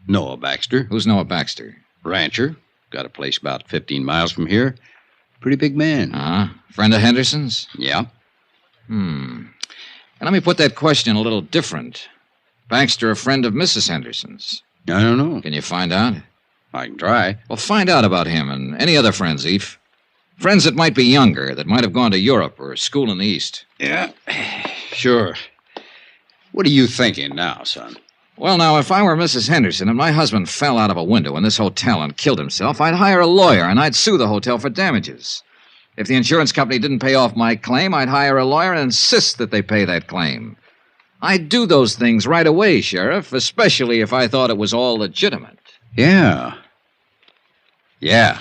Noah Baxter. Who's Noah Baxter? Rancher. Got a place about 15 miles from here. Pretty big man. Uh-huh. Friend of Henderson's? Yeah. And let me put that question a little different. Baxter a friend of Mrs. Henderson's? I don't know. Can you find out? I can try. Well, find out about him and any other friends, Eve. Friends that might be younger, that might have gone to Europe or school in the East. Yeah, sure. What are you thinking now, son? Well, now, if I were Mrs. Henderson and my husband fell out of a window in this hotel and killed himself, I'd hire a lawyer and I'd sue the hotel for damages. If the insurance company didn't pay off my claim, I'd hire a lawyer and insist that they pay that claim. I'd do those things right away, Sheriff, especially if I thought it was all legitimate. Yeah. Yeah.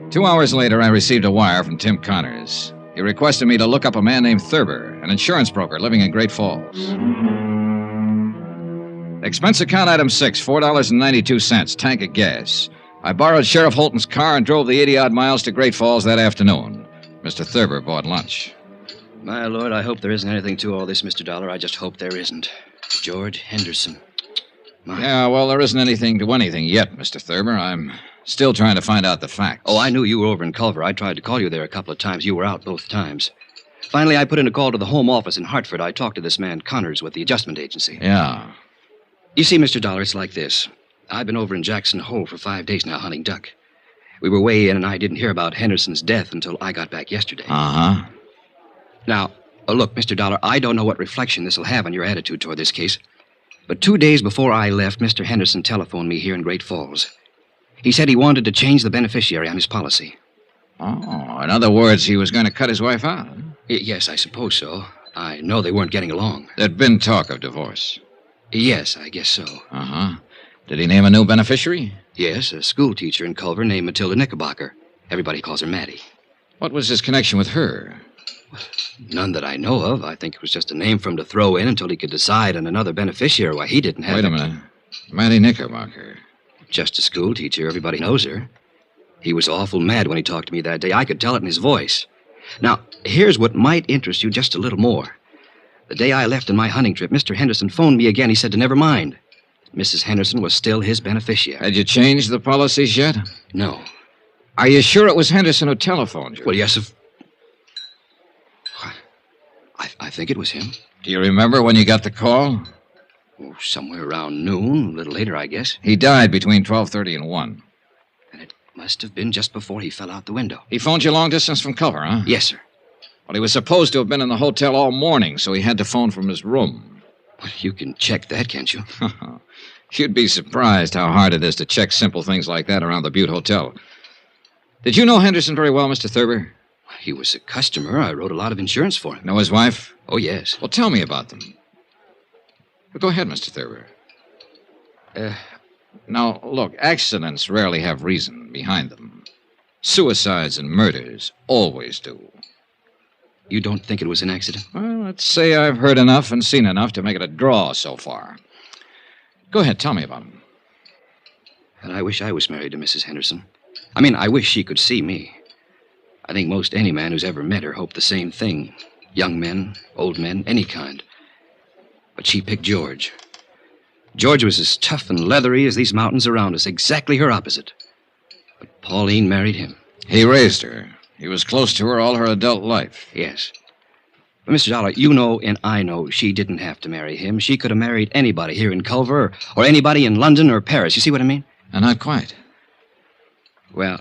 2 hours later, I received a wire from Tim Connors. He requested me to look up a man named Thurber, an insurance broker living in Great Falls. Expense account item 6, $4.92, tank of gas. I borrowed Sheriff Holton's car and drove the 80-odd miles to Great Falls that afternoon. Mr. Thurber bought lunch. My lord, I hope there isn't anything to all this, Mr. Dollar. I just hope there isn't. George Henderson. Yeah, well, there isn't anything to anything yet, Mr. Thurber. I'm still trying to find out the facts. Oh, I knew you were over in Culver. I tried to call you there a couple of times. You were out both times. Finally, I put in a call to the home office in Hartford. I talked to this man, Connors, with the adjustment agency. Yeah. You see, Mr. Dollar, it's like this. I've been over in Jackson Hole for 5 days now hunting duck. We were way in, and I didn't hear about Henderson's death until I got back yesterday. Uh-huh. Now, look, Mr. Dollar, I don't know what reflection this will have on your attitude toward this case. But 2 days before I left, Mr. Henderson telephoned me here in Great Falls. He said he wanted to change the beneficiary on his policy. Oh, in other words, he was going to cut his wife out? Yes, I suppose so. I know they weren't getting along. There'd been talk of divorce. Yes, I guess so. Uh-huh. Did he name a new beneficiary? Yes, a school teacher in Culver named Matilda Knickerbocker. Everybody calls her Maddie. What was his connection with her? None that I know of. I think it was just a name for him to throw in until he could decide on another beneficiary. Why, he didn't have... Wait a minute. Maddie Knickerbocker. Just a school teacher. Everybody knows her. He was awful mad when he talked to me that day. I could tell it in his voice. Now, here's what might interest you just a little more. The day I left on my hunting trip, Mr. Henderson phoned me again. He said to never mind. Mrs. Henderson was still his beneficiary. Had you changed the policies yet? No. Are you sure it was Henderson who telephoned you? Well, yes, I think it was him. Do you remember when you got the call? Oh, somewhere around noon, a little later, I guess. He died between 12:30 and 1. And it must have been just before he fell out the window. He phoned you long distance from Culver, huh? Yes, sir. Well, he was supposed to have been in the hotel all morning, so he had to phone from his room. Well, you can check that, can't you? You'd be surprised how hard it is to check simple things like that around the Butte Hotel. Did you know Henderson very well, Mr. Thurber? He was a customer. I wrote a lot of insurance for him. Know his wife? Oh, yes. Well, tell me about them. Go ahead, Mr. Thurber. Now, look, accidents rarely have reason behind them. Suicides and murders always do. You don't think it was an accident? Well, let's say I've heard enough and seen enough to make it a draw so far. Go ahead, tell me about him. And I wish I was married to Mrs. Henderson. I mean, I wish she could see me. I think most any man who's ever met her hoped the same thing. Young men, old men, any kind. But she picked George. George was as tough and leathery as these mountains around us, exactly her opposite. But Pauline married him. He raised her. He was close to her all her adult life. Yes. But, Mr. Dollar, you know and I know she didn't have to marry him. She could have married anybody here in Culver or anybody in London or Paris. You see what I mean? Not quite. Well,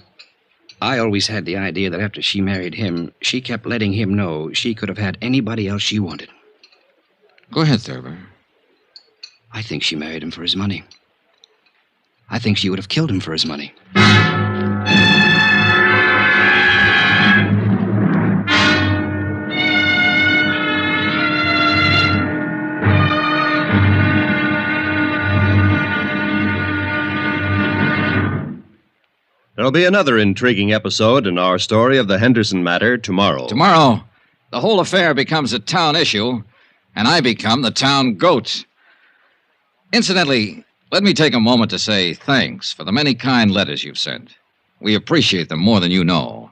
I always had the idea that after she married him, she kept letting him know she could have had anybody else she wanted. Go ahead, Thurber. I think she married him for his money. I think she would have killed him for his money. There'll be another intriguing episode in our story of the Henderson matter tomorrow. Tomorrow, the whole affair becomes a town issue, and I become the town goat. Incidentally, let me take a moment to say thanks for the many kind letters you've sent. We appreciate them more than you know.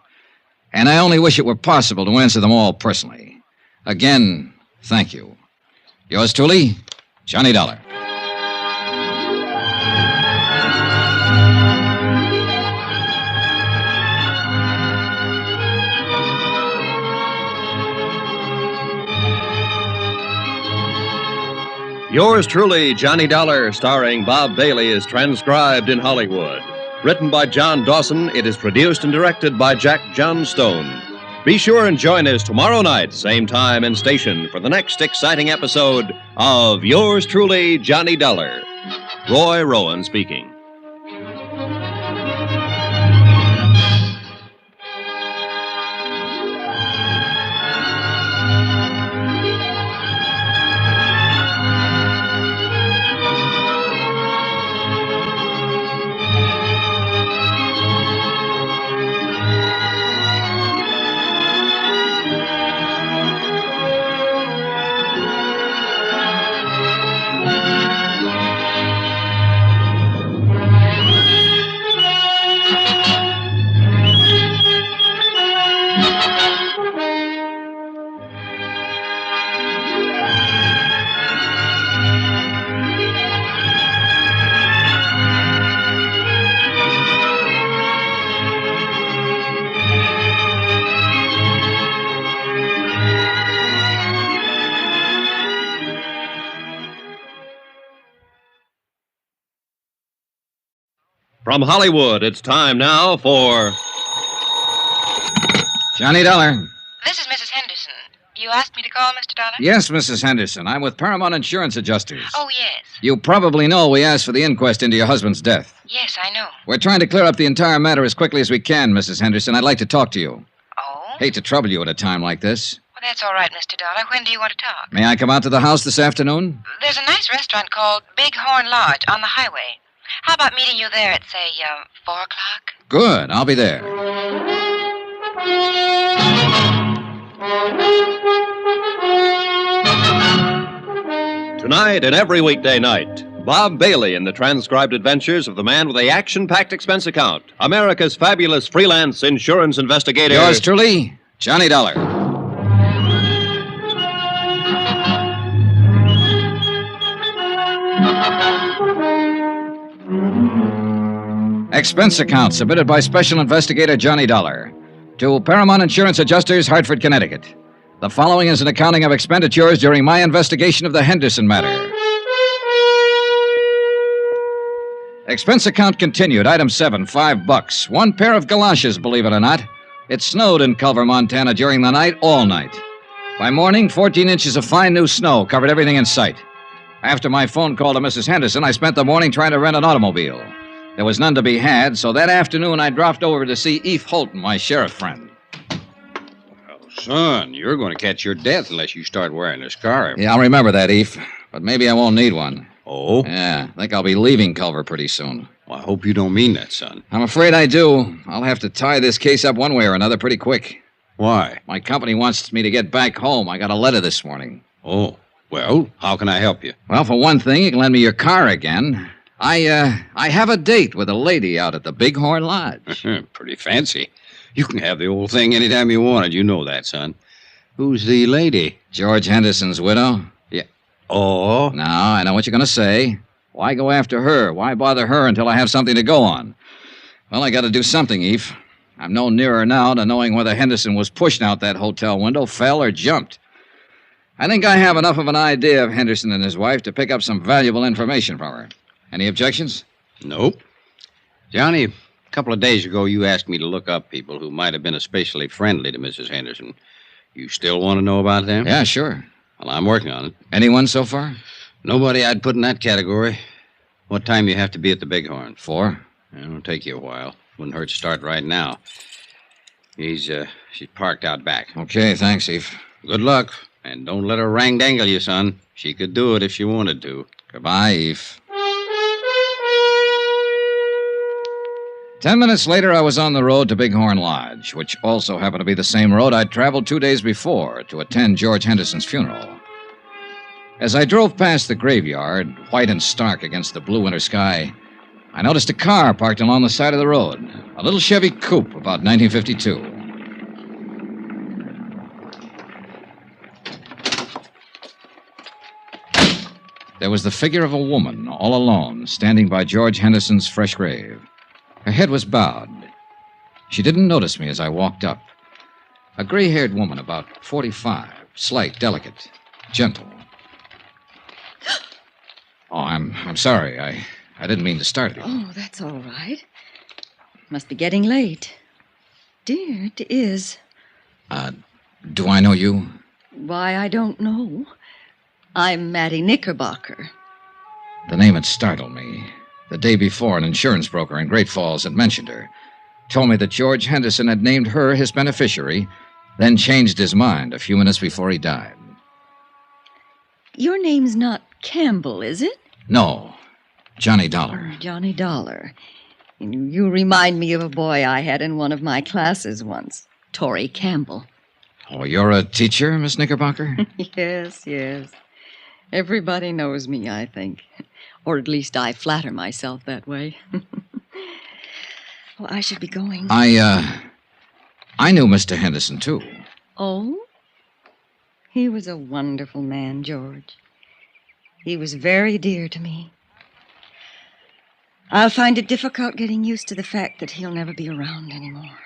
And I only wish it were possible to answer them all personally. Again, thank you. Yours truly, Johnny Dollar. Yours truly, Johnny Dollar, starring Bob Bailey, is transcribed in Hollywood. Written by John Dawson, it is produced and directed by Jack Johnstone. Be sure and join us tomorrow night, same time and station, for the next exciting episode of Yours truly, Johnny Dollar. Roy Rowan speaking. From Hollywood, it's time now for Johnny Dollar. This is Mrs. Henderson. You asked me to call, Mr. Dollar? Yes, Mrs. Henderson. I'm with Paramount Insurance Adjusters. Oh, yes. You probably know we asked for the inquest into your husband's death. Yes, I know. We're trying to clear up the entire matter as quickly as we can, Mrs. Henderson. I'd like to talk to you. Oh? Hate to trouble you at a time like this. Well, that's all right, Mr. Dollar. When do you want to talk? May I come out to the house this afternoon? There's a nice restaurant called Big Horn Lodge on the highway. How about meeting you there at, say, 4 o'clock? Good. I'll be there. Tonight and every weekday night, Bob Bailey in the transcribed adventures of the man with the action-packed expense account, America's fabulous freelance insurance investigator. Yours truly, Johnny Dollar. Expense account submitted by Special Investigator Johnny Dollar to Paramount Insurance Adjusters, Hartford, Connecticut. The following is an accounting of expenditures during my investigation of the Henderson matter. Expense account continued. Item 7, $5. One pair of galoshes, believe it or not. It snowed in Culver, Montana during the night, all night. By morning, 14 inches of fine new snow covered everything in sight. After my phone call to Mrs. Henderson, I spent the morning trying to rent an automobile. There was none to be had, so that afternoon I dropped over to see Eve Holton, my sheriff friend. Son, you're going to catch your death unless you start wearing a scarf. Yeah, I'll remember that, Eve. But maybe I won't need one. Oh? Yeah, I think I'll be leaving Culver pretty soon. Well, I hope you don't mean that, son. I'm afraid I do. I'll have to tie this case up one way or another pretty quick. Why? My company wants me to get back home. I got a letter this morning. Oh, well, how can I help you? Well, for one thing, you can lend me your car again. I have a date with a lady out at the Big Horn Lodge. Pretty fancy. You can have the old thing anytime you wanted. You know that, son. Who's the lady? George Henderson's widow. Yeah. Oh? Now, I know what you're going to say. Why go after her? Why bother her until I have something to go on? Well, I got to do something, Eve. I'm no nearer now to knowing whether Henderson was pushed out that hotel window, fell, or jumped. I think I have enough of an idea of Henderson and his wife to pick up some valuable information from her. Any objections? Nope. Johnny, a couple of days ago you asked me to look up people who might have been especially friendly to Mrs. Henderson. You still want to know about them? Yeah, sure. Well, I'm working on it. Anyone so far? Nobody I'd put in that category. What time you have to be at the Bighorn? 4. It'll take you a while. Wouldn't hurt to start right now. She's parked out back. Okay, thanks, Eve. Good luck. And don't let her rang-dangle you, son. She could do it if she wanted to. Goodbye, Eve. 10 minutes later, I was on the road to Bighorn Lodge, which also happened to be the same road I'd traveled 2 days before to attend George Henderson's funeral. As I drove past the graveyard, white and stark against the blue winter sky, I noticed a car parked along the side of the road, a little Chevy coupe about 1952. There was the figure of a woman, all alone, standing by George Henderson's fresh grave. Her head was bowed. She didn't notice me as I walked up. A gray-haired woman, about 45, slight, delicate, gentle. Oh, I'm sorry. I didn't mean to start it. Oh, that's all right. Must be getting late. Dear, it is. Do I know you? Why, I don't know. I'm Mattie Knickerbocker. The name had startled me. The day before, an insurance broker in Great Falls had mentioned her. Told me that George Henderson had named her his beneficiary, then changed his mind a few minutes before he died. Your name's not Campbell, is it? No, Johnny Dollar. Oh, Johnny Dollar. You remind me of a boy I had in one of my classes once, Torrey Campbell. Oh, you're a teacher, Miss Knickerbocker? Yes. Everybody knows me, I think. Or at least I flatter myself that way. Well, I should be going. I knew Mr. Henderson, too. Oh? He was a wonderful man, George. He was very dear to me. I'll find it difficult getting used to the fact that he'll never be around anymore.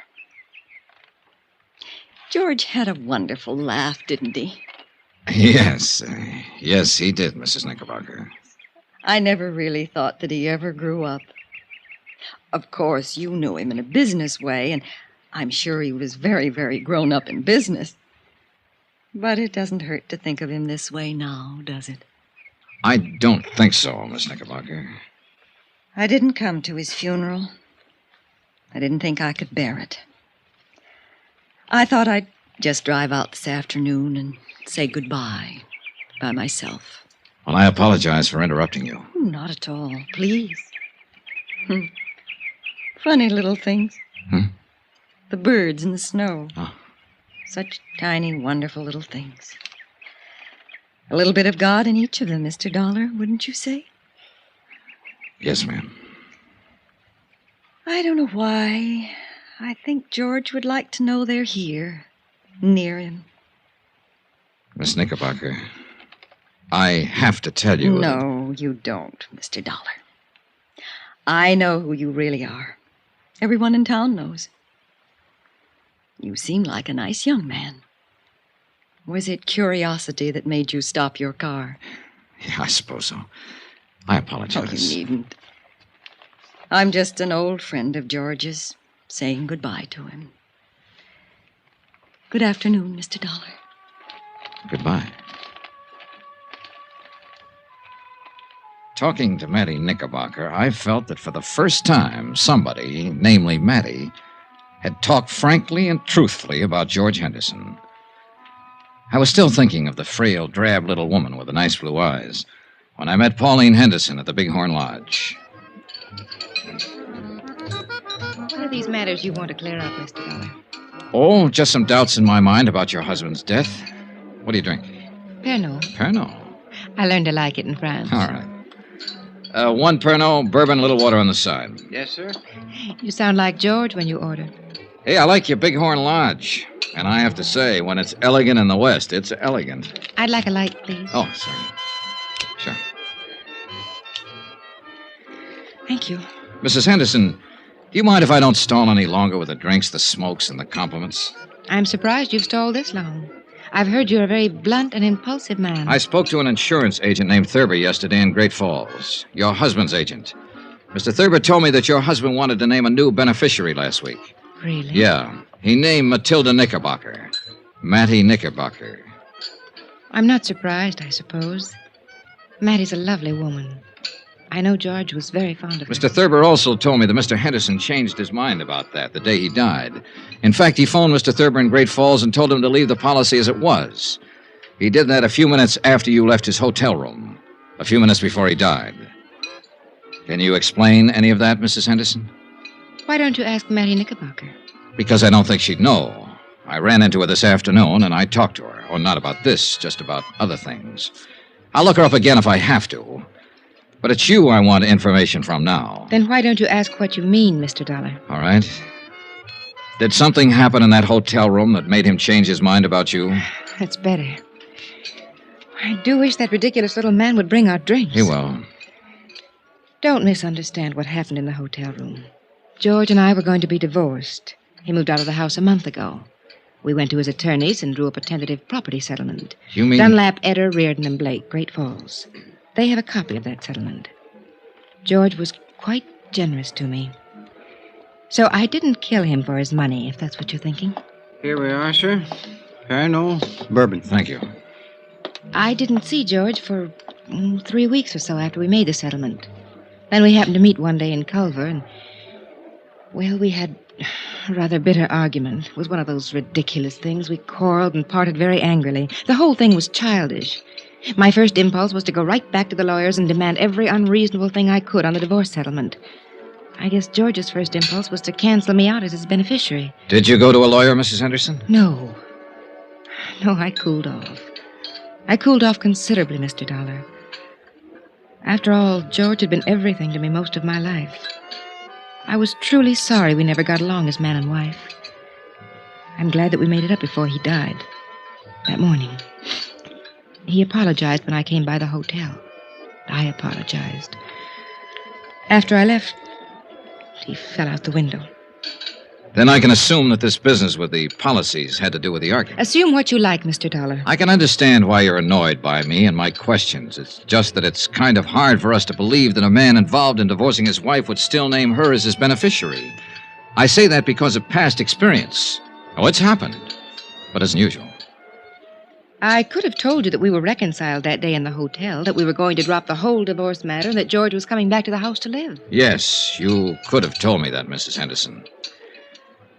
George had a wonderful laugh, didn't he? Yes, yes, he did, Mrs. Knickerbocker. I never really thought that he ever grew up. Of course, you knew him in a business way, and I'm sure he was very, very grown up in business. But it doesn't hurt to think of him this way now, does it? I don't think so, Miss Knickerbocker. I didn't come to his funeral. I didn't think I could bear it. I thought I'd just drive out this afternoon and say goodbye by myself. Well, I apologize for interrupting you. Not at all. Please. Funny little things. The birds in the snow. Oh. Such tiny, wonderful little things. A little bit of God in each of them, Mr. Dollar, wouldn't you say? Yes, ma'am. I don't know why. I think George would like to know they're here, near him. Miss Knickerbocker, I have to tell you... No, you don't, Mr. Dollar. I know who you really are. Everyone in town knows. You seem like a nice young man. Was it curiosity that made you stop your car? Yeah, I suppose so. I apologize. Oh, you needn't. I'm just an old friend of George's, saying goodbye to him. Good afternoon, Mr. Dollar. Goodbye. Talking to Mattie Knickerbocker, I felt that for the first time, somebody, namely Mattie, had talked frankly and truthfully about George Henderson. I was still thinking of the frail, drab little woman with the nice blue eyes when I met Pauline Henderson at the Bighorn Lodge. What are these matters you want to clear up, Mr. Dollar? Oh, just some doubts in my mind about your husband's death. What do you drink? Pernod. Pernod. I learned to like it in France. All right. One Pernod, bourbon, a little water on the side. Yes, sir. You sound like George when you order. Hey, I like your Bighorn Lodge. And I have to say, when it's elegant in the West, it's elegant. I'd like a light, please. Oh, sorry. Sure. Thank you. Mrs. Henderson, do you mind if I don't stall any longer with the drinks, the smokes, and the compliments? I'm surprised you've stalled this long. I've heard you're a very blunt and impulsive man. I spoke to an insurance agent named Thurber yesterday in Great Falls. Your husband's agent. Mr. Thurber told me that your husband wanted to name a new beneficiary last week. Really? Yeah. He named Matilda Knickerbocker. Mattie Knickerbocker. I'm not surprised, I suppose. Mattie's a lovely woman. I know George was very fond of her. Mr. Thurber also told me that Mr. Henderson changed his mind about that the day he died. In fact, he phoned Mr. Thurber in Great Falls and told him to leave the policy as it was. He did that a few minutes after you left his hotel room, a few minutes before he died. Can you explain any of that, Mrs. Henderson? Why don't you ask Mattie Knickerbocker? Because I don't think she'd know. I ran into her this afternoon, and I talked to her. Oh, not about this, just about other things. I'll look her up again if I have to. But it's you I want information from now. Then why don't you ask what you mean, Mr. Dollar? All right. Did something happen in that hotel room that made him change his mind about you? That's better. I do wish that ridiculous little man would bring our drinks. He will. Don't misunderstand what happened in the hotel room. George and I were going to be divorced. He moved out of the house a month ago. We went to his attorneys and drew up a tentative property settlement. You mean... Dunlap, Eder, Reardon, and Blake, Great Falls. They have a copy of that settlement. George was quite generous to me. So I didn't kill him for his money, if that's what you're thinking. Here we are, sir. Pernod, bourbon. Thank you. I didn't see George for 3 weeks or so after we made the settlement. Then we happened to meet one day in Culver, and... well, we had a rather bitter argument. It was one of those ridiculous things. We quarreled and parted very angrily. The whole thing was childish. My first impulse was to go right back to the lawyers and demand every unreasonable thing I could on the divorce settlement. I guess George's first impulse was to cancel me out as his beneficiary. Did you go to a lawyer, Mrs. Henderson? No. No, I cooled off. I cooled off considerably, Mr. Dollar. After all, George had been everything to me most of my life. I was truly sorry we never got along as man and wife. I'm glad that we made it up before he died. That morning. He apologized when I came by the hotel. I apologized. After I left, he fell out the window. Then I can assume that this business with the policies had to do with the argument. Assume what you like, Mr. Dollar. I can understand why you're annoyed by me and my questions. It's just that it's kind of hard for us to believe that a man involved in divorcing his wife would still name her as his beneficiary. I say that because of past experience. Oh, it's happened, but as usual. I could have told you that we were reconciled that day in the hotel, that we were going to drop the whole divorce matter, and that George was coming back to the house to live. Yes, you could have told me that, Mrs. Henderson.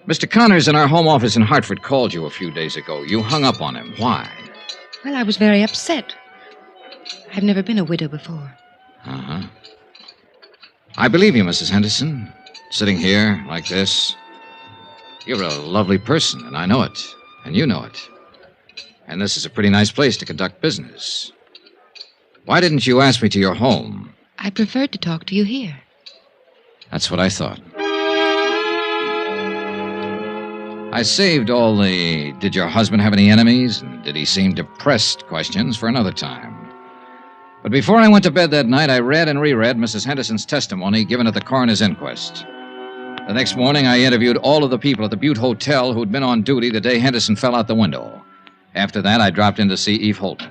Mr. Connors in our home office in Hartford called you a few days ago. You hung up on him. Why? Well, I was very upset. I've never been a widow before. Uh-huh. I believe you, Mrs. Henderson. Sitting here like this. You're a lovely person, and I know it. And you know it. And this is a pretty nice place to conduct business. Why didn't you ask me to your home? I preferred to talk to you here. That's what I thought. I saved all the "did your husband have any enemies?" and "did he seem depressed?" questions for another time. But before I went to bed that night, I read and reread Mrs. Henderson's testimony given at the coroner's inquest. The next morning, I interviewed all of the people at the Butte Hotel who'd been on duty the day Henderson fell out the window. After that, I dropped in to see Eve Holton.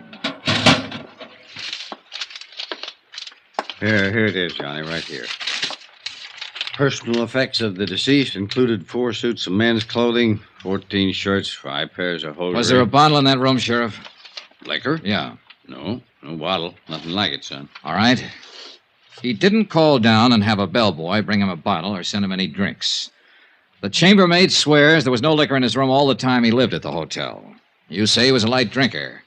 Here it is, Johnny, right here. Personal effects of the deceased included 4 suits of men's clothing, 14 shirts, 5 pairs of hosiery. Was there a bottle in that room, Sheriff? Liquor? Yeah. No bottle. Nothing like it, son. All right. He didn't call down and have a bellboy bring him a bottle or send him any drinks. The chambermaid swears there was no liquor in his room all the time he lived at the hotel. You say he was a light drinker.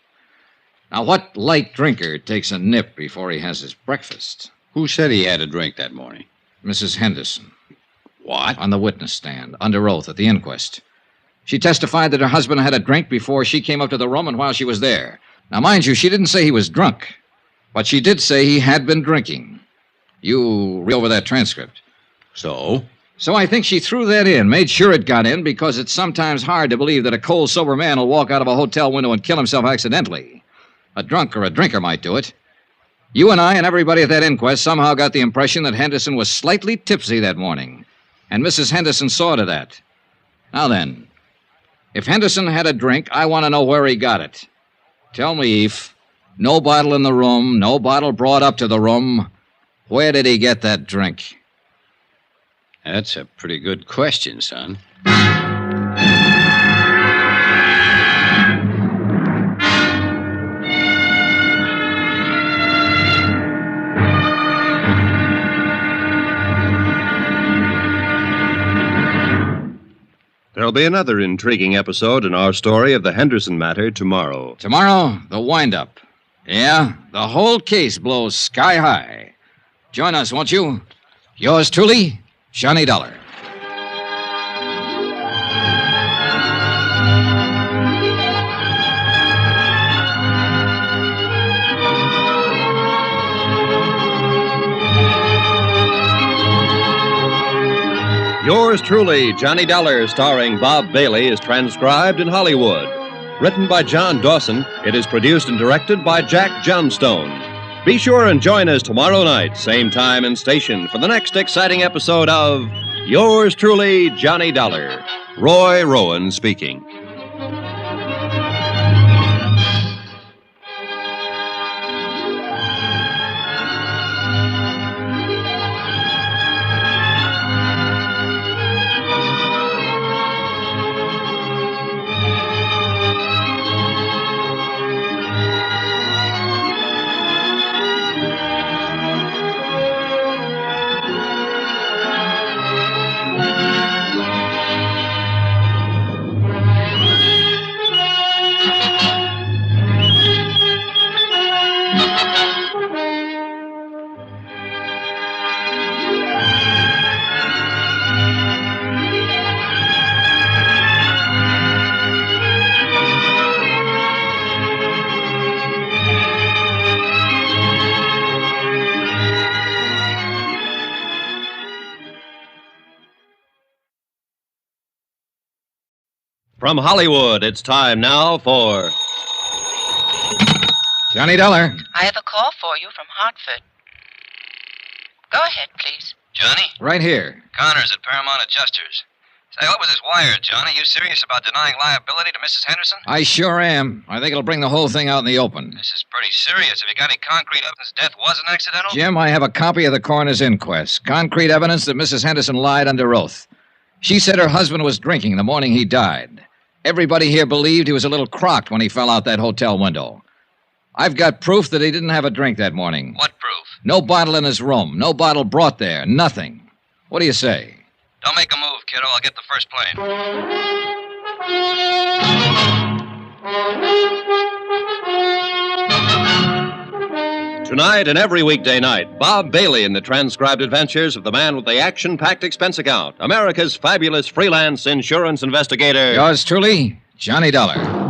Now, what light drinker takes a nip before he has his breakfast? Who said he had a drink that morning? Mrs. Henderson. What? On the witness stand, under oath at the inquest. She testified that her husband had a drink before she came up to the room and while she was there. Now, mind you, she didn't say he was drunk, but she did say he had been drinking. You read over that transcript. So? So I think she threw that in, made sure it got in, because it's sometimes hard to believe that a cold, sober man will walk out of a hotel window and kill himself accidentally. A drunk or a drinker might do it. You and I and everybody at that inquest somehow got the impression that Henderson was slightly tipsy that morning, and Mrs. Henderson saw to that. Now then, if Henderson had a drink, I want to know where he got it. Tell me, Eve. No bottle in the room, no bottle brought up to the room. Where did he get that drink? That's a pretty good question, son. There'll be another intriguing episode in our story of the Henderson matter tomorrow. Tomorrow, the wind-up. Yeah, the whole case blows sky high. Join us, won't you? Yours truly, Johnny Dollar. Yours truly, Johnny Dollar, starring Bob Bailey, is transcribed in Hollywood. Written by John Dawson, it is produced and directed by Jack Johnstone. Be sure and join us tomorrow night, same time and station, for the next exciting episode of Yours truly, Johnny Dollar. Roy Rowan speaking. From Hollywood, it's time now for Johnny Dollar. I have a call for you from Hartford. Go ahead, please. Johnny? Right here. Connors at Paramount Adjusters. Say, what was this wire, Johnny? You serious about denying liability to Mrs. Henderson? I sure am. I think it'll bring the whole thing out in the open. This is pretty serious. Have you got any concrete evidence death wasn't accidental? Jim, I have a copy of the coroner's inquest. Concrete evidence that Mrs. Henderson lied under oath. She said her husband was drinking the morning he died. Everybody here believed he was a little crocked when he fell out that hotel window. I've got proof that he didn't have a drink that morning. What proof? No bottle in his room. No bottle brought there. Nothing. What do you say? Don't make a move, kiddo. I'll get the first plane. Tonight and every weekday night, Bob Bailey in the transcribed adventures of the man with the action-packed expense account, America's fabulous freelance insurance investigator. Yours truly, Johnny Dollar.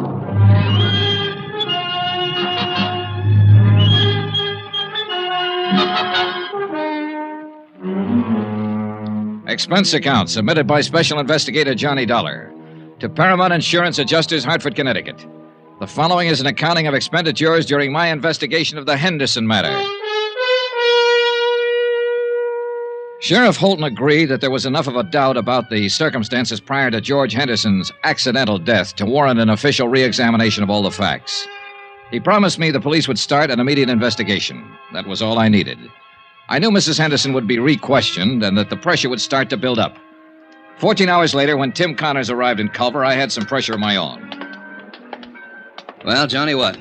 Expense account submitted by Special Investigator Johnny Dollar to Paramount Insurance Adjusters, Hartford, Connecticut. The following is an accounting of expenditures during my investigation of the Henderson matter. Sheriff Holton agreed that there was enough of a doubt about the circumstances prior to George Henderson's accidental death to warrant an official re-examination of all the facts. He promised me the police would start an immediate investigation. That was all I needed. I knew Mrs. Henderson would be re-questioned and that the pressure would start to build up. 14 hours later, when Tim Connors arrived in Culver, I had some pressure of my own. Well, Johnny, what?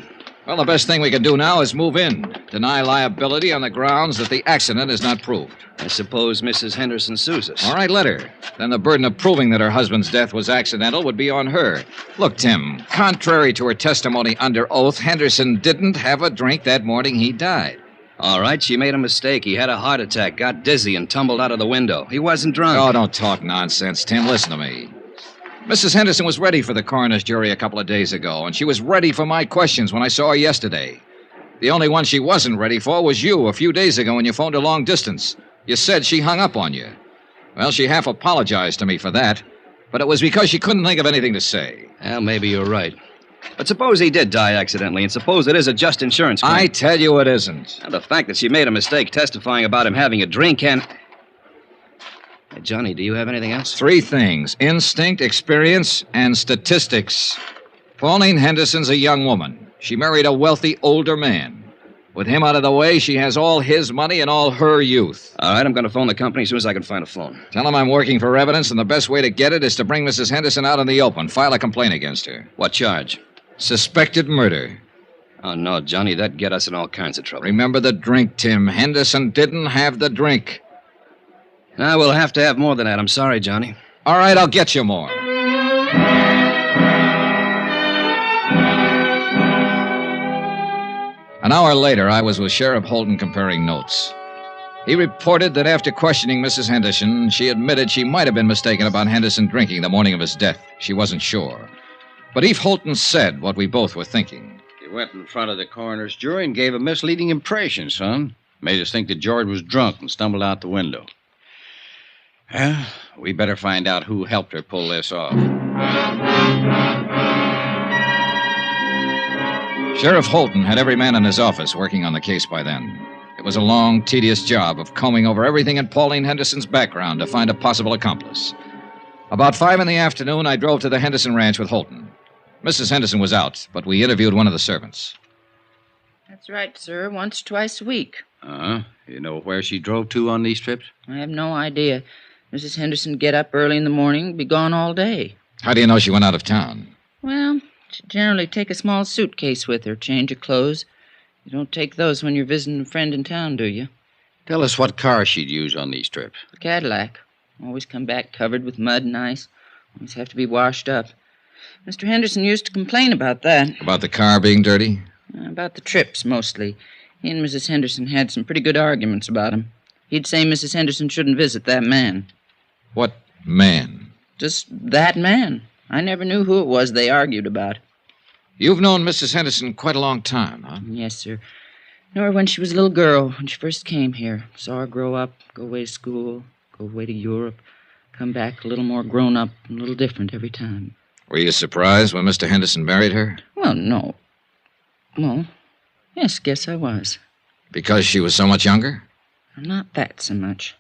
Well, the best thing we can do now is move in. Deny liability on the grounds that the accident is not proved. I suppose Mrs. Henderson sues us. All right, let her. Then the burden of proving that her husband's death was accidental would be on her. Look, Tim, contrary to her testimony under oath, Henderson didn't have a drink that morning he died. All right, she made a mistake. He had a heart attack, got dizzy, and tumbled out of the window. He wasn't drunk. Oh, don't talk nonsense, Tim. Listen to me. Mrs. Henderson was ready for the coroner's jury a couple of days ago, and she was ready for my questions when I saw her yesterday. The only one she wasn't ready for was you a few days ago when you phoned her long distance. You said she hung up on you. Well, she half apologized to me for that, but it was because she couldn't think of anything to say. Well, maybe you're right. But suppose he did die accidentally, and suppose it is a just insurance claim. I tell you it isn't. And the fact that she made a mistake testifying about him having a drink and... Hey, Johnny, do you have anything else? 3 things. Instinct, experience, and statistics. Pauline Henderson's a young woman. She married a wealthy older man. With him out of the way, she has all his money and all her youth. All right, I'm going to phone the company as soon as I can find a phone. Tell them I'm working for evidence, and the best way to get it is to bring Mrs. Henderson out in the open. File a complaint against her. What charge? Suspected murder. Oh, no, Johnny, that'd get us in all kinds of trouble. Remember the drink, Tim. Henderson didn't have the drink. Now, we'll have to have more than that. I'm sorry, Johnny. All right, I'll get you more. An hour later, I was with Sheriff Holton comparing notes. He reported that after questioning Mrs. Henderson, she admitted she might have been mistaken about Henderson drinking the morning of his death. She wasn't sure. But Eve Holton said what we both were thinking. You went in front of the coroner's jury and gave a misleading impression, son. Made us think that George was drunk and stumbled out the window. Well, we better find out who helped her pull this off. Sheriff Holton had every man in his office working on the case by then. It was a long, tedious job of combing over everything in Pauline Henderson's background to find a possible accomplice. About 5 in the afternoon, I drove to the Henderson ranch with Holton. Mrs. Henderson was out, but we interviewed one of the servants. That's right, sir. Once, twice a week. Uh-huh. You know where she drove to on these trips? I have no idea. Mrs. Henderson get up early in the morning, be gone all day. How do you know she went out of town? Well, she generally take a small suitcase with her, change of clothes. You don't take those when you're visiting a friend in town, do you? Tell us what car she'd use on these trips. A Cadillac. Always come back covered with mud and ice. Always have to be washed up. Mr. Henderson used to complain about that. About the car being dirty? About the trips, mostly. He and Mrs. Henderson had some pretty good arguments about him. He'd say Mrs. Henderson shouldn't visit that man. What man? Just that man. I never knew who it was they argued about. You've known Mrs. Henderson quite a long time, huh? Yes, sir. Knew her when she was a little girl, when she first came here. Saw her grow up, go away to school, go away to Europe, come back a little more grown up and a little different every time. Were you surprised when Mr. Henderson married her? Well, no. Well, yes, guess I was. Because she was so much younger? Not that so much.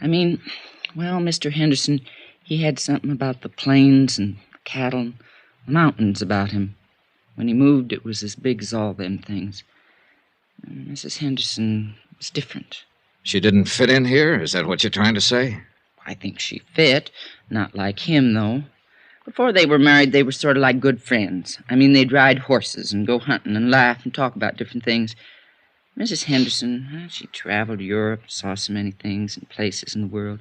I mean, well, Mr. Henderson, He had something about the plains and cattle and mountains about him. When he moved, it was as big as all them things. And Mrs. Henderson was different. She didn't fit in here? Is that what you're trying to say? I think she fit. Not like him, though. Before they were married, they were sort of like good friends. I mean, they'd ride horses and go hunting and laugh and talk about different things. Mrs. Henderson, well, she traveled Europe, saw so many things and places in the world.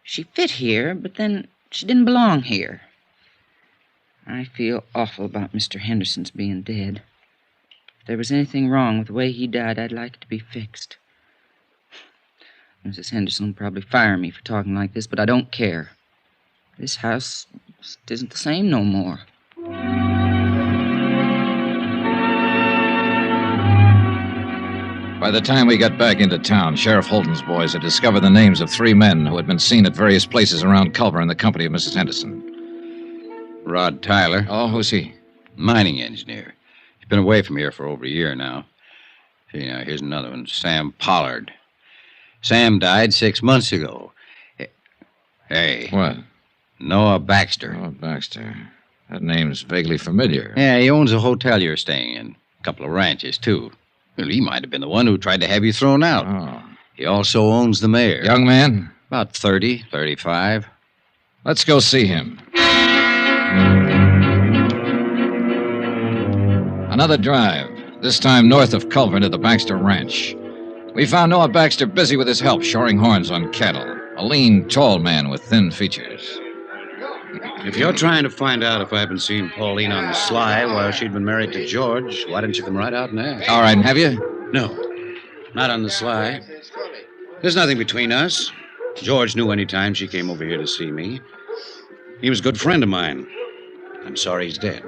She fit here, but then she didn't belong here. I feel awful about Mr. Henderson's being dead. If there was anything wrong with the way he died, I'd like it to be fixed. Mrs. Henderson will probably fire me for talking like this, but I don't care. This house isn't the same no more. By the time we got back into town, Sheriff Holton's boys had discovered the names of 3 men who had been seen at various places around Culver in the company of Mrs. Henderson. Rod Tyler. Oh, who's he? Mining engineer. He's been away from here for over a year now. See, now, here's another one, Sam Pollard. Sam died 6 months ago. Hey. What? Noah Baxter. Noah Baxter. That name's vaguely familiar. Yeah, he owns a hotel you're staying in. A couple of ranches, too. Well, he might have been the one who tried to have you thrown out. Oh. He also owns the mayor. Young man? About 30, 35. Let's go see him. Another drive, this time north of Culver to the Baxter Ranch. We found Noah Baxter busy with his help shoring horns on cattle. A lean, tall man with thin features. If you're trying to find out if I've been seeing Pauline on the sly while she'd been married to George, why didn't you come right out and ask? All right, have you? No, not on the sly. There's nothing between us. George knew any time she came over here to see me. He was a good friend of mine. I'm sorry he's dead.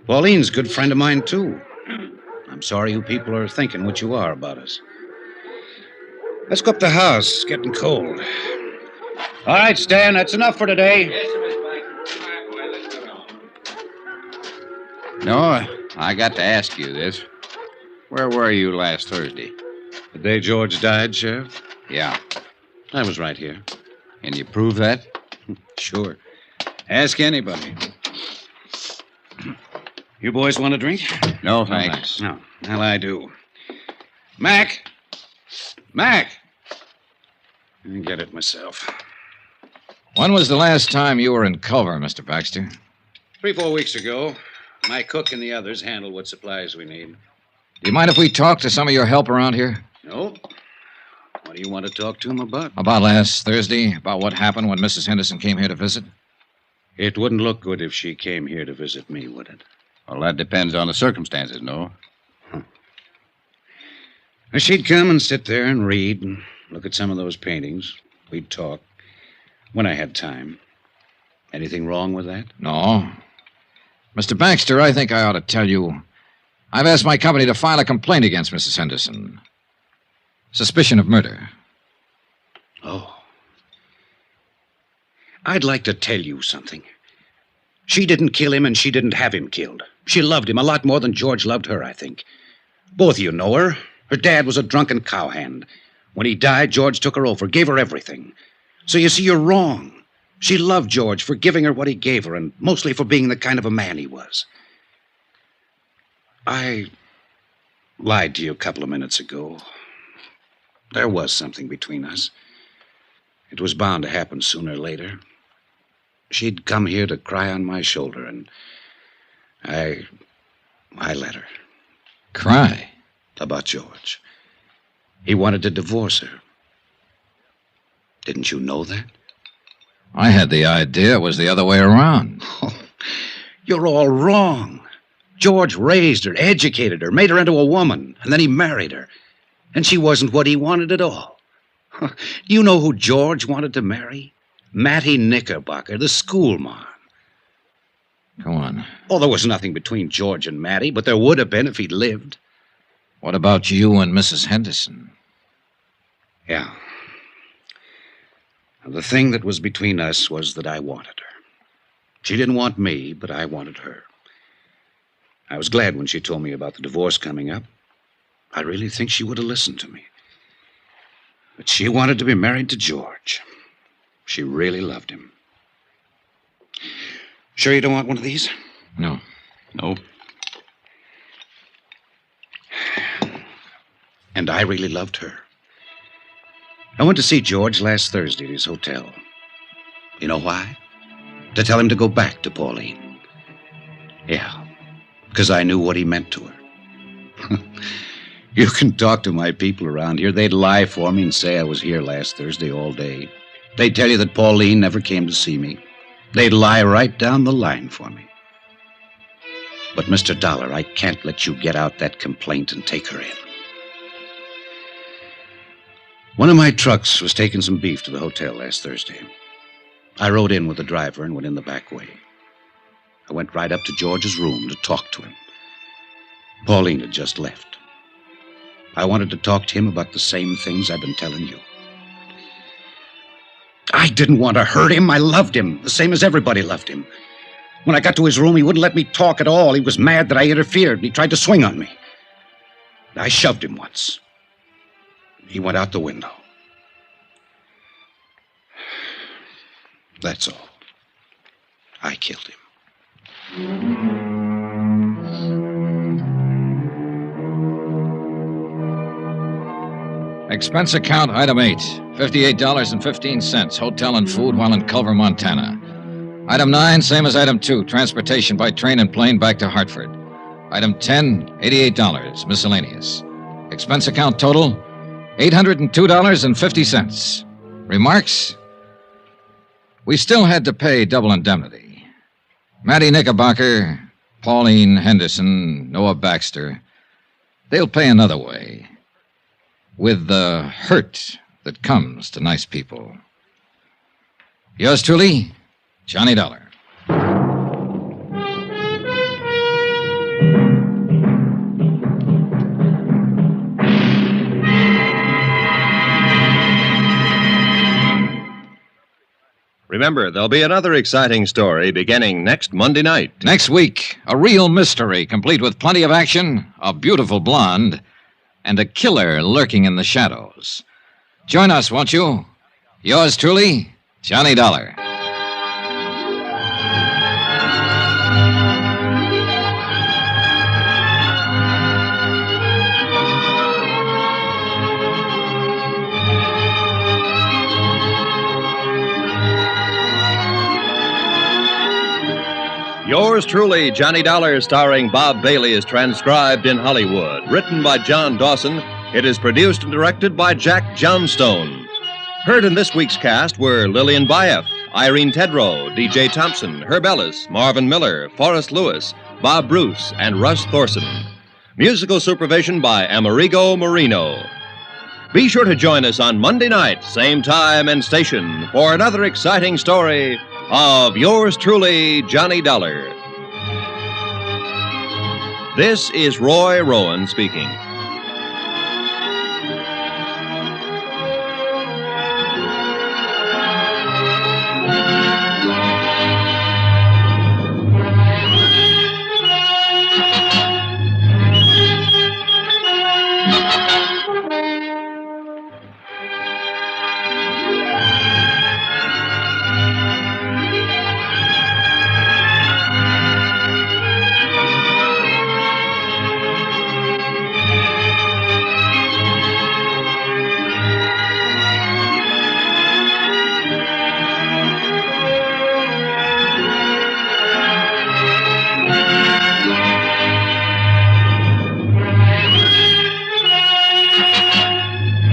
Pauline's a good friend of mine, too. I'm sorry you people are thinking what you are about us. Let's go up the house. It's getting cold. All right, Stan, that's enough for today. No, I got to ask you this. Where were you last Thursday? The day George died, Sheriff? Yeah. I was right here. Can you prove that? Sure. Ask anybody. You boys want a drink? No, thanks. No. Well, I do. Mac! Mac! I can get it myself. When was the last time you were in Culver, Mr. Baxter? 3-4 weeks ago. My cook and the others handle what supplies we need. Do you mind if we talk to some of your help around here? No. What do you want to talk to him about? About last Thursday? About what happened when Mrs. Henderson came here to visit? It wouldn't look good if she came here to visit me, would it? Well, that depends on the circumstances, no? She'd come and sit there and read and look at some of those paintings. We'd talk when I had time. Anything wrong with that? No. Mr. Baxter, I think I ought to tell you, I've asked my company to file a complaint against Mrs. Henderson. Suspicion of murder. Oh. I'd like to tell you something. She didn't kill him and she didn't have him killed. She loved him a lot more than George loved her, I think. Both of you know her. Her dad was a drunken cowhand. When he died, George took her over, gave her everything. So you see, you're wrong. She loved George for giving her what he gave her, and mostly for being the kind of a man he was. I lied to you a couple of minutes ago. There was something between us. It was bound to happen sooner or later. She'd come here to cry on my shoulder, and I let her. Cry? About George. He wanted to divorce her. Didn't you know that? I had the idea it was the other way around. Oh, you're all wrong. George raised her, educated her, made her into a woman, and then he married her. And she wasn't what he wanted at all. Do you know who George wanted to marry? Mattie Knickerbocker, the schoolmarm. Go on. Oh, there was nothing between George and Mattie, but there would have been if he'd lived. What about you and Mrs. Henderson? Yeah. The thing that was between us was that I wanted her. She didn't want me, but I wanted her. I was glad when she told me about the divorce coming up. I really think she would have listened to me. But she wanted to be married to George. She really loved him. Sure you don't want one of these? No. No. And I really loved her. I went to see George last Thursday at his hotel. You know why? To tell him to go back to Pauline. Yeah, because I knew what he meant to her. You can talk to my people around here. They'd lie for me and say I was here last Thursday all day. They'd tell you that Pauline never came to see me. They'd lie right down the line for me. But, Mr. Dollar, I can't let you get out that complaint and take her in. One of my trucks was taking some beef to the hotel last Thursday. I rode in with the driver and went in the back way. I went right up to George's room to talk to him. Pauline had just left. I wanted to talk to him about the same things I've been telling you. I didn't want to hurt him. I loved him, the same as everybody loved him. When I got to his room, he wouldn't let me talk at all. He was mad that I interfered, and he tried to swing on me. I shoved him once. He went out the window. That's all. I killed him. Expense account item 8, $58.15, hotel and food while in Culver, Montana. Item 9, same as item 2, transportation by train and plane back to Hartford. Item 10, $88, miscellaneous. Expense account total, $802.50. Remarks? We still had to pay double indemnity. Mattie Knickerbocker, Pauline Henderson, Noah Baxter, they'll pay another way. With the hurt that comes to nice people. Yours truly, Johnny Dollar. Remember, there'll be another exciting story beginning next Monday night. Next week, a real mystery, complete with plenty of action, a beautiful blonde, and a killer lurking in the shadows. Join us, won't you? Yours truly, Johnny Dollar. Yours truly, Johnny Dollar, starring Bob Bailey, is transcribed in Hollywood. Written by John Dawson, it is produced and directed by Jack Johnstone. Heard in this week's cast were Lillian Baeff, Irene Tedrow, D.J. Thompson, Herb Ellis, Marvin Miller, Forrest Lewis, Bob Bruce, and Russ Thorson. Musical supervision by Amerigo Marino. Be sure to join us on Monday night, same time and station, for another exciting story of yours truly, Johnny Dollar. This is Roy Rowan speaking.